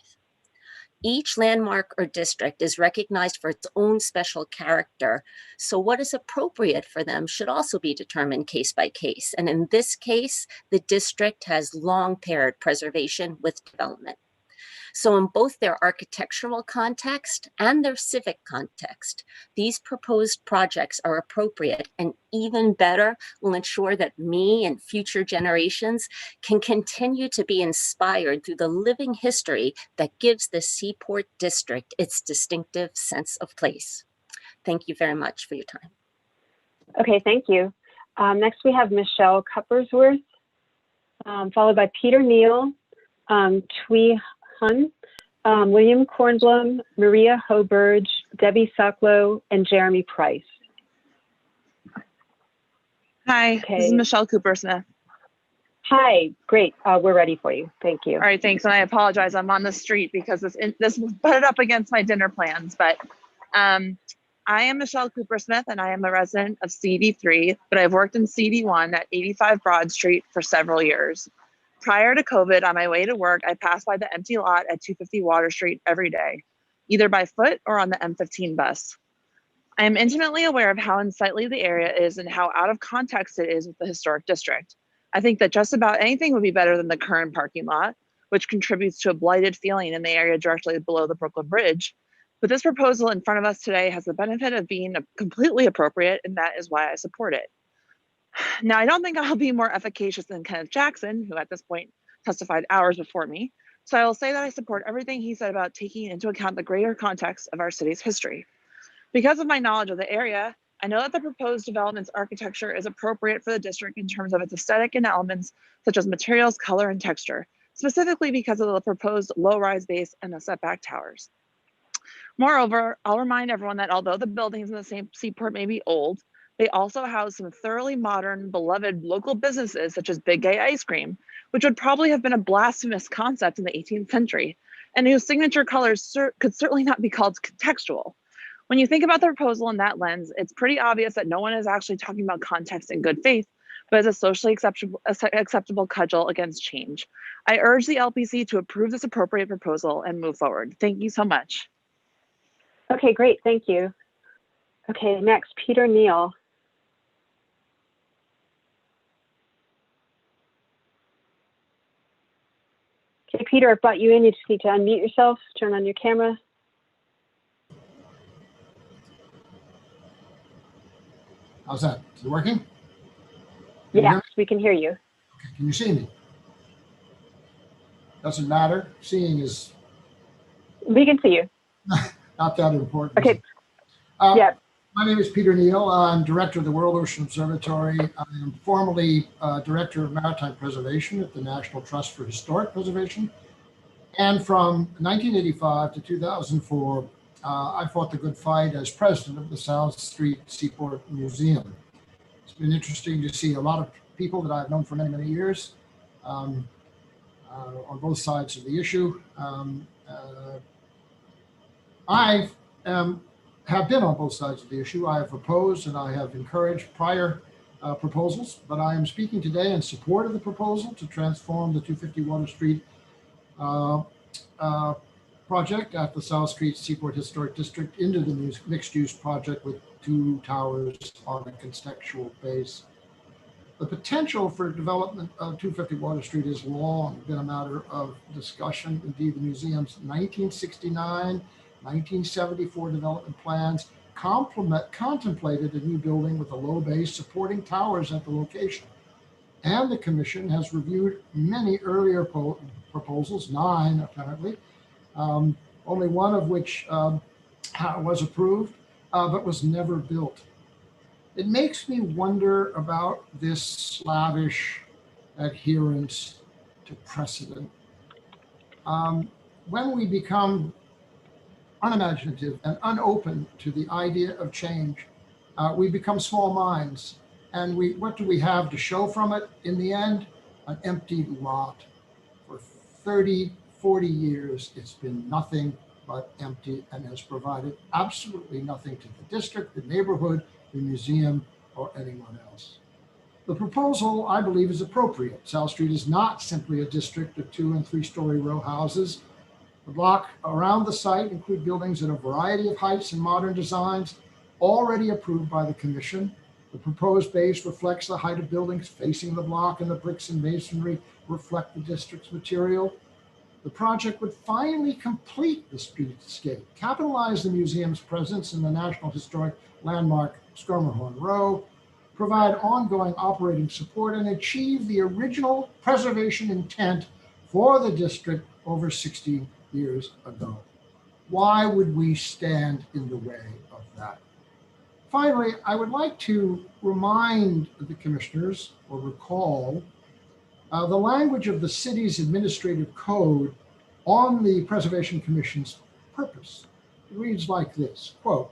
S1: Each landmark or district is recognized for its own special character, so what is appropriate for them should also be determined case by case. And in this case, the district has long paired preservation with development. So in both their architectural context and their civic context, these proposed projects are appropriate, and even better, will ensure that me and future generations can continue to be inspired through the living history that gives the Seaport district its distinctive sense of place. Thank you very much for your time.
S15: Okay, thank you. Next we have Michelle Cuppersworth, followed by Peter Neal, Twee Hun, William Kornblum, Maria Hoberge, Debbie Sucklow, and Jeremy Price.
S8: Hi, this is Michelle Cooper-Smith.
S15: Hi, great. We're ready for you. Thank you.
S8: All right, thanks. And I apologize, I'm on the street because this butted up against my dinner plans, but I am Michelle Cooper-Smith and I am a resident of CD3, but I've worked in CD1 at 85 Broad Street for several years. Prior to COVID, on my way to work, I passed by the empty lot at 250 Water Street every day, either by foot or on the M15 bus. I am intimately aware of how unsightly the area is and how out of context it is with the historic district. I think that just about anything would be better than the current parking lot, which contributes to a blighted feeling in the area directly below the Brooklyn Bridge. But this proposal in front of us today has the benefit of being completely appropriate, and that is why I support it. Now, I don't think I'll be more efficacious than Kenneth Jackson, who at this point testified hours before me. So I will say that I support everything he said about taking into account the greater context of our city's history. Because of my knowledge of the area, I know that the proposed development's architecture is appropriate for the district in terms of its aesthetic and elements such as materials, color, and texture, specifically because of the proposed low-rise base and the setback towers. Moreover, I'll remind everyone that although the buildings in the same Seaport may be old, they also house some thoroughly modern, beloved local businesses such as Big Gay Ice Cream, which would probably have been a blasphemous concept in the 18th century, and whose signature colors could certainly not be called contextual. When you think about the proposal in that lens, it's pretty obvious that no one is actually talking about context in good faith, but is a socially acceptable cudgel against change. I urge the LPC to approve this appropriate proposal and move forward. Thank you so much.
S15: Okay, great, thank you. Okay, next, Peter Neal. Okay, Peter, I've brought you in. You just need to unmute yourself, turn on your camera.
S11: How's that? Is it working?
S15: Yes, we can hear you.
S11: Okay, can you see me? Doesn't matter. Seeing is
S15: We can see you.
S11: not that important.
S15: Okay.
S11: Yeah. My name is Peter Neal. I'm director of the World Ocean Observatory. I am formerly director of maritime preservation at the National Trust for Historic Preservation. And from 1985 to 2004, I fought the good fight as president of the South Street Seaport Museum. It's been interesting to see a lot of people that I've known for many, many years on both sides of the issue. I have been on both sides of the issue. I have opposed and I have encouraged prior proposals, but I am speaking today in support of the proposal to transform the 250 Water Street project at the South Street Seaport Historic District into the mixed-use project with 2 towers on a contextual base. The potential for development of 250 Water Street has long been a matter of discussion. Indeed, the museum's 1969, 1974 development plans contemplated a new building with a low base supporting towers at the location. And the commission has reviewed many earlier proposals, 9 apparently, only one of which was approved, but was never built. It makes me wonder about this slavish adherence to precedent. When we become unimaginative and unopen to the idea of change, we become small minds. And what do we have to show from it? In the end, an empty lot. For 30, 40 years, it's been nothing but empty and has provided absolutely nothing to the district, the neighborhood, the museum, or anyone else. The proposal, I believe, is appropriate. South Street is not simply a district of 2- and 3-story row houses. The block around the site include buildings in a variety of heights and modern designs, already approved by the commission. The proposed base reflects the height of buildings facing the block, and the bricks and masonry reflect the district's material. The project would finally complete the streetscape, capitalize the museum's presence in the National Historic Landmark Schermerhorn Row, provide ongoing operating support, and achieve the original preservation intent for the district over 60 years ago. Why would we stand in the way of that? Finally, I would like to remind the commissioners, or recall, the language of the city's administrative code on the Preservation Commission's purpose. It reads like this, quote,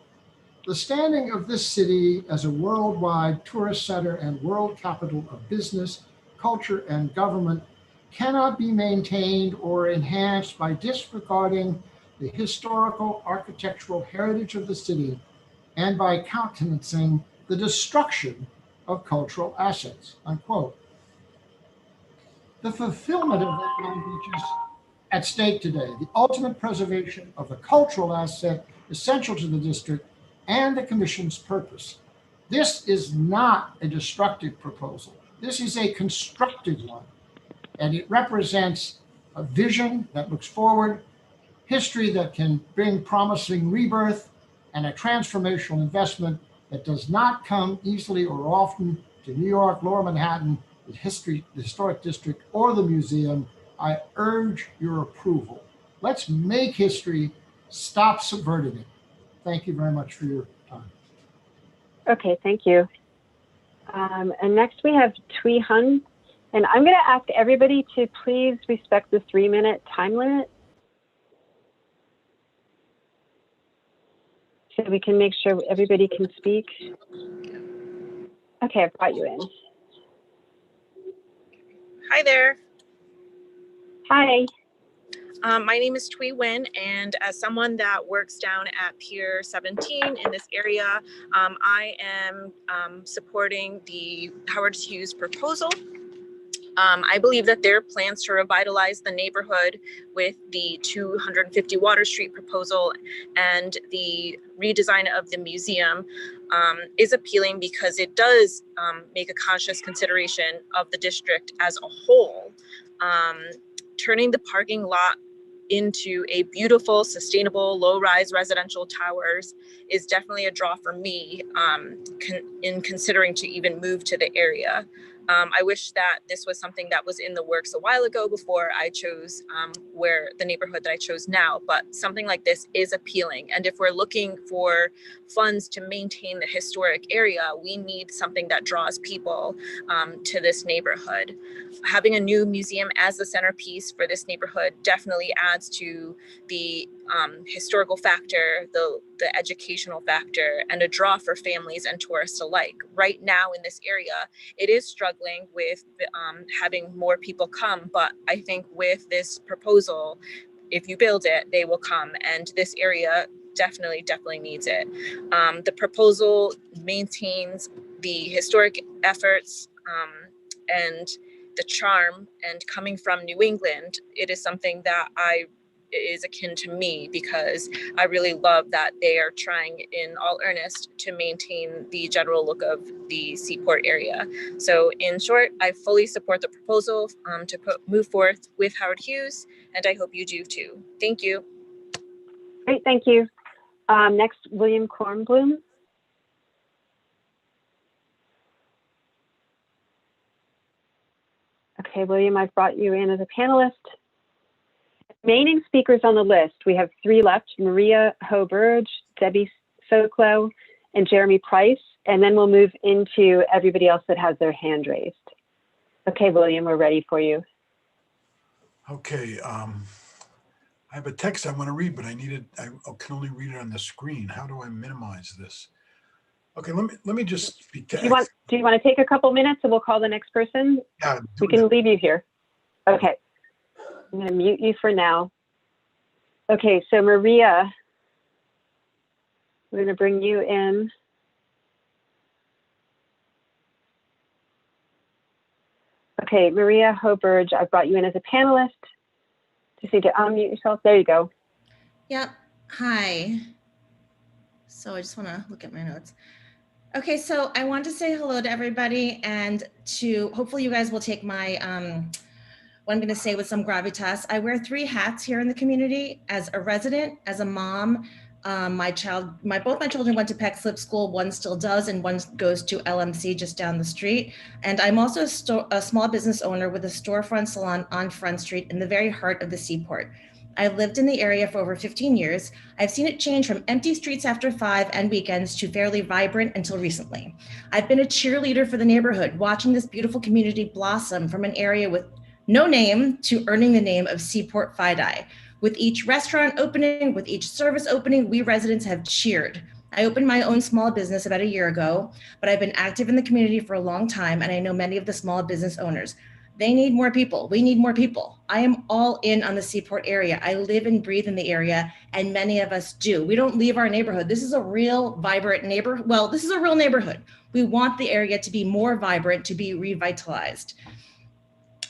S11: "The standing of this city as a worldwide tourist center and world capital of business, culture, and government cannot be maintained or enhanced by disregarding the historical architectural heritage of the city and by countenancing the destruction of cultural assets," unquote. The fulfillment of that language is at stake today. The ultimate preservation of the cultural asset essential to the district and the commission's purpose. This is not a destructive proposal. This is a constructive one. And it represents a vision that looks forward, history that can bring promising rebirth, and a transformational investment that does not come easily or often to New York, Lower Manhattan, the historic district, or the museum. I urge your approval. Let's make history, stop subverting it. Thank you very much for your time.
S15: Okay, thank you. And next we have Thuy Huynh. And I'm going to ask everybody to please respect the 3-minute time limit, so we can make sure everybody can speak. Okay, I've brought you in.
S8: Hi there.
S15: Hi.
S3: My name is Twee Wynn, and as someone that works down at Pier 17 in this area, I am supporting the Howard Hughes proposal. I believe that their plans to revitalize the neighborhood with the 250 Water Street proposal and the redesign of the museum is appealing because it does make a conscious consideration of the district as a whole. Turning the parking lot into a beautiful, sustainable, low-rise residential towers is definitely a draw for me in considering to even move to the area. I wish that this was something that was in the works a while ago before I chose where the neighborhood that I chose now, but something like this is appealing. And if we're looking for funds to maintain the historic area, we need something that draws people to this neighborhood. Having a new museum as the centerpiece for this neighborhood definitely adds to the historical factor, the educational factor, and a draw for families and tourists alike. Right now in this area, it is struggling with having more people come, but I think with this proposal, if you build it, they will come, and this area definitely needs it. The proposal maintains the historic efforts and the charm, and coming from New England, it is something that is akin to me because I really love that they are trying in all earnest to maintain the general look of the Seaport area. So in short, I fully support the proposal to move forth with Howard Hughes, and I hope you do too. Thank you.
S15: Great, thank you. Next, William Kornblum. Okay, William, I've brought you in as a panelist. Remaining speakers on the list, we have 3 left: Maria Hoburge, Debbie Soklow, and Jeremy Price, and then we'll move into everybody else that has their hand raised. Okay, William, we're ready for you.
S18: Okay, I have a text I want to read, but I can only read it on the screen. How do I minimize this? Okay, let me just speak to.
S15: Do you want to take a couple minutes and we'll call the next person?
S18: Yeah,
S15: we can leave you here. Okay, I'm going to mute you for now. Okay, so Maria, we're going to bring you in. Okay, Maria Hoburge, I brought you in as a panelist. Just need to unmute yourself. There you go.
S21: Yep. Hi. So I just want to look at my notes. Okay, so I want to say hello to everybody, and to hopefully you guys will take my what I'm going to say with some gravitas. I wear 3 hats here in the community: as a resident, as a mom. Both my children went to Peck Slip School. One still does, and one goes to LMC just down the street. And I'm also a small business owner with a storefront salon on Front Street in the very heart of the Seaport. I've lived in the area for over 15 years. I've seen it change from empty streets after 5 and weekends to fairly vibrant until recently. I've been a cheerleader for the neighborhood, watching this beautiful community blossom from an area with no name to earning the name of Seaport Fidei. With each restaurant opening, with each service opening, we residents have cheered. I opened my own small business about a year ago, but I've been active in the community for a long time, and I know many of the small business owners. They need more people. We need more people. I am all in on the Seaport area. I live and breathe in the area, and many of us do. We don't leave our neighborhood. This is a real vibrant neighborhood. Well, this is a real neighborhood. We want the area to be more vibrant, to be revitalized.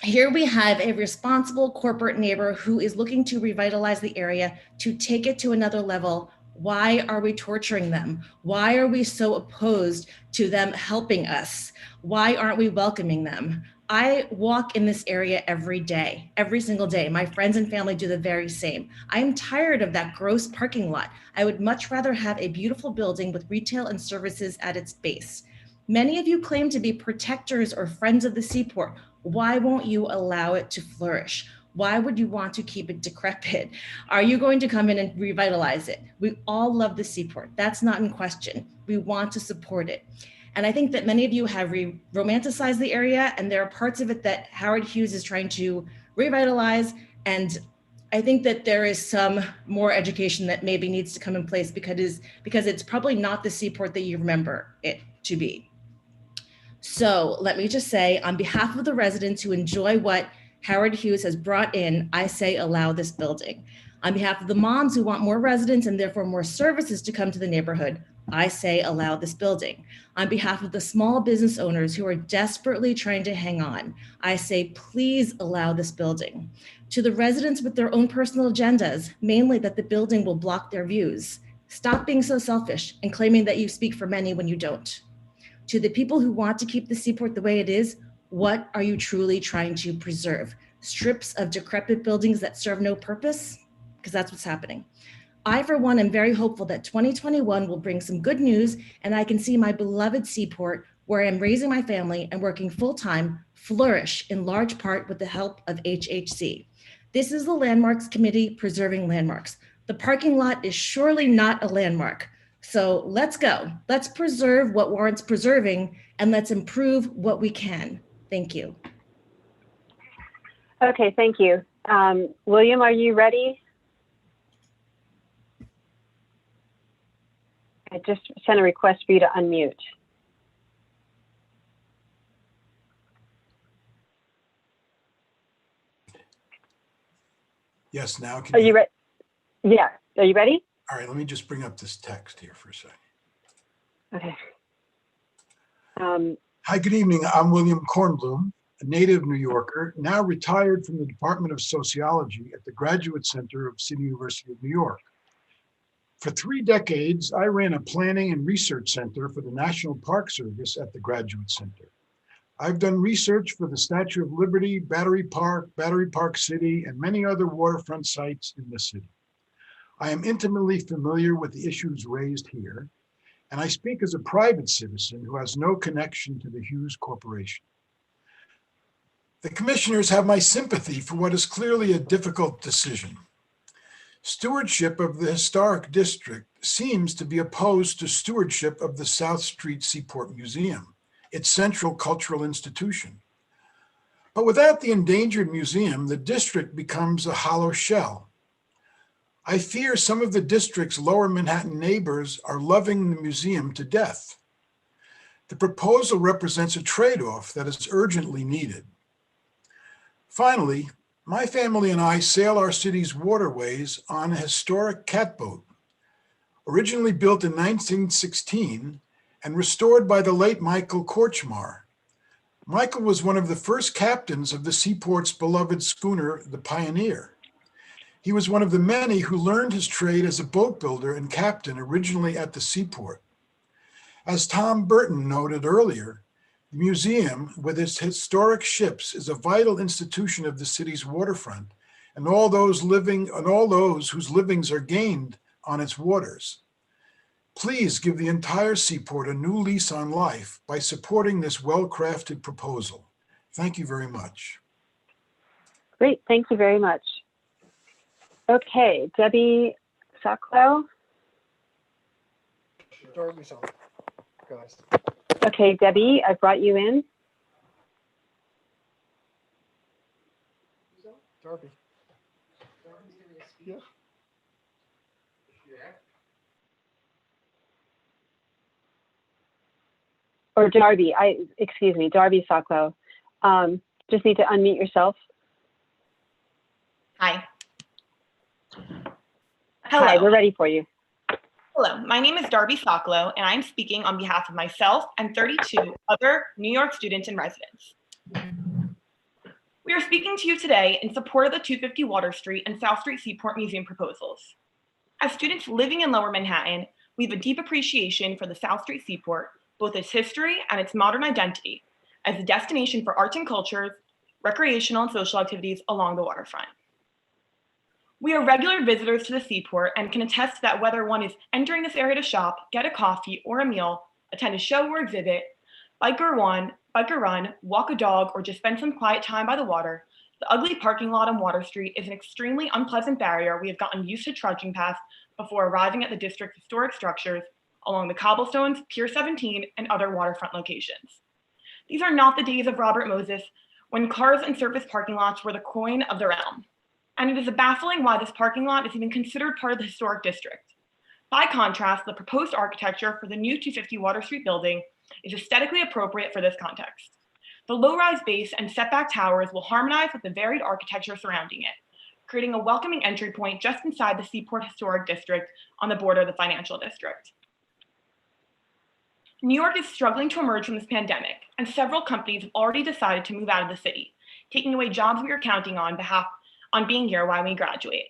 S21: Here we have a responsible corporate neighbor who is looking to revitalize the area, to take it to another level. Why are we torturing them? Why are we so opposed to them helping us? Why aren't we welcoming them? I walk in this area every day, every single day. My friends and family do the very same. I'm tired of that gross parking lot. I would much rather have a beautiful building with retail and services at its base. Many of you claim to be protectors or friends of the Seaport. Why won't you allow it to flourish? Why would you want to keep it decrepit? Are you going to come in and revitalize it? We all love the Seaport. That's not in question. We want to support it. And I think that many of you have romanticized the area, and there are parts of it that Howard Hughes is trying to revitalize. And I think that there is some more education that maybe needs to come in place because it's probably not the Seaport that you remember it to be. So let me just say, on behalf of the residents who enjoy what Howard Hughes has brought in, I say allow this building. On behalf of the moms who want more residents and therefore more services to come to the neighborhood, I say allow this building. On behalf of the small business owners who are desperately trying to hang on, I say please allow this building. To the residents with their own personal agendas, mainly that the building will block their views, stop being so selfish and claiming that you speak for many when you don't. To the people who want to keep the Seaport the way it is, what are you truly trying to preserve? Strips of decrepit buildings that serve no purpose? Because that's what's happening. I, for one, am very hopeful that 2021 will bring some good news and I can see my beloved Seaport, where I am raising my family and working full-time, flourish in large part with the help of HHC. This is the Landmarks Committee preserving landmarks. The parking lot is surely not a landmark. So let's go. Let's preserve what warrants preserving and let's improve what we can. Thank you.
S15: Okay, thank you. William, are you ready? I just sent a request for you to unmute.
S18: Yes, now can
S15: Are you ready? Yeah, are you ready?
S18: All right, let me just bring up this text here for a second.
S15: Okay.
S18: Hi, good evening. I'm William Kornblum, a native New Yorker, now retired from the Department of Sociology at the Graduate Center of City University of New York. For 3 decades, I ran a planning and research center for the National Park Service at the Graduate Center. I've done research for the Statue of Liberty, Battery Park City, and many other waterfront sites in the city. I am intimately familiar with the issues raised here, and I speak as a private citizen who has no connection to the Hughes Corporation. The commissioners have my sympathy for what is clearly a difficult decision. Stewardship of the historic district seems to be opposed to stewardship of the South Street Seaport Museum, its central cultural institution. But without the endangered museum, the district becomes a hollow shell. I fear some of the district's lower Manhattan neighbors are loving the museum to death. The proposal represents a trade-off that is urgently needed. Finally, my family and I sail our city's waterways on a historic catboat, originally built in 1916 and restored by the late Michael Korchmar. Michael was one of the first captains of the Seaport's beloved schooner, the Pioneer. He was one of the many who learned his trade as a boat builder and captain originally at the Seaport. As Tom Burton noted earlier, the museum with its historic ships is a vital institution of the city's waterfront and all those whose livings are gained on its waters. Please give the entire Seaport a new lease on life by supporting this well-crafted proposal. Thank you very much.
S15: Great, thank you very much. Okay, Debbie Sacco.
S5: Guys.
S15: Okay, Debbie, I brought you in.
S5: Darby. Yeah.
S15: Or Darby, excuse me, Darby Sacco. Just need to unmute yourself.
S13: Hi. Hello.
S15: Hi, we're ready for you.
S13: Hello, my name is Darby Socklow, and I'm speaking on behalf of myself and 32 other New York students and residents. We are speaking to you today in support of the 250 Water Street and South Street Seaport Museum proposals. As students living in Lower Manhattan, we have a deep appreciation for the South Street Seaport, both its history and its modern identity, as a destination for arts and cultures, recreational and social activities along the waterfront. We are regular visitors to the Seaport and can attest that whether one is entering this area to shop, get a coffee or a meal, attend a show or exhibit, bike or run, walk a dog, or just spend some quiet time by the water, the ugly parking lot on Water Street is an extremely unpleasant barrier we have gotten used to trudging past before arriving at the district's historic structures along the cobblestones, Pier 17, and other waterfront locations. These are not the days of Robert Moses, when cars and surface parking lots were the coin of the realm. And it is baffling why this parking lot is even considered part of the historic district. By contrast, the proposed architecture for the new 250 Water Street building is aesthetically appropriate for this context. The low-rise base and setback towers will harmonize with the varied architecture surrounding it, creating a welcoming entry point just inside the Seaport Historic District on the border of the financial district. New York is struggling to emerge from this pandemic, and several companies have already decided to move out of the city, taking away jobs we are counting on being here while we graduate.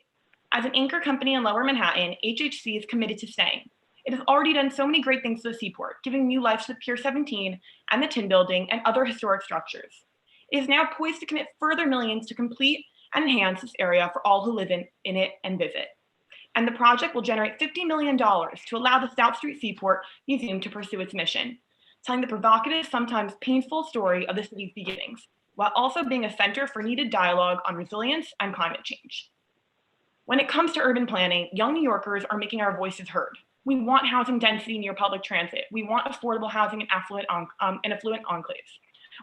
S13: As an anchor company in Lower Manhattan, HHC is committed to staying. It has already done so many great things to the Seaport, giving new life to the Pier 17 and the Tin Building and other historic structures. It is now poised to commit further millions to complete and enhance this area for all who live in it and visit. And the project will generate $50 million to allow the South Street Seaport Museum to pursue its mission, telling the provocative, sometimes painful story of the city's beginnings, while also being a center for needed dialogue on resilience and climate change. When it comes to urban planning, young New Yorkers are making our voices heard. We want housing density near public transit. We want affordable housing in affluent enclaves.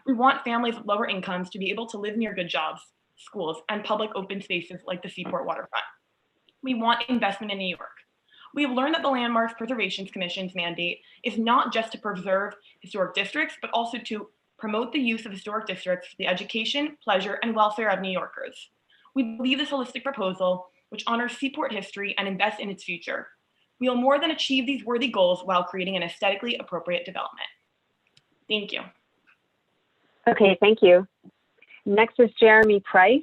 S13: We want families with lower incomes to be able to live near good jobs, schools, and public open spaces like the Seaport waterfront. We want investment in New York. We have learned that the Landmarks Preservation Commission's mandate is not just to preserve historic districts, but also to promote the use of historic districts for the education, pleasure, and welfare of New Yorkers. We believe this holistic proposal, which honors Seaport history and invests in its future, we will more than achieve these worthy goals while creating an aesthetically appropriate development. Thank you.
S15: Okay, thank you. Next is Jeremy Price.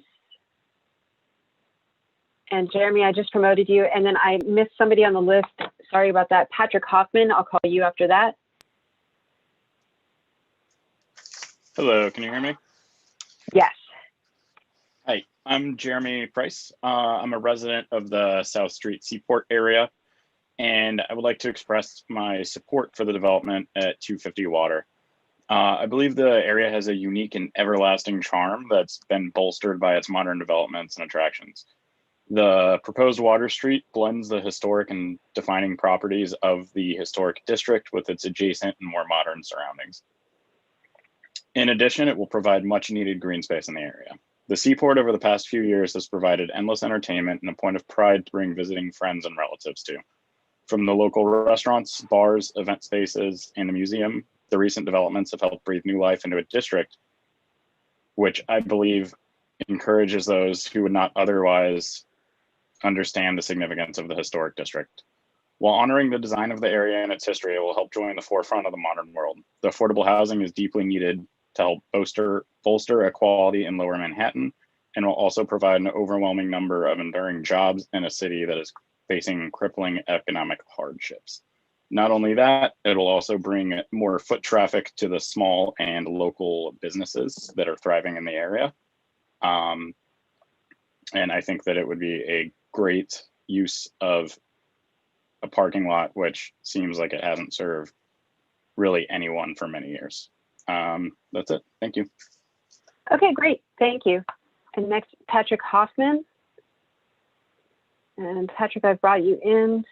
S15: And Jeremy, I just promoted you, and then I missed somebody on the list. Sorry about that. Patrick Hoffman, I'll call you after that.
S4: Hello, can you hear me?
S15: Yes.
S4: Hi, I'm Jeremy Price. I'm a resident of the South Street Seaport area, and I would like to express my support for the development at 250 Water. I believe the area has a unique and everlasting charm that's been bolstered by its modern developments and attractions. The proposed Water Street blends the historic and defining properties of the historic district with its adjacent and more modern surroundings. In addition, it will provide much needed green space in the area. The Seaport over the past few years has provided endless entertainment and a point of pride to bring visiting friends and relatives to. From the local restaurants, bars, event spaces, and the museum, the recent developments have helped breathe new life into a district, which I believe encourages those who would not otherwise understand the significance of the historic district. While honoring the design of the area and its history, it will help join the forefront of the modern world. The affordable housing is deeply needed to help bolster equality in Lower Manhattan, and will also provide an overwhelming number of enduring jobs in a city that is facing crippling economic hardships. Not only that, it will also bring more foot traffic to the small and local businesses that are thriving in the area. And I think that it would be a great use of a parking lot, which seems like it hasn't served really anyone for many years. That's it. Thank you.
S15: Okay, great. Thank you. And next, Patrick Hoffman. And Patrick, I've brought you in.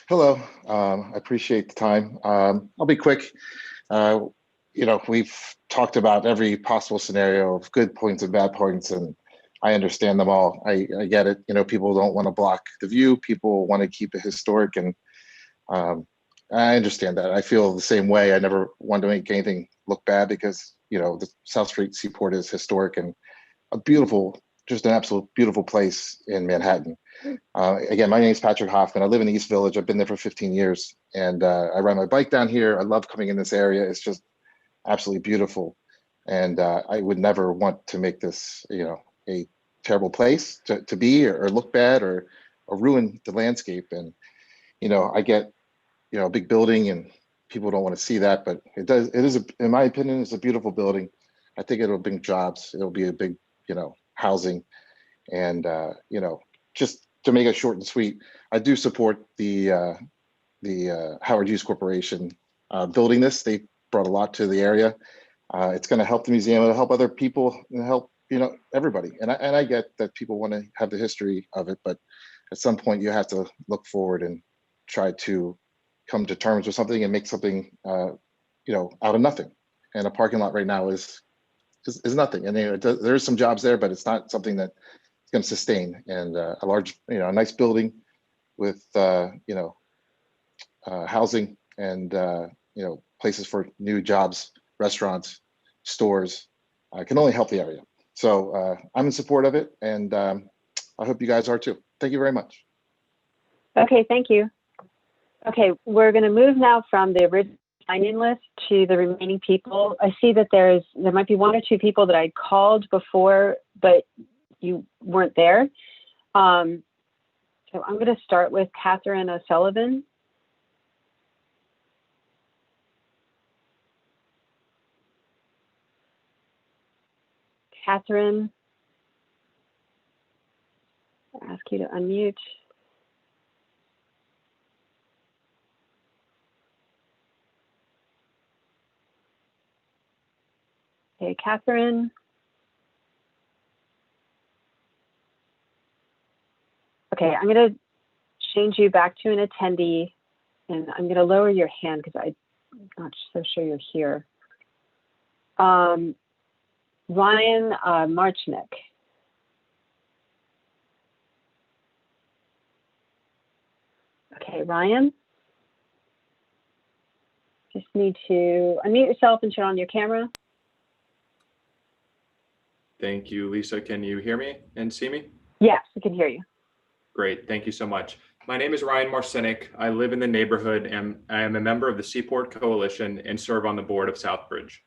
S17: Hello, I appreciate the time. I'll be quick. You know, we've talked about every possible scenario of good points and bad points, and I understand them all. I get it. You know, people don't want to block the view. People want to keep it historic, and I understand that. I feel the same way. I never want to make anything look bad because, you know, the South Street Seaport is historic and a beautiful, just an absolute beautiful place in Manhattan. Again, my name is Patrick Hoffman. I live in the East Village. I've been there for 15 years, and I ride my bike down here. I love coming in this area. It's just absolutely beautiful, and I would never want to make this, you know, a terrible place to be, or look bad, or ruin the landscape. And you know, I get, you know, a big building, and people don't want to see that, but it is in my opinion, it's a beautiful building. I think it'll bring jobs. It'll be a big, you know, housing, and you know, just to make it short and sweet, I do support the Howard Hughes Corporation building this. They brought a lot to the area. It's going to help the museum. It'll help other people, and help, you know, everybody. And I get that people want to have the history of it, but at some point you have to look forward and try to come to terms with something and make something, you know, out of nothing. And a parking lot right now is nothing. And you know, there's some jobs there, but it's not something that is going to sustain. And a large, you know, a nice building with, you know, housing and places for new jobs, restaurants, stores, can only help the area. So I'm in support of it, and I hope you guys are too. Thank you very much.
S15: Okay, thank you. Okay, we're going to move now from the original sign-in list to the remaining people. I see that there might be one or two people that I called before, but you weren't there. So I'm going to start with Catherine O'Sullivan. Catherine, I'll ask you to unmute. Okay, Catherine. Okay, I'm going to change you back to an attendee, and I'm going to lower your hand because I'm not so sure you're here. Ryan Marchnik. Okay, Ryan. Just need to unmute yourself and turn on your camera.
S6: Thank you, Lisa. Can you hear me and see me?
S15: Yes, we can hear you.
S6: Great. Thank you so much. My name is Ryan Marcinick. I live in the neighborhood and I am a member of the Seaport Coalition and serve on the board of Southbridge.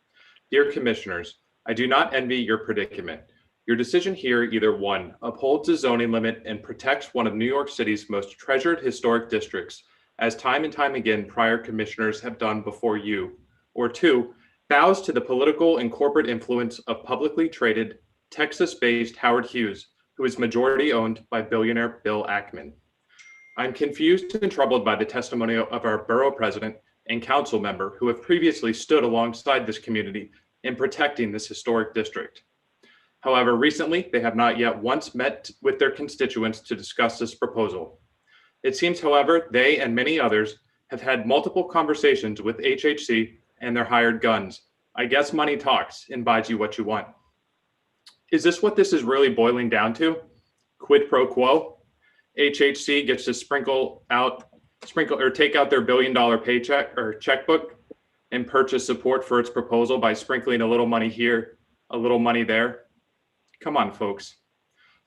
S6: Dear commissioners, I do not envy your predicament. Your decision here either 1, upholds the zoning limit and protects one of New York City's most treasured historic districts, as time and time again prior commissioners have done before you, or 2, bows to the political and corporate influence of publicly traded, Texas-based Howard Hughes, who is majority owned by billionaire Bill Ackman. I'm confused and troubled by the testimony of our borough president and council member who have previously stood alongside this community in protecting this historic district. However, recently, they have not yet once met with their constituents to discuss this proposal. It seems, however, they and many others have had multiple conversations with HHC and their hired guns. I guess money talks and buys you what you want. Is this what this is really boiling down to? Quid pro quo? HHC gets to take out their $1 billion paycheck or checkbook and purchase support for its proposal by sprinkling a little money here, a little money there. Come on, folks.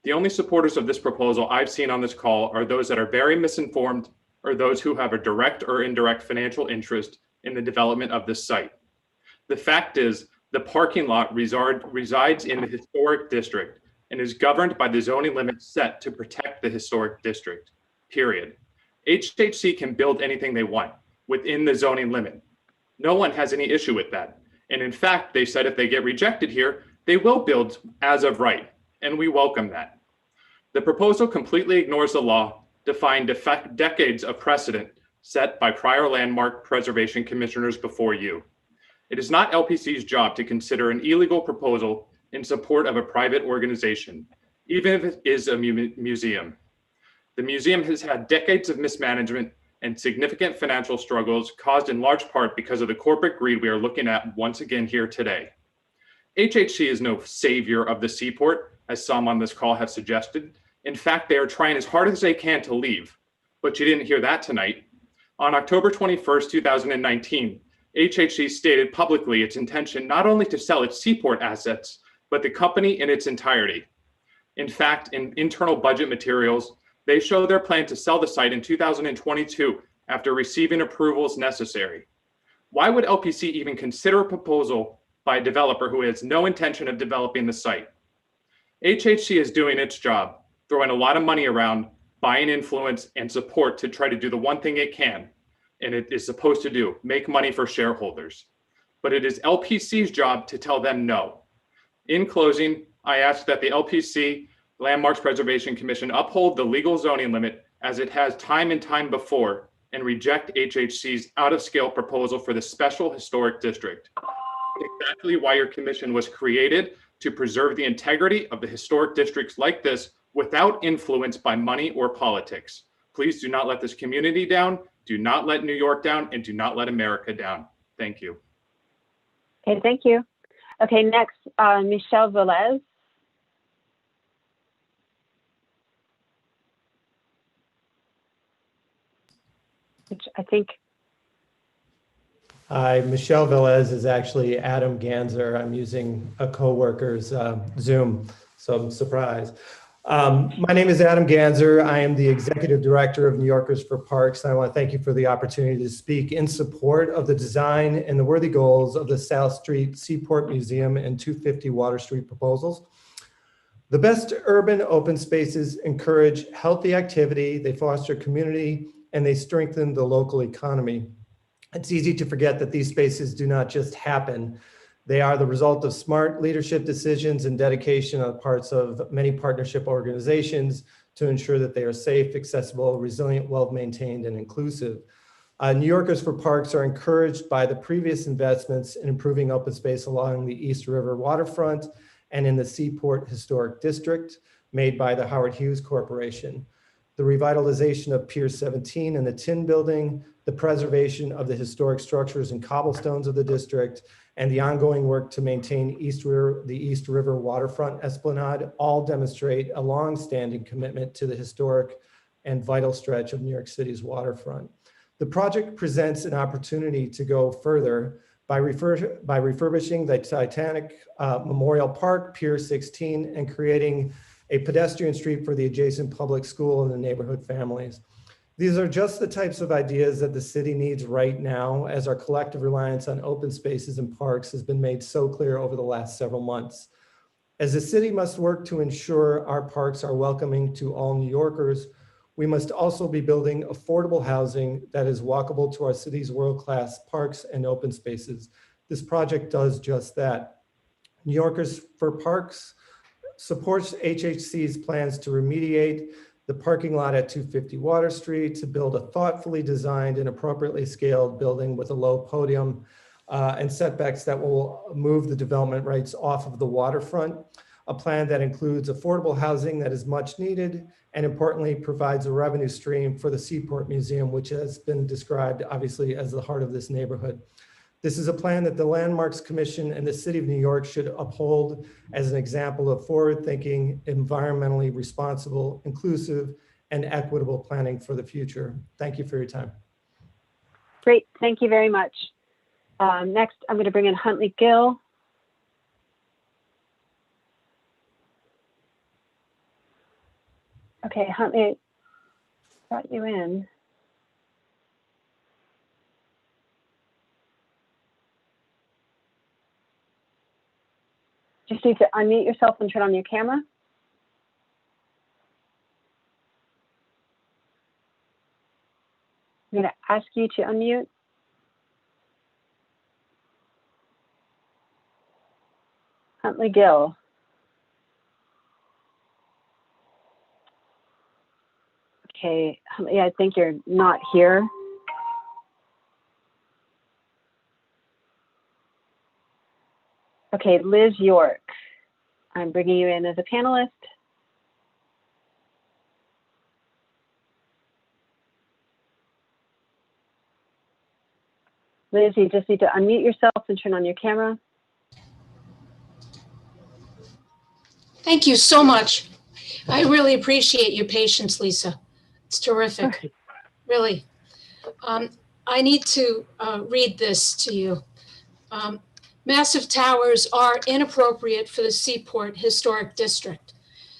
S6: The only supporters of this proposal I've seen on this call are those that are very misinformed or those who have a direct or indirect financial interest in the development of this site. The fact is, the parking lot resides in the historic district and is governed by the zoning limits set to protect the historic district, period. HHC can build anything they want within the zoning limit. No one has any issue with that. And in fact, they said if they get rejected here, they will build as of right, and we welcome that. The proposal completely ignores the law, defying decades of precedent set by prior landmark preservation commissioners before you. It is not LPC's job to consider an illegal proposal in support of a private organization, even if it is a museum. The museum has had decades of mismanagement and significant financial struggles caused in large part because of the corporate greed we are looking at once again here today. HHC is no savior of the Seaport, as some on this call have suggested. In fact, they are trying as hard as they can to leave, but you didn't hear that tonight. On October 21st, 2019, HHC stated publicly its intention not only to sell its Seaport assets, but the company in its entirety. In fact, in internal budget materials, they show their plan to sell the site in 2022 after receiving approvals necessary. Why would LPC even consider a proposal by a developer who has no intention of developing the site? HHC is doing its job, throwing a lot of money around, buying influence and support to try to do the one thing it can, and it is supposed to do, make money for shareholders. But it is LPC's job to tell them no. In closing, I ask that the LPC Landmarks Preservation Commission uphold the legal zoning limit as it has time and time before and reject HHC's out-of-scale proposal for the special historic district. Exactly why your commission was created, to preserve the integrity of the historic districts like this without influence by money or politics. Please do not let this community down, do not let New York down, and do not let America down. Thank you.
S15: Okay, thank you. Okay, next, Michelle Velez. Which I think
S10: Hi, Michelle Velez is actually Adam Ganzer. I'm using a coworker's Zoom, so I'm surprised. My name is Adam Ganzer. I am the Executive Director of New Yorkers for Parks. And I want to thank you for the opportunity to speak in support of the design and the worthy goals of the South Street Seaport Museum and 250 Water Street proposals. The best urban open spaces encourage healthy activity, they foster community, and they strengthen the local economy. It's easy to forget that these spaces do not just happen. They are the result of smart leadership decisions and dedication on the parts of many partnership organizations to ensure that they are safe, accessible, resilient, well-maintained, and inclusive. New Yorkers for Parks are encouraged by the previous investments in improving open space along the East River waterfront and in the Seaport Historic District made by the Howard Hughes Corporation. The revitalization of Pier 17 and the Tin Building, the preservation of the historic structures and cobblestones of the district, and the ongoing work to maintain the East River waterfront esplanade all demonstrate a long-standing commitment to the historic and vital stretch of New York City's waterfront. The project presents an opportunity to go further by refurbishing the Titanic Memorial Park, Pier 16, and creating a pedestrian street for the adjacent public school and the neighborhood families. These are just the types of ideas that the city needs right now, as our collective reliance on open spaces and parks has been made so clear over the last several months. As the city must work to ensure our parks are welcoming to all New Yorkers, we must also be building affordable housing that is walkable to our city's world-class parks and open spaces. This project does just that. New Yorkers for Parks supports HHC's plans to remediate the parking lot at 250 Water Street, to build a thoughtfully designed and appropriately scaled building with a low podium and setbacks that will move the development rights off of the waterfront, a plan that includes affordable housing that is much needed, and importantly, provides a revenue stream for the Seaport Museum, which has been described obviously as the heart of this neighborhood. This is a plan that the Landmarks Commission and the City of New York should uphold as an example of forward-thinking, environmentally responsible, inclusive, and equitable planning for the future. Thank you for your time.
S15: Great, thank you very much. Next, I'm going to bring in Huntley Gill. Okay, Huntley, I brought you in. Just need to unmute yourself and turn on your camera. I'm going to ask you to unmute. Huntley Gill. Okay, Huntley, I think you're not here. Okay, Liz York, I'm bringing you in as a panelist. Liz, you just need to unmute yourself and turn on your camera.
S19: Thank you so much. I really appreciate your patience, Lisa. It's terrific, really. I need to read this to you. Massive towers are inappropriate for the Seaport Historic District.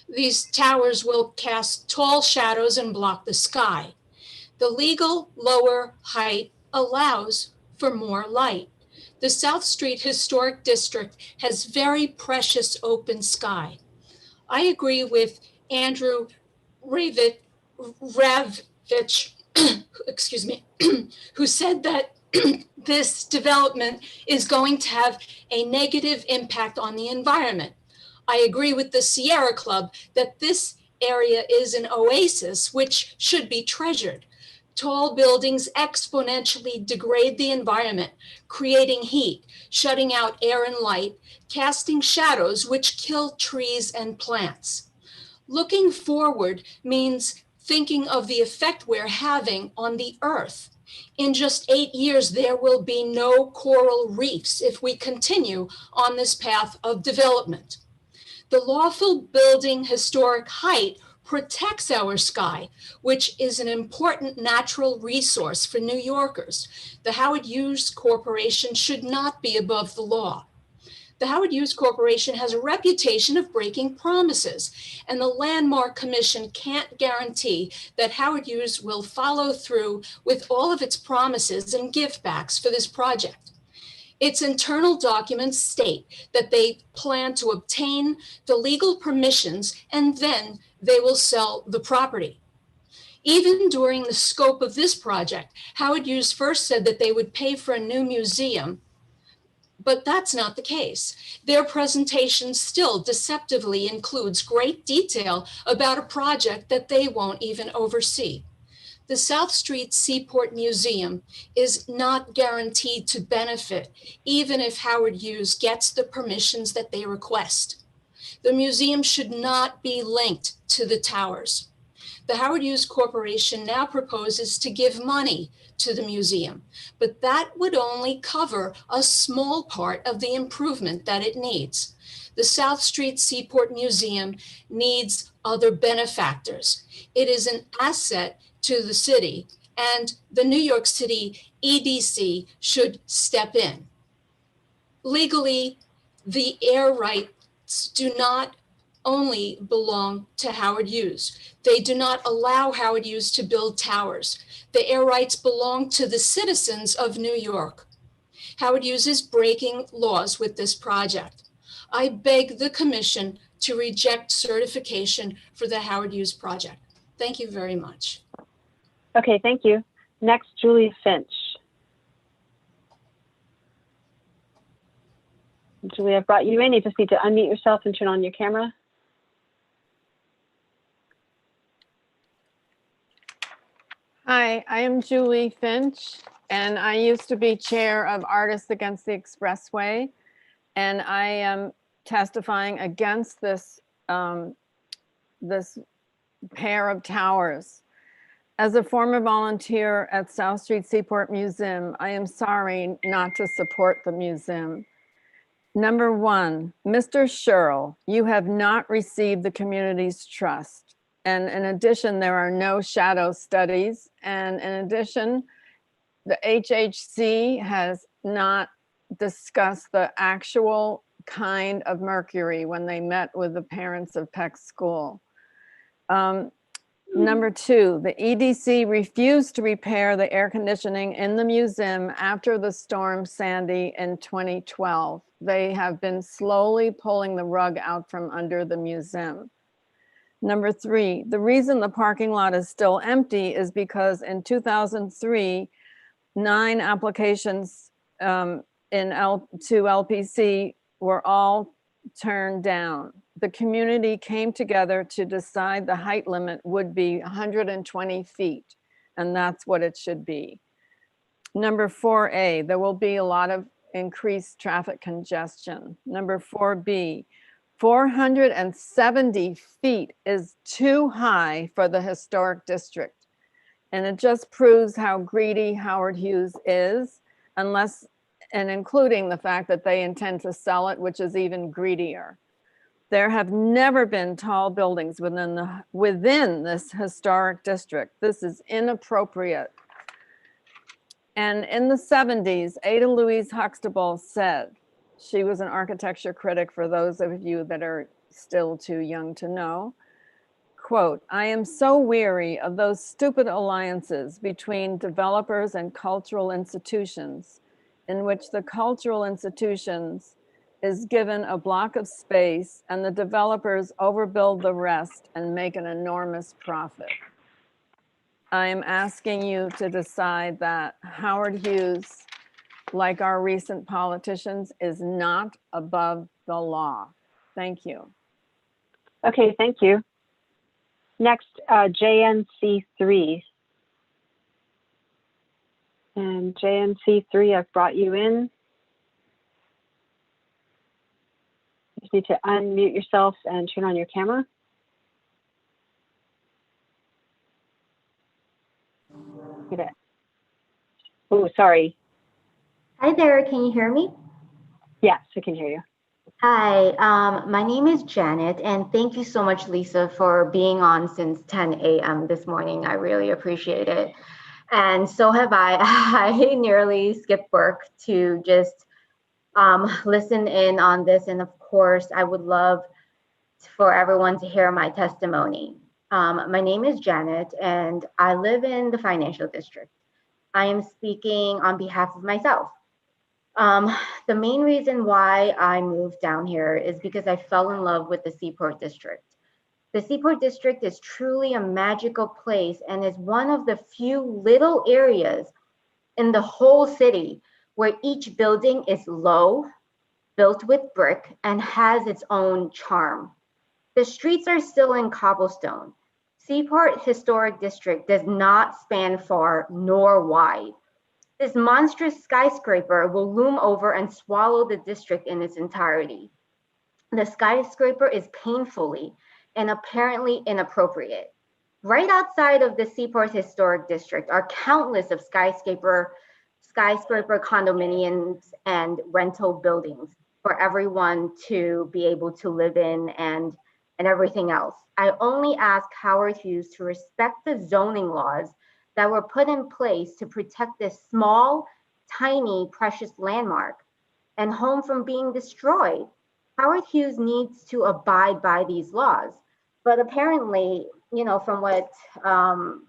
S19: These towers will cast tall shadows and block the sky. The legal lower height allows for more light. The South Street Historic District has very precious open sky. I agree with Andrew Ravitch, excuse me, who said that this development is going to have a negative impact on the environment. I agree with the Sierra Club that this area is an oasis which should be treasured. Tall buildings exponentially degrade the environment, creating heat, shutting out air and light, casting shadows which kill trees and plants. Looking forward means thinking of the effect we're having on the earth. In just 8 years, there will be no coral reefs if we continue on this path of development. The lawful building historic height protects our sky, which is an important natural resource for New Yorkers. The Howard Hughes Corporation should not be above the law. The Howard Hughes Corporation has a reputation of breaking promises, and the Landmark Commission can't guarantee that Howard Hughes will follow through with all of its promises and givebacks for this project. Its internal documents state that they plan to obtain the legal permissions and then they will sell the property. Even during the scope of this project, Howard Hughes first said that they would pay for a new museum, but that's not the case. Their presentation still deceptively includes great detail about a project that they won't even oversee. The South Street Seaport Museum is not guaranteed to benefit, even if Howard Hughes gets the permissions that they request. The museum should not be linked to the towers. The Howard Hughes Corporation now proposes to give money to the museum, but that would only cover a small part of the improvement that it needs. The South Street Seaport Museum needs other benefactors. It is an asset to the city, and the New York City EDC should step in. Legally, the air rights do not only belong to Howard Hughes. They do not allow Howard Hughes to build towers. The air rights belong to the citizens of New York. Howard Hughes is breaking laws with this project. I beg the commission to reject certification for the Howard Hughes project. Thank you very much.
S15: Okay, thank you. Next, Julie Finch. Julie, I've brought you in. You just need to unmute yourself and turn on your camera.
S2: Hi, I am Julie Finch, and I used to be chair of Artists Against the Expressway, and I am testifying against this, this pair of towers. As a former volunteer at South Street Seaport Museum, I am sorry not to support the museum. Number one, Mr. Sherrill, you have not received the community's trust. And in addition, there are no shadow studies. And in addition, the HHC has not discussed the actual kind of mercury when they met with the parents of Peck School. Number two, the EDC refused to repair the air conditioning in the museum after the storm Sandy in 2012. They have been slowly pulling the rug out from under the museum. Number three, the reason the parking lot is still empty is because in 2003, 9 applications to LPC were all turned down. The community came together to decide the height limit would be 120 feet, and that's what it should be. Number 4A, there will be a lot of increased traffic congestion. Number 4B, 470 feet is too high for the historic district. And it just proves how greedy Howard Hughes is, unless, and including the fact that they intend to sell it, which is even greedier. There have never been tall buildings within this historic district. This is inappropriate. And in the 70s, Ada Louise Huxtable said, she was an architecture critic for those of you that are still too young to know, quote, "I am so weary of those stupid alliances between developers and cultural institutions in which the cultural institutions is given a block of space and the developers overbuild the rest and make an enormous profit. I am asking you to decide that Howard Hughes, like our recent politicians, is not above the law. Thank you."
S15: Okay, thank you. Next, JNC3. And JNC3, I've brought you in. You just need to unmute yourself and turn on your camera. Okay. Oh, sorry.
S20: Hi there, can you hear me?
S15: Yes, I can hear you.
S9: Hi, my name is Janet, and thank you so much, Lisa, for being on since 10 a.m. this morning. I really appreciate it. And so have I. I nearly skipped work to just listen in on this. And of course, I would love for everyone to hear my testimony. My name is Janet, and I live in the financial district. I am speaking on behalf of myself. The main reason why I moved down here is because I fell in love with the Seaport district. The Seaport district is truly a magical place and is one of the few little areas in the whole city where each building is low, built with brick, and has its own charm. The streets are still in cobblestone. Seaport Historic District does not span far nor wide. This monstrous skyscraper will loom over and swallow the district in its entirety. The skyscraper is painfully and apparently inappropriate. Right outside of the Seaport Historic District are countless of skyscraper condominiums and rental buildings for everyone to be able to live in and everything else. I only ask Howard Hughes to respect the zoning laws that were put in place to protect this small, tiny, precious landmark and home from being destroyed. Howard Hughes needs to abide by these laws. But apparently, from what, from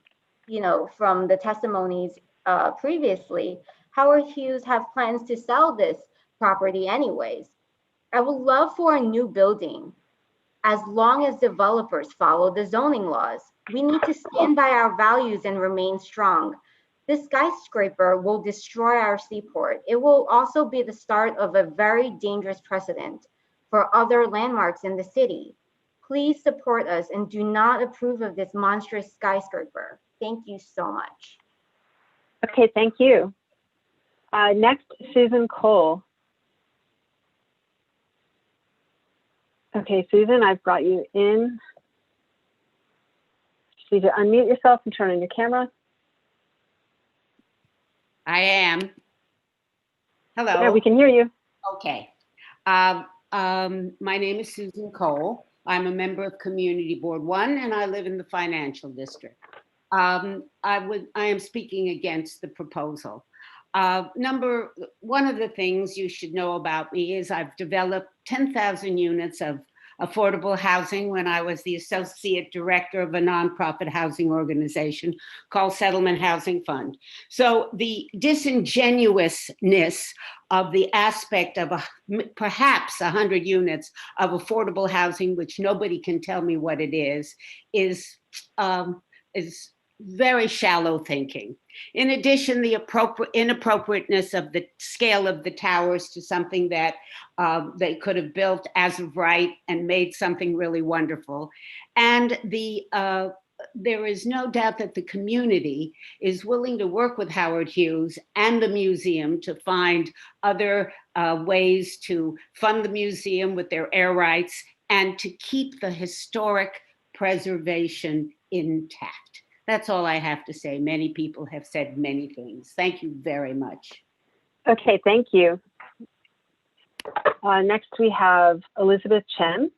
S9: the testimonies previously, Howard Hughes have plans to sell this property anyways. I would love for a new building as long as developers follow the zoning laws. We need to stand by our values and remain strong. This skyscraper will destroy our seaport. It will also be the start of a very dangerous precedent for other landmarks in the city. Please support us and do not approve of this monstrous skyscraper. Thank you so much.
S15: Okay, thank you. Next, Susan Cole. Okay, Susan, I've brought you in. You need to unmute yourself and turn on your camera.
S20: I am. Hello.
S15: Yeah, we can hear you.
S20: Okay. My name is Susan Cole. I'm a member of Community Board 1 and I live in the financial district. I am speaking against the proposal. One of the things you should know about me is I've developed 10,000 units of affordable housing when I was the associate director of a nonprofit housing organization called Settlement Housing Fund. So the disingenuousness of the aspect of perhaps 100 units of affordable housing, which nobody can tell me what it is very shallow thinking. In addition, the inappropriateness of the scale of the towers to something that they could have built as of right and made something really wonderful. And there is no doubt that the community is willing to work with Howard Hughes and the museum to find other ways to fund the museum with their air rights and to keep the historic preservation intact. That's all I have to say. Many people have said many things. Thank you very much.
S15: Okay, thank you. Next, we have Elizabeth Chen.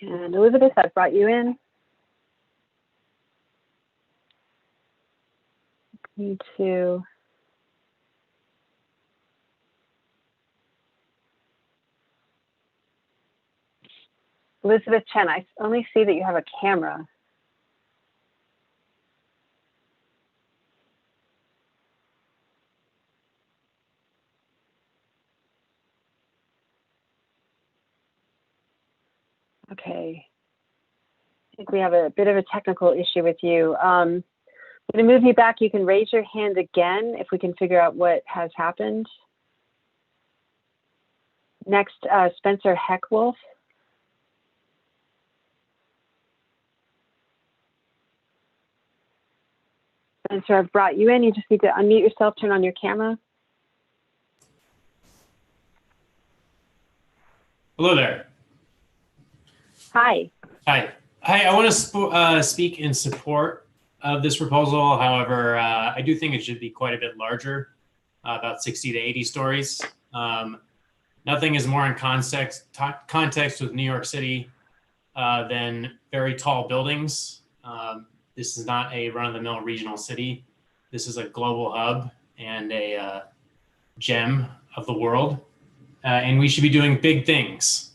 S15: And Elizabeth, I've brought you in. Need to. Elizabeth Chen, I only see that you have a camera. Okay. I think we have a bit of a technical issue with you. I'm going to move you back. You can raise your hand again if we can figure out what has happened. Next, Spencer Heckwolf. Spencer, I've brought you in. You just need to unmute yourself, turn on your camera.
S23: Hello there.
S15: Hi.
S23: Hi. Hi, I want to speak in support of this proposal. However, I do think it should be quite a bit larger. about 60 to 80 stories. Nothing is more in context with New York City than very tall buildings. This is not a run-of-the-mill regional city. This is a global hub and a gem of the world. And we should be doing big things.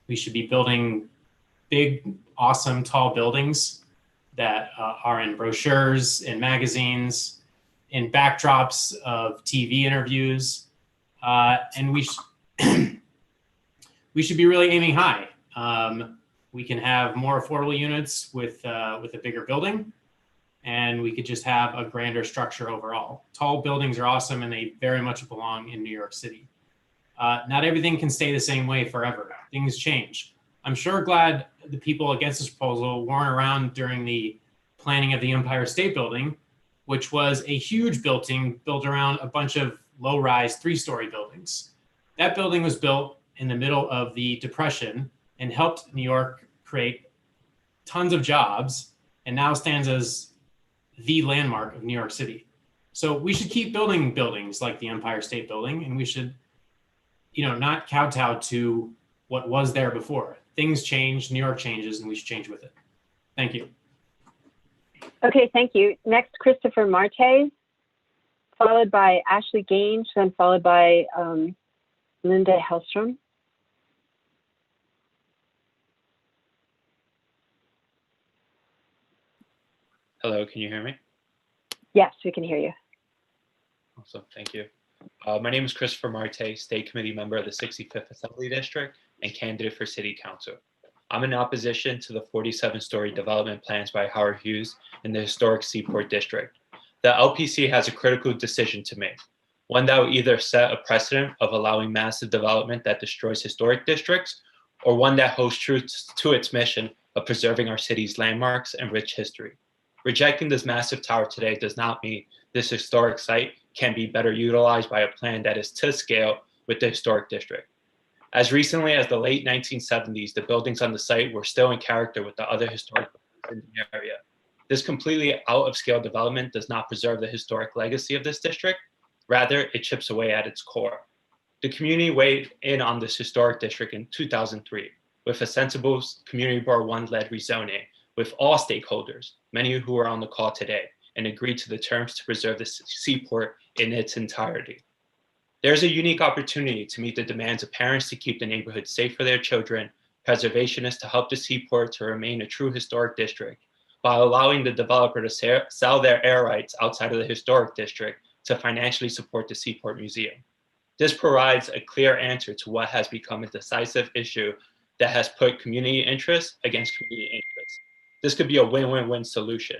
S23: We should be building big, awesome, tall buildings that are in brochures, in magazines, in backdrops of TV interviews. And we should be really aiming high. We can have more affordable units with a bigger building, and we could just have a grander structure overall. Tall buildings are awesome, and they very much belong in New York City. Not everything can stay the same way forever. Things change. I'm sure glad the people against this proposal weren't around during the planning of the Empire State Building, which was a huge building built around a bunch of low-rise 3-story buildings. That building was built in the middle of the Depression and helped New York create tons of jobs, and now stands as the landmark of New York City. So we should keep building buildings like the Empire State Building, and we should, not kowtow to what was there before. Things change, New York changes, and we should change with it. Thank you.
S15: Okay, thank you. Next, Christopher Marte, followed by Ashley Gaines, then followed by Linda Hellstrom.
S12: Hello, can you hear me?
S15: Yes, we can hear you.
S12: Awesome, thank you. My name is Christopher Marte, State Committee member of the 65th Assembly District and candidate for City Council. I'm in opposition to the 47-story development plans by Howard Hughes in the historic Seaport District. The LPC has a critical decision to make, one that will either set a precedent of allowing massive development that destroys historic districts, or one that holds true to its mission of preserving our city's landmarks and rich history. Rejecting this massive tower today does not mean this historic site can be better utilized by a plan that is to scale with the historic district. As recently as the late 1970s, the buildings on the site were still in character with the other historic buildings in the area. This completely out of scale development does not preserve the historic legacy of this district. Rather, it chips away at its core. The community weighed in on this historic district in 2003 with a sensible Community Board 1-led rezoning with all stakeholders, many who are on the call today, and agreed to the terms to preserve the Seaport in its entirety. There's a unique opportunity to meet the demands of parents to keep the neighborhood safe for their children, preservationists to help the Seaport to remain a true historic district, while allowing the developer to sell their air rights outside of the historic district to financially support the Seaport Museum. This provides a clear answer to what has become a decisive issue that has put community interests against community interests. This could be a win-win-win solution.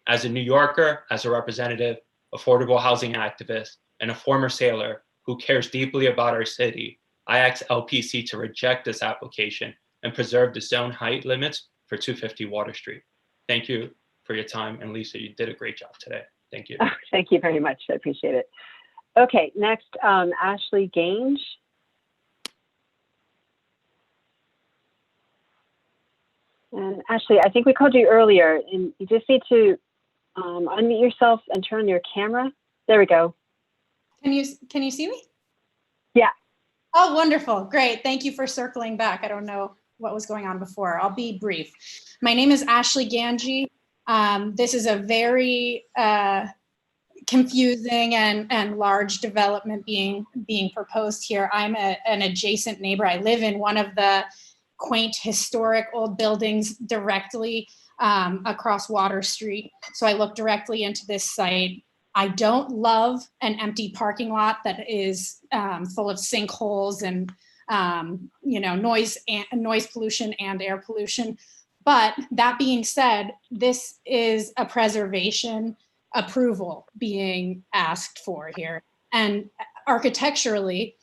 S12: As a New Yorker, as a representative, affordable housing activist, and a former sailor who cares deeply about our city, I ask LPC to reject this application and preserve the zone height limits for 250 Water Street. Thank you for your time. And Lisa, you did a great job today. Thank you.
S15: Oh, thank you very much. I appreciate it. Okay, next, Ashley Gaines. And Ashley, I think we called you earlier, and you just need to unmute yourself and turn on your camera. There we go.
S14: Can you see me?
S15: Yeah.
S14: Oh, wonderful. Great. Thank you for circling back. I don't know what was going on before. I'll be brief. My name is Ashley Ganji. This is a very confusing and large development being proposed here. I'm an adjacent neighbor. I live in one of the quaint historic old buildings directly across Water Street. So I look directly into this site. I don't love an empty parking lot that is full of sinkholes and noise pollution and air pollution. But that being said, this is a preservation approval being asked for here. And architecturally,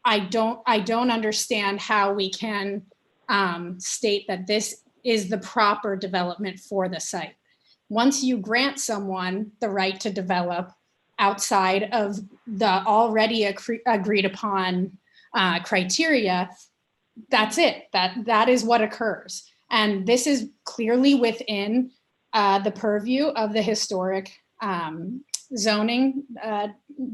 S14: I don't understand how we can state that this is the proper development for the site. Once you grant someone the right to develop outside of the already agreed upon criteria, that's it. That is what occurs. And this is clearly within the purview of the historic zoning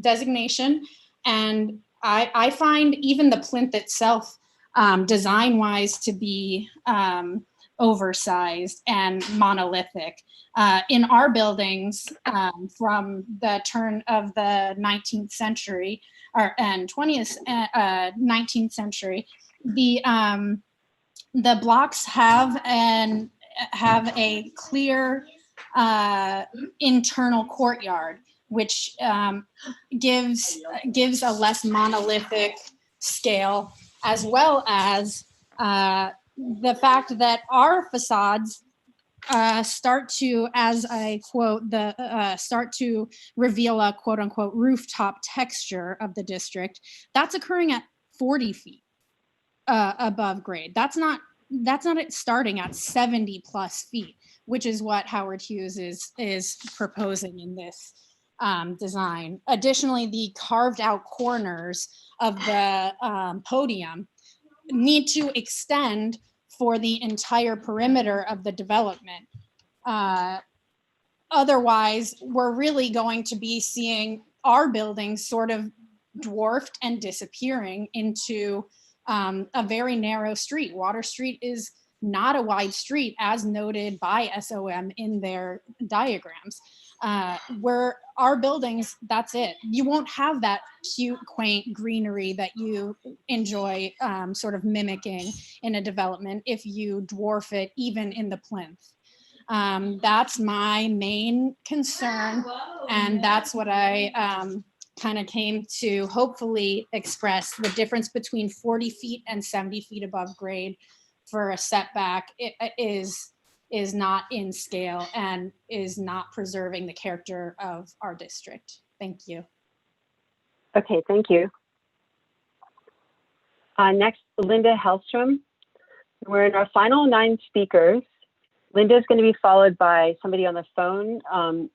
S14: designation. And I find even the plinth itself, design-wise, to be oversized and monolithic. In our buildings from the turn of the 19th century and 19th century, the blocks have a clear internal courtyard, which gives a less monolithic scale, as well as the fact that our facades start to, as I quote, start to reveal a quote unquote rooftop texture of the district. That's occurring at 40 feet above grade. That's not it starting at 70 plus feet, which is what Howard Hughes is proposing in this design. Additionally, the carved out corners of the podium need to extend for the entire perimeter of the development. Otherwise, we're really going to be seeing our buildings sort of dwarfed and disappearing into a very narrow street. Water Street is not a wide street, as noted by SOM in their diagrams. Where our buildings, that's it. You won't have that cute, quaint greenery that you enjoy sort of mimicking in a development if you dwarf it even in the plinth. That's my main concern, and that's what I kind of came to hopefully express. The difference between 40 feet and 70 feet above grade for a setback is not in scale and is not preserving the character of our district. Thank you.
S15: Okay, thank you. Next, Linda Hellstrom. We're in our final 9 speakers. Linda is going to be followed by somebody on the phone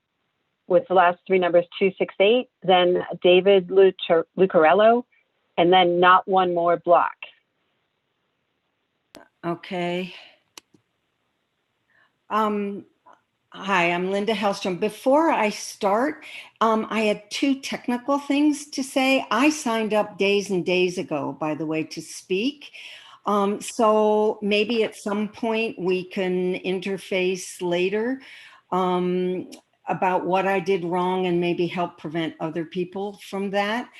S15: with the last 3 numbers, 268, then David Lucarello, and then Not One More Block.
S7: Okay. Hi, I'm Linda Hellstrom. Before I start, I had 2 technical things to say. I signed up days and days ago, by the way, to speak. So maybe at some point we can interface later about what I did wrong and maybe help prevent other people from that.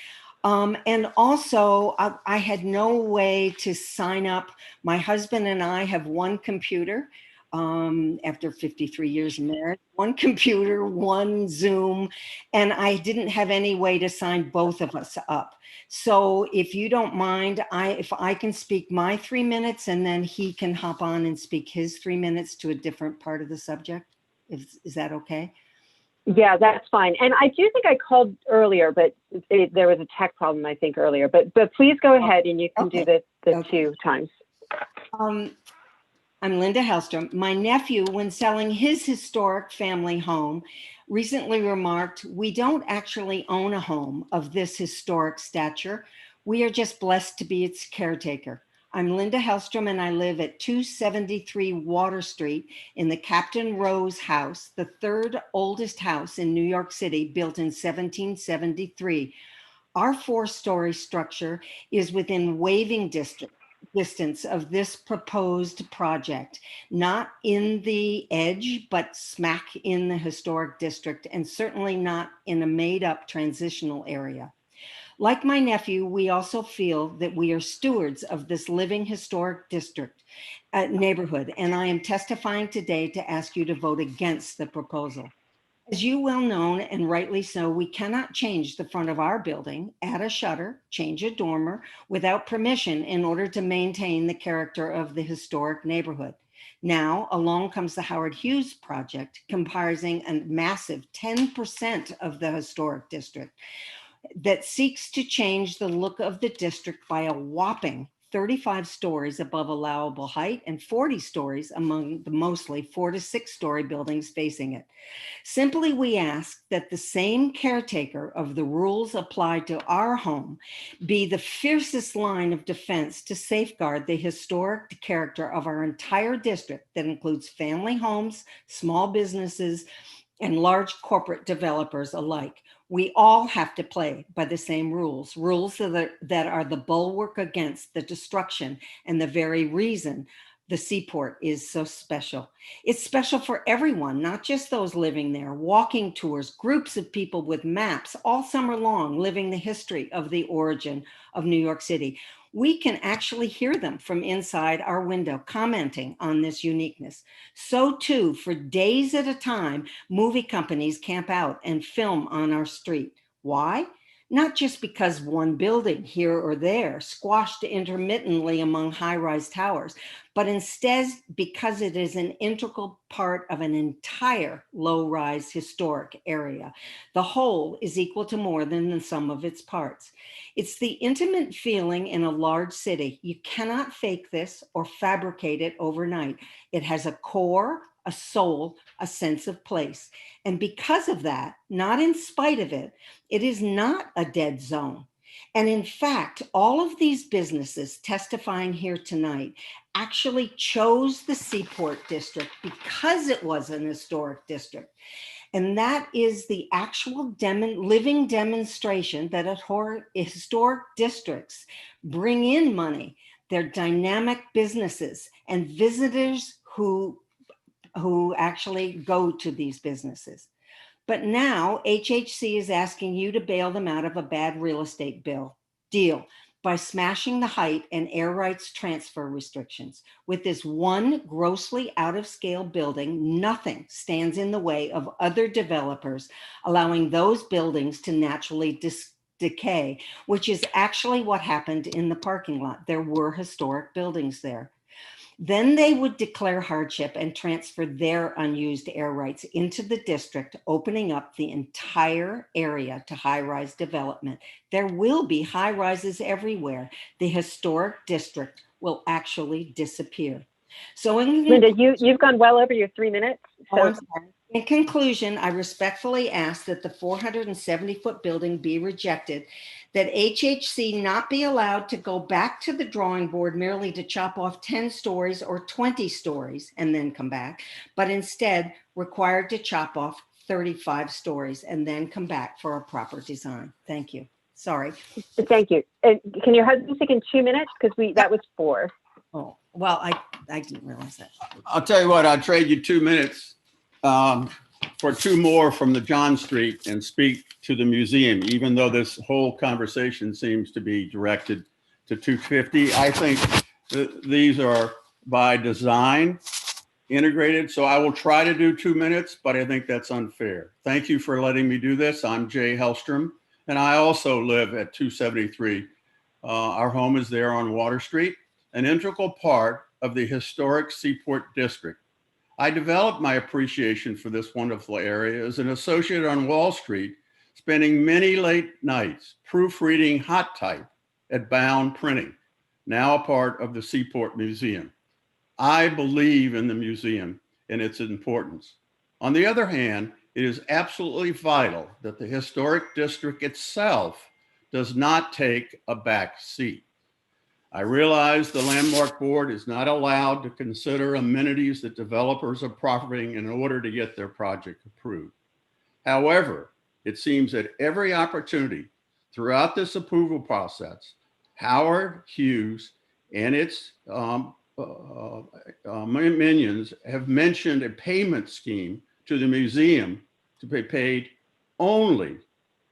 S7: And also, I had no way to sign up. My husband and I have one computer after 53 years of marriage, one computer, one Zoom, and I didn't have any way to sign both of us up. So if you don't mind, if I can speak my 3 minutes and then he can hop on and speak his 3 minutes to a different part of the subject. Is that okay?
S15: Yeah, that's fine. And I do think I called earlier, but there was a tech problem, I think, earlier. But please go ahead and you can do the 2 times.
S7: I'm Linda Hellstrom. My nephew, when selling his historic family home, recently remarked, "We don't actually own a home of this historic stature. We are just blessed to be its caretaker." I'm Linda Hellstrom, and I live at 273 Water Street in the Captain Rose house, the 3rd oldest house in New York City, built in 1773. Our 4-story structure is within waving distance of this proposed project, not in the edge, but smack in the historic district, and certainly not in a made-up transitional area. Like my nephew, we also feel that we are stewards of this living historic district neighborhood, and I am testifying today to ask you to vote against the proposal. As you well know, and rightly so, we cannot change the front of our building, add a shutter, change a dormer without permission in order to maintain the character of the historic neighborhood. Now, along comes the Howard Hughes project, comprising a massive 10% of the historic district that seeks to change the look of the district by a whopping 35 stories above allowable height and 40 stories among the mostly 4 to 6 story buildings facing it. Simply, we ask that the same caretaker of the rules applied to our home be the fiercest line of defense to safeguard the historic character of our entire district that includes family homes, small businesses, and large corporate developers alike. We all have to play by the same rules, rules that are the bulwark against the destruction and the very reason the Seaport is so special. It's special for everyone, not just those living there. Walking tours, groups of people with maps all summer long, living the history of the origin of New York City. We can actually hear them from inside our window commenting on this uniqueness. So too, for days at a time, movie companies camp out and film on our street. Why? Not just because one building here or there squashed intermittently among high-rise towers, but instead because it is an integral part of an entire low-rise historic area. The whole is equal to more than the sum of its parts. It's the intimate feeling in a large city. You cannot fake this or fabricate it overnight. It has a core, a soul, a sense of place. And because of that, not in spite of it, it is not a dead zone. And in fact, all of these businesses testifying here tonight actually chose the Seaport district because it was an historic district. And that is the actual living demonstration that historic districts bring in money. They're dynamic businesses and visitors who actually go to these businesses. But now HHC is asking you to bail them out of a bad real estate deal by smashing the height and air rights transfer restrictions. With this one grossly out of scale building, nothing stands in the way of other developers allowing those buildings to naturally decay, which is actually what happened in the parking lot. There were historic buildings there. Then they would declare hardship and transfer their unused air rights into the district, opening up the entire area to high-rise development. There will be high rises everywhere. The historic district will actually disappear. So
S15: Linda, you've gone well over your 3 minutes. So
S7: in conclusion, I respectfully ask that the 470-foot building be rejected, that HHC not be allowed to go back to the drawing board merely to chop off 10 stories or 20 stories and then come back, but instead required to chop off 35 stories and then come back for a proper design. Thank you. Sorry.
S15: Thank you. Can your husband speak in 2 minutes? Because that was 4.
S7: Oh, well, I didn't realize that.
S1: I'll tell you what, I'll trade you 2 minutes for 2 more from the John Street and speak to the museum, even though this whole conversation seems to be directed to 250. I think these are by design integrated. So I will try to do 2 minutes, but I think that's unfair. Thank you for letting me do this. I'm Jay Hellstrom, and I also live at 273. Our home is there on Water Street, an integral part of the historic Seaport District. I developed my appreciation for this wonderful area as an associate on Wall Street, spending many late nights proofreading hot type at Bound Printing, now a part of the Seaport Museum. I believe in the museum and its importance. On the other hand, it is absolutely vital that the historic district itself does not take a back seat. I realize the Landmark Board is not allowed to consider amenities that developers are profiting in order to get their project approved. However, it seems that every opportunity throughout this approval process, Howard Hughes and its minions have mentioned a payment scheme to the museum to be paid only,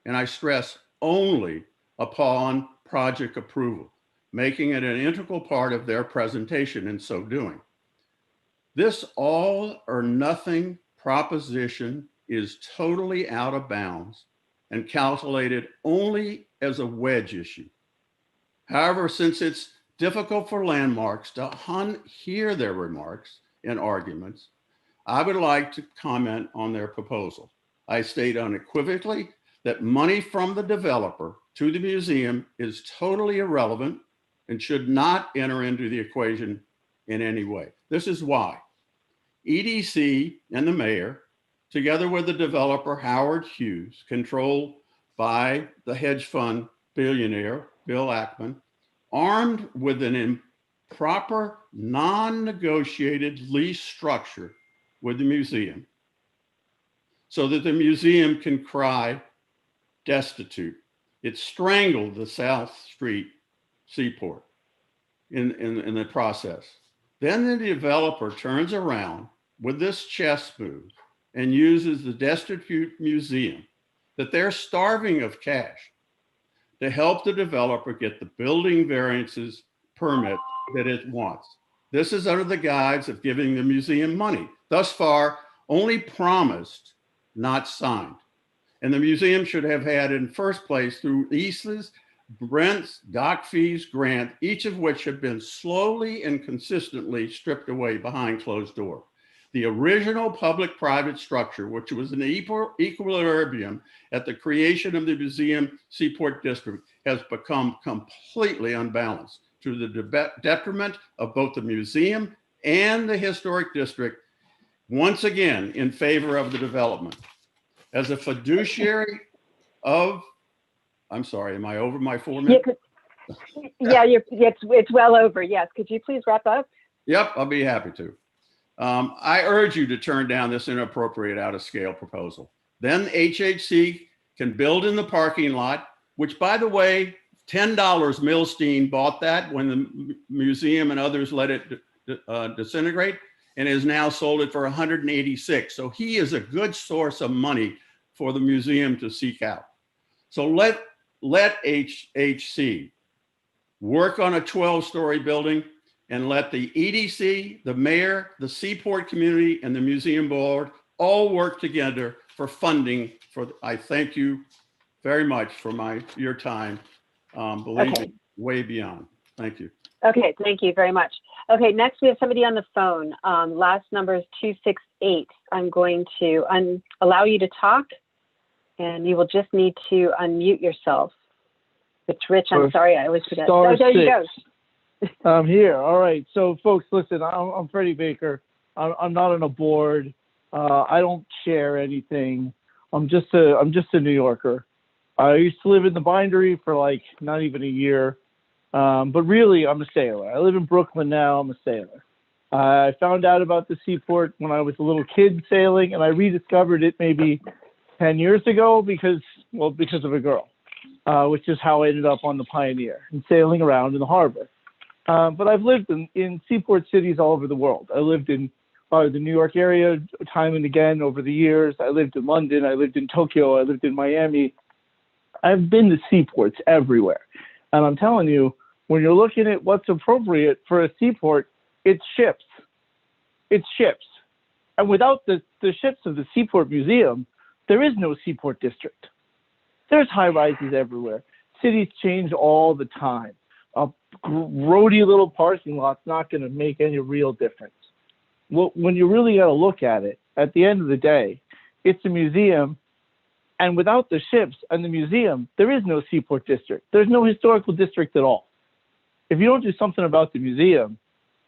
S1: and I stress only, upon project approval, making it an integral part of their presentation in so doing. This all or nothing proposition is totally out of bounds and calculated only as a wedge issue. However, since it's difficult for landmarks to hear their remarks and arguments, I would like to comment on their proposal. I state unequivocally that money from the developer to the museum is totally irrelevant and should not enter into the equation in any way. This is why EDC and the mayor, together with the developer Howard Hughes, controlled by the hedge fund billionaire Bill Ackman, armed with an improper, non-negotiated lease structure with the museum, so that the museum can cry destitute. It strangled the South Street Seaport in the process. Then the developer turns around with this chess move and uses the destitute museum that they're starving of cash to help the developer get the building variances permit that it wants. This is under the guise of giving the museum money. Thus far, only promised, not signed. And the museum should have had in first place through leases, rents, dock fees, grant, each of which have been slowly and consistently stripped away behind closed door. The original public-private structure, which was an equilibrium at the creation of the museum Seaport District, has become completely unbalanced to the detriment of both the museum and the historic district, once again in favor of the development. As a fiduciary of, I'm sorry, am I over my 4 minutes?
S15: Yeah, it's well over. Yes. Could you please wrap up?
S1: Yep, I'll be happy to. I urge you to turn down this inappropriate out-of-scale proposal. Then HHC can build in the parking lot, which, by the way, $10 Milstein bought that when the museum and others let it disintegrate, and has now sold it for 186. So he is a good source of money for the museum to seek out. So let HHC work on a 12-story building, and let the EDC, the mayor, the Seaport community, and the museum board all work together for funding. I thank you very much for your time. Believe me, way beyond. Thank you.
S15: Okay, thank you very much. Okay, next we have somebody on the phone. Last number is 268. I'm going to allow you to talk, and you will just need to unmute yourself. It's Rich. I'm sorry, I always forget. Oh, there you go.
S11: I'm here. All right. So, folks, listen. I'm Freddie Baker. I'm not on a board. I don't share anything. I'm just a New Yorker. I used to live in the Bindery for like not even a year, but really I'm a sailor. I live in Brooklyn now. I'm a sailor. I found out about the Seaport when I was a little kid sailing, and I rediscovered it maybe 10 years ago because of a girl, which is how I ended up on the Pioneer and sailing around in the harbor. But I've lived in seaport cities all over the world. I lived in the New York area time and again over the years. I lived in London. I lived in Tokyo. I lived in Miami. I've been to seaports everywhere. And I'm telling you, when you're looking at what's appropriate for a seaport, it's ships. It's ships. And without the ships of the Seaport Museum, there is no Seaport District. There's high rises everywhere. Cities change all the time. A roady little parking lot's not going to make any real difference. Well, when you really got to look at it, at the end of the day, it's a museum, and without the ships and the museum, there is no Seaport District. There's no historical district at all. If you don't do something about the museum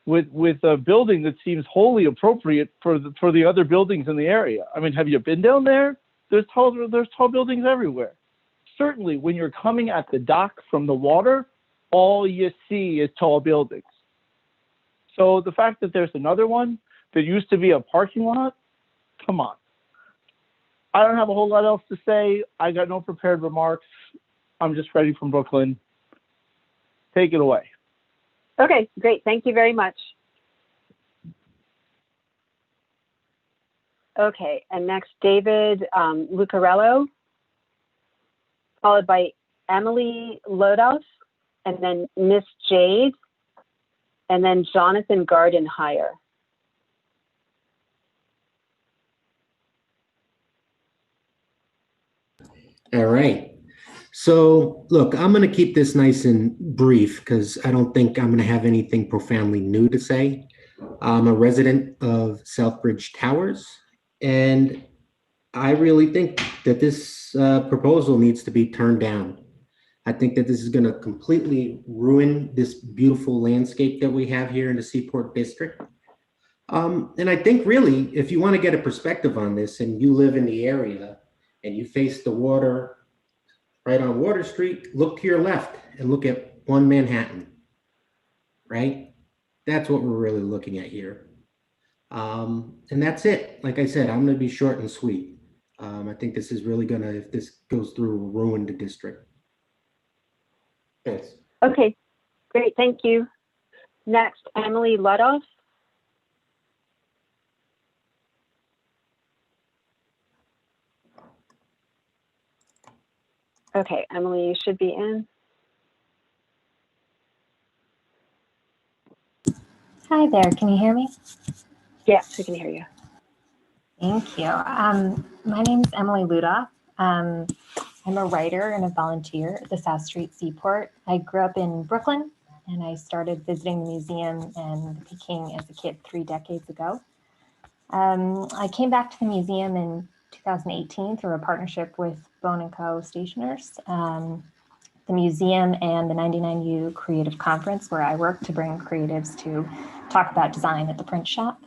S11: with a building that seems wholly appropriate for the other buildings in the area. I mean, have you been down there? There's tall buildings everywhere. Certainly, when you're coming at the dock from the water, all you see is tall buildings. So the fact that there's another one that used to be a parking lot, come on. I don't have a whole lot else to say. I got no prepared remarks. I'm just Freddie from Brooklyn. Take it away.
S15: Okay, great. Thank you very much. Okay, and next, David Lucarello, followed by Emily Lodos, and then Miss Jade, and then Jonathan Gardenhire.
S16: All right. So look, I'm going to keep this nice and brief because I don't think I'm going to have anything profoundly new to say. I'm a resident of Southbridge Towers, and I really think that this proposal needs to be turned down. I think that this is going to completely ruin this beautiful landscape that we have here in the Seaport District. And I think really, if you want to get a perspective on this and you live in the area and you face the water right on Water Street, look to your left and look at One Manhattan, right? That's what we're really looking at here. And that's it. Like I said, I'm going to be short and sweet. I think this is really gonna, if this goes through, ruin the district. Thanks.
S15: Okay, great, thank you. Next, Emily Ludoff. Okay, Emily, you should be in.
S3: Hi there, can you hear me?
S15: Yes, we can hear you.
S3: Thank you. My name is Emily Ludoff. I'm a writer and a volunteer at the South Street Seaport. I grew up in Brooklyn and I started visiting the museum and Peking as a kid 3 decades ago. I came back to the museum in 2018 through a partnership with Bone & Co. Stationers, the museum and the 99U Creative Conference, where I work to bring creatives to talk about design at the print shop.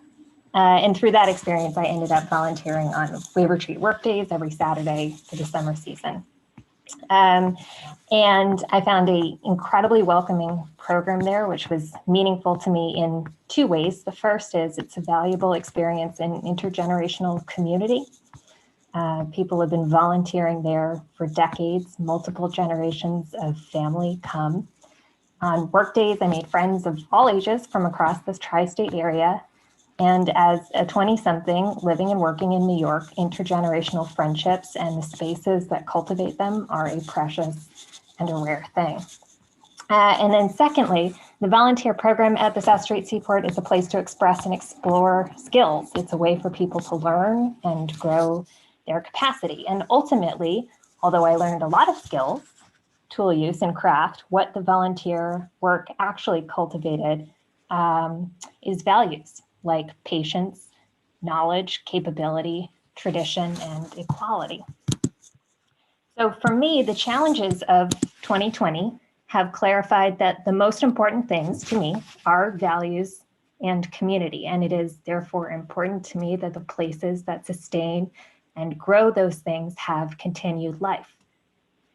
S3: And through that experience, I ended up volunteering on Waiver Treat Workdays every Saturday for the summer season. And I found an incredibly welcoming program there, which was meaningful to me in 2 ways. The first is it's a valuable experience in intergenerational community. People have been volunteering there for decades, multiple generations of family come. On work days, I made friends of all ages from across this tri-state area. And as a 20-something living and working in New York, intergenerational friendships and the spaces that cultivate them are a precious and a rare thing. And then secondly, the volunteer program at the South Street Seaport is a place to express and explore skills. It's a way for people to learn and grow their capacity. And ultimately, although I learned a lot of skills, tool use and craft, what the volunteer work actually cultivated is values like patience, knowledge, capability, tradition, and equality. So for me, the challenges of 2020 have clarified that the most important things to me are values and community. And it is therefore important to me that the places that sustain and grow those things have continued life.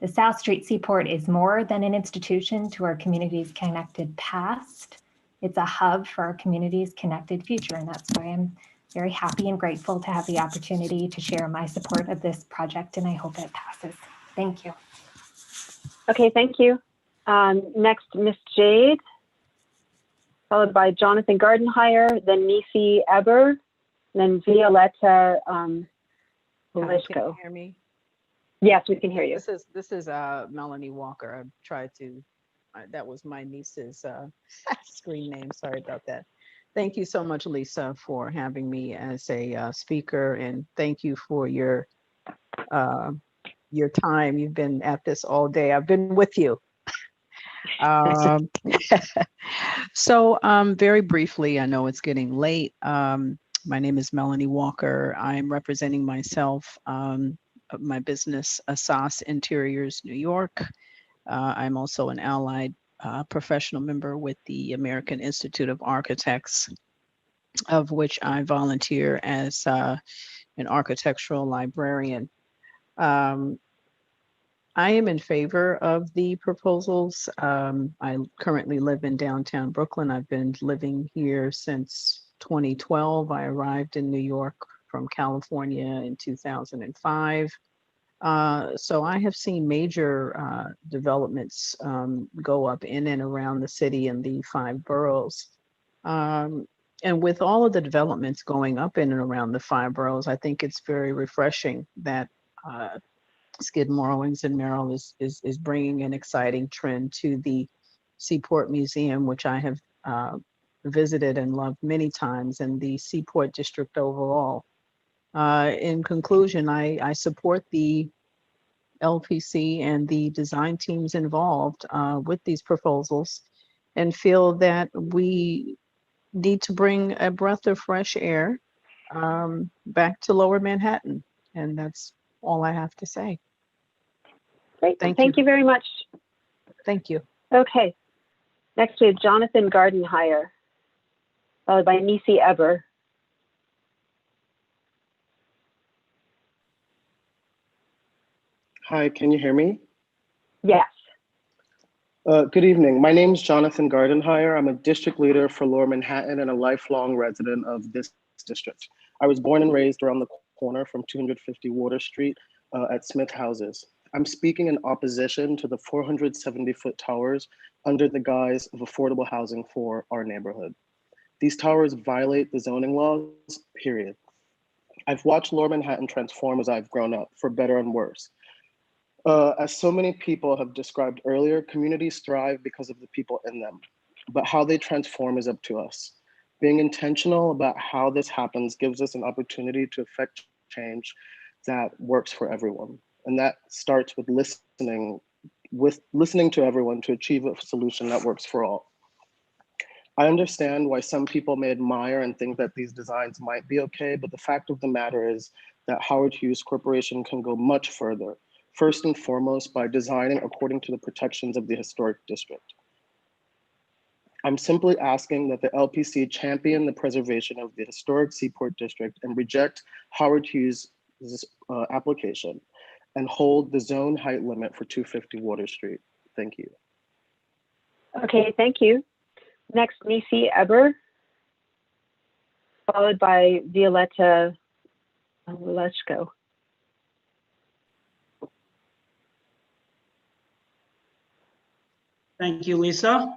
S3: The South Street Seaport is more than an institution to our community's connected past. It's a hub for our community's connected future. And that's why I'm very happy and grateful to have the opportunity to share my support of this project, and I hope it passes. Thank you.
S15: Okay, thank you. Next, Miss Jade, followed by Jonathan Gardenhire, then Nisi Eber, then Violetta
S8: Can
S15: Belisco.
S8: you hear me?
S15: Yes, we can hear you.
S8: This is Melanie Walker. I've tried to. That was my niece's screen name. Sorry about that. Thank you so much, Lisa, for having me as a speaker, and thank you for your time. You've been at this all day. I've been with you. So very briefly, I know it's getting late. My name is Melanie Walker. I'm representing myself, my business, Asas Interiors, New York. I'm also an allied professional member with the American Institute of Architects, of which I volunteer as an architectural librarian. I am in favor of the proposals. I currently live in downtown Brooklyn. I've been living here since 2012. I arrived in New York from California in 2005. So I have seen major developments go up in and around the city and the 5 boroughs. And with all of the developments going up in and around the 5 boroughs, I think it's very refreshing that Skidmore, Owings and Merrill is bringing an exciting trend to the Seaport Museum, which I have visited and loved many times, and the Seaport District overall. In conclusion, I support the LPC and the design teams involved with these proposals, and feel that we need to bring a breath of fresh air back to Lower Manhattan. And that's all I have to say.
S15: Great, thank you very much.
S8: Thank you.
S15: Okay, next we have Jonathan Gardenhire, followed by Nisi Eber.
S22: Hi, can you hear me?
S15: Yes.
S22: Good evening. My name is Jonathan Gardenhire. I'm a district leader for Lower Manhattan and a lifelong resident of this district. I was born and raised around the corner from 250 Water Street at Smith Houses. I'm speaking in opposition to the 470-foot towers under the guise of affordable housing for our neighborhood. These towers violate the zoning laws, period. I've watched Lower Manhattan transform as I've grown up, for better and worse. As so many people have described earlier, communities thrive because of the people in them, but how they transform is up to us. Being intentional about how this happens gives us an opportunity to affect change that works for everyone. And that starts with listening to everyone to achieve a solution that works for all. I understand why some people may admire and think that these designs might be okay, but the fact of the matter is that Howard Hughes Corporation can go much further, first and foremost by designing according to the protections of the historic district. I'm simply asking that the LPC champion the preservation of the historic Seaport district and reject Howard Hughes' application and hold the zone height limit for 250 Water Street. Thank you.
S15: Okay, thank you. Next, Nisi Eber, followed by Violetta Lechko.
S5: Thank you, Lisa.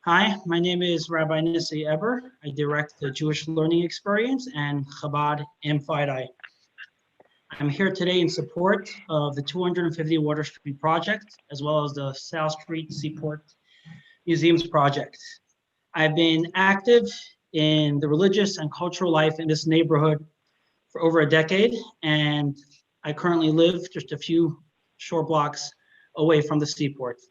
S5: Hi, my name is Rabbi Nisi Eber. I direct the Jewish Learning Experience and Chabad Amphidai. I'm here today in support of the 250 Water Street project, as well as the South Street Seaport Museums project. I've been active in the religious and cultural life in this neighborhood for over a decade, and I currently live just a few short blocks away from the Seaport.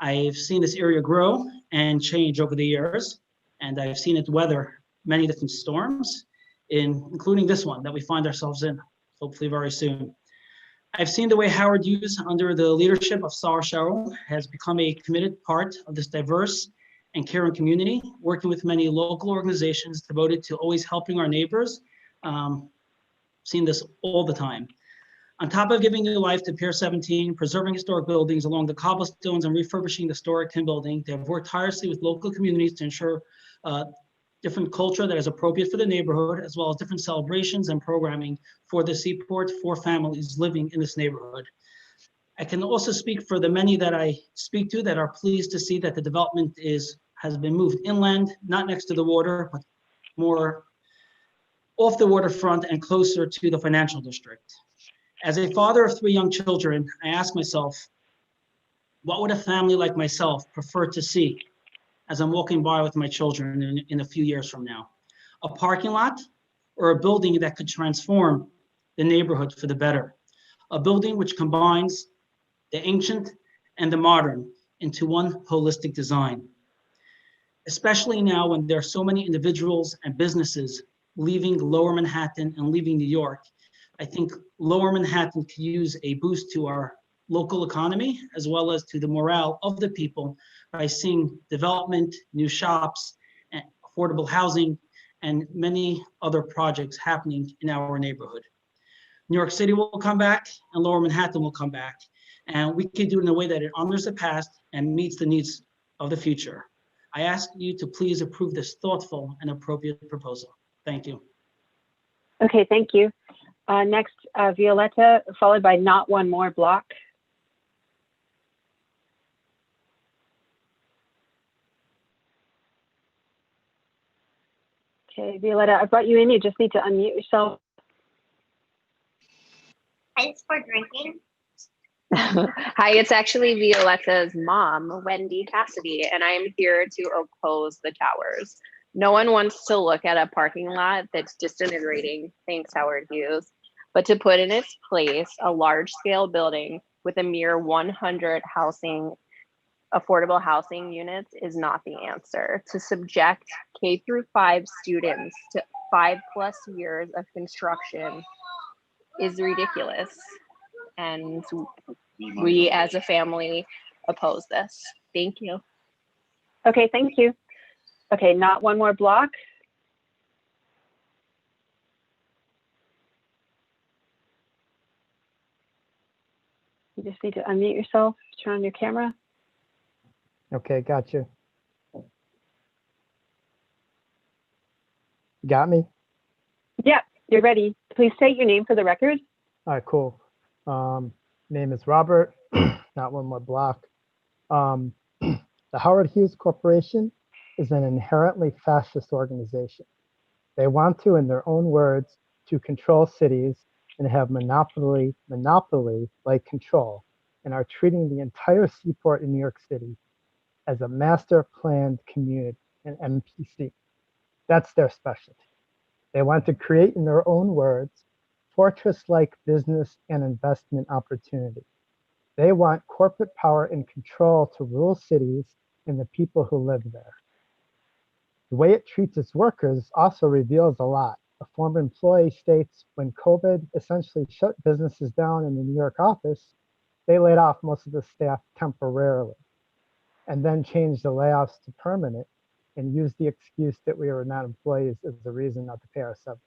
S5: I've seen this area grow and change over the years, and I've seen it weather many different storms, including this one that we find ourselves in, hopefully very soon. I've seen the way Howard Hughes, under the leadership of Sar Sherrill, has become a committed part of this diverse and caring community, working with many local organizations devoted to always helping our neighbors. Seen this all the time. On top of giving new life to Pier 17, preserving historic buildings along the cobblestones and refurbishing the historic tin building, they have worked tirelessly with local communities to ensure different culture that is appropriate for the neighborhood, as well as different celebrations and programming for the Seaport, for families living in this neighborhood. I can also speak for the many that I speak to that are pleased to see that the development has been moved inland, not next to the water, but more off the waterfront and closer to the financial district. As a father of 3 young children, I ask myself, what would a family like myself prefer to see as I'm walking by with my children in a few years from now? A parking lot or a building that could transform the neighborhood for the better? A building which combines the ancient and the modern into one holistic design. Especially now when there are so many individuals and businesses leaving Lower Manhattan and leaving New York, I think Lower Manhattan could use a boost to our local economy, as well as to the morale of the people by seeing development, new shops, and affordable housing, and many other projects happening in our neighborhood. New York City will come back and Lower Manhattan will come back. And we can do it in a way that it honors the past and meets the needs of the future. I ask you to please approve this thoughtful and appropriate proposal. Thank you.
S15: Okay, thank you. Next, Violetta, followed by Not One More Block. Okay, Violetta, I brought you in. You just need to unmute yourself.
S18: Thanks for drinking. Hi, it's actually Violetta's mom, Wendy Cassidy, and I am here to oppose the towers. No one wants to look at a parking lot that's disintegrating, thanks Howard Hughes, but to put in its place a large-scale building with a mere 100 affordable housing units is not the answer. To subject K through 5 students to 5+ years of construction is ridiculous. And we as a family oppose this. Thank you.
S15: Okay, thank you. Okay, Not One More Block. You just need to unmute yourself, turn on your camera.
S21: Okay, got you. Got me?
S15: Yeah, you're ready. Please state your name for the record.
S21: All right, cool. Name is Robert, not one more block. The Howard Hughes Corporation is an inherently fascist organization. They want to, in their own words, to control cities and have monopoly-like control, and are treating the entire seaport in New York City as a master planned community, an MPC. That's their specialty. They want to create, in their own words, fortress-like business and investment opportunity. They want corporate power and control to rule cities and the people who live there. The way it treats its workers also reveals a lot. A former employee states when COVID essentially shut businesses down in the New York office, they laid off most of the staff temporarily and then changed the layoffs to permanent and used the excuse that we were not employees as the reason not to pay our severance.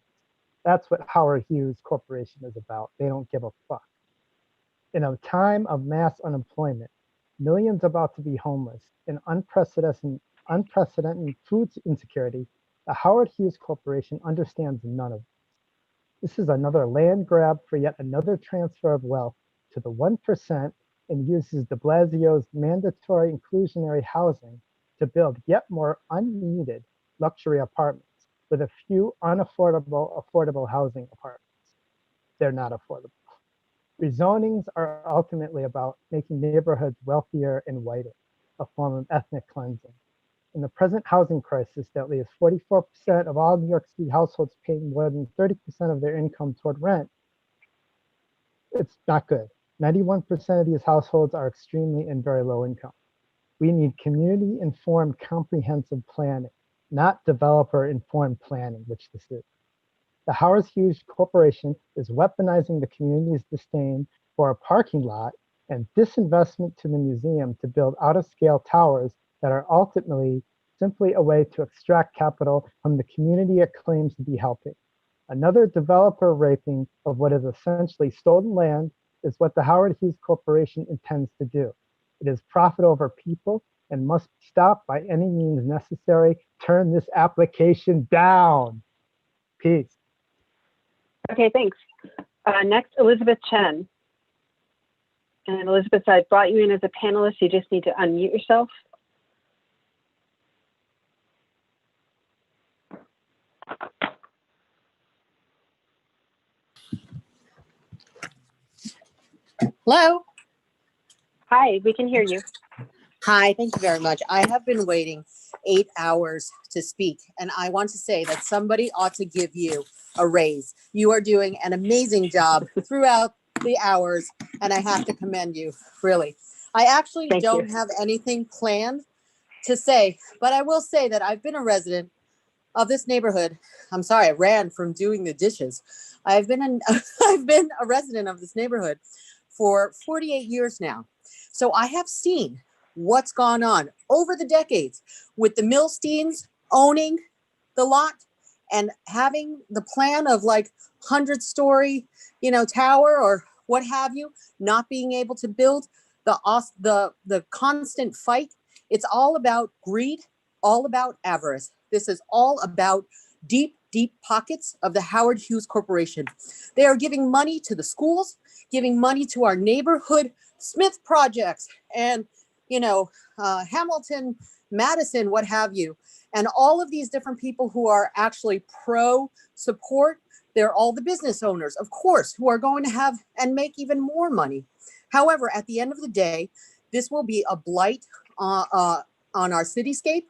S21: That's what Howard Hughes Corporation is about. They don't give a fuck. In a time of mass unemployment, millions about to be homeless, and unprecedented food insecurity, the Howard Hughes Corporation understands none of this. This is another land grab for yet another transfer of wealth to the 1% and uses de Blasio's mandatory inclusionary housing to build yet more unneeded luxury apartments with a few affordable housing apartments. They're not affordable. Rezonings are ultimately about making neighborhoods wealthier and whiter, a form of ethnic cleansing. In the present housing crisis that leaves 44% of all New York City households paying more than 30% of their income toward rent, it's not good. 91% of these households are extremely and very low income. We need community-informed comprehensive planning, not developer-informed planning, which this is. The Howard Hughes Corporation is weaponizing the community's disdain for a parking lot and disinvestment to the museum to build out-of-scale towers that are ultimately simply a way to extract capital from the community it claims to be helping. Another developer raping of what is essentially stolen land is what the Howard Hughes Corporation intends to do. It is profit over people and must be stopped by any means necessary. Turn this application down. Peace.
S15: Okay, thanks. Next, Elizabeth Chen. And Elizabeth, I brought you in as a panelist. You just need to unmute yourself.
S4: Hello.
S15: Hi, we can hear you.
S4: Hi, thank you very much. I have been waiting 8 hours to speak, and I want to say that somebody ought to give you a raise. You are doing an amazing job throughout the hours, and I have to commend you, really. I actually don't have anything planned to say, but I will say that I've been a resident of this neighborhood. I'm sorry, I ran from doing the dishes. I've been a resident of this neighborhood for 48 years now. So I have seen what's gone on over the decades with the Milsteins owning the lot and having the plan of like 100-story, tower or what have you, not being able to build, the constant fight. It's all about greed, all about avarice. This is all about deep, deep pockets of the Howard Hughes Corporation. They are giving money to the schools, giving money to our neighborhood Smith projects and, Hamilton, Madison, what have you. And all of these different people who are actually pro-support, they're all the business owners, of course, who are going to have and make even more money. However, at the end of the day, this will be a blight on our cityscape.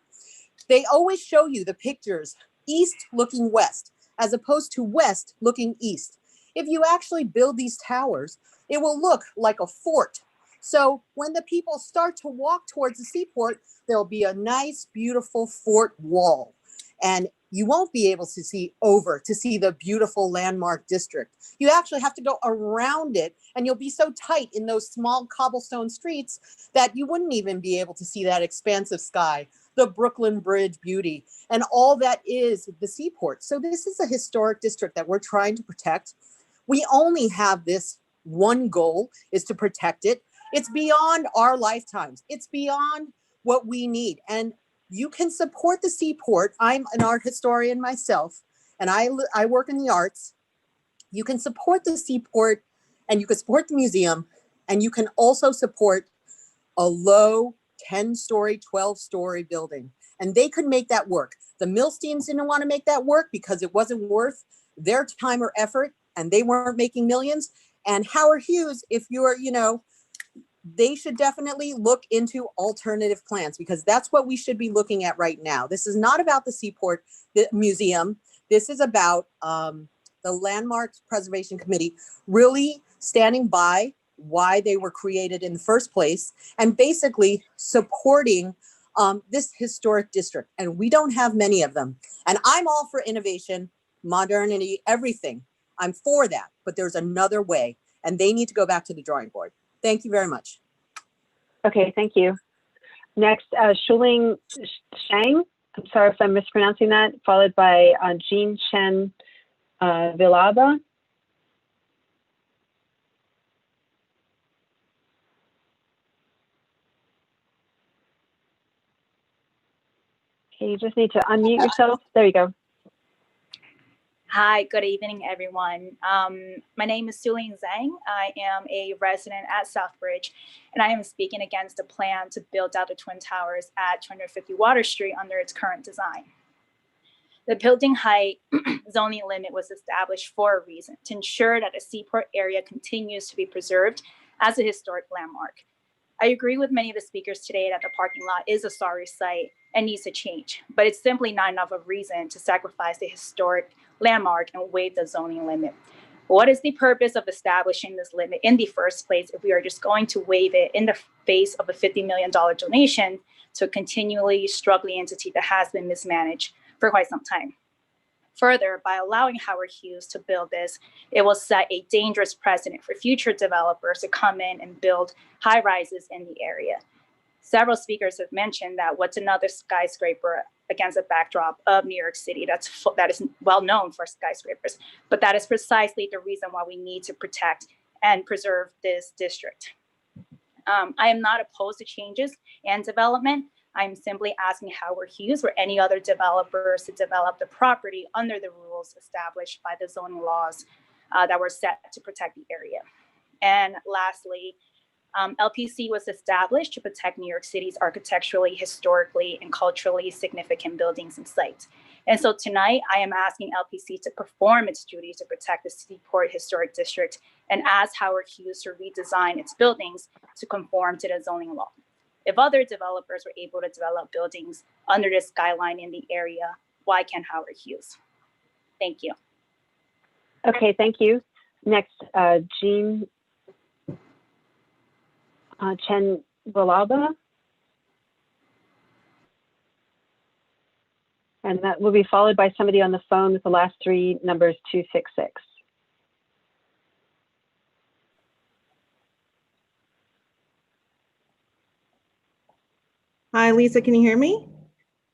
S4: They always show you the pictures east looking west, as opposed to west looking east. If you actually build these towers, it will look like a fort. So when the people start to walk towards the seaport, there'll be a nice, beautiful fort wall. And you won't be able to see the beautiful landmark district. You actually have to go around it, and you'll be so tight in those small cobblestone streets that you wouldn't even be able to see that expansive sky, the Brooklyn Bridge beauty, and all that is the seaport. So this is a historic district that we're trying to protect. We only have this one goal, is to protect it. It's beyond our lifetimes. It's beyond what we need. And you can support the Seaport. I'm an art historian myself, and I work in the arts. You can support the Seaport and you can support the museum, and you can also support a low 10-story, 12-story building. And they could make that work. The Milsteins didn't want to make that work because it wasn't worth their time or effort, and they weren't making millions. And Howard Hughes, if you're, they should definitely look into alternative plans, because that's what we should be looking at right now. This is not about the Seaport Museum. This is about the Landmarks Preservation Committee really standing by why they were created in the first place and basically supporting this historic district. And we don't have many of them. And I'm all for innovation, modernity, everything. I'm for that, but there's another way, and they need to go back to the drawing board. Thank you very much.
S15: Okay, thank you. Next, Shuling Shang. I'm sorry if I'm mispronouncing that, followed by Jean Chen Villalba. Okay, you just need to unmute yourself. There you go.
S6: Hi, good evening, everyone. My name is Sulin Zhang. I am a resident at Southbridge, and I am speaking against the plan to build out the Twin Towers at 250 Water Street under its current design. The building height zoning limit was established for a reason, to ensure that the Seaport area continues to be preserved as a historic landmark. I agree with many of the speakers today that the parking lot is a sorry sight and needs to change, but it's simply not enough of a reason to sacrifice the historic landmark and waive the zoning limit. What is the purpose of establishing this limit in the first place if we are just going to waive it in the face of a $50 million donation to a continually struggling entity that has been mismanaged for quite some time? Further, by allowing Howard Hughes to build this, it will set a dangerous precedent for future developers to come in and build high rises in the area. Several speakers have mentioned that what's another skyscraper against a backdrop of New York City that is well known for skyscrapers, but that is precisely the reason why we need to protect and preserve this district. I am not opposed to changes and development. I'm simply asking Howard Hughes or any other developers to develop the property under the rules established by the zoning laws that were set to protect the area. And lastly, LPC was established to protect New York City's architecturally, historically, and culturally significant buildings and sites. And so tonight, I am asking LPC to perform its duties to protect the Seaport Historic District and ask Howard Hughes to redesign its buildings to conform to the zoning law. If other developers were able to develop buildings under this skyline in the area, why can't Howard Hughes? Thank you.
S15: Okay, thank you. Next, Jean Chen Villalba. And that will be followed by somebody on the phone with the last three numbers 266.
S13: Hi, Lisa, can you hear me?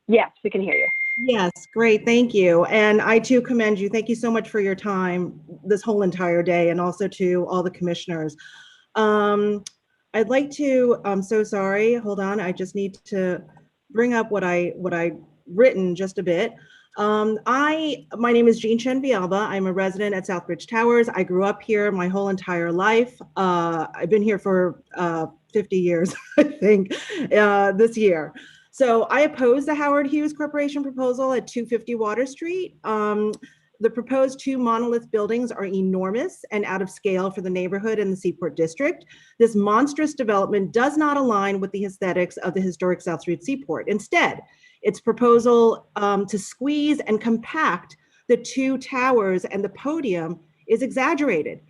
S15: Yes, we can hear you.
S13: Yes, great, thank you. And I too commend you. Thank you so much for your time this whole entire day, and also to all the commissioners. I'd like to, I'm so sorry, hold on, I just need to bring up what I written just a bit. My name is Jean Chen Villalba. I'm a resident at Southbridge Towers. I grew up here my whole entire life. I've been here for 50 years, I think, this year. So I oppose the Howard Hughes Corporation proposal at 250 Water Street. The proposed two monolith buildings are enormous and out of scale for the neighborhood and the Seaport District. This monstrous development does not align with the aesthetics of the historic South Street Seaport. Instead, its proposal to squeeze and compact the two towers and the podium is exaggerated.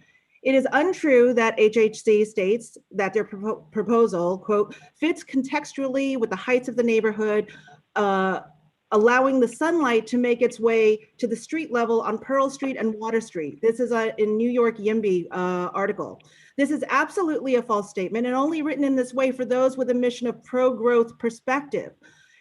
S13: It is untrue that HHC states that their proposal, quote, fits contextually with the heights of the neighborhood, allowing the sunlight to make its way to the street level on Pearl Street and Water Street. This is a New York YIMBY article. This is absolutely a false statement and only written in this way for those with a mission of pro-growth perspective.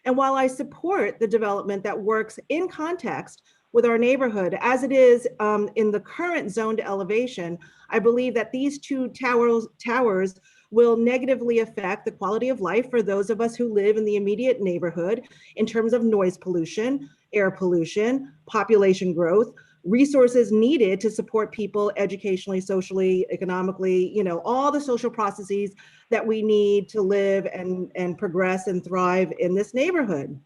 S13: And while I support the development that works in context with our neighborhood, as it is in the current zoned elevation, I believe that these two towers will negatively affect the quality of life for those of us who live in the immediate neighborhood in terms of noise pollution, air pollution, population growth, resources needed to support people educationally, socially, economically, you know, all the social processes that we need to live and progress and thrive in this neighborhood.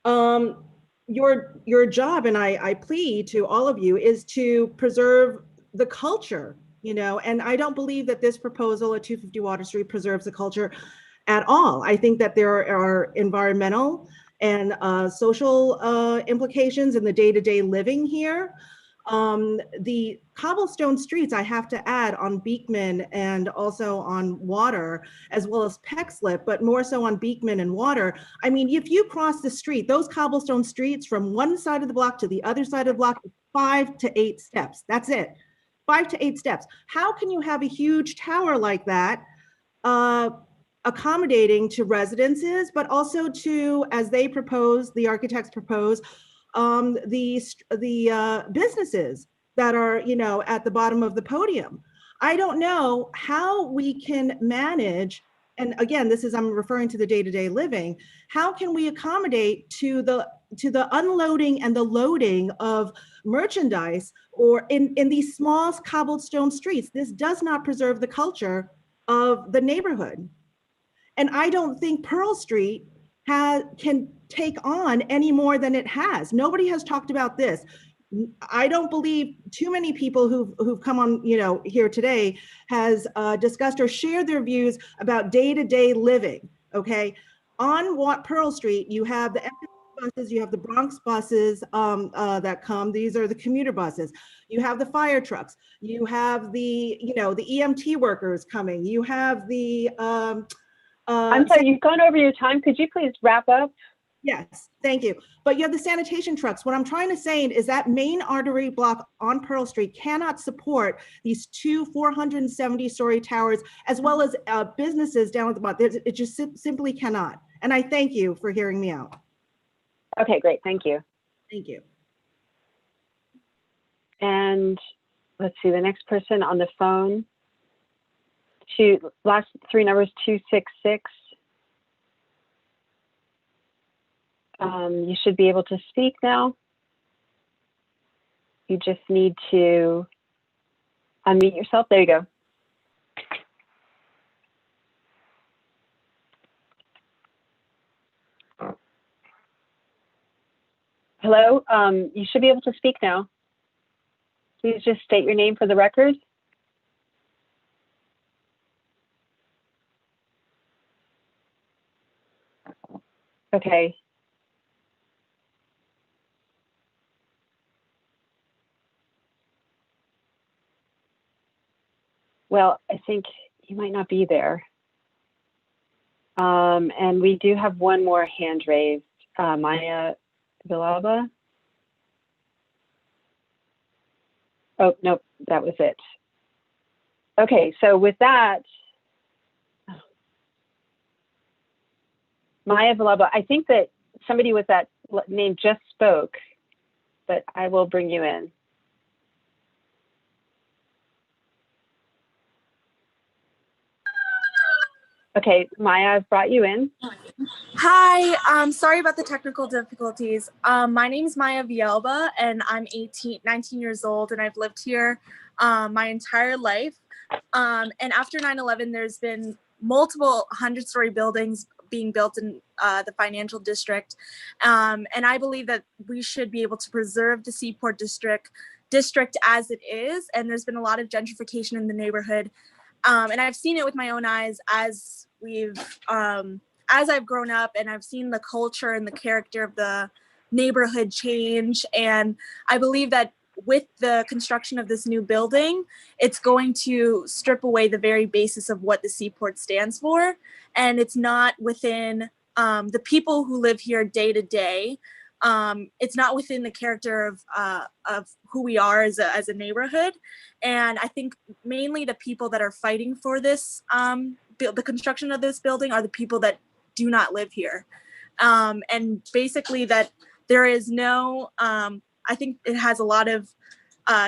S13: Your job, and I plead to all of you, is to preserve the culture, you know, and I don't believe that this proposal at 250 Water Street preserves the culture at all. I think that there are environmental and social implications in the day-to-day living here. The cobblestone streets, I have to add, on Beekman and also on Water, as well as Peckslip, but more so on Beekman and Water. I mean, if you cross the street, those cobblestone streets from one side of the block to the other side of the block, 5 to 8 steps. That's it. 5 to 8 steps. How can you have a huge tower like that accommodating to residences, but also to, as they propose, the architects propose, the businesses that are, you know, at the bottom of the podium? I don't know how we can manage, and again, this is, I'm referring to the day-to-day living, how can we accommodate to the unloading and the loading of merchandise or in these small cobblestone streets? This does not preserve the culture of the neighborhood. And I don't think Pearl Street can take on any more than it has. Nobody has talked about this. I don't believe too many people who've come on, you know, here today has discussed or shared their views about day-to-day living. Okay, on Pearl Street, you have the buses, you have the Bronx buses that come. These are the commuter buses. You have the fire trucks. You have the, you know, the EMT workers coming. You have the
S15: I'm sorry, you've gone over your time. Could you please wrap up?
S13: Yes, thank you. But you have the sanitation trucks. What I'm trying to say is that main artery block on Pearl Street cannot support these two 470-story towers, as well as businesses down at the bottom. It just simply cannot. And I thank you for hearing me out.
S15: Okay, great. Thank you.
S13: Thank you.
S15: And let's see, the next person on the phone, last 3 numbers, 266. You should be able to speak now. You just need to unmute yourself. There you go. Hello, you should be able to speak now. Please just state your name for the record. Okay. Well, I think you might not be there. And we do have one more hand raised. Maya Villalba. Oh, nope, that was it. Okay, so with that, Maya Villalba, I think that somebody with that name just spoke, but I will bring you in. Okay, Maya, I've brought you in.
S10: Hi, sorry about the technical difficulties. My name is Maya Villalba, and I'm 19 years old, and I've lived here my entire life. And after 9/11, there's been multiple 100-story buildings being built in the financial district. And I believe that we should be able to preserve the Seaport district as it is. And there's been a lot of gentrification in the neighborhood. And I've seen it with my own eyes as I've grown up, and I've seen the culture and the character of the neighborhood change. And I believe that with the construction of this new building, it's going to strip away the very basis of what the Seaport stands for. And it's not within the people who live here day to day. It's not within the character of who we are as a neighborhood. And I think mainly the people that are fighting for this, the construction of this building, are the people that do not live here. And basically that there is no, I think it has a lot of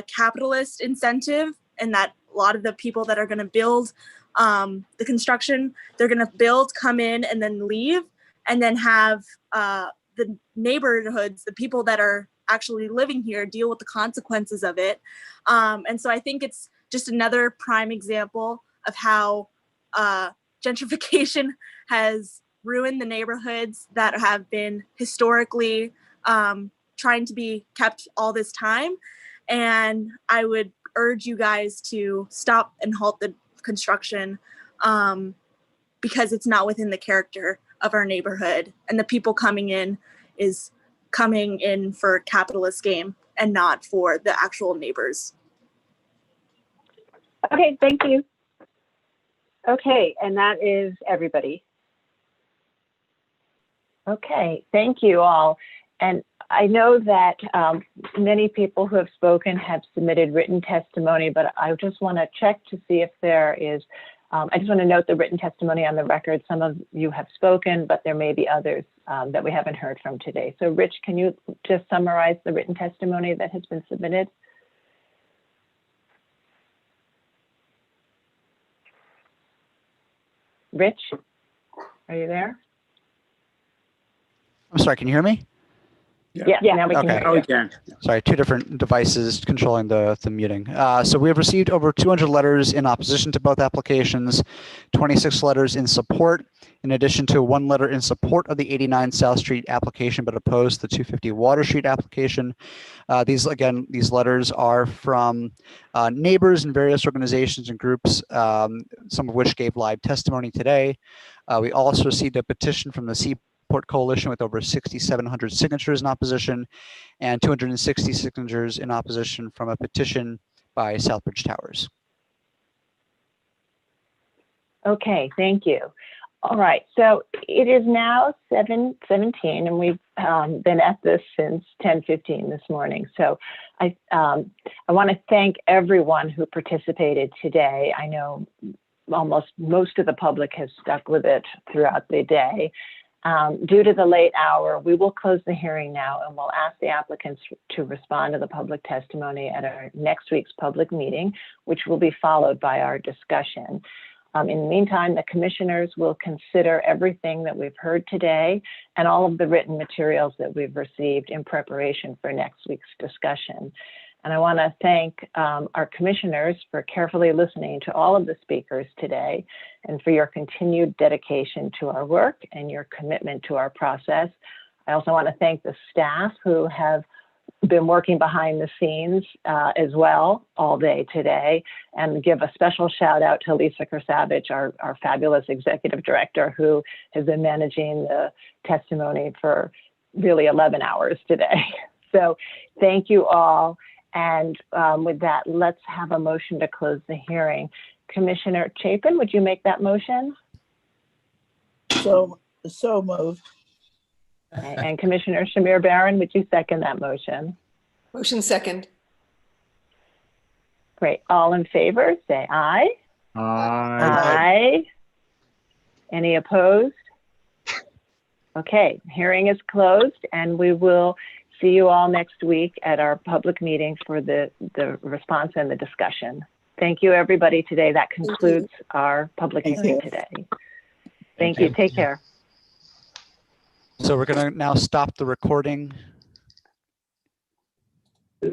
S10: capitalist incentive, and that a lot of the people that are going to build the construction, they're going to build, come in, and then leave, and then have the neighborhoods, the people that are actually living here deal with the consequences of it. And so I think it's just another prime example of how gentrification has ruined the neighborhoods that have been historically trying to be kept all this time. And I would urge you guys to stop and halt the construction because it's not within the character of our neighborhood. And the people coming in is coming in for capitalist game and not for the actual neighbors.
S15: Okay, thank you. Okay, and that is everybody. Okay, thank you all. And I know that many people who have spoken have submitted written testimony, but I just want to check to see if there is, I just want to note the written testimony on the record. Some of you have spoken, but there may be others that we haven't heard from today. So Rich, can you just summarize the written testimony that has been submitted? Rich, are you there?
S2: I'm sorry, can you hear me?
S15: Yeah, now we can hear you.
S2: Sorry, two different devices controlling the meeting. So we have received over 200 letters in opposition to both applications, 26 letters in support, in addition to 1 letter in support of the 89 South Street application, but opposed to the 250 Water Street application. These letters are from neighbors and various organizations and groups, some of which gave live testimony today. We also received a petition from the Seaport Coalition with over 6,700 signatures in opposition and 260 signatures in opposition from a petition by Southbridge Towers.
S15: Okay, thank you. All right, so it is now 7:17 and we've been at this since 10:15 this morning. So I want to thank everyone who participated today. I know most of the public has stuck with it throughout the day. Due to the late hour, we will close the hearing now and we'll ask the applicants to respond to the public testimony at our next week's public meeting, which will be followed by our discussion. In the meantime, the commissioners will consider everything that we've heard today and all of the written materials that we've received in preparation for next week's discussion. And I want to thank our commissioners for carefully listening to all of the speakers today and for your continued dedication to our work and your commitment to our process. I also want to thank the staff who have been working behind the scenes as well all day today, and give a special shout out to Lisa Kersavage, our fabulous executive director, who has been managing the testimony for really 11 hours today. So thank you all. And with that, let's have a motion to close the hearing. Commissioner Chapin, would you make that motion?
S17: So moved.
S15: Okay. And Commissioner Shamir Barron, would you second that motion?
S19: Motion second.
S15: Great. All in favor, say aye. Aye. Any opposed? Okay, hearing is closed and we will see you all next week at our public meeting for the response and the discussion. Thank you, everybody, today. That concludes our public hearing today. Thank you. Take care.
S2: So we're going to now stop the recording